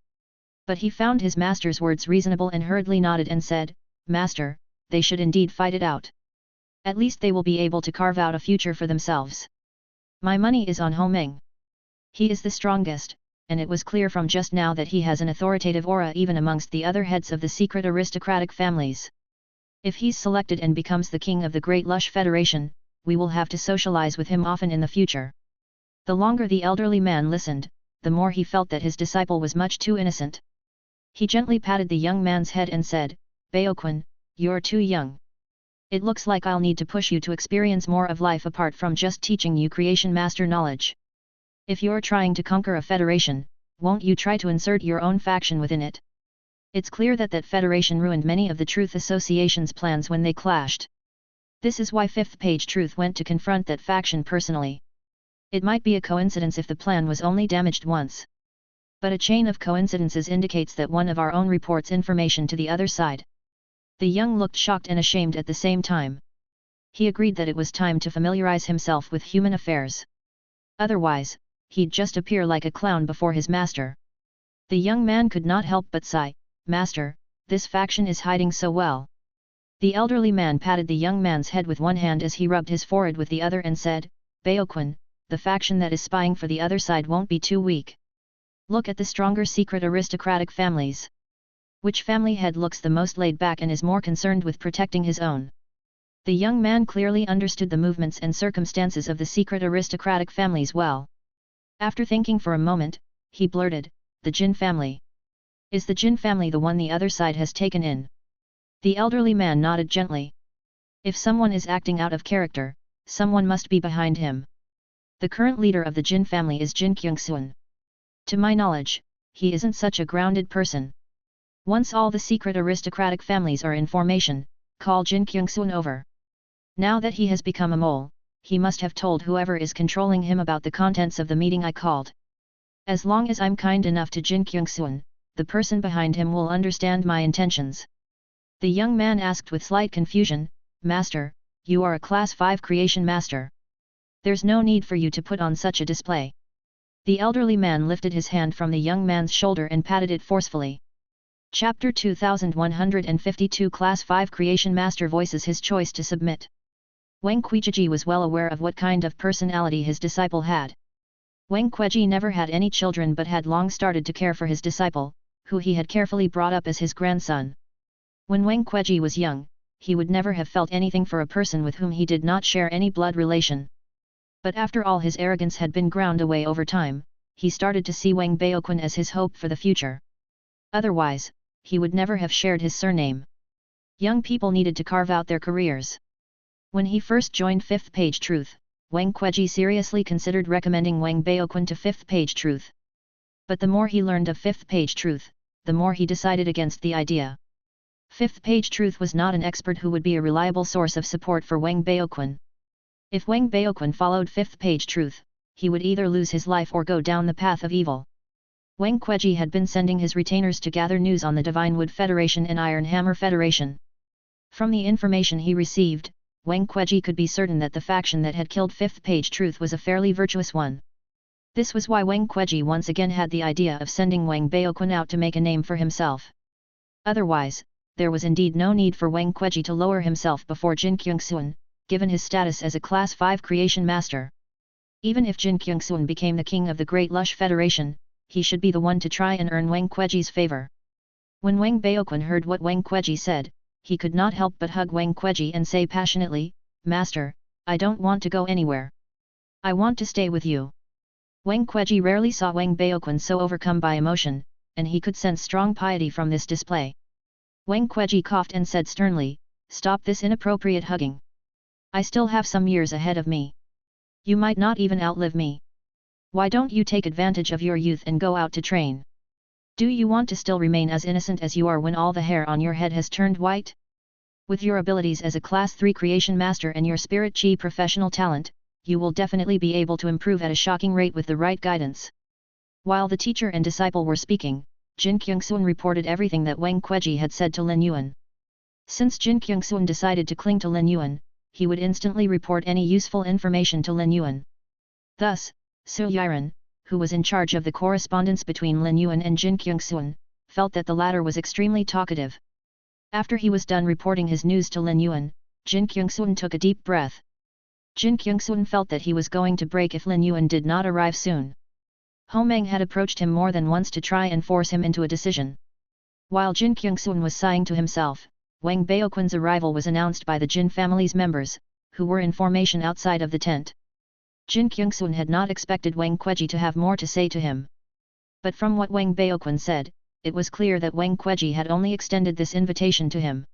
But he found his master's words reasonable and hurriedly nodded and said, "Master, they should indeed fight it out. At least they will be able to carve out a future for themselves. My money is on Homeng. He is the strongest, and it was clear from just now that he has an authoritative aura even amongst the other heads of the secret aristocratic families. If he's selected and becomes the king of the Great Lush Federation, we will have to socialize with him often in the future." The longer the elderly man listened, the more he felt that his disciple was much too innocent. He gently patted the young man's head and said, "Baoquan, you're too young. It looks like I'll need to push you to experience more of life apart from just teaching you creation master knowledge. If you're trying to conquer a federation, won't you try to insert your own faction within it? It's clear that that federation ruined many of the Truth Association's plans when they clashed. This is why fifth page Truth went to confront that faction personally. It might be a coincidence if the plan was only damaged once. But a chain of coincidences indicates that one of our own reports information to the other side." The young looked shocked and ashamed at the same time. He agreed that it was time to familiarize himself with human affairs. Otherwise, he'd just appear like a clown before his master. The young man could not help but sigh, "Master, this faction is hiding so well." The elderly man patted the young man's head with one hand as he rubbed his forehead with the other and said, "Baoquan, the faction that is spying for the other side won't be too weak. Look at the stronger secret aristocratic families. Which family head looks the most laid back and is more concerned with protecting his own?" The young man clearly understood the movements and circumstances of the secret aristocratic families well. After thinking for a moment, he blurted, "The Jin family. Is the Jin family the one the other side has taken in?" The elderly man nodded gently. "If someone is acting out of character, someone must be behind him. The current leader of the Jin family is Jin Kyungsun. To my knowledge, he isn't such a grounded person. Once all the secret aristocratic families are in formation, call Jin Kyungsun over. Now that he has become a mole, he must have told whoever is controlling him about the contents of the meeting I called. As long as I'm kind enough to Jin Kyung-sun, the person behind him will understand my intentions. The young man asked with slight confusion, Master, you are a Class 5 creation master. There's no need for you to put on such a display. The elderly man lifted his hand from the young man's shoulder and patted it forcefully. Chapter 2152 Class 5 Creation Master voices his choice to submit. Wang Quijiji was well aware of what kind of personality his disciple had. Wang Queji never had any children but had long started to care for his disciple, who he had carefully brought up as his grandson. When Wang Queji was young, he would never have felt anything for a person with whom he did not share any blood relation. But after all his arrogance had been ground away over time, he started to see Wang Baoquan as his hope for the future. Otherwise, he would never have shared his surname. Young people needed to carve out their careers. When he first joined Fifth Page Truth, Wang Queji seriously considered recommending Wang Baoquan to Fifth Page Truth. But the more he learned of Fifth Page Truth, the more he decided against the idea. Fifth Page Truth was not an expert who would be a reliable source of support for Wang Baoquan. If Wang Baoquan followed Fifth Page Truth, he would either lose his life or go down the path of evil. Wang Queji had been sending his retainers to gather news on the Divine Wood Federation and Iron Hammer Federation. From the information he received, Wang Queji could be certain that the faction that had killed Fifth Page Truth was a fairly virtuous one. This was why Wang Queji once again had the idea of sending Wang Baoquan out to make a name for himself. Otherwise, there was indeed no need for Wang Queji to lower himself before Jin Kyung-sun, given his status as a Class 5 creation master. Even if Jin Kyung-sun became the king of the Great Lush Federation, he should be the one to try and earn Wang Queji's favor. When Wang Baoquan heard what Wang Queji said, he could not help but hug Wang Queji and say passionately, Master, I don't want to go anywhere. I want to stay with you. Wang Queji rarely saw Wang Baoquan so overcome by emotion, and he could sense strong piety from this display. Wang Queji coughed and said sternly, Stop this inappropriate hugging. I still have some years ahead of me. You might not even outlive me. Why don't you take advantage of your youth and go out to train? Do you want to still remain as innocent as you are when all the hair on your head has turned white? With your abilities as a Class 3 creation master and your spirit chi professional talent, you will definitely be able to improve at a shocking rate with the right guidance. While the teacher and disciple were speaking, Jin Kyung-sun reported everything that Wang Queji had said to Lin Yuan. Since Jin Kyung-sun decided to cling to Lin Yuan, he would instantly report any useful information to Lin Yuan. Thus, Su Yiren, who was in charge of the correspondence between Lin Yuan and Jin Kyung-sun, felt that the latter was extremely talkative. After he was done reporting his news to Lin Yuan, Jin Kyung-sun took a deep breath. Jin Kyung-sun felt that he was going to break if Lin Yuan did not arrive soon. Ho Meng had approached him more than once to try and force him into a decision. While Jin Kyung-sun was sighing to himself, Wang Baoquan's arrival was announced by the Jin family's members, who were in formation outside of the tent. Jin Kyung-sun had not expected Wang Queji to have more to say to him. But from what Wang Baoquan said, it was clear that Wang Queji had only extended this invitation to him.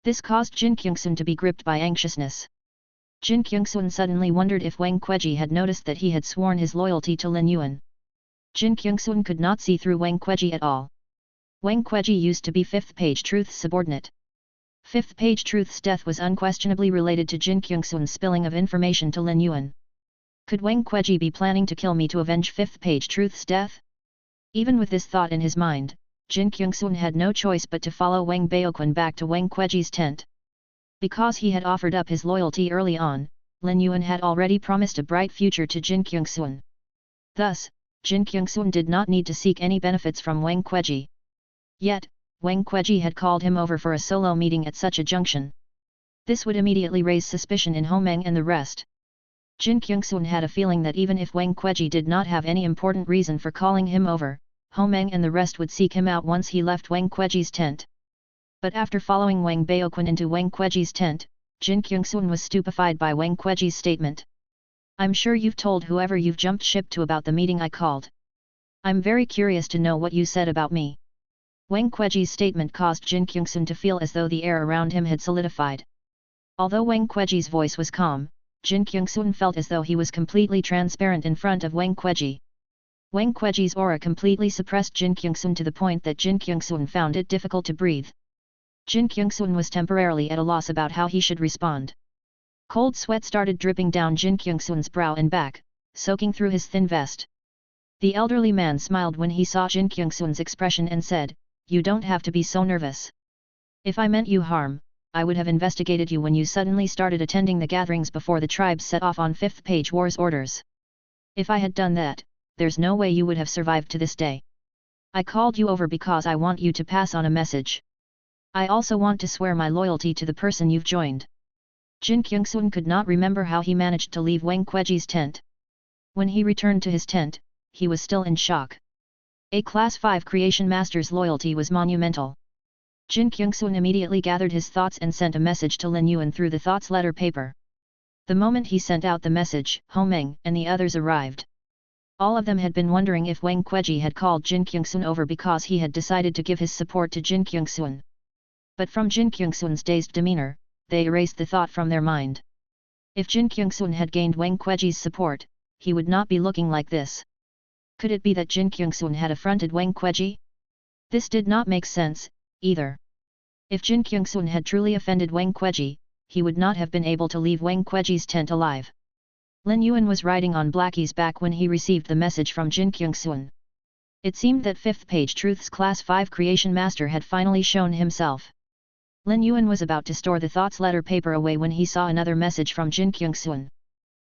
This caused Jin Kyung-sun to be gripped by anxiousness. Jin Kyung-sun suddenly wondered if Wang Queji had noticed that he had sworn his loyalty to Lin Yuan. Jin Kyung-sun could not see through Wang Queji at all. Wang Queji used to be Fifth Page Truth's subordinate. Fifth Page Truth's death was unquestionably related to Jin Kyung-sun's spilling of information to Lin Yuan. Could Wang Queji be planning to kill me to avenge Fifth Page Truth's death? Even with this thought in his mind, Jin Kyung-sun had no choice but to follow Wang Baoquan back to Wang Queji's tent. Because he had offered up his loyalty early on, Lin Yuan had already promised a bright future to Jin Kyung-sun. Thus, Jin Kyung-sun did not need to seek any benefits from Wang Queji. Yet, Wang Queji had called him over for a solo meeting at such a junction. This would immediately raise suspicion in Ho Meng and the rest. Jin Kyung-sun had a feeling that even if Wang Queji did not have any important reason for calling him over, Ho Meng and the rest would seek him out once he left Wang Queji's tent. But after following Wang Baoquan into Wang Queji's tent, Jin Kyung-sun was stupefied by Wang Queji's statement. I'm sure you've told whoever you've jumped ship to about the meeting I called. I'm very curious to know what you said about me. Wang Queji's statement caused Jin Kyung-sun to feel as though the air around him had solidified. Although Wang Queji's voice was calm, Jin Kyung-sun felt as though he was completely transparent in front of Wang Queji. Wang Queji's aura completely suppressed Jin Kyung-sun to the point that Jin Kyung-sun found it difficult to breathe. Jin Kyung-sun was temporarily at a loss about how he should respond. Cold sweat started dripping down Jin Kyungsoon's brow and back, soaking through his thin vest. The elderly man smiled when he saw Jin Kyungsoon's expression and said, "You don't have to be so nervous. If I meant you harm, I would have investigated you when you suddenly started attending the gatherings before the tribes set off on 5th page war's orders. If I had done that, there's no way you would have survived to this day. I called you over because I want you to pass on a message. I also want to swear my loyalty to the person you've joined." Jin Kyungsoon could not remember how he managed to leave Wang Kueji's tent. When he returned to his tent, he was still in shock. A Class 5 Creation Master's loyalty was monumental. Jin Kyungsoon immediately gathered his thoughts and sent a message to Lin Yuan through the thoughts letter paper. The moment he sent out the message, Ho Meng and the others arrived. All of them had been wondering if Wang Kueji had called Jin Kyungsoon over because he had decided to give his support to Jin Kyungsoon. But from Jin Kyungsoon's dazed demeanor, they erased the thought from their mind. If Jin Kyungsoon had gained Wang Kueji's support, he would not be looking like this. Could it be that Jin Kyungsoon had affronted Wang Kueji? This did not make sense, either. If Jin Kyungsoon had truly offended Wang Kueji, he would not have been able to leave Wang Kueji's tent alive. Lin Yuan was riding on Blackie's back when he received the message from Jin Kyungsoon. It seemed that 5th page Truth's Class 5 Creation Master had finally shown himself. Lin Yuan was about to store the thoughts letter paper away when he saw another message from Jin Kyungsoon.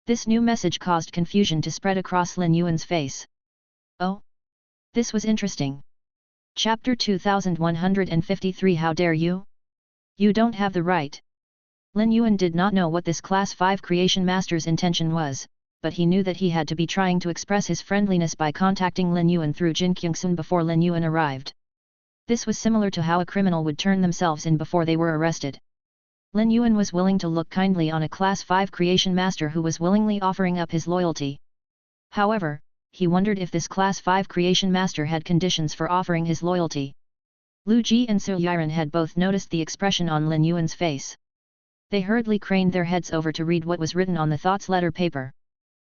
This new message caused confusion to spread across Lin Yuan's face. Oh! This was interesting. Chapter 2153 How dare you? You don't have the right. Lin Yuan did not know what this Class 5 Creation Master's intention was, but he knew that he had to be trying to express his friendliness by contacting Lin Yuan through Jin Kyungsoon before Lin Yuan arrived. This was similar to how a criminal would turn themselves in before they were arrested. Lin Yuan was willing to look kindly on a Class 5 Creation Master who was willingly offering up his loyalty. However, he wondered if this Class 5 Creation Master had conditions for offering his loyalty. Lu Ji and Su Yiren had both noticed the expression on Lin Yuan's face. They hurriedly craned their heads over to read what was written on the thoughts letter paper.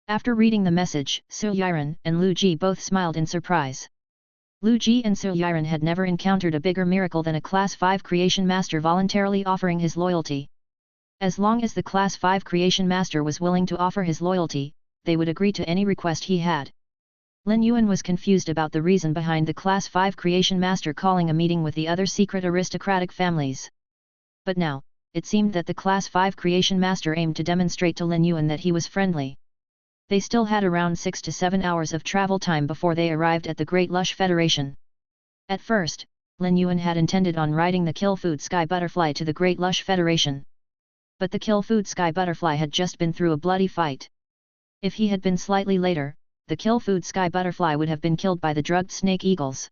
After reading the message, Su Yiren and Lu Ji both smiled in surprise. Lu Ji and Su Yiren had never encountered a bigger miracle than a Class 5 Creation Master voluntarily offering his loyalty. As long as the Class 5 Creation Master was willing to offer his loyalty, they would agree to any request he had. Lin Yuan was confused about the reason behind the Class 5 Creation Master calling a meeting with the other secret aristocratic families. But now, it seemed that the Class 5 Creation Master aimed to demonstrate to Lin Yuan that he was friendly. They still had around 6 to 7 hours of travel time before they arrived at the Great Lush Federation. At first, Lin Yuan had intended on riding the Kill Food Sky Butterfly to the Great Lush Federation. But the Kill Food Sky Butterfly had just been through a bloody fight. If he had been slightly later, the Kill Food Sky Butterfly would have been killed by the drugged snake eagles.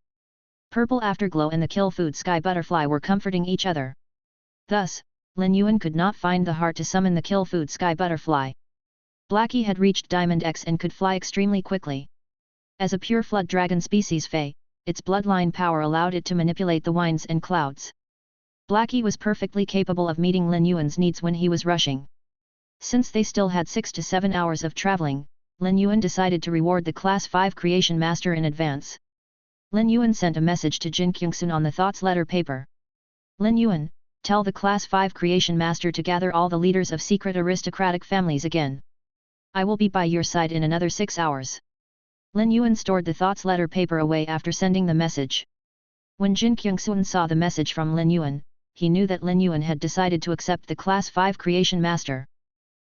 Purple Afterglow and the Kill Food Sky Butterfly were comforting each other. Thus, Lin Yuan could not find the heart to summon the Kill Food Sky Butterfly. Blackie had reached Diamond X and could fly extremely quickly. As a pure flood dragon species Fey, its bloodline power allowed it to manipulate the winds and clouds. Blackie was perfectly capable of meeting Lin Yuan's needs when he was rushing. Since they still had 6 to 7 hours of traveling, Lin Yuan decided to reward the Class 5 Creation Master in advance. Lin Yuan sent a message to Jin Kyungsoon on the thoughts letter paper. Lin Yuan, tell the Class 5 Creation Master to gather all the leaders of secret aristocratic families again. I will be by your side in another 6 hours. Lin Yuan stored the thoughts letter paper away after sending the message. When Jin Kyungsoon saw the message from Lin Yuan, he knew that Lin Yuan had decided to accept the Class 5 Creation Master.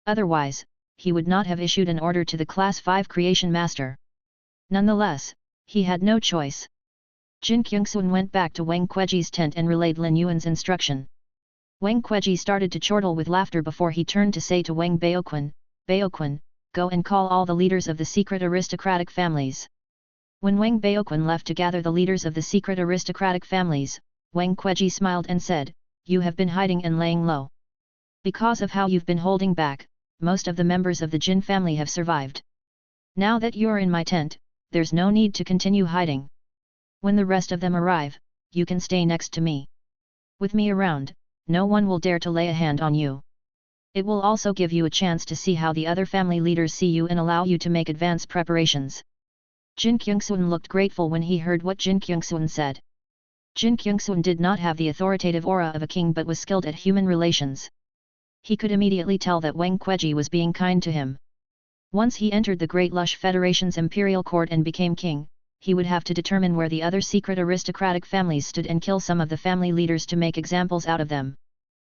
Otherwise, he would not have issued an order to the Class 5 Creation Master. Nonetheless, he had no choice. Jin Kyungsoon went back to Wang Kueji's tent and relayed Lin Yuan's instruction. Wang Kueji started to chortle with laughter before he turned to say to Wang Baoquan, "Baoquan, go and call all the leaders of the secret aristocratic families." When Wang Baoquan left to gather the leaders of the secret aristocratic families, Wang Kueji smiled and said, "You have been hiding and laying low. Because of how you've been holding back, most of the members of the Jin family have survived. Now that you're in my tent, there's no need to continue hiding. When the rest of them arrive, you can stay next to me. With me around, no one will dare to lay a hand on you. It will also give you a chance to see how the other family leaders see you and allow you to make advance preparations." Jin Kyungsoon looked grateful when he heard what Jin Kyungsoon said. Jin Kyungsoon did not have the authoritative aura of a king but was skilled at human relations. He could immediately tell that Wang Kueji was being kind to him. Once he entered the Great Lush Federation's imperial court and became king, he would have to determine where the other secret aristocratic families stood and kill some of the family leaders to make examples out of them.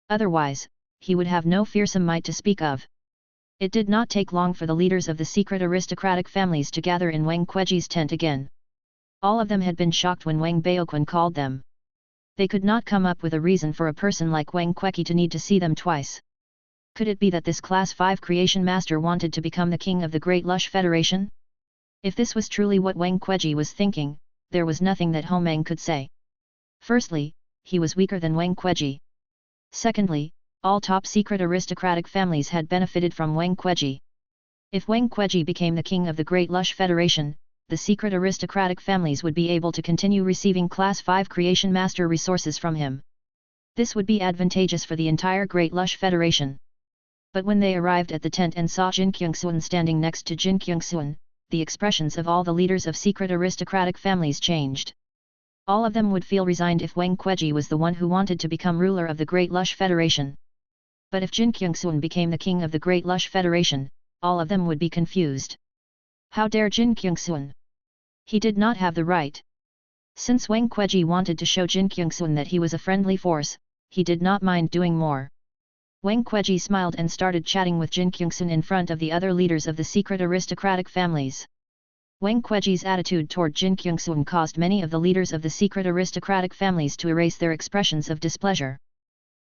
Otherwise, he would have no fearsome might to speak of. It did not take long for the leaders of the secret aristocratic families to gather in Wang Kueji's tent again. All of them had been shocked when Wang Baoquan called them. They could not come up with a reason for a person like Wang Kueji to need to see them twice. Could it be that this Class 5 creation master wanted to become the king of the Great Lush Federation? If this was truly what Wang Kueji was thinking, there was nothing that Homeng could say. Firstly, he was weaker than Wang Kueji. Secondly, all top-secret aristocratic families had benefited from Wang Kueji. If Wang Kueji became the king of the Great Lush Federation, the secret aristocratic families would be able to continue receiving Class 5 creation master resources from him. This would be advantageous for the entire Great Lush Federation. But when they arrived at the tent and saw Jin Kyungsuan standing next to Jin Kyungsuan, the expressions of all the leaders of secret aristocratic families changed. All of them would feel resigned if Wang Kueji was the one who wanted to become ruler of the Great Lush Federation. But if Jin Kyungsuan became the king of the Great Lush Federation, all of them would be confused. How dare Jin Kyungsuan? He did not have the right. Since Wang Kueji wanted to show Jin Kyungsuan that he was a friendly force, he did not mind doing more. Wang Kueji smiled and started chatting with Jin Kyungsuan in front of the other leaders of the secret aristocratic families. Wang Kueji's attitude toward Jin Kyungsuan caused many of the leaders of the secret aristocratic families to erase their expressions of displeasure.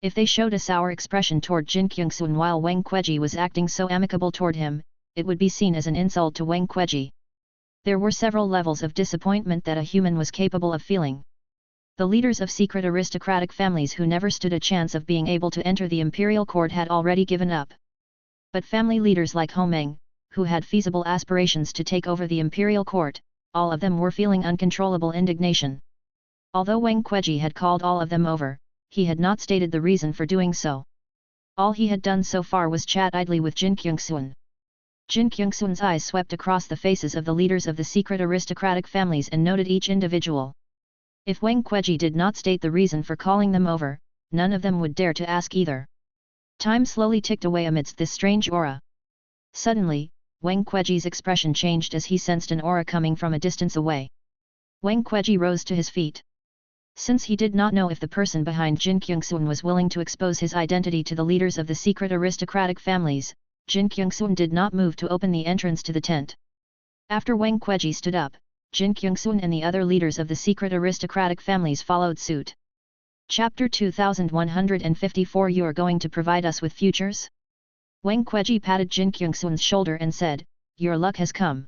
If they showed a sour expression toward Jin Kyungsuan while Wang Kueji was acting so amicable toward him, it would be seen as an insult to Wang Kueji. There were several levels of disappointment that a human was capable of feeling. The leaders of secret aristocratic families who never stood a chance of being able to enter the imperial court had already given up. But family leaders like Homeng, who had feasible aspirations to take over the imperial court, all of them were feeling uncontrollable indignation. Although Wang Kueji had called all of them over, he had not stated the reason for doing so. All he had done so far was chat idly with Jin Kyungsuan. Jin Kyungsuan's eyes swept across the faces of the leaders of the secret aristocratic families and noted each individual. If Wang Kueji did not state the reason for calling them over, none of them would dare to ask either. Time slowly ticked away amidst this strange aura. Suddenly, Wang Kueji's expression changed as he sensed an aura coming from a distance away. Wang Kueji rose to his feet. Since he did not know if the person behind Jin Kyungsuan was willing to expose his identity to the leaders of the secret aristocratic families, Jin Kyungsuan did not move to open the entrance to the tent. After Wang Kueji stood up, Jin Kyungsuan and the other leaders of the secret aristocratic families followed suit. Chapter 2154 You are going to provide us with futures? Wang Kueji patted Jin Kyungsuan's shoulder and said, Your luck has come.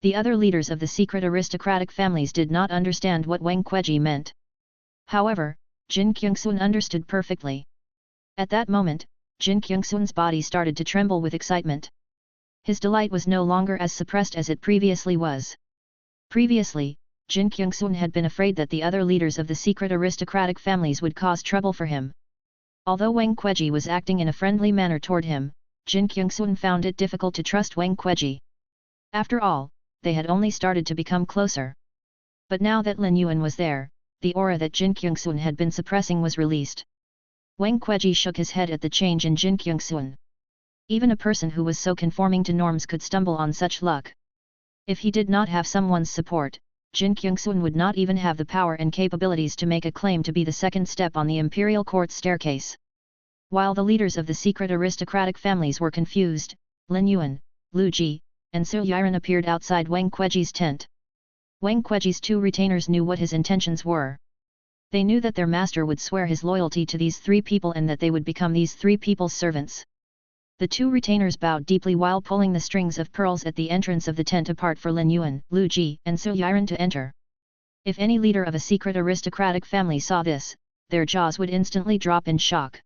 The other leaders of the secret aristocratic families did not understand what Wang Kueji meant. However, Jin Kyungsuan understood perfectly. At that moment, Jin Kyungsuan's body started to tremble with excitement. His delight was no longer as suppressed as it previously was. Previously, Jin Kyungsuan had been afraid that the other leaders of the secret aristocratic families would cause trouble for him. Although Wang Kueji was acting in a friendly manner toward him, Jin Kyungsuan found it difficult to trust Wang Kueji. After all, they had only started to become closer. But now that Lin Yuan was there, the aura that Jin Kyungsuan had been suppressing was released. Wang Kueji shook his head at the change in Jin Kyungsuan. Even a person who was so conforming to norms could stumble on such luck. If he did not have someone's support, Jin Kyungsuan would not even have the power and capabilities to make a claim to be the second step on the imperial court staircase. While the leaders of the secret aristocratic families were confused, Lin Yuan, Lu Ji, and Su Yiren appeared outside Wang Kueji's tent. Wang Kueji's two retainers knew what his intentions were. They knew that their master would swear his loyalty to these three people and that they would become these three people's servants. The two retainers bowed deeply while pulling the strings of pearls at the entrance of the tent apart for Lin Yuan, Lu Ji, and Su Yiren to enter. If any leader of a secret aristocratic family saw this, their jaws would instantly drop in shock.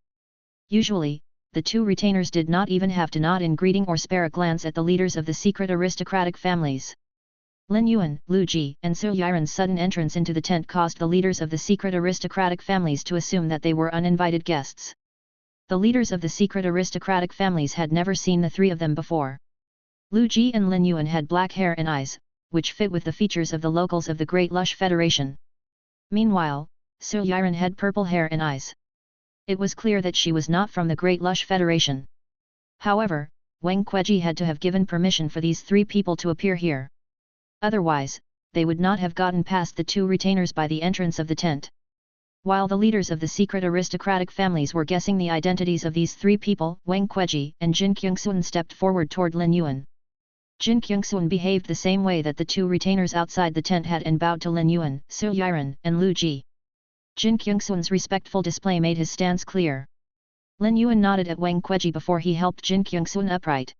Usually, the two retainers did not even have to nod in greeting or spare a glance at the leaders of the secret aristocratic families. Lin Yuan, Lu Ji, and Su Yiren's sudden entrance into the tent caused the leaders of the secret aristocratic families to assume that they were uninvited guests. The leaders of the secret aristocratic families had never seen the three of them before. Lu Ji and Lin Yuan had black hair and eyes, which fit with the features of the locals of the Great Lush Federation. Meanwhile, Su Yiren had purple hair and eyes. It was clear that she was not from the Great Lush Federation. However, Wang Kueji had to have given permission for these three people to appear here. Otherwise, they would not have gotten past the two retainers by the entrance of the tent. While the leaders of the secret aristocratic families were guessing the identities of these three people, Wang Kueji and Jin Kyungsun stepped forward toward Lin Yuan. Jin Kyungsun behaved the same way that the two retainers outside the tent had and bowed to Lin Yuan, Su Yiren, and Lu Ji. Jin Kyungsun's respectful display made his stance clear. Lin Yuan nodded at Wang Kueji before he helped Jin Kyungsun upright.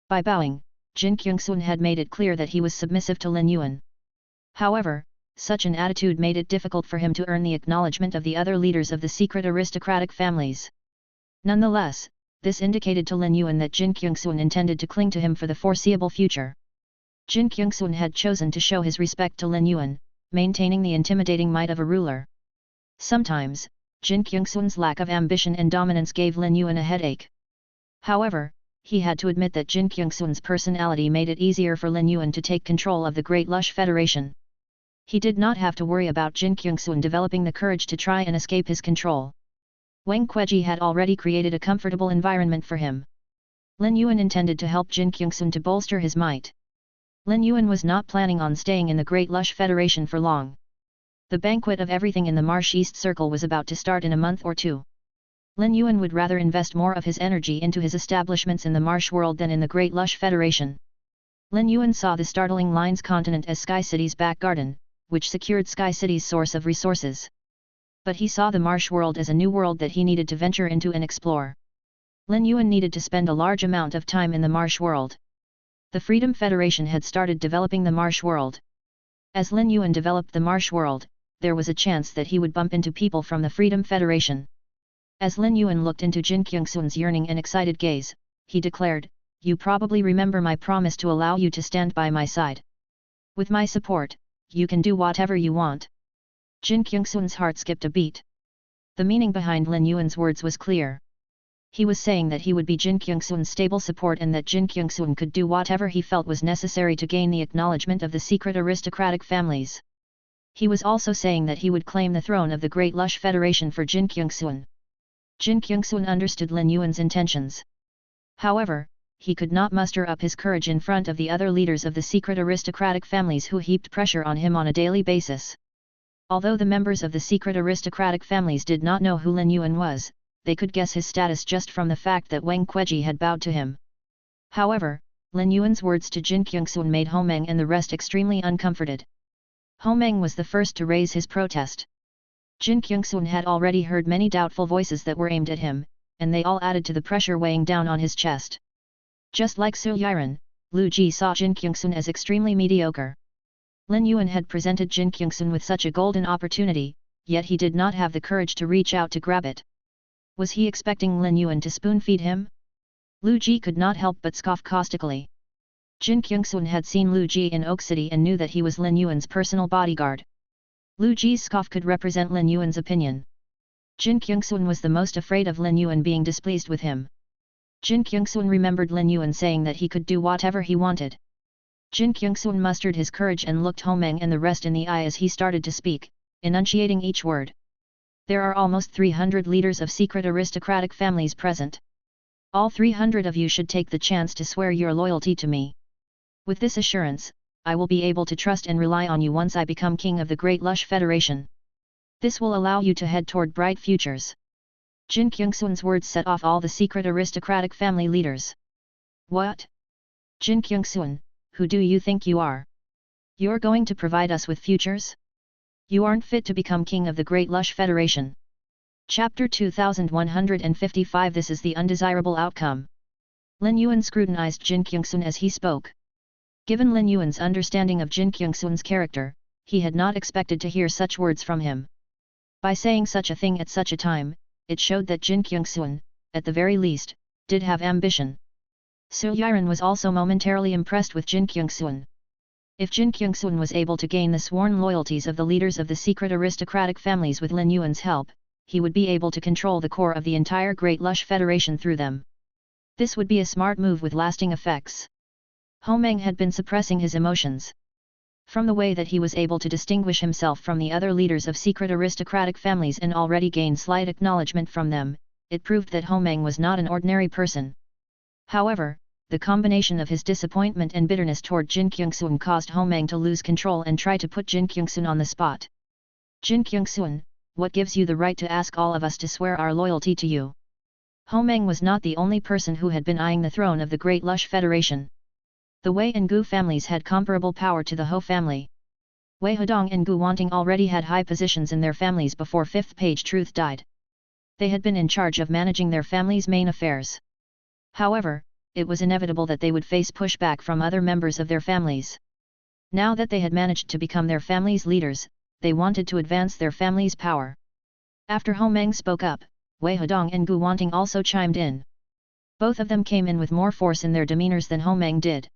By bowing, Jin Kyungsun had made it clear that he was submissive to Lin Yuan. However, such an attitude made it difficult for him to earn the acknowledgement of the other leaders of the secret aristocratic families. Nonetheless, this indicated to Lin Yuan that Jin Kyungsun intended to cling to him for the foreseeable future. Jin Kyungsun had chosen to show his respect to Lin Yuan, maintaining the intimidating might of a ruler. Sometimes, Jin Kyungsun's lack of ambition and dominance gave Lin Yuan a headache. However, he had to admit that Jin Kyungsun's personality made it easier for Lin Yuan to take control of the Great Lush Federation. He did not have to worry about Jin Kyungsun developing the courage to try and escape his control. Wang Kueji had already created a comfortable environment for him. Lin Yuan intended to help Jin Kyungsun to bolster his might. Lin Yuan was not planning on staying in the Great Lush Federation for long. The banquet of everything in the Marsh East Circle was about to start in a month or two. Lin Yuan would rather invest more of his energy into his establishments in the Marsh world than in the Great Lush Federation. Lin Yuan saw the startling Lines continent as Sky City's back garden, which secured Sky City's source of resources. But he saw the Marsh world as a new world that he needed to venture into and explore. Lin Yuan needed to spend a large amount of time in the Marsh world. The Freedom Federation had started developing the Marsh world. As Lin Yuan developed the Marsh world, there was a chance that he would bump into people from the Freedom Federation. As Lin Yuan looked into Jin Kyungsun's yearning and excited gaze, he declared, "You probably remember my promise to allow you to stand by my side. With my support, you can do whatever you want." Jin Kyungsun's heart skipped a beat. The meaning behind Lin Yuan's words was clear. He was saying that he would be Jin Kyungsun's stable support and that Jin Kyungsun could do whatever he felt was necessary to gain the acknowledgement of the secret aristocratic families. He was also saying that he would claim the throne of the Great Lush Federation for Jin Kyungsun. Jin Kyungsun understood Lin Yuan's intentions. However, he could not muster up his courage in front of the other leaders of the secret aristocratic families who heaped pressure on him on a daily basis. Although the members of the secret aristocratic families did not know who Lin Yuan was, they could guess his status just from the fact that Wang Kueji had bowed to him. However, Lin Yuan's words to Jin Kyungsun made Homeng and the rest extremely uncomforted. Homeng was the first to raise his protest. Jin Kyungsun had already heard many doubtful voices that were aimed at him, and they all added to the pressure weighing down on his chest. Just like Su Yiren, Lu Ji saw Jin Kyungsun as extremely mediocre. Lin Yuan had presented Jin Kyungsun with such a golden opportunity, yet he did not have the courage to reach out to grab it. Was he expecting Lin Yuan to spoon-feed him? Lu Ji could not help but scoff caustically. Jin Kyungsun had seen Lu Ji in Oak City and knew that he was Lin Yuan's personal bodyguard. Lu Ji's scoff could represent Lin Yuan's opinion. Jin Kyungsun was the most afraid of Lin Yuan being displeased with him. Jin Kyungsun remembered Lin Yuan saying that he could do whatever he wanted. Jin Kyungsun mustered his courage and looked Homeng and the rest in the eye as he started to speak, enunciating each word. There are almost 300 leaders of secret aristocratic families present. All 300 of you should take the chance to swear your loyalty to me. With this assurance, I will be able to trust and rely on you once I become king of the Great Lush Federation. This will allow you to head toward bright futures. Jin Kyungsun's words set off all the secret aristocratic family leaders. What? Jin Kyungsun, who do you think you are? You're going to provide us with futures? You aren't fit to become king of the Great Lush Federation. Chapter 2155 This is the undesirable outcome. Lin Yuan scrutinized Jin Kyungsun as he spoke. Given Lin Yuan's understanding of Jin Kyungsun's character, he had not expected to hear such words from him. By saying such a thing at such a time, it showed that Jin Kyungsun, at the very least, did have ambition. Su Yiren was also momentarily impressed with Jin Kyungsun. If Jin Kyungsun was able to gain the sworn loyalties of the leaders of the secret aristocratic families with Lin Yuan's help, he would be able to control the core of the entire Great Lush Federation through them. This would be a smart move with lasting effects. Homeng had been suppressing his emotions. From the way that he was able to distinguish himself from the other leaders of secret aristocratic families and already gained slight acknowledgement from them, it proved that Homeng was not an ordinary person. However, the combination of his disappointment and bitterness toward Jin Kyungsun caused Homeng to lose control and try to put Jin Kyungsun on the spot. Jin Kyungsun, what gives you the right to ask all of us to swear our loyalty to you? Homeng was not the only person who had been eyeing the throne of the Great Lush Federation. The Wei and Gu families had comparable power to the Ho family. Wei Hedong and Gu Wanting already had high positions in their families before Fifth Page Truth died. They had been in charge of managing their family's main affairs. However, it was inevitable that they would face pushback from other members of their families. Now that they had managed to become their family's leaders, they wanted to advance their family's power. After Homeng spoke up, Wei Hedong and Gu Wanting also chimed in. Both of them came in with more force in their demeanors than Homeng did.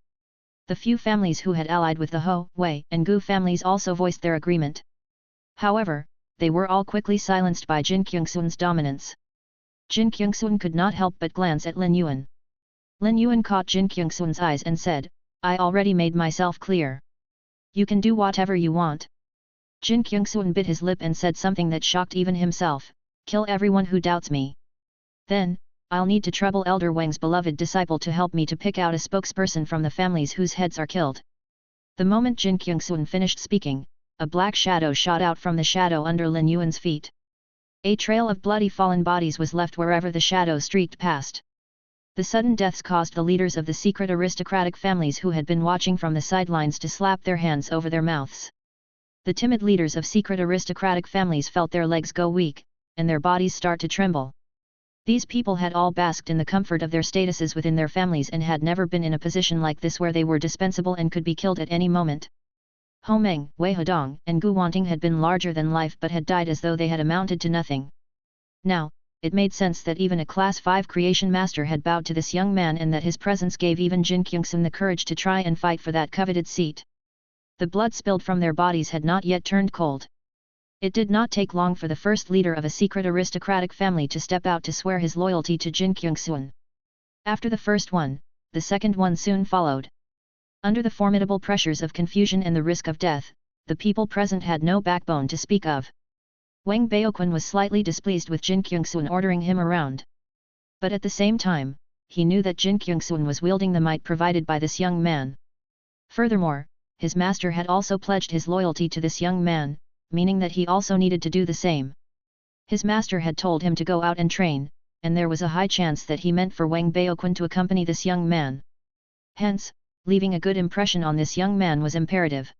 The few families who had allied with the Ho, Wei, and Gu families also voiced their agreement. However, they were all quickly silenced by Jin Kyungsun's dominance. Jin Kyungsun could not help but glance at Lin Yuan. Lin Yuan caught Jin Kyungsun's eyes and said, "I already made myself clear. You can do whatever you want." Jin Kyungsun bit his lip and said something that shocked even himself, "Kill everyone who doubts me. Then, I'll need to trouble Elder Wang's beloved disciple to help me to pick out a spokesperson from the families whose heads are killed." The moment Jin Kyungsun finished speaking, a black shadow shot out from the shadow under Lin Yuan's feet. A trail of bloody fallen bodies was left wherever the shadow streaked past. The sudden deaths caused the leaders of the secret aristocratic families who had been watching from the sidelines to slap their hands over their mouths. The timid leaders of secret aristocratic families felt their legs go weak, and their bodies start to tremble. These people had all basked in the comfort of their statuses within their families and had never been in a position like this where they were dispensable and could be killed at any moment. Homeng, Wei Hedong, and Gu Wanting had been larger than life but had died as though they had amounted to nothing. Now, it made sense that even a Class 5 creation master had bowed to this young man and that his presence gave even Jin Kyungsun the courage to try and fight for that coveted seat. The blood spilled from their bodies had not yet turned cold. It did not take long for the first leader of a secret aristocratic family to step out to swear his loyalty to Jin Kyungsun. After the first one, the second one soon followed. Under the formidable pressures of confusion and the risk of death, the people present had no backbone to speak of. Wang Baoquan was slightly displeased with Jin Kyungsun ordering him around. But at the same time, he knew that Jin Kyungsun was wielding the might provided by this young man. Furthermore, his master had also pledged his loyalty to this young man, meaning that he also needed to do the same. His master had told him to go out and train, and there was a high chance that he meant for Wang Baoquan to accompany this young man. Hence, leaving a good impression on this young man was imperative.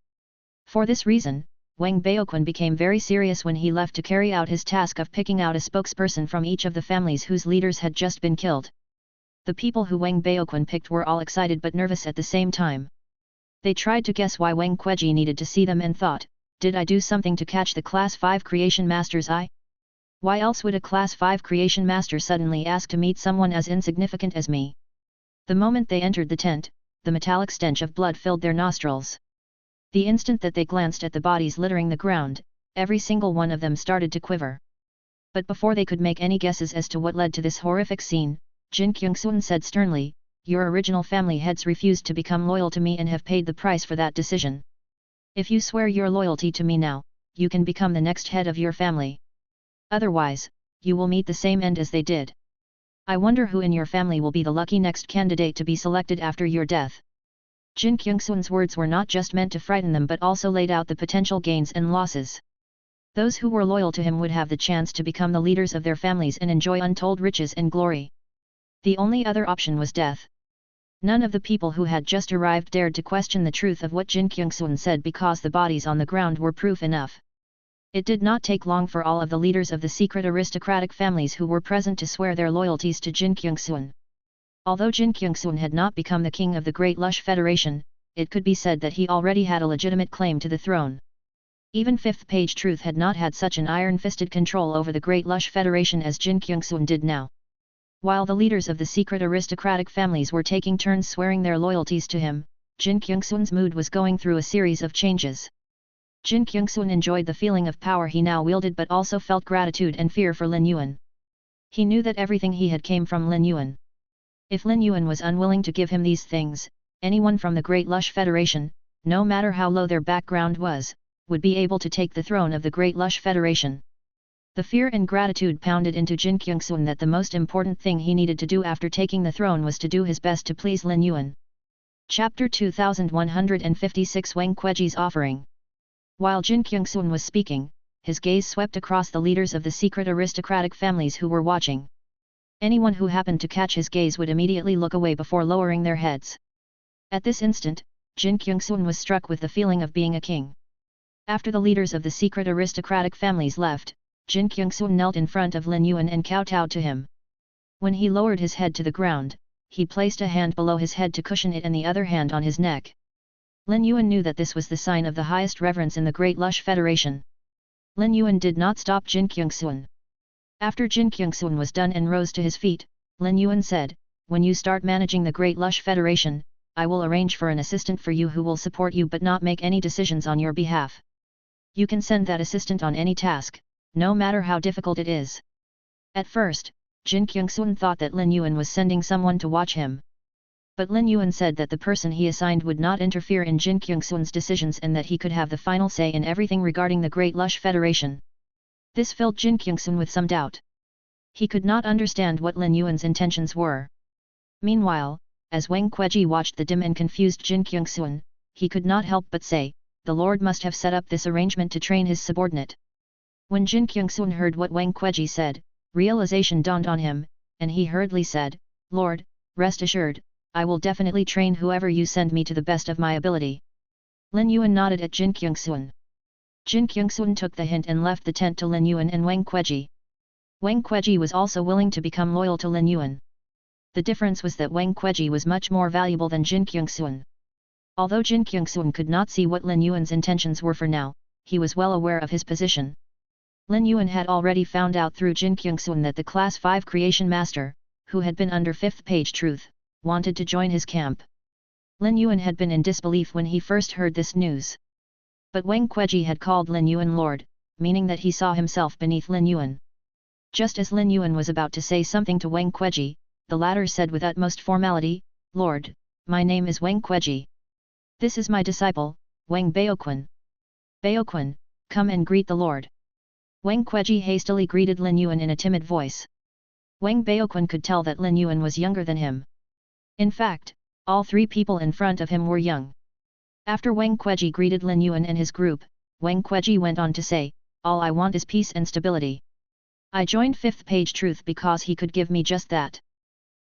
For this reason, Wang Baoquan became very serious when he left to carry out his task of picking out a spokesperson from each of the families whose leaders had just been killed. The people who Wang Baoquan picked were all excited but nervous at the same time. They tried to guess why Wang Kueji needed to see them and thought, did I do something to catch the Class 5 creation master's eye? Why else would a Class 5 creation master suddenly ask to meet someone as insignificant as me? The moment they entered the tent, the metallic stench of blood filled their nostrils. The instant that they glanced at the bodies littering the ground, every single one of them started to quiver. But before they could make any guesses as to what led to this horrific scene, Jin Kyungsun said sternly, "Your original family heads refused to become loyal to me and have paid the price for that decision. If you swear your loyalty to me now, you can become the next head of your family. Otherwise, you will meet the same end as they did. I wonder who in your family will be the lucky next candidate to be selected after your death." Jin Kyungsun's words were not just meant to frighten them but also laid out the potential gains and losses. Those who were loyal to him would have the chance to become the leaders of their families and enjoy untold riches and glory. The only other option was death. None of the people who had just arrived dared to question the truth of what Jin Kyungsun said because the bodies on the ground were proof enough. It did not take long for all of the leaders of the secret aristocratic families who were present to swear their loyalties to Jin Kyungsun. Although Jin Kyungsun had not become the king of the Great Lush Federation, it could be said that he already had a legitimate claim to the throne. Even Fifth Page Truth had not had such an iron-fisted control over the Great Lush Federation as Jin Kyungsun did now. While the leaders of the secret aristocratic families were taking turns swearing their loyalties to him, Jin Kyungsun's mood was going through a series of changes. Jin Kyungsun enjoyed the feeling of power he now wielded but also felt gratitude and fear for Lin Yuan. He knew that everything he had came from Lin Yuan. If Lin Yuan was unwilling to give him these things, anyone from the Great Lush Federation, no matter how low their background was, would be able to take the throne of the Great Lush Federation. The fear and gratitude pounded into Jin Kyung-sun that the most important thing he needed to do after taking the throne was to do his best to please Lin Yuan. Chapter 2156 Wang Kueji's Offering. While Jin Kyung-sun was speaking, his gaze swept across the leaders of the secret aristocratic families who were watching. Anyone who happened to catch his gaze would immediately look away before lowering their heads. At this instant, Jin Kyung-sun was struck with the feeling of being a king. After the leaders of the secret aristocratic families left, Jin Kyung-sun knelt in front of Lin Yuan and kowtowed to him. When he lowered his head to the ground, he placed a hand below his head to cushion it and the other hand on his neck. Lin Yuan knew that this was the sign of the highest reverence in the Great Lush Federation. Lin Yuan did not stop Jin Kyung-sun. After Jin Kyung-sun was done and rose to his feet, Lin Yuan said, "When you start managing the Great Lush Federation, I will arrange for an assistant for you who will support you but not make any decisions on your behalf. You can send that assistant on any task, no matter how difficult it is." At first, Jin Kyung-sun thought that Lin Yuan was sending someone to watch him. But Lin Yuan said that the person he assigned would not interfere in Jin Kyung-sun's decisions and that he could have the final say in everything regarding the Great Lush Federation. This filled Jin Kyung-sun with some doubt. He could not understand what Lin Yuan's intentions were. Meanwhile, as Wang Kueji watched the dim and confused Jin Kyung-sun, he could not help but say, "The Lord must have set up this arrangement to train his subordinate." When Jin Kyung-sun heard what Wang Kueji said, realization dawned on him, and he hurriedly said, "Lord, rest assured, I will definitely train whoever you send me to the best of my ability." Lin Yuan nodded at Jin Kyung-sun. Jin Kyung-sun took the hint and left the tent to Lin Yuan and Wang Kueji. Wang Kueji was also willing to become loyal to Lin Yuan. The difference was that Wang Kueji was much more valuable than Jin Kyung-sun. Although Jin Kyung-sun could not see what Lin Yuan's intentions were for now, he was well aware of his position. Lin Yuan had already found out through Jin Kyung-sun that the Class 5 Creation Master, who had been under 5th Page Truth, wanted to join his camp. Lin Yuan had been in disbelief when he first heard this news. But Wang Kueji had called Lin Yuan Lord, meaning that he saw himself beneath Lin Yuan. Just as Lin Yuan was about to say something to Wang Kueji, the latter said with utmost formality, "Lord, my name is Wang Kueji. This is my disciple, Wang Baoquan. Baoquan, come and greet the Lord." Wang Kueji hastily greeted Lin Yuan in a timid voice. Wang Baoquan could tell that Lin Yuan was younger than him. In fact, all three people in front of him were young. After Wang Kueji greeted Lin Yuan and his group, Wang Kueji went on to say, "All I want is peace and stability. I joined 5th Page Truth because he could give me just that.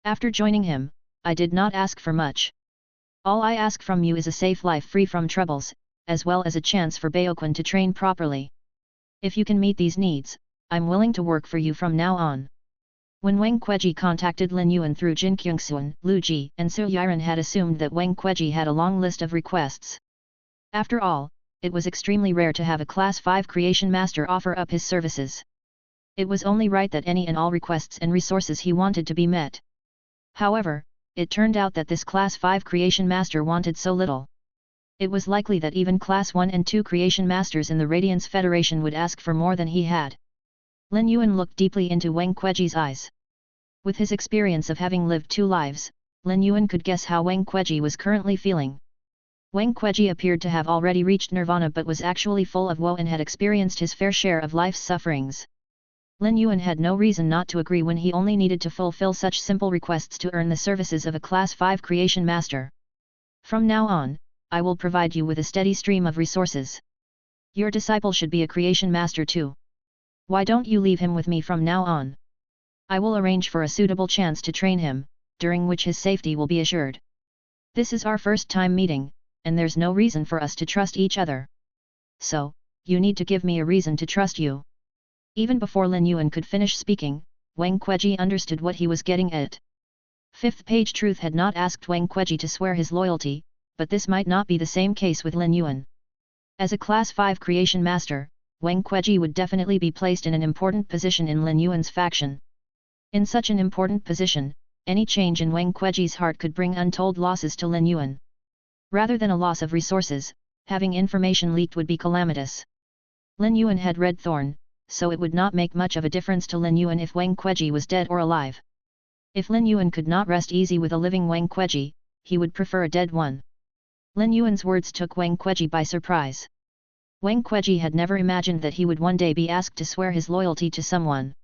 After joining him, I did not ask for much. All I ask from you is a safe life free from troubles, as well as a chance for Baoquan to train properly. If you can meet these needs, I'm willing to work for you from now on." When Wang Kueji contacted Lin Yuan through Jin Kyung-sun, Lu Ji and Su Yiren had assumed that Wang Kueji had a long list of requests. After all, it was extremely rare to have a Class 5 Creation Master offer up his services. It was only right that any and all requests and resources he wanted to be met. However, it turned out that this Class 5 Creation Master wanted so little. It was likely that even Class 1 and 2 Creation Masters in the Radiance Federation would ask for more than he had. Lin Yuan looked deeply into Wang Kueji's eyes. With his experience of having lived 2 lives, Lin Yuan could guess how Wang Kueji was currently feeling. Wang Kueji appeared to have already reached nirvana but was actually full of woe and had experienced his fair share of life's sufferings. Lin Yuan had no reason not to agree when he only needed to fulfill such simple requests to earn the services of a Class 5 Creation Master. "From now on, I will provide you with a steady stream of resources. Your disciple should be a Creation Master too. Why don't you leave him with me from now on? I will arrange for a suitable chance to train him, during which his safety will be assured. This is our first time meeting, and there's no reason for us to trust each other. So, you need to give me a reason to trust you." Even before Lin Yuan could finish speaking, Wang Kueji understood what he was getting at. 5th Page Truth had not asked Wang Kueji to swear his loyalty, but this might not be the same case with Lin Yuan. As a Class 5 Creation Master, Wang Kueji would definitely be placed in an important position in Lin Yuan's faction. In such an important position, any change in Wang Kueji's heart could bring untold losses to Lin Yuan. Rather than a loss of resources, having information leaked would be calamitous. Lin Yuan had Red Thorn, so it would not make much of a difference to Lin Yuan if Wang Kueji was dead or alive. If Lin Yuan could not rest easy with a living Wang Kueji, he would prefer a dead one. Lin Yuan's words took Wang Kueji by surprise. Wang Kueji had never imagined that he would one day be asked to swear his loyalty to someone.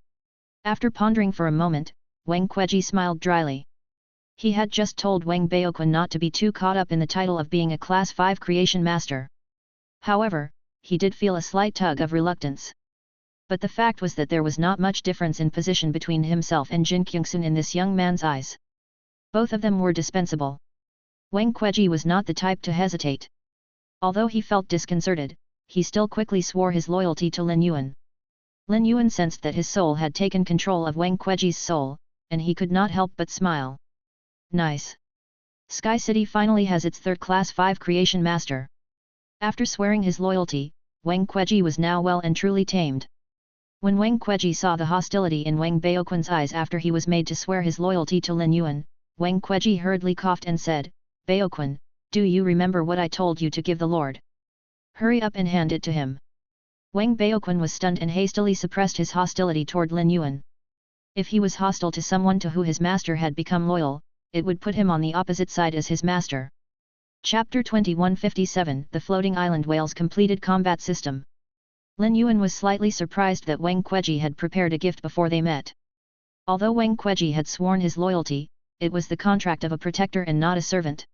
After pondering for a moment, Wang Kueji smiled dryly. He had just told Wang Baoquan not to be too caught up in the title of being a Class 5 creation master. However, he did feel a slight tug of reluctance. But the fact was that there was not much difference in position between himself and Jin Kyungsun in this young man's eyes. Both of them were dispensable. Wang Kueji was not the type to hesitate. Although he felt disconcerted, he still quickly swore his loyalty to Lin Yuan. Lin Yuan sensed that his soul had taken control of Wang Kueji's soul, and he could not help but smile. Nice. Sky City finally has its third Class 5 creation master. After swearing his loyalty, Wang Kueji was now well and truly tamed. When Wang Kueji saw the hostility in Wang Baoquan's eyes after he was made to swear his loyalty to Lin Yuan, Wang Kueji hurriedly coughed and said, "Baoquan, do you remember what I told you to give the Lord? Hurry up and hand it to him." Wang Baoquan was stunned and hastily suppressed his hostility toward Lin Yuan. If he was hostile to someone to who his master had become loyal, it would put him on the opposite side as his master. Chapter 2157 The Floating Island Whales Completed Combat System. Lin Yuan was slightly surprised that Wang Kueji had prepared a gift before they met. Although Wang Kueji had sworn his loyalty, it was the contract of a protector and not a servant.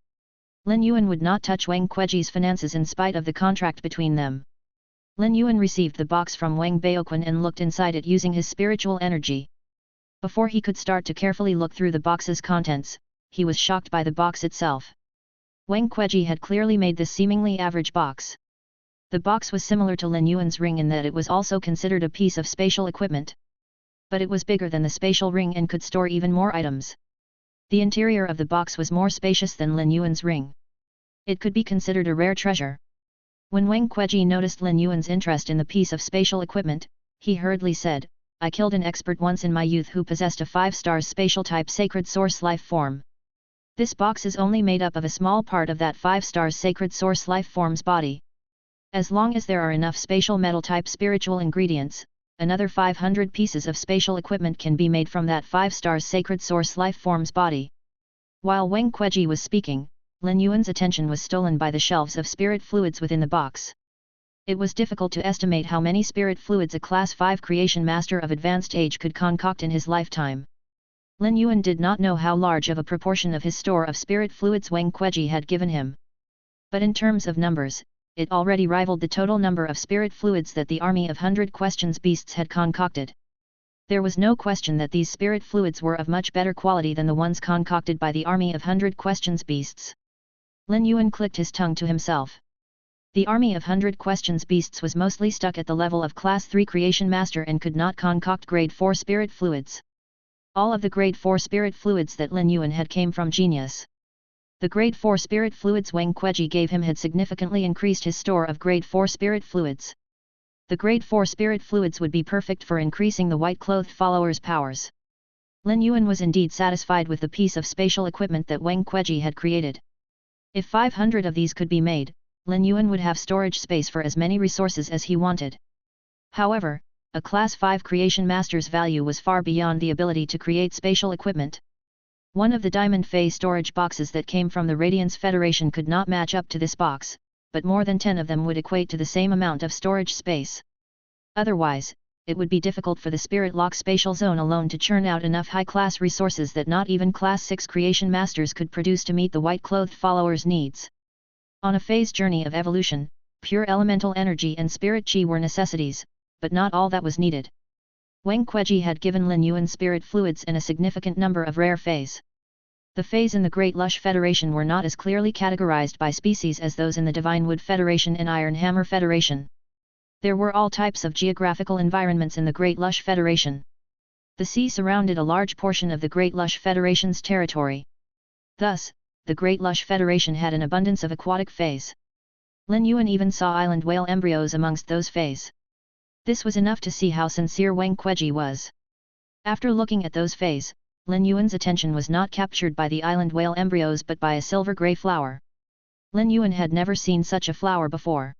Lin Yuan would not touch Wang Kueji's finances in spite of the contract between them. Lin Yuan received the box from Wang Baoquan and looked inside it using his spiritual energy. Before he could start to carefully look through the box's contents, he was shocked by the box itself. Wang Kueji had clearly made this seemingly average box. The box was similar to Lin Yuan's ring in that it was also considered a piece of spatial equipment. But it was bigger than the spatial ring and could store even more items. The interior of the box was more spacious than Lin Yuan's ring. It could be considered a rare treasure. When Wang Kueji noticed Lin Yuan's interest in the piece of spatial equipment, he hurriedly said, "I killed an expert once in my youth who possessed a 5-star spatial type sacred source life form. This box is only made up of a small part of that 5-star sacred source life form's body. As long as there are enough spatial metal type spiritual ingredients, another 500 pieces of spatial equipment can be made from that 5-star sacred source life form's body." While Wang Kueji was speaking, Lin Yuan's attention was stolen by the shelves of spirit fluids within the box. It was difficult to estimate how many spirit fluids a Class 5 creation master of advanced age could concoct in his lifetime. Lin Yuan did not know how large of a proportion of his store of spirit fluids Wang Kueji had given him. But in terms of numbers, it already rivaled the total number of spirit fluids that the army of 100 Questions Beasts had concocted. There was no question that these spirit fluids were of much better quality than the ones concocted by the army of 100 Questions Beasts. Lin Yuan clicked his tongue to himself. The army of 100 Questions Beasts was mostly stuck at the level of Class 3 Creation Master and could not concoct Grade 4 spirit fluids. All of the Grade 4 spirit fluids that Lin Yuan had came from genius. The Grade 4 spirit fluids Wang Kueji gave him had significantly increased his store of Grade 4 spirit fluids. The Grade 4 spirit fluids would be perfect for increasing the white-clothed followers' powers. Lin Yuan was indeed satisfied with the piece of spatial equipment that Wang Kueji had created. If 500 of these could be made, Lin Yuan would have storage space for as many resources as he wanted. However, a Class 5 creation master's value was far beyond the ability to create spatial equipment. One of the Diamond Fey storage boxes that came from the Radiance Federation could not match up to this box, but more than 10 of them would equate to the same amount of storage space. Otherwise, it would be difficult for the Spirit Lock Spatial Zone alone to churn out enough high-class resources that not even Class 6 creation masters could produce to meet the white-clothed followers' needs. On a phase journey of evolution, pure elemental energy and spirit chi were necessities, but not all that was needed. Wang Kueji had given Lin Yuan spirit fluids and a significant number of rare feys. The feys in the Great Lush Federation were not as clearly categorized by species as those in the Divine Wood Federation and Iron Hammer Federation. There were all types of geographical environments in the Great Lush Federation. The sea surrounded a large portion of the Great Lush Federation's territory. Thus, the Great Lush Federation had an abundance of aquatic feys. Lin Yuan even saw island whale embryos amongst those feys. This was enough to see how sincere Wang Kueji was. After looking at those feys, Lin Yuan's attention was not captured by the island whale embryos but by a silver-grey flower. Lin Yuan had never seen such a flower before.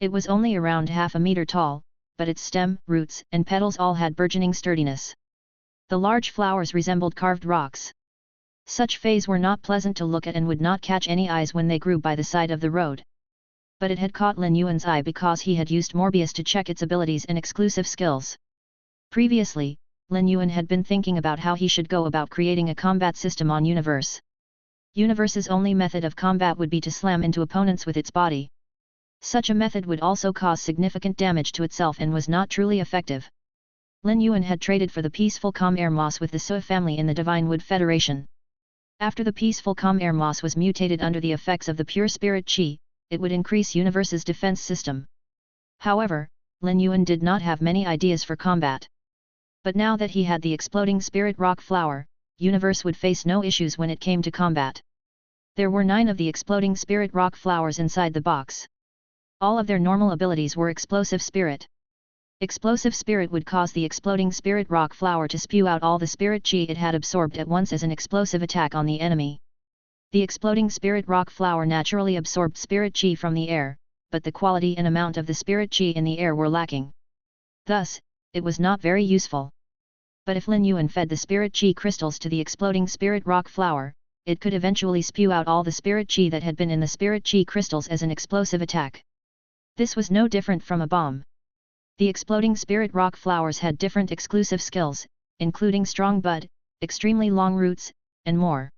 It was only around half a meter tall, but its stem, roots, and petals all had burgeoning sturdiness. The large flowers resembled carved rocks. Such feys were not pleasant to look at and would not catch any eyes when they grew by the side of the road. But it had caught Lin Yuan's eye because he had used Morbius to check its abilities and exclusive skills. Previously, Lin Yuan had been thinking about how he should go about creating a combat system on Universe. Universe's only method of combat would be to slam into opponents with its body. Such a method would also cause significant damage to itself and was not truly effective. Lin Yuan had traded for the peaceful calm air moss with the Sui family in the Divine Wood Federation. After the peaceful calm air moss was mutated under the effects of the pure spirit qi, it would increase Universe's defense system. However, Lin Yuan did not have many ideas for combat. But now that he had the exploding spirit rock flower, Universe would face no issues when it came to combat. There were 9 of the exploding spirit rock flowers inside the box. All of their normal abilities were explosive spirit. Explosive spirit would cause the exploding spirit rock flower to spew out all the spirit qi it had absorbed at once as an explosive attack on the enemy. The exploding spirit rock flower naturally absorbed spirit qi from the air, but the quality and amount of the spirit qi in the air were lacking. Thus, it was not very useful. But if Lin Yuan fed the spirit qi crystals to the exploding spirit rock flower, it could eventually spew out all the spirit qi that had been in the spirit qi crystals as an explosive attack. This was no different from a bomb. The exploding spirit rock flowers had different exclusive skills, including strong bud, extremely long roots, and more.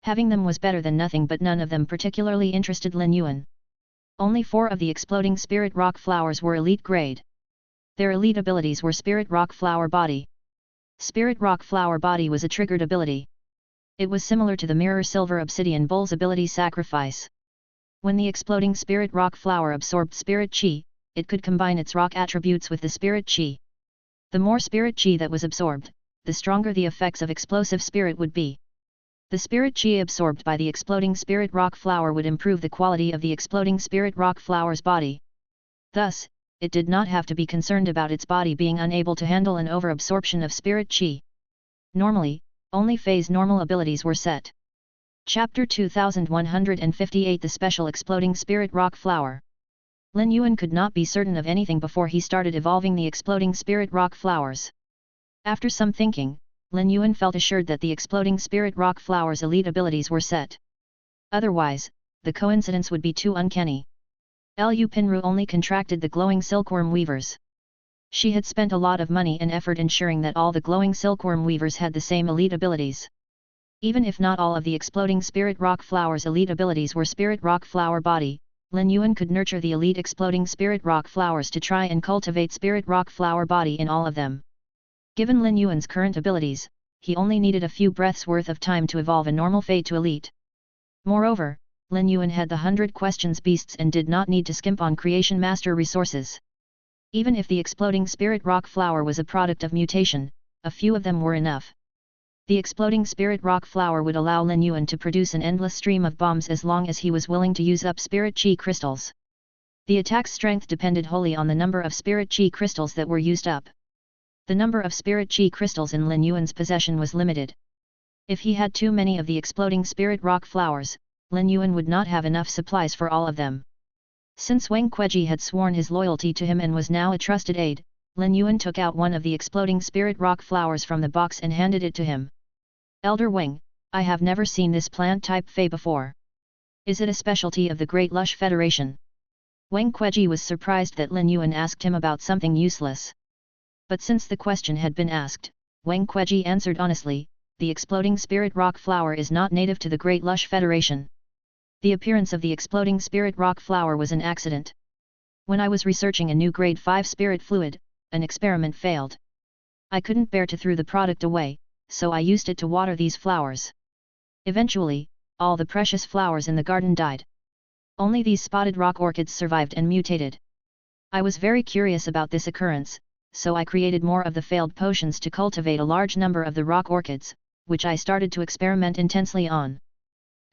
Having them was better than nothing, but none of them particularly interested Lin Yuan. Only 4 of the exploding spirit rock flowers were elite grade. Their elite abilities were Spirit Rock Flower Body. Spirit Rock Flower Body was a triggered ability. It was similar to the Mirror Silver Obsidian Bowl's ability Sacrifice. When the exploding Spirit Rock Flower absorbed Spirit Qi, it could combine its rock attributes with the Spirit Qi. The more Spirit Qi that was absorbed, the stronger the effects of explosive spirit would be. The Spirit Qi absorbed by the exploding Spirit Rock Flower would improve the quality of the exploding Spirit Rock Flower's body. Thus, it did not have to be concerned about its body being unable to handle an overabsorption of spirit qi. Normally, only Feys' normal abilities were set. Chapter 2158 The Special Exploding Spirit Rock Flower. Lin Yuan could not be certain of anything before he started evolving the exploding spirit rock flowers. After some thinking, Lin Yuan felt assured that the exploding spirit rock flower's elite abilities were set. Otherwise, the coincidence would be too uncanny. Lu Pinru only contracted the glowing silkworm weavers. She had spent a lot of money and effort ensuring that all the glowing silkworm weavers had the same elite abilities. Even if not all of the exploding spirit rock flower's elite abilities were spirit rock flower body, Lin Yuan could nurture the elite exploding spirit rock flowers to try and cultivate spirit rock flower body in all of them. Given Lin Yuan's current abilities, he only needed a few breaths worth of time to evolve a normal Fey to elite. Moreover, Lin Yuan had the 100 questions beasts and did not need to skimp on creation master resources. Even if the exploding spirit rock flower was a product of mutation, a few of them were enough. The exploding spirit rock flower would allow Lin Yuan to produce an endless stream of bombs as long as he was willing to use up spirit qi crystals. The attack's strength depended wholly on the number of spirit qi crystals that were used up. The number of spirit qi crystals in Lin Yuan's possession was limited. If he had too many of the exploding spirit rock flowers, Lin Yuan would not have enough supplies for all of them. Since Wang Kueji had sworn his loyalty to him and was now a trusted aide, Lin Yuan took out one of the exploding spirit rock flowers from the box and handed it to him. Elder Wang, I have never seen this plant-type Fey before. Is it a specialty of the Great Lush Federation? Wang Kueji was surprised that Lin Yuan asked him about something useless. But since the question had been asked, Wang Kueji answered honestly, the exploding spirit rock flower is not native to the Great Lush Federation. The appearance of the exploding spirit rock flower was an accident. When I was researching a new grade 5 spirit fluid, an experiment failed. I couldn't bear to throw the product away, so I used it to water these flowers. Eventually, all the precious flowers in the garden died. Only these spotted rock orchids survived and mutated. I was very curious about this occurrence, so I created more of the failed potions to cultivate a large number of the rock orchids, which I started to experiment intensely on.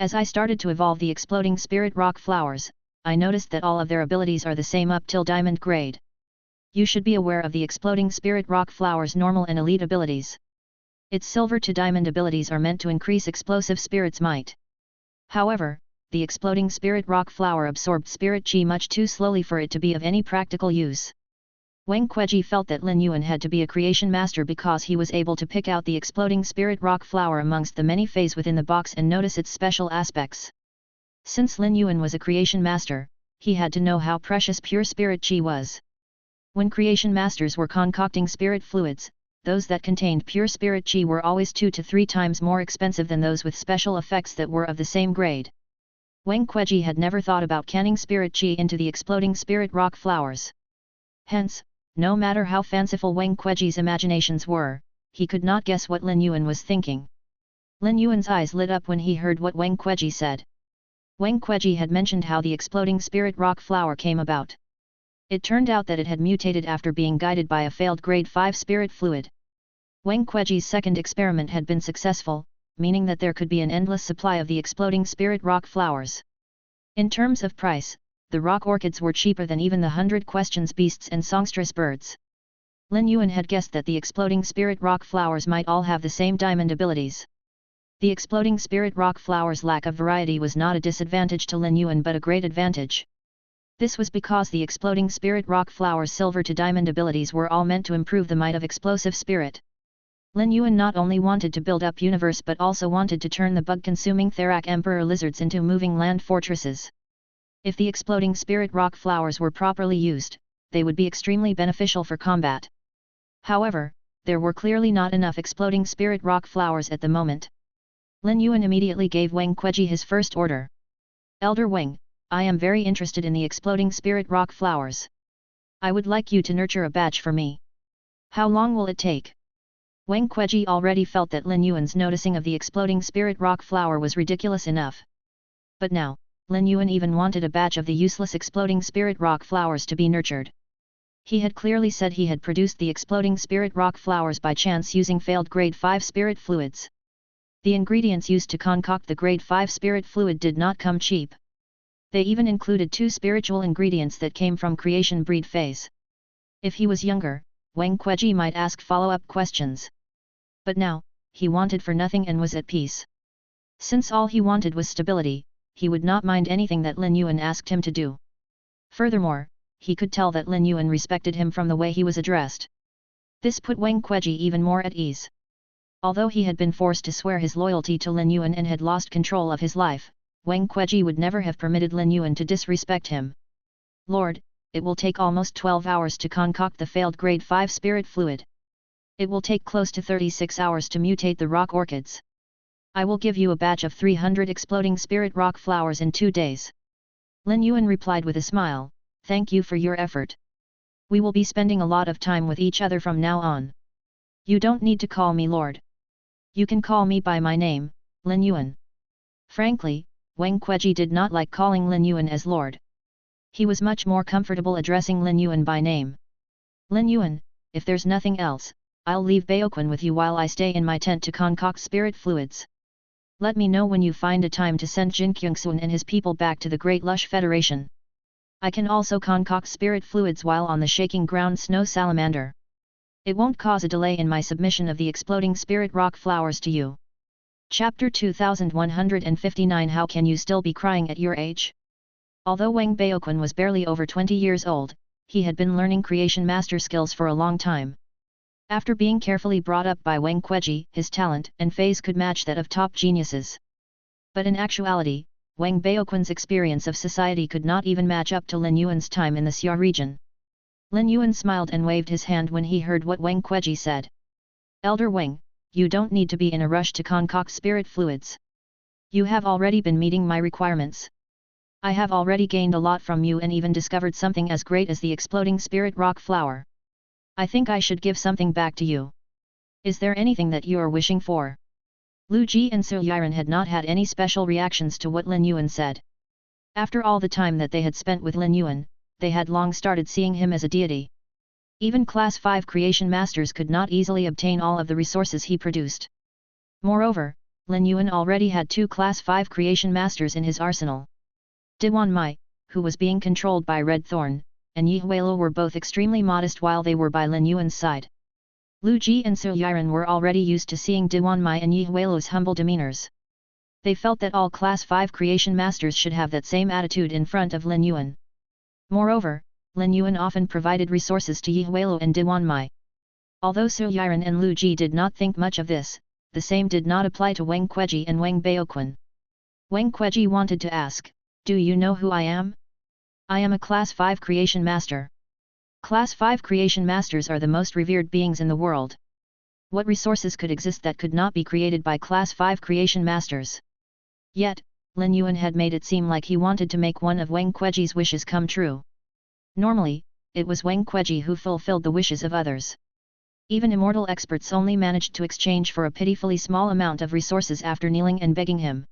As I started to evolve the exploding spirit rock flowers, I noticed that all of their abilities are the same up till diamond grade. You should be aware of the exploding spirit rock flowers' normal and elite abilities. Its silver to diamond abilities are meant to increase explosive spirit's might. However, the exploding spirit rock flower absorbed spirit qi much too slowly for it to be of any practical use. Wang Kueji felt that Lin Yuan had to be a creation master because he was able to pick out the exploding spirit rock flower amongst the many feys within the box and notice its special aspects. Since Lin Yuan was a creation master, he had to know how precious pure spirit qi was. When creation masters were concocting spirit fluids, those that contained pure spirit qi were always 2 to 3 times more expensive than those with special effects that were of the same grade. Wang Kueji had never thought about canning spirit qi into the exploding spirit rock flowers. Hence, no matter how fanciful Wang Kueji's imaginations were, he could not guess what Lin Yuan was thinking. Lin Yuan's eyes lit up when he heard what Wang Kueji said. Wang Kueji had mentioned how the exploding spirit rock flower came about. It turned out that it had mutated after being guided by a failed grade 5 spirit fluid. Wang Kueji's second experiment had been successful, meaning that there could be an endless supply of the exploding spirit rock flowers. In terms of price, the rock orchids were cheaper than even the 100 questions beasts and songstress birds. Lin Yuan had guessed that the exploding spirit rock flowers might all have the same diamond abilities. The exploding spirit rock flowers' lack of variety was not a disadvantage to Lin Yuan but a great advantage. This was because the exploding spirit rock flowers' silver to diamond abilities were all meant to improve the might of explosive spirit. Lin Yuan not only wanted to build up universe but also wanted to turn the bug-consuming Therak Emperor lizards into moving land fortresses. If the exploding spirit rock flowers were properly used, they would be extremely beneficial for combat. However, there were clearly not enough exploding spirit rock flowers at the moment. Lin Yuan immediately gave Wang Kueji his first order. Elder Wang, I am very interested in the exploding spirit rock flowers. I would like you to nurture a batch for me. How long will it take? Wang Kueji already felt that Lin Yuan's noticing of the exploding spirit rock flower was ridiculous enough. But now, Lin Yuan even wanted a batch of the useless exploding spirit rock flowers to be nurtured. He had clearly said he had produced the exploding spirit rock flowers by chance using failed grade 5 spirit fluids. The ingredients used to concoct the grade 5 spirit fluid did not come cheap. They even included 2 spiritual ingredients that came from creation breed phase. If he was younger, Wang Kueji might ask follow-up questions. But now, he wanted for nothing and was at peace. Since all he wanted was stability, he would not mind anything that Lin Yuan asked him to do. Furthermore, he could tell that Lin Yuan respected him from the way he was addressed. This put Wang Kueji even more at ease. Although he had been forced to swear his loyalty to Lin Yuan and had lost control of his life, Wang Kueji would never have permitted Lin Yuan to disrespect him. Lord, it will take almost 12 hours to concoct the failed grade 5 spirit fluid. It will take close to 36 hours to mutate the rock orchids. I will give you a batch of 300 exploding spirit rock flowers in 2 days. Lin Yuan replied with a smile, thank you for your effort. We will be spending a lot of time with each other from now on. You don't need to call me Lord. You can call me by my name, Lin Yuan. Frankly, Wang Kueji did not like calling Lin Yuan as Lord. He was much more comfortable addressing Lin Yuan by name. Lin Yuan, if there's nothing else, I'll leave Baoquan with you while I stay in my tent to concoct spirit fluids. Let me know when you find a time to send Jin Kyungsun and his people back to the Great Lush Federation. I can also concoct spirit fluids while on the shaking ground snow salamander. It won't cause a delay in my submission of the exploding spirit rock flowers to you. Chapter 2159 How can you still be crying at your age? Although Wang Baoquan was barely over 20 years old, he had been learning creation master skills for a long time. After being carefully brought up by Wang Kueji, his talent and phase could match that of top geniuses. But in actuality, Wang Baoquan's experience of society could not even match up to Lin Yuan's time in the Xia region. Lin Yuan smiled and waved his hand when he heard what Wang Kueji said. Elder Wang, you don't need to be in a rush to concoct spirit fluids. You have already been meeting my requirements. I have already gained a lot from you and even discovered something as great as the exploding spirit rock flower. I think I should give something back to you. Is there anything that you are wishing for? Lu Ji and Su Yiren had not had any special reactions to what Lin Yuan said. After all the time that they had spent with Lin Yuan, they had long started seeing him as a deity. Even Class 5 creation masters could not easily obtain all of the resources he produced. Moreover, Lin Yuan already had 2 Class 5 creation masters in his arsenal. Diwan Mai, who was being controlled by Red Thorn, and Yi Huilo were both extremely modest while they were by Lin Yuan's side. Lu Ji and Su Yiren were already used to seeing Diwan Mai and Yi Huilo's humble demeanors. They felt that all Class 5 creation masters should have that same attitude in front of Lin Yuan. Moreover, Lin Yuan often provided resources to Yi Huilu and Diwan Mai. Although Su Yiren and Lu Ji did not think much of this, the same did not apply to Wang Kueji and Wang Baoquan. Wang Kueji wanted to ask, "Do you know who I am? I am a Class 5 Creation Master. Class 5 Creation Masters are the most revered beings in the world. What resources could exist that could not be created by Class 5 Creation Masters?" Yet, Lin Yuan had made it seem like he wanted to make one of Wang Kueji's wishes come true. Normally, it was Wang Kueji who fulfilled the wishes of others. Even immortal experts only managed to exchange for a pitifully small amount of resources after kneeling and begging him.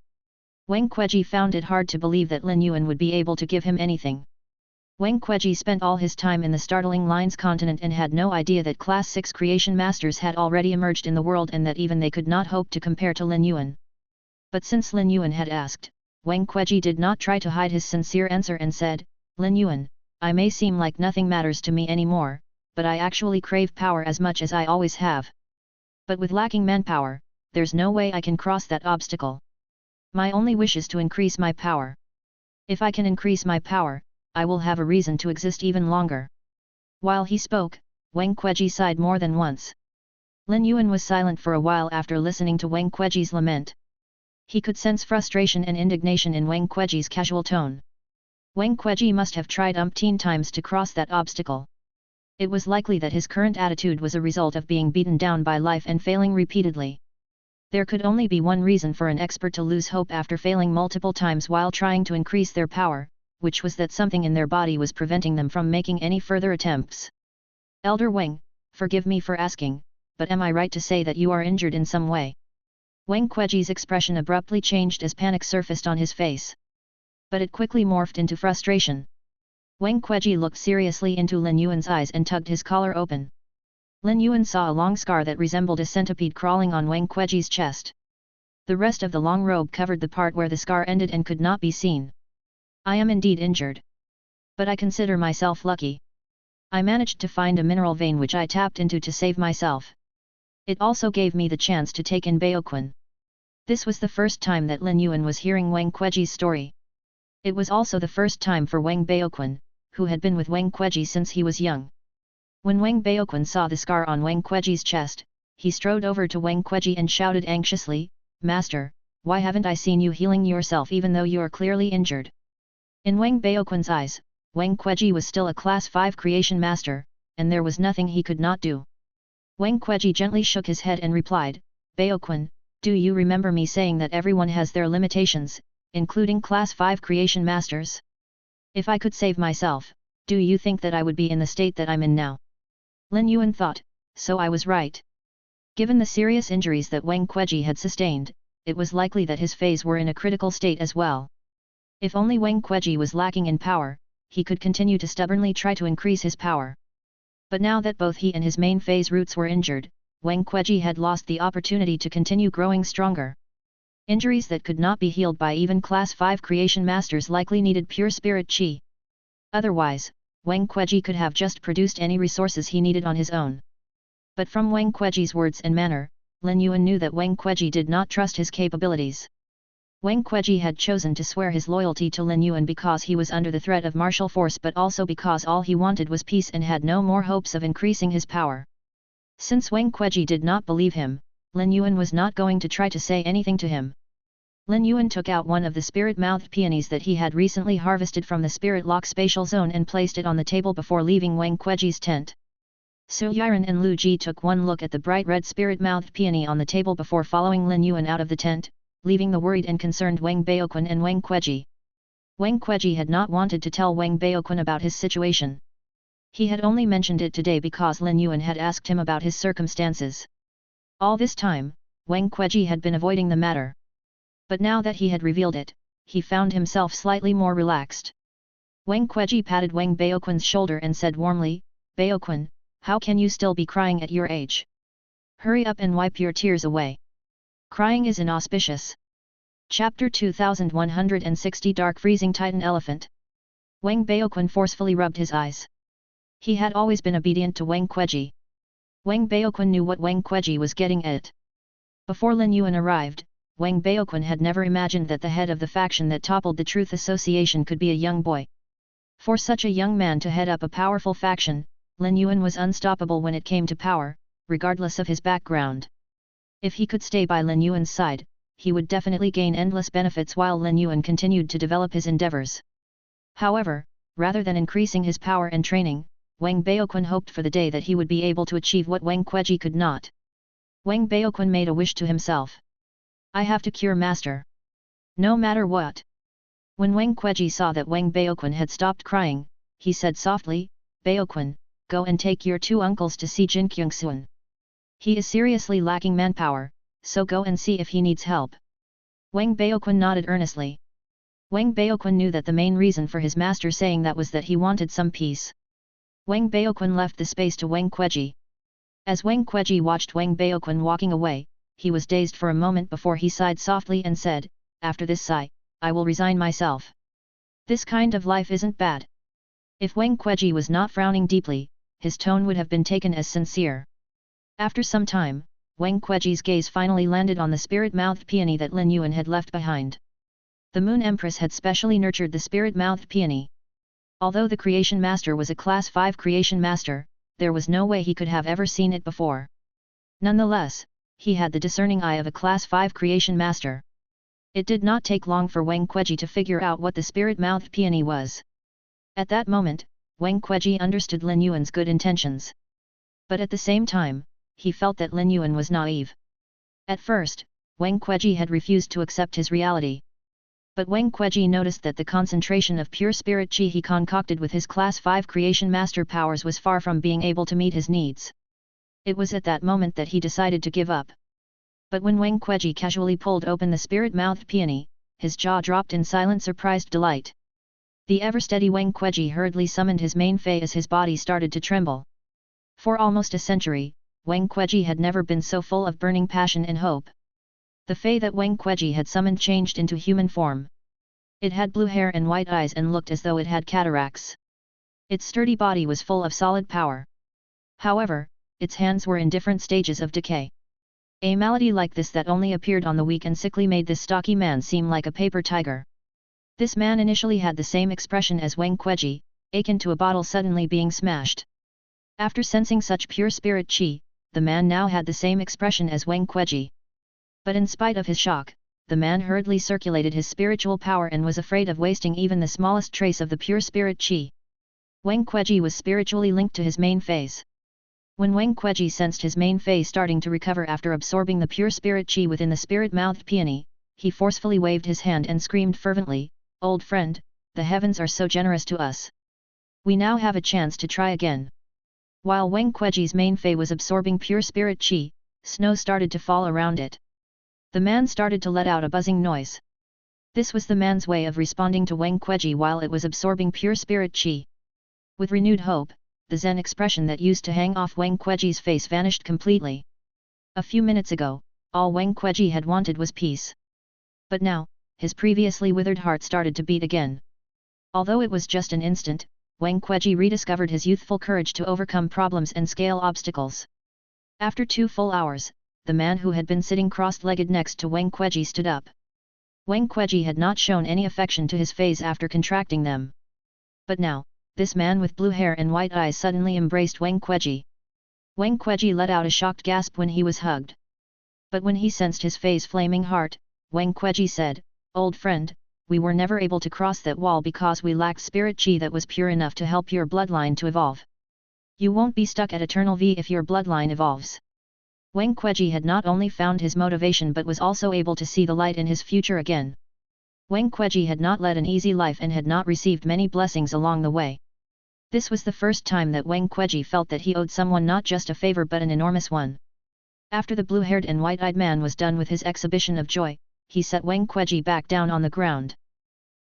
Wang Kueji found it hard to believe that Lin Yuan would be able to give him anything. Wang Kueji spent all his time in the startling Lines continent and had no idea that Class 6 Creation Masters had already emerged in the world and that even they could not hope to compare to Lin Yuan. But since Lin Yuan had asked, Wang Kueji did not try to hide his sincere answer and said, "Lin Yuan, I may seem like nothing matters to me anymore, but I actually crave power as much as I always have. But with lacking manpower, there's no way I can cross that obstacle. My only wish is to increase my power. If I can increase my power, I will have a reason to exist even longer." While he spoke, Wang Kueji sighed more than once. Lin Yuan was silent for a while after listening to Wang Kueji's lament. He could sense frustration and indignation in Wang Kueji's casual tone. Wang Kueji must have tried umpteen times to cross that obstacle. It was likely that his current attitude was a result of being beaten down by life and failing repeatedly. There could only be one reason for an expert to lose hope after failing multiple times while trying to increase their power, which was that something in their body was preventing them from making any further attempts. "Elder Wang, forgive me for asking, but am I right to say that you are injured in some way?" Wang Kueji's expression abruptly changed as panic surfaced on his face. But it quickly morphed into frustration. Wang Kueji looked seriously into Lin Yuan's eyes and tugged his collar open. Lin Yuan saw a long scar that resembled a centipede crawling on Wang Kueji's chest. The rest of the long robe covered the part where the scar ended and could not be seen. "I am indeed injured. But I consider myself lucky. I managed to find a mineral vein which I tapped into to save myself. It also gave me the chance to take in Baoquan." This was the first time that Lin Yuan was hearing Wang Kueji's story. It was also the first time for Wang Baoquan, who had been with Wang Kueji since he was young. When Wang Baoquan saw the scar on Wang Kueji's chest, he strode over to Wang Kueji and shouted anxiously, "Master, why haven't I seen you healing yourself even though you are clearly injured?" In Wang Baoquan's eyes, Wang Kueji was still a Class 5 Creation Master, and there was nothing he could not do. Wang Kueji gently shook his head and replied, "Baoquan, do you remember me saying that everyone has their limitations, including Class 5 Creation Masters? If I could save myself, do you think that I would be in the state that I'm in now?" Lin Yuan thought, so I was right. Given the serious injuries that Wang Kueji had sustained, it was likely that his feys were in a critical state as well. If only Wang Kueji was lacking in power, he could continue to stubbornly try to increase his power. But now that both he and his main feys roots were injured, Wang Kueji had lost the opportunity to continue growing stronger. Injuries that could not be healed by even Class 5 Creation Masters likely needed pure spirit qi. Otherwise, Wang Kueji could have just produced any resources he needed on his own. But from Wang Kueji's words and manner, Lin Yuan knew that Wang Kueji did not trust his capabilities. Wang Kueji had chosen to swear his loyalty to Lin Yuan because he was under the threat of martial force but also because all he wanted was peace and had no more hopes of increasing his power. Since Wang Kueji did not believe him, Lin Yuan was not going to try to say anything to him. Lin Yuan took out one of the spirit-mouthed peonies that he had recently harvested from the spirit lock spatial zone and placed it on the table before leaving Wang Kueji's tent. Su Yiren and Lu Ji took one look at the bright red spirit-mouthed peony on the table before following Lin Yuan out of the tent, leaving the worried and concerned Wang Baoquan and Wang Kueji. Wang Kueji had not wanted to tell Wang Baoquan about his situation. He had only mentioned it today because Lin Yuan had asked him about his circumstances. All this time, Wang Kueji had been avoiding the matter. But now that he had revealed it, he found himself slightly more relaxed. Wang Kueji patted Wang Baoquan's shoulder and said warmly, "Baoquan, how can you still be crying at your age? Hurry up and wipe your tears away. Crying is inauspicious." Chapter 2160 Dark Freezing Titan Elephant. Wang Baoquan forcefully rubbed his eyes. He had always been obedient to Wang Kueji. Wang Baoquan knew what Wang Kueji was getting at. Before Lin Yuan arrived, Wang Baoquan had never imagined that the head of the faction that toppled the Truth Association could be a young boy. For such a young man to head up a powerful faction, Lin Yuan was unstoppable when it came to power, regardless of his background. If he could stay by Lin Yuan's side, he would definitely gain endless benefits while Lin Yuan continued to develop his endeavors. However, rather than increasing his power and training, Wang Baoquan hoped for the day that he would be able to achieve what Wang Kueji could not. Wang Baoquan made a wish to himself. I have to cure master. No matter what. When Wang Kueji saw that Wang Baoquan had stopped crying, he said softly, Baoquan, go and take your two uncles to see Jin Kyungsuan. He is seriously lacking manpower, so go and see if he needs help. Wang Baoquan nodded earnestly. Wang Baoquan knew that the main reason for his master saying that was that he wanted some peace. Wang Baoquan left the space to Wang Kueji. As Wang Kueji watched Wang Baoquan walking away, he was dazed for a moment before he sighed softly and said, after this sigh, I will resign myself. This kind of life isn't bad. If Wang Kueji was not frowning deeply, his tone would have been taken as sincere. After some time, Wang Kueji's gaze finally landed on the spirit-mouthed peony that Lin Yuan had left behind. The Moon Empress had specially nurtured the spirit-mouthed peony. Although the Creation Master was a Class 5 Creation Master, there was no way he could have ever seen it before. Nonetheless, he had the discerning eye of a Class 5 Creation Master. It did not take long for Wang Kueji to figure out what the spirit-mouthed peony was. At that moment, Wang Kueji understood Lin Yuan's good intentions. But at the same time, he felt that Lin Yuan was naive. At first, Wang Kueji had refused to accept his reality. But Wang Kueji noticed that the concentration of pure spirit qi he concocted with his Class 5 Creation Master powers was far from being able to meet his needs. It was at that moment that he decided to give up. But when Wang Kueji casually pulled open the spirit-mouthed peony, his jaw dropped in silent surprised delight. The ever-steady Wang Kueji hurriedly summoned his main fei as his body started to tremble. For almost a century, Wang Kueji had never been so full of burning passion and hope. The fei that Wang Kueji had summoned changed into human form. It had blue hair and white eyes and looked as though it had cataracts. Its sturdy body was full of solid power. However, its hands were in different stages of decay. A malady like this that only appeared on the weak and sickly made this stocky man seem like a paper tiger. This man initially had the same expression as Wang Kueji, akin to a bottle suddenly being smashed. After sensing such pure spirit qi, the man now had the same expression as Wang Kueji. But in spite of his shock, the man hurriedly circulated his spiritual power and was afraid of wasting even the smallest trace of the pure spirit qi. Wang Kueji was spiritually linked to his main phase. When Wang Kueji sensed his main phase starting to recover after absorbing the pure spirit qi within the spirit-mouthed peony, he forcefully waved his hand and screamed fervently, "Old friend, the heavens are so generous to us. We now have a chance to try again." While Wang Kueji's main fei was absorbing pure spirit qi, snow started to fall around it. The man started to let out a buzzing noise. This was the man's way of responding to Wang Kueji while it was absorbing pure spirit qi. With renewed hope, the Zen expression that used to hang off Wang Kueji's face vanished completely. A few minutes ago, all Wang Kueji had wanted was peace. But now, his previously withered heart started to beat again. Although it was just an instant, Wang Kueji rediscovered his youthful courage to overcome problems and scale obstacles. After 2 full hours, the man who had been sitting cross-legged next to Wang Kueji stood up. Wang Kueji had not shown any affection to his phase after contracting them. But now, this man with blue hair and white eyes suddenly embraced Wang Kueji. Wang Kueji let out a shocked gasp when he was hugged. But when he sensed his phase flaming heart, Wang Kueji said, "Old friend, we were never able to cross that wall because we lacked spirit qi that was pure enough to help your bloodline to evolve. You won't be stuck at Eternal V if your bloodline evolves." Wang Kueji had not only found his motivation but was also able to see the light in his future again. Wang Kueji had not led an easy life and had not received many blessings along the way. This was the first time that Wang Kueji felt that he owed someone not just a favor but an enormous one. After the blue-haired and white-eyed man was done with his exhibition of joy, he set Wang Kueji back down on the ground.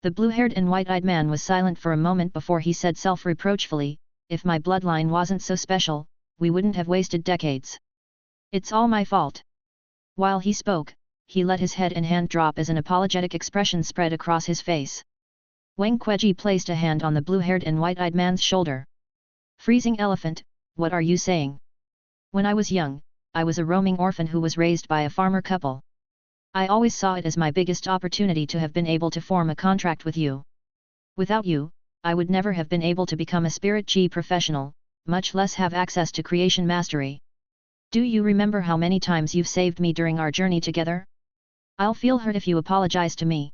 The blue-haired and white-eyed man was silent for a moment before he said self-reproachfully, "If my bloodline wasn't so special, we wouldn't have wasted decades. It's all my fault." While he spoke, he let his head and hand drop as an apologetic expression spread across his face. Wang Kueji placed a hand on the blue-haired and white-eyed man's shoulder. "Freezing elephant, what are you saying? When I was young, I was a roaming orphan who was raised by a farmer couple. I always saw it as my biggest opportunity to have been able to form a contract with you. Without you, I would never have been able to become a spirit chi professional, much less have access to creation mastery. Do you remember how many times you've saved me during our journey together? I'll feel hurt if you apologize to me.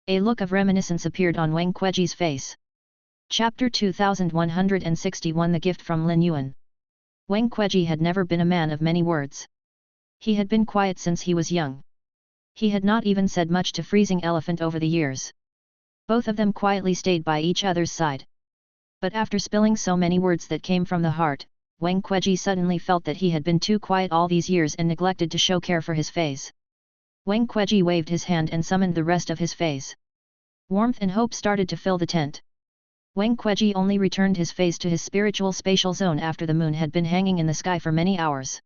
A look of reminiscence appeared on Wang Kueji's face. Chapter 2161 The Gift from Lin Yuan. Wang Kueji had never been a man of many words. He had been quiet since he was young. He had not even said much to Freezing Elephant over the years. Both of them quietly stayed by each other's side. But after spilling so many words that came from the heart, Wang Kueji suddenly felt that he had been too quiet all these years and neglected to show care for his feys. Wang Kueji waved his hand and summoned the rest of his feys. Warmth and hope started to fill the tent. Wang Kueji only returned his feys to his spiritual spatial zone after the moon had been hanging in the sky for many hours.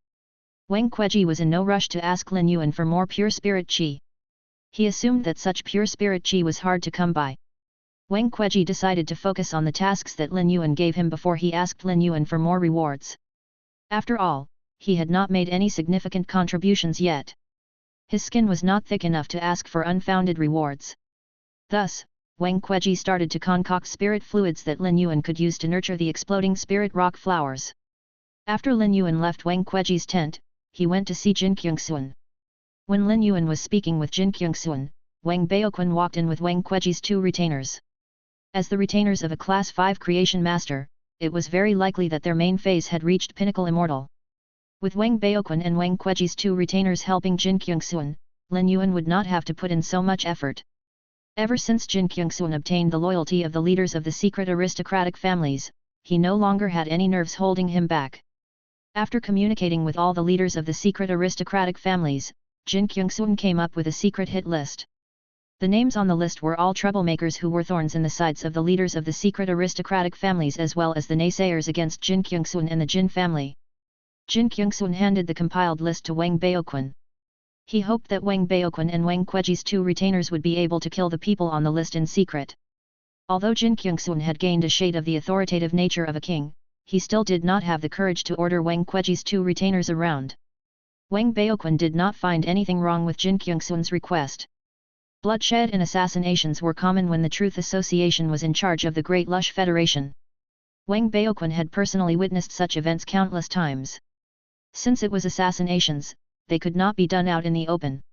Wang Kueji was in no rush to ask Lin Yuan for more pure spirit qi. He assumed that such pure spirit qi was hard to come by. Wang Kueji decided to focus on the tasks that Lin Yuan gave him before he asked Lin Yuan for more rewards. After all, he had not made any significant contributions yet. His skin was not thick enough to ask for unfounded rewards. Thus, Wang Kueji started to concoct spirit fluids that Lin Yuan could use to nurture the exploding spirit rock flowers. After Lin Yuan left Wang Kueji's tent, he went to see Jin Kyungsuan. When Lin Yuan was speaking with Jin Kyungsuan, Wang Baoquan walked in with Wang Kueji's 2 retainers. As the retainers of a Class 5 creation master, it was very likely that their main phase had reached pinnacle immortal. With Wang Baoquan and Wang Kueji's 2 retainers helping Jin Kyungsuan, Lin Yuan would not have to put in so much effort. Ever since Jin Kyungsuan obtained the loyalty of the leaders of the secret aristocratic families, he no longer had any nerves holding him back. After communicating with all the leaders of the secret aristocratic families, Jin Kyungsuan came up with a secret hit list. The names on the list were all troublemakers who were thorns in the sides of the leaders of the secret aristocratic families as well as the naysayers against Jin Kyungsuan and the Jin family. Jin Kyungsuan handed the compiled list to Wang Baoquan. He hoped that Wang Baoquan and Wang Kueji's 2 retainers would be able to kill the people on the list in secret. Although Jin Kyungsuan had gained a shade of the authoritative nature of a king, he still did not have the courage to order Wang Kueji's 2 retainers around. Wang Baoquan did not find anything wrong with Jin Kyungsuan's request. Bloodshed and assassinations were common when the Truth Association was in charge of the Great Lush Federation. Wang Baoquan had personally witnessed such events countless times. Since it was assassinations, they could not be done out in the open.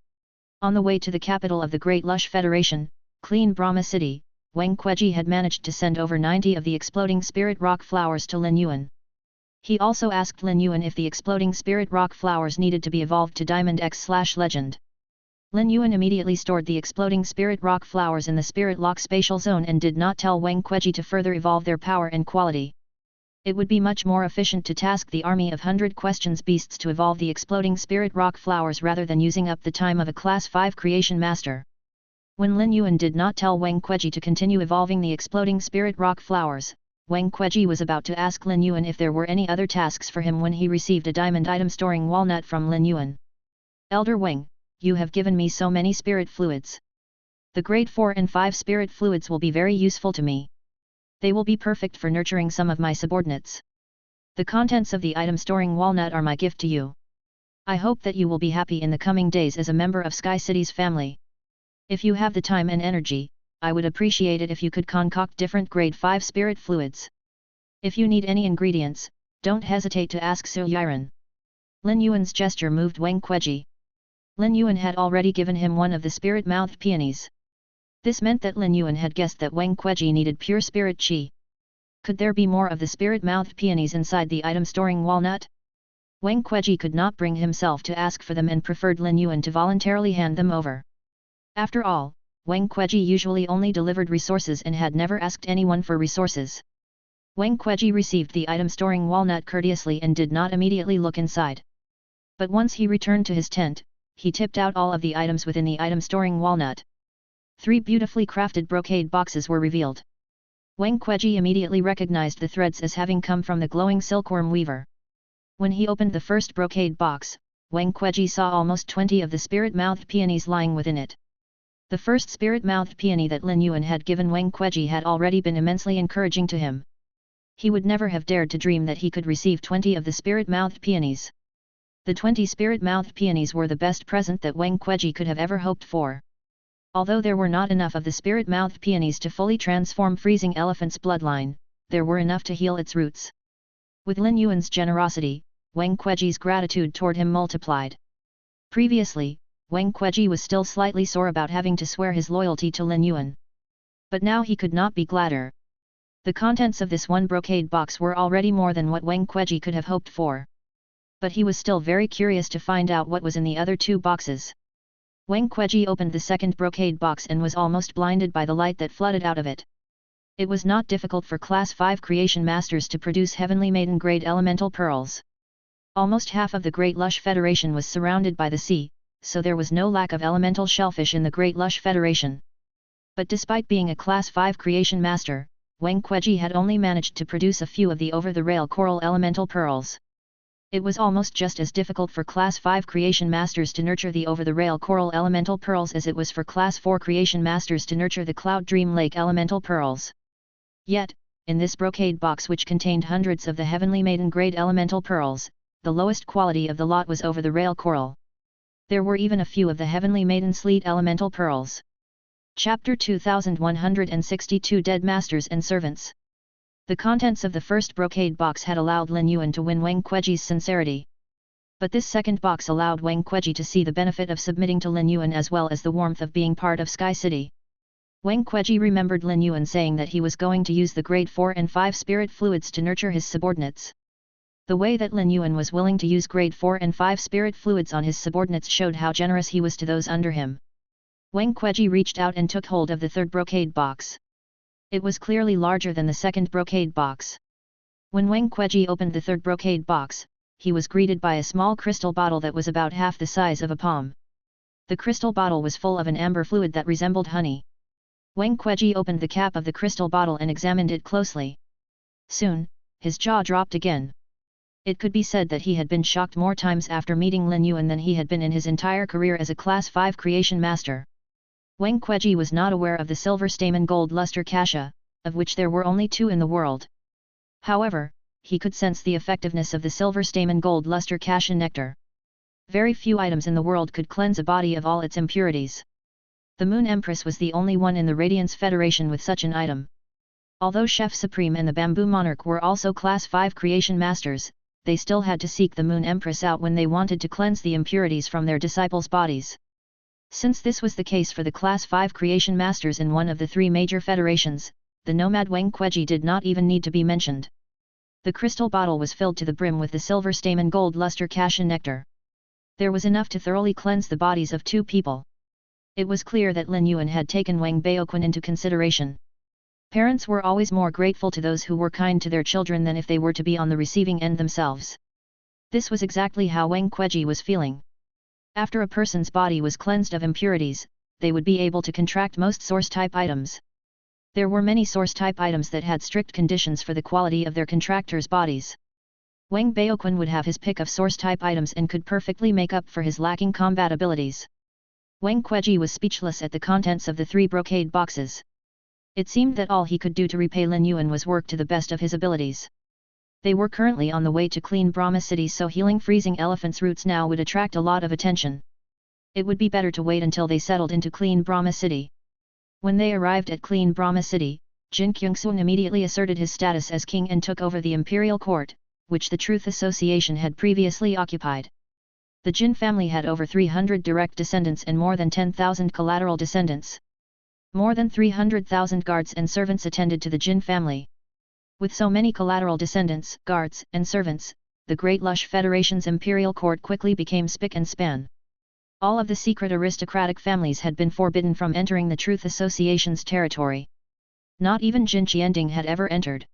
On the way to the capital of the Great Lush Federation, Clean Brahma City, Wang Kueji had managed to send over 90 of the exploding spirit rock flowers to Lin Yuan. He also asked Lin Yuan if the exploding spirit rock flowers needed to be evolved to Diamond X/Legend. Lin Yuan immediately stored the exploding spirit rock flowers in the spirit lock spatial zone and did not tell Wang Kueji to further evolve their power and quality. It would be much more efficient to task the army of 100 questions beasts to evolve the exploding spirit rock flowers rather than using up the time of a Class 5 creation master. When Lin Yuan did not tell Wang Kueji to continue evolving the exploding spirit rock flowers, Wang Kueji was about to ask Lin Yuan if there were any other tasks for him when he received a diamond item storing walnut from Lin Yuan. Elder Wang, you have given me so many spirit fluids. The grade 4 and 5 spirit fluids will be very useful to me. They will be perfect for nurturing some of my subordinates. The contents of the item storing walnut are my gift to you. I hope that you will be happy in the coming days as a member of Sky City's family. If you have the time and energy, I would appreciate it if you could concoct different grade 5 spirit fluids. If you need any ingredients, don't hesitate to ask Su Yiren. Lin Yuan's gesture moved Wang Kueji. Lin Yuan had already given him one of the spirit-mouthed peonies. This meant that Lin Yuan had guessed that Wang Kueji needed pure spirit qi. Could there be more of the spirit-mouthed peonies inside the item storing walnut? Wang Kueji could not bring himself to ask for them and preferred Lin Yuan to voluntarily hand them over. After all, Wang Kueji usually only delivered resources and had never asked anyone for resources. Wang Kueji received the item storing walnut courteously and did not immediately look inside. But once he returned to his tent, he tipped out all of the items within the item storing walnut. 3 beautifully crafted brocade boxes were revealed. Wang Kueji immediately recognized the threads as having come from the glowing silkworm weaver. When he opened the first brocade box, Wang Kueji saw almost 20 of the spirit-mouthed peonies lying within it. The first spirit-mouthed peony that Lin Yuan had given Wang Kueji had already been immensely encouraging to him. He would never have dared to dream that he could receive 20 of the spirit-mouthed peonies. The 20 spirit-mouthed peonies were the best present that Wang Kueji could have ever hoped for. Although there were not enough of the spirit-mouthed peonies to fully transform Freezing Elephant's bloodline, there were enough to heal its roots. With Lin Yuan's generosity, Wang Queji's gratitude toward him multiplied. Previously, Wang Queji was still slightly sore about having to swear his loyalty to Lin Yuan. But now he could not be gladder. The contents of this one brocade box were already more than what Wang Queji could have hoped for. But he was still very curious to find out what was in the other two boxes. Wang Queji opened the second brocade box and was almost blinded by the light that flooded out of it. It was not difficult for Class 5 creation masters to produce heavenly maiden-grade elemental pearls. Almost half of the Great Lush Federation was surrounded by the sea, so there was no lack of elemental shellfish in the Great Lush Federation. But despite being a Class 5 creation master, Wang Queji had only managed to produce a few of the over-the-rail coral elemental pearls. It was almost just as difficult for Class 5 creation masters to nurture the over-the-rail coral elemental pearls as it was for Class 4 creation masters to nurture the Cloud Dream Lake elemental pearls. Yet, in this brocade box which contained hundreds of the heavenly maiden-grade elemental pearls, the lowest quality of the lot was over-the-rail coral. There were even a few of the heavenly maiden sleet elemental pearls. Chapter 2162 Dead Masters and Servants. The contents of the first brocade box had allowed Lin Yuan to win Wang Queji's sincerity. But this second box allowed Wang Queji to see the benefit of submitting to Lin Yuan as well as the warmth of being part of Sky City. Wang Queji remembered Lin Yuan saying that he was going to use the grade 4 and 5 spirit fluids to nurture his subordinates. The way that Lin Yuan was willing to use grade 4 and 5 spirit fluids on his subordinates showed how generous he was to those under him. Wang Queji reached out and took hold of the third brocade box. It was clearly larger than the second brocade box. When Wang Queji opened the third brocade box, he was greeted by a small crystal bottle that was about half the size of a palm. The crystal bottle was full of an amber fluid that resembled honey. Wang Queji opened the cap of the crystal bottle and examined it closely. Soon, his jaw dropped again. It could be said that he had been shocked more times after meeting Lin Yuan than he had been in his entire career as a Class 5 creation master. Wang Queji was not aware of the silver stamen gold luster cassia, of which there were only 2 in the world. However, he could sense the effectiveness of the silver stamen gold luster cassia nectar. Very few items in the world could cleanse a body of all its impurities. The Moon Empress was the only one in the Radiance Federation with such an item. Although Chef Supreme and the Bamboo Monarch were also Class 5 creation masters, they still had to seek the Moon Empress out when they wanted to cleanse the impurities from their disciples' bodies. Since this was the case for the Class 5 creation masters in one of the 3 major federations, the nomad Wang Queji did not even need to be mentioned. The crystal bottle was filled to the brim with the silver stamen gold luster cassia nectar. There was enough to thoroughly cleanse the bodies of 2 people. It was clear that Lin Yuan had taken Wang Baoquan into consideration. Parents were always more grateful to those who were kind to their children than if they were to be on the receiving end themselves. This was exactly how Wang Queji was feeling. After a person's body was cleansed of impurities, they would be able to contract most source-type items. There were many source-type items that had strict conditions for the quality of their contractors' bodies. Wang Baoquan would have his pick of source-type items and could perfectly make up for his lacking combat abilities. Wang Queji was speechless at the contents of the 3 brocade boxes. It seemed that all he could do to repay Lin Yuan was work to the best of his abilities. They were currently on the way to Clean Brahma City, so healing Freezing Elephant's roots now would attract a lot of attention. It would be better to wait until they settled into Clean Brahma City. When they arrived at Clean Brahma City, Jin Kyungsoon immediately asserted his status as king and took over the imperial court, which the Truth Association had previously occupied. The Jin family had over 300 direct descendants and more than 10,000 collateral descendants. More than 300,000 guards and servants attended to the Jin family. With so many collateral descendants, guards, and servants, the Great Lush Federation's imperial court quickly became spick and span. All of the secret aristocratic families had been forbidden from entering the Truth Association's territory. Not even Jin Qianding had ever entered.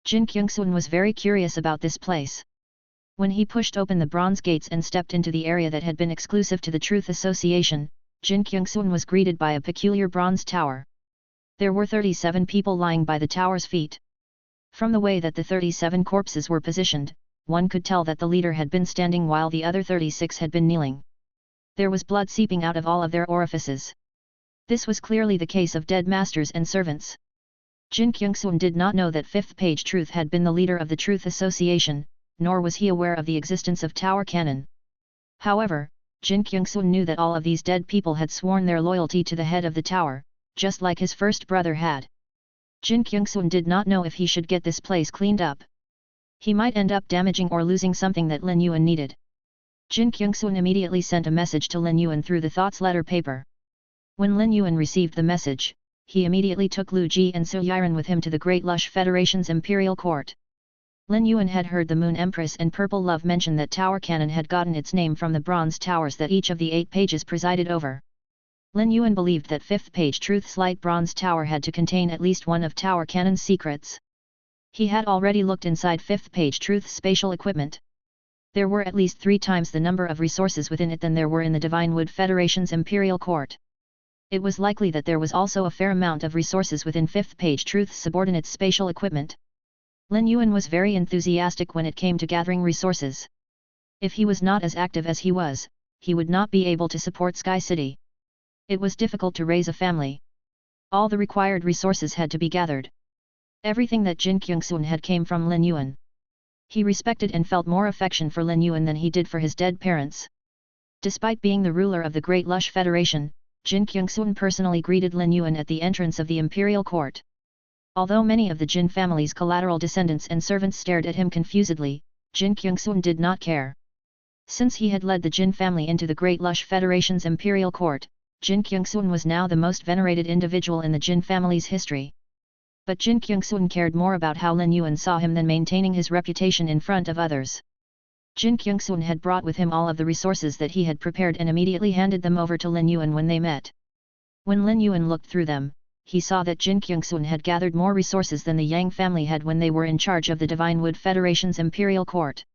Jin Kyungsoon was very curious about this place. When he pushed open the bronze gates and stepped into the area that had been exclusive to the Truth Association, Jin Kyungsoon was greeted by a peculiar bronze tower. There were 37 people lying by the tower's feet. From the way that the 37 corpses were positioned, one could tell that the leader had been standing while the other 36 had been kneeling. There was blood seeping out of all of their orifices. This was clearly the case of dead masters and servants. Jin Kyungsoon did not know that 5th Page Truth had been the leader of the Truth Association, nor was he aware of the existence of Tower Cannon. However, Jin Kyungsun knew that all of these dead people had sworn their loyalty to the head of the tower, just like his first brother had. Jin Kyungsun did not know if he should get this place cleaned up. He might end up damaging or losing something that Lin Yuan needed. Jin Kyungsun immediately sent a message to Lin Yuan through the thoughts letter paper. When Lin Yuan received the message, he immediately took Lu Ji and Su Yiren with him to the Great Lush Federation's imperial court. Lin Yuan had heard the Moon Empress and Purple Love mention that Tower Cannon had gotten its name from the bronze towers that each of the 8 pages presided over. Lin Yuan believed that 5th page Truth's light bronze tower had to contain at least one of Tower Cannon's secrets. He had already looked inside 5th page Truth's spatial equipment. There were at least 3 times the number of resources within it than there were in the Divine Wood Federation's imperial court. It was likely that there was also a fair amount of resources within 5th page Truth's subordinate spatial equipment. Lin Yuan was very enthusiastic when it came to gathering resources. If he was not as active as he would not be able to support Sky City. It was difficult to raise a family. All the required resources had to be gathered. Everything that Jin Kyungsun had came from Lin Yuan. He respected and felt more affection for Lin Yuan than he did for his dead parents. Despite being the ruler of the Great Lush Federation, Jin Kyungsun personally greeted Lin Yuan at the entrance of the imperial court. Although many of the Jin family's collateral descendants and servants stared at him confusedly, Jin Kyungsun did not care. Since he had led the Jin family into the Great Lush Federation's imperial court, Jin Kyungsun was now the most venerated individual in the Jin family's history. But Jin Kyungsun cared more about how Lin Yuan saw him than maintaining his reputation in front of others. Jin Kyungsun had brought with him all of the resources that he had prepared and immediately handed them over to Lin Yuan when they met. When Lin Yuan looked through them, he saw that Jin Kyungsun had gathered more resources than the Yang family had when they were in charge of the Divine Wood Federation's imperial court.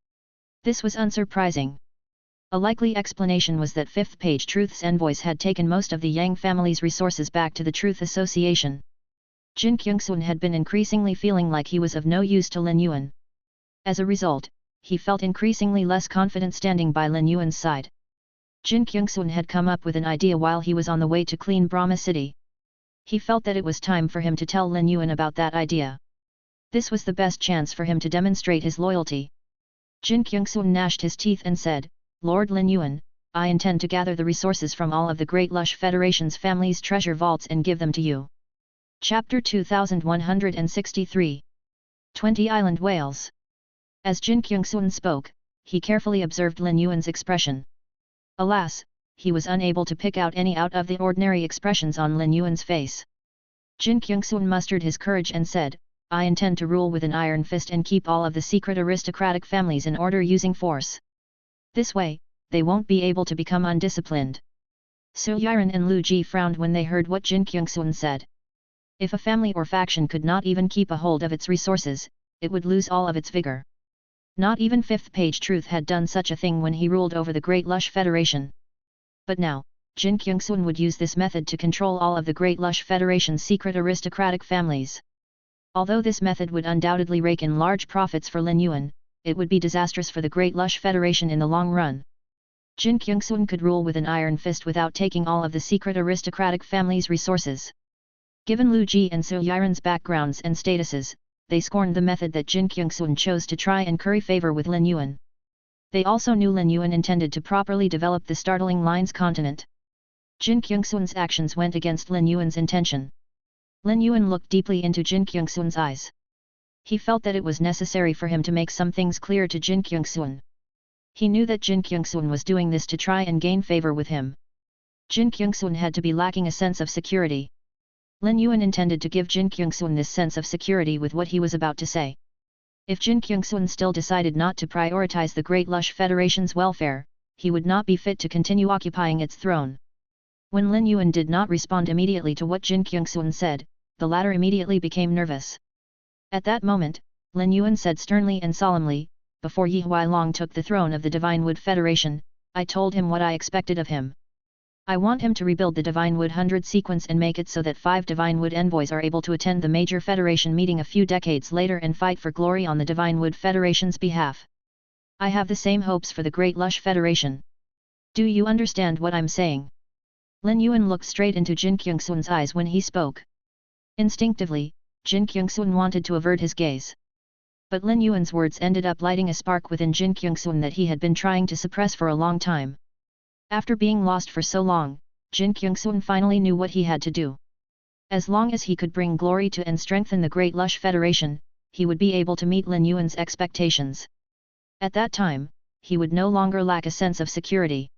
This was unsurprising. A likely explanation was that 5th page Truth's envoys had taken most of the Yang family's resources back to the Truth Association. Jin Kyungsun had been increasingly feeling like he was of no use to Lin Yuan. As a result, he felt increasingly less confident standing by Lin Yuan's side. Jin Kyungsun had come up with an idea while he was on the way to clean Brahma City. He felt that it was time for him to tell Lin Yuan about that idea. This was the best chance for him to demonstrate his loyalty. Jin Kyungsun gnashed his teeth and said, "Lord Lin Yuan, I intend to gather the resources from all of the Great Lush Federation's family's treasure vaults and give them to you." Chapter 2163. 20 Island Whales. As Jin Kyungsun spoke, he carefully observed Lin Yuan's expression. Alas, he was unable to pick out any out of the ordinary expressions on Lin Yuan's face. Jin Kyungsun mustered his courage and said, "I intend to rule with an iron fist and keep all of the secret aristocratic families in order using force. This way, they won't be able to become undisciplined." Su Yiren and Lu Ji frowned when they heard what Jin Kyungsun said. If a family or faction could not even keep a hold of its resources, it would lose all of its vigor. Not even 5th page Truth had done such a thing when he ruled over the Great Lush Federation. But now, Jin Kyungsun would use this method to control all of the Great Lush Federation's secret aristocratic families. Although this method would undoubtedly rake in large profits for Lin Yuan, it would be disastrous for the Great Lush Federation in the long run. Jin Kyungsun could rule with an iron fist without taking all of the secret aristocratic families' resources. Given Lu Ji and Su Yiren's backgrounds and statuses, they scorned the method that Jin Kyungsun chose to try and curry favor with Lin Yuan. They also knew Lin Yuan intended to properly develop the startling Lines continent. Jin Kyungsun's actions went against Lin Yuan's intention. Lin Yuan looked deeply into Jin Kyungsun's eyes. He felt that it was necessary for him to make some things clear to Jin Kyungsun. He knew that Jin Kyungsun was doing this to try and gain favor with him. Jin Kyungsun had to be lacking a sense of security. Lin Yuan intended to give Jin Kyungsun this sense of security with what he was about to say. If Jin Kyungsun still decided not to prioritize the Great Lush Federation's welfare, he would not be fit to continue occupying its throne. When Lin Yuan did not respond immediately to what Jin Kyungsun said, the latter immediately became nervous. At that moment, Lin Yuan said sternly and solemnly, "Before Yi Huailong took the throne of the Divine Wood Federation, I told him what I expected of him. I want him to rebuild the Divine Wood 100 sequence and make it so that 5 Divine Wood envoys are able to attend the major Federation meeting a few decades later and fight for glory on the Divine Wood Federation's behalf. I have the same hopes for the Great Lush Federation. Do you understand what I'm saying?" Lin Yuan looked straight into Jin Kyungsun's eyes when he spoke. Instinctively, Jin Kyungsun wanted to avert his gaze. But Lin Yuan's words ended up lighting a spark within Jin Kyungsun that he had been trying to suppress for a long time. After being lost for so long, Jin Kyungsun finally knew what he had to do. As long as he could bring glory to and strengthen the Great Lush Federation, he would be able to meet Lin Yuan's expectations. At that time, he would no longer lack a sense of security.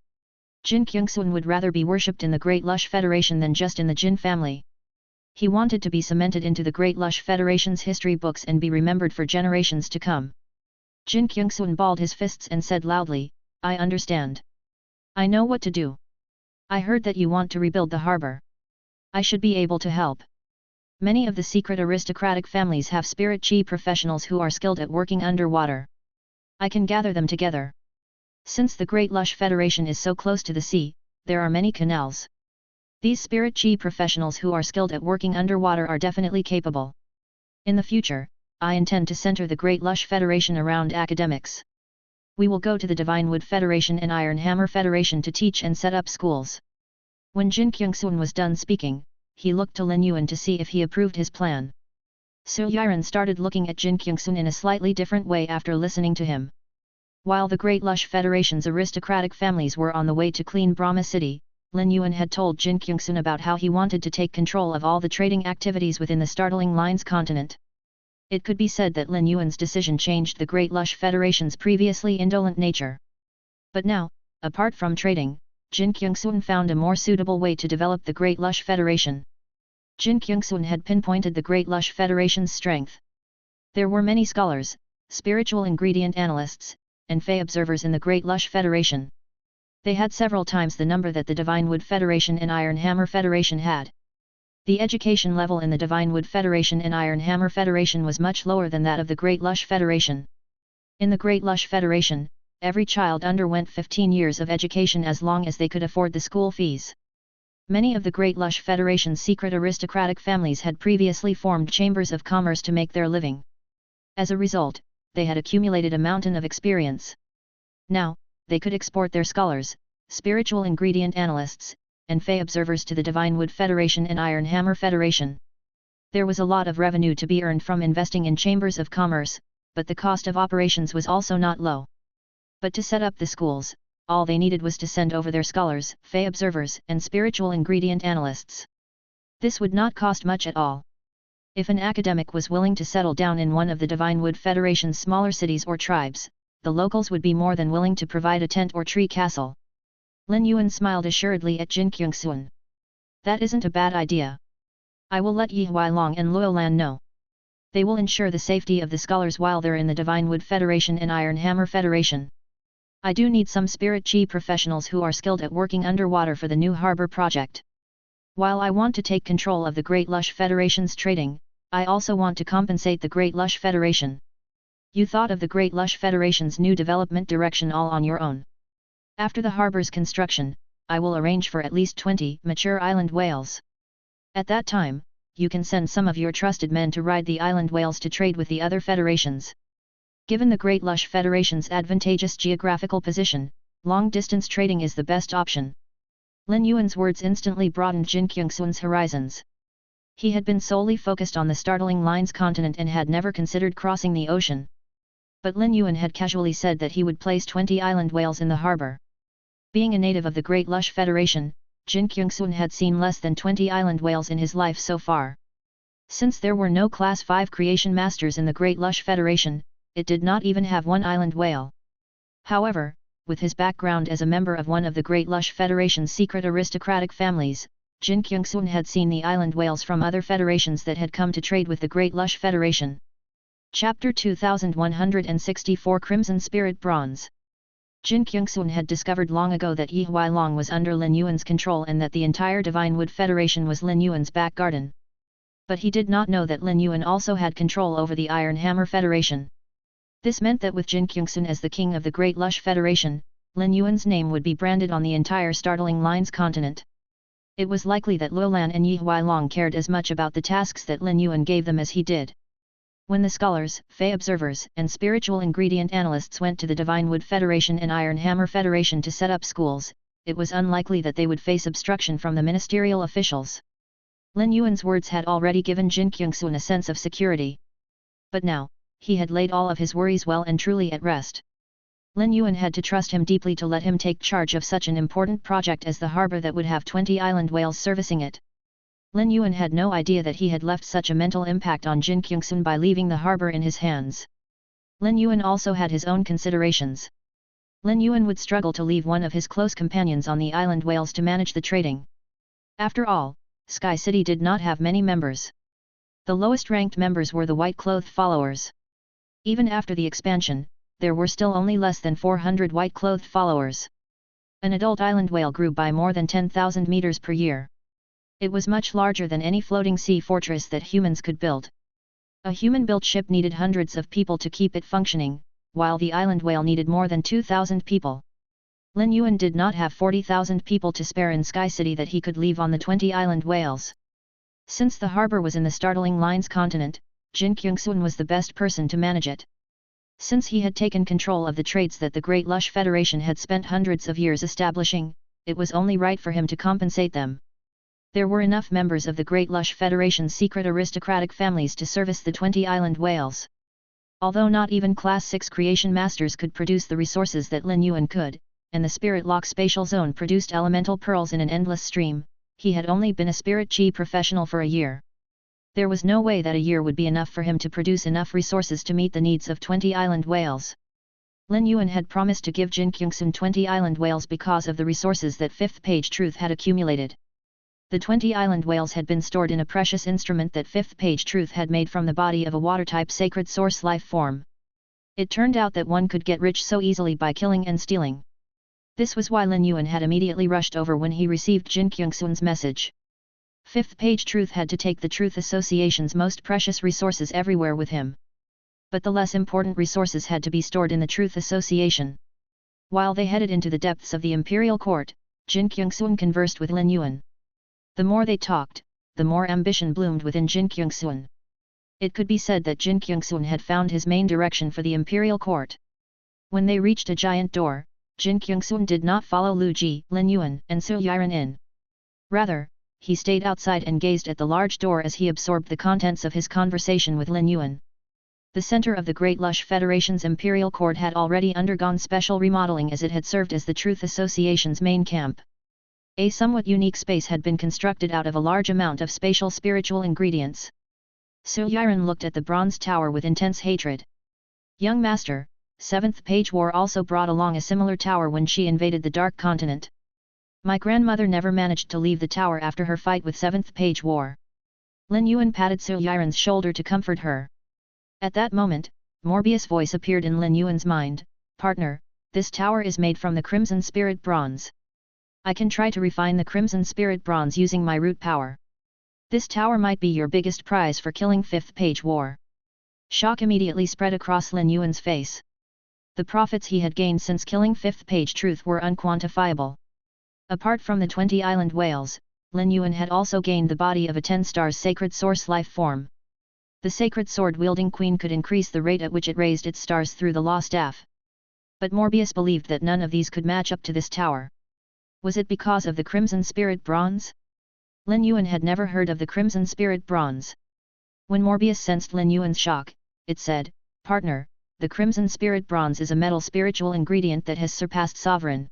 Jin Kyungsun would rather be worshipped in the Great Lush Federation than just in the Jin family. He wanted to be cemented into the Great Lush Federation's history books and be remembered for generations to come. Jin Kyungsun balled his fists and said loudly, "I understand. I know what to do. I heard that you want to rebuild the harbor. I should be able to help. Many of the secret aristocratic families have spirit chi professionals who are skilled at working underwater. I can gather them together. Since the Great Lush Federation is so close to the sea, there are many canals. These spirit chi professionals who are skilled at working underwater are definitely capable. In the future, I intend to center the Great Lush Federation around academics. We will go to the Divine Wood Federation and Iron Hammer Federation to teach and set up schools." When Jin Kyungsun was done speaking, he looked to Lin Yuan to see if he approved his plan. Su Yiren started looking at Jin Kyungsun in a slightly different way after listening to him. While the Great Lush Federation's aristocratic families were on the way to clean Brahma City, Lin Yuan had told Jin Kyungsun about how he wanted to take control of all the trading activities within the startling lines continent. It could be said that Lin Yuan's decision changed the Great Lush Federation's previously indolent nature. But now, apart from trading, Jin Kyungsun found a more suitable way to develop the Great Lush Federation. Jin Kyungsun had pinpointed the Great Lush Federation's strength. There were many scholars, spiritual ingredient analysts, and fey observers in the Great Lush Federation. They had several times the number that the Divine Wood Federation and Iron Hammer Federation had. The education level in the Divine Wood Federation and Iron Hammer Federation was much lower than that of the Great Lush Federation. In the Great Lush Federation, every child underwent 15 years of education as long as they could afford the school fees. Many of the Great Lush Federation's secret aristocratic families had previously formed chambers of commerce to make their living. As a result, they had accumulated a mountain of experience. Now, they could export their scholars, spiritual ingredient analysts, and fey observers to the Divine Wood Federation and Iron Hammer Federation. There was a lot of revenue to be earned from investing in chambers of commerce, but the cost of operations was also not low. But to set up the schools, all they needed was to send over their scholars, fey observers, and spiritual ingredient analysts. This would not cost much at all. If an academic was willing to settle down in one of the Divine Wood Federation's smaller cities or tribes, the locals would be more than willing to provide a tent or tree castle. Lin Yuan smiled assuredly at Jin Kyungsun. "That isn't a bad idea. I will let Yi Huailong and Luolan know. They will ensure the safety of the scholars while they're in the Divine Wood Federation and Iron Hammer Federation. I do need some spirit chi professionals who are skilled at working underwater for the new harbor project. While I want to take control of the Great Lush Federation's trading, I also want to compensate the Great Lush Federation. You thought of the Great Lush Federation's new development direction all on your own. After the harbor's construction, I will arrange for at least 20 mature island whales. At that time, you can send some of your trusted men to ride the island whales to trade with the other federations. Given the Great Lush Federation's advantageous geographical position, long-distance trading is the best option." Lin Yuan's words instantly broadened Jin Kyungsun's horizons. He had been solely focused on the startling lines continent and had never considered crossing the ocean. But Lin Yuan had casually said that he would place 20 island whales in the harbor. Being a native of the Great Lush Federation, Jin Kyungsun had seen less than 20 island whales in his life so far. Since there were no Class 5 creation masters in the Great Lush Federation, it did not even have one island whale. However, with his background as a member of one of the Great Lush Federation's secret aristocratic families, Jin Kyungsun had seen the island whales from other federations that had come to trade with the Great Lush Federation. Chapter 2164 Crimson Spirit Bronze. Jin Kyungsun had discovered long ago that Yi Huailong was under Lin Yuan's control and that the entire Divine Wood Federation was Lin Yuan's back garden. But he did not know that Lin Yuan also had control over the Iron Hammer Federation. This meant that with Jin Kyungsun as the king of the Great Lush Federation, Lin Yuan's name would be branded on the entire startling lines continent. It was likely that Luolan and Yi Huailong cared as much about the tasks that Lin Yuan gave them as he did. When the scholars, fey observers, and spiritual ingredient analysts went to the Divine Wood Federation and Iron Hammer Federation to set up schools, it was unlikely that they would face obstruction from the ministerial officials. Lin Yuan's words had already given Jin Kyungsun a sense of security. But now, he had laid all of his worries well and truly at rest. Lin Yuan had to trust him deeply to let him take charge of such an important project as the harbor that would have 20 island whales servicing it. Lin Yuan had no idea that he had left such a mental impact on Jin Kyungsun by leaving the harbor in his hands. Lin Yuan also had his own considerations. Lin Yuan would struggle to leave one of his close companions on the island whales to manage the trading. After all, Sky City did not have many members. The lowest ranked members were the white-clothed followers. Even after the expansion, there were still only less than 400 white-clothed followers. An adult island whale grew by more than 10,000 meters per year. It was much larger than any floating sea fortress that humans could build. A human-built ship needed hundreds of people to keep it functioning, while the island whale needed more than 2,000 people. Lin Yuan did not have 40,000 people to spare in Sky City that he could leave on the 20 island whales. Since the harbor was in the startling lines continent, Jin Kyungsun was the best person to manage it. Since he had taken control of the trades that the Great Lush Federation had spent hundreds of years establishing, it was only right for him to compensate them. There were enough members of the Great Lush Federation's secret aristocratic families to service the 20 island whales. Although not even Class 6 creation masters could produce the resources that Lin Yuan could, and the Spirit Lock Spatial Zone produced elemental pearls in an endless stream, he had only been a Spirit Chi professional for a year. There was no way that a year would be enough for him to produce enough resources to meet the needs of 20 island whales. Lin Yuan had promised to give Jin Kyungsun 20 island whales because of the resources that Fifth Page Truth had accumulated. The 20 island whales had been stored in a precious instrument that Fifth Page Truth had made from the body of a water-type sacred source life form. It turned out that one could get rich so easily by killing and stealing. This was why Lin Yuan had immediately rushed over when he received Jin Kyungsun's message. Fifth Page Truth had to take the Truth Association's most precious resources everywhere with him. But the less important resources had to be stored in the Truth Association. While they headed into the depths of the Imperial Court, Jin Kyungsun conversed with Lin Yuan. The more they talked, the more ambition bloomed within Jin Kyungsun. It could be said that Jin Kyungsun had found his main direction for the Imperial Court. When they reached a giant door, Jin Kyungsun did not follow Lu Ji, Lin Yuan and Su Yiren in. Rather, he stayed outside and gazed at the large door as he absorbed the contents of his conversation with Lin Yuan. The center of the Great Lush Federation's Imperial Court had already undergone special remodeling as it had served as the Truth Association's main camp. A somewhat unique space had been constructed out of a large amount of spatial spiritual ingredients. Su Yiren looked at the bronze tower with intense hatred. Young master, 7th Page War also brought along a similar tower when she invaded the Dark Continent. My grandmother never managed to leave the tower after her fight with 7th Page War. Lin Yuan patted Su Yiren's shoulder to comfort her. At that moment, Morbius' voice appeared in Lin Yuan's mind, "Partner, this tower is made from the Crimson Spirit Bronze. I can try to refine the Crimson Spirit Bronze using my root power. This tower might be your biggest prize for killing 5th Page War." Shock immediately spread across Lin Yuan's face. The profits he had gained since killing 5th Page Truth were unquantifiable. Apart from the 20 island whales, Lin Yuan had also gained the body of a 10 stars sacred source life form. The sacred sword-wielding queen could increase the rate at which it raised its stars through the law staff. But Morbius believed that none of these could match up to this tower. Was it because of the Crimson Spirit Bronze? Lin Yuan had never heard of the Crimson Spirit Bronze. When Morbius sensed Lin Yuan's shock, it said, "Partner, the Crimson Spirit Bronze is a metal spiritual ingredient that has surpassed Sovereign."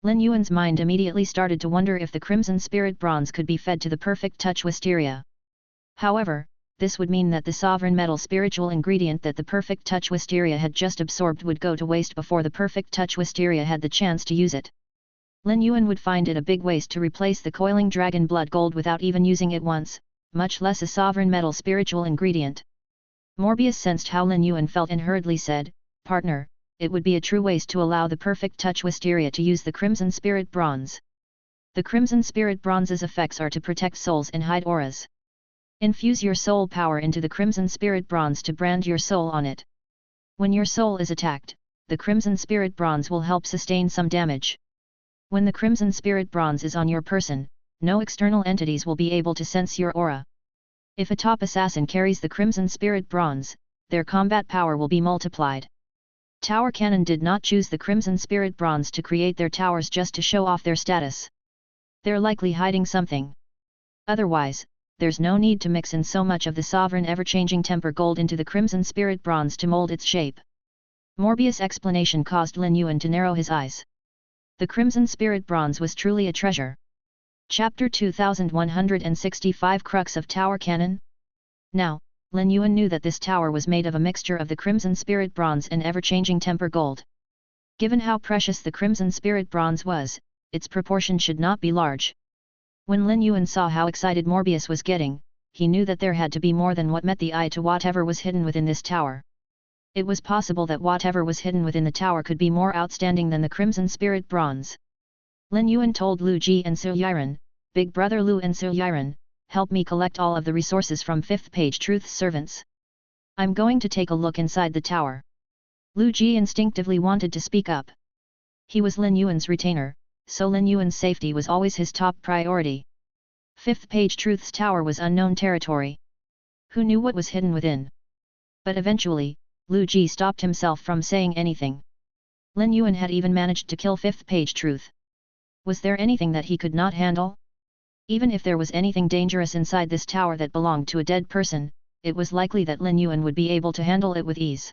Lin Yuan's mind immediately started to wonder if the Crimson Spirit Bronze could be fed to the Perfect Touch Wisteria. However, this would mean that the sovereign metal spiritual ingredient that the Perfect Touch Wisteria had just absorbed would go to waste before the Perfect Touch Wisteria had the chance to use it. Lin Yuan would find it a big waste to replace the coiling dragon blood gold without even using it once, much less a sovereign metal spiritual ingredient. Morbius sensed how Lin Yuan felt and hurriedly said, "Partner, it would be a true waste to allow the Perfect Touch Wisteria to use the Crimson Spirit Bronze. The Crimson Spirit Bronze's effects are to protect souls and hide auras. Infuse your soul power into the Crimson Spirit Bronze to brand your soul on it. When your soul is attacked, the Crimson Spirit Bronze will help sustain some damage. When the Crimson Spirit Bronze is on your person, no external entities will be able to sense your aura. If a top assassin carries the Crimson Spirit Bronze, their combat power will be multiplied." Tower Cannon did not choose the Crimson Spirit Bronze to create their towers just to show off their status. They're likely hiding something. Otherwise, there's no need to mix in so much of the sovereign ever-changing temper gold into the Crimson Spirit Bronze to mold its shape. Morbius' explanation caused Lin Yuan to narrow his eyes. The Crimson Spirit Bronze was truly a treasure. Chapter 2165 Crux of Tower Cannon? Now, Lin Yuan knew that this tower was made of a mixture of the Crimson Spirit Bronze and ever-changing temper gold. Given how precious the Crimson Spirit Bronze was, its proportion should not be large. When Lin Yuan saw how excited Morbius was getting, he knew that there had to be more than what met the eye to whatever was hidden within this tower. It was possible that whatever was hidden within the tower could be more outstanding than the Crimson Spirit Bronze. Lin Yuan told Lu Ji and Su Yiren, Big Brother Lu and Su Yiren, help me collect all of the resources from 5th page Truth's servants. I'm going to take a look inside the tower. Lu Ji instinctively wanted to speak up. He was Lin Yuan's retainer, so Lin Yuan's safety was always his top priority. 5th page Truth's tower was unknown territory. Who knew what was hidden within? But eventually, Lu Ji stopped himself from saying anything. Lin Yuan had even managed to kill 5th page Truth. Was there anything that he could not handle? Even if there was anything dangerous inside this tower that belonged to a dead person, it was likely that Lin Yuan would be able to handle it with ease.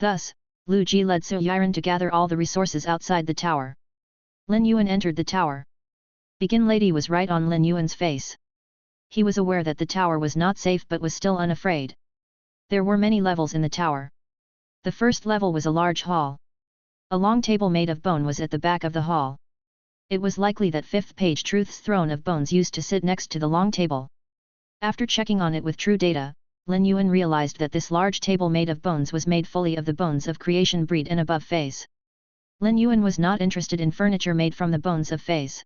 Thus, Lu Ji led Su Yiren to gather all the resources outside the tower. Lin Yuan entered the tower. Begin Lady was right on Lin Yuan's face. He was aware that the tower was not safe but was still unafraid. There were many levels in the tower. The first level was a large hall. A long table made of bone was at the back of the hall. It was likely that 5th page Truth's throne of bones used to sit next to the long table. After checking on it with true data, Lin Yuan realized that this large table made of bones was made fully of the bones of creation breed and above feys. Lin Yuan was not interested in furniture made from the bones of feys.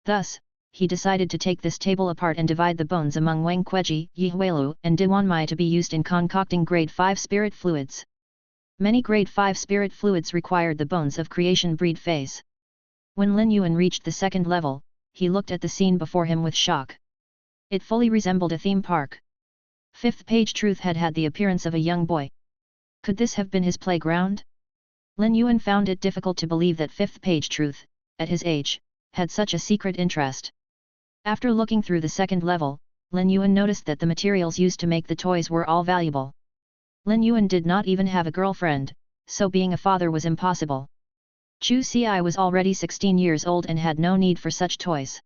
Thus, he decided to take this table apart and divide the bones among Wang Kueji, Yi Huilu, and Diwanmai to be used in concocting grade 5 spirit fluids. Many grade 5 spirit fluids required the bones of creation breed feys. When Lin Yuan reached the second level, he looked at the scene before him with shock. It fully resembled a theme park. 5th page Truth had had the appearance of a young boy. Could this have been his playground? Lin Yuan found it difficult to believe that 5th page Truth, at his age, had such a secret interest. After looking through the second level, Lin Yuan noticed that the materials used to make the toys were all valuable. Lin Yuan did not even have a girlfriend, so being a father was impossible. Chu Ci was already 16 years old and had no need for such toys.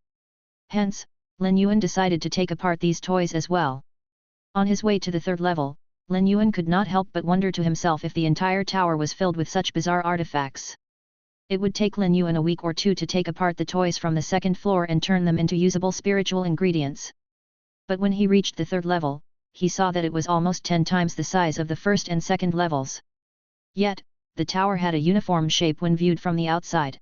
Hence, Lin Yuan decided to take apart these toys as well. On his way to the third level, Lin Yuan could not help but wonder to himself if the entire tower was filled with such bizarre artifacts. It would take Lin Yuan a week or two to take apart the toys from the second floor and turn them into usable spiritual ingredients. But when he reached the third level, he saw that it was almost 10 times the size of the first and second levels. Yet, the tower had a uniform shape when viewed from the outside.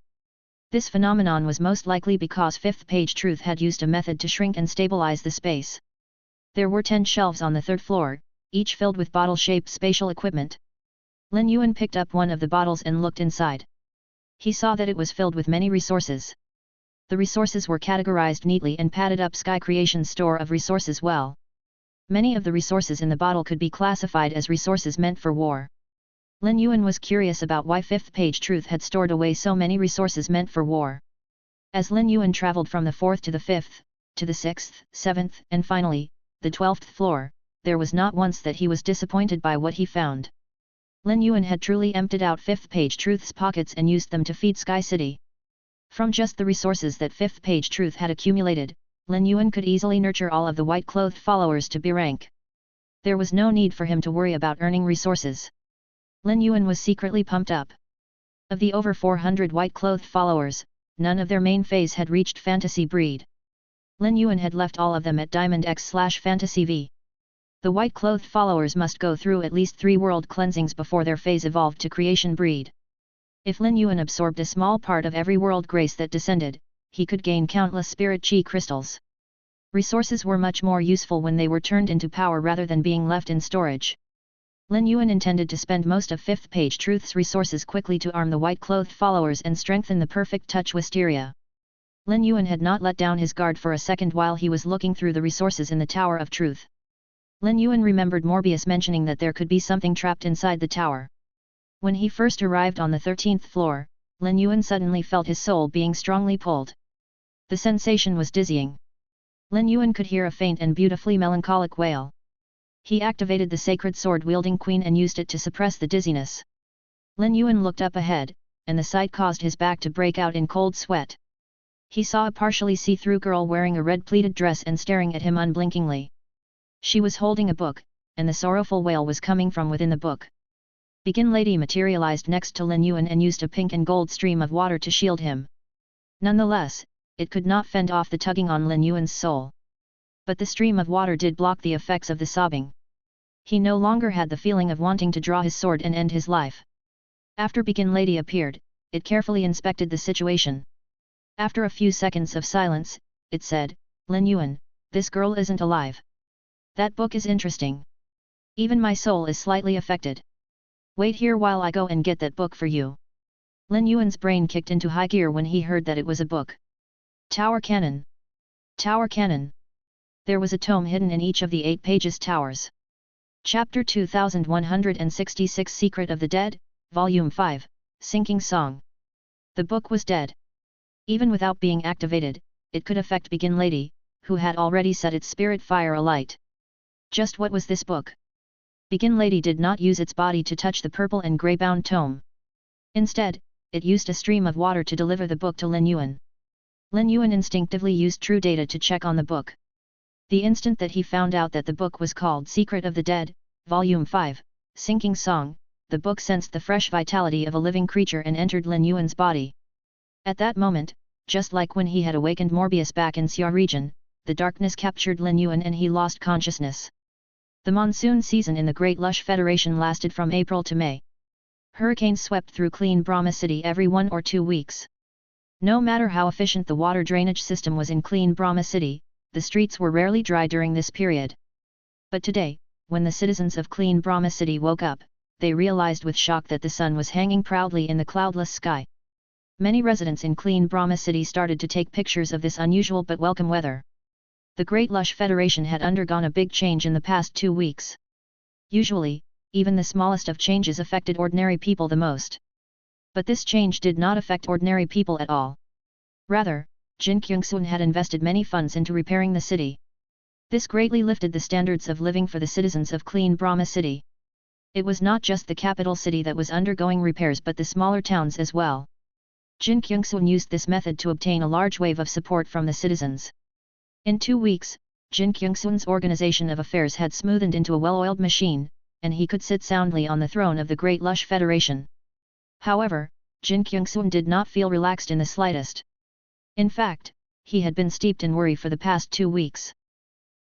This phenomenon was most likely because 5th page Truth had used a method to shrink and stabilize the space. There were 10 shelves on the third floor, each filled with bottle-shaped spatial equipment. Lin Yuan picked up one of the bottles and looked inside. He saw that it was filled with many resources. The resources were categorized neatly and padded up Sky Creation's store of resources well. Many of the resources in the bottle could be classified as resources meant for war. Lin Yuan was curious about why 5th page Truth had stored away so many resources meant for war. As Lin Yuan traveled from the 4th to the 5th, to the 6th, 7th, and finally, the 12th floor, there was not once that he was disappointed by what he found. Lin Yuan had truly emptied out 5th page Truth's pockets and used them to feed Sky City. From just the resources that 5th page Truth had accumulated, Lin Yuan could easily nurture all of the white-clothed followers to B rank. There was no need for him to worry about earning resources. Lin Yuan was secretly pumped up. Of the over 400 white-clothed followers, none of their main phase had reached Fantasy Breed. Lin Yuan had left all of them at Diamond X/Fantasy V. The white-clothed followers must go through at least 3 world cleansings before their phase evolved to Creation Breed. If Lin Yuan absorbed a small part of every world grace that descended, he could gain countless spirit chi crystals. Resources were much more useful when they were turned into power rather than being left in storage. Lin Yuan intended to spend most of 5th page Truth's resources quickly to arm the white-clothed followers and strengthen the perfect touch wisteria. Lin Yuan had not let down his guard for a second while he was looking through the resources in the Tower of Truth. Lin Yuan remembered Morbius mentioning that there could be something trapped inside the tower. When he first arrived on the 13th floor, Lin Yuan suddenly felt his soul being strongly pulled. The sensation was dizzying. Lin Yuan could hear a faint and beautifully melancholic wail. He activated the sacred sword-wielding queen and used it to suppress the dizziness. Lin Yuan looked up ahead, and the sight caused his back to break out in cold sweat. He saw a partially see-through girl wearing a red pleated dress and staring at him unblinkingly. She was holding a book, and the sorrowful wail was coming from within the book. Begin Lady materialized next to Lin Yuan and used a pink and gold stream of water to shield him. Nonetheless, it could not fend off the tugging on Lin Yuan's soul. But the stream of water did block the effects of the sobbing. He no longer had the feeling of wanting to draw his sword and end his life. After Begin Lady appeared, it carefully inspected the situation. After a few seconds of silence, it said, "Lin Yuan, this girl isn't alive. That book is interesting. Even my soul is slightly affected. Wait here while I go and get that book for you." Lin Yuan's brain kicked into high gear when he heard that it was a book. Tower Cannon. Tower Cannon. There was a tome hidden in each of the 8 pages towers. Chapter 2166 Secret of the Dead, Volume 5, Sinking Song. The book was dead. Even without being activated, it could affect Begin Lady, who had already set its spirit fire alight. Just what was this book? Begin Lady did not use its body to touch the purple and grey-bound tome. Instead, it used a stream of water to deliver the book to Lin Yuan. Lin Yuan instinctively used true data to check on the book. The instant that he found out that the book was called Secret of the Dead, Volume 5, Sinking Song, the book sensed the fresh vitality of a living creature and entered Lin Yuan's body. At that moment, just like when he had awakened Morbius back in Xia region, the darkness captured Lin Yuan and he lost consciousness. The monsoon season in the Great Lush Federation lasted from April to May. Hurricanes swept through Clean Brahma City every 1 or 2 weeks. No matter how efficient the water drainage system was in Clean Brahma City, the streets were rarely dry during this period. But today, when the citizens of Clean Brahma City woke up, they realized with shock that the sun was hanging proudly in the cloudless sky. Many residents in Clean Brahma City started to take pictures of this unusual but welcome weather. The Great Lush Federation had undergone a big change in the past 2 weeks. Usually, even the smallest of changes affected ordinary people the most. But this change did not affect ordinary people at all. Rather, Jin Kyungsun had invested many funds into repairing the city. This greatly lifted the standards of living for the citizens of Clean Brahma City. It was not just the capital city that was undergoing repairs but the smaller towns as well. Jin Kyungsun used this method to obtain a large wave of support from the citizens. In 2 weeks, Jin Kyungsun's organization of affairs had smoothened into a well-oiled machine, and he could sit soundly on the throne of the Great Lush Federation. However, Jin Kyungsun did not feel relaxed in the slightest. In fact, he had been steeped in worry for the past 2 weeks.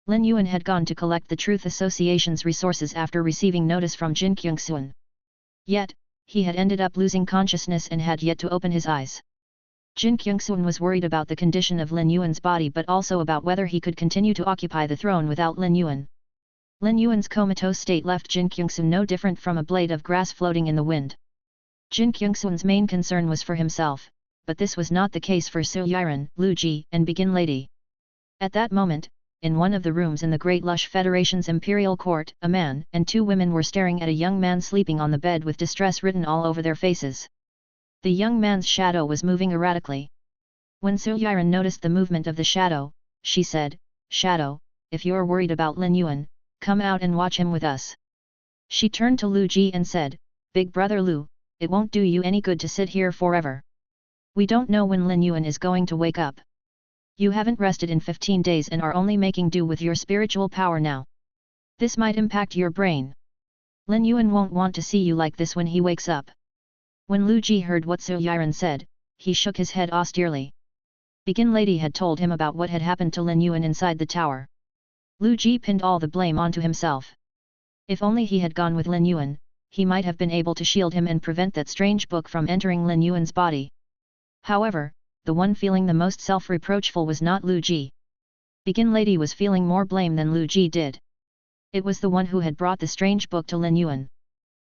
Lin Yuan had gone to collect the Truth Association's resources after receiving notice from Jin Kyungsun. Yet, he had ended up losing consciousness and had yet to open his eyes. Jin Kyungsun was worried about the condition of Lin Yuan's body but also about whether he could continue to occupy the throne without Lin Yuan. Lin Yuan's comatose state left Jin Kyungsun no different from a blade of grass floating in the wind. Jin Kyungsun's main concern was for himself, but this was not the case for Su Yiren, Lu Ji, and Begin Lady. At that moment, in one of the rooms in the Great Lush Federation's imperial court, a man and 2 women were staring at a young man sleeping on the bed with distress written all over their faces. The young man's shadow was moving erratically. When Su Yiren noticed the movement of the shadow, she said, "Shadow, if you're worried about Lin Yuan, come out and watch him with us." She turned to Lu Ji and said, "Big brother Lu, it won't do you any good to sit here forever. We don't know when Lin Yuan is going to wake up. You haven't rested in 15 days and are only making do with your spiritual power now. This might impact your brain. Lin Yuan won't want to see you like this when he wakes up." When Lu Ji heard what Su Yiren said, he shook his head austerely. Begin Lady had told him about what had happened to Lin Yuan inside the tower. Lu Ji pinned all the blame onto himself. If only he had gone with Lin Yuan, he might have been able to shield him and prevent that strange book from entering Lin Yuan's body. However, the one feeling the most self-reproachful was not Lu Ji. Begin Lady was feeling more blame than Lu Ji did. It was the one who had brought the strange book to Lin Yuan.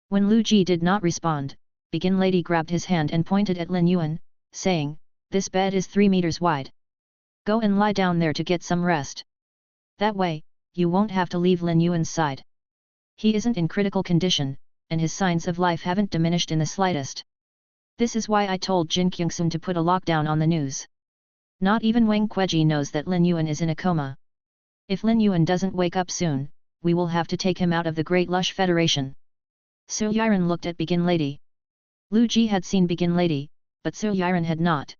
When Lu Ji did not respond, Begin Lady grabbed his hand and pointed at Lin Yuan, saying, "This bed is 3 meters wide. Go and lie down there to get some rest. That way, you won't have to leave Lin Yuan's side. He isn't in critical condition, and his signs of life haven't diminished in the slightest. This is why I told Jin Kyungsun to put a lockdown on the news. Not even Wang Kueji knows that Lin Yuan is in a coma. If Lin Yuan doesn't wake up soon, we will have to take him out of the Great Lush Federation." Su Yiren looked at Begin Lady. Lu Ji had seen Begin Lady, but Su Yiren had not.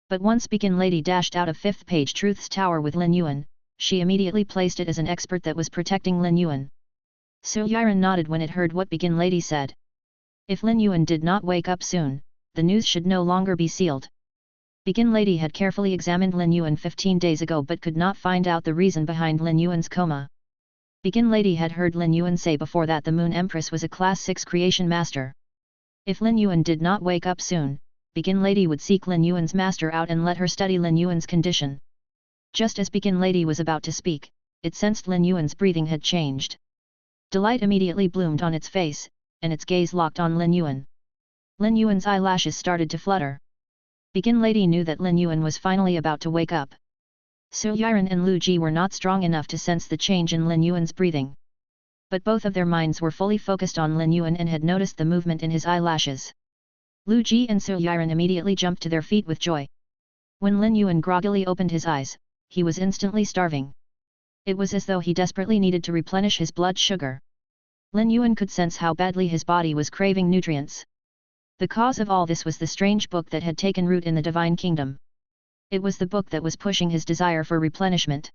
But once Begin Lady dashed out of 5th page Truth's Tower with Lin Yuan, she immediately placed it as an expert that was protecting Lin Yuan. Su Yiren nodded when it heard what Begin Lady said. If Lin Yuan did not wake up soon, the news should no longer be sealed. Begin Lady had carefully examined Lin Yuan 15 days ago but could not find out the reason behind Lin Yuan's coma. Begin Lady had heard Lin Yuan say before that the Moon Empress was a Class 6 creation master. If Lin Yuan did not wake up soon, Begin Lady would seek Lin Yuan's master out and let her study Lin Yuan's condition. Just as Begin Lady was about to speak, it sensed Lin Yuan's breathing had changed. Delight immediately bloomed on its face, and its gaze locked on Lin Yuan. Lin Yuan's eyelashes started to flutter. Begin Lady knew that Lin Yuan was finally about to wake up. Su Yiren and Lu Ji were not strong enough to sense the change in Lin Yuan's breathing. But both of their minds were fully focused on Lin Yuan and had noticed the movement in his eyelashes. Lu Ji and Su Yiren immediately jumped to their feet with joy. When Lin Yuan groggily opened his eyes, he was instantly starving. It was as though he desperately needed to replenish his blood sugar. Lin Yuan could sense how badly his body was craving nutrients. The cause of all this was the strange book that had taken root in the Divine Kingdom. It was the book that was pushing his desire for replenishment.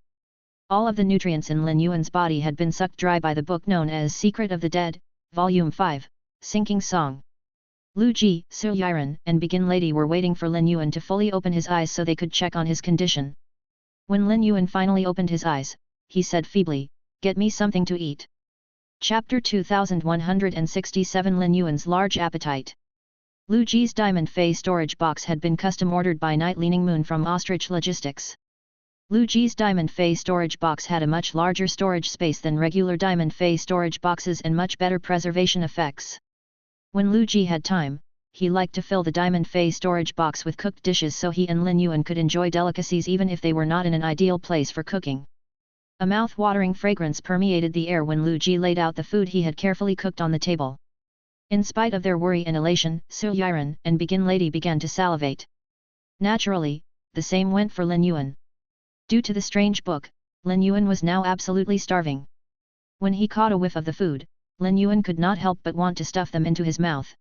All of the nutrients in Lin Yuan's body had been sucked dry by the book known as Secret of the Dead, Volume 5, Sinking Song. Lu Ji, Su Yiren, and Begin Lady were waiting for Lin Yuan to fully open his eyes so they could check on his condition. When Lin Yuan finally opened his eyes, he said feebly, "Get me something to eat." Chapter 2167 Lin Yuan's Large Appetite. Lu Ji's Diamond Fey storage box had been custom ordered by Night Leaning Moon from Ostrich Logistics. Lu Ji's Diamond Fey storage box had a much larger storage space than regular Diamond Fey storage boxes and much better preservation effects. When Lu Ji had time, he liked to fill the Diamond Fey storage box with cooked dishes so he and Lin Yuan could enjoy delicacies even if they were not in an ideal place for cooking. A mouth-watering fragrance permeated the air when Lu Ji laid out the food he had carefully cooked on the table. In spite of their worry and elation, Su Yiren and Begin Lady began to salivate. Naturally, the same went for Lin Yuan. Due to the strange book, Lin Yuan was now absolutely starving. When he caught a whiff of the food, Lin Yuan could not help but want to stuff them into his mouth.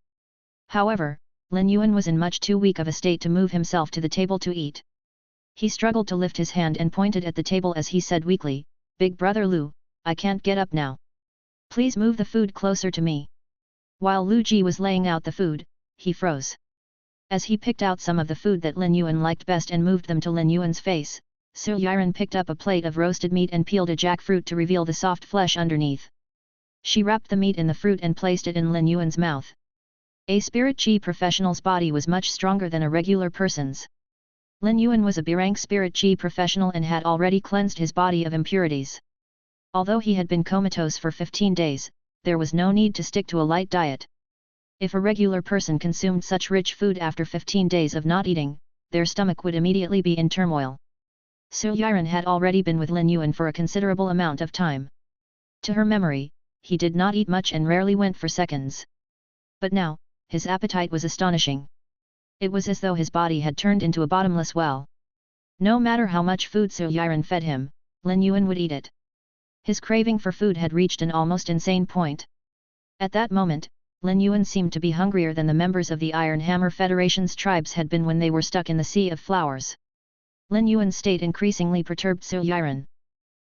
However, Lin Yuan was in much too weak of a state to move himself to the table to eat. He struggled to lift his hand and pointed at the table as he said weakly, "Big brother Lu, I can't get up now. Please move the food closer to me." While Lu Ji was laying out the food, he froze. As he picked out some of the food that Lin Yuan liked best and moved them to Lin Yuan's face, Su Yiren picked up a plate of roasted meat and peeled a jackfruit to reveal the soft flesh underneath. She wrapped the meat in the fruit and placed it in Lin Yuan's mouth. A spirit chi professional's body was much stronger than a regular person's. Lin Yuan was a B-rank spirit chi professional and had already cleansed his body of impurities. Although he had been comatose for 15 days, there was no need to stick to a light diet. If a regular person consumed such rich food after 15 days of not eating, their stomach would immediately be in turmoil. Su Yiren had already been with Lin Yuan for a considerable amount of time. To her memory, he did not eat much and rarely went for seconds. But now, his appetite was astonishing. It was as though his body had turned into a bottomless well. No matter how much food Su Yiren fed him, Lin Yuan would eat it. His craving for food had reached an almost insane point. At that moment, Lin Yuan seemed to be hungrier than the members of the Iron Hammer Federation's tribes had been when they were stuck in the Sea of Flowers. Lin Yuan's state increasingly perturbed Su Yiren.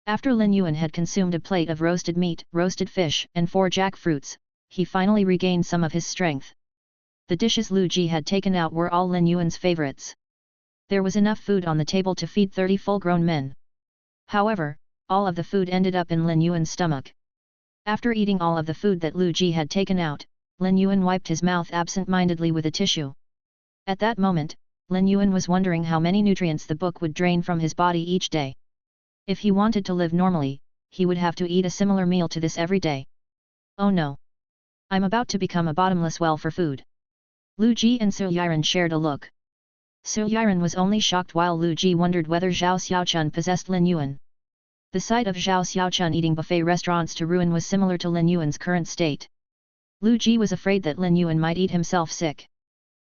After Lin Yuan had consumed a plate of roasted meat, roasted fish, and 4 jackfruits, he finally regained some of his strength. The dishes Lu Ji had taken out were all Lin Yuan's favorites. There was enough food on the table to feed 30 full-grown men. However, all of the food ended up in Lin Yuan's stomach. After eating all of the food that Lu Ji had taken out, Lin Yuan wiped his mouth absent-mindedly with a tissue. At that moment, Lin Yuan was wondering how many nutrients the book would drain from his body each day. If he wanted to live normally, he would have to eat a similar meal to this every day. Oh no! I'm about to become a bottomless well for food. Lu Ji and Su Yiren shared a look. Su Yiren was only shocked while Lu Ji wondered whether Zhao Xiaochun possessed Lin Yuan. The sight of Zhao Xiaochun eating buffet restaurants to ruin was similar to Lin Yuan's current state. Lu Ji was afraid that Lin Yuan might eat himself sick.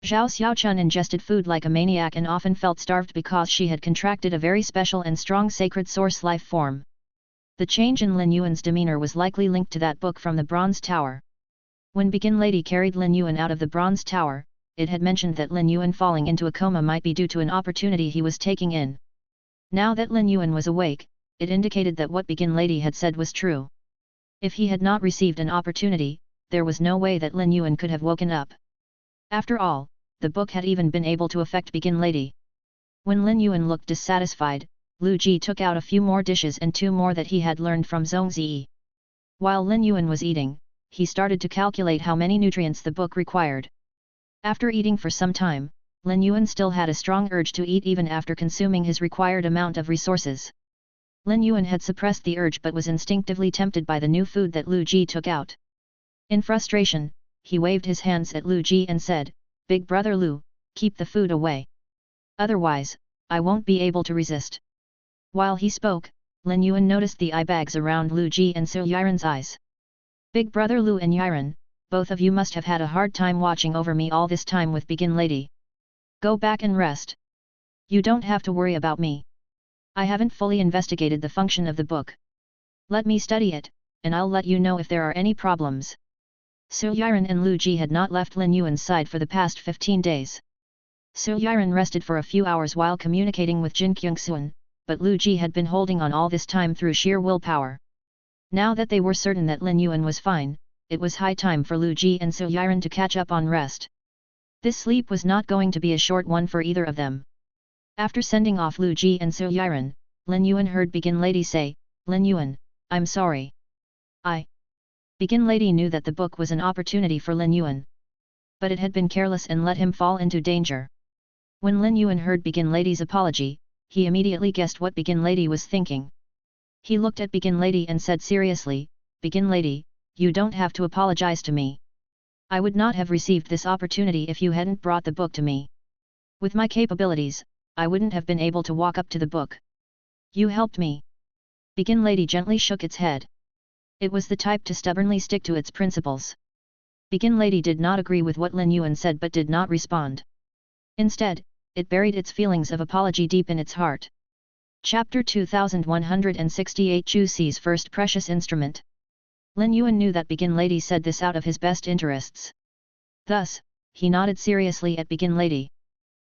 Zhao Xiaochun ingested food like a maniac and often felt starved because she had contracted a very special and strong sacred source life form. The change in Lin Yuan's demeanor was likely linked to that book from the Bronze Tower. When Begin Lady carried Lin Yuan out of the bronze tower, it had mentioned that Lin Yuan falling into a coma might be due to an opportunity he was taking in. Now that Lin Yuan was awake, it indicated that what Begin Lady had said was true. If he had not received an opportunity, there was no way that Lin Yuan could have woken up. After all, the book had even been able to affect Begin Lady. When Lin Yuan looked dissatisfied, Lu Ji took out a few more dishes and 2 more that he had learned from Zhong Ziyi. While Lin Yuan was eating, he started to calculate how many nutrients the book required. After eating for some time, Lin Yuan still had a strong urge to eat even after consuming his required amount of resources. Lin Yuan had suppressed the urge but was instinctively tempted by the new food that Lu Ji took out. In frustration, he waved his hands at Lu Ji and said, "Big brother Lu, keep the food away. Otherwise, I won't be able to resist." While he spoke, Lin Yuan noticed the eye bags around Lu Ji and Su Yiren's eyes. "Big brother Lu and Yiren, both of you must have had a hard time watching over me all this time with Begin Lady. Go back and rest. You don't have to worry about me. I haven't fully investigated the function of the book. Let me study it, and I'll let you know if there are any problems." Su Yiren and Lu Ji had not left Lin Yuan's side for the past 15 days. Su Yiren rested for a few hours while communicating with Jin Kyungsuan, but Lu Ji had been holding on all this time through sheer willpower. Now that they were certain that Lin Yuan was fine, it was high time for Lu Ji and Su Yiren to catch up on rest. This sleep was not going to be a short one for either of them. After sending off Lu Ji and Su Yiren, Lin Yuan heard Begin Lady say, "Lin Yuan, I'm sorry. Begin Lady knew that the book was an opportunity for Lin Yuan. But it had been careless and let him fall into danger. When Lin Yuan heard Begin Lady's apology, he immediately guessed what Begin Lady was thinking. He looked at Begin Lady and said seriously, "Begin Lady, you don't have to apologize to me. I would not have received this opportunity if you hadn't brought the book to me. With my capabilities, I wouldn't have been able to walk up to the book. You helped me." Begin Lady gently shook its head. It was the type to stubbornly stick to its principles. Begin Lady did not agree with what Lin Yuan said but did not respond. Instead, it buried its feelings of apology deep in its heart. Chapter 2168 Chu Si's first precious instrument. Lin Yuan knew that Begin Lady said this out of his best interests. Thus, he nodded seriously at Begin Lady.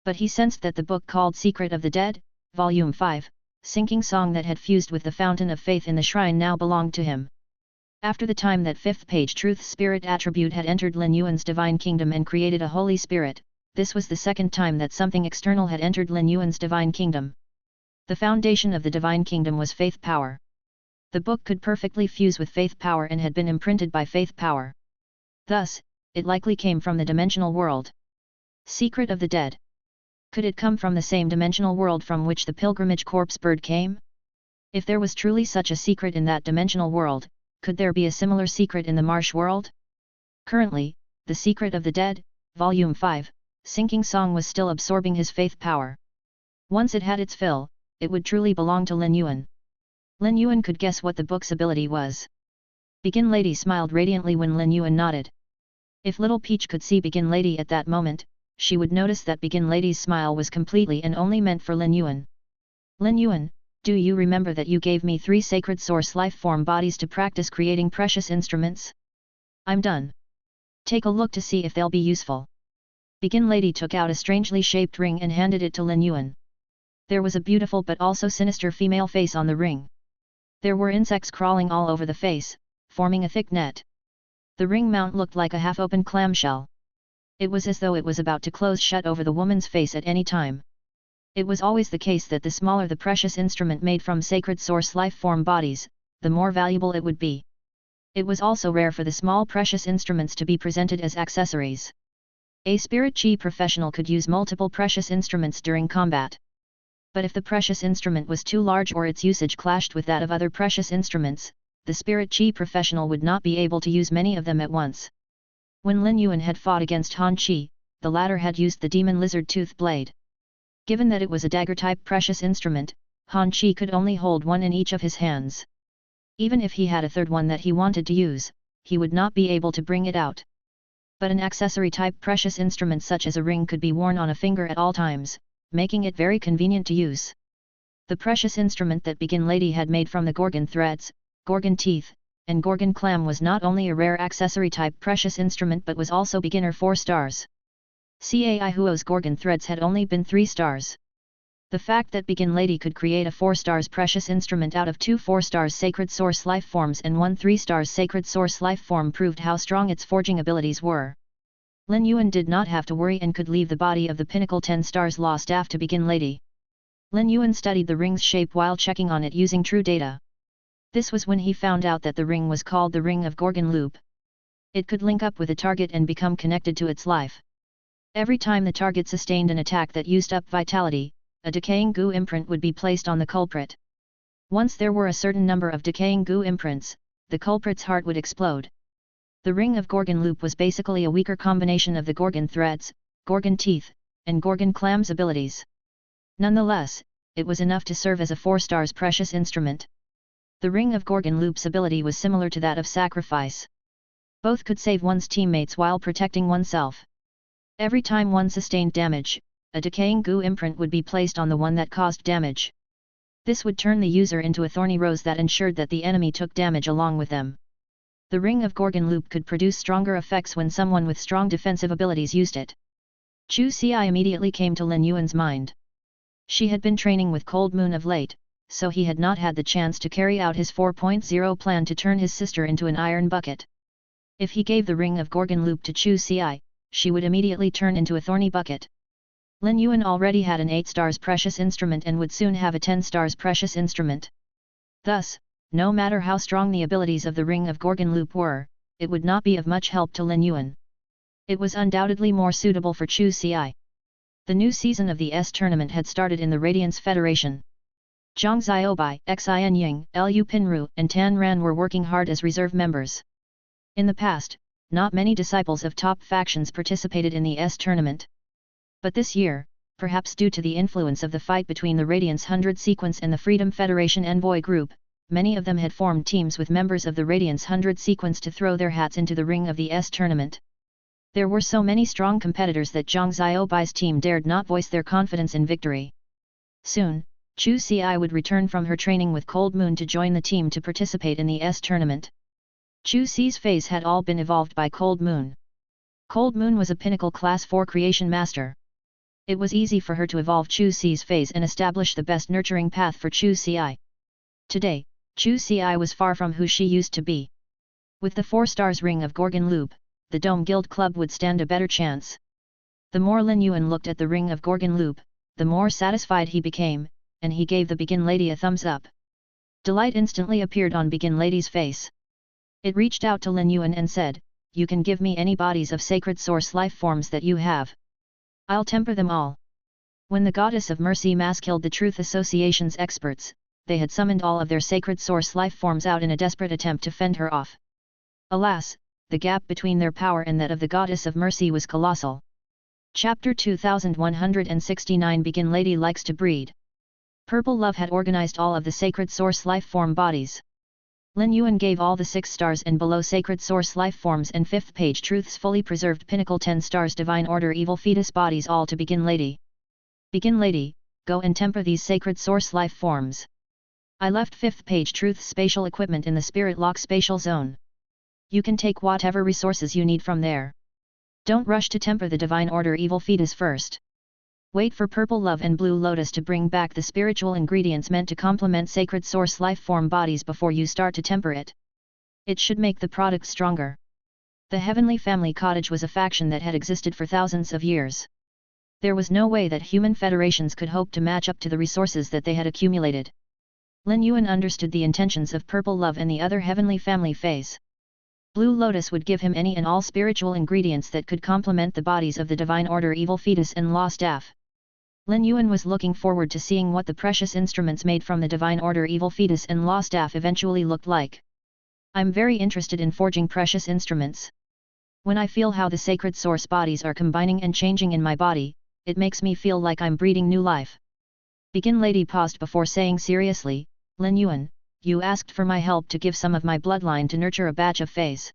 But he sensed that the book called Secret of the Dead, Volume 5, sinking song that had fused with the fountain of faith in the shrine now belonged to him. After the time that 5th page Truth Spirit attribute had entered Lin Yuan's divine kingdom and created a holy spirit, this was the second time that something external had entered Lin Yuan's divine kingdom. The foundation of the divine kingdom was faith power. The book could perfectly fuse with faith power and had been imprinted by faith power. Thus, it likely came from the dimensional world. Secret of the Dead. Could it come from the same dimensional world from which the pilgrimage corpse bird came? If there was truly such a secret in that dimensional world, could there be a similar secret in the marsh world? Currently, the Secret of the Dead, Volume 5, sinking song was still absorbing his faith power. Once it had its fill, it would truly belong to Lin Yuan. Lin Yuan could guess what the book's ability was. Begin Lady smiled radiantly when Lin Yuan nodded. If Little Peach could see Begin Lady at that moment, she would notice that Begin Lady's smile was completely and only meant for Lin Yuan. "Lin Yuan, do you remember that you gave me 3 sacred source life form bodies to practice creating precious instruments? I'm done. Take a look to see if they'll be useful." Begin Lady took out a strangely shaped ring and handed it to Lin Yuan. There was a beautiful but also sinister female face on the ring. There were insects crawling all over the face, forming a thick net. The ring mount looked like a half-open clamshell. It was as though it was about to close shut over the woman's face at any time. It was always the case that the smaller the precious instrument made from sacred source life form bodies, the more valuable it would be. It was also rare for the small precious instruments to be presented as accessories. A spirit chi professional could use multiple precious instruments during combat. But if the precious instrument was too large or its usage clashed with that of other precious instruments, the spirit chi professional would not be able to use many of them at once. When Lin Yuan had fought against Han Qi, the latter had used the demon lizard tooth blade. Given that it was a dagger-type precious instrument, Han Qi could only hold one in each of his hands. Even if he had a third one that he wanted to use, he would not be able to bring it out. But an accessory-type precious instrument such as a ring could be worn on a finger at all times, making it very convenient to use. The precious instrument that Begin Lady had made from the Gorgon threads, Gorgon teeth, and Gorgon Clam was not only a rare accessory type precious instrument but was also beginner 4 stars. Cai Huo's Gorgon threads had only been 3 stars. The fact that Begin Lady could create a 4 stars precious instrument out of 2 4 stars sacred source life forms and 1 3 stars sacred source life form proved how strong its forging abilities were. Lin Yuan did not have to worry and could leave the body of the pinnacle 10 stars law staff to Begin Lady. Lin Yuan studied the ring's shape while checking on it using true data. This was when he found out that the ring was called the Ring of Gorgon Loop. It could link up with a target and become connected to its life. Every time the target sustained an attack that used up vitality, a decaying goo imprint would be placed on the culprit. Once there were a certain number of decaying goo imprints, the culprit's heart would explode. The Ring of Gorgon Loop was basically a weaker combination of the Gorgon threads, Gorgon teeth, and Gorgon Clam's abilities. Nonetheless, it was enough to serve as a 4 stars precious instrument. The Ring of Gorgon Loop's ability was similar to that of Sacrifice. Both could save one's teammates while protecting oneself. Every time one sustained damage, a decaying goo imprint would be placed on the one that caused damage. This would turn the user into a thorny rose that ensured that the enemy took damage along with them. The Ring of Gorgon Loop could produce stronger effects when someone with strong defensive abilities used it. Chu Xi immediately came to Lin Yuan's mind. She had been training with Cold Moon of late, so he had not had the chance to carry out his 4.0 plan to turn his sister into an iron bucket. If he gave the Ring of Gorgon Loop to Chu Xi, she would immediately turn into a thorny bucket. Lin Yuan already had an 8 stars precious instrument and would soon have a 10 stars precious instrument. Thus, no matter how strong the abilities of the Ring of Gorgon Loop were, it would not be of much help to Lin Yuan. It was undoubtedly more suitable for Chu Xi. The new season of the S tournament had started in the Radiance Federation. Zhang Xiaobai, Xin Ying, Lu Pinru, and Tan Ran were working hard as reserve members. In the past, not many disciples of top factions participated in the S tournament. But this year, perhaps due to the influence of the fight between the Radiance 100 Sequence and the Freedom Federation Envoy Group, many of them had formed teams with members of the Radiance 100 Sequence to throw their hats into the ring of the S tournament. There were so many strong competitors that Zhang Xiaobai's team dared not voice their confidence in victory. Soon, Chu Xi would return from her training with Cold Moon to join the team to participate in the S tournament. Chu Xi's feys had all been evolved by Cold Moon. Cold Moon was a pinnacle class 4 creation master. It was easy for her to evolve Chu Xi's feys and establish the best nurturing path for Chu Xi. Today, Chu Xi was far from who she used to be. With the 4 stars Ring of Gorgon Loop, the Dome Guild Club would stand a better chance. The more Lin Yuan looked at the Ring of Gorgon Loop, the more satisfied he became, and he gave the Begin Lady a thumbs up. Delight instantly appeared on Begin Lady's face. It reached out to Lin Yuan and said, "You can give me any bodies of sacred source life forms that you have. I'll temper them all." When the Goddess of Mercy mass killed the Truth Association's experts, they had summoned all of their sacred source life forms out in a desperate attempt to fend her off. Alas, the gap between their power and that of the Goddess of Mercy was colossal. Chapter 2169 Begin Lady likes to breed. Purple Love had organized all of the sacred source life form bodies. Lin Yuan gave all the 6 stars and below sacred source life forms and 5th page truths fully preserved pinnacle 10 stars divine order evil fetus bodies all to Begin Lady. Begin Lady, go and temper these sacred source life forms. I left 5th page truths spatial equipment in the spirit lock spatial zone. You can take whatever resources you need from there. Don't rush to temper the divine order evil fetus first. Wait for Purple Love and Blue Lotus to bring back the spiritual ingredients meant to complement sacred source life form bodies before you start to temper it. It should make the product stronger. The Heavenly Family Cottage was a faction that had existed for thousands of years. There was no way that human federations could hope to match up to the resources that they had accumulated. Lin Yuan understood the intentions of Purple Love and the other Heavenly Family feys. Blue Lotus would give him any and all spiritual ingredients that could complement the bodies of the Divine Order Evil Fetus and Law Staff. Lin Yuan was looking forward to seeing what the precious instruments made from the Divine Order Evil Fetus and Law Staff eventually looked like. I'm very interested in forging precious instruments. When I feel how the sacred source bodies are combining and changing in my body, it makes me feel like I'm breathing new life. Begin Lady paused before saying seriously, Lin Yuan, you asked for my help to give some of my bloodline to nurture a batch of feys.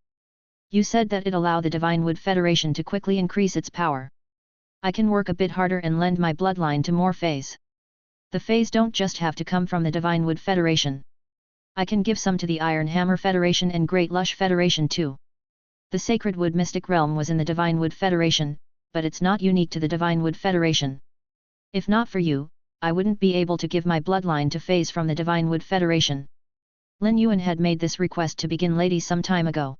You said that it allow the Divine Wood Federation to quickly increase its power. I can work a bit harder and lend my bloodline to more feys. The feys don't just have to come from the Divine Wood Federation. I can give some to the Iron Hammer Federation and Great Lush Federation too. The Sacred Wood Mystic Realm was in the Divine Wood Federation, but it's not unique to the Divine Wood Federation. If not for you, I wouldn't be able to give my bloodline to feys from the Divine Wood Federation. Lin Yuan had made this request to Begin Lady some time ago.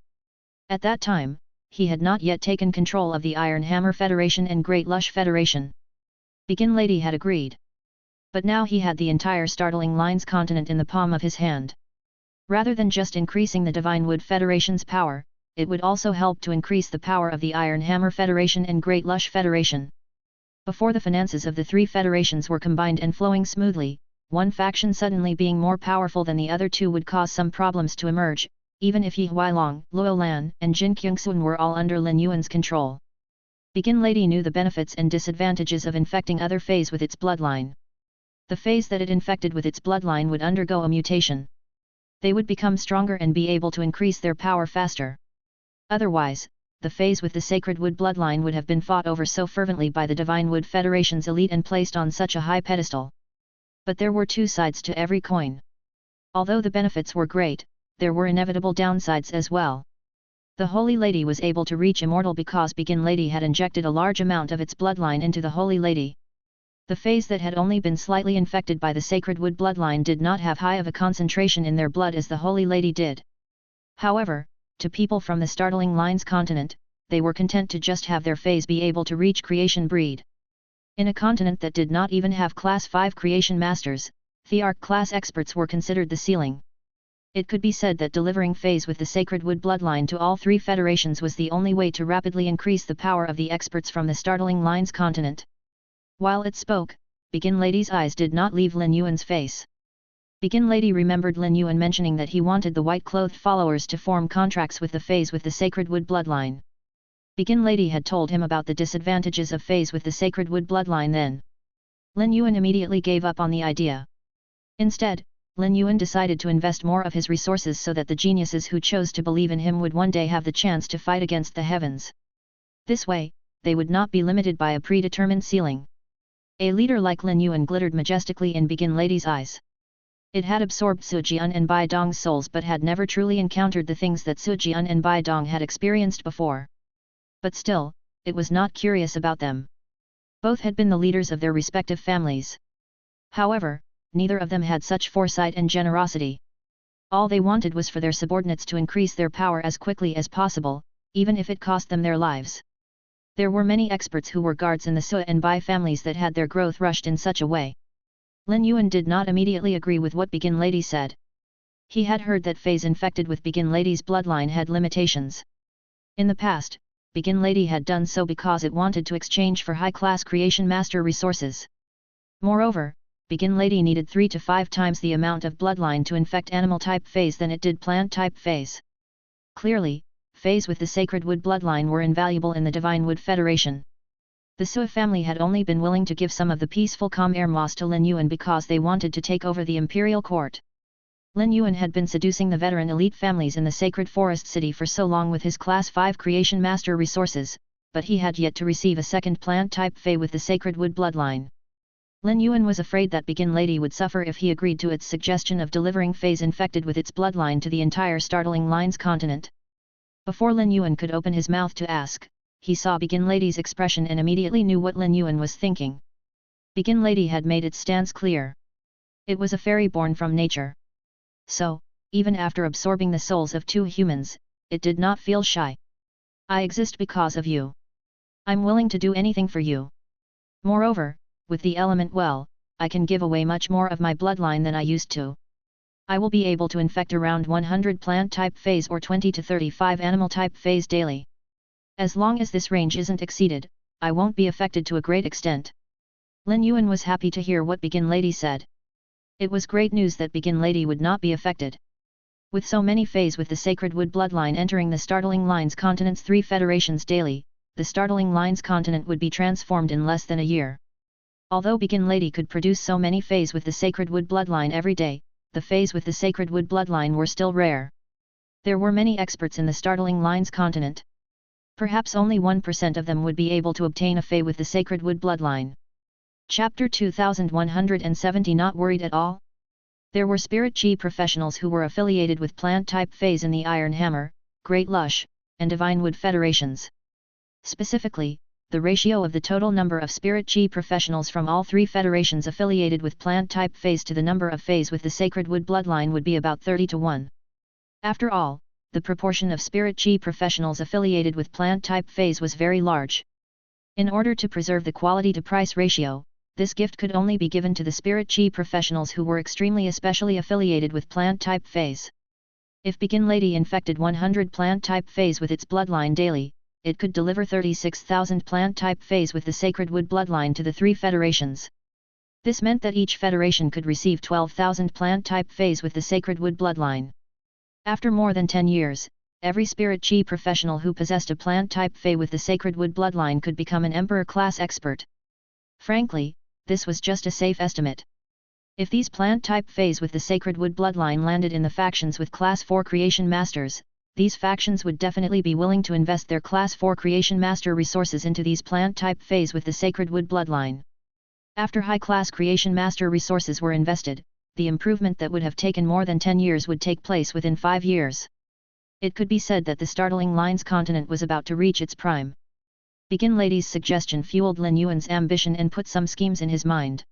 At that time, he had not yet taken control of the Iron Hammer Federation and Great Lush Federation. Begin Lady had agreed. But now he had the entire Startling Lines continent in the palm of his hand. Rather than just increasing the Divine Wood Federation's power, it would also help to increase the power of the Iron Hammer Federation and Great Lush Federation. Before the finances of the three federations were combined and flowing smoothly, one faction suddenly being more powerful than the other two would cause some problems to emerge, even if Yi Huailong, Luo Lan, and Jin Kyungsun were all under Lin Yuan's control. Begin Lady knew the benefits and disadvantages of infecting other feys with its bloodline. The feys that it infected with its bloodline would undergo a mutation. They would become stronger and be able to increase their power faster. Otherwise, the feys with the Sacred Wood bloodline would have been fought over so fervently by the Divine Wood Federation's elite and placed on such a high pedestal. But there were two sides to every coin. Although the benefits were great, there were inevitable downsides as well. The Holy Lady was able to reach immortal because Begin Lady had injected a large amount of its bloodline into the Holy Lady. The feys that had only been slightly infected by the Sacred Wood bloodline did not have high of a concentration in their blood as the Holy Lady did. However, to people from the Startling Lines continent, they were content to just have their feys be able to reach creation breed. In a continent that did not even have Class 5 creation masters, Thearch class experts were considered the ceiling. It could be said that delivering feys with the Sacred Wood bloodline to all three federations was the only way to rapidly increase the power of the experts from the Startling Lines continent. While it spoke, Begin Lady's eyes did not leave Lin Yuan's face. Begin Lady remembered Lin Yuan mentioning that he wanted the white-clothed followers to form contracts with the feys with the Sacred Wood bloodline. Begin Lady had told him about the disadvantages of feys with the Sacred Wood bloodline then. Lin Yuan immediately gave up on the idea. Instead, Lin Yuan decided to invest more of his resources so that the geniuses who chose to believe in him would one day have the chance to fight against the heavens. This way, they would not be limited by a predetermined ceiling. A leader like Lin Yuan glittered majestically in Begin Lady's eyes. It had absorbed Su Jian and Bai Dong's souls but had never truly encountered the things that Su Jian and Bai Dong had experienced before. But still, it was not curious about them. Both had been the leaders of their respective families. However, neither of them had such foresight and generosity. All they wanted was for their subordinates to increase their power as quickly as possible, even if it cost them their lives. There were many experts who were guards in the Su and Bai families that had their growth rushed in such a way. Lin Yuan did not immediately agree with what Begin Lady said. He had heard that feys infected with Begin Lady's bloodline had limitations. In the past, Begin Lady had done so because it wanted to exchange for high-class creation master resources. Moreover, Begin Lady needed 3 to 5 times the amount of bloodline to infect animal-type feys than it did plant-type feys. Clearly, feys with the Sacred Wood bloodline were invaluable in the Divine Wood Federation. The Su family had only been willing to give some of the peaceful calm air moss to Lin Yuan because they wanted to take over the imperial court. Lin Yuan had been seducing the veteran elite families in the Sacred Forest City for so long with his Class 5 creation master resources, but he had yet to receive a second plant-type fey with the Sacred Wood bloodline. Lin Yuan was afraid that Begin Lady would suffer if he agreed to its suggestion of delivering feys infected with its bloodline to the entire Startling Lines continent. Before Lin Yuan could open his mouth to ask, he saw Begin Lady's expression and immediately knew what Lin Yuan was thinking. Begin Lady had made its stance clear. It was a fairy born from nature. So, even after absorbing the souls of 2 humans, it did not feel shy. I exist because of you. I'm willing to do anything for you. Moreover, with the element well, I can give away much more of my bloodline than I used to. I will be able to infect around 100 plant-type feys or 20 to 35 animal-type feys daily. As long as this range isn't exceeded, I won't be affected to a great extent. Lin Yuan was happy to hear what Begin Lady said. It was great news that Begin Lady would not be affected. With so many feys with the Sacred Wood bloodline entering the Startling Lines continent's 3 federations daily, the Startling Lines continent would be transformed in less than a year. Although Begin Lady could produce so many feys with the Sacred Wood bloodline every day, the feys with the Sacred Wood bloodline were still rare. There were many experts in the Startling Lines continent. Perhaps only 1% of them would be able to obtain a fey with the Sacred Wood bloodline. Chapter 2170 Not worried at all? There were spirit chi professionals who were affiliated with plant-type feys in the Iron Hammer, Great Lush, and Divine Wood federations. Specifically, the ratio of the total number of spirit chi professionals from all three federations affiliated with plant-type feys to the number of feys with the Sacred Wood bloodline would be about 30-1. After all, the proportion of spirit chi professionals affiliated with plant-type feys was very large. In order to preserve the quality-to-price ratio, this gift could only be given to the spirit chi professionals who were extremely especially affiliated with plant-type feys. If Begin Lady infected 100 plant-type feys with its bloodline daily, it could deliver 36,000 plant-type feys with the Sacred Wood bloodline to the three federations. This meant that each federation could receive 12,000 plant-type feys with the Sacred Wood bloodline. After more than 10 years, every spirit chi professional who possessed a plant-type fey with the Sacred Wood bloodline could become an Emperor-class expert. Frankly, this was just a safe estimate. If these plant-type feys with the Sacred Wood bloodline landed in the factions with Class 4 Creation Masters, these factions would definitely be willing to invest their Class 4 Creation Master resources into these plant-type feys with the Sacred Wood bloodline. After high-class Creation Master resources were invested, the improvement that would have taken more than 10 years would take place within 5 years. It could be said that the startling Lines continent was about to reach its prime. Begin Lady's suggestion fueled Lin Yuan's ambition and put some schemes in his mind.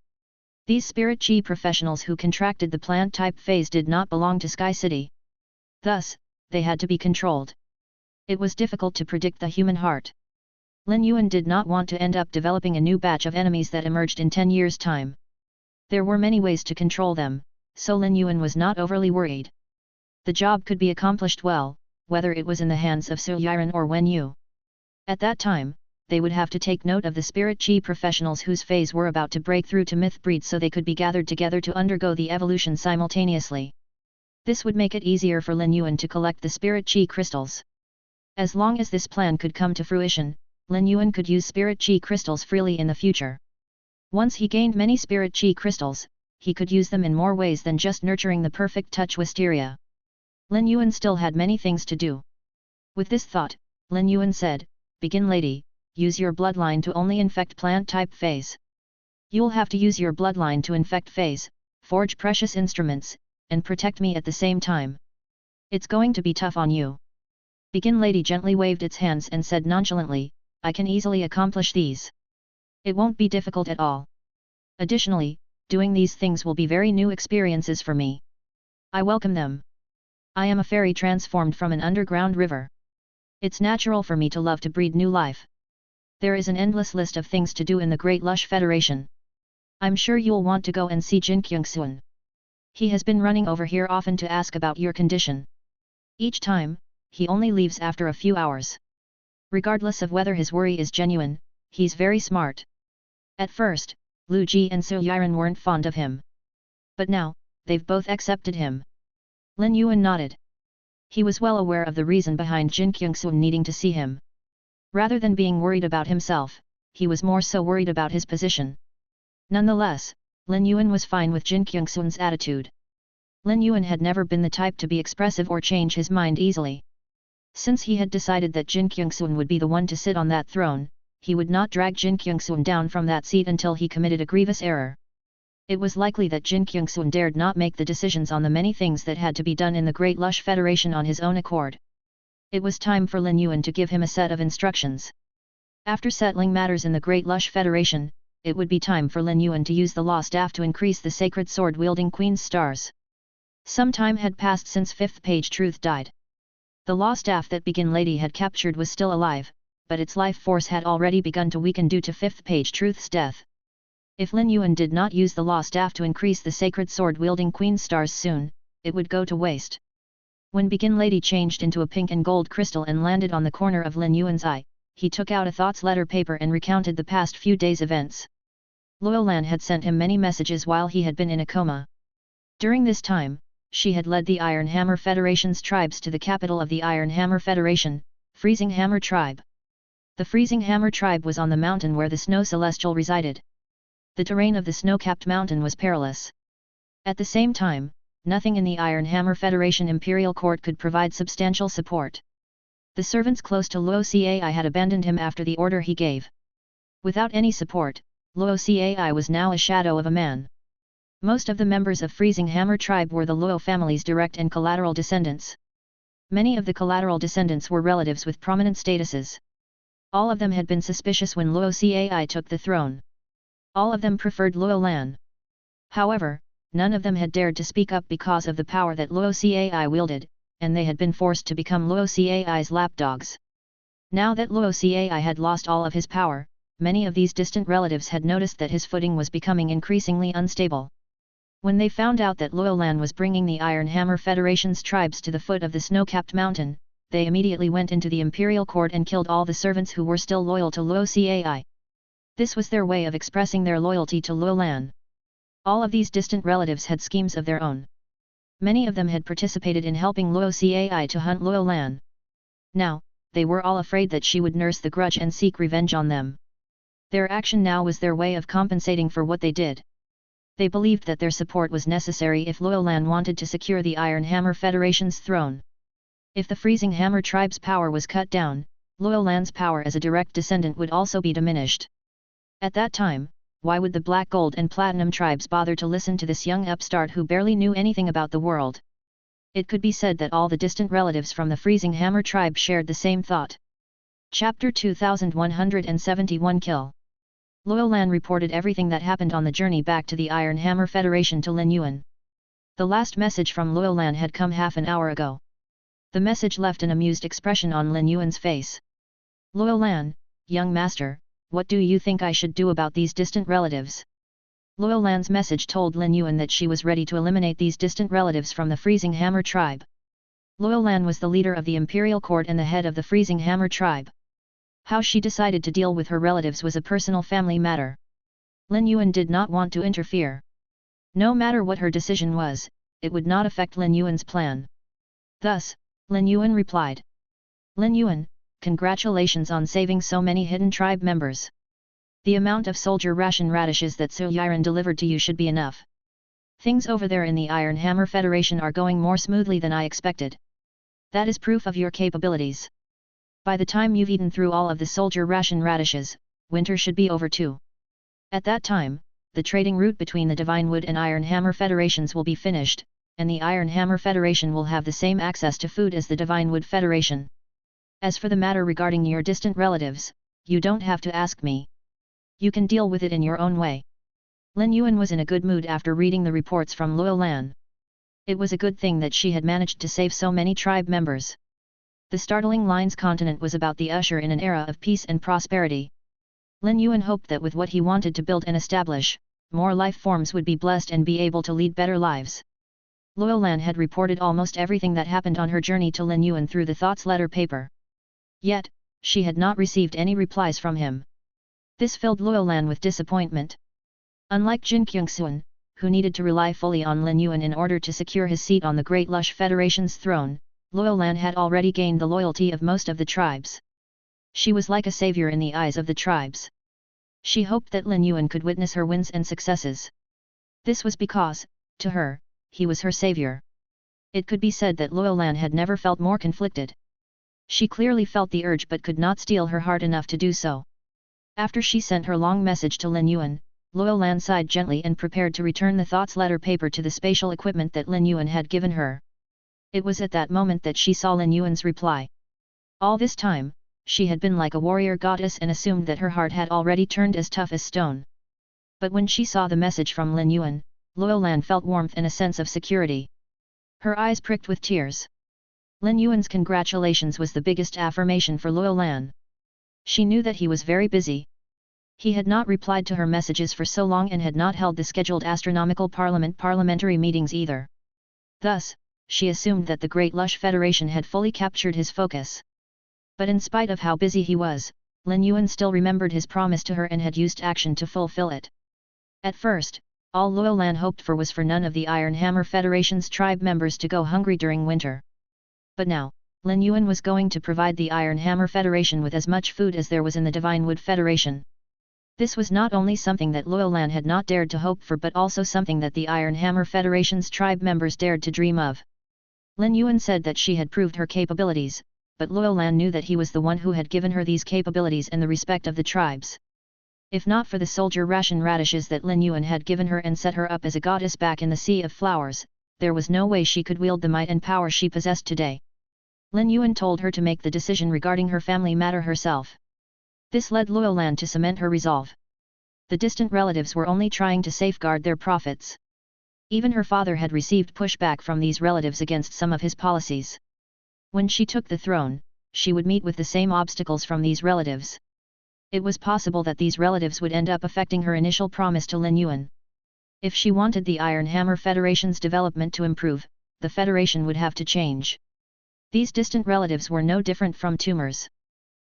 These spirit chi professionals who contracted the plant-type feys did not belong to Sky City. Thus, they had to be controlled. It was difficult to predict the human heart. Lin Yuan did not want to end up developing a new batch of enemies that emerged in 10 years' time. There were many ways to control them, so Lin Yuan was not overly worried. The job could be accomplished well, whether it was in the hands of Su Yiren or Wen Yu. At that time, they would have to take note of the spirit chi professionals whose feys were about to break through to myth breed so they could be gathered together to undergo the evolution simultaneously. This would make it easier for Lin Yuan to collect the spirit chi crystals. As long as this plan could come to fruition, Lin Yuan could use spirit chi crystals freely in the future. Once he gained many spirit chi crystals, he could use them in more ways than just nurturing the perfect touch wisteria. Lin Yuan still had many things to do. With this thought, Lin Yuan said, "Begin Lady, use your bloodline to only infect plant-type feys. You'll have to use your bloodline to infect feys, forge precious instruments, and protect me at the same time. It's going to be tough on you." Begin Lady gently waved its hands and said nonchalantly, "I can easily accomplish these. It won't be difficult at all. Additionally, doing these things will be very new experiences for me. I welcome them. I am a fairy transformed from an underground river. It's natural for me to love to breed new life. There is an endless list of things to do in the Great Lush Federation. I'm sure you'll want to go and see Jin Kyung-sun. He has been running over here often to ask about your condition. Each time, he only leaves after a few hours. Regardless of whether his worry is genuine, he's very smart." At first, Lu Ji and Su Yiren weren't fond of him. But now, they've both accepted him. Lin Yuan nodded. He was well aware of the reason behind Jin Kyung-sun needing to see him. Rather than being worried about himself, he was more so worried about his position. Nonetheless, Lin Yuan was fine with Jin Kyung-sun's attitude. Lin Yuan had never been the type to be expressive or change his mind easily. Since he had decided that Jin Kyung-sun would be the one to sit on that throne, he would not drag Jin Kyung-sun down from that seat until he committed a grievous error. It was likely that Jin Kyung-sun dared not make the decisions on the many things that had to be done in the Great Lush Federation on his own accord. It was time for Lin Yuan to give him a set of instructions. After settling matters in the Great Lush Federation, it would be time for Lin Yuan to use the law staff to increase the sacred sword-wielding queen's stars. Some time had passed since Fifth Page Truth died. The law staff that Begin Lady had captured was still alive, but its life force had already begun to weaken due to Fifth Page Truth's death. If Lin Yuan did not use the law staff to increase the sacred sword-wielding queen's stars soon, it would go to waste. When Begin Lady changed into a pink and gold crystal and landed on the corner of Lin Yuan's eye, he took out a thoughts letter paper and recounted the past few days' events. Luolan had sent him many messages while he had been in a coma. During this time, she had led the Iron Hammer Federation's tribes to the capital of the Iron Hammer Federation, Freezing Hammer Tribe. The Freezing Hammer Tribe was on the mountain where the Snow Celestial resided. The terrain of the snow-capped mountain was perilous. At the same time, nothing in the Iron Hammer Federation Imperial Court could provide substantial support. The servants close to Luo Cai had abandoned him after the order he gave. Without any support, Luo Cai was now a shadow of a man. Most of the members of Freezing Hammer tribe were the Luo family's direct and collateral descendants. Many of the collateral descendants were relatives with prominent statuses. All of them had been suspicious when Luo Cai took the throne. All of them preferred Luo Lan. However, none of them had dared to speak up because of the power that Luo Cai wielded, and they had been forced to become Luo Cai's lapdogs. Now that Luo Cai had lost all of his power, many of these distant relatives had noticed that his footing was becoming increasingly unstable. When they found out that Luo Lan was bringing the Iron Hammer Federation's tribes to the foot of the snow-capped mountain, they immediately went into the imperial court and killed all the servants who were still loyal to Luo Cai. This was their way of expressing their loyalty to Luo Lan. All of these distant relatives had schemes of their own. Many of them had participated in helping Luo Cai to hunt Luo Lan. Now, they were all afraid that she would nurse the grudge and seek revenge on them. Their action now was their way of compensating for what they did. They believed that their support was necessary if Luo Lan wanted to secure the Iron Hammer Federation's throne. If the Freezing Hammer tribe's power was cut down, Luo Lan's power as a direct descendant would also be diminished. At that time, why would the Black Gold and Platinum tribes bother to listen to this young upstart who barely knew anything about the world? It could be said that all the distant relatives from the Freezing Hammer tribe shared the same thought. Chapter 2171 Kill. Luo Lan reported everything that happened on the journey back to the Iron Hammer Federation to Lin Yuan. The last message from Luo Lan had come half an hour ago. The message left an amused expression on Lin Yuan's face. Luo Lan, young master, what do you think I should do about these distant relatives? Luo Lan's message told Lin Yuan that she was ready to eliminate these distant relatives from the Freezing Hammer tribe. Luo Lan was the leader of the imperial court and the head of the Freezing Hammer tribe. How she decided to deal with her relatives was a personal family matter. Lin Yuan did not want to interfere. No matter what her decision was, it would not affect Lin Yuan's plan. Thus, Lin Yuan replied. Lin Yuan, congratulations on saving so many hidden tribe members. The amount of soldier ration radishes that Su Yiren delivered to you should be enough. Things over there in the Iron Hammer Federation are going more smoothly than I expected. That is proof of your capabilities. By the time you've eaten through all of the soldier ration radishes, winter should be over too. At that time, the trading route between the Divine Wood and Iron Hammer Federations will be finished, and the Iron Hammer Federation will have the same access to food as the Divine Wood Federation. As for the matter regarding your distant relatives, you don't have to ask me. You can deal with it in your own way. Lin Yuan was in a good mood after reading the reports from Luo Lan. It was a good thing that she had managed to save so many tribe members. The startling Lines continent was about the usher in an era of peace and prosperity. Lin Yuan hoped that with what he wanted to build and establish, more life forms would be blessed and be able to lead better lives. Luo Lan had reported almost everything that happened on her journey to Lin Yuan through the thoughts letter paper. Yet, she had not received any replies from him. This filled Luo Lan with disappointment. Unlike Jin Kyungsun, who needed to rely fully on Lin Yuan in order to secure his seat on the Great Lush Federation's throne, Luo Lan had already gained the loyalty of most of the tribes. She was like a savior in the eyes of the tribes. She hoped that Lin Yuan could witness her wins and successes. This was because, to her, he was her savior. It could be said that Luo Lan had never felt more conflicted. She clearly felt the urge but could not steel her heart enough to do so. After she sent her long message to Lin Yuan, Luo Lan sighed gently and prepared to return the thoughts letter paper to the spatial equipment that Lin Yuan had given her. It was at that moment that she saw Lin Yuan's reply. All this time, she had been like a warrior goddess and assumed that her heart had already turned as tough as stone. But when she saw the message from Lin Yuan, Luo Lan felt warmth and a sense of security. Her eyes pricked with tears. Lin Yuan's congratulations was the biggest affirmation for Luo Lan. She knew that he was very busy. He had not replied to her messages for so long and had not held the scheduled astronomical parliamentary meetings either. Thus, she assumed that the Great Lush Federation had fully captured his focus. But in spite of how busy he was, Lin Yuan still remembered his promise to her and had used action to fulfill it. At first, all Luo Lan hoped for was for none of the Iron Hammer Federation's tribe members to go hungry during winter. But now, Lin Yuan was going to provide the Iron Hammer Federation with as much food as there was in the Divine Wood Federation. This was not only something that Luo Lan had not dared to hope for but also something that the Iron Hammer Federation's tribe members dared to dream of. Lin Yuan said that she had proved her capabilities, but Luo Lan knew that he was the one who had given her these capabilities and the respect of the tribes. If not for the soldier ration radishes that Lin Yuan had given her and set her up as a goddess back in the Sea of Flowers, there was no way she could wield the might and power she possessed today. Lin Yuan told her to make the decision regarding her family matter herself. This led Luolan to cement her resolve. The distant relatives were only trying to safeguard their profits. Even her father had received pushback from these relatives against some of his policies. When she took the throne, she would meet with the same obstacles from these relatives. It was possible that these relatives would end up affecting her initial promise to Lin Yuan. If she wanted the Iron Hammer Federation's development to improve, the Federation would have to change. These distant relatives were no different from tumors.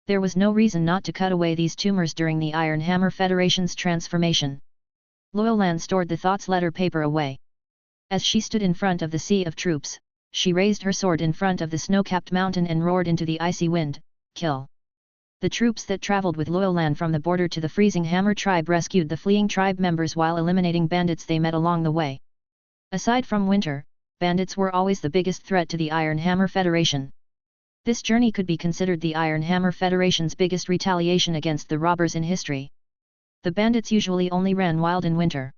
There was no reason not to cut away these tumors during the Iron Hammer Federation's transformation. Luolan stored the thoughts letter paper away. As she stood in front of the sea of troops, she raised her sword in front of the snow-capped mountain and roared into the icy wind, "Kill!" The troops that traveled with Luolan from the border to the freezing Hammer tribe rescued the fleeing tribe members while eliminating bandits they met along the way. Aside from winter, bandits were always the biggest threat to the Iron Hammer Federation. This journey could be considered the Iron Hammer Federation's biggest retaliation against the robbers in history. The bandits usually only ran wild in winter.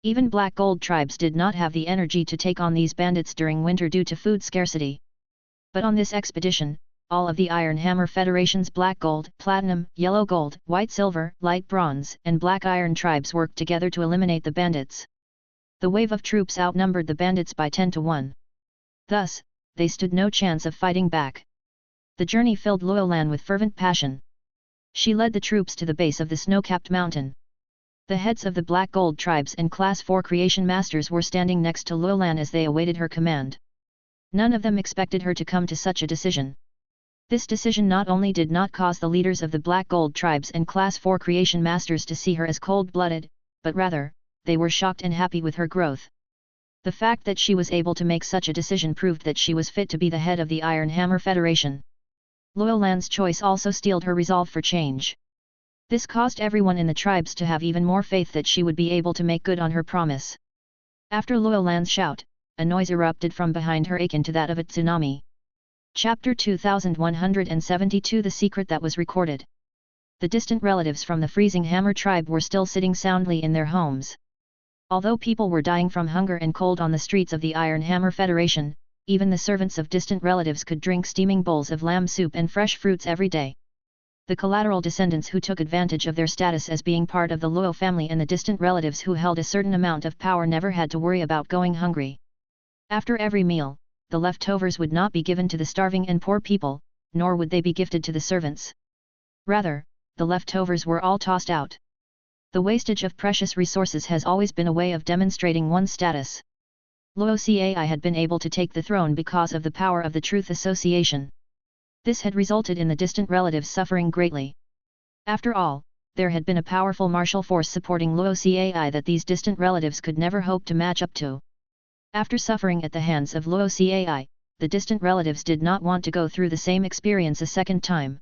Even black gold tribes did not have the energy to take on these bandits during winter due to food scarcity. But on this expedition, all of the Iron Hammer Federation's black gold, platinum, yellow gold, white silver, light bronze, and black iron tribes worked together to eliminate the bandits. The wave of troops outnumbered the bandits by 10 to 1. Thus, they stood no chance of fighting back. The journey filled Luolan with fervent passion. She led the troops to the base of the snow-capped mountain. The heads of the Black Gold tribes and Class 4 creation masters were standing next to Luolan as they awaited her command. None of them expected her to come to such a decision. This decision not only did not cause the leaders of the Black Gold tribes and Class 4 creation masters to see her as cold-blooded, but rather, they were shocked and happy with her growth. The fact that she was able to make such a decision proved that she was fit to be the head of the Iron Hammer Federation. Luolan's choice also steeled her resolve for change. This caused everyone in the tribes to have even more faith that she would be able to make good on her promise. After Luolan's shout, a noise erupted from behind her akin to that of a tsunami. Chapter 2172 The Secret That Was Recorded. The distant relatives from the freezing Hammer tribe were still sitting soundly in their homes. Although people were dying from hunger and cold on the streets of the Iron Hammer Federation, even the servants of distant relatives could drink steaming bowls of lamb soup and fresh fruits every day. The collateral descendants who took advantage of their status as being part of the Luo family and the distant relatives who held a certain amount of power never had to worry about going hungry. After every meal, the leftovers would not be given to the starving and poor people, nor would they be gifted to the servants. Rather, the leftovers were all tossed out. The wastage of precious resources has always been a way of demonstrating one's status. Luo Cai had been able to take the throne because of the power of the Truth Association. This had resulted in the distant relatives suffering greatly. After all, there had been a powerful martial force supporting Luo Cai that these distant relatives could never hope to match up to. After suffering at the hands of Luo Cai, the distant relatives did not want to go through the same experience a second time.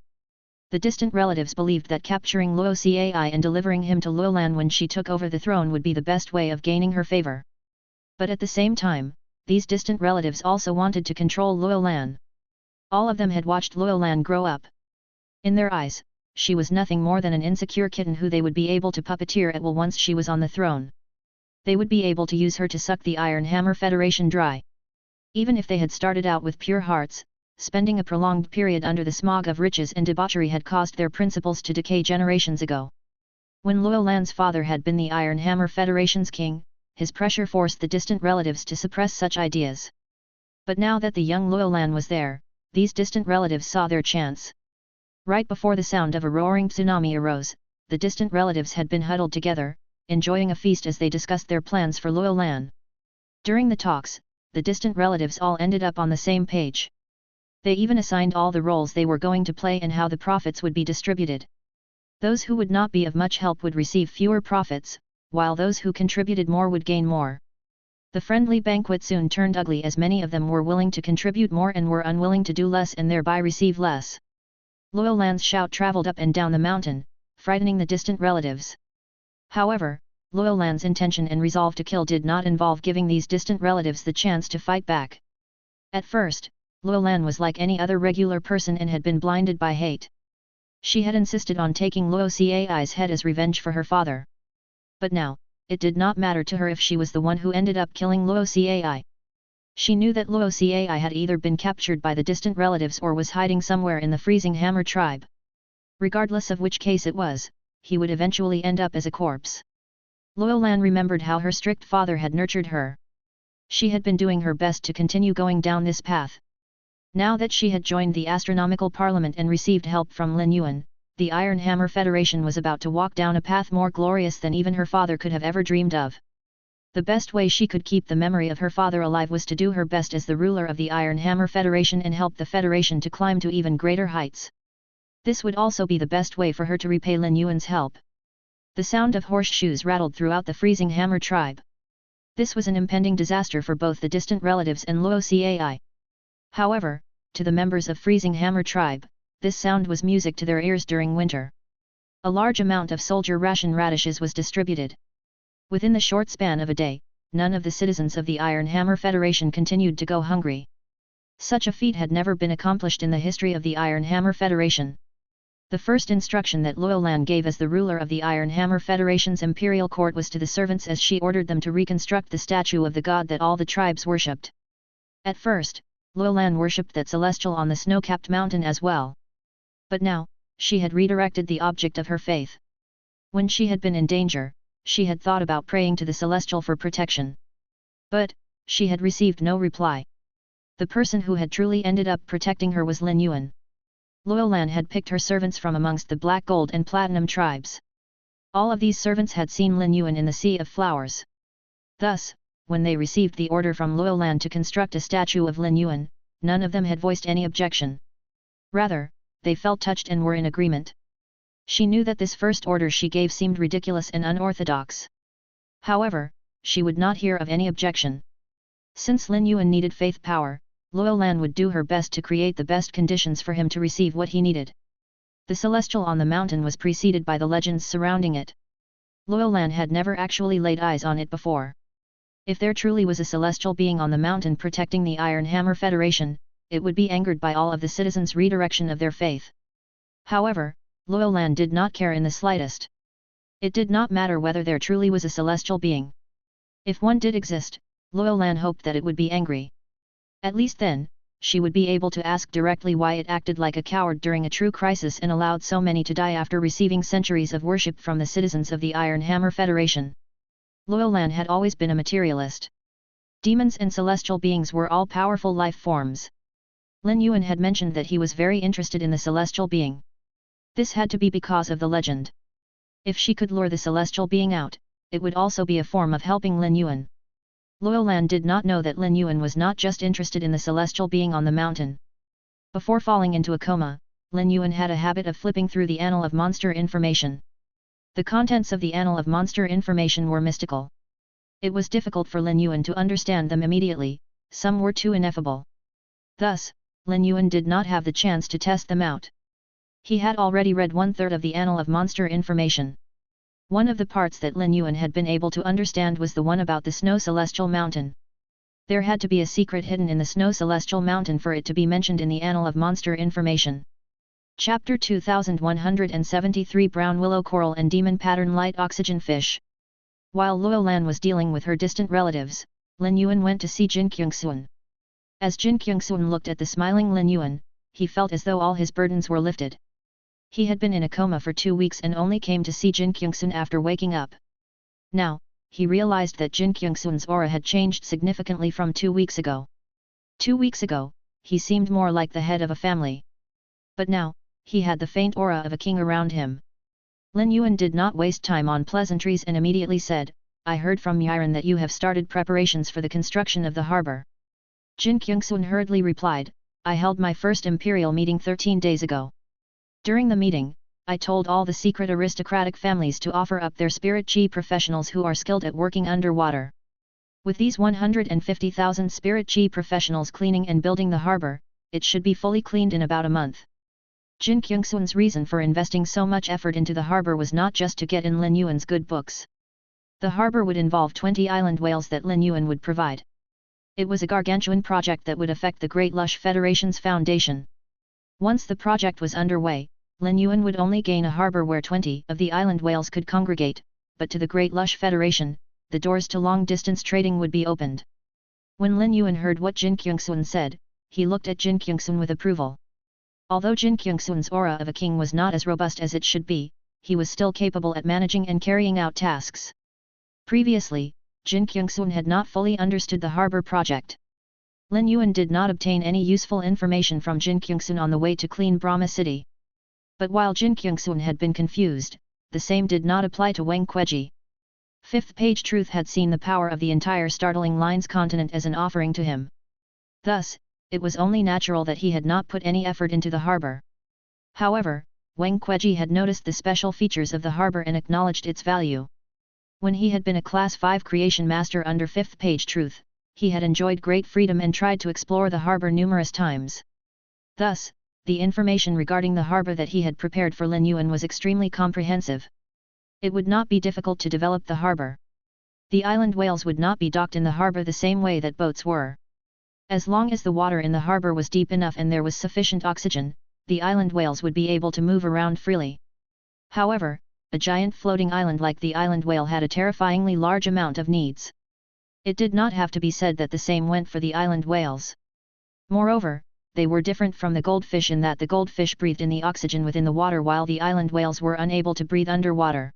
The distant relatives believed that capturing Luo Cai and delivering him to Luolan when she took over the throne would be the best way of gaining her favor. But at the same time, these distant relatives also wanted to control Luolan. All of them had watched Luolan grow up. In their eyes, she was nothing more than an insecure kitten who they would be able to puppeteer at will once she was on the throne. They would be able to use her to suck the Iron Hammer Federation dry. Even if they had started out with pure hearts, spending a prolonged period under the smog of riches and debauchery had caused their principles to decay generations ago. When Luolan's father had been the Iron Hammer Federation's king, his pressure forced the distant relatives to suppress such ideas. But now that the young Luolan was there, these distant relatives saw their chance. Right before the sound of a roaring tsunami arose, the distant relatives had been huddled together, enjoying a feast as they discussed their plans for Luolan. During the talks, the distant relatives all ended up on the same page. They even assigned all the roles they were going to play and how the profits would be distributed. Those who would not be of much help would receive fewer profits, while those who contributed more would gain more. The friendly banquet soon turned ugly as many of them were willing to contribute more and were unwilling to do less and thereby receive less. Luolan's shout traveled up and down the mountain, frightening the distant relatives. However, Luolan's intention and resolve to kill did not involve giving these distant relatives the chance to fight back. At first, Luolan was like any other regular person and had been blinded by hate. She had insisted on taking Luo Cai's head as revenge for her father. But now, it did not matter to her if she was the one who ended up killing Luo Cai. She knew that Luo Cai had either been captured by the distant relatives or was hiding somewhere in the Freezing Hammer tribe. Regardless of which case it was, he would eventually end up as a corpse. Luo Lan remembered how her strict father had nurtured her. She had been doing her best to continue going down this path. Now that she had joined the Astronomical Parliament and received help from Lin Yuan, the Iron Hammer Federation was about to walk down a path more glorious than even her father could have ever dreamed of. The best way she could keep the memory of her father alive was to do her best as the ruler of the Iron Hammer Federation and help the Federation to climb to even greater heights. This would also be the best way for her to repay Lin Yuan's help. The sound of horseshoes rattled throughout the Freezing Hammer tribe. This was an impending disaster for both the distant relatives and Luo Cai. However, to the members of Freezing Hammer tribe, this sound was music to their ears during winter. A large amount of soldier ration radishes was distributed. Within the short span of a day, none of the citizens of the Iron Hammer Federation continued to go hungry. Such a feat had never been accomplished in the history of the Iron Hammer Federation. The first instruction that Luo Lan gave as the ruler of the Iron Hammer Federation's imperial court was to the servants as she ordered them to reconstruct the statue of the god that all the tribes worshipped. At first, Luo Lan worshipped that celestial on the snow-capped mountain as well. But now, she had redirected the object of her faith. When she had been in danger, she had thought about praying to the celestial for protection. But, she had received no reply. The person who had truly ended up protecting her was Lin Yuan. Luo Lan had picked her servants from amongst the black gold and platinum tribes. All of these servants had seen Lin Yuan in the Sea of Flowers. Thus, when they received the order from Luo Lan to construct a statue of Lin Yuan, none of them had voiced any objection. Rather, they felt touched and were in agreement. She knew that this first order she gave seemed ridiculous and unorthodox. However, she would not hear of any objection. Since Lin Yuan needed faith power, Luo Lan would do her best to create the best conditions for him to receive what he needed. The celestial on the mountain was preceded by the legends surrounding it. Luo Lan had never actually laid eyes on it before. If there truly was a celestial being on the mountain protecting the Iron Hammer Federation, it would be angered by all of the citizens' redirection of their faith. However, Luo Lan did not care in the slightest. It did not matter whether there truly was a celestial being. If one did exist, Luo Lan hoped that it would be angry. At least then, she would be able to ask directly why it acted like a coward during a true crisis and allowed so many to die after receiving centuries of worship from the citizens of the Iron Hammer Federation. Luo Lan had always been a materialist. Demons and celestial beings were all powerful life forms. Lin Yuan had mentioned that he was very interested in the celestial being. This had to be because of the legend. If she could lure the celestial being out, it would also be a form of helping Lin Yuan. Luo Lan did not know that Lin Yuan was not just interested in the celestial being on the mountain. Before falling into a coma, Lin Yuan had a habit of flipping through the annal of monster information. The contents of the annal of monster information were mystical. It was difficult for Lin Yuan to understand them immediately, some were too ineffable. Thus, Lin Yuan did not have the chance to test them out. He had already read 1/3 of the annal of monster information. One of the parts that Lin Yuan had been able to understand was the one about the Snow Celestial Mountain. There had to be a secret hidden in the Snow Celestial Mountain for it to be mentioned in the annal of monster information. Chapter 2173 Brown Willow Coral and Demon Pattern Light Oxygen Fish. While Luo Lan was dealing with her distant relatives, Lin Yuan went to see Jin Kyungsun. As Jin Kyungsun looked at the smiling Lin Yuan, he felt as though all his burdens were lifted. He had been in a coma for 2 weeks and only came to see Jin Kyungsun after waking up. Now, he realized that Jin Kyungsun's aura had changed significantly from 2 weeks ago. 2 weeks ago, he seemed more like the head of a family. But now, he had the faint aura of a king around him. Lin Yuan did not waste time on pleasantries and immediately said, "I heard from Yiren that you have started preparations for the construction of the harbor." Jin Kyungsun hurriedly replied, "I held my first imperial meeting 13 days ago. During the meeting, I told all the secret aristocratic families to offer up their spirit chi professionals who are skilled at working underwater. With these 150,000 spirit chi professionals cleaning and building the harbor, it should be fully cleaned in about a month." Jin Kyungsun's reason for investing so much effort into the harbor was not just to get in Lin Yuan's good books. The harbor would involve 20 island whales that Lin Yuan would provide. It was a gargantuan project that would affect the Great Lush Federation's foundation. Once the project was underway, Lin Yuan would only gain a harbor where 20 of the island whales could congregate, but to the Great Lush Federation, the doors to long-distance trading would be opened. When Lin Yuan heard what Jin Kyungsun said, he looked at Jin Kyungsun with approval. Although Jin Kyungsun's aura of a king was not as robust as it should be, he was still capable at managing and carrying out tasks. Previously, Jin Kyungsun had not fully understood the harbor project. Lin Yuan did not obtain any useful information from Jin Kyungsun on the way to clean Brahma City. But while Jin Kyungsun had been confused, the same did not apply to Wang Kueji. Fifth page Truth had seen the power of the entire startling lines continent as an offering to him. Thus, it was only natural that he had not put any effort into the harbor. However, Wang Kueji had noticed the special features of the harbor and acknowledged its value. When he had been a Class 5 creation master under 5th page Truth, he had enjoyed great freedom and tried to explore the harbor numerous times. Thus, the information regarding the harbor that he had prepared for Lin Yuan was extremely comprehensive. It would not be difficult to develop the harbor. The island whales would not be docked in the harbor the same way that boats were. As long as the water in the harbor was deep enough and there was sufficient oxygen, the island whales would be able to move around freely. However, a giant floating island like the island whale had a terrifyingly large amount of needs. It did not have to be said that the same went for the island whales. Moreover, they were different from the goldfish in that the goldfish breathed in the oxygen within the water while the island whales were unable to breathe underwater.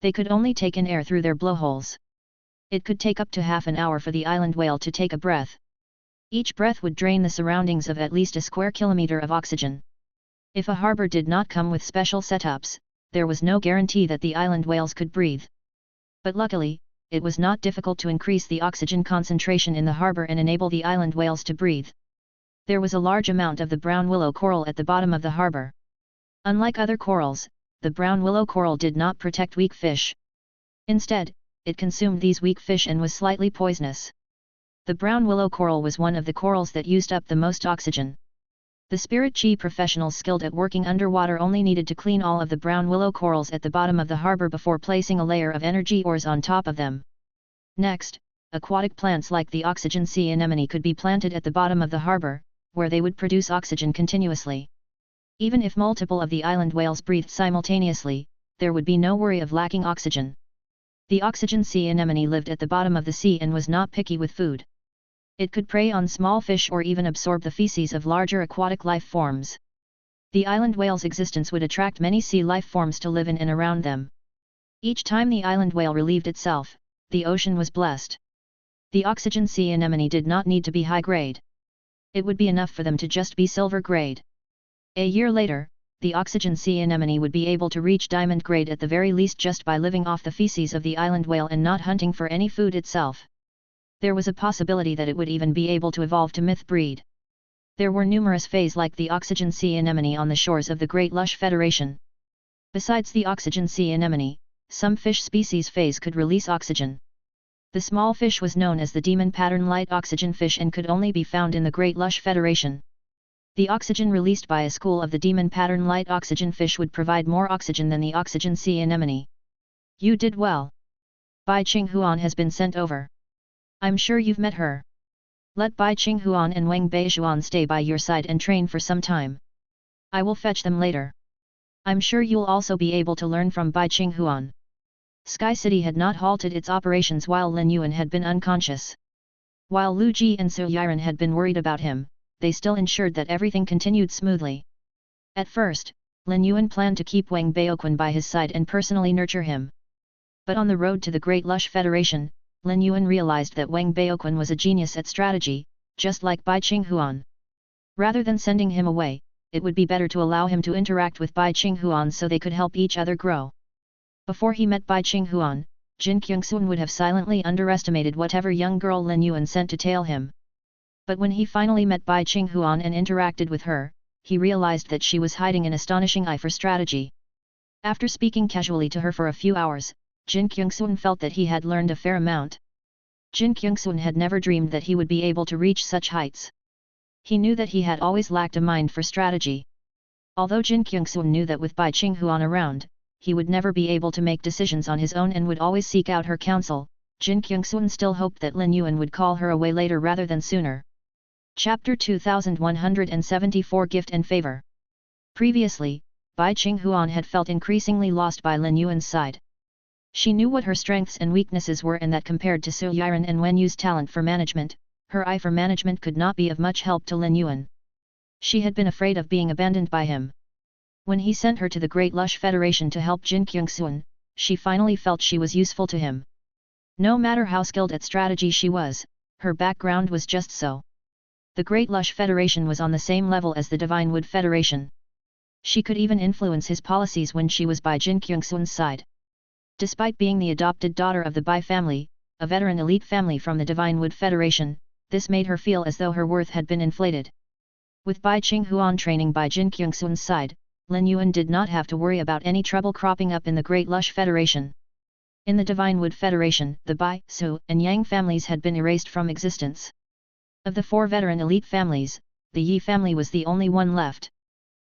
They could only take in air through their blowholes. It could take up to half an hour for the island whale to take a breath. Each breath would drain the surroundings of at least a square kilometer of oxygen. If a harbor did not come with special setups, there was no guarantee that the island whales could breathe. But luckily, it was not difficult to increase the oxygen concentration in the harbor and enable the island whales to breathe. There was a large amount of the brown willow coral at the bottom of the harbor. Unlike other corals, the brown willow coral did not protect weak fish. Instead, it consumed these weak fish and was slightly poisonous. The brown willow coral was one of the corals that used up the most oxygen. The spirit chi professionals skilled at working underwater only needed to clean all of the brown willow corals at the bottom of the harbor before placing a layer of energy ores on top of them. Next, aquatic plants like the oxygen sea anemone could be planted at the bottom of the harbor, where they would produce oxygen continuously. Even if multiple of the island whales breathed simultaneously, there would be no worry of lacking oxygen. The oxygen sea anemone lived at the bottom of the sea and was not picky with food. It could prey on small fish or even absorb the feces of larger aquatic life forms. The island whale's existence would attract many sea life forms to live in and around them. Each time the island whale relieved itself, the ocean was blessed. The oxygen sea anemone did not need to be high grade. It would be enough for them to just be silver grade. A year later, the oxygen sea anemone would be able to reach diamond grade at the very least just by living off the feces of the island whale and not hunting for any food itself. There was a possibility that it would even be able to evolve to myth breed. There were numerous feys like the oxygen sea anemone on the shores of the Great Lush Federation. Besides the oxygen sea anemone, some fish species feys could release oxygen. The small fish was known as the demon pattern light oxygen fish and could only be found in the Great Lush Federation. The oxygen released by a school of the demon pattern light oxygen fish would provide more oxygen than the oxygen sea anemone. You did well. Bai Qinghuan has been sent over. I'm sure you've met her. Let Bai Qinghuan and Wang Beijuan stay by your side and train for some time. I will fetch them later. I'm sure you'll also be able to learn from Bai Qinghuan. Sky City had not halted its operations while Lin Yuan had been unconscious. While Lu Ji and Su Yiren had been worried about him, they still ensured that everything continued smoothly. At first, Lin Yuan planned to keep Wang Baoquan by his side and personally nurture him. But on the road to the Great Lush Federation, Lin Yuan realized that Wang Baoquan was a genius at strategy, just like Bai Qinghuan. Rather than sending him away, it would be better to allow him to interact with Bai Qinghuan so they could help each other grow. Before he met Bai Qinghuan, Jin Kyungsun would have silently underestimated whatever young girl Lin Yuan sent to tail him. But when he finally met Bai Qinghuan and interacted with her, he realized that she was hiding an astonishing eye for strategy. After speaking casually to her for a few hours, Jin Kyungsun felt that he had learned a fair amount. Jin Kyungsun had never dreamed that he would be able to reach such heights. He knew that he had always lacked a mind for strategy. Although Jin Kyungsun knew that with Bai Qinghuan around, he would never be able to make decisions on his own and would always seek out her counsel, Jin Kyungsun still hoped that Lin Yuan would call her away later rather than sooner. Chapter 2174 Gift and Favor. Previously, Bai Qinghuan had felt increasingly lost by Lin Yuan's side. She knew what her strengths and weaknesses were and that compared to Su Yiren and Wen Yu's talent for management, her eye for management could not be of much help to Lin Yuan. She had been afraid of being abandoned by him. When he sent her to the Great Lush Federation to help Jin Kyungsun, she finally felt she was useful to him. No matter how skilled at strategy she was, her background was just so. The Great Lush Federation was on the same level as the Divine Wood Federation. She could even influence his policies when she was by Jin Kyungsun's side. Despite being the adopted daughter of the Bai family, a veteran elite family from the Divine Wood Federation, this made her feel as though her worth had been inflated. With Bai Qinghuan training by Jin Kyungsun's side, Lin Yuan did not have to worry about any trouble cropping up in the Great Lush Federation. In the Divine Wood Federation, the Bai, Su, and Yang families had been erased from existence. Of the 4 veteran elite families, the Yi family was the only one left.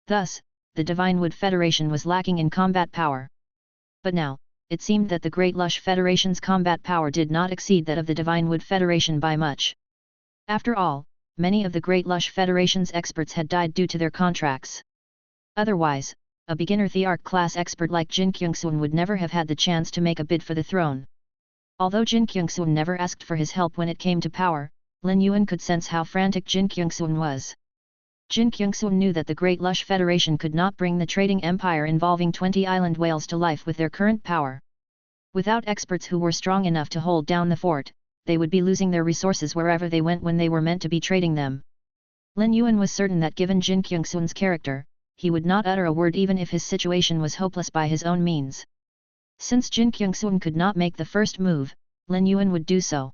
Thus, the Divine Wood Federation was lacking in combat power. But now, it seemed that the Great Lush Federation's combat power did not exceed that of the Divine Wood Federation by much. After all, many of the Great Lush Federation's experts had died due to their contracts. Otherwise, a beginner Thearch class expert like Jin Kyungsun would never have had the chance to make a bid for the throne. Although Jin Kyungsun never asked for his help when it came to power, Lin Yuan could sense how frantic Jin Kyungsun was. Jin Kyungsun knew that the Great Lush Federation could not bring the trading empire involving 20 island whales to life with their current power. Without experts who were strong enough to hold down the fort, they would be losing their resources wherever they went when they were meant to be trading them. Lin Yuan was certain that given Jin Kyungsun's character, he would not utter a word even if his situation was hopeless by his own means. Since Jin Kyungsun could not make the first move, Lin Yuan would do so.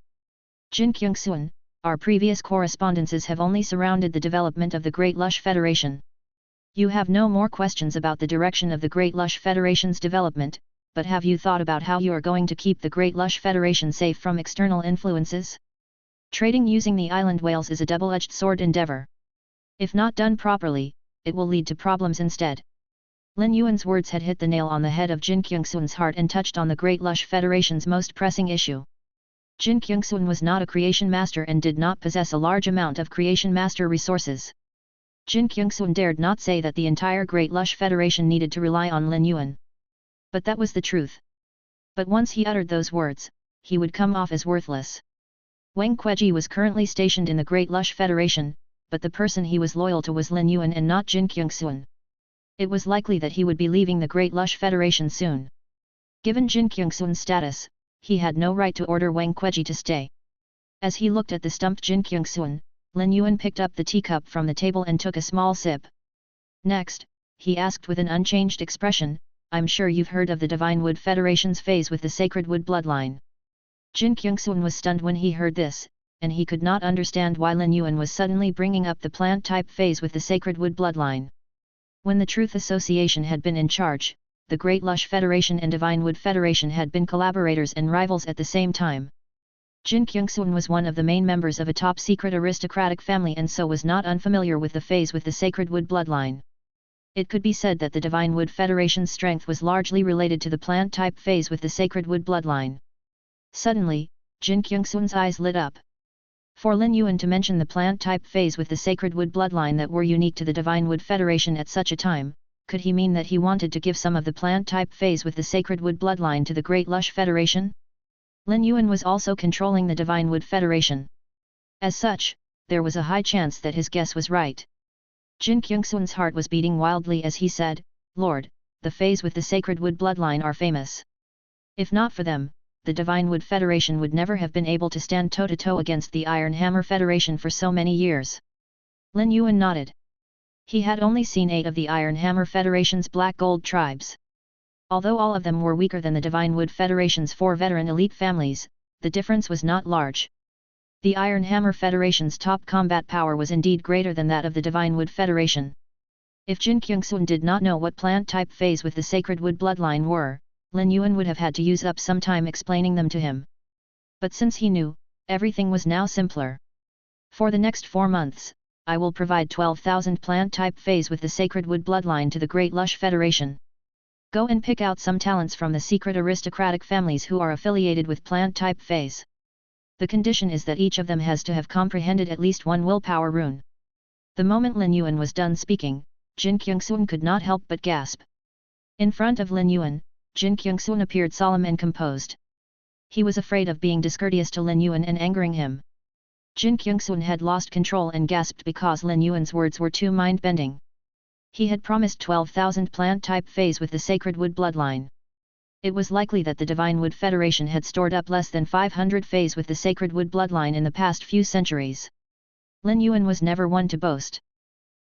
Jin Kyungsun, our previous correspondences have only surrounded the development of the Great Lush Federation. You have no more questions about the direction of the Great Lush Federation's development, but have you thought about how you are going to keep the Great Lush Federation safe from external influences? Trading using the island whales is a double-edged sword endeavor. If not done properly, it will lead to problems instead. Lin Yuan's words had hit the nail on the head of Jin Kyungsun's heart and touched on the Great Lush Federation's most pressing issue. Jin Kyungsun was not a creation master and did not possess a large amount of creation master resources. Jin Kyungsun dared not say that the entire Great Lush Federation needed to rely on Lin Yuan. But that was the truth. But once he uttered those words, he would come off as worthless. Wang Kueji was currently stationed in the Great Lush Federation, but the person he was loyal to was Lin Yuan and not Jin Kyungsun. It was likely that he would be leaving the Great Lush Federation soon. Given Jin Kyungsun's status, he had no right to order Wang Kueji to stay. As he looked at the stumped Jin Kyungsun, Lin Yuan picked up the teacup from the table and took a small sip. Next, he asked with an unchanged expression, "I'm sure you've heard of the Divine Wood Federation's feys with the Sacred Wood bloodline." Jin Kyungsun was stunned when he heard this, and he could not understand why Lin Yuan was suddenly bringing up the plant-type feys with the Sacred Wood bloodline. When the Truth Association had been in charge, the Great Lush Federation and Divine Wood Federation had been collaborators and rivals at the same time. Jin Kyungsun was one of the main members of a top-secret aristocratic family and so was not unfamiliar with the feys with the Sacred Wood bloodline. It could be said that the Divine Wood Federation's strength was largely related to the plant-type feys with the Sacred Wood bloodline. Suddenly, Jin Kyungsun's eyes lit up. For Lin Yuan to mention the plant-type feys with the Sacred Wood bloodline that were unique to the Divine Wood Federation at such a time, could he mean that he wanted to give some of the plant-type feys with the Sacred Wood bloodline to the Great Lush Federation? Lin Yuan was also controlling the Divine Wood Federation. As such, there was a high chance that his guess was right. Jin Kyungsun's heart was beating wildly as he said, "Lord, the feys with the Sacred Wood bloodline are famous. If not for them, the Divine Wood Federation would never have been able to stand toe-to-toe against the Iron Hammer Federation for so many years." Lin Yuan nodded. He had only seen 8 of the Iron Hammer Federation's Black Gold tribes. Although all of them were weaker than the Divine Wood Federation's 4 veteran elite families, the difference was not large. The Iron Hammer Federation's top combat power was indeed greater than that of the Divine Wood Federation. If Jin Kyungsun did not know what plant-type feys with the Sacred Wood bloodline were, Lin Yuan would have had to use up some time explaining them to him. But since he knew, everything was now simpler. For the next 4 months, I will provide 12,000 plant-type feys with the Sacred Wood bloodline to the Great Lush Federation. Go and pick out some talents from the secret aristocratic families who are affiliated with plant-type feys. The condition is that each of them has to have comprehended at least 1 willpower rune. The moment Lin Yuan was done speaking, Jin Kyungsun could not help but gasp. In front of Lin Yuan, Jin Kyungsun appeared solemn and composed. He was afraid of being discourteous to Lin Yuan and angering him. Jin Kyungsun had lost control and gasped because Lin Yuan's words were too mind-bending. He had promised 12,000 plant-type feys with the sacred wood bloodline. It was likely that the Divine Wood Federation had stored up less than 500 feys with the sacred wood bloodline in the past few centuries. Lin Yuan was never one to boast.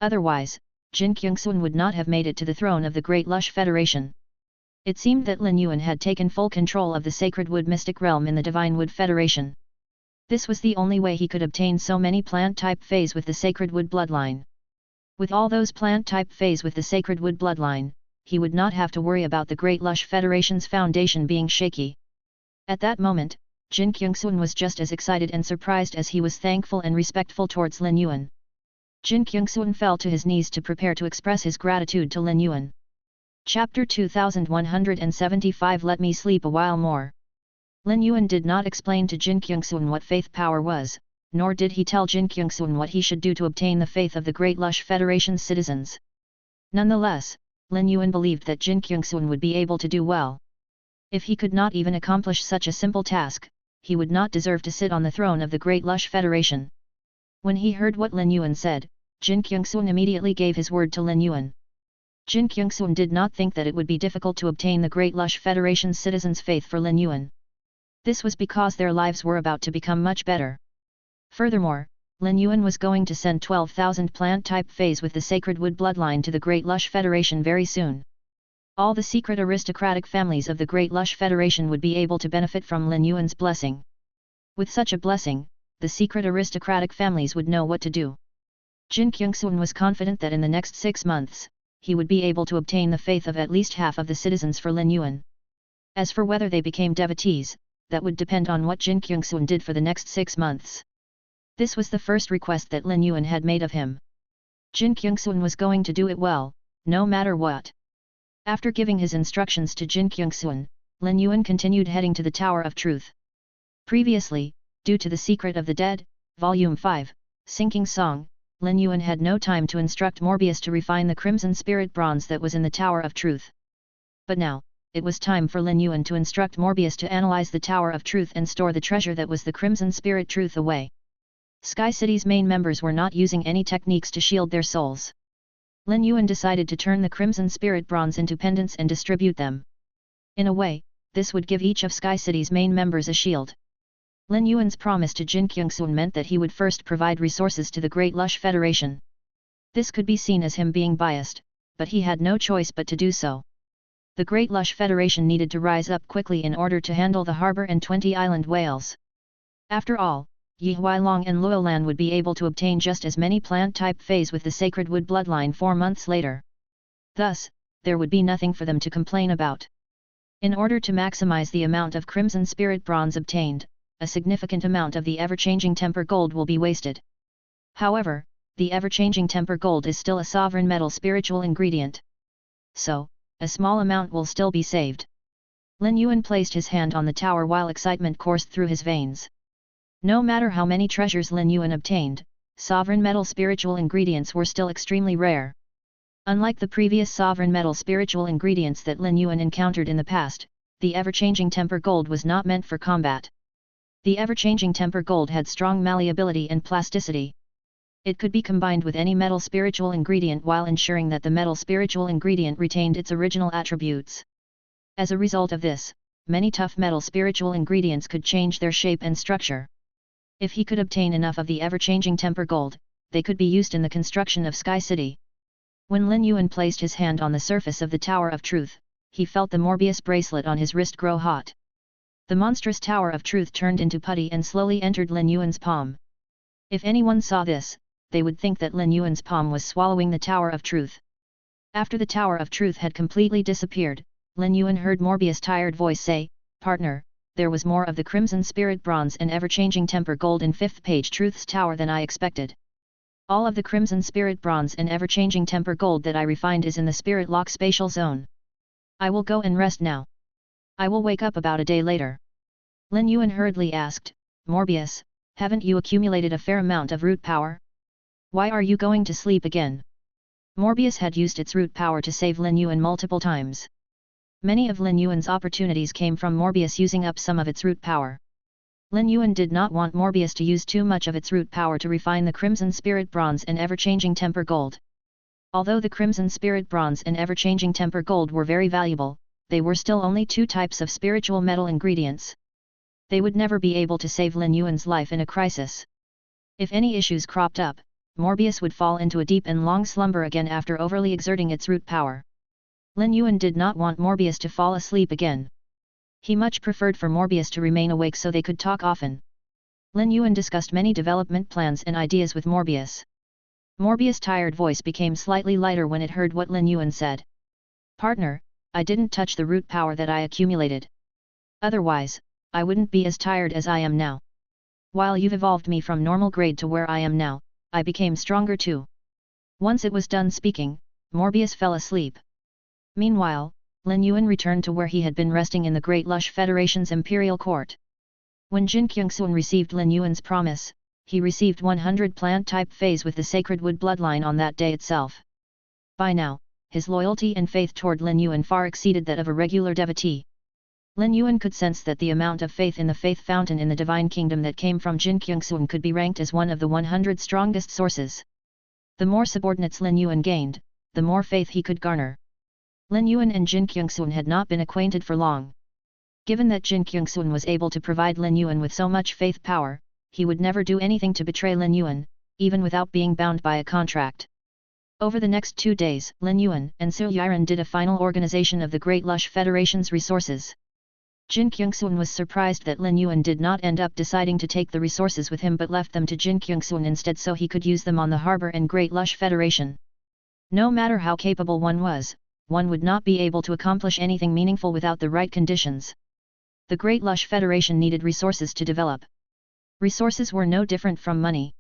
Otherwise, Jin Kyungsun would not have made it to the throne of the Great Lush Federation. It seemed that Lin Yuan had taken full control of the sacred wood mystic realm in the Divine Wood Federation. This was the only way he could obtain so many plant-type feys with the sacred wood bloodline. With all those plant-type feys with the sacred wood bloodline, he would not have to worry about the Great Lush Federation's foundation being shaky. At that moment, Jin Kyungsun was just as excited and surprised as he was thankful and respectful towards Lin Yuan. Jin Kyungsun fell to his knees to prepare to express his gratitude to Lin Yuan. Chapter 2175 Let me sleep a while more. Lin Yuan did not explain to Jin Kyungsun what faith power was, nor did he tell Jin Kyungsun what he should do to obtain the faith of the Great Lush Federation's citizens. Nonetheless, Lin Yuan believed that Jin Kyungsun would be able to do well. If he could not even accomplish such a simple task, he would not deserve to sit on the throne of the Great Lush Federation. When he heard what Lin Yuan said, Jin Kyungsun immediately gave his word to Lin Yuan. Jin Kyungsun did not think that it would be difficult to obtain the Great Lush Federation's citizens' faith for Lin Yuan. This was because their lives were about to become much better. Furthermore, Lin Yuan was going to send 12,000 plant-type feys with the sacred wood bloodline to the Great Lush Federation very soon. All the secret aristocratic families of the Great Lush Federation would be able to benefit from Lin Yuan's blessing. With such a blessing, the secret aristocratic families would know what to do. Jin Kyungsun was confident that in the next 6 months, he would be able to obtain the faith of at least half of the citizens for Lin Yuan. As for whether they became devotees, that would depend on what Jin Kyungsun did for the next 6 months. This was the first request that Lin Yuan had made of him. Jin Kyungsun was going to do it well, no matter what. After giving his instructions to Jin Kyungsun, Lin Yuan continued heading to the Tower of Truth. Previously, due to the Secret of the Dead, Volume 5, Sinking Song, Lin Yuan had no time to instruct Morbius to refine the Crimson Spirit Bronze that was in the Tower of Truth. But now, it was time for Lin Yuan to instruct Morbius to analyze the Tower of Truth and store the treasure that was the Crimson Spirit Truth away. Sky City's main members were not using any techniques to shield their souls. Lin Yuan decided to turn the Crimson Spirit Bronze into pendants and distribute them. In a way, this would give each of Sky City's main members a shield. Lin Yuan's promise to Jin Kyungsun meant that he would first provide resources to the Great Lush Federation. This could be seen as him being biased, but he had no choice but to do so. The Great Lush Federation needed to rise up quickly in order to handle the harbor and 20 island whales. After all, Yi Huailong and Luolan would be able to obtain just as many plant-type feys with the sacred wood bloodline 4 months later. Thus, there would be nothing for them to complain about. In order to maximize the amount of Crimson Spirit Bronze obtained, a significant amount of the ever-changing temper gold will be wasted. However, the ever-changing temper gold is still a sovereign metal spiritual ingredient. So, a small amount will still be saved. Lin Yuan placed his hand on the tower while excitement coursed through his veins. No matter how many treasures Lin Yuan obtained, sovereign metal spiritual ingredients were still extremely rare. Unlike the previous sovereign metal spiritual ingredients that Lin Yuan encountered in the past, the ever-changing temper gold was not meant for combat. The ever-changing temper gold had strong malleability and plasticity. It could be combined with any metal spiritual ingredient while ensuring that the metal spiritual ingredient retained its original attributes. As a result of this, many tough metal spiritual ingredients could change their shape and structure. If he could obtain enough of the ever-changing temper gold, they could be used in the construction of Sky City. When Lin Yuan placed his hand on the surface of the Tower of Truth, he felt the Morbius bracelet on his wrist grow hot. The monstrous Tower of Truth turned into putty and slowly entered Lin Yuan's palm. If anyone saw this, they would think that Lin Yuan's palm was swallowing the Tower of Truth. After the Tower of Truth had completely disappeared, Lin Yuan heard Morbius' tired voice say, "Partner, there was more of the Crimson Spirit Bronze and ever-changing temper gold in 5th page Truth's Tower than I expected. All of the Crimson Spirit Bronze and ever-changing temper gold that I refined is in the Spirit Lock Spatial Zone. I will go and rest now. I will wake up about a day later." Lin Yuan hurriedly asked, "Morbius, haven't you accumulated a fair amount of root power? Why are you going to sleep again?" Morbius had used its root power to save Lin Yuan multiple times. Many of Lin Yuan's opportunities came from Morbius using up some of its root power. Lin Yuan did not want Morbius to use too much of its root power to refine the Crimson Spirit Bronze and ever-changing Temper Gold. Although the Crimson Spirit Bronze and ever-changing Temper Gold were very valuable, they were still only two types of spiritual metal ingredients. They would never be able to save Lin Yuan's life in a crisis. If any issues cropped up, Morbius would fall into a deep and long slumber again after overly exerting its root power. Lin Yuan did not want Morbius to fall asleep again. He much preferred for Morbius to remain awake so they could talk often. Lin Yuan discussed many development plans and ideas with Morbius. Morbius' tired voice became slightly lighter when it heard what Lin Yuan said. "Partner, I didn't touch the root power that I accumulated. Otherwise, I wouldn't be as tired as I am now. While you've evolved me from normal grade to where I am now, I became stronger too." Once it was done speaking, Morbius fell asleep. Meanwhile, Lin Yuan returned to where he had been resting in the Great Lush Federation's imperial court. When Jin Kyungsoon received Lin Yuan's promise, he received 100 plant-type feys with the sacred wood bloodline on that day itself. By now, his loyalty and faith toward Lin Yuan far exceeded that of a regular devotee. Lin Yuan could sense that the amount of faith in the faith fountain in the Divine Kingdom that came from Jin Kyungsoon could be ranked as one of the 100 strongest sources. The more subordinates Lin Yuan gained, the more faith he could garner. Lin Yuan and Jin Kyungsoon had not been acquainted for long. Given that Jin Kyungsoon was able to provide Lin Yuan with so much faith power, he would never do anything to betray Lin Yuan, even without being bound by a contract. Over the next 2 days, Lin Yuan and Su Yiren did a final organization of the Great Lush Federation's resources. Jin Kyungsoon was surprised that Lin Yuan did not end up deciding to take the resources with him but left them to Jin Kyungsoon instead so he could use them on the harbor and Great Lush Federation. No matter how capable one was, one would not be able to accomplish anything meaningful without the right conditions. The Great Lush Federation needed resources to develop. Resources were no different from money.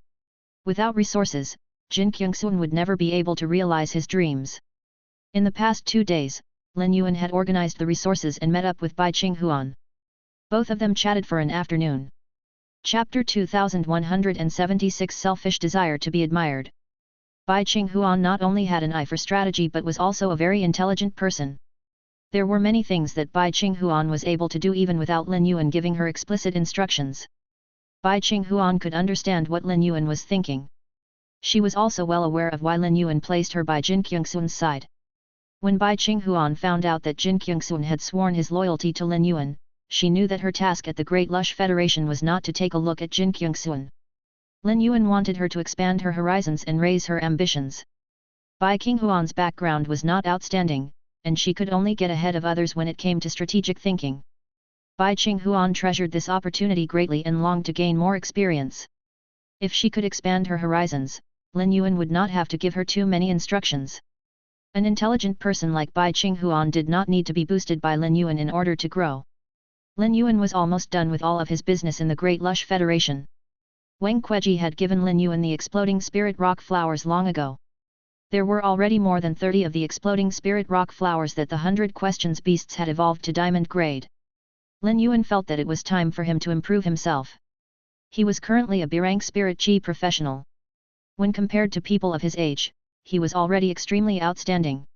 Without resources, Jin Kyungsoon would never be able to realize his dreams. In the past 2 days, Lin Yuan had organized the resources and met up with Bai Qinghuan. Both of them chatted for an afternoon. Chapter 2176 Selfish Desire to be Admired. Bai Qinghuan not only had an eye for strategy but was also a very intelligent person. There were many things that Bai Qinghuan was able to do even without Lin Yuan giving her explicit instructions. Bai Qinghuan could understand what Lin Yuan was thinking. She was also well aware of why Lin Yuan placed her by Jin Kyungsoon's side. When Bai Qinghuan found out that Jin Kyungsoon had sworn his loyalty to Lin Yuan, she knew that her task at the Great Lush Federation was not to take a look at Jin Kyungsoon. Lin Yuan wanted her to expand her horizons and raise her ambitions. Bai Qinghuan's background was not outstanding, and she could only get ahead of others when it came to strategic thinking. Bai Qinghuan treasured this opportunity greatly and longed to gain more experience. If she could expand her horizons, Lin Yuan would not have to give her too many instructions. An intelligent person like Bai Qinghuan did not need to be boosted by Lin Yuan in order to grow. Lin Yuan was almost done with all of his business in the Great Lush Federation. Wang Kueji had given Lin Yuan the exploding spirit rock flowers long ago. There were already more than 30 of the exploding spirit rock flowers that the 100 Questions beasts had evolved to diamond grade. Lin Yuan felt that it was time for him to improve himself. He was currently a B-rank spirit chi professional. When compared to people of his age, he was already extremely outstanding.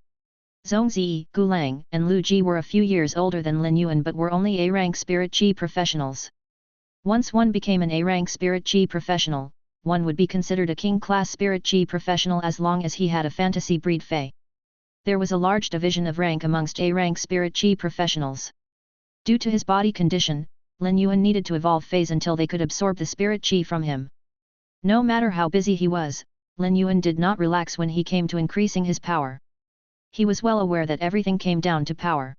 Zhongzi, Gulang, and Lu Ji were a few years older than Lin Yuan but were only A-rank spirit chi professionals. Once one became an A-rank spirit chi professional, one would be considered a king-class spirit chi professional as long as he had a fantasy breed fey. There was a large division of rank amongst A-rank spirit chi professionals. Due to his body condition, Lin Yuan needed to evolve feys until they could absorb the spirit chi from him. No matter how busy he was, Lin Yuan did not relax when he came to increasing his power. He was well aware that everything came down to power.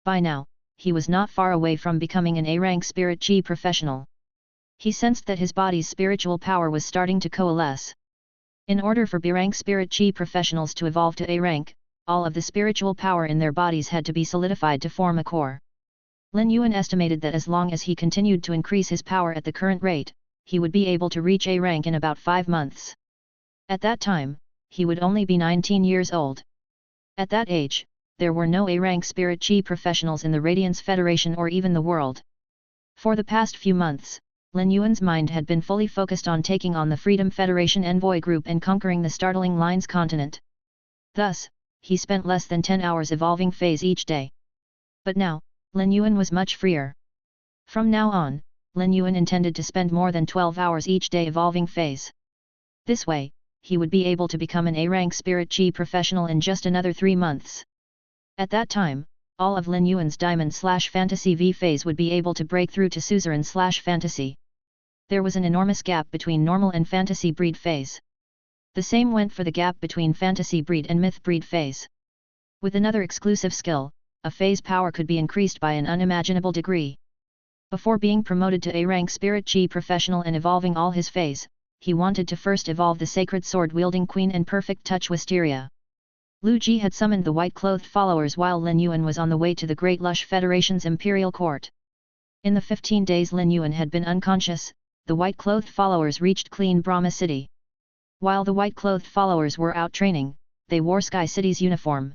By now, he was not far away from becoming an A-rank spirit chi professional. He sensed that his body's spiritual power was starting to coalesce. In order for B-rank spirit chi professionals to evolve to A-rank, all of the spiritual power in their bodies had to be solidified to form a core. Lin Yuan estimated that as long as he continued to increase his power at the current rate, he would be able to reach A-rank in about 5 months. At that time, he would only be 19 years old. At that age, there were no A-rank spirit chi professionals in the Radiance Federation or even the world. For the past few months, Lin Yuan's mind had been fully focused on taking on the Freedom Federation envoy group and conquering the Startling Lines continent. Thus, he spent less than 10 hours evolving feys each day. But now, Lin Yuan was much freer. From now on, Lin Yuan intended to spend more than 12 hours each day evolving feys. This way, he would be able to become an A-rank spirit chi professional in just another 3 months. At that time, all of Lin Yuan's Diamond/Fantasy V feys would be able to break through to Suzerain/Fantasy. There was an enormous gap between normal and Fantasy breed feys. The same went for the gap between Fantasy breed and Myth breed feys. With another exclusive skill, a fey's power could be increased by an unimaginable degree. Before being promoted to A-rank spirit chi professional and evolving all his feys, he wanted to first evolve the sacred sword-wielding queen and perfect touch wisteria. Lu Ji had summoned the white-clothed followers while Lin Yuan was on the way to the Great Lush Federation's imperial court. In the 15 days Lin Yuan had been unconscious, the white-clothed followers reached Clean Brahma City. While the white-clothed followers were out training, they wore Sky City's uniform.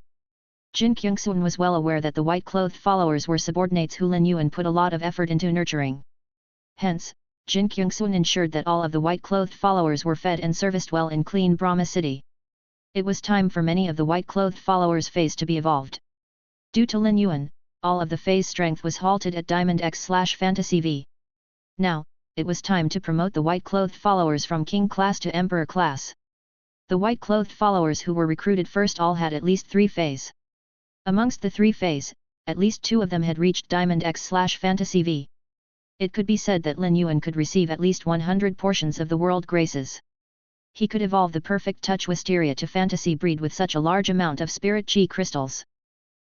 Jin Kyungsun was well aware that the white-clothed followers were subordinates who Lin Yuan put a lot of effort into nurturing. Hence, Jin Kyungsun ensured that all of the white-clothed followers were fed and serviced well in Clean Brahma City. It was time for many of the white-clothed followers' feys to be evolved. Due to Lin Yuan, all of the feys' strength was halted at Diamond X/Fantasy V. Now, it was time to promote the white-clothed followers from King class to Emperor class. The white-clothed followers who were recruited first all had at least 3 feys. Amongst the 3 feys, at least 2 of them had reached Diamond X/Fantasy V. It could be said that Lin Yuan could receive at least 100 portions of the world graces. He could evolve the perfect touch wisteria to Fantasy breed with such a large amount of spirit chi crystals.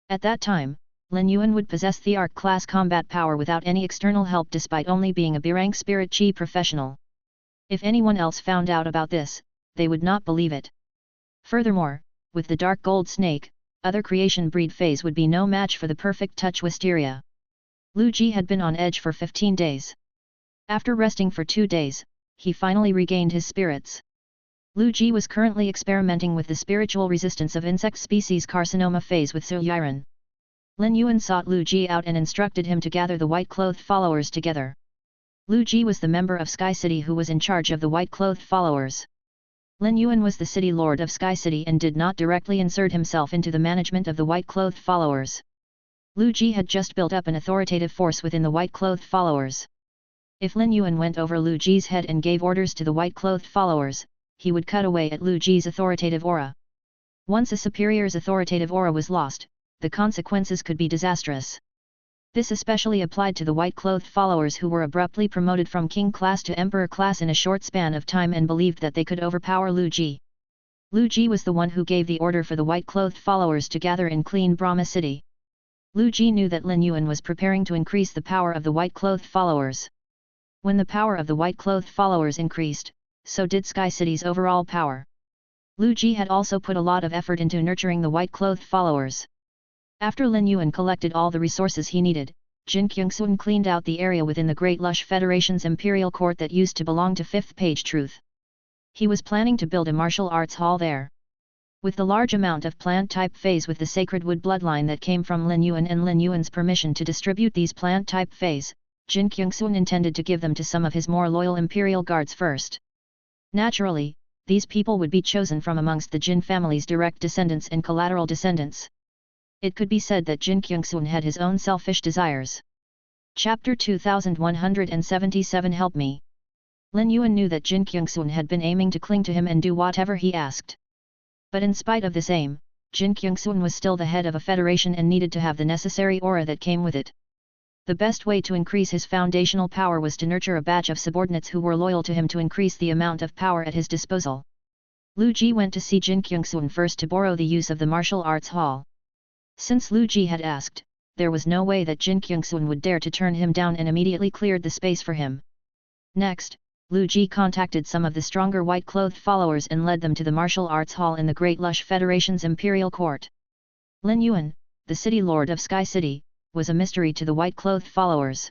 At that time, Lin Yuan would possess the Arc class combat power without any external help despite only being a B-rank spirit chi professional. If anyone else found out about this, they would not believe it. Furthermore, with the dark gold snake, other creation breed feys would be no match for the perfect touch wisteria. Lu Ji had been on edge for 15 days. After resting for 2 days, he finally regained his spirits. Lu Ji was currently experimenting with the spiritual resistance of insect species carcinoma phase with Su Yiren. Lin Yuan sought Lu Ji out and instructed him to gather the white-clothed followers together. Lu Ji was the member of Sky City who was in charge of the white-clothed followers. Lin Yuan was the city lord of Sky City and did not directly insert himself into the management of the white-clothed followers. Lu Ji had just built up an authoritative force within the white-clothed followers. If Lin Yuan went over Lu Ji's head and gave orders to the white-clothed followers, he would cut away at Lu Ji's authoritative aura. Once a superior's authoritative aura was lost, the consequences could be disastrous. This especially applied to the white-clothed followers who were abruptly promoted from King class to Emperor class in a short span of time and believed that they could overpower Lu Ji. Lu Ji was the one who gave the order for the white-clothed followers to gather in Clean Brahma City. Lu Ji knew that Lin Yuan was preparing to increase the power of the white-clothed followers. When the power of the white-clothed followers increased, so did Sky City's overall power. Lu Ji had also put a lot of effort into nurturing the white-clothed followers. After Lin Yuan collected all the resources he needed, Jin Kyungsun cleaned out the area within the Great Lush Federation's imperial court that used to belong to Fifth Page Truth. He was planning to build a martial arts hall there. With the large amount of plant-type feys with the sacred wood bloodline that came from Lin Yuan and Lin Yuan's permission to distribute these plant-type feys, Jin Kyungsun intended to give them to some of his more loyal imperial guards first. Naturally, these people would be chosen from amongst the Jin family's direct descendants and collateral descendants. It could be said that Jin Kyungsun had his own selfish desires. Chapter 2177 Help Me. Lin Yuan knew that Jin Kyungsun had been aiming to cling to him and do whatever he asked. But in spite of this aim, Jin Kyungsun was still the head of a federation and needed to have the necessary aura that came with it. The best way to increase his foundational power was to nurture a batch of subordinates who were loyal to him to increase the amount of power at his disposal. Lu Ji went to see Jin Kyungsun first to borrow the use of the martial arts hall. Since Lu Ji had asked, there was no way that Jin Kyungsun would dare to turn him down and immediately cleared the space for him. Next, Lu Ji contacted some of the stronger white-clothed followers and led them to the martial arts hall in the Great Lush Federation's imperial court. Lin Yuan, the city lord of Sky City, was a mystery to the white-clothed followers.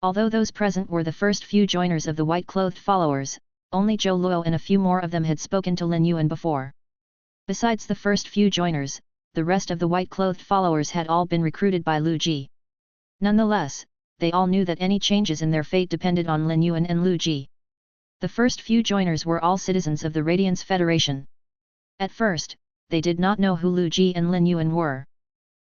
Although those present were the first few joiners of the white-clothed followers, only Zhou Luo and a few more of them had spoken to Lin Yuan before. Besides the first few joiners, the rest of the white-clothed followers had all been recruited by Lu Ji. Nonetheless, they all knew that any changes in their fate depended on Lin Yuan and Lu Ji. The first few joiners were all citizens of the Radiance Federation. At first, they did not know who Lu Ji and Lin Yuan were.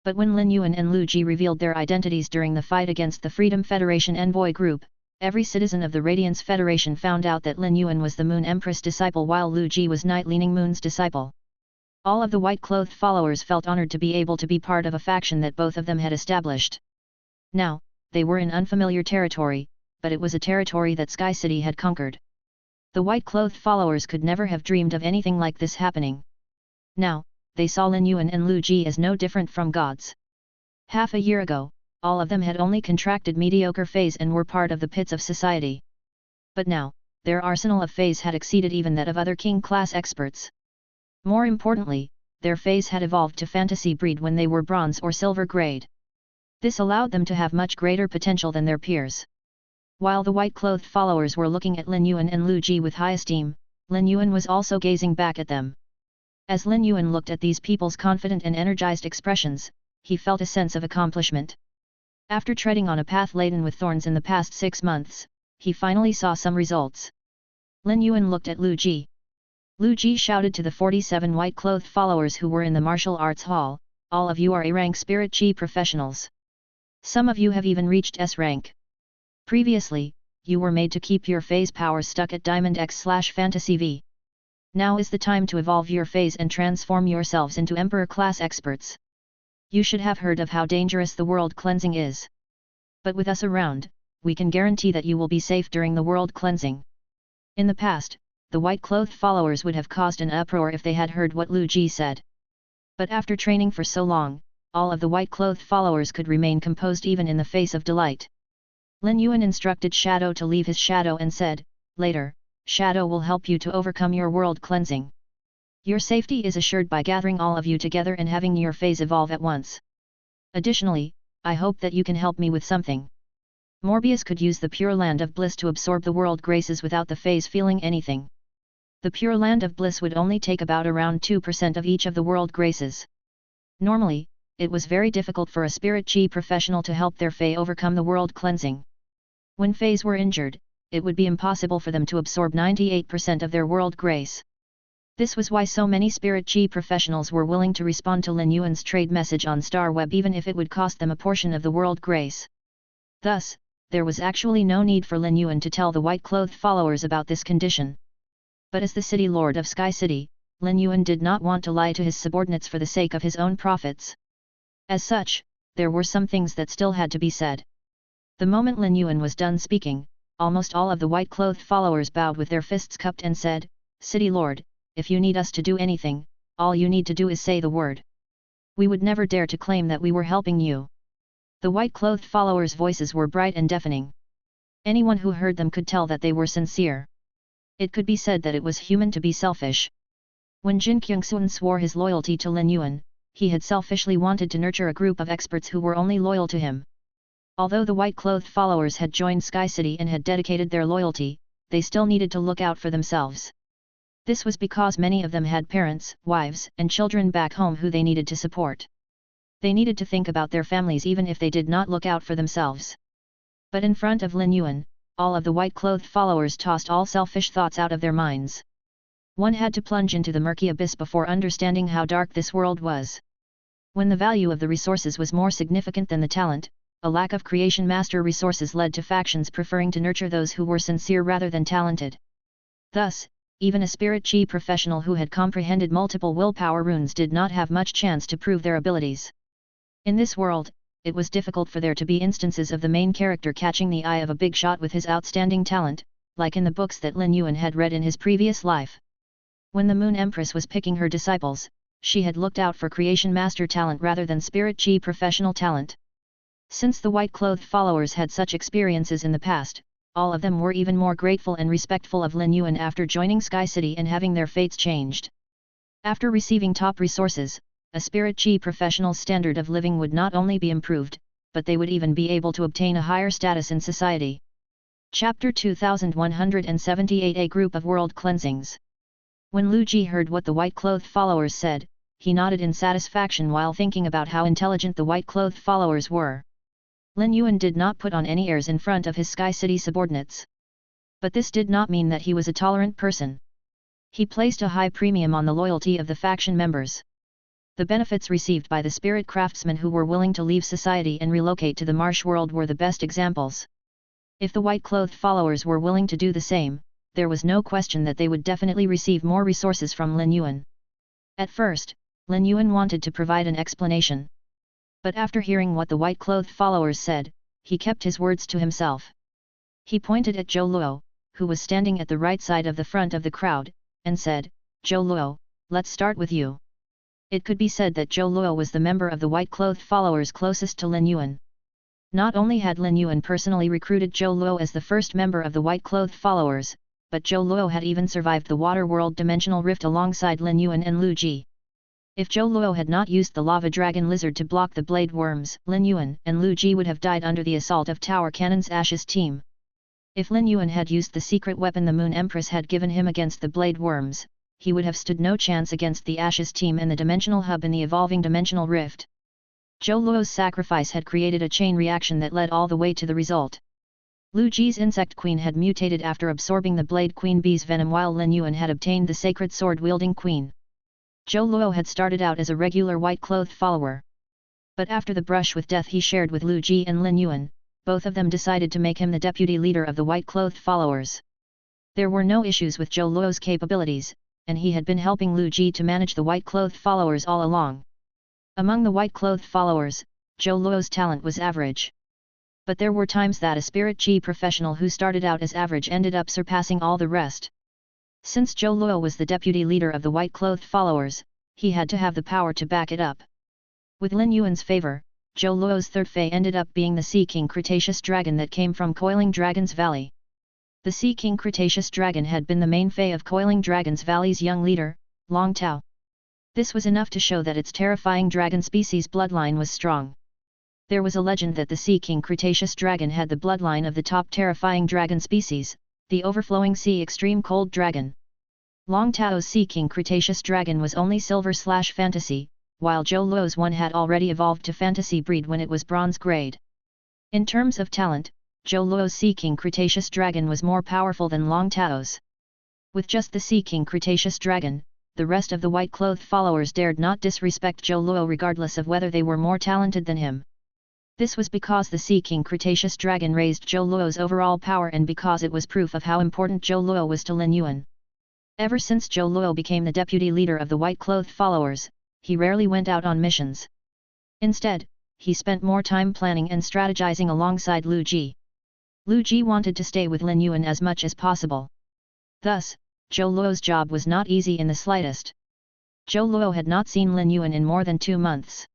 But when Lin Yuan and Lu Ji revealed their identities during the fight against the Freedom Federation envoy group, every citizen of the Radiance Federation found out that Lin Yuan was the Moon Empress disciple while Lu Ji was Night Leaning Moon's disciple. All of the white-clothed followers felt honored to be able to be part of a faction that both of them had established. Now, they were in unfamiliar territory, but it was a territory that Sky City had conquered. The white-clothed followers could never have dreamed of anything like this happening. Now, they saw Lin Yuan and Lu Ji as no different from gods. Half a year ago, all of them had only contracted mediocre feys and were part of the pits of society. But now, their arsenal of feys had exceeded even that of other king-class experts. More importantly, their feys had evolved to fantasy breed when they were bronze or silver grade. This allowed them to have much greater potential than their peers. While the white-clothed followers were looking at Lin Yuan and Lu Ji with high esteem, Lin Yuan was also gazing back at them. As Lin Yuan looked at these people's confident and energized expressions, he felt a sense of accomplishment. After treading on a path laden with thorns in the past 6 months, he finally saw some results. Lin Yuan looked at Lu Ji. Lu Ji shouted to the 47 white-clothed followers who were in the martial arts hall, "All of you are A-rank Spirit Chi professionals. Some of you have even reached S rank. Previously, you were made to keep your phase power stuck at Diamond X/Fantasy V. Now is the time to evolve your phase and transform yourselves into Emperor-class experts. You should have heard of how dangerous the world cleansing is. But with us around, we can guarantee that you will be safe during the world cleansing." In the past, the white-clothed followers would have caused an uproar if they had heard what Lu Ji said. But after training for so long, all of the white-clothed followers could remain composed even in the face of delight. Lin Yuan instructed Shadow to leave his shadow and said, "Later, Shadow will help you to overcome your world cleansing. Your safety is assured by gathering all of you together and having your phase evolve at once. Additionally, I hope that you can help me with something." Morbius could use the Pure Land of Bliss to absorb the world graces without the phase feeling anything. The Pure Land of Bliss would only take about around 2% of each of the world graces. Normally, it was very difficult for a Spirit Chi professional to help their Fae overcome the world cleansing. When Fays were injured, it would be impossible for them to absorb 98% of their world grace. This was why so many Spirit Chi professionals were willing to respond to Lin Yuan's trade message on StarWeb even if it would cost them a portion of the world grace. Thus, there was actually no need for Lin Yuan to tell the white-clothed followers about this condition. But as the city lord of Sky City, Lin Yuan did not want to lie to his subordinates for the sake of his own profits. As such, there were some things that still had to be said. The moment Lin Yuan was done speaking, almost all of the white-clothed followers bowed with their fists cupped and said, "City Lord, if you need us to do anything, all you need to do is say the word. We would never dare to claim that we were helping you." The white-clothed followers' voices were bright and deafening. Anyone who heard them could tell that they were sincere. It could be said that it was human to be selfish. When Jin Kyungsun swore his loyalty to Lin Yuan, he had selfishly wanted to nurture a group of experts who were only loyal to him. Although the white-clothed followers had joined Sky City and had dedicated their loyalty, they still needed to look out for themselves. This was because many of them had parents, wives, and children back home who they needed to support. They needed to think about their families even if they did not look out for themselves. But in front of Lin Yuan, all of the white-clothed followers tossed all selfish thoughts out of their minds. One had to plunge into the murky abyss before understanding how dark this world was. When the value of the resources was more significant than the talent, a lack of creation master resources led to factions preferring to nurture those who were sincere rather than talented. Thus, even a Spirit Chi professional who had comprehended multiple willpower runes did not have much chance to prove their abilities. In this world, it was difficult for there to be instances of the main character catching the eye of a big shot with his outstanding talent, like in the books that Lin Yuan had read in his previous life. When the Moon Empress was picking her disciples, she had looked out for creation master talent rather than Spirit Chi professional talent. Since the white-clothed followers had such experiences in the past, all of them were even more grateful and respectful of Lin Yuan after joining Sky City and having their fates changed. After receiving top resources, a Spirit Chi professional's standard of living would not only be improved, but they would even be able to obtain a higher status in society. Chapter 2178 A Group of World Cleansings. When Lu Ji heard what the white-clothed followers said, he nodded in satisfaction while thinking about how intelligent the white-clothed followers were. Lin Yuan did not put on any airs in front of his Sky City subordinates. But this did not mean that he was a tolerant person. He placed a high premium on the loyalty of the faction members. The benefits received by the spirit craftsmen who were willing to leave society and relocate to the marsh world were the best examples. If the white-clothed followers were willing to do the same, there was no question that they would definitely receive more resources from Lin Yuan. At first, Lin Yuan wanted to provide an explanation. But after hearing what the white-clothed followers said, he kept his words to himself. He pointed at Zhou Luo, who was standing at the right side of the front of the crowd, and said, "Zhou Luo, let's start with you." It could be said that Zhou Luo was the member of the white-clothed followers closest to Lin Yuan. Not only had Lin Yuan personally recruited Zhou Luo as the first member of the white-clothed followers, but Zhou Luo had even survived the water world dimensional rift alongside Lin Yuan and Lu Ji. If Zhou Luo had not used the lava dragon lizard to block the blade worms, Lin Yuan and Lu Ji would have died under the assault of Tower Cannon's Ashes team. If Lin Yuan had used the secret weapon the Moon Empress had given him against the blade worms, he would have stood no chance against the Ashes team and the dimensional hub in the evolving dimensional rift. Zhou Luo's sacrifice had created a chain reaction that led all the way to the result. Lu Ji's insect queen had mutated after absorbing the blade queen bee's venom, while Lin Yuan had obtained the sacred sword-wielding queen. Zhou Luo had started out as a regular white-clothed follower. But after the brush with death he shared with Lu Ji and Lin Yuan, both of them decided to make him the deputy leader of the white-clothed followers. There were no issues with Zhou Luo's capabilities, and he had been helping Lu Ji to manage the white-clothed followers all along. Among the white-clothed followers, Zhou Luo's talent was average. But there were times that a spirit chi professional who started out as average ended up surpassing all the rest. Since Zhou Luo was the deputy leader of the white-clothed followers, he had to have the power to back it up. With Lin Yuan's favor, Zhou Luo's third fei ended up being the Sea King Cretaceous Dragon that came from Coiling Dragon's Valley. The Sea King Cretaceous Dragon had been the main fei of Coiling Dragon's Valley's young leader, Long Tao. This was enough to show that its terrifying dragon species bloodline was strong. There was a legend that the Sea King Cretaceous Dragon had the bloodline of the top terrifying dragon species, the overflowing sea extreme cold dragon. Long Tao's Sea King Cretaceous Dragon was only silver/fantasy, while Zhou Luo's one had already evolved to fantasy breed when it was bronze grade. In terms of talent, Zhou Luo's Sea King Cretaceous Dragon was more powerful than Long Tao's. With just the Sea King Cretaceous Dragon, the rest of the white-clothed followers dared not disrespect Zhou Luo regardless of whether they were more talented than him. This was because the Sea King Cretaceous Dragon raised Zhou Luo's overall power and because it was proof of how important Zhou Luo was to Lin Yuan. Ever since Zhou Luo became the deputy leader of the white-clothed followers, he rarely went out on missions. Instead, he spent more time planning and strategizing alongside Lu Ji. Lu Ji wanted to stay with Lin Yuan as much as possible. Thus, Zhou Luo's job was not easy in the slightest. Zhou Luo had not seen Lin Yuan in more than 2 months.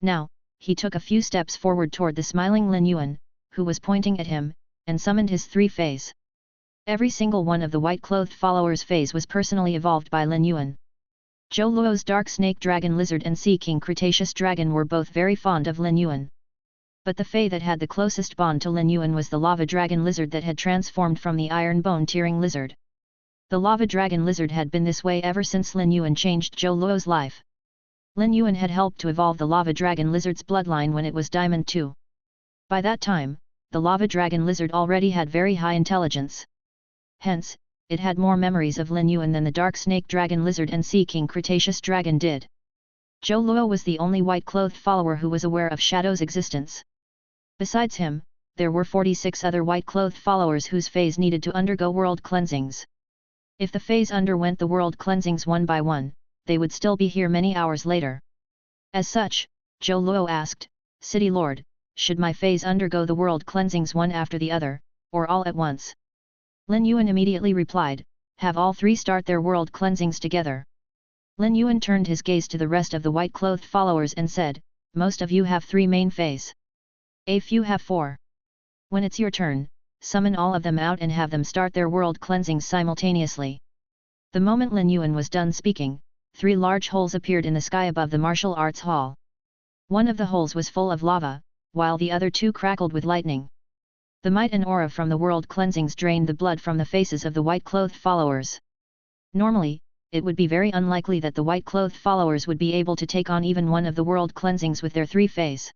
Now, he took a few steps forward toward the smiling Lin Yuan, who was pointing at him, and summoned his 3 feys. Every single one of the white-clothed followers' feys was personally evolved by Lin Yuan. Zhou Luo's Dark Snake Dragon Lizard and Sea King Cretaceous Dragon were both very fond of Lin Yuan. But the fei that had the closest bond to Lin Yuan was the Lava Dragon Lizard that had transformed from the Iron Bone Tearing Lizard. The Lava Dragon Lizard had been this way ever since Lin Yuan changed Zhou Luo's life. Lin Yuan had helped to evolve the Lava Dragon Lizard's bloodline when it was Diamond 2. By that time, the Lava Dragon Lizard already had very high intelligence. Hence, it had more memories of Lin Yuan than the Dark Snake Dragon Lizard and Sea King Cretaceous Dragon did. Zhou Luo was the only white-clothed follower who was aware of Shadow's existence. Besides him, there were 46 other white-clothed followers whose feys needed to undergo world cleansings. If the feys underwent the world cleansings one by one, they would still be here many hours later. As such, Zhou Luo asked, "City Lord, should my feys undergo the world cleansings one after the other, or all at once?" Lin Yuan immediately replied, "Have all 3 start their world cleansings together." Lin Yuan turned his gaze to the rest of the white-clothed followers and said, "Most of you have 3 main feys. A few have 4. When it's your turn, summon all of them out and have them start their world cleansings simultaneously." The moment Lin Yuan was done speaking, 3 large holes appeared in the sky above the martial arts hall. One of the holes was full of lava, while the other 2 crackled with lightning. The might and aura from the world cleansings drained the blood from the faces of the white-clothed followers. Normally, it would be very unlikely that the white-clothed followers would be able to take on even one of the world cleansings with their 3 feys.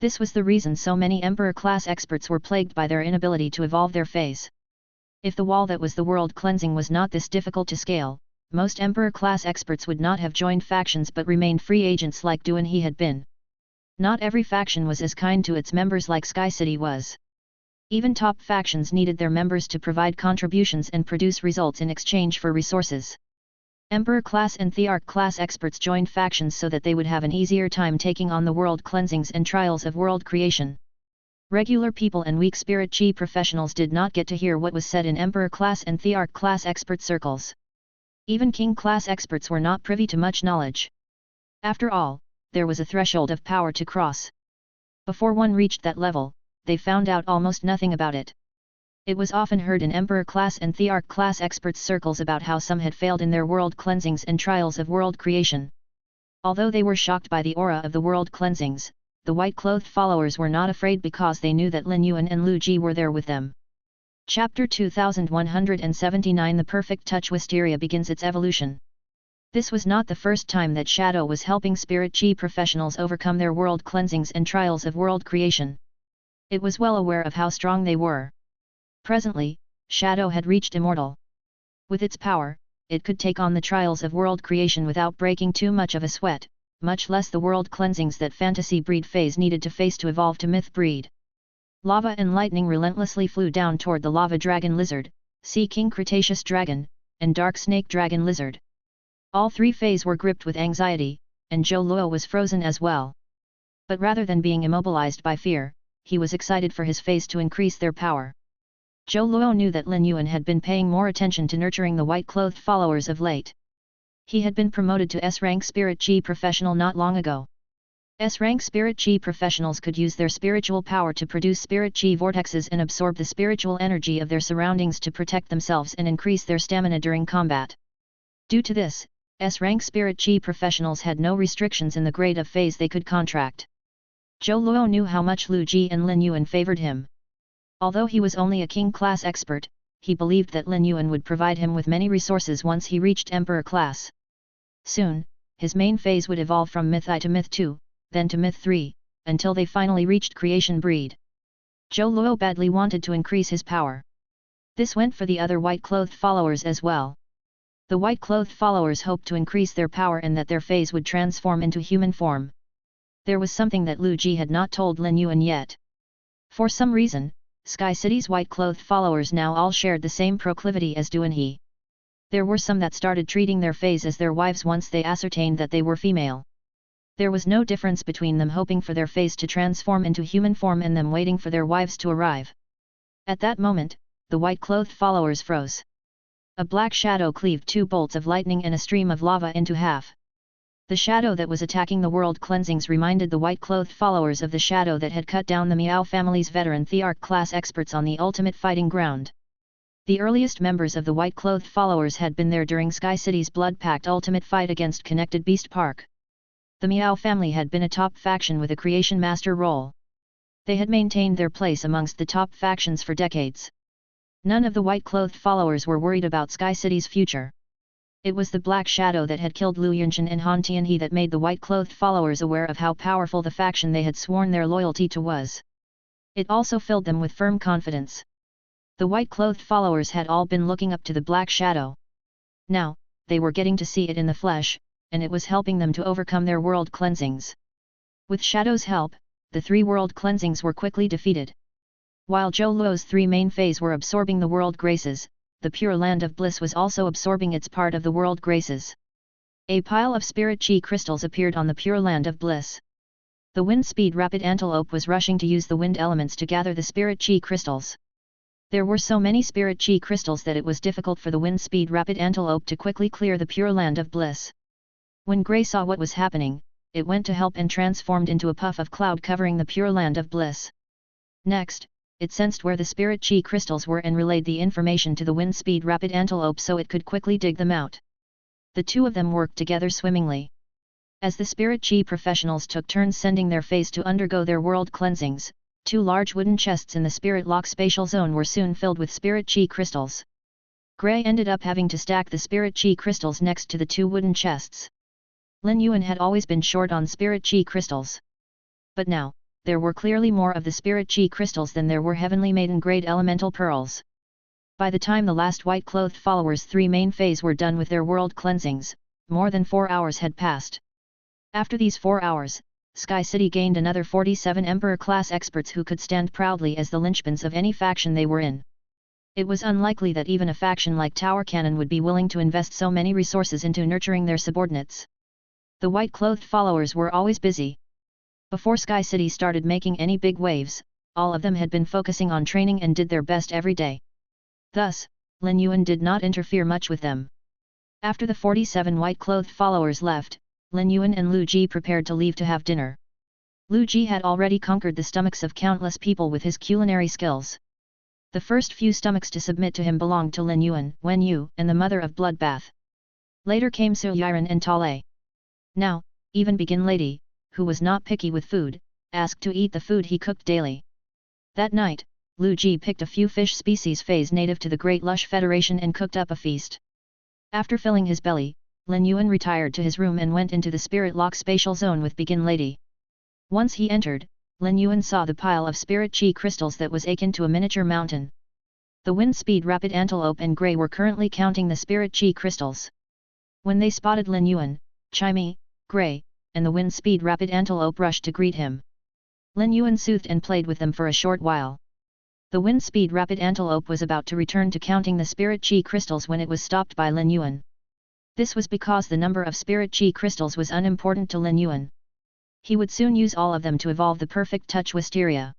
This was the reason so many Emperor-class experts were plagued by their inability to evolve their feys. If the wall that was the world cleansing was not this difficult to scale, most Emperor-class experts would not have joined factions but remained free agents like Duan he had been. Not every faction was as kind to its members like Sky City was. Even top factions needed their members to provide contributions and produce results in exchange for resources. Emperor-class and Thearch-class experts joined factions so that they would have an easier time taking on the world cleansings and trials of world creation. Regular people and weak spirit chi professionals did not get to hear what was said in Emperor-class and Thearch-class expert circles. Even King-class experts were not privy to much knowledge. After all, there was a threshold of power to cross. Before one reached that level, they found out almost nothing about it. It was often heard in Emperor-class and Thearch-class experts circles about how some had failed in their world cleansings and trials of world creation. Although they were shocked by the aura of the world cleansings, the white-clothed followers were not afraid because they knew that Lin Yuan and Lu Ji were there with them. Chapter 2179 The Perfect Touch Wisteria begins its evolution. This was not the first time that Shadow was helping spirit chi professionals overcome their world cleansings and trials of world creation. It was well aware of how strong they were. Presently, Shadow had reached immortal. With its power, it could take on the trials of world creation without breaking too much of a sweat, much less the world cleansings that fantasy breed phase needed to face to evolve to myth breed. Lava and lightning relentlessly flew down toward the lava dragon lizard, sea king Cretaceous dragon, and dark snake dragon lizard. All three phase were gripped with anxiety, and Zhou Luo was frozen as well. But rather than being immobilized by fear, he was excited for his phase to increase their power. Zhou Luo knew that Lin Yuan had been paying more attention to nurturing the white-clothed followers of late. He had been promoted to S-rank Spirit Chi professional not long ago. S-rank Spirit Chi professionals could use their spiritual power to produce Spirit Chi vortexes and absorb the spiritual energy of their surroundings to protect themselves and increase their stamina during combat. Due to this, S-rank Spirit Chi professionals had no restrictions in the grade of phase they could contract. Zhou Luo knew how much Lu Ji and Lin Yuan favored him. Although he was only a king-class expert, he believed that Lin Yuan would provide him with many resources once he reached Emperor class. Soon, his main phase would evolve from Myth I to Myth II, then to Myth 3, until they finally reached Creation Breed. Zhou Luo badly wanted to increase his power. This went for the other white-clothed followers as well. The white-clothed followers hoped to increase their power and that their phase would transform into human form. There was something that Lu Ji had not told Lin Yuan yet. For some reason, Sky City's white-clothed followers now all shared the same proclivity as Duan he. There were some that started treating their phase as their wives once they ascertained that they were female. There was no difference between them hoping for their phase to transform into human form and them waiting for their wives to arrive. At that moment, the white-clothed followers froze. A black shadow cleaved two bolts of lightning and a stream of lava into half. The shadow that was attacking the world cleansings reminded the white-clothed followers of the shadow that had cut down the Miao family's veteran Thearch-class experts on the ultimate fighting ground. The earliest members of the white-clothed followers had been there during Sky City's Blood Pact ultimate fight against Connected Beast Park. The Miao family had been a top faction with a creation master role. They had maintained their place amongst the top factions for decades. None of the white-clothed followers were worried about Sky City's future. It was the Black Shadow that had killed Lu Yunshan and Han Tianhe that made the white-clothed followers aware of how powerful the faction they had sworn their loyalty to was. It also filled them with firm confidence. The white-clothed followers had all been looking up to the Black Shadow. Now, they were getting to see it in the flesh, and it was helping them to overcome their world cleansings. With Shadow's help, the three world cleansings were quickly defeated. While Zhou Luo's three main phase were absorbing the world graces, the pure land of bliss was also absorbing its part of the world graces. A pile of spirit chi crystals appeared on the pure land of bliss. The wind speed rapid antelope was rushing to use the wind elements to gather the spirit chi crystals. There were so many spirit chi crystals that it was difficult for the wind speed rapid antelope to quickly clear the pure land of bliss. When Grey saw what was happening, it went to help and transformed into a puff of cloud covering the pure land of bliss. Next, it sensed where the spirit chi crystals were and relayed the information to the wind speed rapid antelope so it could quickly dig them out. The two of them worked together swimmingly. As the spirit chi professionals took turns sending their phase to undergo their world cleansings, two large wooden chests in the spirit lock spatial zone were soon filled with spirit chi crystals. Grey ended up having to stack the spirit chi crystals next to the two wooden chests. Lin Yuan had always been short on spirit chi crystals. But now, there were clearly more of the spirit chi crystals than there were heavenly maiden grade elemental pearls. By the time the last white-clothed followers' 3 main feys were done with their world cleansings, more than 4 hours had passed. After these 4 hours, Sky City gained another 47 Emperor-class experts who could stand proudly as the linchpins of any faction they were in. It was unlikely that even a faction like Tower Cannon would be willing to invest so many resources into nurturing their subordinates. The white-clothed followers were always busy. Before Sky City started making any big waves, all of them had been focusing on training and did their best every day. Thus, Lin Yuan did not interfere much with them. After the 47 white-clothed followers left, Lin Yuan and Lu Ji prepared to leave to have dinner. Lu Ji had already conquered the stomachs of countless people with his culinary skills. The first few stomachs to submit to him belonged to Lin Yuan, Wen Yu, and the mother of Bloodbath. Later came Su Yiren and Tale. Now, even Begin Lady, who was not picky with food, asked to eat the food he cooked daily. That night, Lu Ji picked a few fish species feys native to the Great Lush Federation and cooked up a feast. After filling his belly, Lin Yuan retired to his room and went into the Spirit Lock spatial zone with Begin Lady. Once he entered, Lin Yuan saw the pile of spirit chi crystals that was akin to a miniature mountain. The Wind Speed Rapid Antelope and Grey were currently counting the spirit chi crystals. When they spotted Lin Yuan, Chimey, Grey, and the Wind Speed Rapid Antelope rushed to greet him. Lin Yuan soothed and played with them for a short while. The Wind Speed Rapid Antelope was about to return to counting the spirit chi crystals when it was stopped by Lin Yuan. This was because the number of spirit chi crystals was unimportant to Lin Yuan. He would soon use all of them to evolve the Perfect Touch Wisteria.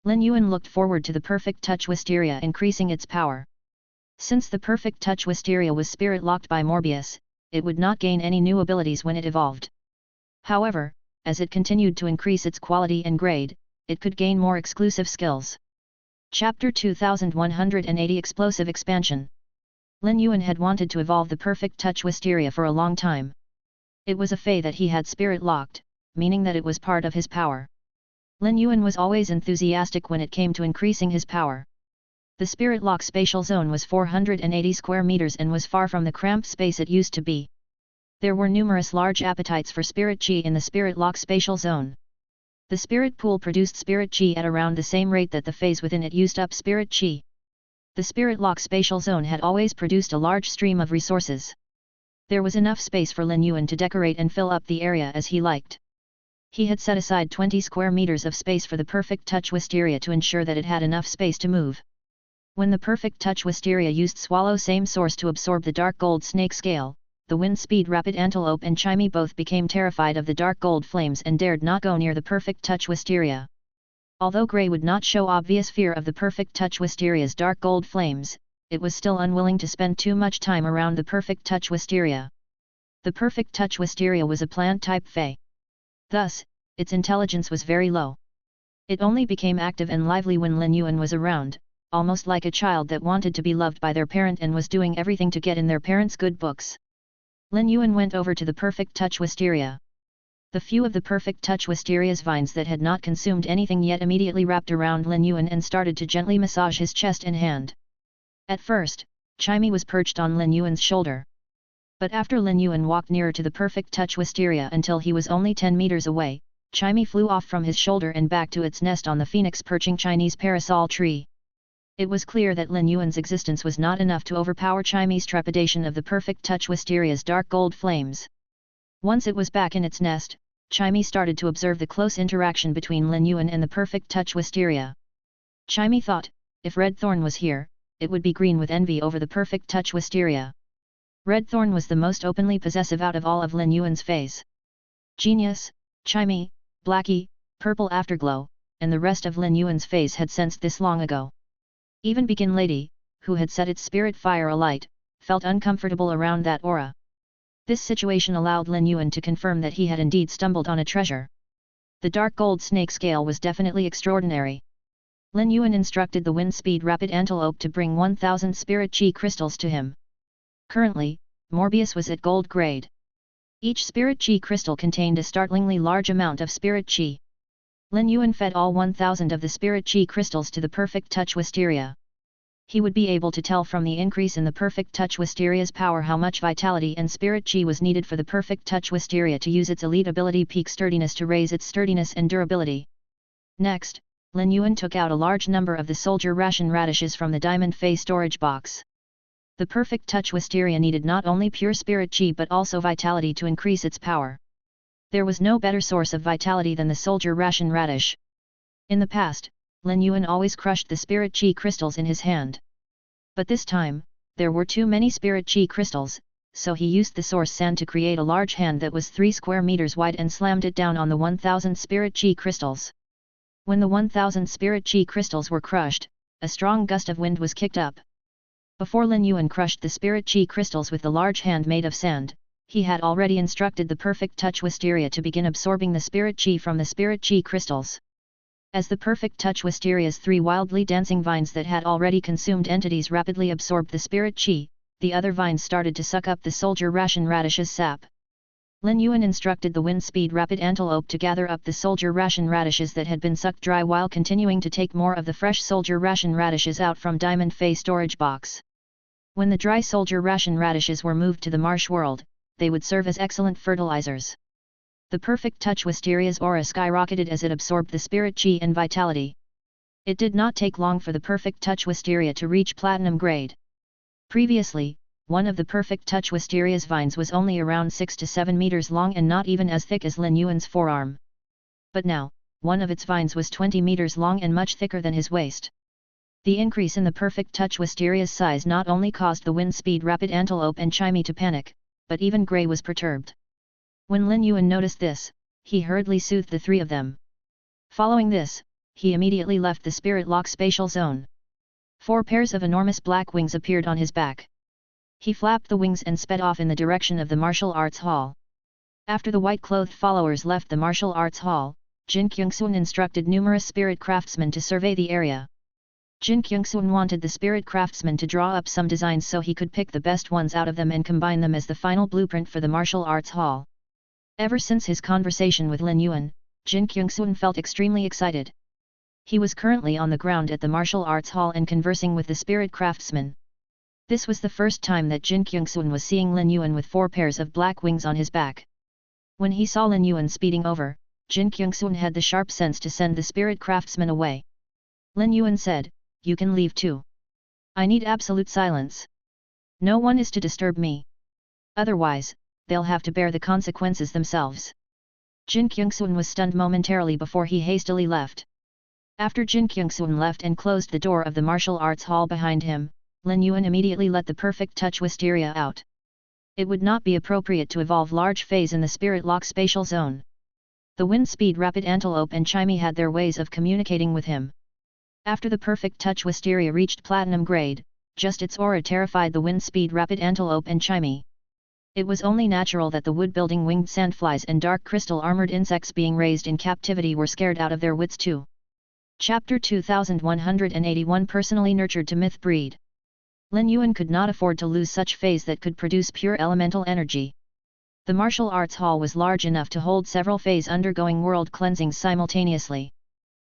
Lin Yuan looked forward to the Perfect Touch Wisteria increasing its power. Since the Perfect Touch Wisteria was spirit-locked by Morbius, it would not gain any new abilities when it evolved. However, as it continued to increase its quality and grade, it could gain more exclusive skills. Chapter 2180 Explosive Expansion. Lin Yuan had wanted to evolve the Perfect Touch Wisteria for a long time. It was a fey that he had spirit-locked, meaning that it was part of his power. Lin Yuan was always enthusiastic when it came to increasing his power. The Spirit Lock spatial zone was 480 square meters and was far from the cramped space it used to be. There were numerous large appetites for spirit chi in the Spirit Lock spatial zone. The spirit pool produced spirit chi at around the same rate that the feys within it used up spirit chi. The Spirit Lock spatial zone had always produced a large stream of resources. There was enough space for Lin Yuan to decorate and fill up the area as he liked. He had set aside 20 square meters of space for the Perfect Touch Wisteria to ensure that it had enough space to move. When the Perfect Touch Wisteria used Swallow Same Source to absorb the dark gold snake scale, the Wind Speed Rapid Antelope and Chimey both became terrified of the dark gold flames and dared not go near the Perfect Touch Wisteria. Although Grey would not show obvious fear of the Perfect Touch Wisteria's dark gold flames, it was still unwilling to spend too much time around the Perfect Touch Wisteria. The Perfect Touch Wisteria was a plant-type fey. Thus, its intelligence was very low. It only became active and lively when Lin Yuan was around, almost like a child that wanted to be loved by their parent and was doing everything to get in their parents' good books. Lin Yuan went over to the Perfect Touch Wisteria. The few of the Perfect Touch Wisteria's vines that had not consumed anything yet immediately wrapped around Lin Yuan and started to gently massage his chest and hand. At first, Chimey was perched on Lin Yuan's shoulder. But after Lin Yuan walked nearer to the Perfect Touch Wisteria until he was only 10 meters away, Chimey flew off from his shoulder and back to its nest on the phoenix perching Chinese parasol tree. It was clear that Lin Yuan's existence was not enough to overpower Chimey's trepidation of the Perfect Touch Wisteria's dark gold flames. Once it was back in its nest, Chimey started to observe the close interaction between Lin Yuan and the Perfect Touch Wisteria. Chimey thought, if Red Thorn was here, it would be green with envy over the Perfect Touch Wisteria. Red Thorn was the most openly possessive out of all of Lin Yuan's feys. Genius, Chimey, Blackie, Purple Afterglow, and the rest of Lin Yuan's feys had sensed this long ago. Even Begin Lady, who had set its spirit fire alight, felt uncomfortable around that aura. This situation allowed Lin Yuan to confirm that he had indeed stumbled on a treasure. The dark gold snake scale was definitely extraordinary. Lin Yuan instructed the Wind Speed Rapid Antelope to bring 1000 spirit chi crystals to him. Currently, Morbius was at gold grade. Each spirit chi crystal contained a startlingly large amount of spirit chi. Lin Yuan fed all 1000 of the spirit chi crystals to the Perfect Touch Wisteria. He would be able to tell from the increase in the Perfect Touch Wisteria's power how much vitality and spirit chi was needed for the Perfect Touch Wisteria to use its elite ability Peak Sturdiness to raise its sturdiness and durability. Next, Lin Yuan took out a large number of the soldier ration radishes from the diamond fey storage box. The perfect touch wisteria needed not only pure spirit chi but also vitality to increase its power. There was no better source of vitality than the soldier ration radish. In the past, Lin Yuan always crushed the spirit chi crystals in his hand. But this time, there were too many spirit chi crystals, so he used the source sand to create a large hand that was 3 square meters wide and slammed it down on the 1000 spirit chi crystals. When the 1000 spirit chi crystals were crushed, a strong gust of wind was kicked up. Before Lin Yuan crushed the spirit chi crystals with the large hand made of sand, he had already instructed the perfect touch wisteria to begin absorbing the spirit chi from the spirit chi crystals. As the perfect touch wisteria's 3 wildly dancing vines that had already consumed entities rapidly absorbed the spirit chi, the other vines started to suck up the soldier ration radish's sap. Lin Yuan instructed the wind speed rapid antelope to gather up the soldier ration radishes that had been sucked dry while continuing to take more of the fresh soldier ration radishes out from diamond fey storage box. When the dry soldier ration radishes were moved to the marsh world, they would serve as excellent fertilizers. The perfect touch wisteria's aura skyrocketed as it absorbed the spirit chi and vitality. It did not take long for the perfect touch wisteria to reach platinum grade. Previously, one of the perfect touch wisteria's vines was only around 6 to 7 meters long and not even as thick as Lin Yuan's forearm. But now, one of its vines was 20 meters long and much thicker than his waist. The increase in the perfect touch wisteria's size not only caused the wind speed rapid antelope and chimey to panic, but even Grey was perturbed. When Lin Yuan noticed this, he hurriedly soothed the 3 of them. Following this, he immediately left the spirit lock spatial zone. 4 pairs of enormous black wings appeared on his back. He flapped the wings and sped off in the direction of the martial arts hall. After the white-clothed followers left the martial arts hall, Jin Kyungsun instructed numerous spirit craftsmen to survey the area. Jin Kyungsun wanted the spirit craftsmen to draw up some designs so he could pick the best ones out of them and combine them as the final blueprint for the martial arts hall. Ever since his conversation with Lin Yuan, Jin Kyungsun felt extremely excited. He was currently on the ground at the martial arts hall and conversing with the spirit craftsmen. This was the first time that Jin Kyungsun was seeing Lin Yuan with 4 pairs of black wings on his back. When he saw Lin Yuan speeding over, Jin Kyungsun had the sharp sense to send the spirit craftsman away. Lin Yuan said, "You can leave too. I need absolute silence. No one is to disturb me. Otherwise, they'll have to bear the consequences themselves." Jin Kyungsun was stunned momentarily before he hastily left. After Jin Kyungsun left and closed the door of the martial arts hall behind him, Lin Yuan immediately let the perfect touch wisteria out. It would not be appropriate to evolve large feys in the spirit lock spatial zone. The wind speed rapid antelope and chimey had their ways of communicating with him. After the perfect touch wisteria reached platinum grade, just its aura terrified the wind speed rapid antelope and chimey. It was only natural that the wood-building winged sandflies and dark crystal armored insects being raised in captivity were scared out of their wits too. Chapter 2181 Personally nurtured to myth breed. Lin Yuan could not afford to lose such feys that could produce pure elemental energy. The martial arts hall was large enough to hold several feys undergoing world cleansings simultaneously.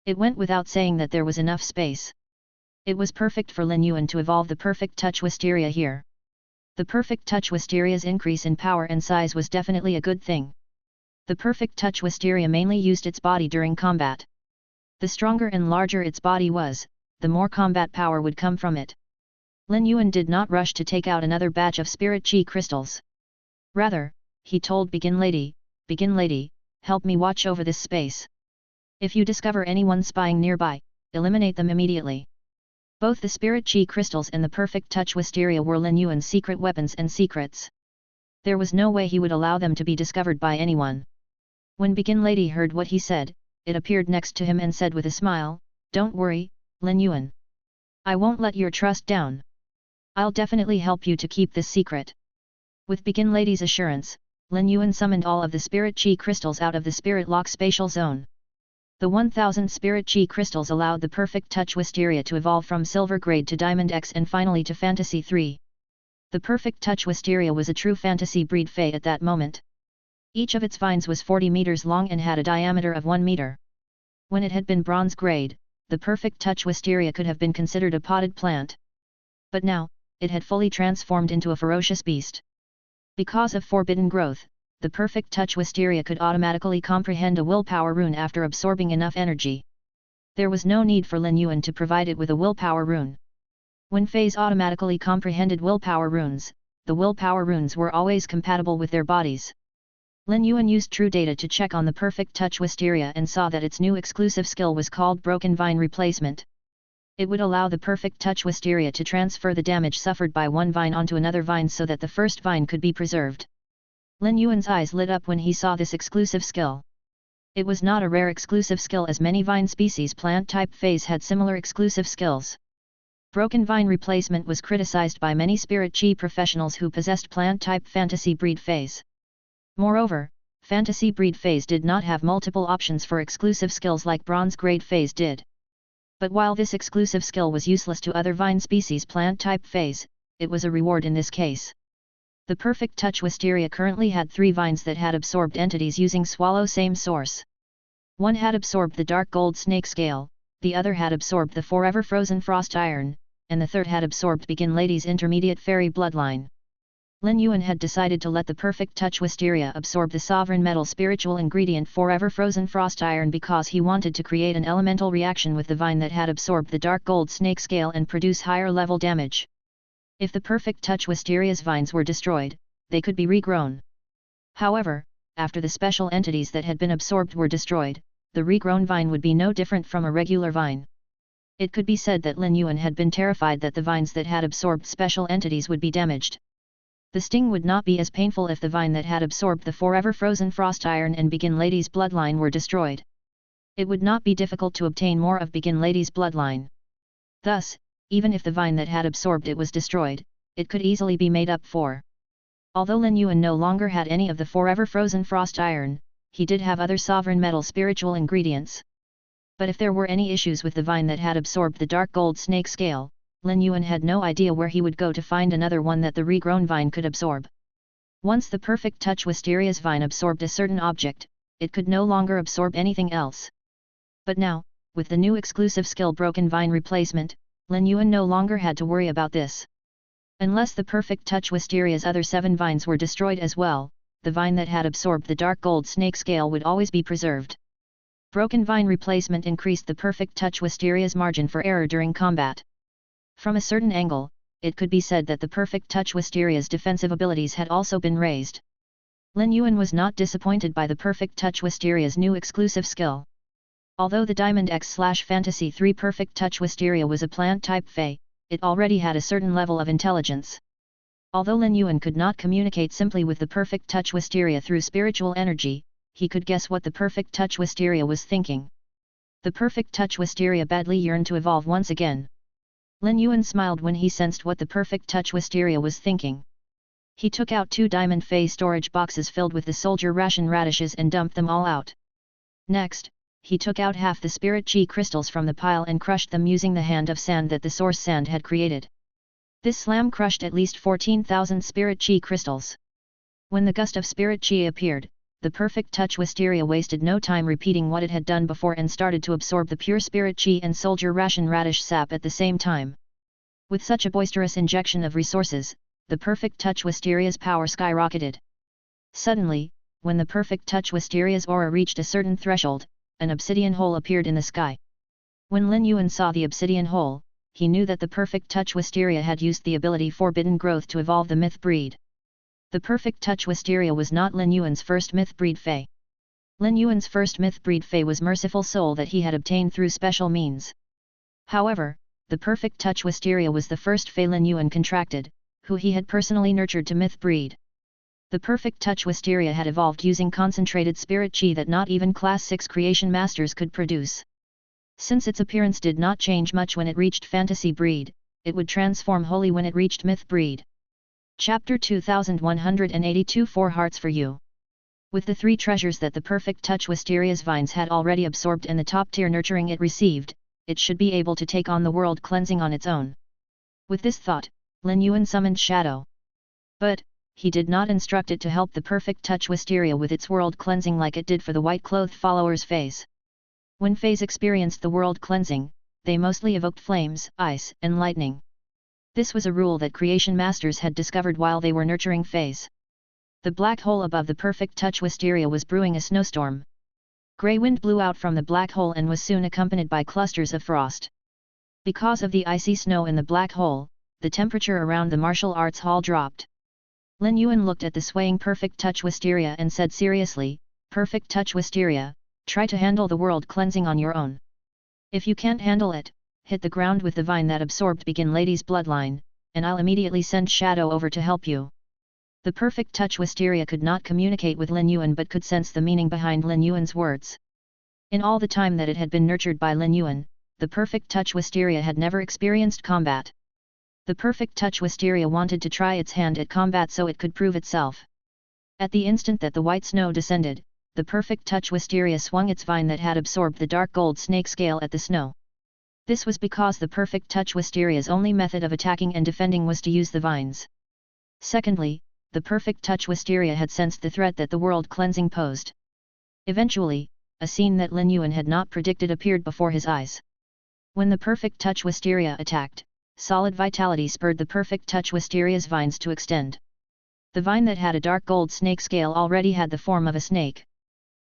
It went without saying that there was enough space. It was perfect for Lin Yuan to evolve the perfect touch wisteria here. The perfect touch wisteria's increase in power and size was definitely a good thing. The perfect touch wisteria mainly used its body during combat. The stronger and larger its body was, the more combat power would come from it. Lin Yuan did not rush to take out another batch of spirit chi crystals. Rather, he told Begin Lady, help me watch over this space. If you discover anyone spying nearby, eliminate them immediately. Both the spirit chi crystals and the perfect touch wisteria were Lin Yuan's secret weapons and secrets. There was no way he would allow them to be discovered by anyone. When Begin Lady heard what he said, it appeared next to him and said with a smile, "Don't worry, Lin Yuan. I won't let your trust down. I'll definitely help you to keep this secret." With Begin Lady's assurance, Lin Yuan summoned all of the spirit chi crystals out of the spirit lock spatial zone. The 1000 spirit chi crystals allowed the perfect touch wisteria to evolve from silver grade to diamond X and finally to fantasy 3. The perfect touch wisteria was a true fantasy breed fey at that moment. Each of its vines was 40 meters long and had a diameter of 1 meter. When it had been bronze grade, the perfect touch wisteria could have been considered a potted plant. But now, it had fully transformed into a ferocious beast. Because of forbidden growth, the perfect touch wisteria could automatically comprehend a willpower rune after absorbing enough energy. There was no need for Lin Yuan to provide it with a willpower rune. When feys automatically comprehended willpower runes, the willpower runes were always compatible with their bodies. Lin Yuan used True Data to check on the perfect touch wisteria and saw that its new exclusive skill was called Broken Vine Replacement. It would allow the perfect touch wisteria to transfer the damage suffered by one vine onto another vine so that the first vine could be preserved. Lin Yuan's eyes lit up when he saw this exclusive skill. It was not a rare exclusive skill, as many vine species plant-type feys had similar exclusive skills. Broken Vine Replacement was criticized by many spirit chi professionals who possessed plant-type fantasy breed feys. Moreover, fantasy breed feys did not have multiple options for exclusive skills like bronze grade feys did. But while this exclusive skill was useless to other vine species plant-type feys, it was a reward in this case. The perfect touch wisteria currently had 3 vines that had absorbed entities using swallow same source. One had absorbed the dark gold snake scale, the other had absorbed the forever frozen frost iron, and the third had absorbed Begin Lady's intermediate fairy bloodline. Lin Yuan had decided to let the perfect touch wisteria absorb the sovereign metal spiritual ingredient forever frozen frost iron because he wanted to create an elemental reaction with the vine that had absorbed the dark gold snake scale and produce higher level damage. If the perfect touch wisteria's vines were destroyed, they could be regrown. However, after the special entities that had been absorbed were destroyed, the regrown vine would be no different from a regular vine. It could be said that Lin Yuan had been terrified that the vines that had absorbed special entities would be damaged. The sting would not be as painful if the vine that had absorbed the forever frozen frost iron and Begin Lady's bloodline were destroyed. It would not be difficult to obtain more of Begin Lady's bloodline. Thus, even if the vine that had absorbed it was destroyed, it could easily be made up for. Although Lin Yuan no longer had any of the forever frozen frost iron, he did have other sovereign metal spiritual ingredients. But if there were any issues with the vine that had absorbed the dark gold snake scale, Lin Yuan had no idea where he would go to find another one that the regrown vine could absorb. Once the perfect touch wisteria's vine absorbed a certain object, it could no longer absorb anything else. But now, with the new exclusive skill Broken Vine Replacement, Lin Yuan no longer had to worry about this. Unless the perfect touch wisteria's other 7 vines were destroyed as well, the vine that had absorbed the dark gold snake scale would always be preserved. Broken Vine Replacement increased the perfect touch wisteria's margin for error during combat. From a certain angle, it could be said that the perfect touch wisteria's defensive abilities had also been raised. Lin Yuan was not disappointed by the perfect touch wisteria's new exclusive skill. Although the Diamond X/Fantasy 3 Perfect Touch Wisteria was a plant-type fey, it already had a certain level of intelligence. Although Lin Yuan could not communicate simply with the Perfect Touch Wisteria through spiritual energy, he could guess what the Perfect Touch Wisteria was thinking. The Perfect Touch Wisteria badly yearned to evolve once again. Lin Yuan smiled when he sensed what the Perfect Touch Wisteria was thinking. He took out 2 diamond fey storage boxes filled with the soldier ration radishes and dumped them all out. Next, he took out half the spirit chi crystals from the pile and crushed them using the hand of sand that the source sand had created. This slam crushed at least 14,000 spirit chi crystals. When the gust of spirit chi appeared, the perfect touch wisteria wasted no time repeating what it had done before and started to absorb the pure spirit chi and soldier ration radish sap at the same time. With such a boisterous injection of resources, the perfect touch wisteria's power skyrocketed. Suddenly, when the perfect touch wisteria's aura reached a certain threshold, an obsidian hole appeared in the sky. When Lin Yuan saw the obsidian hole, he knew that the perfect touch wisteria had used the ability Forbidden Growth to evolve the myth breed. The perfect touch wisteria was not Lin Yuan's first myth breed fey. Lin Yuan's first myth breed fey was Merciful Soul that he had obtained through special means. However, the perfect touch wisteria was the first fey Lin Yuan contracted, who he had personally nurtured to myth breed. The perfect touch wisteria had evolved using concentrated spirit chi that not even Class 6 creation masters could produce. Since its appearance did not change much when it reached fantasy breed, it would transform wholly when it reached myth breed. Chapter 2182 4 Hearts for You. With the 3 treasures that the perfect touch wisteria's vines had already absorbed and the top tier nurturing it received, it should be able to take on the world cleansing on its own. With this thought, Lin Yuan summoned Shadow. But, he did not instruct it to help the perfect touch wisteria with its world cleansing like it did for the white-clothed followers feys. When feys experienced the world cleansing, they mostly evoked flames, ice, and lightning. This was a rule that creation masters had discovered while they were nurturing feys. The black hole above the perfect touch wisteria was brewing a snowstorm. Grey wind blew out from the black hole and was soon accompanied by clusters of frost. Because of the icy snow in the black hole, the temperature around the martial arts hall dropped. Lin Yuan looked at the swaying perfect touch wisteria and said seriously, "Perfect touch wisteria, try to handle the world cleansing on your own. If you can't handle it, hit the ground with the vine that absorbed Begin Lady's bloodline, and I'll immediately send Shadow over to help you." The perfect touch wisteria could not communicate with Lin Yuan but could sense the meaning behind Lin Yuan's words. In all the time that it had been nurtured by Lin Yuan, the perfect touch wisteria had never experienced combat. The perfect touch wisteria wanted to try its hand at combat so it could prove itself. At the instant that the white snow descended, the perfect touch wisteria swung its vine that had absorbed the dark gold snake scale at the snow. This was because the perfect touch wisteria's only method of attacking and defending was to use the vines. Secondly, the perfect touch wisteria had sensed the threat that the world cleansing posed. Eventually, a scene that Lin Yuan had not predicted appeared before his eyes. When the perfect touch wisteria attacked, solid vitality spurred the perfect touch wisteria's vines to extend. The vine that had a dark gold snake scale already had the form of a snake.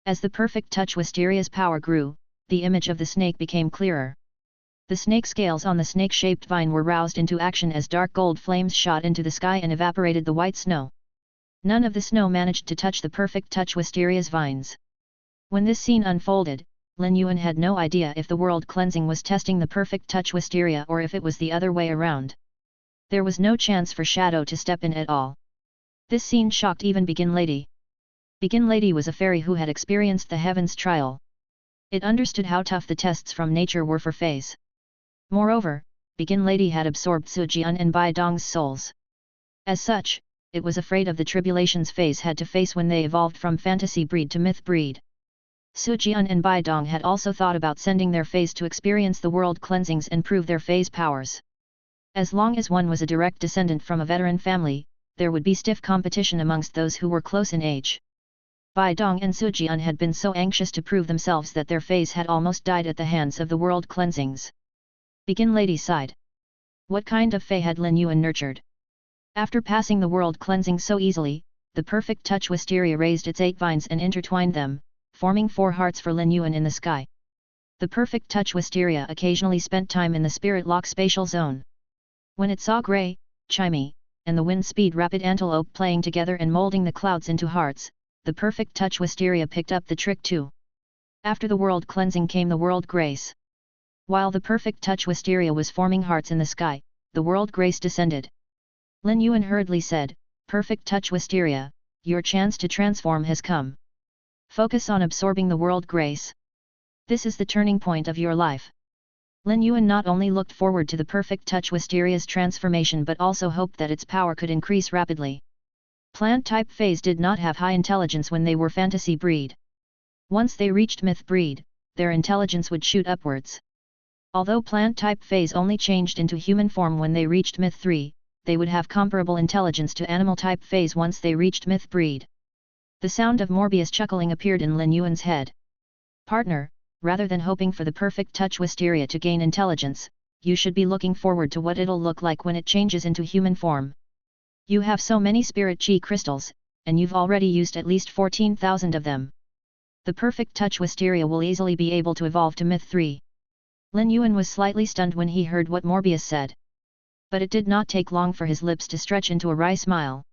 As the perfect touch wisteria's power grew, the image of the snake became clearer. The snake scales on the snake-shaped vine were roused into action as dark gold flames shot into the sky and evaporated the white snow. None of the snow managed to touch the perfect touch wisteria's vines. When this scene unfolded, Lin Yuan had no idea if the world cleansing was testing the perfect touch wisteria or if it was the other way around. There was no chance for Shadow to step in at all. This scene shocked even Begin Lady. Begin Lady was a fairy who had experienced the heavens trial. It understood how tough the tests from nature were for feys. Moreover, Begin Lady had absorbed Su Jian and Bai Dong's souls. As such, it was afraid of the tribulations feys had to face when they evolved from fantasy breed to myth breed. Su Jian and Bai Dong had also thought about sending their feys to experience the world cleansings and prove their feys powers. As long as one was a direct descendant from a veteran family, there would be stiff competition amongst those who were close in age. Bai Dong and Su Jian had been so anxious to prove themselves that their feys had almost died at the hands of the world cleansings. Begin Lady sighed. What kind of fey had Lin Yuan nurtured? After passing the world cleansing so easily, the perfect touch wisteria raised its 8 vines and intertwined them, forming 4 hearts for Lin Yuan in the sky. The perfect touch wisteria occasionally spent time in the spirit lock spatial zone. When it saw Grey, Chimey, and the wind speed rapid antelope playing together and molding the clouds into hearts, the perfect touch wisteria picked up the trick too. After the world cleansing came the world grace. While the perfect touch wisteria was forming hearts in the sky, the world grace descended. Lin Yuan hurriedly said, "Perfect touch wisteria, your chance to transform has come. Focus on absorbing the world grace. This is the turning point of your life." Lin Yuan not only looked forward to the perfect touch wisteria's transformation but also hoped that its power could increase rapidly. Plant-type feys did not have high intelligence when they were fantasy breed. Once they reached myth breed, their intelligence would shoot upwards. Although plant-type feys only changed into human form when they reached myth 3, they would have comparable intelligence to animal-type feys once they reached myth breed. The sound of Morbius chuckling appeared in Lin Yuan's head. "Partner, rather than hoping for the perfect touch wisteria to gain intelligence, you should be looking forward to what it'll look like when it changes into human form. You have so many spirit chi crystals, and you've already used at least 14,000 of them. The perfect touch wisteria will easily be able to evolve to myth 3. Lin Yuan was slightly stunned when he heard what Morbius said. But it did not take long for his lips to stretch into a wry smile.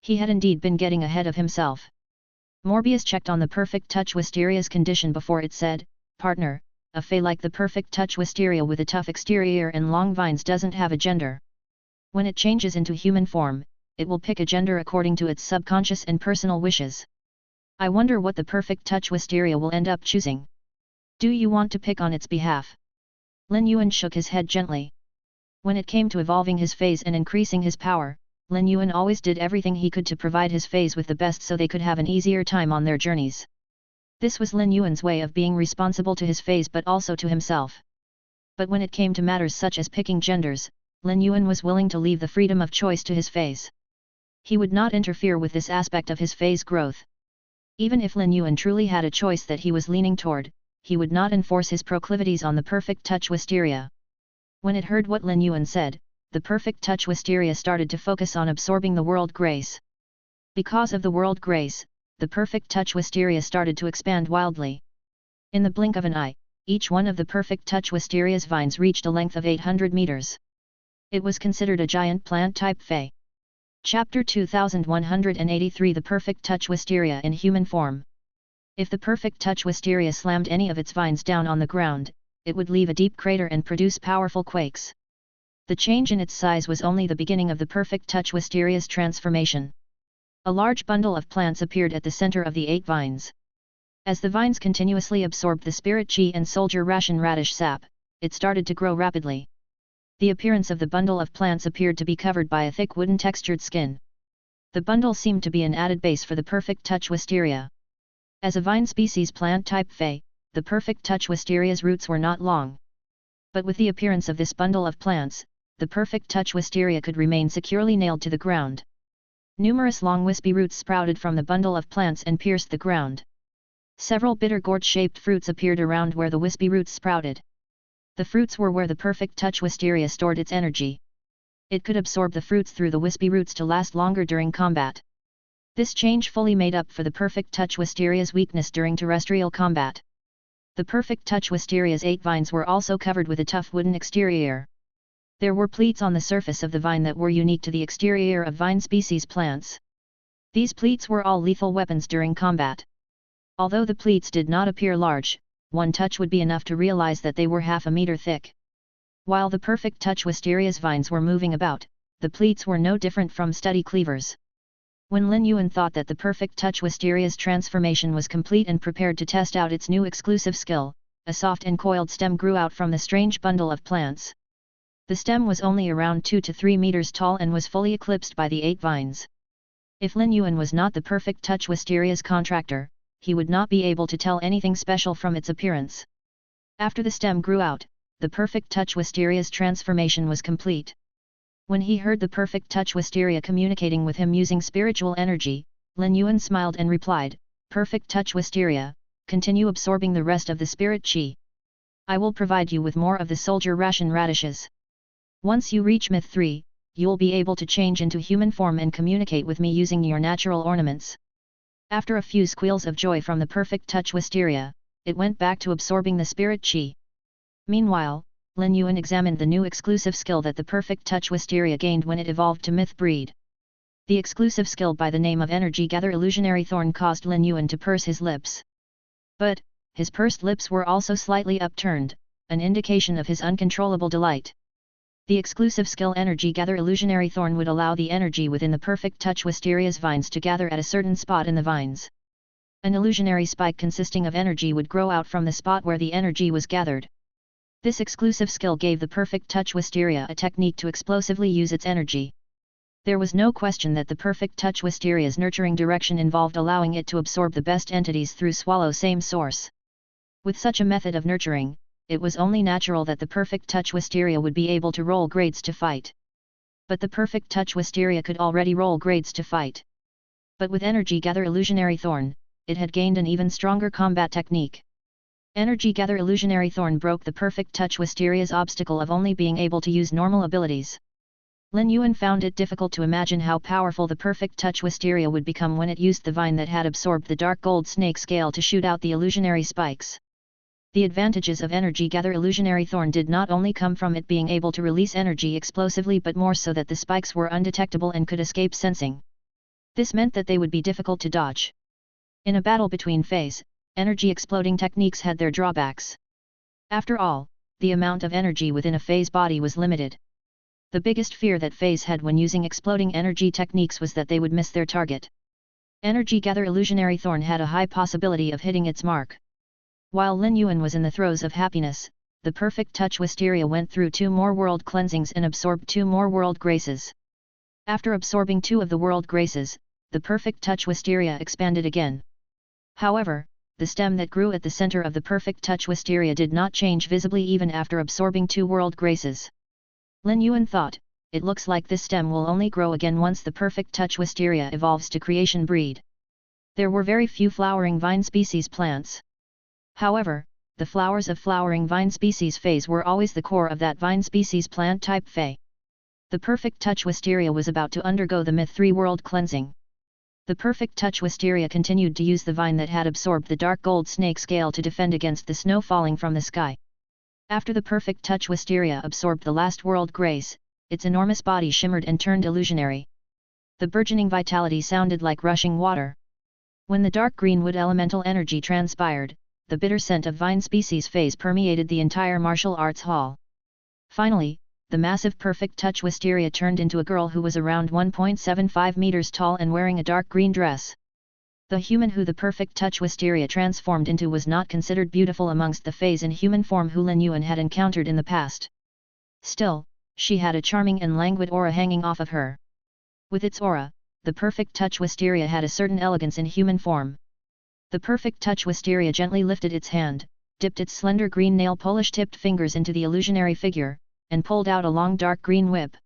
He had indeed been getting ahead of himself. Morbius checked on the perfect touch wisteria's condition before it said, "Partner, a fey like the perfect touch wisteria with a tough exterior and long vines doesn't have a gender. When it changes into human form, it will pick a gender according to its subconscious and personal wishes. I wonder what the perfect touch wisteria will end up choosing. Do you want to pick on its behalf?" Lin Yuan shook his head gently. When it came to evolving his feys and increasing his power, Lin Yuan always did everything he could to provide his feys with the best so they could have an easier time on their journeys. This was Lin Yuan's way of being responsible to his feys but also to himself. But when it came to matters such as picking genders, Lin Yuan was willing to leave the freedom of choice to his feys. He would not interfere with this aspect of his feys' growth. Even if Lin Yuan truly had a choice that he was leaning toward, he would not enforce his proclivities on the perfect touch wisteria. When it heard what Lin Yuan said, the perfect touch wisteria started to focus on absorbing the world grace. Because of the world grace, the perfect touch wisteria started to expand wildly. In the blink of an eye, each one of the perfect touch wisteria's vines reached a length of 800 meters. It was considered a giant plant-type fey. Chapter 2183 The Perfect Touch Wisteria in Human Form. If the perfect touch wisteria slammed any of its vines down on the ground, it would leave a deep crater and produce powerful quakes. The change in its size was only the beginning of the perfect touch wisteria's transformation. A large bundle of plants appeared at the center of the 8 vines. As the vines continuously absorbed the spirit chi and soldier ration radish sap, it started to grow rapidly. The appearance of the bundle of plants appeared to be covered by a thick wooden textured skin. The bundle seemed to be an added base for the perfect touch wisteria. As a vine species plant type fey, the perfect touch wisteria's roots were not long. But with the appearance of this bundle of plants, the perfect touch wisteria could remain securely nailed to the ground. Numerous long wispy roots sprouted from the bundle of plants and pierced the ground. Several bitter gourd-shaped fruits appeared around where the wispy roots sprouted. The fruits were where the perfect touch wisteria stored its energy. It could absorb the fruits through the wispy roots to last longer during combat. This change fully made up for the perfect touch wisteria's weakness during terrestrial combat. The perfect touch wisteria's 8 vines were also covered with a tough wooden exterior. There were pleats on the surface of the vine that were unique to the exterior of vine species plants. These pleats were all lethal weapons during combat. Although the pleats did not appear large, one touch would be enough to realize that they were half a meter thick. While the perfect touch wisteria's vines were moving about, the pleats were no different from sturdy cleavers. When Lin Yuan thought that the perfect touch wisteria's transformation was complete and prepared to test out its new exclusive skill, a soft and coiled stem grew out from the strange bundle of plants. The stem was only around 2 to 3 meters tall and was fully eclipsed by the 8 vines. If Lin Yuan was not the perfect touch wisteria's contractor, he would not be able to tell anything special from its appearance. After the stem grew out, the perfect touch wisteria's transformation was complete. When he heard the perfect touch wisteria communicating with him using spiritual energy, Lin Yuan smiled and replied, "Perfect touch wisteria, continue absorbing the rest of the spirit chi. I will provide you with more of the soldier ration radishes. Once you reach myth 3, you'll be able to change into human form and communicate with me using your natural ornaments." After a few squeals of joy from the perfect touch wisteria, it went back to absorbing the spirit chi. Meanwhile, Lin Yuan examined the new exclusive skill that the perfect touch wisteria gained when it evolved to myth breed. The exclusive skill by the name of Energy Gather Illusionary Thorn caused Lin Yuan to purse his lips. But, his pursed lips were also slightly upturned, an indication of his uncontrollable delight. The exclusive skill Energy Gather Illusionary Thorn would allow the energy within the perfect touch wisteria's vines to gather at a certain spot in the vines. An illusionary spike consisting of energy would grow out from the spot where the energy was gathered. This exclusive skill gave the perfect touch wisteria a technique to explosively use its energy. There was no question that the perfect touch wisteria's nurturing direction involved allowing it to absorb the best entities through swallow same source. With such a method of nurturing, it was only natural that the perfect touch wisteria would be able to roll grades to fight. But the perfect touch wisteria could already roll grades to fight. But with Energy Gather Illusionary Thorn, it had gained an even stronger combat technique. Energy Gather Illusionary Thorn broke the perfect touch wisteria's obstacle of only being able to use normal abilities. Lin Yuan found it difficult to imagine how powerful the perfect touch wisteria would become when it used the vine that had absorbed the dark gold snake scale to shoot out the illusionary spikes. The advantages of Energy Gather Illusionary Thorn did not only come from it being able to release energy explosively but more so that the spikes were undetectable and could escape sensing. This meant that they would be difficult to dodge. In a battle between feys, energy exploding techniques had their drawbacks. After all, the amount of energy within a fey's body was limited. The biggest fear that feys had when using exploding energy techniques was that they would miss their target. Energy Gather Illusionary Thorn had a high possibility of hitting its mark. While Lin Yuan was in the throes of happiness, the perfect touch wisteria went through 2 more world cleansings and absorbed 2 more world graces. After absorbing 2 of the world graces, the perfect touch wisteria expanded again. However, the stem that grew at the center of the perfect touch wisteria did not change visibly even after absorbing 2 world graces. Lin Yuan thought, it looks like this stem will only grow again once the perfect touch wisteria evolves to creation breed. There were very few flowering vine species plants. However, the flowers of flowering vine species feys were always the core of that vine species plant type fey. The perfect touch wisteria was about to undergo the myth 3 world cleansing. The perfect touch wisteria continued to use the vine that had absorbed the dark gold snake scale to defend against the snow falling from the sky. After the perfect touch wisteria absorbed the last world grace, its enormous body shimmered and turned illusionary. The burgeoning vitality sounded like rushing water. When the dark green wood elemental energy transpired, the bitter scent of vine species feys permeated the entire martial arts hall. Finally, the massive perfect touch wisteria turned into a girl who was around 1.75 meters tall and wearing a dark green dress. The human who the perfect touch wisteria transformed into was not considered beautiful amongst the feys in human form who Lin Yuan had encountered in the past. Still, she had a charming and languid aura hanging off of her. With its aura, the perfect touch wisteria had a certain elegance in human form. The perfect touch wisteria gently lifted its hand, dipped its slender green nail-polish-tipped fingers into the illusionary figure, and pulled out a long dark green whip.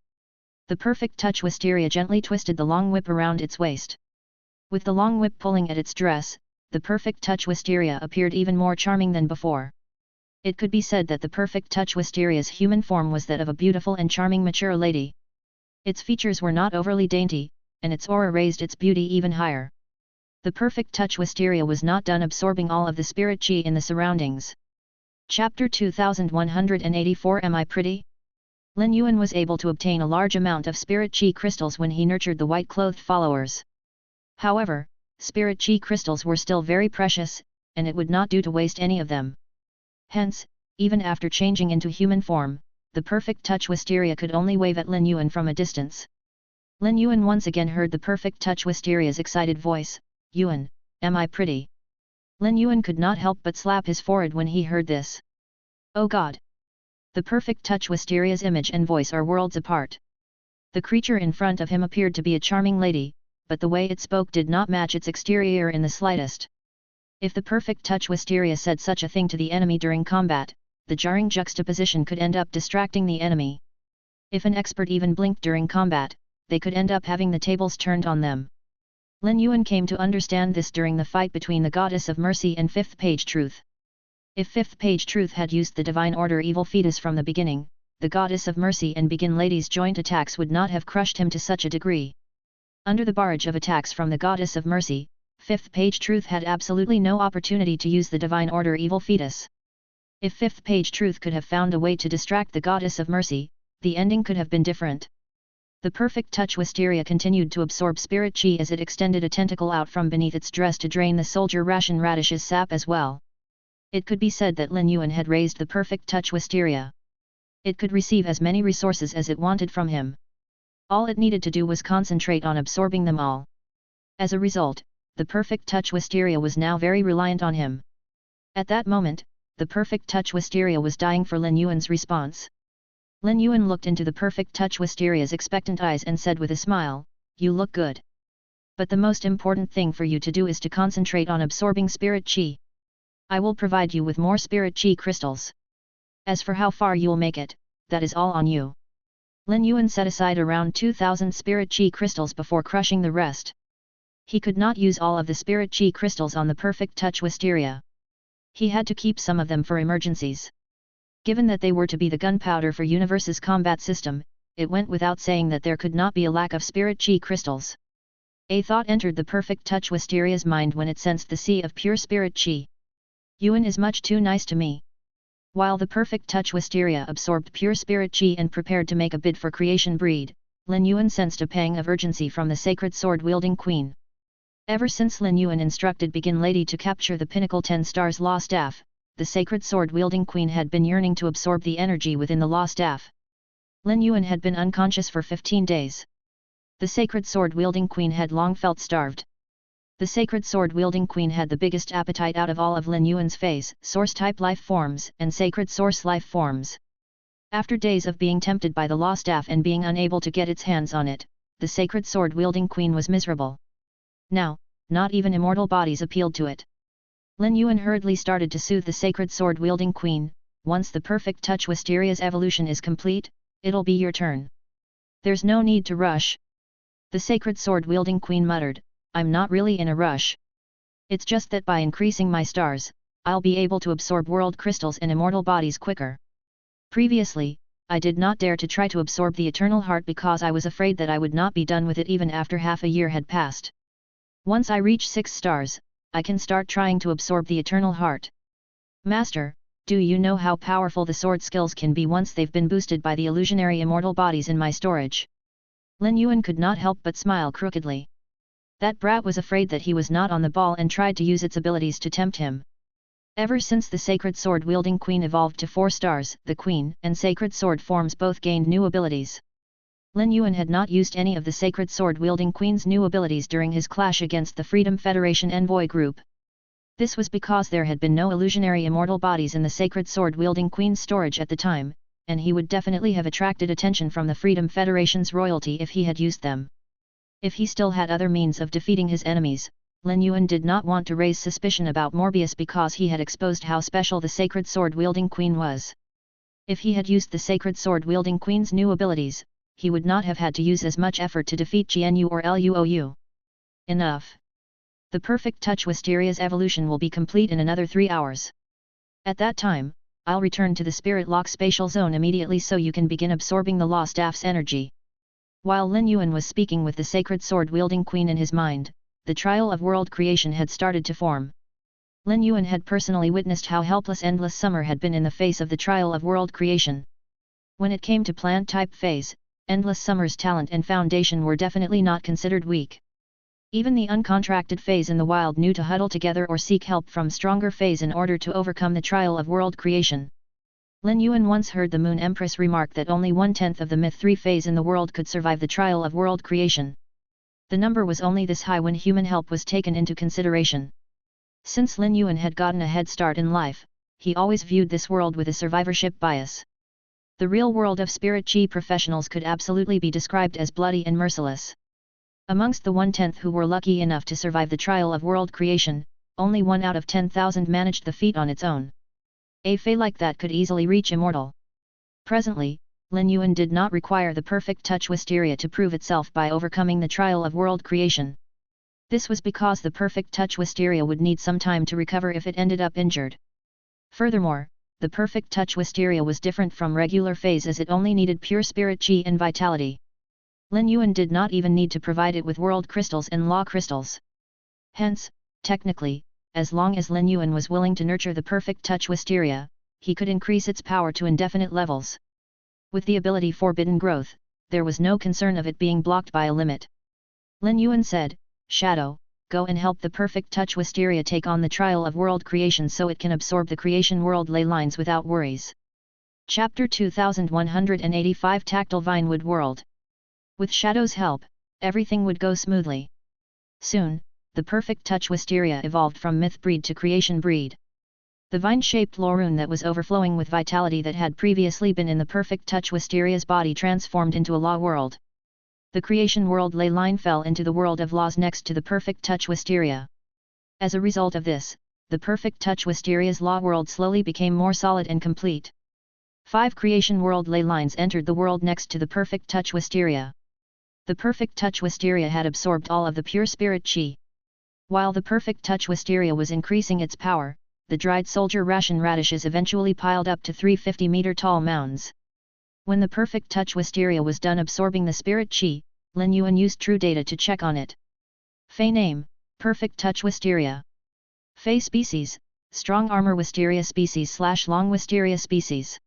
The perfect touch wisteria gently twisted the long whip around its waist. With the long whip pulling at its dress, the perfect touch wisteria appeared even more charming than before. It could be said that the perfect touch wisteria's human form was that of a beautiful and charming mature lady. Its features were not overly dainty, and its aura raised its beauty even higher. The perfect touch wisteria was not done absorbing all of the spirit chi in the surroundings. Chapter 2184 Am I Pretty? Lin Yuan was able to obtain a large amount of spirit chi crystals when he nurtured the white-clothed followers. However, spirit chi crystals were still very precious, and it would not do to waste any of them. Hence, even after changing into human form, the perfect touch wisteria could only wave at Lin Yuan from a distance. Lin Yuan once again heard the perfect touch wisteria's excited voice, "Yuan, am I pretty?" Lin Yuan could not help but slap his forehead when he heard this. Oh God! The perfect touch wisteria's image and voice are worlds apart. The creature in front of him appeared to be a charming lady, but the way it spoke did not match its exterior in the slightest. If the perfect touch wisteria said such a thing to the enemy during combat, the jarring juxtaposition could end up distracting the enemy. If an expert even blinked during combat, they could end up having the tables turned on them. Lin Yuan came to understand this during the fight between the Goddess of Mercy and Fifth Page Truth. If Fifth Page Truth had used the Divine Order Evil Fetus from the beginning, the Goddess of Mercy and Begin Lady's joint attacks would not have crushed him to such a degree. Under the barrage of attacks from the Goddess of Mercy, Fifth Page Truth had absolutely no opportunity to use the Divine Order Evil Fetus. If Fifth Page Truth could have found a way to distract the Goddess of Mercy, the ending could have been different. The perfect touch wisteria continued to absorb spirit chi as it extended a tentacle out from beneath its dress to drain the soldier ration radish's sap as well. It could be said that Lin Yuan had raised the perfect touch wisteria. It could receive as many resources as it wanted from him. All it needed to do was concentrate on absorbing them all. As a result, the perfect touch wisteria was now very reliant on him. At that moment, the perfect touch wisteria was dying for Lin Yuan's response. Lin Yuan looked into the perfect touch wisteria's expectant eyes and said with a smile, "You look good. But the most important thing for you to do is to concentrate on absorbing spirit chi. I will provide you with more spirit chi crystals. As for how far you'll make it, that is all on you." Lin Yuan set aside around 2,000 spirit chi crystals before crushing the rest. He could not use all of the spirit chi crystals on the perfect touch wisteria. He had to keep some of them for emergencies. Given that they were to be the gunpowder for Universe's combat system, it went without saying that there could not be a lack of spirit chi crystals. A thought entered the perfect touch wisteria's mind when it sensed the sea of pure spirit chi. Yuan is much too nice to me. While the perfect touch wisteria absorbed pure spirit chi and prepared to make a bid for creation breed, Lin Yuan sensed a pang of urgency from the sacred sword-wielding queen. Ever since Lin Yuan instructed Begin Lady to capture the Pinnacle 10 Stars Law Staff, the sacred sword-wielding queen had been yearning to absorb the energy within the Law Staff. Lin Yuan had been unconscious for 15 days. The sacred sword-wielding queen had long felt starved. The sacred sword-wielding queen had the biggest appetite out of all of Lin Yuan's phase, source-type life forms and sacred source life forms. After days of being tempted by the Law Staff and being unable to get its hands on it, the sacred sword-wielding queen was miserable. Now, not even immortal bodies appealed to it. Lin Yuan hurriedly started to soothe the sacred sword-wielding queen. "Once the perfect touch wisteria's evolution is complete, it'll be your turn. There's no need to rush." The sacred sword-wielding queen muttered, "I'm not really in a rush. It's just that by increasing my stars, I'll be able to absorb world crystals and immortal bodies quicker. Previously, I did not dare to try to absorb the eternal heart because I was afraid that I would not be done with it even after half a year had passed. Once I reach 6 stars, I can start trying to absorb the eternal heart. Master, do you know how powerful the sword skills can be once they've been boosted by the illusionary immortal bodies in my storage? Lin Yuan could not help but smile crookedly. That brat was afraid that he was not on the ball and tried to use its abilities to tempt him. Ever since the sacred sword-wielding queen evolved to 4 stars, the queen and sacred sword forms both gained new abilities. Lin Yuan had not used any of the sacred sword-wielding queen's new abilities during his clash against the Freedom Federation envoy group. This was because there had been no illusionary immortal bodies in the sacred sword-wielding queen's storage at the time, and he would definitely have attracted attention from the Freedom Federation's royalty if he had used them. If he still had other means of defeating his enemies, Lin Yuan did not want to raise suspicion about Morbius because he had exposed how special the sacred sword-wielding queen was. If he had used the sacred sword-wielding queen's new abilities, he would not have had to use as much effort to defeat Jianyu or Luou. Enough. The perfect touch Wisteria's evolution will be complete in another 3 hours. At that time, I'll return to the Spirit Lock spatial zone immediately so you can begin absorbing the Law Staff's energy. While Lin Yuan was speaking with the sacred sword-wielding queen in his mind, the trial of world creation had started to form. Lin Yuan had personally witnessed how helpless Endless Summer had been in the face of the trial of world creation. When it came to plant-type phase, Endless Summer's talent and foundation were definitely not considered weak. Even the uncontracted phase in the wild knew to huddle together or seek help from stronger phase in order to overcome the trial of world creation. Lin Yuan once heard the Moon Empress remark that only 1/10 of the Myth 3 phase in the world could survive the trial of world creation. The number was only this high when human help was taken into consideration. Since Lin Yuan had gotten a head start in life, he always viewed this world with a survivorship bias. The real world of Spirit Chi professionals could absolutely be described as bloody and merciless. Amongst the 1/10 who were lucky enough to survive the trial of world creation, only 1 out of 10,000 managed the feat on its own. A fey like that could easily reach immortal. Presently, Lin Yuan did not require the perfect touch Wisteria to prove itself by overcoming the trial of world creation. This was because the perfect touch Wisteria would need some time to recover if it ended up injured. Furthermore, the perfect touch Wisteria was different from regular phase as it only needed pure spirit chi and vitality. Lin Yuan did not even need to provide it with world crystals and law crystals. Hence, technically, as long as Lin Yuan was willing to nurture the perfect touch Wisteria, he could increase its power to indefinite levels. With the ability Forbidden Growth, there was no concern of it being blocked by a limit. Lin Yuan said, "Shadow, go and help the perfect touch Wisteria take on the trial of world creation so it can absorb the creation world ley lines without worries." Chapter 2185 Tactile Vinewood World. With Shadow's help, everything would go smoothly. Soon, the perfect touch Wisteria evolved from myth breed to creation breed. The vine-shaped Lorune that was overflowing with vitality that had previously been in the perfect touch Wisteria's body transformed into a law world. The creation world ley line fell into the world of laws next to the perfect touch Wisteria. As a result of this, the perfect touch Wisteria's law world slowly became more solid and complete. 5 creation world ley lines entered the world next to the perfect touch Wisteria. The perfect touch Wisteria had absorbed all of the pure spirit chi. While the perfect touch Wisteria was increasing its power, the dried soldier ration radishes eventually piled up to 350-meter-tall mounds. When the perfect touch Wisteria was done absorbing the spirit chi, Lin Yuan used true data to check on it. Fey name, perfect touch Wisteria. Fey species, strong armor Wisteria species / long Wisteria species.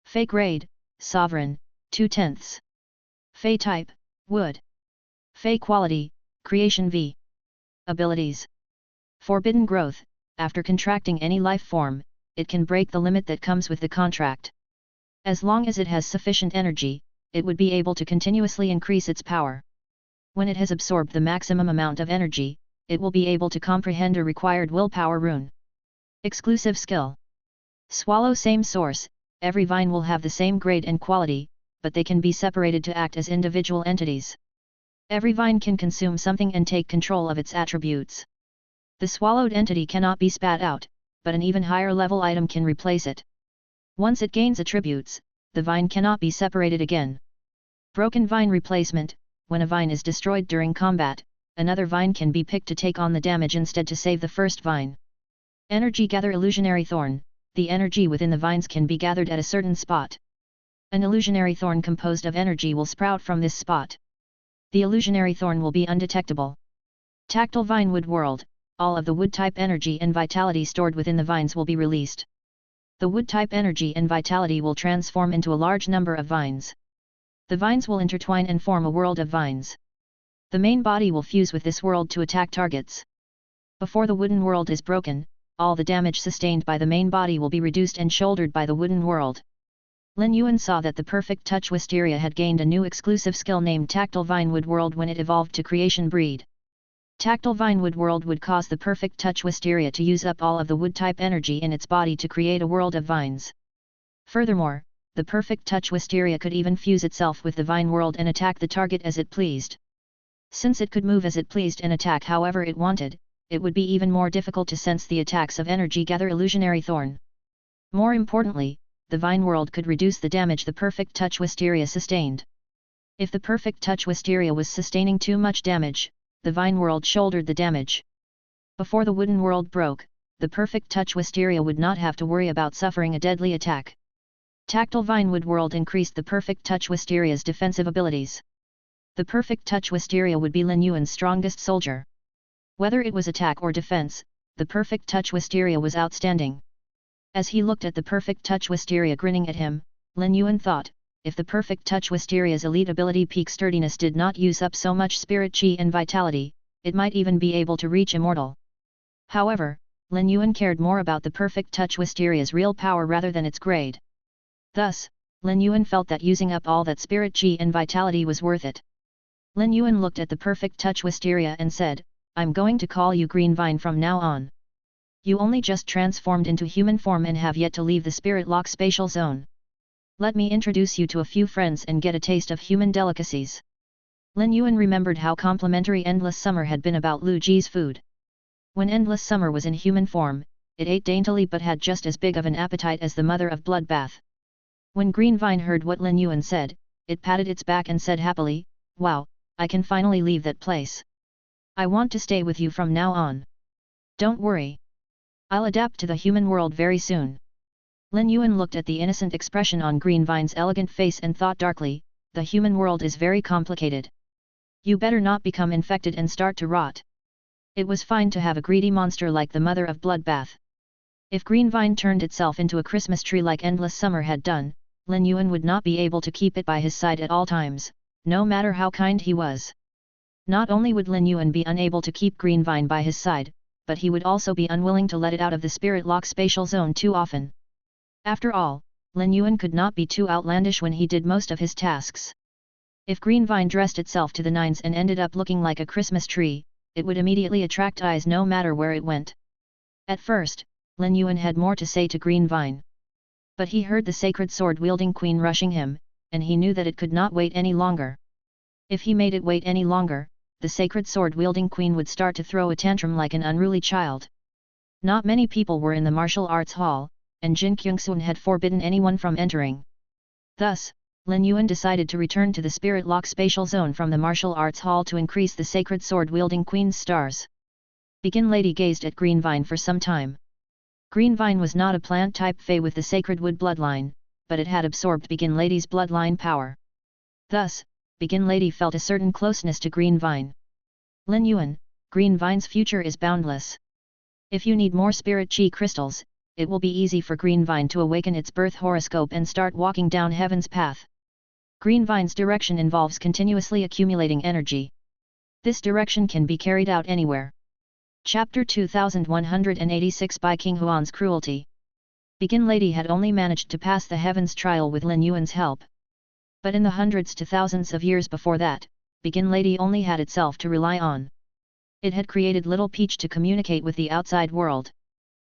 Fey grade, sovereign, 2/10. Fey type, wood. Fey quality, creation V. Abilities. Forbidden Growth. After contracting any life form, it can break the limit that comes with the contract. As long as it has sufficient energy, it would be able to continuously increase its power. When it has absorbed the maximum amount of energy, it will be able to comprehend a required willpower rune. Exclusive skill. Swallow same source. Every vine will have the same grade and quality, but they can be separated to act as individual entities. Every vine can consume something and take control of its attributes. The swallowed entity cannot be spat out, but an even higher level item can replace it. Once it gains attributes, the vine cannot be separated again. Broken vine replacement. When a vine is destroyed during combat, another vine can be picked to take on the damage instead to save the first vine. Energy gather illusionary thorn. The energy within the vines can be gathered at a certain spot. An illusionary thorn composed of energy will sprout from this spot. The illusionary thorn will be undetectable. Tactile vine wood world, all of the wood-type energy and vitality stored within the vines will be released. The wood-type energy and vitality will transform into a large number of vines. The vines will intertwine and form a world of vines. The main body will fuse with this world to attack targets. Before the wooden world is broken, all the damage sustained by the main body will be reduced and shouldered by the wooden world. Lin Yuan saw that the perfect touch wisteria had gained a new exclusive skill named Tactile Vinewood World when it evolved to Creation Breed. Tactile Vinewood World would cause the perfect touch wisteria to use up all of the wood-type energy in its body to create a world of vines. Furthermore, the perfect touch wisteria could even fuse itself with the vine world and attack the target as it pleased. Since it could move as it pleased and attack however it wanted, it would be even more difficult to sense the attacks of Energy Gather Illusionary Thorn. More importantly, the vine world could reduce the damage the perfect touch wisteria sustained. If the perfect touch wisteria was sustaining too much damage, the vine world shouldered the damage. Before the wooden world broke, the perfect touch wisteria would not have to worry about suffering a deadly attack. Tactile Vinewood World increased the perfect touch wisteria's defensive abilities. The perfect touch wisteria would be Lin Yuan's strongest soldier. Whether it was attack or defense, the perfect touch wisteria was outstanding. As he looked at the perfect touch wisteria grinning at him, Lin Yuan thought, if the perfect touch wisteria's elite ability peak sturdiness did not use up so much spirit chi and vitality, it might even be able to reach immortal. However, Lin Yuan cared more about the perfect touch wisteria's real power rather than its grade. Thus, Lin Yuan felt that using up all that spirit chi and vitality was worth it. Lin Yuan looked at the perfect touch wisteria and said, I'm going to call you Green Vine from now on. You only just transformed into human form and have yet to leave the spirit lock spatial zone. Let me introduce you to a few friends and get a taste of human delicacies. Lin Yuan remembered how complimentary Endless Summer had been about Lu Ji's food. When Endless Summer was in human form, it ate daintily but had just as big of an appetite as the mother of Bloodbath. When Green Vine heard what Lin Yuan said, it patted its back and said happily, Wow, I can finally leave that place. I want to stay with you from now on. Don't worry. I'll adapt to the human world very soon. Lin Yuan looked at the innocent expression on Green Vine's elegant face and thought darkly, the human world is very complicated. You better not become infected and start to rot. It was fine to have a greedy monster like the mother of Bloodbath. If Green Vine turned itself into a Christmas tree like Endless Summer had done, Lin Yuan would not be able to keep it by his side at all times, no matter how kind he was. Not only would Lin Yuan be unable to keep Green Vine by his side, but he would also be unwilling to let it out of the spirit lock spatial zone too often. After all, Lin Yuan could not be too outlandish when he did most of his tasks. If Green Vine dressed itself to the nines and ended up looking like a Christmas tree, it would immediately attract eyes no matter where it went. At first, Lin Yuan had more to say to Green Vine. But he heard the sacred sword-wielding queen rushing him, and he knew that it could not wait any longer. If he made it wait any longer, the sacred sword-wielding queen would start to throw a tantrum like an unruly child. Not many people were in the martial arts hall, and Jin Kyungsun had forbidden anyone from entering. Thus, Lin Yuan decided to return to the spirit lock spatial zone from the martial arts hall to increase the sacred sword-wielding queen's stars. Begin Lady gazed at Green Vine for some time. Green Vine was not a plant-type fey with the sacred wood bloodline, but it had absorbed Begin Lady's bloodline power. Thus, Begin Lady felt a certain closeness to Green Vine. Lin Yuan, Green Vine's future is boundless. If you need more spirit chi crystals, it will be easy for Green Vine to awaken its birth horoscope and start walking down heaven's path. Green Vine's direction involves continuously accumulating energy. This direction can be carried out anywhere. Chapter 2186 by King Huan's Cruelty. Begin Lady had only managed to pass the heavens trial with Lin Yuan's help. But in the hundreds to thousands of years before that, Begin Lady only had itself to rely on. It had created Little Peach to communicate with the outside world.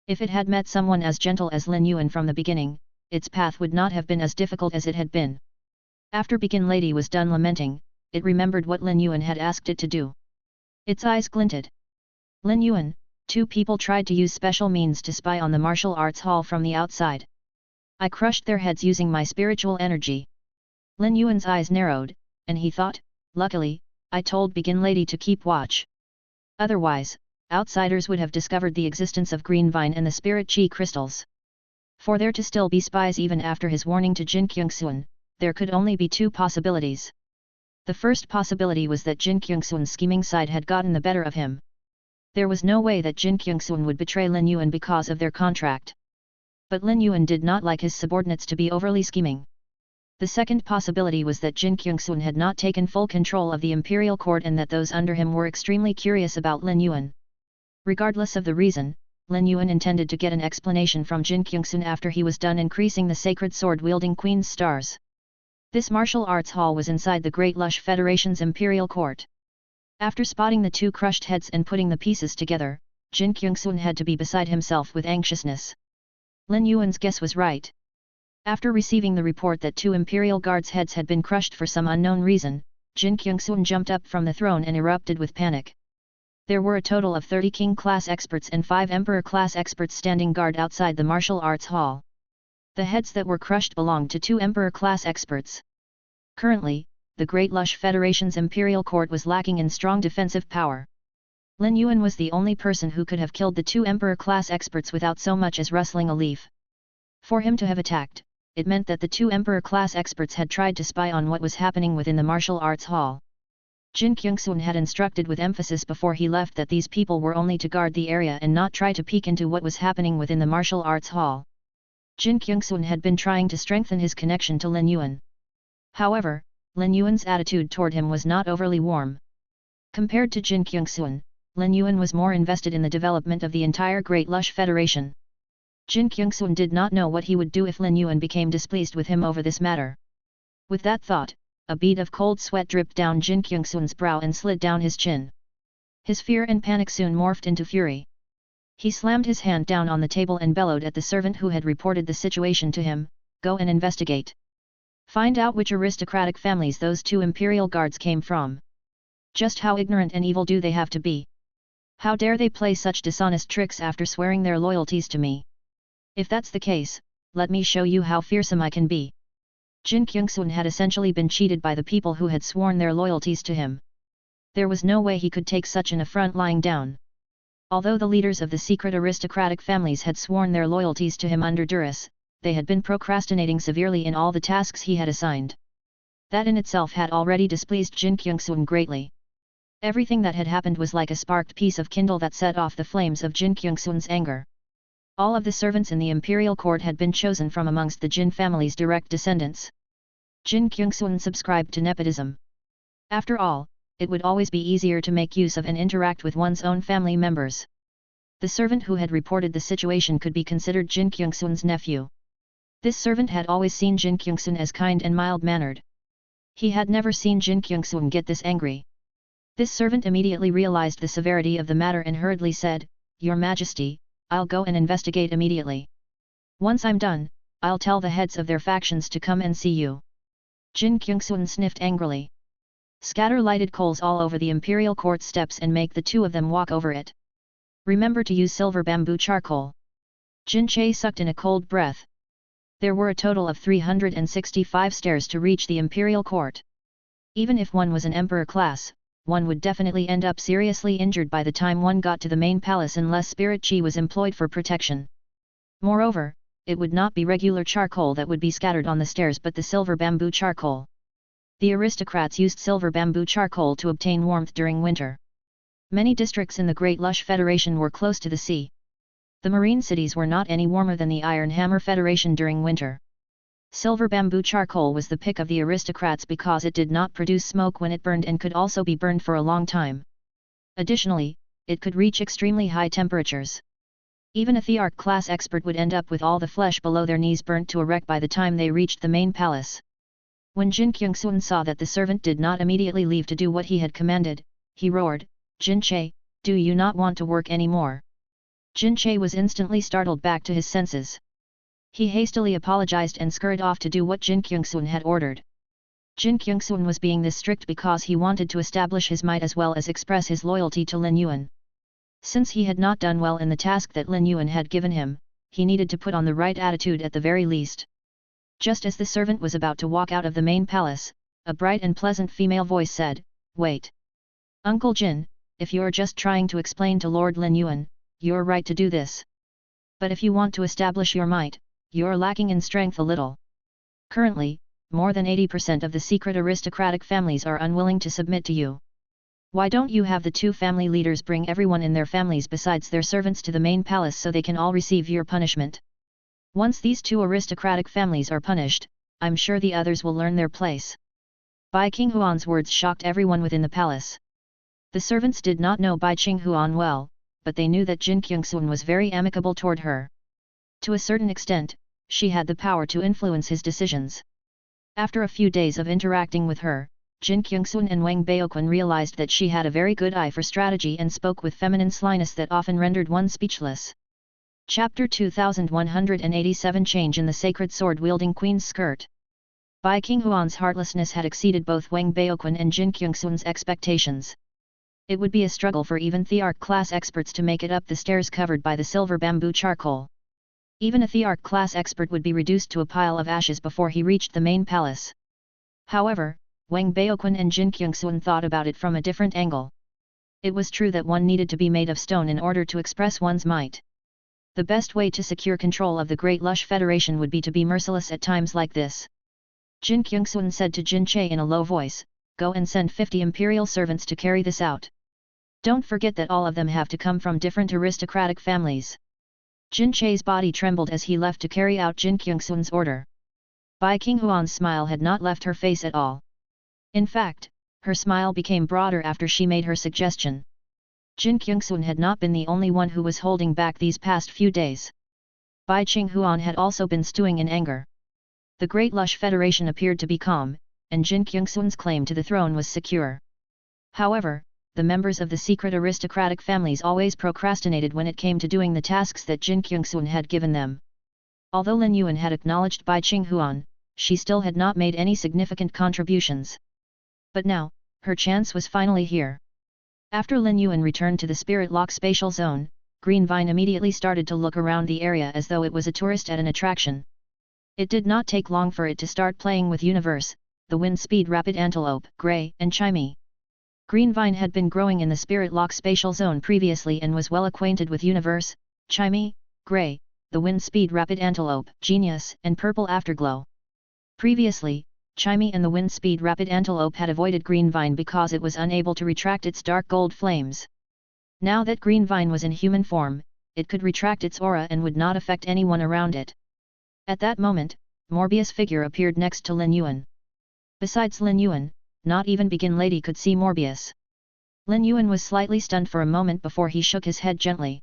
If it had met someone as gentle as Lin Yuan from the beginning, its path would not have been as difficult as it had been. After Begin Lady was done lamenting, it remembered what Lin Yuan had asked it to do. Its eyes glinted. Lin Yuan, two people tried to use special means to spy on the martial arts hall from the outside. I crushed their heads using my spiritual energy. Lin Yuan's eyes narrowed, and he thought, luckily, I told Begin Lady to keep watch. Otherwise, outsiders would have discovered the existence of Green Vine and the spirit chi crystals. For there to still be spies even after his warning to Jin Kyungsun, there could only be two possibilities. The first possibility was that Jin Kyungsun's scheming side had gotten the better of him. There was no way that Jin Kyungsun would betray Lin Yuan because of their contract. But Lin Yuan did not like his subordinates to be overly scheming. The second possibility was that Jin Kyungsun had not taken full control of the imperial court and that those under him were extremely curious about Lin Yuan. Regardless of the reason, Lin Yuan intended to get an explanation from Jin Kyungsun after he was done increasing the sacred sword-wielding queen's stars. This martial arts hall was inside the Great Lush Federation's imperial court. After spotting the two crushed heads and putting the pieces together, Jin Kyungsun had to be beside himself with anxiousness. Lin Yuan's guess was right. After receiving the report that two imperial guards' heads had been crushed for some unknown reason, Jin Kyungsun jumped up from the throne and erupted with panic. There were a total of 30 king-class experts and 5 emperor-class experts standing guard outside the martial arts hall. The heads that were crushed belonged to 2 emperor-class experts. Currently, the Great Lush Federation's imperial court was lacking in strong defensive power. Lin Yuan was the only person who could have killed the 2 emperor-class experts without so much as rustling a leaf. For him to have attacked, it meant that the 2 emperor-class experts had tried to spy on what was happening within the martial arts hall. Jin Kyungsun had instructed with emphasis before he left that these people were only to guard the area and not try to peek into what was happening within the martial arts hall. Jin Kyungsun had been trying to strengthen his connection to Lin Yuan. However, Lin Yuan's attitude toward him was not overly warm. Compared to Jin Kyungsun, Lin Yuan was more invested in the development of the entire Great Lush Federation. Jin Kyungsun did not know what he would do if Lin Yuan became displeased with him over this matter. With that thought, a bead of cold sweat dripped down Jin Kyungsun's brow and slid down his chin. His fear and panic soon morphed into fury. He slammed his hand down on the table and bellowed at the servant who had reported the situation to him, "Go and investigate. Find out which aristocratic families those 2 imperial guards came from. Just how ignorant and evil do they have to be? How dare they play such dishonest tricks after swearing their loyalties to me? If that's the case, let me show you how fearsome I can be." Jin Kyungsun had essentially been cheated by the people who had sworn their loyalties to him. There was no way he could take such an affront lying down. Although the leaders of the secret aristocratic families had sworn their loyalties to him under duress, they had been procrastinating severely in all the tasks he had assigned. That in itself had already displeased Jin Kyungsun greatly. Everything that had happened was like a sparked piece of kindle that set off the flames of Jin Kyungsun's anger. All of the servants in the imperial court had been chosen from amongst the Jin family's direct descendants. Jin Kyungsun subscribed to nepotism. After all, it would always be easier to make use of and interact with one's own family members. The servant who had reported the situation could be considered Jin Kyungsun's nephew. This servant had always seen Jin Kyungsun as kind and mild-mannered. He had never seen Jin Kyungsun get this angry. This servant immediately realized the severity of the matter and hurriedly said, "Your Majesty, I'll go and investigate immediately. Once I'm done, I'll tell the heads of their factions to come and see you." Jin Kyungsun sniffed angrily. "Scatter lighted coals all over the imperial court steps and make the 2 of them walk over it. Remember to use silver bamboo charcoal." Jin Che sucked in a cold breath. There were a total of 365 stairs to reach the imperial court. Even if one was an emperor class, one would definitely end up seriously injured by the time one got to the main palace unless spirit chi was employed for protection. Moreover, it would not be regular charcoal that would be scattered on the stairs but the silver bamboo charcoal. The aristocrats used silver bamboo charcoal to obtain warmth during winter. Many districts in the Great Lush Federation were close to the sea. The marine cities were not any warmer than the Iron Hammer Federation during winter. Silver bamboo charcoal was the pick of the aristocrats because it did not produce smoke when it burned and could also be burned for a long time. Additionally, it could reach extremely high temperatures. Even a Thearch class expert would end up with all the flesh below their knees burnt to a wreck by the time they reached the main palace. When Jin Kyungsun saw that the servant did not immediately leave to do what he had commanded, he roared, "Jin Che, do you not want to work anymore?" Jin Che was instantly startled back to his senses. He hastily apologized and scurried off to do what Jin Kyungsun had ordered. Jin Kyungsun was being this strict because he wanted to establish his might as well as express his loyalty to Lin Yuan. Since he had not done well in the task that Lin Yuan had given him, he needed to put on the right attitude at the very least. Just as the servant was about to walk out of the main palace, a bright and pleasant female voice said, "Wait. Uncle Jin, if you're just trying to explain to Lord Lin Yuan, you're right to do this. But if you want to establish your might, you're lacking in strength a little. Currently, more than 80% of the secret aristocratic families are unwilling to submit to you. Why don't you have the two family leaders bring everyone in their families besides their servants to the main palace so they can all receive your punishment? Once these two aristocratic families are punished, I'm sure the others will learn their place. Bai Qinghuan's words shocked everyone within the palace. The servants did not know Bai Qinghuan well, but they knew that Jin Kyungsun was very amicable toward her. To a certain extent, she had the power to influence his decisions. After a few days of interacting with her, Jin Kyungsun and Wang Baoquan realized that she had a very good eye for strategy and spoke with feminine slyness that often rendered one speechless. Chapter 2187 Change in the Sacred Sword-Wielding Queen's Skirt. Bai Qinghuan's heartlessness had exceeded both Wang Baoquan and Jin Kyungsun's expectations. It would be a struggle for even Thearch-class experts to make it up the stairs covered by the silver bamboo charcoal. Even a Thearch-class expert would be reduced to a pile of ashes before he reached the main palace. However, Wang Baoquan and Jin Kyungsun thought about it from a different angle. It was true that one needed to be made of stone in order to express one's might. The best way to secure control of the Great Lush Federation would be to be merciless at times like this. Jin Kyungsun said to Jin Che in a low voice, "Go and send 50 imperial servants to carry this out. Don't forget that all of them have to come from different aristocratic families." Jin Che's body trembled as he left to carry out Jin Kyungsun's order. Bai Qinghuan's smile had not left her face at all. In fact, her smile became broader after she made her suggestion. Jin Kyungsun had not been the only one who was holding back these past few days. Bai Qinghuan had also been stewing in anger. The Great Lush Federation appeared to be calm, and Jin Kyungsun's claim to the throne was secure. However, the members of the secret aristocratic families always procrastinated when it came to doing the tasks that Jin Kyungsun had given them. Although Lin Yuan had acknowledged Bai Qinghuan, she still had not made any significant contributions. But now, her chance was finally here. After Lin Yuan returned to the Spirit Lock Spatial Zone, Green Vine immediately started to look around the area as though it was a tourist at an attraction. It did not take long for it to start playing with Universe, the Wind Speed Rapid Antelope, Grey, and Chimey. Green Vine had been growing in the Spirit Lock Spatial Zone previously and was well acquainted with Universe, Chimey, Grey, the Wind Speed Rapid Antelope, Genius, and Purple Afterglow. Previously, Chimey and the Wind Speed Rapid Antelope had avoided Green Vine because it was unable to retract its dark gold flames. Now that Green Vine was in human form, it could retract its aura and would not affect anyone around it. At that moment, Morbius' figure appeared next to Lin Yuan. Besides Lin Yuan, not even Begin Lady could see Morbius. Lin Yuan was slightly stunned for a moment before he shook his head gently.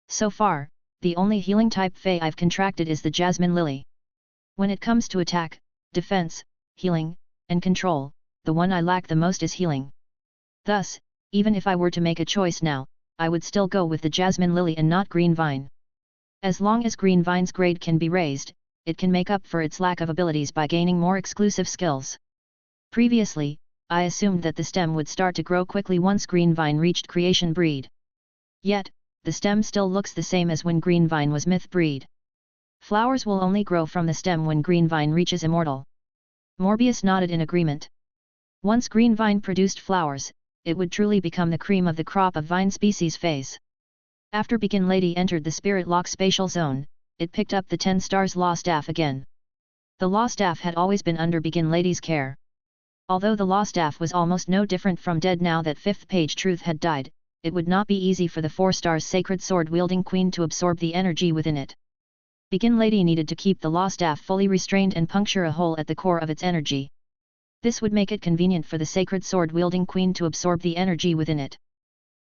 "So far, the only healing type Fey I've contracted is the Jasmine Lily. When it comes to attack, defense, healing, and control, the one I lack the most is healing. Thus, even if I were to make a choice now, I would still go with the Jasmine Lily and not Green Vine. As long as Green Vine's grade can be raised, it can make up for its lack of abilities by gaining more exclusive skills. Previously, I assumed that the stem would start to grow quickly once Green Vine reached Creation Breed. Yet, the stem still looks the same as when Green Vine was Myth Breed. Flowers will only grow from the stem when Green Vine reaches Immortal." Morbius nodded in agreement. Once Green Vine produced flowers, it would truly become the cream of the crop of vine species phase. After Begin Lady entered the Spirit Lock Spatial Zone, it picked up the 10 Stars Law Staff again. The Law Staff had always been under Begin Lady's care. Although the Law Staff was almost no different from dead now that 5th Page Truth had died, it would not be easy for the 4 Stars Sacred Sword-wielding Queen to absorb the energy within it. Begin Lady needed to keep the Law Staff fully restrained and puncture a hole at the core of its energy. This would make it convenient for the Sacred Sword-wielding Queen to absorb the energy within it.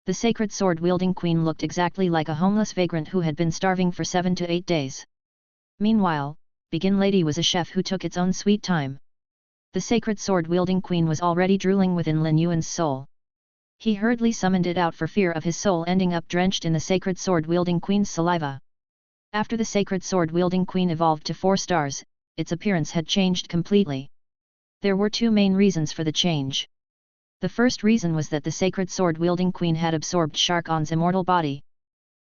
The Sacred Sword-wielding Queen looked exactly like a homeless vagrant who had been starving for 7 to 8 days. Meanwhile, Begin Lady was a chef who took its own sweet time. The Sacred Sword-wielding Queen was already drooling within Lin Yuan's soul. He hurriedly summoned it out for fear of his soul ending up drenched in the Sacred Sword-wielding Queen's saliva. After the Sacred Sword-wielding Queen evolved to 4 stars, its appearance had changed completely. There were 2 main reasons for the change. The first reason was that the Sacred Sword-wielding Queen had absorbed Sharkon's immortal body.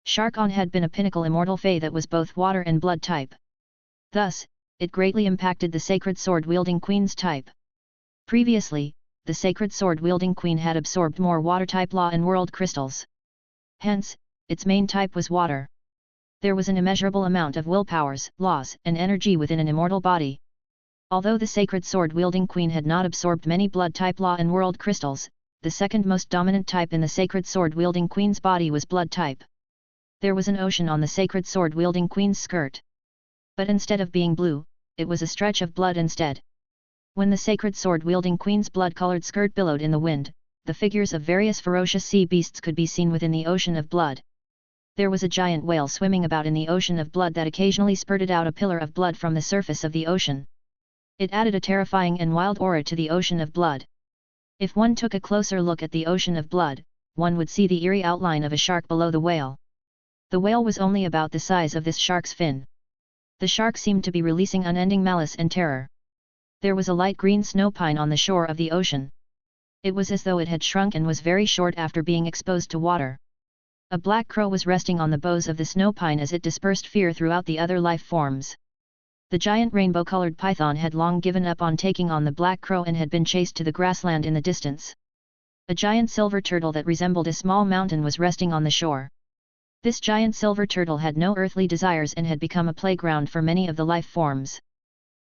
Sharkon had been a pinnacle immortal Fey that was both water and blood type. Thus, it greatly impacted the Sacred Sword-wielding Queen's type. Previously, the Sacred Sword-wielding Queen had absorbed more water-type law and world crystals. Hence, its main type was water. There was an immeasurable amount of willpowers, laws, and energy within an immortal body. Although the sacred sword-wielding queen had not absorbed many blood-type law and world crystals, the second most dominant type in the sacred sword-wielding queen's body was blood type. There was an ocean on the sacred sword-wielding queen's skirt. But instead of being blue, it was a stretch of blood instead. When the sacred sword-wielding queen's blood-colored skirt billowed in the wind, the figures of various ferocious sea beasts could be seen within the ocean of blood. There was a giant whale swimming about in the ocean of blood that occasionally spurted out a pillar of blood from the surface of the ocean. It added a terrifying and wild aura to the ocean of blood. If one took a closer look at the ocean of blood, one would see the eerie outline of a shark below the whale. The whale was only about the size of this shark's fin. The shark seemed to be releasing unending malice and terror. There was a light green snow pine on the shore of the ocean. It was as though it had shrunk and was very short after being exposed to water. A black crow was resting on the boughs of the snow pine as it dispersed fear throughout the other life forms. The giant rainbow-colored python had long given up on taking on the black crow and had been chased to the grassland in the distance. A giant silver turtle that resembled a small mountain was resting on the shore. This giant silver turtle had no earthly desires and had become a playground for many of the life forms.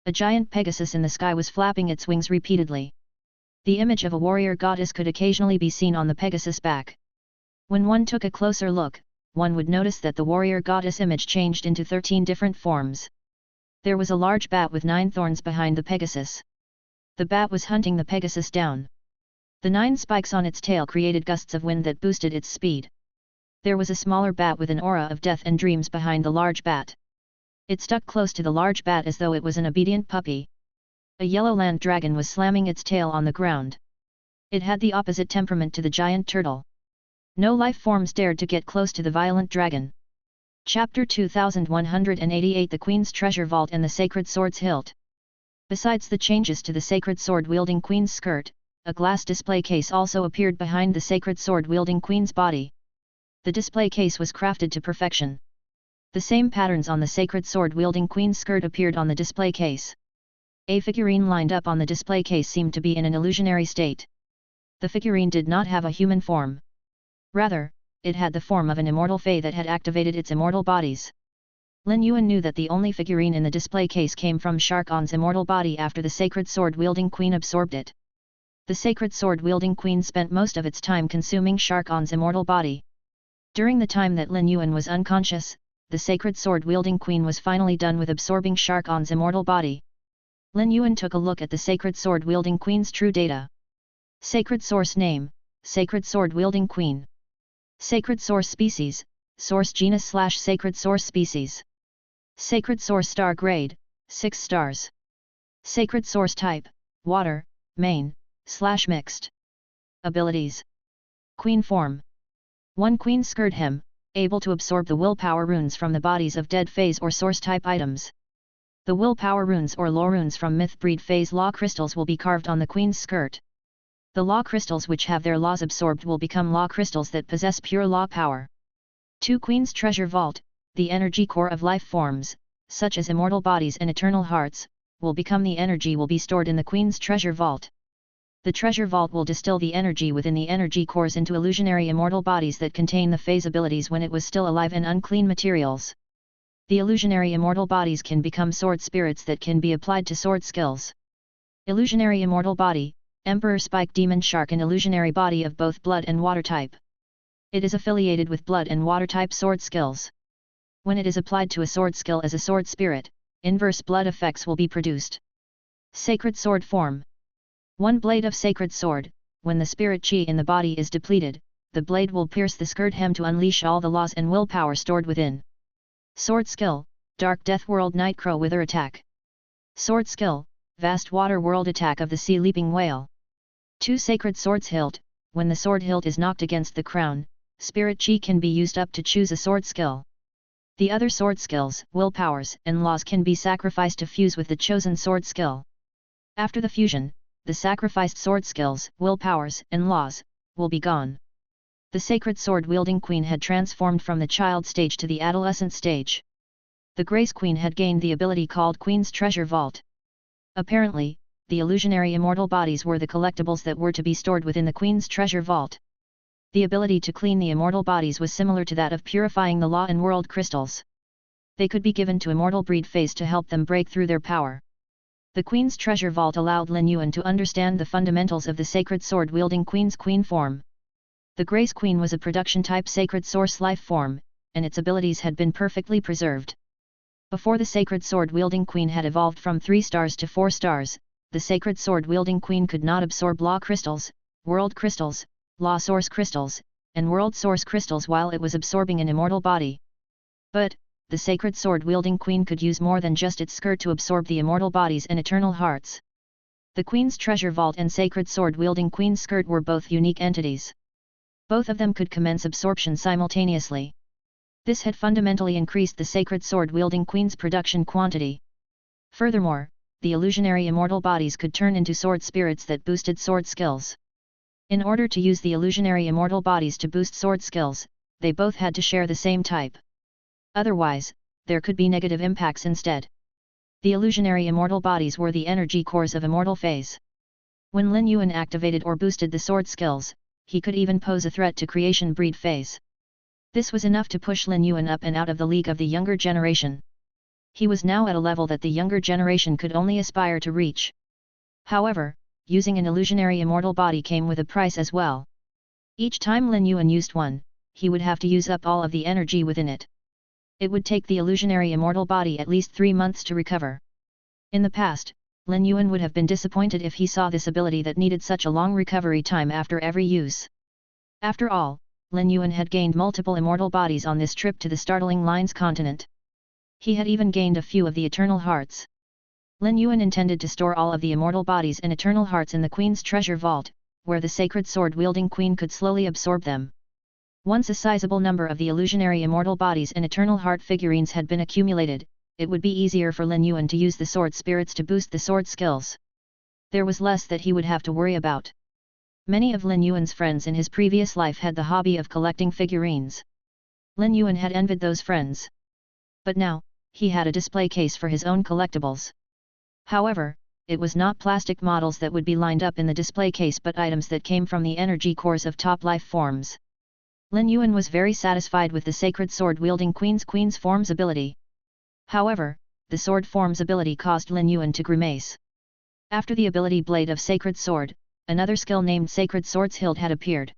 A giant Pegasus in the sky was flapping its wings repeatedly. The image of a warrior goddess could occasionally be seen on the Pegasus' back. When one took a closer look, one would notice that the warrior goddess image changed into 13 different forms. There was a large bat with 9 thorns behind the Pegasus. The bat was hunting the Pegasus down. The 9 spikes on its tail created gusts of wind that boosted its speed. There was a smaller bat with an aura of death and dreams behind the large bat. It stuck close to the large bat as though it was an obedient puppy. A yellow land dragon was slamming its tail on the ground. It had the opposite temperament to the giant turtle. No life forms dared to get close to the violent dragon. Chapter 2188 The Queen's Treasure Vault and the Sacred Sword's Hilt. Besides the changes to the sacred sword-wielding queen's skirt, a glass display case also appeared behind the sacred sword-wielding queen's body. The display case was crafted to perfection. The same patterns on the sacred sword-wielding queen's skirt appeared on the display case. A figurine lined up on the display case seemed to be in an illusionary state. The figurine did not have a human form. Rather, it had the form of an immortal fey that had activated its immortal bodies. Lin Yuan knew that the only figurine in the display case came from Sharkon's immortal body after the sacred sword-wielding queen absorbed it. The sacred sword-wielding queen spent most of its time consuming Sharkon's immortal body. During the time that Lin Yuan was unconscious, the sacred sword-wielding queen was finally done with absorbing Sharkon's immortal body. Lin Yuan took a look at the sacred sword-wielding queen's true data. Sacred source name, Sacred Sword-wielding Queen. Sacred source species, source genus/sacred source species. Sacred source star grade, 6 stars. Sacred source type, water, main/mixed. Abilities. Queen form. 1 Queen skirt hem, able to absorb the willpower runes from the bodies of dead feys or source type items. The willpower runes or law runes from myth breed feys law crystals will be carved on the queen's skirt. The law crystals which have their laws absorbed will become law crystals that possess pure law power. 2 Queen's Treasure Vault, the energy core of life forms, such as immortal bodies and eternal hearts, will become the energy will be stored in the Queen's Treasure Vault. The Treasure Vault will distill the energy within the energy cores into illusionary immortal bodies that contain the phase abilities when it was still alive and unclean materials. The illusionary immortal bodies can become sword spirits that can be applied to sword skills. Illusionary immortal body, Emperor Spike Demon Shark, an illusionary body of both blood and water type. It is affiliated with blood and water type sword skills. When it is applied to a sword skill as a sword spirit, inverse blood effects will be produced. Sacred sword form. 1 Blade of sacred sword. When the spirit chi in the body is depleted, the blade will pierce the skirt hem to unleash all the laws and willpower stored within. Sword skill, Dark Death World Nightcrow Wither Attack. Sword skill, Vast Water World Attack of the Sea Leaping Whale. 2 Sacred Sword's Hilt. When the sword hilt is knocked against the crown, spirit chi can be used up to choose a sword skill. The other sword skills, willpowers, and laws can be sacrificed to fuse with the chosen sword skill. After the fusion, the sacrificed sword skills, willpowers, and laws will be gone. The sacred sword-wielding queen had transformed from the child stage to the adolescent stage. The Grace Queen had gained the ability called Queen's Treasure Vault. Apparently, the illusionary immortal bodies were the collectibles that were to be stored within the Queen's Treasure Vault. The ability to clean the immortal bodies was similar to that of purifying the law and world crystals. They could be given to immortal breed feys to help them break through their power. The Queen's treasure vault allowed Lin Yuan to understand the fundamentals of the sacred sword-wielding Queen's queen form. The Grace Queen was a production-type sacred source life form, and its abilities had been perfectly preserved. Before the sacred sword-wielding Queen had evolved from 3 stars to 4 stars, the sacred sword-wielding Queen could not absorb law crystals, world crystals, law source crystals, and world source crystals while it was absorbing an immortal body. But, the sacred sword-wielding Queen could use more than just its skirt to absorb the immortal bodies and eternal hearts. The Queen's treasure vault and sacred sword-wielding Queen's skirt were both unique entities. Both of them could commence absorption simultaneously. This had fundamentally increased the sacred sword-wielding Queen's production quantity. Furthermore, the illusionary immortal bodies could turn into sword spirits that boosted sword skills. In order to use the illusionary immortal bodies to boost sword skills, they both had to share the same type. Otherwise, there could be negative impacts instead. The illusionary immortal bodies were the energy cores of immortal feys. When Lin Yuan activated or boosted the sword skills, he could even pose a threat to creation breed feys. This was enough to push Lin Yuan up and out of the league of the younger generation. He was now at a level that the younger generation could only aspire to reach. However, using an illusionary immortal body came with a price as well. Each time Lin Yuan used one, he would have to use up all of the energy within it. It would take the illusionary immortal body at least 3 months to recover. In the past, Lin Yuan would have been disappointed if he saw this ability that needed such a long recovery time after every use. After all, Lin Yuan had gained multiple immortal bodies on this trip to the startling Lines continent. He had even gained a few of the eternal hearts. Lin Yuan intended to store all of the immortal bodies and eternal hearts in the Queen's treasure vault, where the sacred sword-wielding Queen could slowly absorb them. Once a sizable number of the illusionary immortal bodies and eternal heart figurines had been accumulated, it would be easier for Lin Yuan to use the sword spirits to boost the sword skills. There was less that he would have to worry about. Many of Lin Yuan's friends in his previous life had the hobby of collecting figurines. Lin Yuan had envied those friends. But now, he had a display case for his own collectibles. However, it was not plastic models that would be lined up in the display case but items that came from the energy cores of top life forms. Lin Yuan was very satisfied with the sacred sword-wielding Queen's form's ability. However, the sword form's ability caused Lin Yuan to grimace. After the ability Blade of Sacred Sword, another skill named Sacred Sword's Hilt had appeared.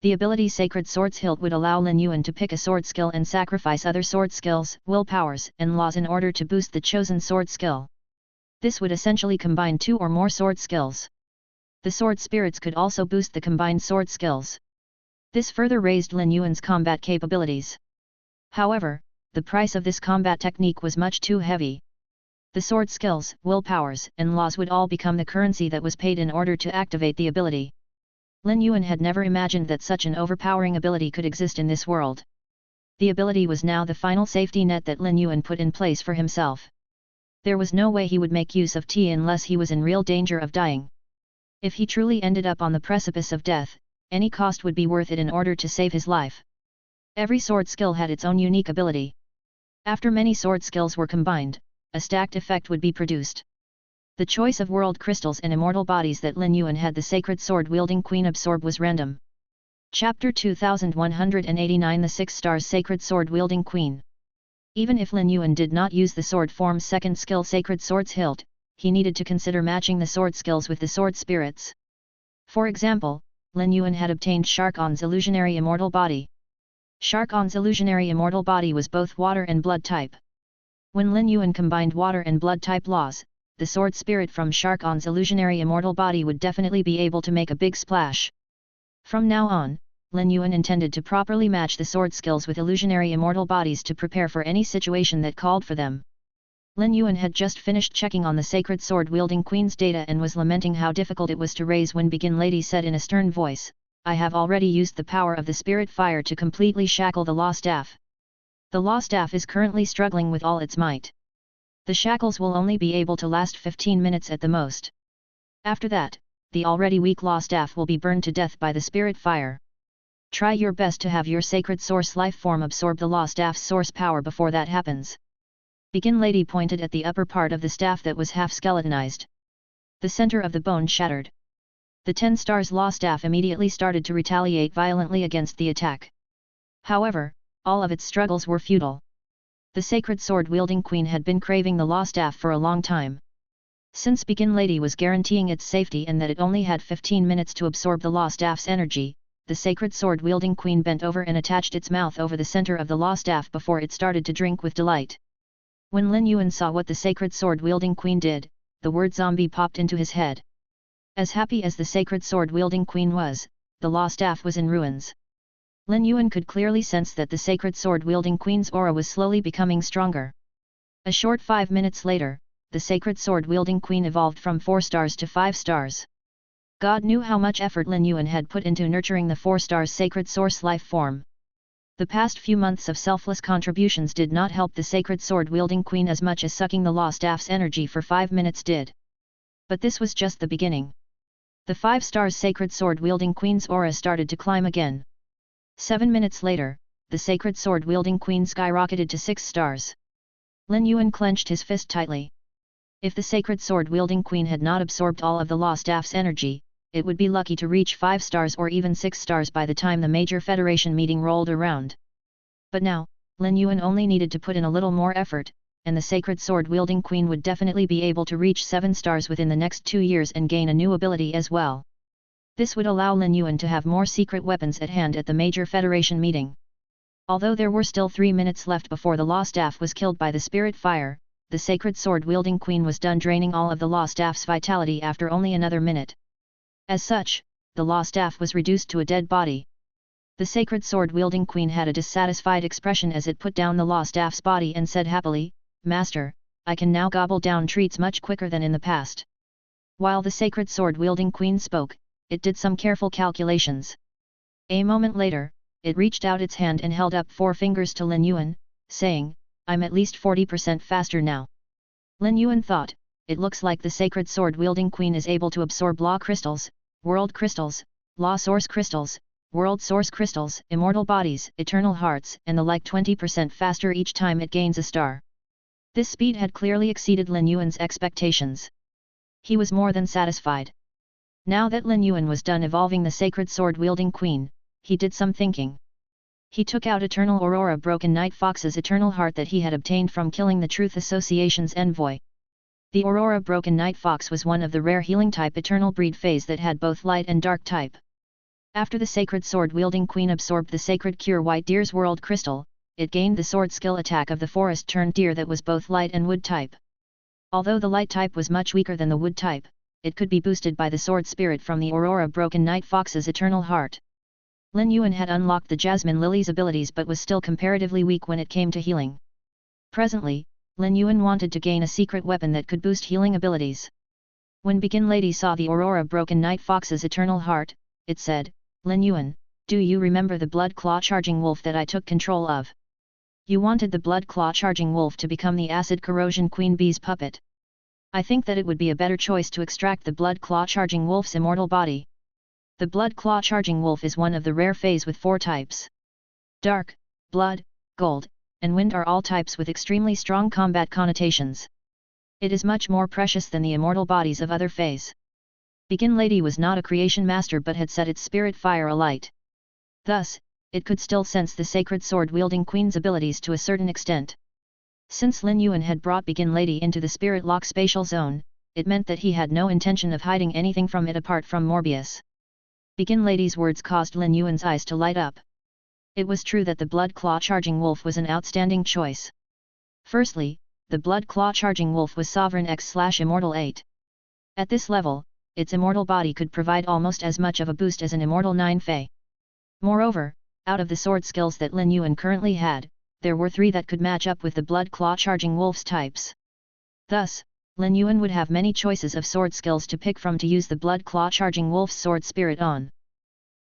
The ability Sacred Sword's Hilt would allow Lin Yuan to pick a sword skill and sacrifice other sword skills, willpowers, and laws in order to boost the chosen sword skill. This would essentially combine 2 or more sword skills. The sword spirits could also boost the combined sword skills. This further raised Lin Yuan's combat capabilities. However, the price of this combat technique was much too heavy. The sword skills, willpowers, and laws would all become the currency that was paid in order to activate the ability. Lin Yuan had never imagined that such an overpowering ability could exist in this world. The ability was now the final safety net that Lin Yuan put in place for himself. There was no way he would make use of T unless he was in real danger of dying. If he truly ended up on the precipice of death, any cost would be worth it in order to save his life. Every sword skill had its own unique ability. After many sword skills were combined, a stacked effect would be produced. The choice of world crystals and immortal bodies that Lin Yuan had the sacred sword-wielding Queen absorb was random. Chapter 2189 The 6 Stars Sacred Sword-Wielding Queen. Even if Lin Yuan did not use the sword form's second skill Sacred Sword's Hilt, he needed to consider matching the sword skills with the sword spirits. For example, Lin Yuan had obtained Sharkon's illusionary immortal body. Sharkon's illusionary immortal body was both water and blood type. When Lin Yuan combined water and blood type laws, the sword spirit from Sharkon's illusionary immortal body would definitely be able to make a big splash. From now on, Lin Yuan intended to properly match the sword skills with illusionary immortal bodies to prepare for any situation that called for them. Lin Yuan had just finished checking on the sacred sword-wielding Queen's data and was lamenting how difficult it was to raise when Begin Lady said in a stern voice, "I have already used the power of the spirit fire to completely shackle the law staff. The law staff is currently struggling with all its might. The shackles will only be able to last 15 minutes at the most. After that, the already weak law staff will be burned to death by the spirit fire. Try your best to have your sacred source life form absorb the law staff's source power before that happens." Begin Lady pointed at the upper part of the staff that was half skeletonized. The center of the bone shattered. The 10 Stars Law staff immediately started to retaliate violently against the attack. However, all of its struggles were futile. The sacred sword-wielding Queen had been craving the law staff for a long time. Since Begin Lady was guaranteeing its safety and that it only had 15 minutes to absorb the law staff's energy, the sacred sword-wielding queen bent over and attached its mouth over the center of the law staff before it started to drink with delight. When Lin Yuan saw what the sacred sword-wielding queen did, the word zombie popped into his head. As happy as the sacred sword-wielding queen was, the law staff was in ruins. Lin Yuan could clearly sense that the sacred sword-wielding queen's aura was slowly becoming stronger. A short 5 minutes later, the sacred sword-wielding queen evolved from 4 stars to 5 stars. God knew how much effort Lin Yuan had put into nurturing the 4 stars sacred source life form. The past few months of selfless contributions did not help the sacred sword-wielding queen as much as sucking the law staff's energy for 5 minutes did. But this was just the beginning. The 5 stars sacred sword-wielding queen's aura started to climb again. 7 minutes later, the sacred sword-wielding queen skyrocketed to 6 stars. Lin Yuan clenched his fist tightly. If the sacred sword-wielding queen had not absorbed all of the law staff's energy, it would be lucky to reach 5 stars or even 6 stars by the time the major Federation meeting rolled around. But now, Lin Yuan only needed to put in a little more effort, and the sacred sword-wielding queen would definitely be able to reach 7 stars within the next 2 years and gain a new ability as well. This would allow Lin Yuan to have more secret weapons at hand at the major Federation meeting. Although there were still 3 minutes left before the law staff was killed by the spirit fire, the sacred sword-wielding queen was done draining all of the law staff's vitality after only another minute. As such, the law staff was reduced to a dead body. The sacred sword-wielding queen had a dissatisfied expression as it put down the law staff's body and said happily, "Master, I can now gobble down treats much quicker than in the past." While the sacred sword-wielding queen spoke, it did some careful calculations. A moment later, it reached out its hand and held up 4 fingers to Lin Yuan, saying, "I'm at least 40% faster now." Lin Yuan thought, it looks like the sacred sword-wielding queen is able to absorb law crystals, world crystals, law source crystals, world source crystals, immortal bodies, eternal hearts, and the like 20% faster each time it gains a star. This speed had clearly exceeded Lin Yuan's expectations. He was more than satisfied. Now that Lin Yuan was done evolving the sacred sword-wielding queen, he did some thinking. He took out Eternal Aurora Broken Night Fox's eternal heart that he had obtained from killing the Truth Association's envoy. The Aurora Broken Night Fox was one of the rare healing-type eternal breed feys that had both light and dark type. After the sacred sword-wielding queen absorbed the sacred Cure White Deer's world crystal, it gained the sword skill attack of the forest-turned deer that was both light and wood type. Although the light type was much weaker than the wood type, it could be boosted by the sword spirit from the Aurora Broken Night Fox's eternal heart. Lin Yuan had unlocked the Jasmine Lily's abilities but was still comparatively weak when it came to healing. Presently, Lin Yuan wanted to gain a secret weapon that could boost healing abilities. When Begin Lady saw the Aurora Broken Night Fox's eternal heart, it said, "Lin Yuan, do you remember the Blood Claw Charging Wolf that I took control of? You wanted the Blood Claw Charging Wolf to become the Acid Corrosion Queen Bee's puppet. I think that it would be a better choice to extract the Blood Claw Charging Wolf's immortal body. The Blood Claw Charging Wolf is one of the rare feys with 4 types. Dark, Blood, Gold, and Wind are all types with extremely strong combat connotations. It is much more precious than the immortal bodies of other feys." Begin Lady was not a creation master but had set its spirit fire alight. Thus, it could still sense the sacred sword-wielding queen's abilities to a certain extent. Since Lin Yuan had brought Begin Lady into the Spirit Lock spatial zone, it meant that he had no intention of hiding anything from it apart from Morbius. Begin Lady's words caused Lin Yuan's eyes to light up. It was true that the Blood Claw Charging Wolf was an outstanding choice. Firstly, the Blood Claw Charging Wolf was Sovereign X/Immortal 8. At this level, its immortal body could provide almost as much of a boost as an Immortal 9 Fey. Moreover, out of the sword skills that Lin Yuan currently had, there were 3 that could match up with the Blood Claw Charging Wolf's types. Thus, Lin Yuan would have many choices of sword skills to pick from to use the Blood Claw Charging Wolf's sword spirit on.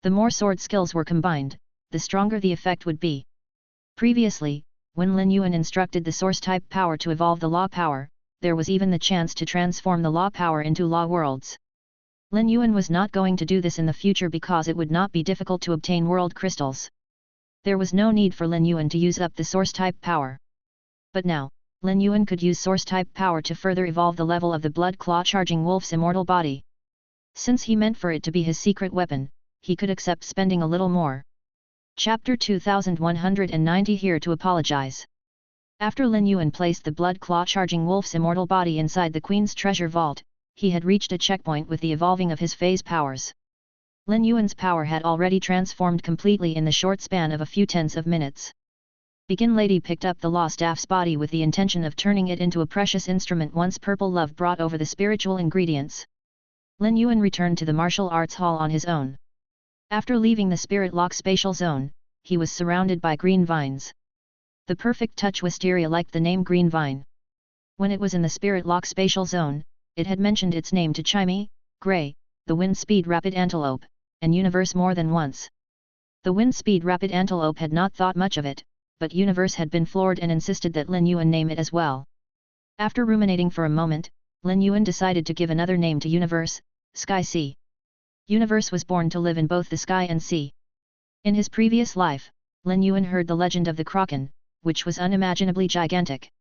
The more sword skills were combined, the stronger the effect would be. Previously, when Lin Yuan instructed the source-type power to evolve the law power, there was even the chance to transform the law power into law worlds. Lin Yuan was not going to do this in the future because it would not be difficult to obtain world crystals. There was no need for Lin Yuan to use up the source-type power. But now, Lin Yuan could use source-type power to further evolve the level of the Blood Claw Charging Wolf's immortal body. Since he meant for it to be his secret weapon, he could accept spending a little more. Chapter 2190 Here to apologize. After Lin Yuan placed the blood claw-charging wolf's immortal body inside the queen's treasure vault, he had reached a checkpoint with the evolving of his phase powers. Lin Yuan's power had already transformed completely in the short span of a few tenths of minutes. Begin Lady picked up the lost staff's body with the intention of turning it into a precious instrument once purple love brought over the spiritual ingredients. Lin Yuan returned to the martial arts hall on his own. After leaving the spirit lock spatial zone, he was surrounded by green vines. The perfect touch wisteria liked the name green vine. When it was in the spirit lock spatial zone, it had mentioned its name to Chimey, Grey, the wind speed rapid antelope, and Universe more than once. The wind speed rapid antelope had not thought much of it, but Universe had been floored and insisted that Lin Yuan name it as well. After ruminating for a moment, Lin Yuan decided to give another name to Universe, Sky Sea. Universe was born to live in both the sky and sea. In his previous life, Lin Yuan heard the legend of the Kraken, which was unimaginably gigantic.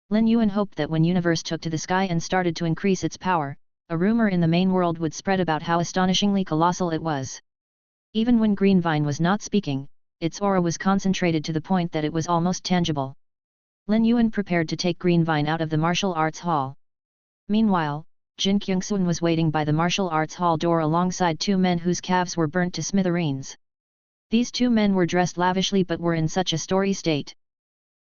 Lin Yuan hoped that when Universe took to the sky and started to increase its power, a rumor in the main world would spread about how astonishingly colossal it was. Even when Green Vine was not speaking, its aura was concentrated to the point that it was almost tangible. Lin Yuan prepared to take Green Vine out of the martial arts hall. Meanwhile, Jin Kyungsun was waiting by the martial arts hall door alongside two men whose calves were burnt to smithereens. These two men were dressed lavishly but were in such a sorry state.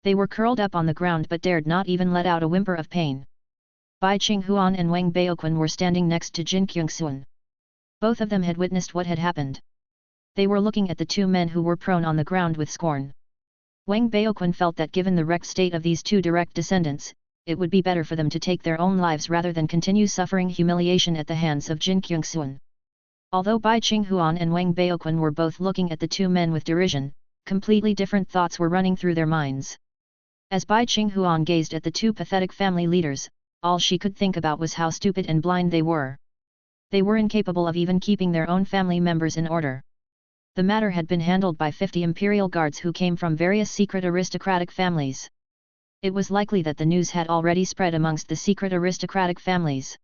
They were curled up on the ground but dared not even let out a whimper of pain. Bai Qinghuan and Wang Baoquan were standing next to Jin Kyungsun. Both of them had witnessed what had happened. They were looking at the two men who were prone on the ground with scorn. Wang Baoquan felt that given the wrecked state of these two direct descendants, it would be better for them to take their own lives rather than continue suffering humiliation at the hands of Jin Kyungsun. Although Bai Qinghuan and Wang Baoquan were both looking at the two men with derision, completely different thoughts were running through their minds. As Bai Qinghuan gazed at the two pathetic family leaders, all she could think about was how stupid and blind they were. They were incapable of even keeping their own family members in order. The matter had been handled by 50 imperial guards who came from various secret aristocratic families. It was likely that the news had already spread amongst the secret aristocratic families.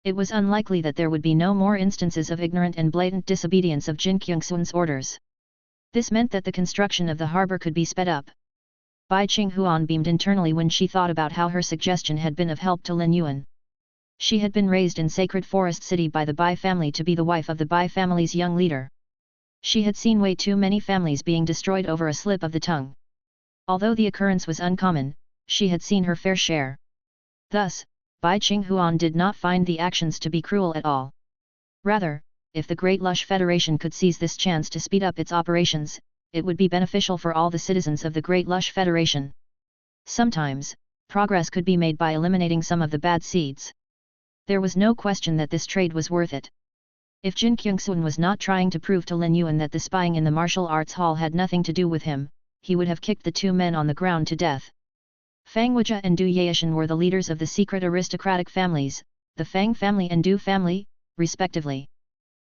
It was unlikely that there would be no more instances of ignorant and blatant disobedience of Jin Kyungsun's orders. This meant that the construction of the harbor could be sped up. Bai Qinghuan beamed internally when she thought about how her suggestion had been of help to Lin Yuan. She had been raised in Sacred Forest City by the Bai family to be the wife of the Bai family's young leader. She had seen way too many families being destroyed over a slip of the tongue. Although the occurrence was uncommon, she had seen her fair share. Thus, Bai Qinghuan did not find the actions to be cruel at all. Rather, if the Great Lush Federation could seize this chance to speed up its operations, it would be beneficial for all the citizens of the Great Lush Federation. Sometimes, progress could be made by eliminating some of the bad seeds. There was no question that this trade was worth it. If Jin Kyungsun was not trying to prove to Lin Yuan that the spying in the martial arts hall had nothing to do with him, he would have kicked the two men on the ground to death. Fang Weijia and Du Yaishan were the leaders of the secret aristocratic families, the Fang family and Du family, respectively.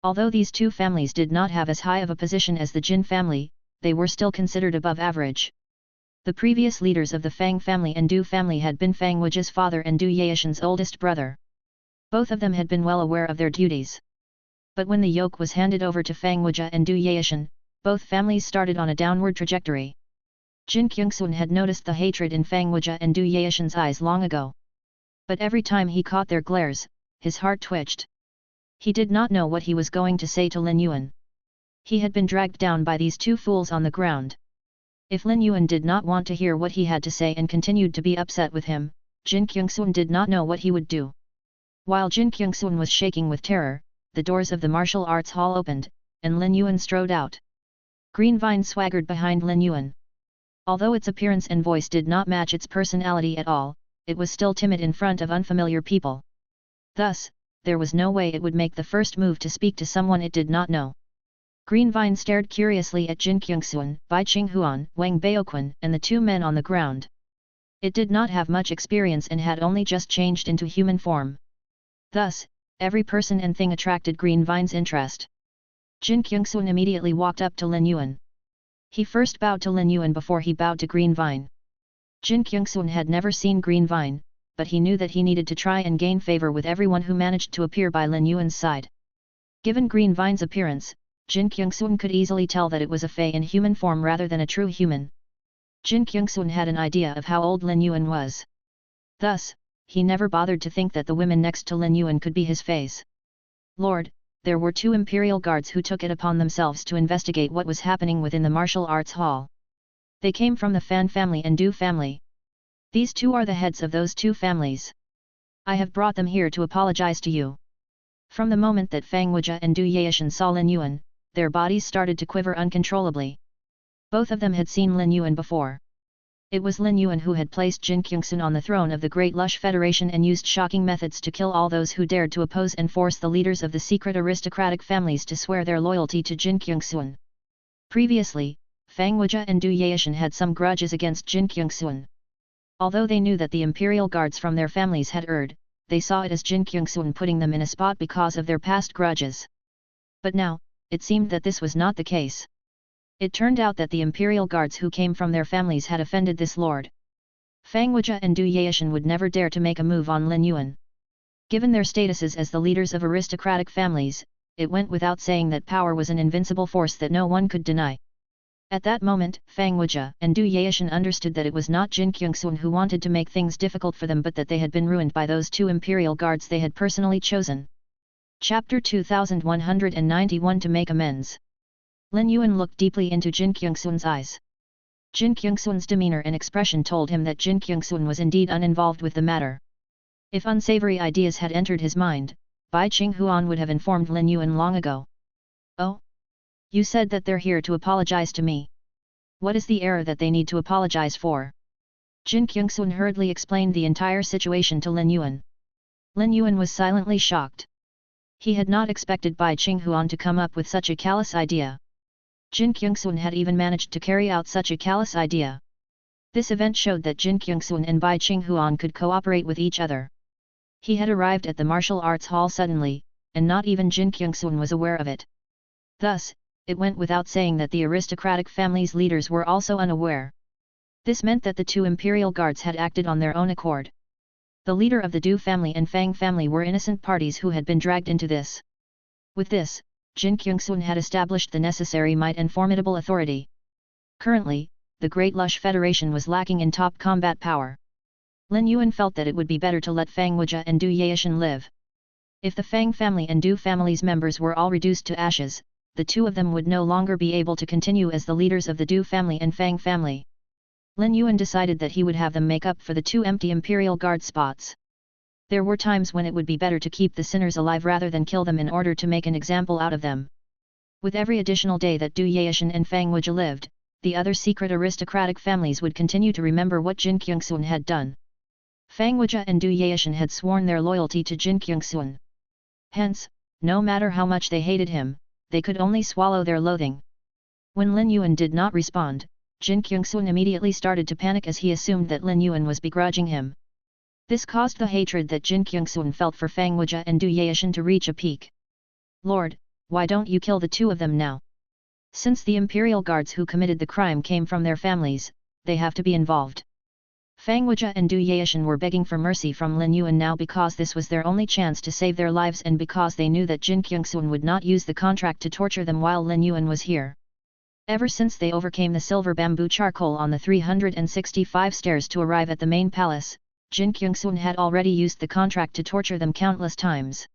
Although these two families did not have as high of a position as the Jin family, they were still considered above average. The previous leaders of the Fang family and Du family had been Fang Weijia's father and Du Yaishan's oldest brother. Both of them had been well aware of their duties. But when the yoke was handed over to Fang Weijia and Du Yaishan, both families started on a downward trajectory. Jin Kyungsun had noticed the hatred in Fang Weijia and Du Yaishan's eyes long ago. But every time he caught their glares, his heart twitched. He did not know what he was going to say to Lin Yuan. He had been dragged down by these two fools on the ground. If Lin Yuan did not want to hear what he had to say and continued to be upset with him, Jin Kyungsun did not know what he would do. While Jin Kyungsun was shaking with terror, the doors of the martial arts hall opened, and Lin Yuan strode out. Green Vine swaggered behind Lin Yuan. Although its appearance and voice did not match its personality at all, it was still timid in front of unfamiliar people. Thus, there was no way it would make the first move to speak to someone it did not know. Green Vine stared curiously at Jin Kyungsun, Bai Qinghuan, Wang Baoquan, and the two men on the ground. It did not have much experience and had only just changed into human form. Thus, every person and thing attracted Green Vine's interest. Jin Kyungsun immediately walked up to Lin Yuan. He first bowed to Lin Yuan before he bowed to Green Vine. Jin Kyungsun had never seen Green Vine, but he knew that he needed to try and gain favor with everyone who managed to appear by Lin Yuan's side. Given Green Vine's appearance, Jin Kyungsun could easily tell that it was a fey in human form rather than a true human. Jin Kyungsun had an idea of how old Lin Yuan was. Thus, he never bothered to think that the women next to Lin Yuan could be his feys. Lord, there were 2 imperial guards who took it upon themselves to investigate what was happening within the martial arts hall. They came from the Fan family and Du family. These 2 are the heads of those 2 families. I have brought them here to apologize to you. From the moment that Fang Wuja and Du Yaishan saw Lin Yuan, their bodies started to quiver uncontrollably. Both of them had seen Lin Yuan before. It was Lin Yuan who had placed Jin Kyungsun on the throne of the Great Lush Federation and used shocking methods to kill all those who dared to oppose and force the leaders of the secret aristocratic families to swear their loyalty to Jin Kyungsun. Previously, Fang Wuja and Du Yaishan had some grudges against Jin Kyungsun. Although they knew that the imperial guards from their families had erred, they saw it as Jin Kyungsun putting them in a spot because of their past grudges. But now, it seemed that this was not the case. It turned out that the imperial guards who came from their families had offended this lord. Fang Wuja and Du Yaishan would never dare to make a move on Lin Yuan. Given their statuses as the leaders of aristocratic families, it went without saying that power was an invincible force that no one could deny. At that moment, Fang Wuja and Du Yaishan understood that it was not Jin Kyungsun who wanted to make things difficult for them but that they had been ruined by those 2 imperial guards they had personally chosen. Chapter 2191 To Make Amends. Lin Yuan looked deeply into Jin Kyungsun's eyes. Jin Kyungsun's demeanor and expression told him that Jin Kyungsun was indeed uninvolved with the matter. If unsavory ideas had entered his mind, Bai Qinghuan would have informed Lin Yuan long ago. Oh? You said that they're here to apologize to me. What is the error that they need to apologize for? Jin Kyungsun hurriedly explained the entire situation to Lin Yuan. Lin Yuan was silently shocked. He had not expected Bai Qinghuan to come up with such a callous idea. Jin Kyungsun had even managed to carry out such a callous idea. This event showed that Jin Kyungsun and Bai Qinghuan could cooperate with each other. He had arrived at the martial arts hall suddenly, and not even Jin Kyungsun was aware of it. Thus, it went without saying that the aristocratic family's leaders were also unaware. This meant that the 2 imperial guards had acted on their own accord. The leader of the Du family and Fang family were innocent parties who had been dragged into this. With this, Jin Kyungsun had established the necessary might and formidable authority. Currently, the Great Lush Federation was lacking in top combat power. Lin Yuan felt that it would be better to let Fang Wuja and Du Yaishan live. If the Fang family and Du family's members were all reduced to ashes, the 2 of them would no longer be able to continue as the leaders of the Du family and Fang family. Lin Yuan decided that he would have them make up for the 2 empty imperial guard spots. There were times when it would be better to keep the sinners alive rather than kill them in order to make an example out of them. With every additional day that Du Yaishan and Fang Wuja lived, the other secret aristocratic families would continue to remember what Jin Kyungsun had done. Fang Wuja and Du Yaishan had sworn their loyalty to Jin Kyungsun. Hence, no matter how much they hated him, they could only swallow their loathing. When Lin Yuan did not respond, Jin Kyungsun immediately started to panic as he assumed that Lin Yuan was begrudging him. This caused the hatred that Jin Kyungsun felt for Fang Wuja and Du Yaishan to reach a peak. Lord, why don't you kill the 2 of them now? Since the imperial guards who committed the crime came from their families, they have to be involved. Fang Wuja and Du Yaishan were begging for mercy from Lin Yuan now because this was their only chance to save their lives and because they knew that Jin Kyungsun would not use the contract to torture them while Lin Yuan was here. Ever since they overcame the silver bamboo charcoal on the 365 stairs to arrive at the main palace, Jin Kyungsun had already used the contract to torture them countless times.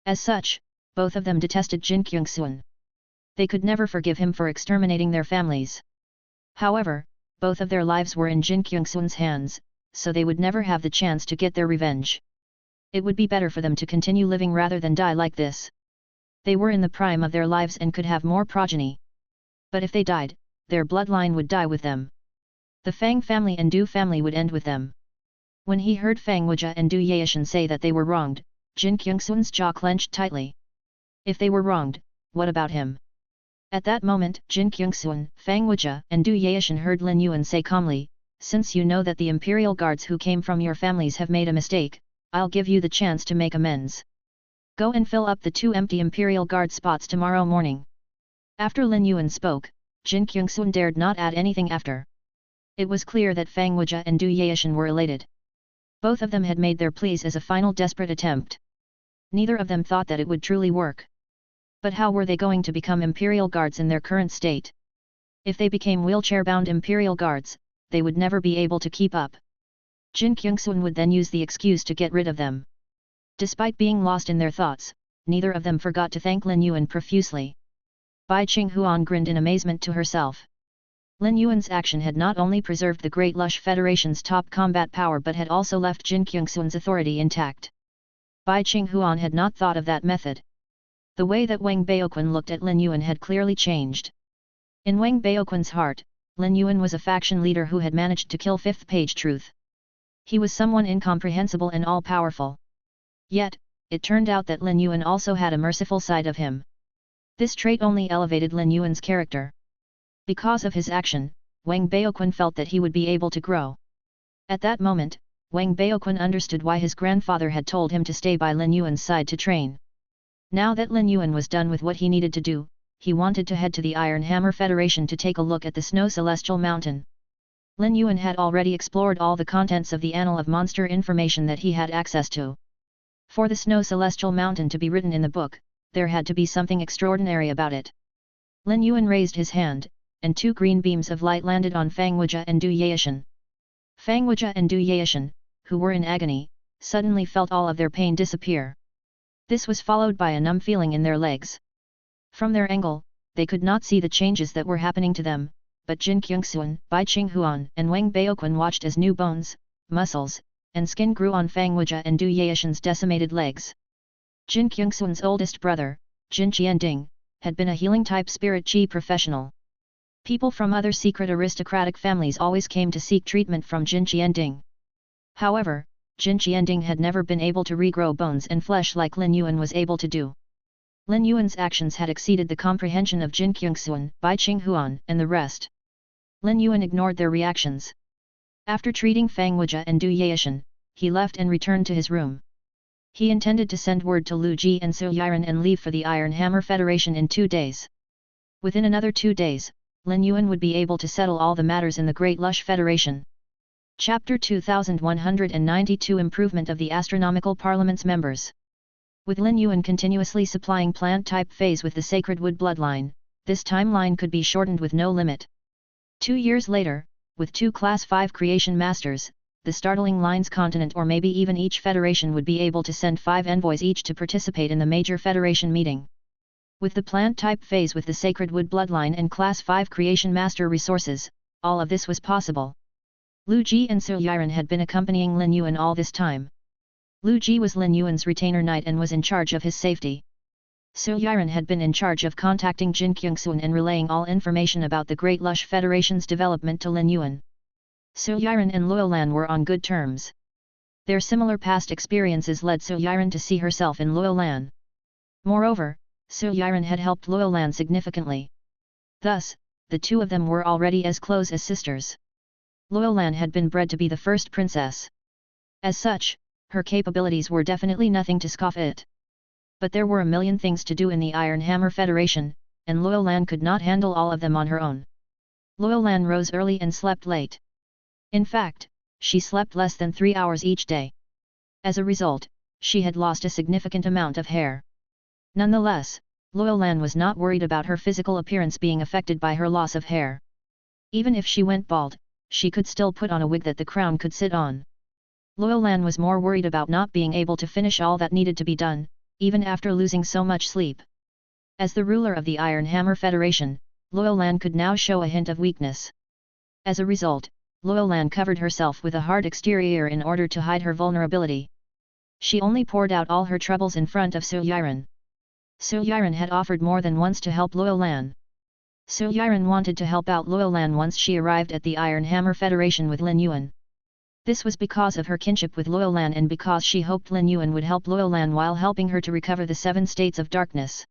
As such, both of them detested Jin Kyungsun. They could never forgive him for exterminating their families. However, both of their lives were in Jin Kyungsun's hands, so they would never have the chance to get their revenge. It would be better for them to continue living rather than die like this. They were in the prime of their lives and could have more progeny. But if they died, their bloodline would die with them. The Fang family and Du family would end with them. When he heard Fang Wuja and Du Yaishan say that they were wronged, Jin Kyungsun's jaw clenched tightly. If they were wronged, what about him? At that moment, Jin Kyungsun, Fang Wuja and Du Yaishan heard Lin Yuan say calmly, "Since you know that the imperial guards who came from your families have made a mistake, I'll give you the chance to make amends. Go and fill up the 2 empty imperial guard spots tomorrow morning." After Lin Yuan spoke, Jin Kyungsun dared not add anything after. It was clear that Fang Wuja and Du Yaishan were elated. Both of them had made their pleas as a final desperate attempt. Neither of them thought that it would truly work. But how were they going to become imperial guards in their current state? If they became wheelchair-bound imperial guards, they would never be able to keep up. Jin Kyungsun would then use the excuse to get rid of them. Despite being lost in their thoughts, neither of them forgot to thank Lin Yuan profusely. Bai Qinghuan grinned in amazement to herself. Lin Yuan's action had not only preserved the Great Lush Federation's top combat power but had also left Jin Kyungsun's authority intact. Bai Qinghuan had not thought of that method. The way that Wang Baoquan looked at Lin Yuan had clearly changed. In Wang Baoquan's heart, Lin Yuan was a faction leader who had managed to kill fifth page truth. He was someone incomprehensible and all-powerful. Yet, it turned out that Lin Yuan also had a merciful side of him. This trait only elevated Lin Yuan's character. Because of his action, Wang Baoquan felt that he would be able to grow. At that moment, Wang Baoquan understood why his grandfather had told him to stay by Lin Yuan's side to train. Now that Lin Yuan was done with what he needed to do, he wanted to head to the Iron Hammer Federation to take a look at the Snow Celestial Mountain. Lin Yuan had already explored all the contents of the Annal of Monster information that he had access to. For the Snow Celestial Mountain to be written in the book, there had to be something extraordinary about it. Lin Yuan raised his hand, and two green beams of light landed on Fang Wuja and Du Yaishan. Fang Wuja and Du Yaishan, who were in agony, suddenly felt all of their pain disappear. This was followed by a numb feeling in their legs. From their angle, they could not see the changes that were happening to them, but Jin Kyungsun, Bai Qinghuan and Wang Baoquan watched as new bones, muscles, and skin grew on Fang Wuja and Du Yaishan's decimated legs. Jin Kyungsun's oldest brother, Jin Qianding, had been a healing-type spirit qi professional. People from other secret aristocratic families always came to seek treatment from Jin Qianding. However, Jin Qianding had never been able to regrow bones and flesh like Lin Yuan was able to do. Lin Yuan's actions had exceeded the comprehension of Jin Kyungsun, Bai Qinghuan, and the rest. Lin Yuan ignored their reactions. After treating Fang Wuja and Du Yaishan, he left and returned to his room. He intended to send word to Lu Ji and Su Yiren and leave for the Iron Hammer Federation in 2 days. Within another 2 days, Lin Yuan would be able to settle all the matters in the Great Lush Federation. Chapter 2192 Improvement of the Astronomical Parliament's Members. With Lin Yuan continuously supplying plant-type feys with the sacred wood bloodline, this timeline could be shortened with no limit. 2 years later, with 2 Class 5 creation masters, the startling lines continent or maybe even each federation would be able to send 5 envoys each to participate in the major federation meeting. With the plant-type phase with the sacred wood bloodline and Class 5 creation master resources, all of this was possible. Lu Ji and Su Yiren had been accompanying Lin Yuan all this time. Lu Ji was Lin Yuan's retainer knight and was in charge of his safety. Su Yiren had been in charge of contacting Jin Kyungsun and relaying all information about the Great Lush Federation's development to Lin Yuan. Su Yiren and Luolan were on good terms. Their similar past experiences led Su Yiren to see herself in Luolan. Moreover, Su Yiren had helped Luolan significantly. Thus, the two of them were already as close as sisters. Luolan had been bred to be the first princess. As such, her capabilities were definitely nothing to scoff at. But there were a million things to do in the Iron Hammer Federation, and Luolan could not handle all of them on her own. Luolan rose early and slept late. In fact, she slept less than 3 hours each day. As a result, she had lost a significant amount of hair. Nonetheless, Luolan was not worried about her physical appearance being affected by her loss of hair. Even if she went bald, she could still put on a wig that the crown could sit on. Luolan was more worried about not being able to finish all that needed to be done, even after losing so much sleep. As the ruler of the Iron Hammer Federation, Luolan could now show a hint of weakness. As a result, Luolan covered herself with a hard exterior in order to hide her vulnerability. She only poured out all her troubles in front of Su Yiren. Su Yiren had offered more than once to help Luolan. Su Yiren wanted to help out Luolan once she arrived at the Iron Hammer Federation with Lin Yuan. This was because of her kinship with Luolan and because she hoped Lin Yuan would help Luolan while helping her to recover the 7 states of darkness.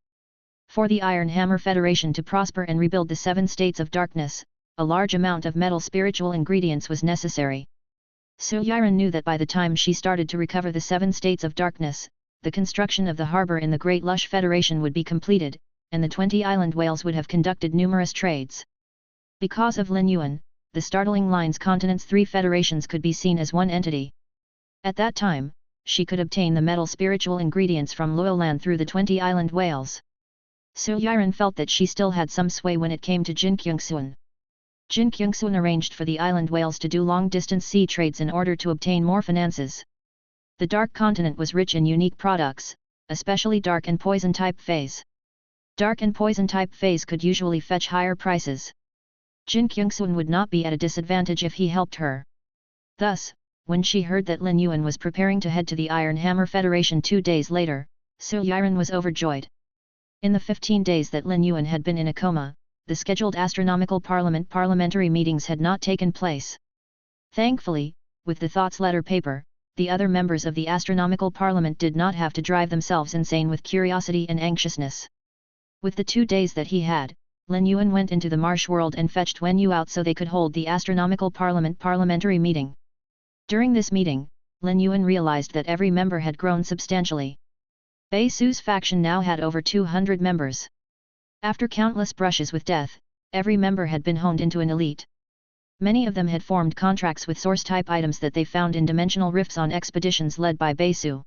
For the Iron Hammer Federation to prosper and rebuild the 7 states of darkness, a large amount of metal spiritual ingredients was necessary. Su Yiren knew that by the time she started to recover the 7 states of darkness, the construction of the harbor in the Great Lush Federation would be completed, and the 20 island whales would have conducted numerous trades. Because of Lin Yuan, the startling lines continent's 3 federations could be seen as one entity. At that time, she could obtain the metal spiritual ingredients from Luolan through the 20 island whales. Su Yiren felt that she still had some sway when it came to Jin Kyungsun. Jin Kyungsoon arranged for the island whales to do long-distance sea trades in order to obtain more finances. The Dark Continent was rich in unique products, especially dark and poison-type feys. Dark and poison-type feys could usually fetch higher prices. Jin Kyungsoon would not be at a disadvantage if he helped her. Thus, when she heard that Lin Yuan was preparing to head to the Iron Hammer Federation 2 days later, Su Yiren was overjoyed. In the 15 days that Lin Yuan had been in a coma, the scheduled astronomical parliamentary meetings had not taken place. Thankfully, with the thoughts letter paper, the other members of the astronomical parliament did not have to drive themselves insane with curiosity and anxiousness. With the 2 days that he had, Lin Yuan went into the marsh world and fetched Wen Yu out so they could hold the astronomical parliament parliamentary meeting. During this meeting, Lin Yuan realized that every member had grown substantially. Bei Su's faction now had over 200 members. After countless brushes with death, every member had been honed into an elite. Many of them had formed contracts with source-type items that they found in dimensional rifts on expeditions led by Bei Su.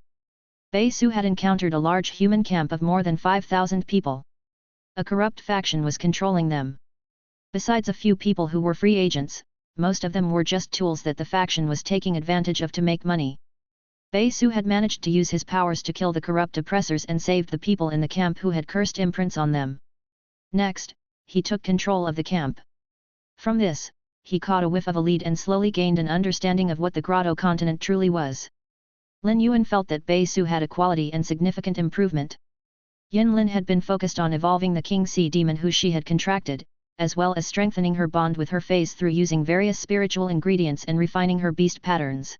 Bei Su had encountered a large human camp of more than 5,000 people. A corrupt faction was controlling them. Besides a few people who were free agents, most of them were just tools that the faction was taking advantage of to make money. Bei Su had managed to use his powers to kill the corrupt oppressors and saved the people in the camp who had cursed imprints on them. Next, he took control of the camp. From this, he caught a whiff of a lead and slowly gained an understanding of what the Grotto continent truly was. Lin Yuan felt that Bei Su had a quality and significant improvement. Yin Lin had been focused on evolving the King Sea Demon who she had contracted, as well as strengthening her bond with her feys through using various spiritual ingredients and refining her beast patterns.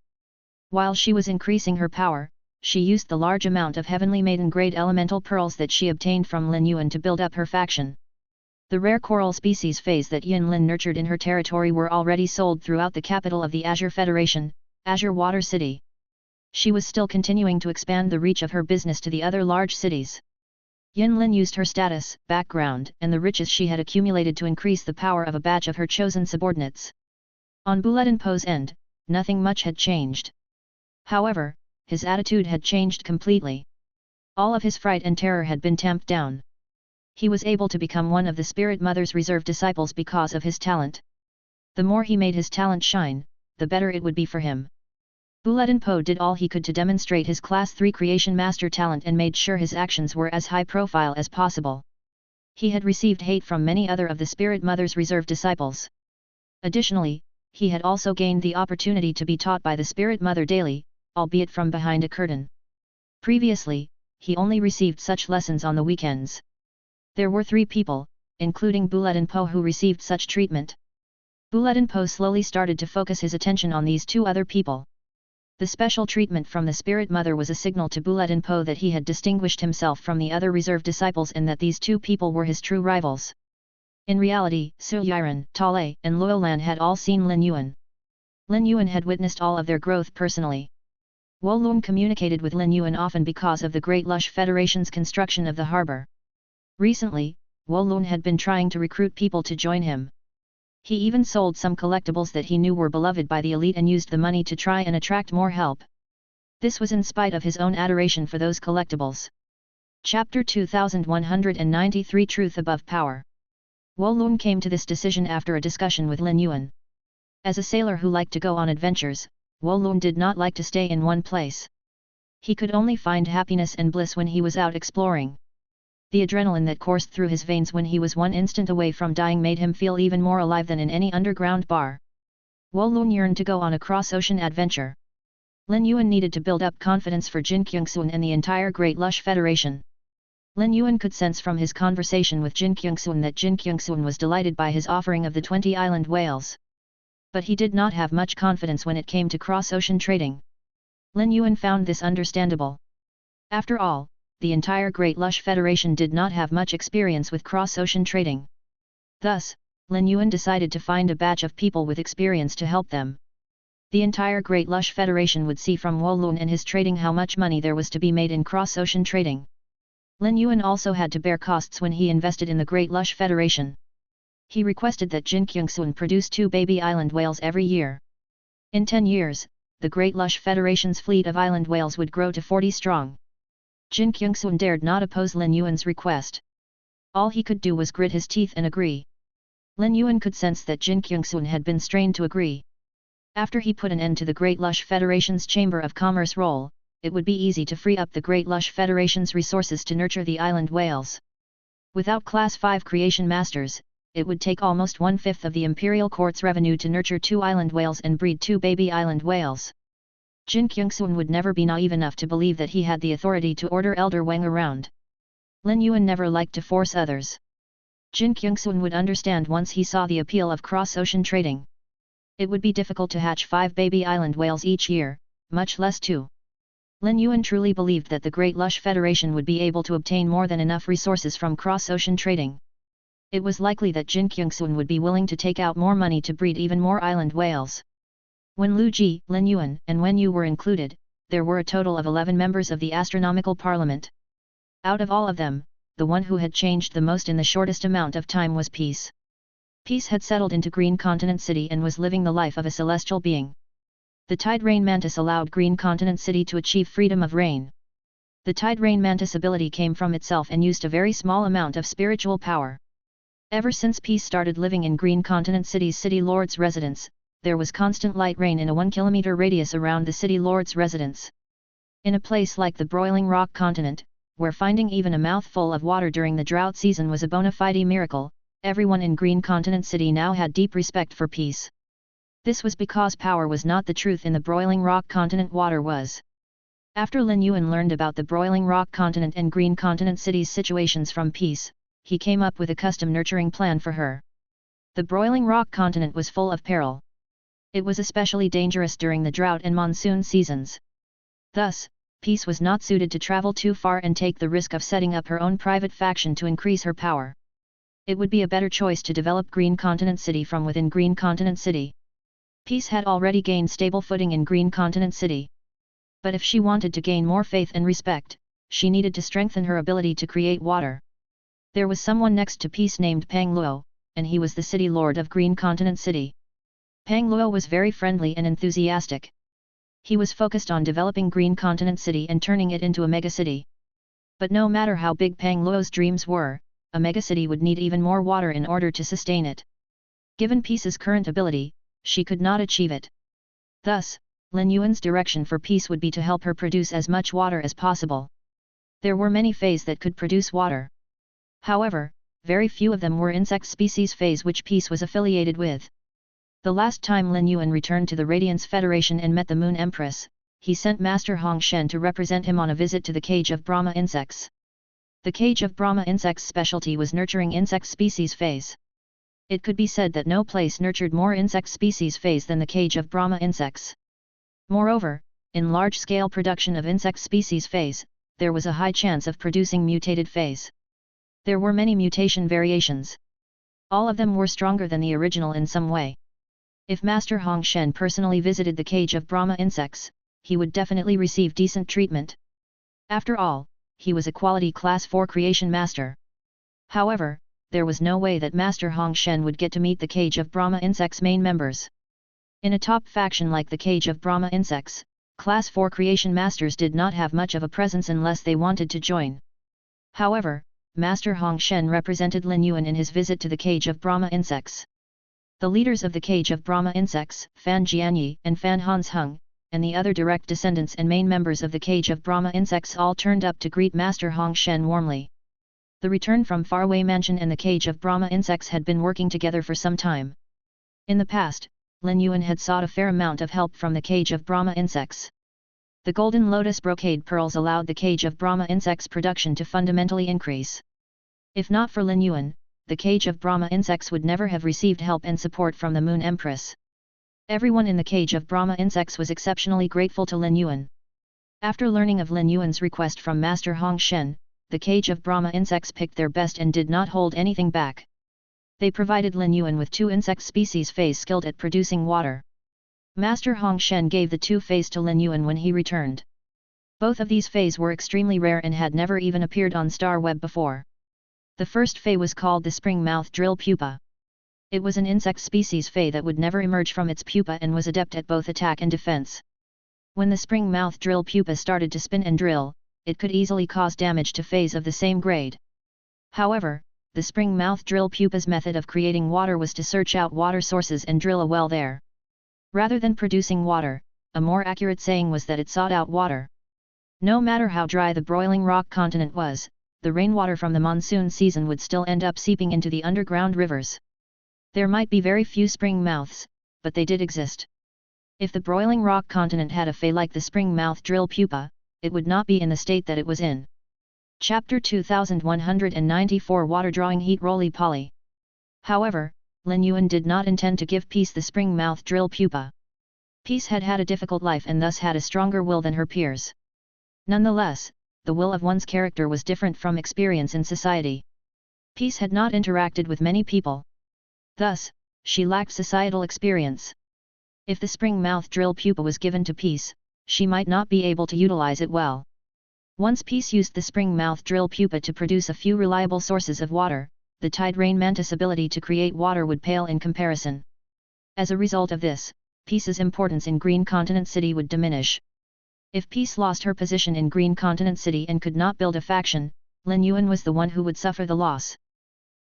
While she was increasing her power, she used the large amount of heavenly maiden-grade elemental pearls that she obtained from Lin Yuan to build up her faction. The rare coral species feys that Yin Lin nurtured in her territory were already sold throughout the capital of the Azure Federation, Azure Water City. She was still continuing to expand the reach of her business to the other large cities. Yin Lin used her status, background, and the riches she had accumulated to increase the power of a batch of her chosen subordinates. On Bulletin Po's end, nothing much had changed. However, his attitude had changed completely. All of his fright and terror had been tamped down. He was able to become one of the Spirit Mother's reserve disciples because of his talent. The more he made his talent shine, the better it would be for him. Bulletin Po did all he could to demonstrate his Class 3 Creation Master talent and made sure his actions were as high profile as possible. He had received hate from many other of the Spirit Mother's reserve disciples. Additionally, he had also gained the opportunity to be taught by the Spirit Mother daily, albeit from behind a curtain. Previously, he only received such lessons on the weekends. There were 3 people, including Bulletin Po, who received such treatment. Bulletin Po slowly started to focus his attention on these 2 other people. The special treatment from the Spirit Mother was a signal to Bulletin Po that he had distinguished himself from the other reserve disciples and that these 2 people were his true rivals. In reality, Su Yiren, Tale, and Luolan had all seen Lin Yuan. Lin Yuan had witnessed all of their growth personally. Wolong communicated with Lin Yuan often because of the Great Lush Federation's construction of the harbor. Recently, Wolong had been trying to recruit people to join him. He even sold some collectibles that he knew were beloved by the elite and used the money to try and attract more help. This was in spite of his own adoration for those collectibles. Chapter 2193 Truth Above Power. Wolong came to this decision after a discussion with Lin Yuan. As a sailor who liked to go on adventures, Wolong did not like to stay in one place. He could only find happiness and bliss when he was out exploring. The adrenaline that coursed through his veins when he was one instant away from dying made him feel even more alive than in any underground bar. Wolong yearned to go on a cross-ocean adventure. Lin Yuan needed to build up confidence for Jin Kyungsoon and the entire Great Lush Federation. Lin Yuan could sense from his conversation with Jin Kyungsoon that Jin Kyungsoon was delighted by his offering of the 20 island whales. But he did not have much confidence when it came to cross-ocean trading. Lin Yuan found this understandable. After all, the entire Great Lush Federation did not have much experience with cross-ocean trading. Thus, Lin Yuan decided to find a batch of people with experience to help them. The entire Great Lush Federation would see from Wolong and his trading how much money there was to be made in cross-ocean trading. Lin Yuan also had to bear costs when he invested in the Great Lush Federation. He requested that Jin Kyungsoon produce 2 baby island whales every year. In 10 years, the Great Lush Federation's fleet of island whales would grow to 40 strong. Jin Kyungsoon dared not oppose Lin Yuan's request. All he could do was grit his teeth and agree. Lin Yuan could sense that Jin Kyungsun had been strained to agree. After he put an end to the Great Lush Federation's Chamber of Commerce role, it would be easy to free up the Great Lush Federation's resources to nurture the island whales. Without Class 5 creation masters, it would take almost 1/5 of the Imperial Court's revenue to nurture 2 island whales and breed 2 baby island whales. Jin Kyungsun would never be naive enough to believe that he had the authority to order Elder Wang around. Lin Yuan never liked to force others. Jin Kyungsun would understand once he saw the appeal of cross-ocean trading. It would be difficult to hatch 5 baby island whales each year, much less 2. Lin Yuan truly believed that the Great Lush Federation would be able to obtain more than enough resources from cross-ocean trading. It was likely that Jin Kyungsun would be willing to take out more money to breed even more island whales. When Lu Ji, Lin Yuan, and Wen Yu were included, there were a total of 11 members of the Astronomical Parliament. Out of all of them, the one who had changed the most in the shortest amount of time was Peace. Peace had settled into Green Continent City and was living the life of a celestial being. The Tide Rain Mantis allowed Green Continent City to achieve freedom of rain. The Tide Rain Mantis ability came from itself and used a very small amount of spiritual power. Ever since Peace started living in Green Continent City's City Lord's residence, there was constant light rain in a 1-kilometer radius around the City Lord's residence. In a place like the Broiling Rock Continent, where finding even a mouthful of water during the drought season was a bona fide miracle, everyone in Green Continent City now had deep respect for Peace. This was because power was not the truth in the Broiling Rock Continent, water was. After Lin Yuan learned about the Broiling Rock Continent and Green Continent City's situations from Peace, he came up with a custom nurturing plan for her. The Broiling Rock Continent was full of peril. It was especially dangerous during the drought and monsoon seasons. Thus, Peace was not suited to travel too far and take the risk of setting up her own private faction to increase her power. It would be a better choice to develop Green Continent City from within Green Continent City. Peace had already gained stable footing in Green Continent City. But if she wanted to gain more faith and respect, she needed to strengthen her ability to create water. There was someone next to Peace named Pang Luo, and he was the City Lord of Green Continent City. Pang Luo was very friendly and enthusiastic. He was focused on developing Green Continent City and turning it into a megacity. But no matter how big Pang Luo's dreams were, a megacity would need even more water in order to sustain it. Given Peace's current ability, she could not achieve it. Thus, Lin Yuan's direction for Peace would be to help her produce as much water as possible. There were many feys that could produce water. However, very few of them were insect species feys which Peace was affiliated with. The last time Lin Yuan returned to the Radiance Federation and met the Moon Empress, he sent Master Hong Shen to represent him on a visit to the cage of Brahma insects. The cage of Brahma insects' specialty was nurturing insect species feys. It could be said that no place nurtured more insect species feys than the cage of Brahma insects. Moreover, in large-scale production of insect species feys, there was a high chance of producing mutated feys. There were many mutation variations. All of them were stronger than the original in some way. If Master Hong Shen personally visited the cage of Brahma insects, he would definitely receive decent treatment. After all, he was a quality Class 4 creation master. However, there was no way that Master Hong Shen would get to meet the cage of Brahma insects' main members. In a top faction like the cage of Brahma insects, Class 4 creation masters did not have much of a presence unless they wanted to join. However, Master Hong Shen represented Lin Yuan in his visit to the cage of Brahma insects. The leaders of the cage of Brahma insects, Fan Jianyi and Fan Hans Hung, and the other direct descendants and main members of the cage of Brahma insects all turned up to greet Master Hong Shen warmly. The return from faraway mansion and the cage of Brahma insects had been working together for some time. In the past, Lin Yuan had sought a fair amount of help from the cage of Brahma insects. The golden lotus brocade pearls allowed the cage of Brahma insects production to fundamentally increase. If not for Lin Yuan, the cage of Brahma insects would never have received help and support from the Moon Empress. Everyone in the cage of Brahma insects was exceptionally grateful to Lin Yuan. After learning of Lin Yuan's request from Master Hong Shen, the cage of Brahma insects picked their best and did not hold anything back. They provided Lin Yuan with 2 insect species feys skilled at producing water. Master Hong Shen gave the 2 feys to Lin Yuan when he returned. Both of these feys were extremely rare and had never even appeared on Star Web before. The first fey was called the Spring Mouth Drill Pupa. It was an insect species fey that would never emerge from its pupa and was adept at both attack and defense. When the Spring Mouth Drill Pupa started to spin and drill, it could easily cause damage to feys of the same grade. However, the spring-mouth drill pupa's method of creating water was to search out water sources and drill a well there. Rather than producing water, a more accurate saying was that it sought out water. No matter how dry the broiling rock continent was, the rainwater from the monsoon season would still end up seeping into the underground rivers. There might be very few spring mouths, but they did exist. If the broiling rock continent had a fey like the spring mouth drill pupa, it would not be in the state that it was in. Chapter 2194 Water Drawing Heat Roly-Poly. However, Lin Yuan did not intend to give Peace the spring mouth drill pupa. Peace had had a difficult life and thus had a stronger will than her peers. Nonetheless, the will of one's character was different from experience in society. Peace had not interacted with many people. Thus, she lacked societal experience. If the spring mouth drill pupa was given to Peace, she might not be able to utilize it well. Once Peace used the spring mouth drill pupa to produce a few reliable sources of water, the tide rain mantis' ability to create water would pale in comparison. As a result of this, Peace's importance in Green Continent City would diminish. If Peace lost her position in Green Continent City and could not build a faction, Lin Yuan was the one who would suffer the loss.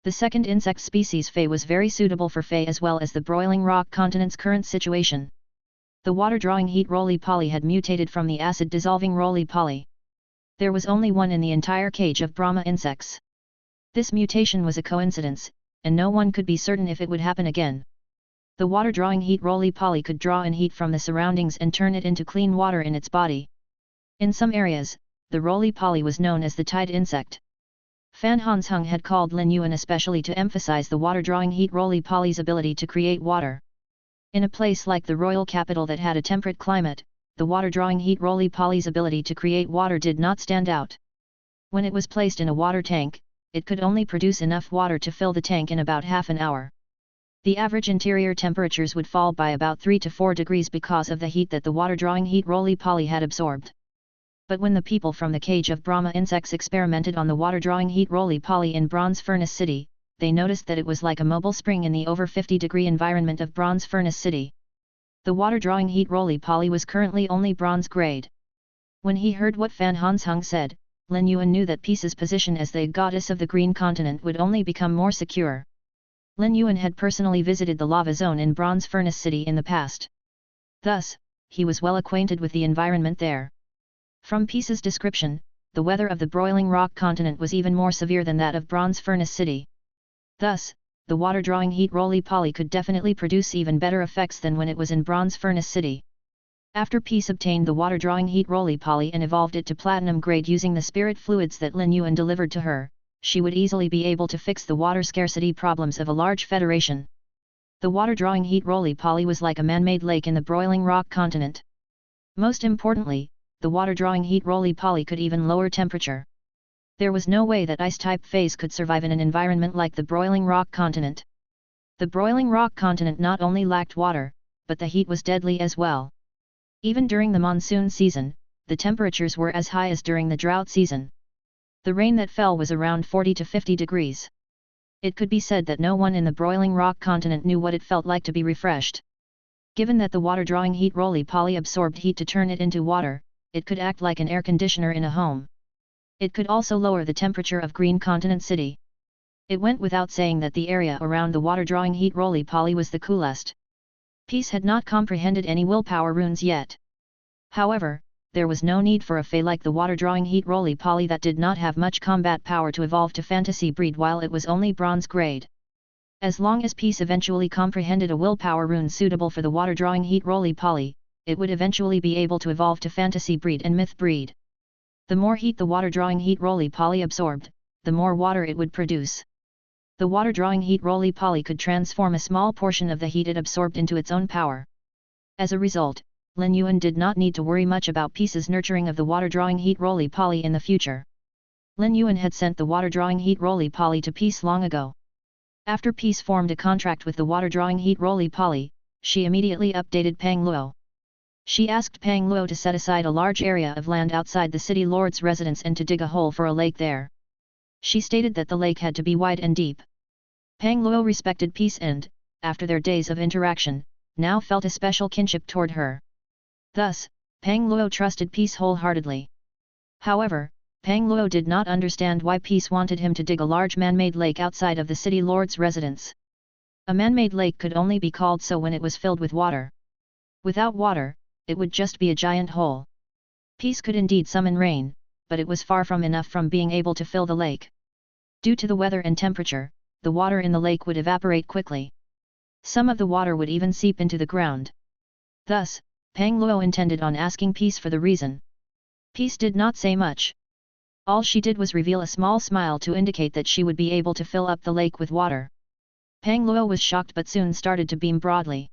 The second insect species Fey was very suitable for Fey as well as the broiling rock continent's current situation. The water-drawing heat roly-poly had mutated from the acid-dissolving roly-poly. There was only one in the entire cage of Brahma insects. This mutation was a coincidence, and no one could be certain if it would happen again. The water-drawing heat roly-poly could draw in heat from the surroundings and turn it into clean water in its body. In some areas, the roly-poly was known as the tide insect. Fan Hansheng had called Lin Yuan especially to emphasize the water-drawing heat roly-poly's ability to create water. In a place like the royal capital that had a temperate climate, the water-drawing heat roly-poly's ability to create water did not stand out. When it was placed in a water tank, it could only produce enough water to fill the tank in about half an hour. The average interior temperatures would fall by about 3 to 4 degrees because of the heat that the water-drawing heat roly-poly had absorbed. But when the people from the cage of Brahma insects experimented on the water-drawing heat roly-poly in Bronze Furnace City, they noticed that it was like a mobile spring in the over 50-degree environment of Bronze Furnace City. The water-drawing heat roly-poly was currently only bronze grade. When he heard what Fan Hansheng said, Lin Yuan knew that Peace's position as the goddess of the Green Continent would only become more secure. Lin Yuan had personally visited the lava zone in Bronze Furnace City in the past. Thus, he was well acquainted with the environment there. From Peace's description, the weather of the broiling rock continent was even more severe than that of Bronze Furnace City. Thus, the water-drawing heat roly-poly could definitely produce even better effects than when it was in Bronze Furnace City. After Peace obtained the water-drawing heat roly-poly and evolved it to platinum grade using the spirit fluids that Lin Yuan delivered to her, she would easily be able to fix the water scarcity problems of a large federation. The water-drawing heat roly-poly was like a man-made lake in the broiling rock continent. Most importantly, the water-drawing heat roly-poly could even lower temperature. There was no way that ice-type phase could survive in an environment like the broiling rock continent. The broiling rock continent not only lacked water, but the heat was deadly as well. Even during the monsoon season, the temperatures were as high as during the drought season. The rain that fell was around 40 to 50 degrees. It could be said that no one in the broiling rock continent knew what it felt like to be refreshed. Given that the water-drawing heat roly-poly absorbed heat to turn it into water, it could act like an air conditioner in a home. It could also lower the temperature of Green Continent City. It went without saying that the area around the water-drawing heat roly-poly was the coolest. Peace had not comprehended any willpower runes yet. However, there was no need for a fey like the water-drawing heat roly-poly that did not have much combat power to evolve to fantasy breed while it was only bronze grade. As long as Peace eventually comprehended a willpower rune suitable for the water-drawing heat roly-poly, it would eventually be able to evolve to fantasy breed and myth breed. The more heat the water-drawing heat roly-poly absorbed, the more water it would produce. The water-drawing heat roly-poly could transform a small portion of the heat it absorbed into its own power. As a result, Lin Yuan did not need to worry much about Peace's nurturing of the water-drawing heat roly-poly in the future. Lin Yuan had sent the water-drawing heat roly-poly to Peace long ago. After Peace formed a contract with the water-drawing heat roly-poly, she immediately updated Pang Luo. She asked Pang Luo to set aside a large area of land outside the city lord's residence and to dig a hole for a lake there. She stated that the lake had to be wide and deep. Pang Luo respected Peace and, after their days of interaction, now felt a special kinship toward her. Thus, Pang Luo trusted Peace wholeheartedly. However, Pang Luo did not understand why Peace wanted him to dig a large man-made lake outside of the city lord's residence. A man-made lake could only be called so when it was filled with water. Without water, it would just be a giant hole. Peace could indeed summon rain, but it was far from enough from being able to fill the lake. Due to the weather and temperature, the water in the lake would evaporate quickly. Some of the water would even seep into the ground. Thus, Pang Luo intended on asking Peace for the reason. Peace did not say much. All she did was reveal a small smile to indicate that she would be able to fill up the lake with water. Pang Luo was shocked but soon started to beam broadly.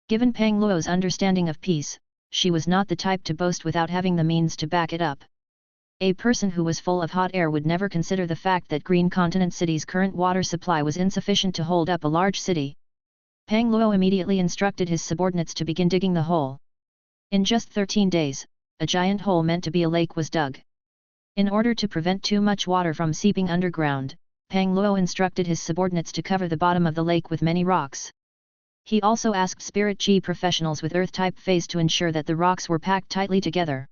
Given Pang Luo's understanding of Peace, she was not the type to boast without having the means to back it up. A person who was full of hot air would never consider the fact that Green Continent City's current water supply was insufficient to hold up a large city. Pang Luo immediately instructed his subordinates to begin digging the hole. In just 13 days, a giant hole meant to be a lake was dug. In order to prevent too much water from seeping underground, Pang Luo instructed his subordinates to cover the bottom of the lake with many rocks. He also asked Spirit Chi professionals with Earth-type feys to ensure that the rocks were packed tightly together.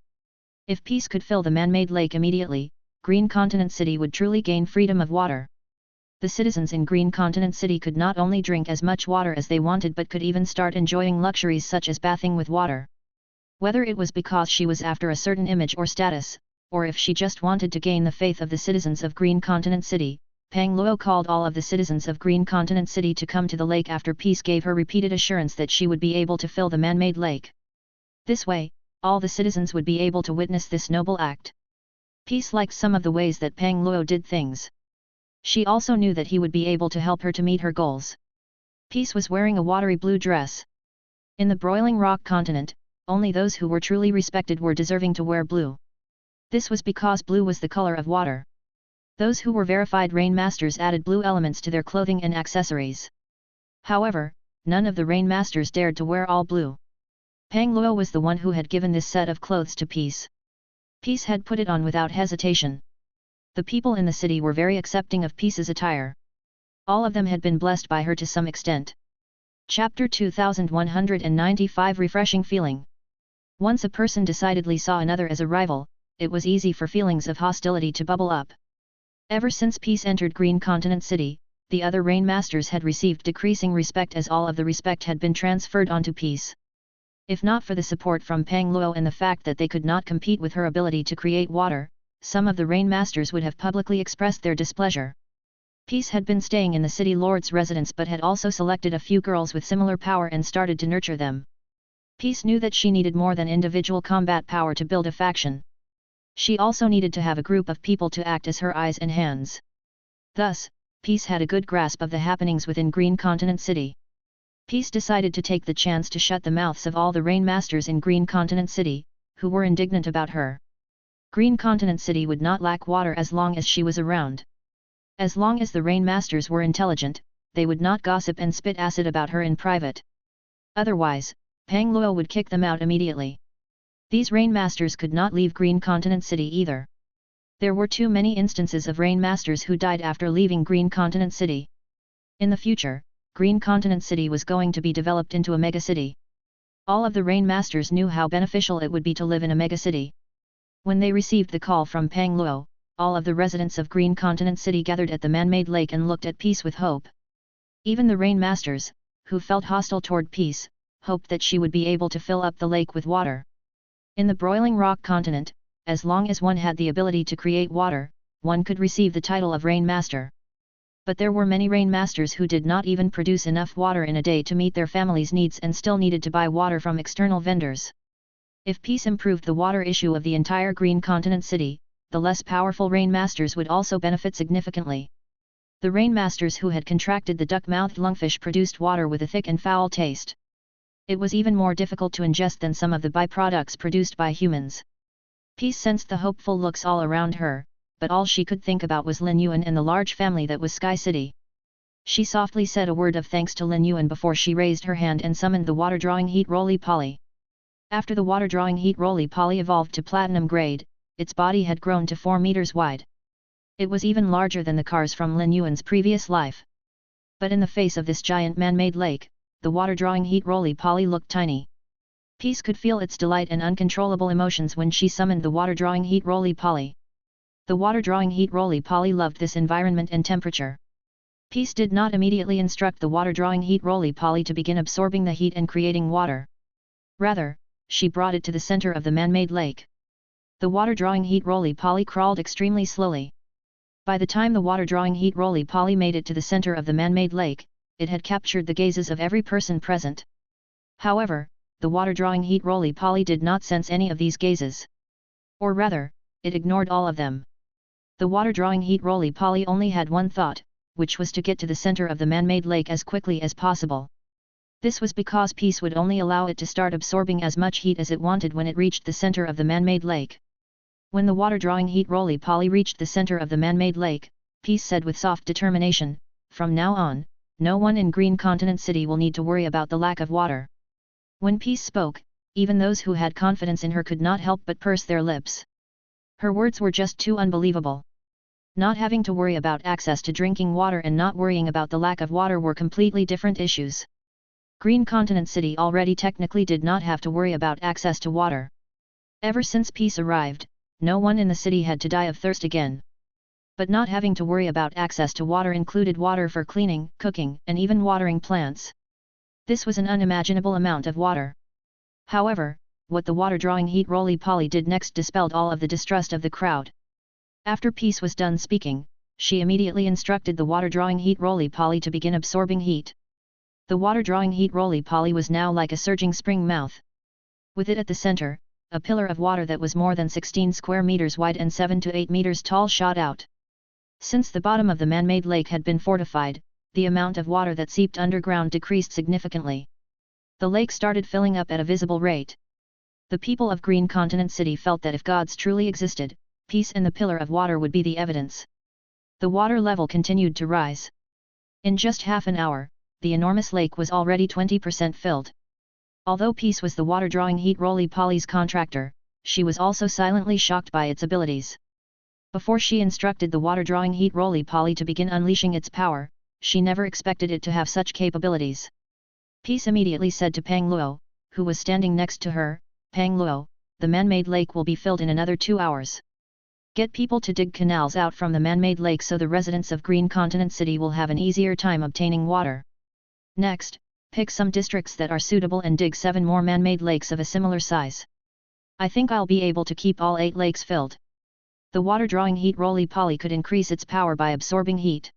If Peace could fill the man-made lake immediately, Green Continent City would truly gain freedom of water. The citizens in Green Continent City could not only drink as much water as they wanted but could even start enjoying luxuries such as bathing with water. Whether it was because she was after a certain image or status, or if she just wanted to gain the faith of the citizens of Green Continent City, Pang Luo called all of the citizens of Green Continent City to come to the lake after Peace gave her repeated assurance that she would be able to fill the man-made lake. This way, all the citizens would be able to witness this noble act. Peace liked some of the ways that Pang Luo did things. She also knew that he would be able to help her to meet her goals. Peace was wearing a watery blue dress. In the broiling rock continent, only those who were truly respected were deserving to wear blue. This was because blue was the color of water. Those who were verified rain masters added blue elements to their clothing and accessories. However, none of the rain masters dared to wear all blue. Pang Luo was the one who had given this set of clothes to Peace. Peace had put it on without hesitation. The people in the city were very accepting of Peace's attire. All of them had been blessed by her to some extent. Chapter 2195 Refreshing Feeling. Once a person decidedly saw another as a rival, it was easy for feelings of hostility to bubble up. Ever since Peace entered Green Continent City, the other Rain Masters had received decreasing respect as all of the respect had been transferred onto Peace. If not for the support from Pang Luo and the fact that they could not compete with her ability to create water, some of the Rain Masters would have publicly expressed their displeasure. Peace had been staying in the city lord's residence but had also selected a few girls with similar power and started to nurture them. Peace knew that she needed more than individual combat power to build a faction. She also needed to have a group of people to act as her eyes and hands. Thus, Peace had a good grasp of the happenings within Green Continent City. Peace decided to take the chance to shut the mouths of all the Rain Masters in Green Continent City, who were indignant about her. Green Continent City would not lack water as long as she was around. As long as the Rain Masters were intelligent, they would not gossip and spit acid about her in private. Otherwise, Pang Luo would kick them out immediately. These Rain Masters could not leave Green Continent City either. There were too many instances of Rain Masters who died after leaving Green Continent City. In the future, Green Continent City was going to be developed into a megacity. All of the Rain Masters knew how beneficial it would be to live in a megacity. When they received the call from Pang Luo, all of the residents of Green Continent City gathered at the man-made lake and looked at Peace with hope. Even the Rain Masters, who felt hostile toward Peace, hoped that she would be able to fill up the lake with water. In the broiling rock continent, as long as one had the ability to create water, one could receive the title of Rain Master. But there were many Rain Masters who did not even produce enough water in a day to meet their family's needs and still needed to buy water from external vendors. If Peace improved the water issue of the entire Green Continent City, the less powerful Rain Masters would also benefit significantly. The Rain Masters who had contracted the duck-mouthed lungfish produced water with a thick and foul taste. It was even more difficult to ingest than some of the byproducts produced by humans. Peace sensed the hopeful looks all around her, but all she could think about was Lin Yuan and the large family that was Sky City. She softly said a word of thanks to Lin Yuan before she raised her hand and summoned the water-drawing heat roly-poly. After the water-drawing heat roly-poly evolved to platinum grade, its body had grown to 4 meters wide. It was even larger than the cars from Lin Yuan's previous life. But in the face of this giant man-made lake, the water-drawing heat roly-poly looked tiny. Peace could feel its delight and uncontrollable emotions when she summoned the water-drawing heat roly-poly. The water-drawing heat roly-poly loved this environment and temperature. Peace did not immediately instruct the water-drawing heat roly-poly to begin absorbing the heat and creating water. Rather, she brought it to the center of the man-made lake. The water-drawing heat roly-poly crawled extremely slowly. By the time the water-drawing heat roly-poly made it to the center of the man-made lake, it had captured the gazes of every person present. However, the water-drawing heat roly-poly did not sense any of these gazes. Or rather, it ignored all of them. The water-drawing heat roly-poly only had one thought, which was to get to the center of the man-made lake as quickly as possible. This was because peace would only allow it to start absorbing as much heat as it wanted when it reached the center of the man-made lake. When the water-drawing heat roly-poly reached the center of the man-made lake, Peace said with soft determination, "From now on, no one in Green Continent City will need to worry about the lack of water." When Peace spoke, even those who had confidence in her could not help but purse their lips. Her words were just too unbelievable. Not having to worry about access to drinking water and not worrying about the lack of water were completely different issues. Green Continent City already technically did not have to worry about access to water. Ever since peace arrived, no one in the city had to die of thirst again. But not having to worry about access to water included water for cleaning, cooking, and even watering plants. This was an unimaginable amount of water. However, what the water-drawing heat roly-poly did next dispelled all of the distrust of the crowd. After Peace was done speaking, she immediately instructed the water-drawing heat roly-poly to begin absorbing heat. The water-drawing heat roly-poly was now like a surging spring mouth. With it at the center, a pillar of water that was more than 16 square meters wide and 7 to 8 meters tall shot out. Since the bottom of the man-made lake had been fortified, the amount of water that seeped underground decreased significantly. The lake started filling up at a visible rate. The people of Green Continent City felt that if gods truly existed, peace and the pillar of water would be the evidence. The water level continued to rise. In just half an hour, the enormous lake was already 20% filled. Although Peace was the water-drawing heat roly-poly's contractor, she was also silently shocked by its abilities. Before she instructed the water-drawing heat roly-poly to begin unleashing its power, she never expected it to have such capabilities. Peace immediately said to Pang Luo, who was standing next to her, "Pang Luo, the man-made lake will be filled in another 2 hours. Get people to dig canals out from the man-made lake so the residents of Green Continent City will have an easier time obtaining water. Next, pick some districts that are suitable and dig 7 more man-made lakes of a similar size. I think I'll be able to keep all 8 lakes filled." The water-drawing heat roly-poly could increase its power by absorbing heat.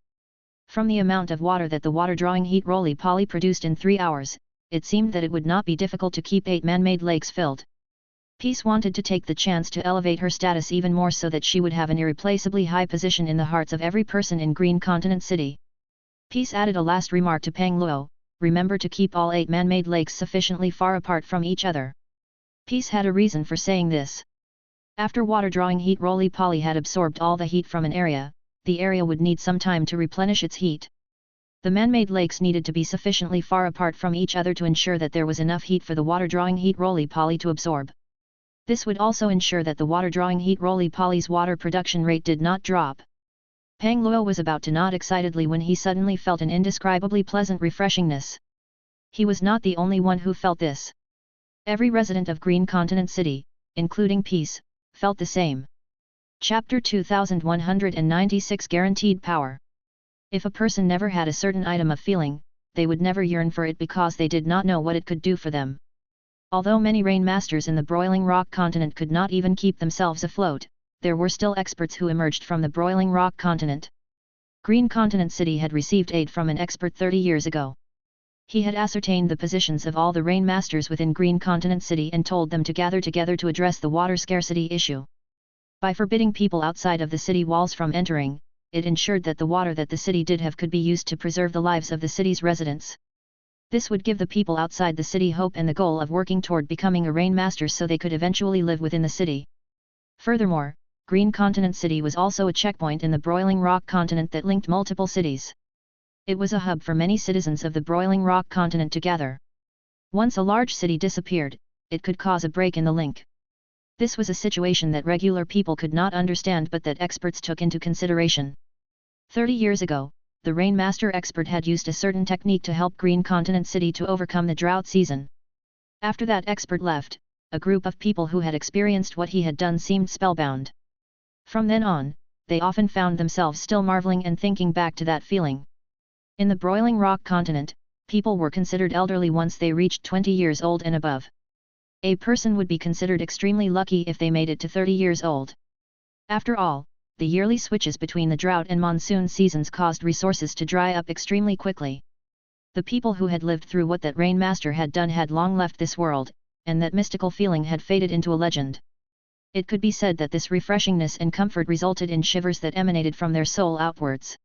From the amount of water that the water-drawing heat roly-poly produced in 3 hours, it seemed that it would not be difficult to keep 8 man-made lakes filled. Peace wanted to take the chance to elevate her status even more so that she would have an irreplaceably high position in the hearts of every person in Green Continent City. Peace added a last remark to Pang Luo, "Remember to keep all 8 man-made lakes sufficiently far apart from each other." Peace had a reason for saying this. After water-drawing heat roly-poly had absorbed all the heat from an area, the area would need some time to replenish its heat. The man-made lakes needed to be sufficiently far apart from each other to ensure that there was enough heat for the water-drawing heat roly-poly to absorb. This would also ensure that the water-drawing heat roly-poly's water production rate did not drop. Pang Luo was about to nod excitedly when he suddenly felt an indescribably pleasant refreshingness. He was not the only one who felt this. Every resident of Green Continent City, including Peace, felt the same. Chapter 2196 Guaranteed Power. If a person never had a certain item of feeling, they would never yearn for it because they did not know what it could do for them. Although many rain masters in the broiling rock continent could not even keep themselves afloat, there were still experts who emerged from the broiling rock continent. Green Continent City had received aid from an expert 30 years ago. He had ascertained the positions of all the rain masters within Green Continent City and told them to gather together to address the water scarcity issue. By forbidding people outside of the city walls from entering, it ensured that the water that the city did have could be used to preserve the lives of the city's residents. This would give the people outside the city hope and the goal of working toward becoming a rain master so they could eventually live within the city. Furthermore, Green Continent City was also a checkpoint in the broiling rock continent that linked multiple cities. It was a hub for many citizens of the broiling rock continent to gather. Once a large city disappeared, it could cause a break in the link. This was a situation that regular people could not understand but that experts took into consideration. 30 years ago, the Rainmaster expert had used a certain technique to help Green Continent City to overcome the drought season. After that expert left, a group of people who had experienced what he had done seemed spellbound. From then on, they often found themselves still marveling and thinking back to that feeling. In the broiling rock continent, people were considered elderly once they reached 20 years old and above. A person would be considered extremely lucky if they made it to 30 years old. After all, the yearly switches between the drought and monsoon seasons caused resources to dry up extremely quickly. The people who had lived through what that rainmaster had done had long left this world, and that mystical feeling had faded into a legend. It could be said that this refreshingness and comfort resulted in shivers that emanated from their soul outwards.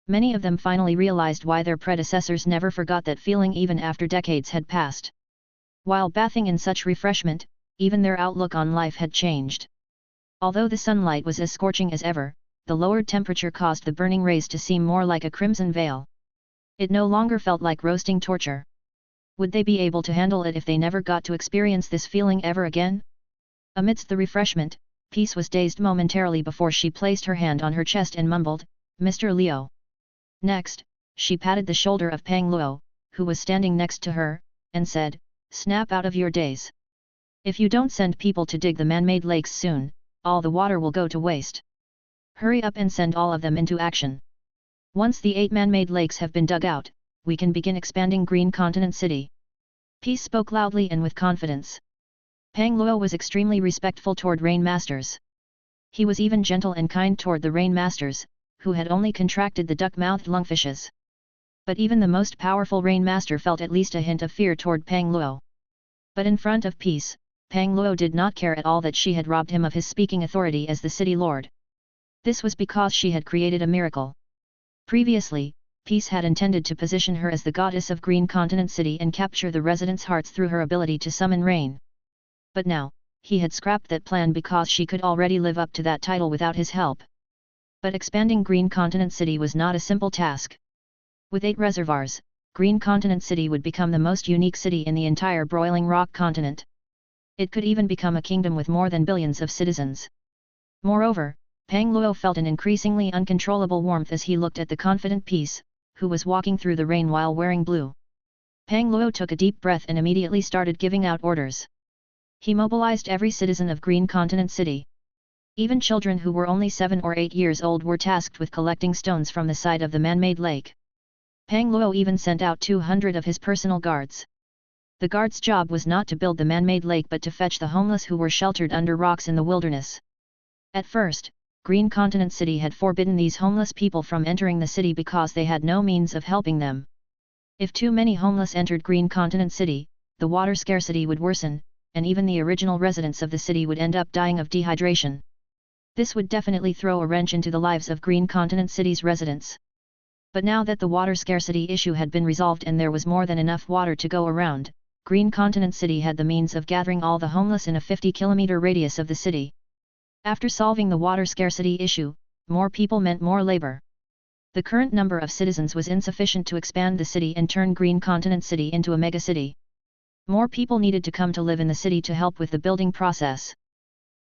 Many of them finally realized why their predecessors never forgot that feeling even after decades had passed. While bathing in such refreshment, even their outlook on life had changed. Although the sunlight was as scorching as ever, the lowered temperature caused the burning rays to seem more like a crimson veil. It no longer felt like roasting torture. Would they be able to handle it if they never got to experience this feeling ever again? Amidst the refreshment, Peace was dazed momentarily before she placed her hand on her chest and mumbled, "Mr. Liu." Next, she patted the shoulder of Pang Luo, who was standing next to her, and said, "Snap out of your daze. If you don't send people to dig the man-made lakes soon, all the water will go to waste. Hurry up and send all of them into action. Once the 8 man-made lakes have been dug out, we can begin expanding Green Continent City." Peace spoke loudly and with confidence. Pang Luo was extremely respectful toward Rain Masters. He was even gentle and kind toward the Rain Masters, who had only contracted the duck-mouthed lungfishes. But even the most powerful Rain Master felt at least a hint of fear toward Pang Luo. But in front of Peace, Pang Luo did not care at all that she had robbed him of his speaking authority as the city lord. This was because she had created a miracle. Previously, Peace had intended to position her as the goddess of Green Continent City and capture the residents' hearts through her ability to summon rain. But now, he had scrapped that plan because she could already live up to that title without his help. But expanding Green Continent City was not a simple task. With 8 reservoirs, Green Continent City would become the most unique city in the entire broiling rock continent. It could even become a kingdom with more than billions of citizens. Moreover, Pang Luo felt an increasingly uncontrollable warmth as he looked at the confident Peace, who was walking through the rain while wearing blue. Pang Luo took a deep breath and immediately started giving out orders. He mobilized every citizen of Green Continent City. Even children who were only 7 or 8 years old were tasked with collecting stones from the side of the man-made lake. Pang Luo even sent out 200 of his personal guards. The guards' job was not to build the man-made lake but to fetch the homeless who were sheltered under rocks in the wilderness. At first, Green Continent City had forbidden these homeless people from entering the city because they had no means of helping them. If too many homeless entered Green Continent City, the water scarcity would worsen, and even the original residents of the city would end up dying of dehydration. This would definitely throw a wrench into the lives of Green Continent City's residents. But now that the water scarcity issue had been resolved and there was more than enough water to go around, Green Continent City had the means of gathering all the homeless in a 50-kilometer radius of the city. After solving the water scarcity issue, more people meant more labor. The current number of citizens was insufficient to expand the city and turn Green Continent City into a megacity. More people needed to come to live in the city to help with the building process.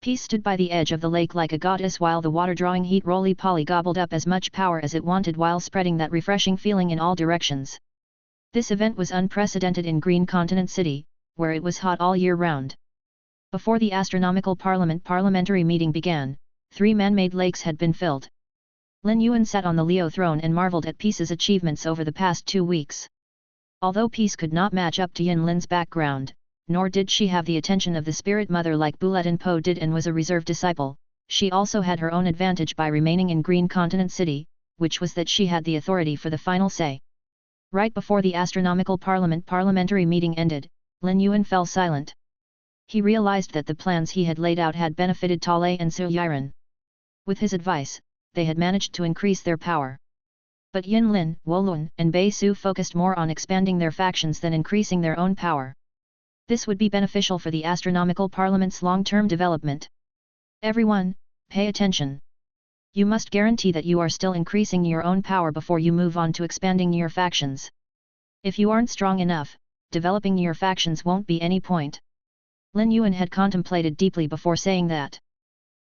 Peace stood by the edge of the lake like a goddess while the water-drawing heat roly-poly gobbled up as much power as it wanted while spreading that refreshing feeling in all directions. This event was unprecedented in Green Continent City, where it was hot all year round. Before the Astronomical Parliament parliamentary meeting began, 3 man-made lakes had been filled. Lin Yuan sat on the Leo throne and marveled at Peace's achievements over the past 2 weeks. Although Peace could not match up to Yin Lin's background, nor did she have the attention of the spirit mother like Buletin Po did and was a reserved disciple, she also had her own advantage by remaining in Green Continent City, which was that she had the authority for the final say. Right before the Astronomical Parliament parliamentary meeting ended, Lin Yuan fell silent. He realized that the plans he had laid out had benefited Tale and Su Yiren. With his advice, they had managed to increase their power. But Yin Lin, Wolun, and Bei Su focused more on expanding their factions than increasing their own power. This would be beneficial for the Astronomical Parliament's long-term development. Everyone, pay attention. You must guarantee that you are still increasing your own power before you move on to expanding your factions. If you aren't strong enough, developing your factions won't be any point. Lin Yuan had contemplated deeply before saying that.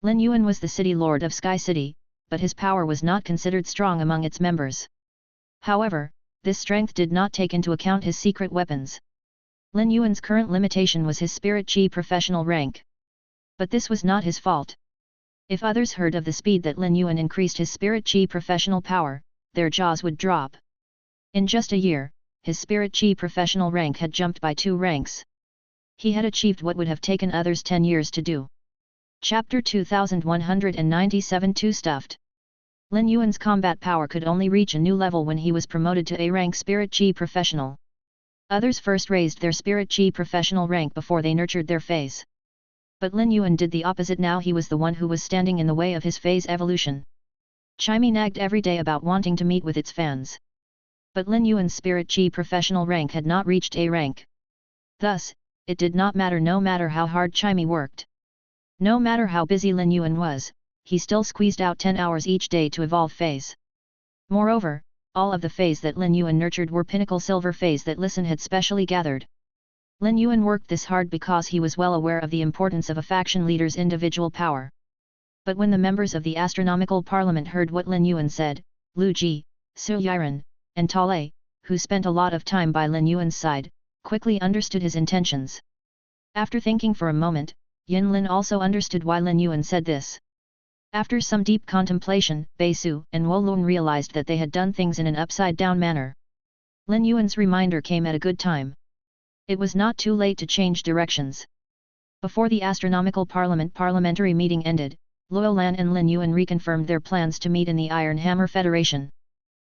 Lin Yuan was the city lord of Sky City, but his power was not considered strong among its members. However, this strength did not take into account his secret weapons. Lin Yuan's current limitation was his spirit chi professional rank. But this was not his fault. If others heard of the speed that Lin Yuan increased his spirit chi professional power, their jaws would drop. In just a year, his spirit chi professional rank had jumped by 2 ranks. He had achieved what would have taken others 10 years to do. Chapter 2197 Too Stuffed. Lin Yuan's combat power could only reach a new level when he was promoted to A rank spirit chi professional. Others first raised their spirit chi professional rank before they nurtured their feys. But Lin Yuan did the opposite. Now he was the one who was standing in the way of his feys evolution. Chimey nagged every day about wanting to meet with its fans. But Lin Yuan's spirit chi professional rank had not reached A rank. Thus, it did not matter no matter how hard Chimey worked. No matter how busy Lin Yuan was, he still squeezed out 10 hours each day to evolve feys. Moreover, all of the feys that Lin Yuan nurtured were pinnacle silver feys that Lin had specially gathered. Lin Yuan worked this hard because he was well aware of the importance of a faction leader's individual power. But when the members of the Astronomical Parliament heard what Lin Yuan said, Lu Ji, Su Yiren, and Tale, who spent a lot of time by Lin Yuan's side, quickly understood his intentions. After thinking for a moment, Yin Lin also understood why Lin Yuan said this. After some deep contemplation, Bei Su and Wo Lun realized that they had done things in an upside-down manner. Lin Yuan's reminder came at a good time. It was not too late to change directions. Before the Astronomical Parliament parliamentary meeting ended, Luo Lan and Lin Yuan reconfirmed their plans to meet in the Iron Hammer Federation.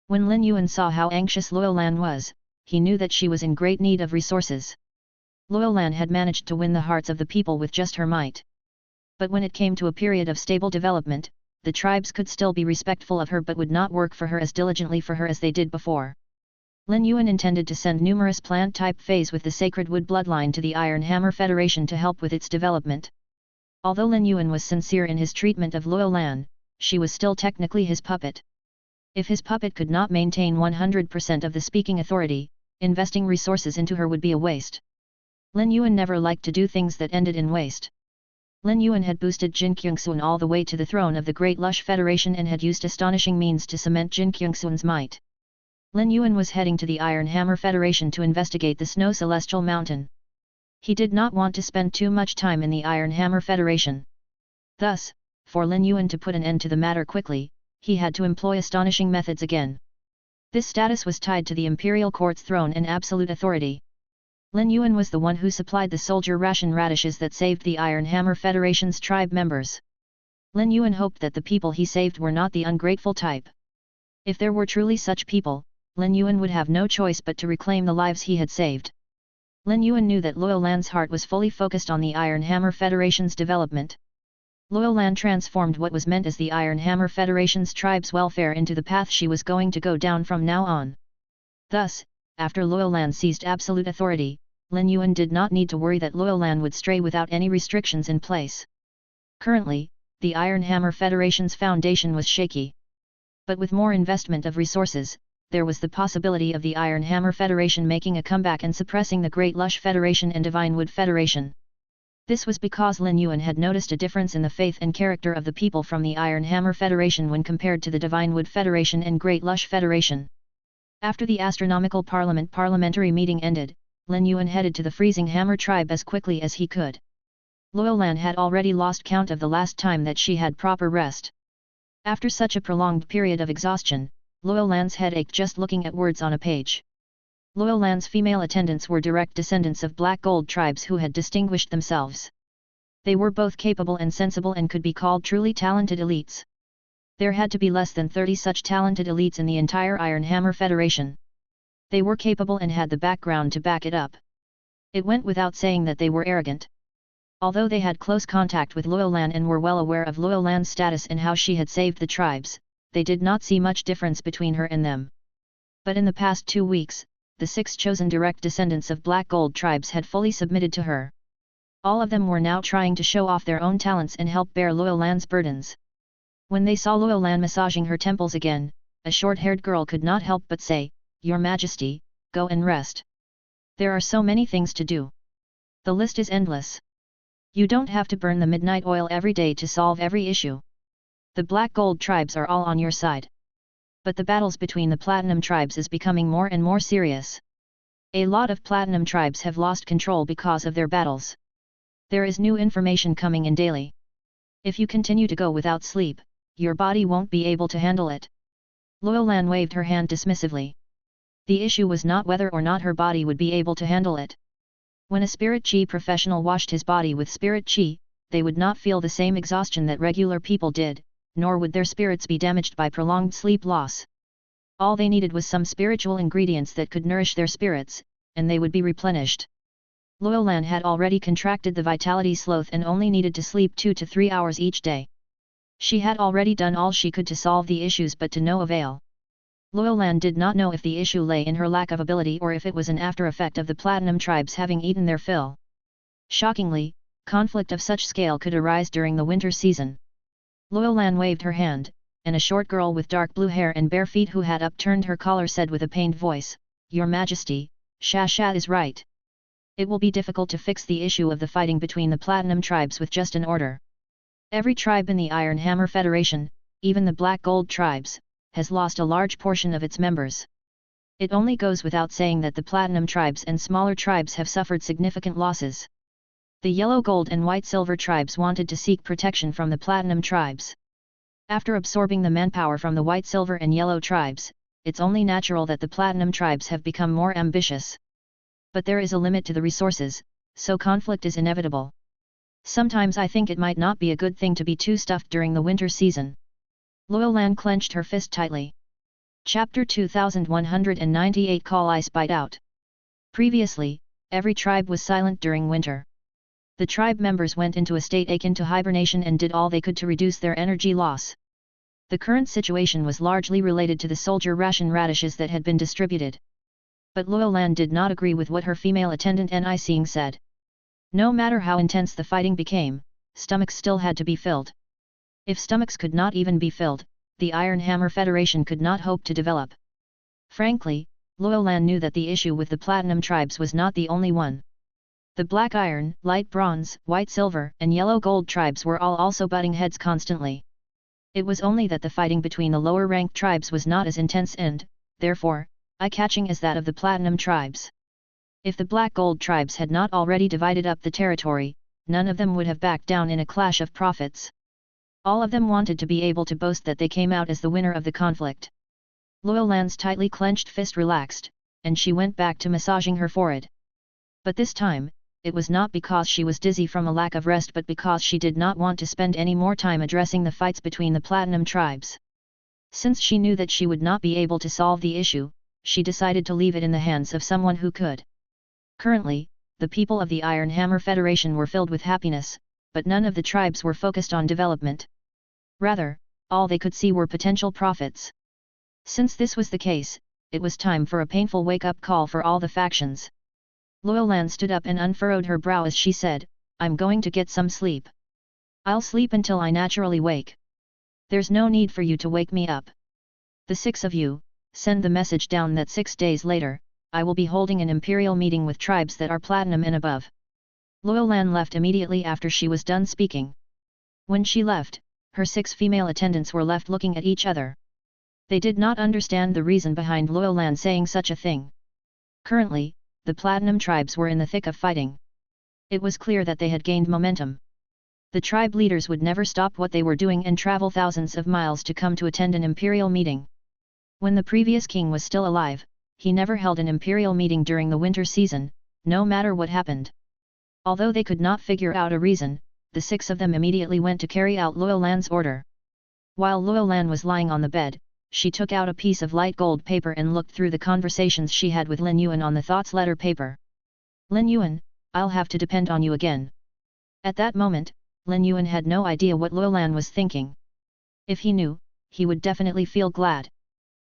When Lin Yuan saw how anxious Luo Lan was, he knew that she was in great need of resources. Luo Lan had managed to win the hearts of the people with just her might. But when it came to a period of stable development, the tribes could still be respectful of her but would not work for her as diligently for her as they did before. Lin Yuan intended to send numerous plant-type feys with the Sacred Wood bloodline to the Iron Hammer Federation to help with its development. Although Lin Yuan was sincere in his treatment of Luo Lan, she was still technically his puppet. If his puppet could not maintain 100% of the speaking authority, investing resources into her would be a waste. Lin Yuan never liked to do things that ended in waste. Lin Yuan had boosted Jin Kyungsun all the way to the throne of the Great Lush Federation and had used astonishing means to cement Jin Kyungsun's might. Lin Yuan was heading to the Iron Hammer Federation to investigate the Snow Celestial Mountain. He did not want to spend too much time in the Iron Hammer Federation. Thus, for Lin Yuan to put an end to the matter quickly, he had to employ astonishing methods again. This status was tied to the Imperial Court's throne and absolute authority. Lin Yuan was the one who supplied the soldier ration radishes that saved the Iron Hammer Federation's tribe members. Lin Yuan hoped that the people he saved were not the ungrateful type. If there were truly such people, Lin Yuan would have no choice but to reclaim the lives he had saved. Lin Yuan knew that Luo Lan's heart was fully focused on the Iron Hammer Federation's development. Luo Lan transformed what was meant as the Iron Hammer Federation's tribe's welfare into the path she was going to go down from now on. Thus, after Luo Lan seized absolute authority, Lin Yuan did not need to worry that Luo Lan would stray without any restrictions in place. Currently, the Iron Hammer Federation's foundation was shaky. But with more investment of resources, there was the possibility of the Iron Hammer Federation making a comeback and suppressing the Great Lush Federation and Divine Wood Federation. This was because Lin Yuan had noticed a difference in the faith and character of the people from the Iron Hammer Federation when compared to the Divine Wood Federation and Great Lush Federation. After the Astronomical Parliament parliamentary meeting ended, Lin Yuan headed to the Freezing Hammer tribe as quickly as he could. Luo Lan had already lost count of the last time that she had proper rest. After such a prolonged period of exhaustion, Luo Lan's head ached just looking at words on a page. Luo Lan's female attendants were direct descendants of Black Gold tribes who had distinguished themselves. They were both capable and sensible and could be called truly talented elites. There had to be less than 30 such talented elites in the entire Iron Hammer Federation. They were capable and had the background to back it up. It went without saying that they were arrogant. Although they had close contact with Luo Lan and were well aware of Luo Lan's status and how she had saved the tribes, they did not see much difference between her and them. But in the past 2 weeks, the 6 chosen direct descendants of Black Gold tribes had fully submitted to her. All of them were now trying to show off their own talents and help bear Luo Lan's burdens. When they saw Luo Lan massaging her temples again, a short-haired girl could not help but say, "Your Majesty, go and rest. There are so many things to do. The list is endless. You don't have to burn the midnight oil every day to solve every issue. The Black Gold tribes are all on your side. But the battles between the Platinum tribes is becoming more and more serious. A lot of Platinum tribes have lost control because of their battles. There is new information coming in daily. If you continue to go without sleep, your body won't be able to handle it. Luo Lan waved her hand dismissively. The issue was not whether or not her body would be able to handle it. When a spirit qi professional washed his body with spirit qi, they would not feel the same exhaustion that regular people did, nor would their spirits be damaged by prolonged sleep loss. All they needed was some spiritual ingredients that could nourish their spirits, and they would be replenished. Luo Lan had already contracted the vitality sloth and only needed to sleep 2 to 3 hours each day. She had already done all she could to solve the issues, but to no avail. Luo Lan did not know if the issue lay in her lack of ability or if it was an after effect of the platinum tribes having eaten their fill. Shockingly, conflict of such scale could arise during the winter season. Luo Lan waved her hand, and a short girl with dark blue hair and bare feet who had upturned her collar said with a pained voice, "Your Majesty, Sha Sha is right. It will be difficult to fix the issue of the fighting between the platinum tribes with just an order. Every tribe in the Iron Hammer Federation, even the Black Gold tribes, has lost a large portion of its members. It only goes without saying that the platinum tribes and smaller tribes have suffered significant losses. The Yellow Gold and White Silver tribes wanted to seek protection from the platinum tribes. After absorbing the manpower from the White Silver and Yellow tribes, it's only natural that the platinum tribes have become more ambitious. But there is a limit to the resources, so conflict is inevitable. Sometimes I think it might not be a good thing to be too stuffed during the winter season." Luo Lan clenched her fist tightly. Chapter 2198 Call Ice Bite Out. Previously, every tribe was silent during winter. The tribe members went into a state akin to hibernation and did all they could to reduce their energy loss. The current situation was largely related to the soldier ration radishes that had been distributed. But Luo Lan did not agree with what her female attendant Nising said. No matter how intense the fighting became, stomachs still had to be filled. If stomachs could not even be filled, the Iron Hammer Federation could not hope to develop. Frankly, Luo Lan knew that the issue with the Platinum tribes was not the only one. The Black Iron, Light Bronze, White Silver, and Yellow Gold tribes were all also butting heads constantly. It was only that the fighting between the lower-ranked tribes was not as intense and, therefore, eye-catching as that of the Platinum tribes. If the Black Gold tribes had not already divided up the territory, none of them would have backed down in a clash of profits. All of them wanted to be able to boast that they came out as the winner of the conflict. Luo Lan's tightly clenched fist relaxed, and she went back to massaging her forehead. But this time, it was not because she was dizzy from a lack of rest but because she did not want to spend any more time addressing the fights between the Platinum tribes. Since she knew that she would not be able to solve the issue, she decided to leave it in the hands of someone who could. Currently, the people of the Iron Hammer Federation were filled with happiness, but none of the tribes were focused on development. Rather, all they could see were potential profits. Since this was the case, it was time for a painful wake-up call for all the factions. Luo Lan stood up and unfurrowed her brow as she said, "I'm going to get some sleep. I'll sleep until I naturally wake. There's no need for you to wake me up. The 6 of you, send the message down that 6 days later, I will be holding an imperial meeting with tribes that are platinum and above." Luo Lan left immediately after she was done speaking. When she left, her 6 female attendants were left looking at each other. They did not understand the reason behind Luo Lan saying such a thing. Currently, the Platinum tribes were in the thick of fighting. It was clear that they had gained momentum. The tribe leaders would never stop what they were doing and travel thousands of miles to come to attend an imperial meeting. When the previous king was still alive, he never held an imperial meeting during the winter season, no matter what happened. Although they could not figure out a reason, the 6 of them immediately went to carry out Luo Lan's order. While Luo Lan was lying on the bed, she took out a piece of light gold paper and looked through the conversations she had with Lin Yuan on the thoughts letter paper. "Lin Yuan, I'll have to depend on you again." At that moment, Lin Yuan had no idea what Luo Lan was thinking. If he knew, he would definitely feel glad.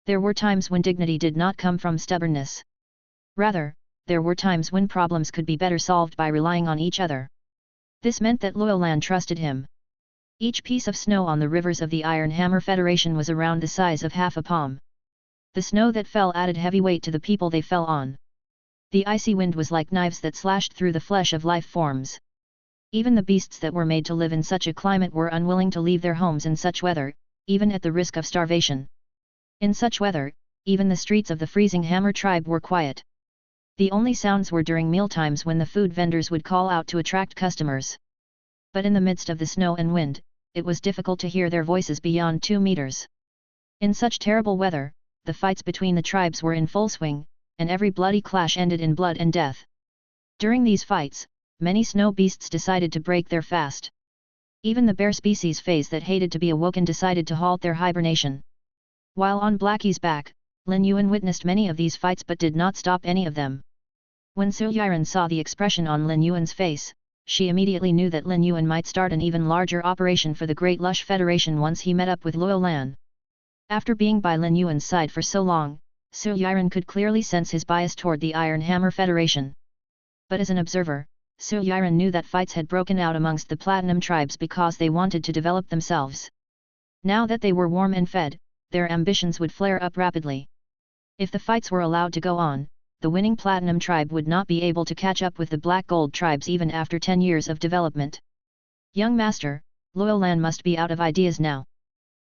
There were times when dignity did not come from stubbornness. Rather, there were times when problems could be better solved by relying on each other. This meant that Luo Lan trusted him. Each piece of snow on the rivers of the Iron Hammer Federation was around the size of half a palm. The snow that fell added heavy weight to the people they fell on. The icy wind was like knives that slashed through the flesh of life forms. Even the beasts that were made to live in such a climate were unwilling to leave their homes in such weather, even at the risk of starvation. In such weather, even the streets of the freezing Hammer tribe were quiet. The only sounds were during mealtimes when the food vendors would call out to attract customers. But in the midst of the snow and wind, it was difficult to hear their voices beyond 2 meters. In such terrible weather, the fights between the tribes were in full swing, and every bloody clash ended in blood and death. During these fights, many snow beasts decided to break their fast. Even the bear species feys that hated to be awoken decided to halt their hibernation. While on Blackie's back, Lin Yuan witnessed many of these fights but did not stop any of them. When Su Yiren saw the expression on Lin Yuan's face, she immediately knew that Lin Yuan might start an even larger operation for the Great Lush Federation once he met up with Luo Lan. After being by Lin Yuan's side for so long, Su Yiren could clearly sense his bias toward the Iron Hammer Federation. But as an observer, Su Yiren knew that fights had broken out amongst the Platinum tribes because they wanted to develop themselves. Now that they were warm and fed, their ambitions would flare up rapidly. If the fights were allowed to go on, the winning Platinum tribe would not be able to catch up with the Black Gold tribes even after 10 years of development. Young master, Luo Lan must be out of ideas now.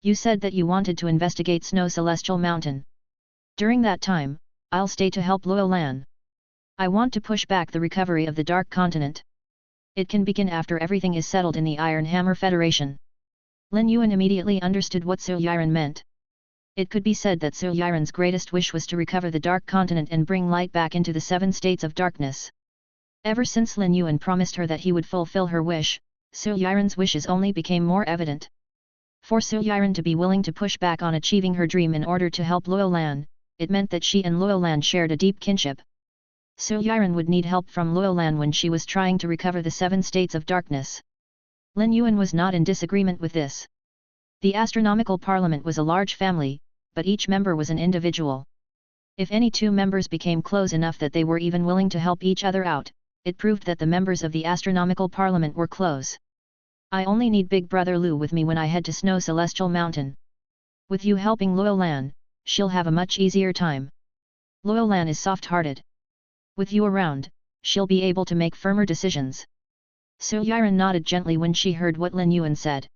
You said that you wanted to investigate Snow Celestial Mountain. During that time, I'll stay to help Luo Lan. I want to push back the recovery of the Dark Continent. It can begin after everything is settled in the Iron Hammer Federation. Lin Yuan immediately understood what Su Yiren meant. It could be said that Su Yiren's greatest wish was to recover the Dark Continent and bring light back into the 7 states of darkness. Ever since Lin Yuan promised her that he would fulfill her wish, Su Yiren's wishes only became more evident. For Su Yiren to be willing to push back on achieving her dream in order to help Luo Lan, it meant that she and Luo Lan shared a deep kinship. Su Yiren would need help from Luo Lan when she was trying to recover the 7 states of darkness. Lin Yuan was not in disagreement with this. The astronomical parliament was a large family, but each member was an individual. If any 2 members became close enough that they were even willing to help each other out, it proved that the members of the astronomical parliament were close. I only need Big Brother Lu with me when I head to Snow Celestial Mountain. With you helping Luo Lan, she'll have a much easier time. Luo Lan is soft-hearted. With you around, she'll be able to make firmer decisions. Su Yiren nodded gently when she heard what Lin Yuan said.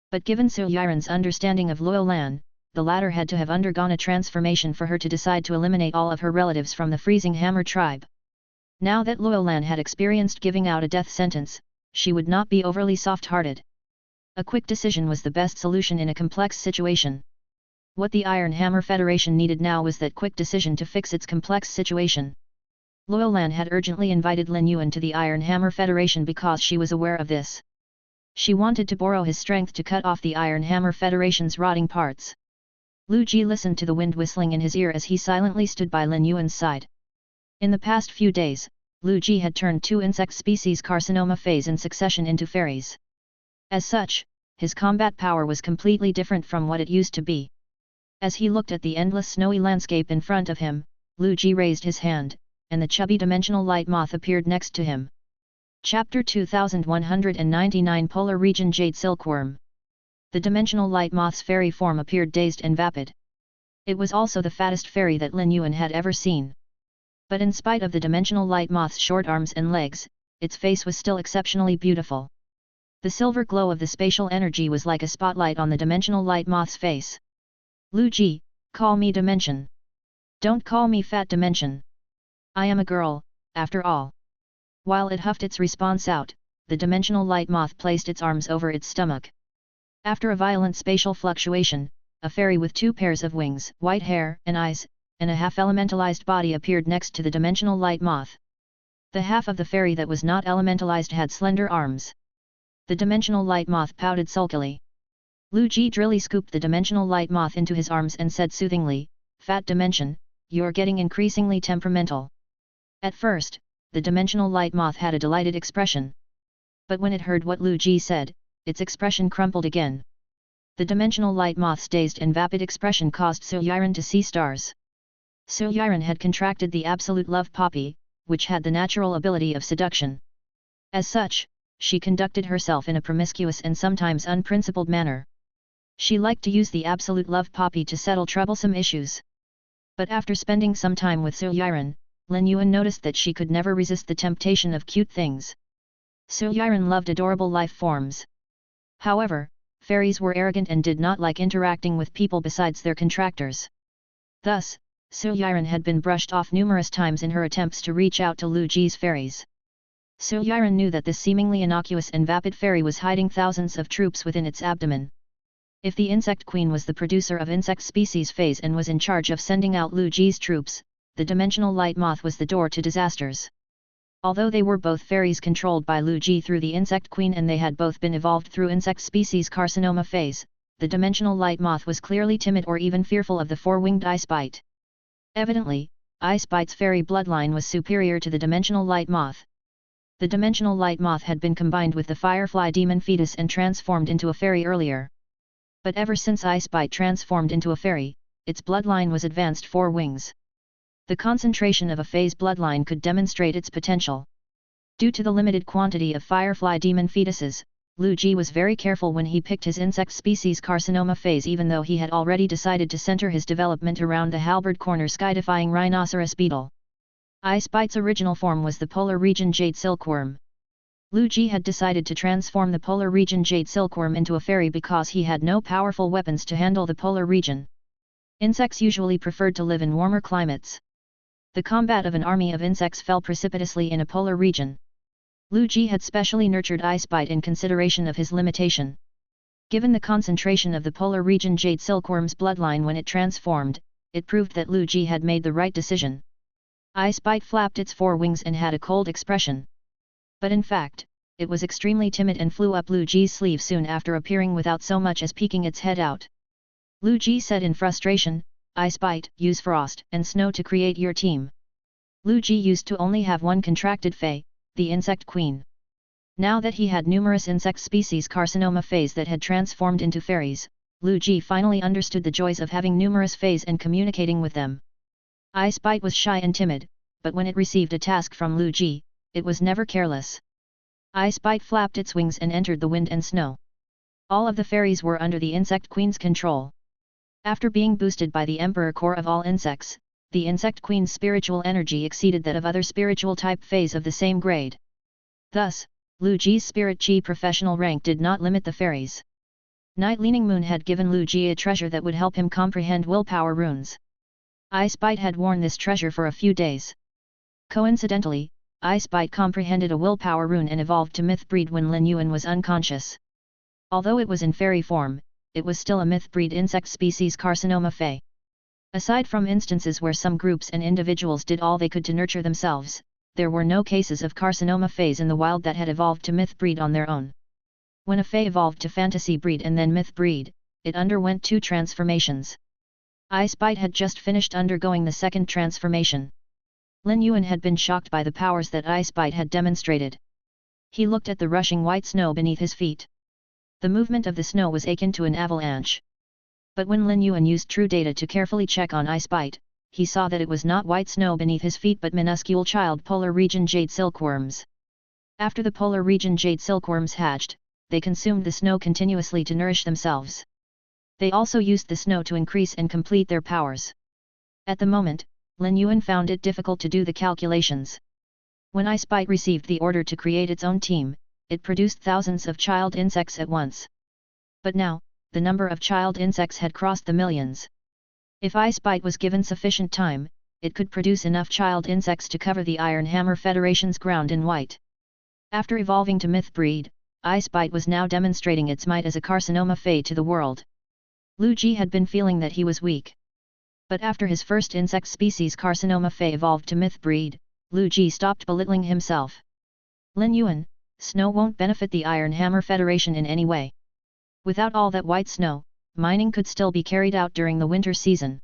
But given Su Yiren's understanding of Luo Lan, the latter had to have undergone a transformation for her to decide to eliminate all of her relatives from the Freezing Hammer tribe. Now that Luo Lan had experienced giving out a death sentence, she would not be overly soft-hearted. A quick decision was the best solution in a complex situation. What the Iron Hammer Federation needed now was that quick decision to fix its complex situation. Luo Lan had urgently invited Lin Yuan to the Iron Hammer Federation because she was aware of this. She wanted to borrow his strength to cut off the Iron Hammer Federation's rotting parts. Lu Ji listened to the wind whistling in his ear as he silently stood by Lin Yuan's side. In the past few days, Lu Ji had turned 2 insect species carcinoma feys in succession into fairies. As such, his combat power was completely different from what it used to be. As he looked at the endless snowy landscape in front of him, Lu Ji raised his hand, and the chubby dimensional light moth appeared next to him. Chapter 2199 Polar Region Jade Silkworm. The dimensional light moth's fairy form appeared dazed and vapid. It was also the fattest fairy that Lin Yuan had ever seen. But in spite of the dimensional light moth's short arms and legs, its face was still exceptionally beautiful. The silver glow of the spatial energy was like a spotlight on the dimensional light moth's face. Lu Ji, call me Dimension. Don't call me Fat Dimension. I am a girl, after all. While it huffed its response out, the dimensional light moth placed its arms over its stomach. After a violent spatial fluctuation, a fairy with 2 pairs of wings, white hair and eyes, and a half-elementalized body appeared next to the dimensional light moth. The half of the fairy that was not elementalized had slender arms. The dimensional light moth pouted sulkily. Lu Ji drilly scooped the dimensional light moth into his arms and said soothingly, Fat Dimension, you're getting increasingly temperamental. At first, the dimensional light moth had a delighted expression. But when it heard what Lu Ji said, its expression crumpled again. The dimensional light moth's dazed and vapid expression caused Su Yiren to see stars. Su Yiren had contracted the absolute love poppy, which had the natural ability of seduction. As such, she conducted herself in a promiscuous and sometimes unprincipled manner. She liked to use the absolute love poppy to settle troublesome issues. But after spending some time with Su Yiren, Lin Yuan noticed that she could never resist the temptation of cute things. Su Yiren loved adorable life forms. However, fairies were arrogant and did not like interacting with people besides their contractors. Thus, Su Yiren had been brushed off numerous times in her attempts to reach out to Lu Ji's fairies. Su Yiren knew that this seemingly innocuous and vapid fairy was hiding thousands of troops within its abdomen. If the insect queen was the producer of insect species feys and was in charge of sending out Lu Ji's troops, the dimensional light moth was the door to disasters. Although they were both fairies controlled by Lu Ji through the insect queen and they had both been evolved through insect species carcinoma feys, the dimensional light moth was clearly timid or even fearful of the four-winged ice bite. Evidently, ice bite's fairy bloodline was superior to the dimensional light moth. The dimensional light moth had been combined with the firefly demon fetus and transformed into a fairy earlier. But ever since ice bite transformed into a fairy, its bloodline was advanced 4 wings. The concentration of a fey's bloodline could demonstrate its potential. Due to the limited quantity of firefly demon fetuses, Lu Ji was very careful when he picked his insect species carcinoma feys, even though he had already decided to center his development around the halberd corner sky-defying rhinoceros beetle. Ice bite's original form was the polar region jade silkworm. Lu Ji had decided to transform the polar region jade silkworm into a fairy because he had no powerful weapons to handle the polar region. Insects usually preferred to live in warmer climates. The combat of an army of insects fell precipitously in a polar region. Lu Ji had specially nurtured ice bite in consideration of his limitation. Given the concentration of the polar region jade silkworm's bloodline when it transformed, it proved that Lu Ji had made the right decision. Ice bite flapped its 4 wings and had a cold expression. But in fact, it was extremely timid and flew up Lu Ji's sleeve soon after appearing without so much as peeking its head out. Lu Ji said in frustration, "Ice bite, use frost and snow to create your team." Lu Ji used to only have one contracted fey, the insect queen. Now that he had numerous insect species carcinoma feys that had transformed into fairies, Lu Ji finally understood the joys of having numerous feys and communicating with them. Ice bite was shy and timid, but when it received a task from Lu Ji, it was never careless. Ice bite flapped its wings and entered the wind and snow. All of the fairies were under the insect queen's control. After being boosted by the emperor core of all insects, the insect queen's spiritual energy exceeded that of other spiritual type feys of the same grade. Thus, Lu Ji's spirit chi professional rank did not limit the fairies. Night Leaning Moon had given Lu Ji a treasure that would help him comprehend willpower runes. Ice bite had worn this treasure for a few days. Coincidentally, Ice bite comprehended a willpower rune and evolved to myth breed when Lin Yuan was unconscious. Although it was in fairy form, it was still a myth breed insect species carcinoma fey. Aside from instances where some groups and individuals did all they could to nurture themselves, there were no cases of carcinoma feys in the wild that had evolved to myth breed on their own. When a fey evolved to fantasy breed and then myth breed, it underwent 2 transformations. Ice bite had just finished undergoing the second transformation. Lin Yuan had been shocked by the powers that Ice bite had demonstrated. He looked at the rushing white snow beneath his feet. The movement of the snow was akin to an avalanche. But when Lin Yuan used true data to carefully check on Ice bite, he saw that it was not white snow beneath his feet but minuscule child polar region jade silkworms. After the polar region jade silkworms hatched, they consumed the snow continuously to nourish themselves. They also used the snow to increase and complete their powers. At the moment, Lin Yuan found it difficult to do the calculations. When Ice bite received the order to create its own team, it produced thousands of child insects at once. But now, the number of child insects had crossed the millions. If Ice bite was given sufficient time, it could produce enough child insects to cover the Iron Hammer Federation's ground in white. After evolving to myth breed, Ice bite was now demonstrating its might as a carcinoma fey to the world. Lu Ji had been feeling that he was weak. But after his first insect species carcinoma fey evolved to myth breed, Lu Ji stopped belittling himself. Lin Yuan, snow won't benefit the Iron Hammer Federation in any way. Without all that white snow, mining could still be carried out during the winter season.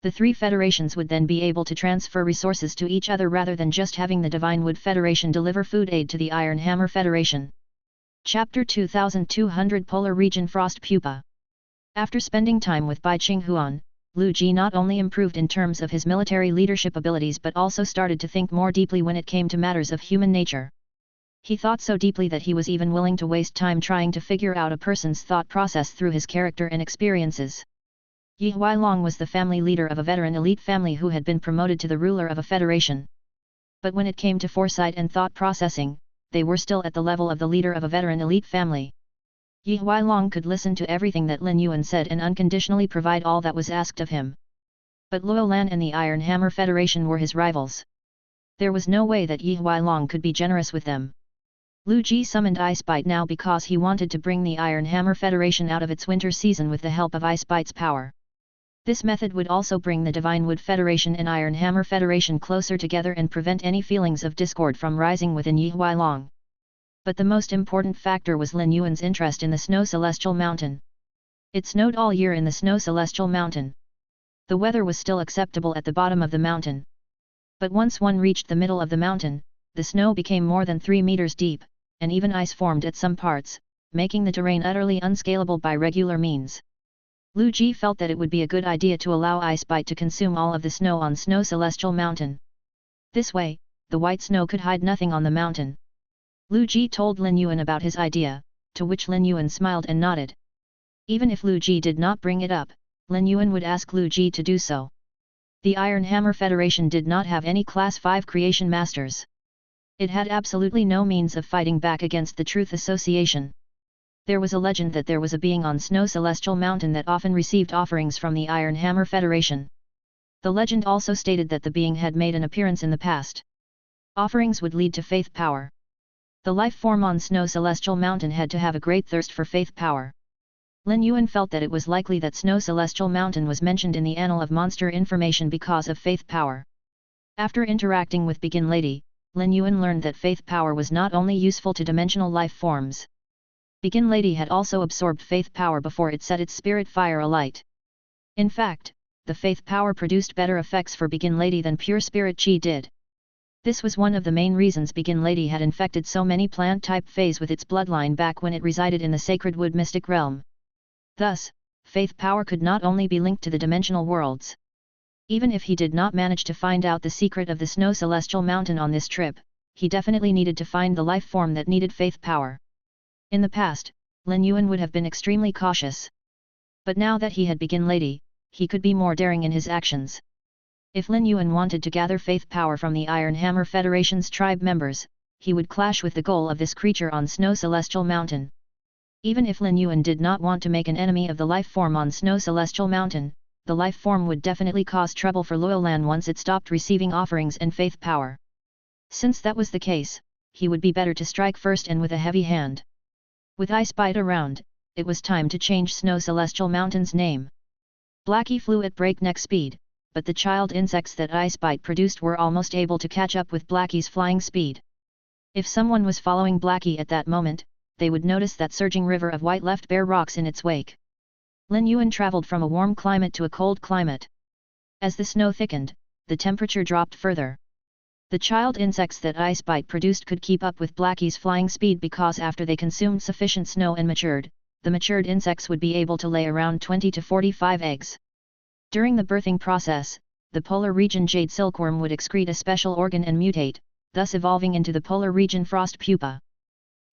The 3 federations would then be able to transfer resources to each other rather than just having the Divine Wood Federation deliver food aid to the Iron Hammer Federation. Chapter 2200 Polar Region Frost Pupa. After spending time with Bai Qinghuan, Lu Ji not only improved in terms of his military leadership abilities but also started to think more deeply when it came to matters of human nature. He thought so deeply that he was even willing to waste time trying to figure out a person's thought process through his character and experiences. Yi Huailong was the family leader of a veteran elite family who had been promoted to the ruler of a federation. But when it came to foresight and thought processing, they were still at the level of the leader of a veteran elite family. Yi Huailong could listen to everything that Lin Yuan said and unconditionally provide all that was asked of him. But Luo Lan and the Iron Hammer Federation were his rivals. There was no way that Yi Huailong could be generous with them. Lu Ji summoned Ice Bite now because he wanted to bring the Iron Hammer Federation out of its winter season with the help of Ice Bite's power. This method would also bring the Divine Wood Federation and Iron Hammer Federation closer together and prevent any feelings of discord from rising within Yi Huailong. But the most important factor was Lin Yuan's interest in the Snow Celestial Mountain. It snowed all year in the Snow Celestial Mountain. The weather was still acceptable at the bottom of the mountain. But once one reached the middle of the mountain, the snow became more than 3 meters deep, and even ice formed at some parts, making the terrain utterly unscalable by regular means. Lu Ji felt that it would be a good idea to allow Ice Bite to consume all of the snow on Snow Celestial Mountain. This way, the white snow could hide nothing on the mountain. Lu Ji told Lin Yuan about his idea, to which Lin Yuan smiled and nodded. Even if Lu Ji did not bring it up, Lin Yuan would ask Lu Ji to do so. The Iron Hammer Federation did not have any Class 5 creation masters. It had absolutely no means of fighting back against the Truth Association. There was a legend that there was a being on Snow Celestial Mountain that often received offerings from the Iron Hammer Federation. The legend also stated that the being had made an appearance in the past. Offerings would lead to faith power. The life form on Snow Celestial Mountain had to have a great thirst for faith power. Lin Yuan felt that it was likely that Snow Celestial Mountain was mentioned in the Annal of Monster Information because of faith power. After interacting with Begin Lady, Lin Yuan learned that faith power was not only useful to dimensional life forms. Begin Lady had also absorbed faith power before it set its spirit fire alight. In fact, the faith power produced better effects for Begin Lady than pure spirit chi did. This was one of the main reasons Begin Lady had infected so many plant-type feys with its bloodline back when it resided in the Sacred Wood mystic realm. Thus, faith power could not only be linked to the dimensional worlds. Even if he did not manage to find out the secret of the Snow Celestial Mountain on this trip, he definitely needed to find the life form that needed faith power. In the past, Lin Yuan would have been extremely cautious. But now that he had Begin Lady, he could be more daring in his actions. If Lin Yuan wanted to gather faith power from the Iron Hammer Federation's tribe members, he would clash with the goal of this creature on Snow Celestial Mountain. Even if Lin Yuan did not want to make an enemy of the life form on Snow Celestial Mountain, the life form would definitely cause trouble for Loyal Land once it stopped receiving offerings and faith power. Since that was the case, he would be better to strike first and with a heavy hand. With Ice Bite around, it was time to change Snow Celestial Mountain's name. Blackie flew at breakneck speed, but the child insects that Ice Bite produced were almost able to catch up with Blackie's flying speed. If someone was following Blackie at that moment, they would notice that surging river of white left bare rocks in its wake. Lin Yuan traveled from a warm climate to a cold climate. As the snow thickened, the temperature dropped further. The child insects that Ice Bite produced could keep up with Blackie's flying speed because after they consumed sufficient snow and matured, the matured insects would be able to lay around 20 to 45 eggs. During the birthing process, the polar region jade silkworm would excrete a special organ and mutate, thus evolving into the polar region frost pupa.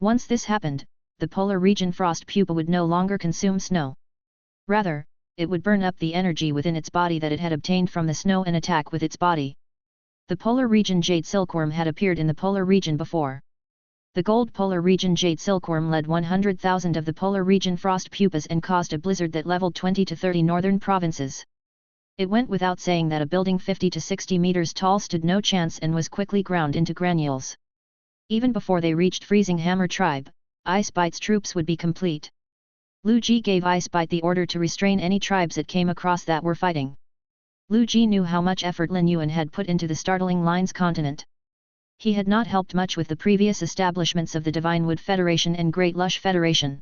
Once this happened, the polar region frost pupa would no longer consume snow. Rather, it would burn up the energy within its body that it had obtained from the snow and attack with its body. The polar region jade silkworm had appeared in the polar region before. The gold polar region jade silkworm led 100,000 of the polar region frost pupas and caused a blizzard that leveled 20 to 30 northern provinces. It went without saying that a building 50 to 60 meters tall stood no chance and was quickly ground into granules. Even before they reached Freezing Hammer Tribe, Ice Bite's troops would be complete. Lu Ji gave Ice Bite the order to restrain any tribes it came across that were fighting. Lu Ji knew how much effort Lin Yuan had put into the Startling Lines continent. He had not helped much with the previous establishments of the Divine Wood Federation and Great Lush Federation.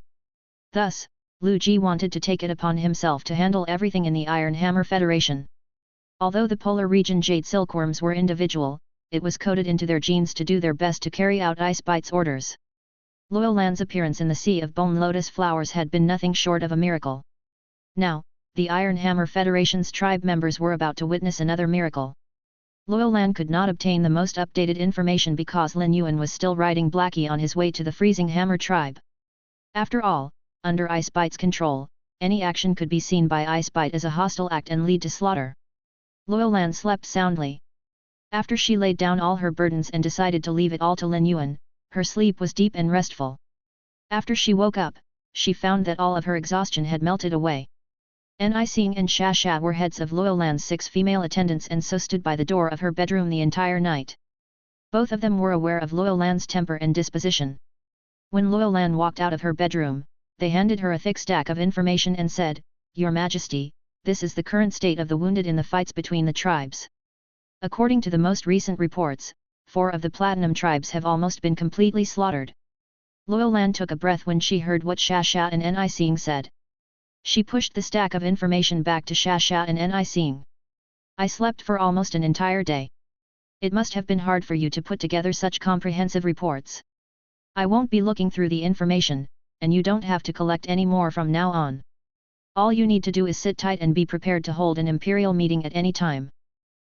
Thus, Lu Ji wanted to take it upon himself to handle everything in the Iron Hammer Federation. Although the polar region jade silkworms were individual, it was coded into their genes to do their best to carry out Ice Bite's orders. Loyal Land's appearance in the Sea of Bone Lotus Flowers had been nothing short of a miracle. Now, the Iron Hammer Federation's tribe members were about to witness another miracle. Loyal Land could not obtain the most updated information because Lin Yuan was still riding Blackie on his way to the Freezing Hammer tribe. After all, under Ice Bite's control, any action could be seen by Ice Bite as a hostile act and lead to slaughter. Loyal Land slept soundly. After she laid down all her burdens and decided to leave it all to Lin Yuan, her sleep was deep and restful. After she woke up, she found that all of her exhaustion had melted away. Nising and Sha were heads of Loyal Land's 6 female attendants and so stood by the door of her bedroom the entire night. Both of them were aware of Luo Lan's temper and disposition. When Luo Lan walked out of her bedroom, they handed her a thick stack of information and said, "Your Majesty, this is the current state of the wounded in the fights between the tribes. According to the most recent reports, 4 of the Platinum tribes have almost been completely slaughtered." Luo Lan took a breath when she heard what Xia Xia and Ni Xing said. She pushed the stack of information back to Xia Xia and Ni Xing. "I slept for almost an entire day. It must have been hard for you to put together such comprehensive reports. I won't be looking through the information, and you don't have to collect any more from now on. All you need to do is sit tight and be prepared to hold an imperial meeting at any time."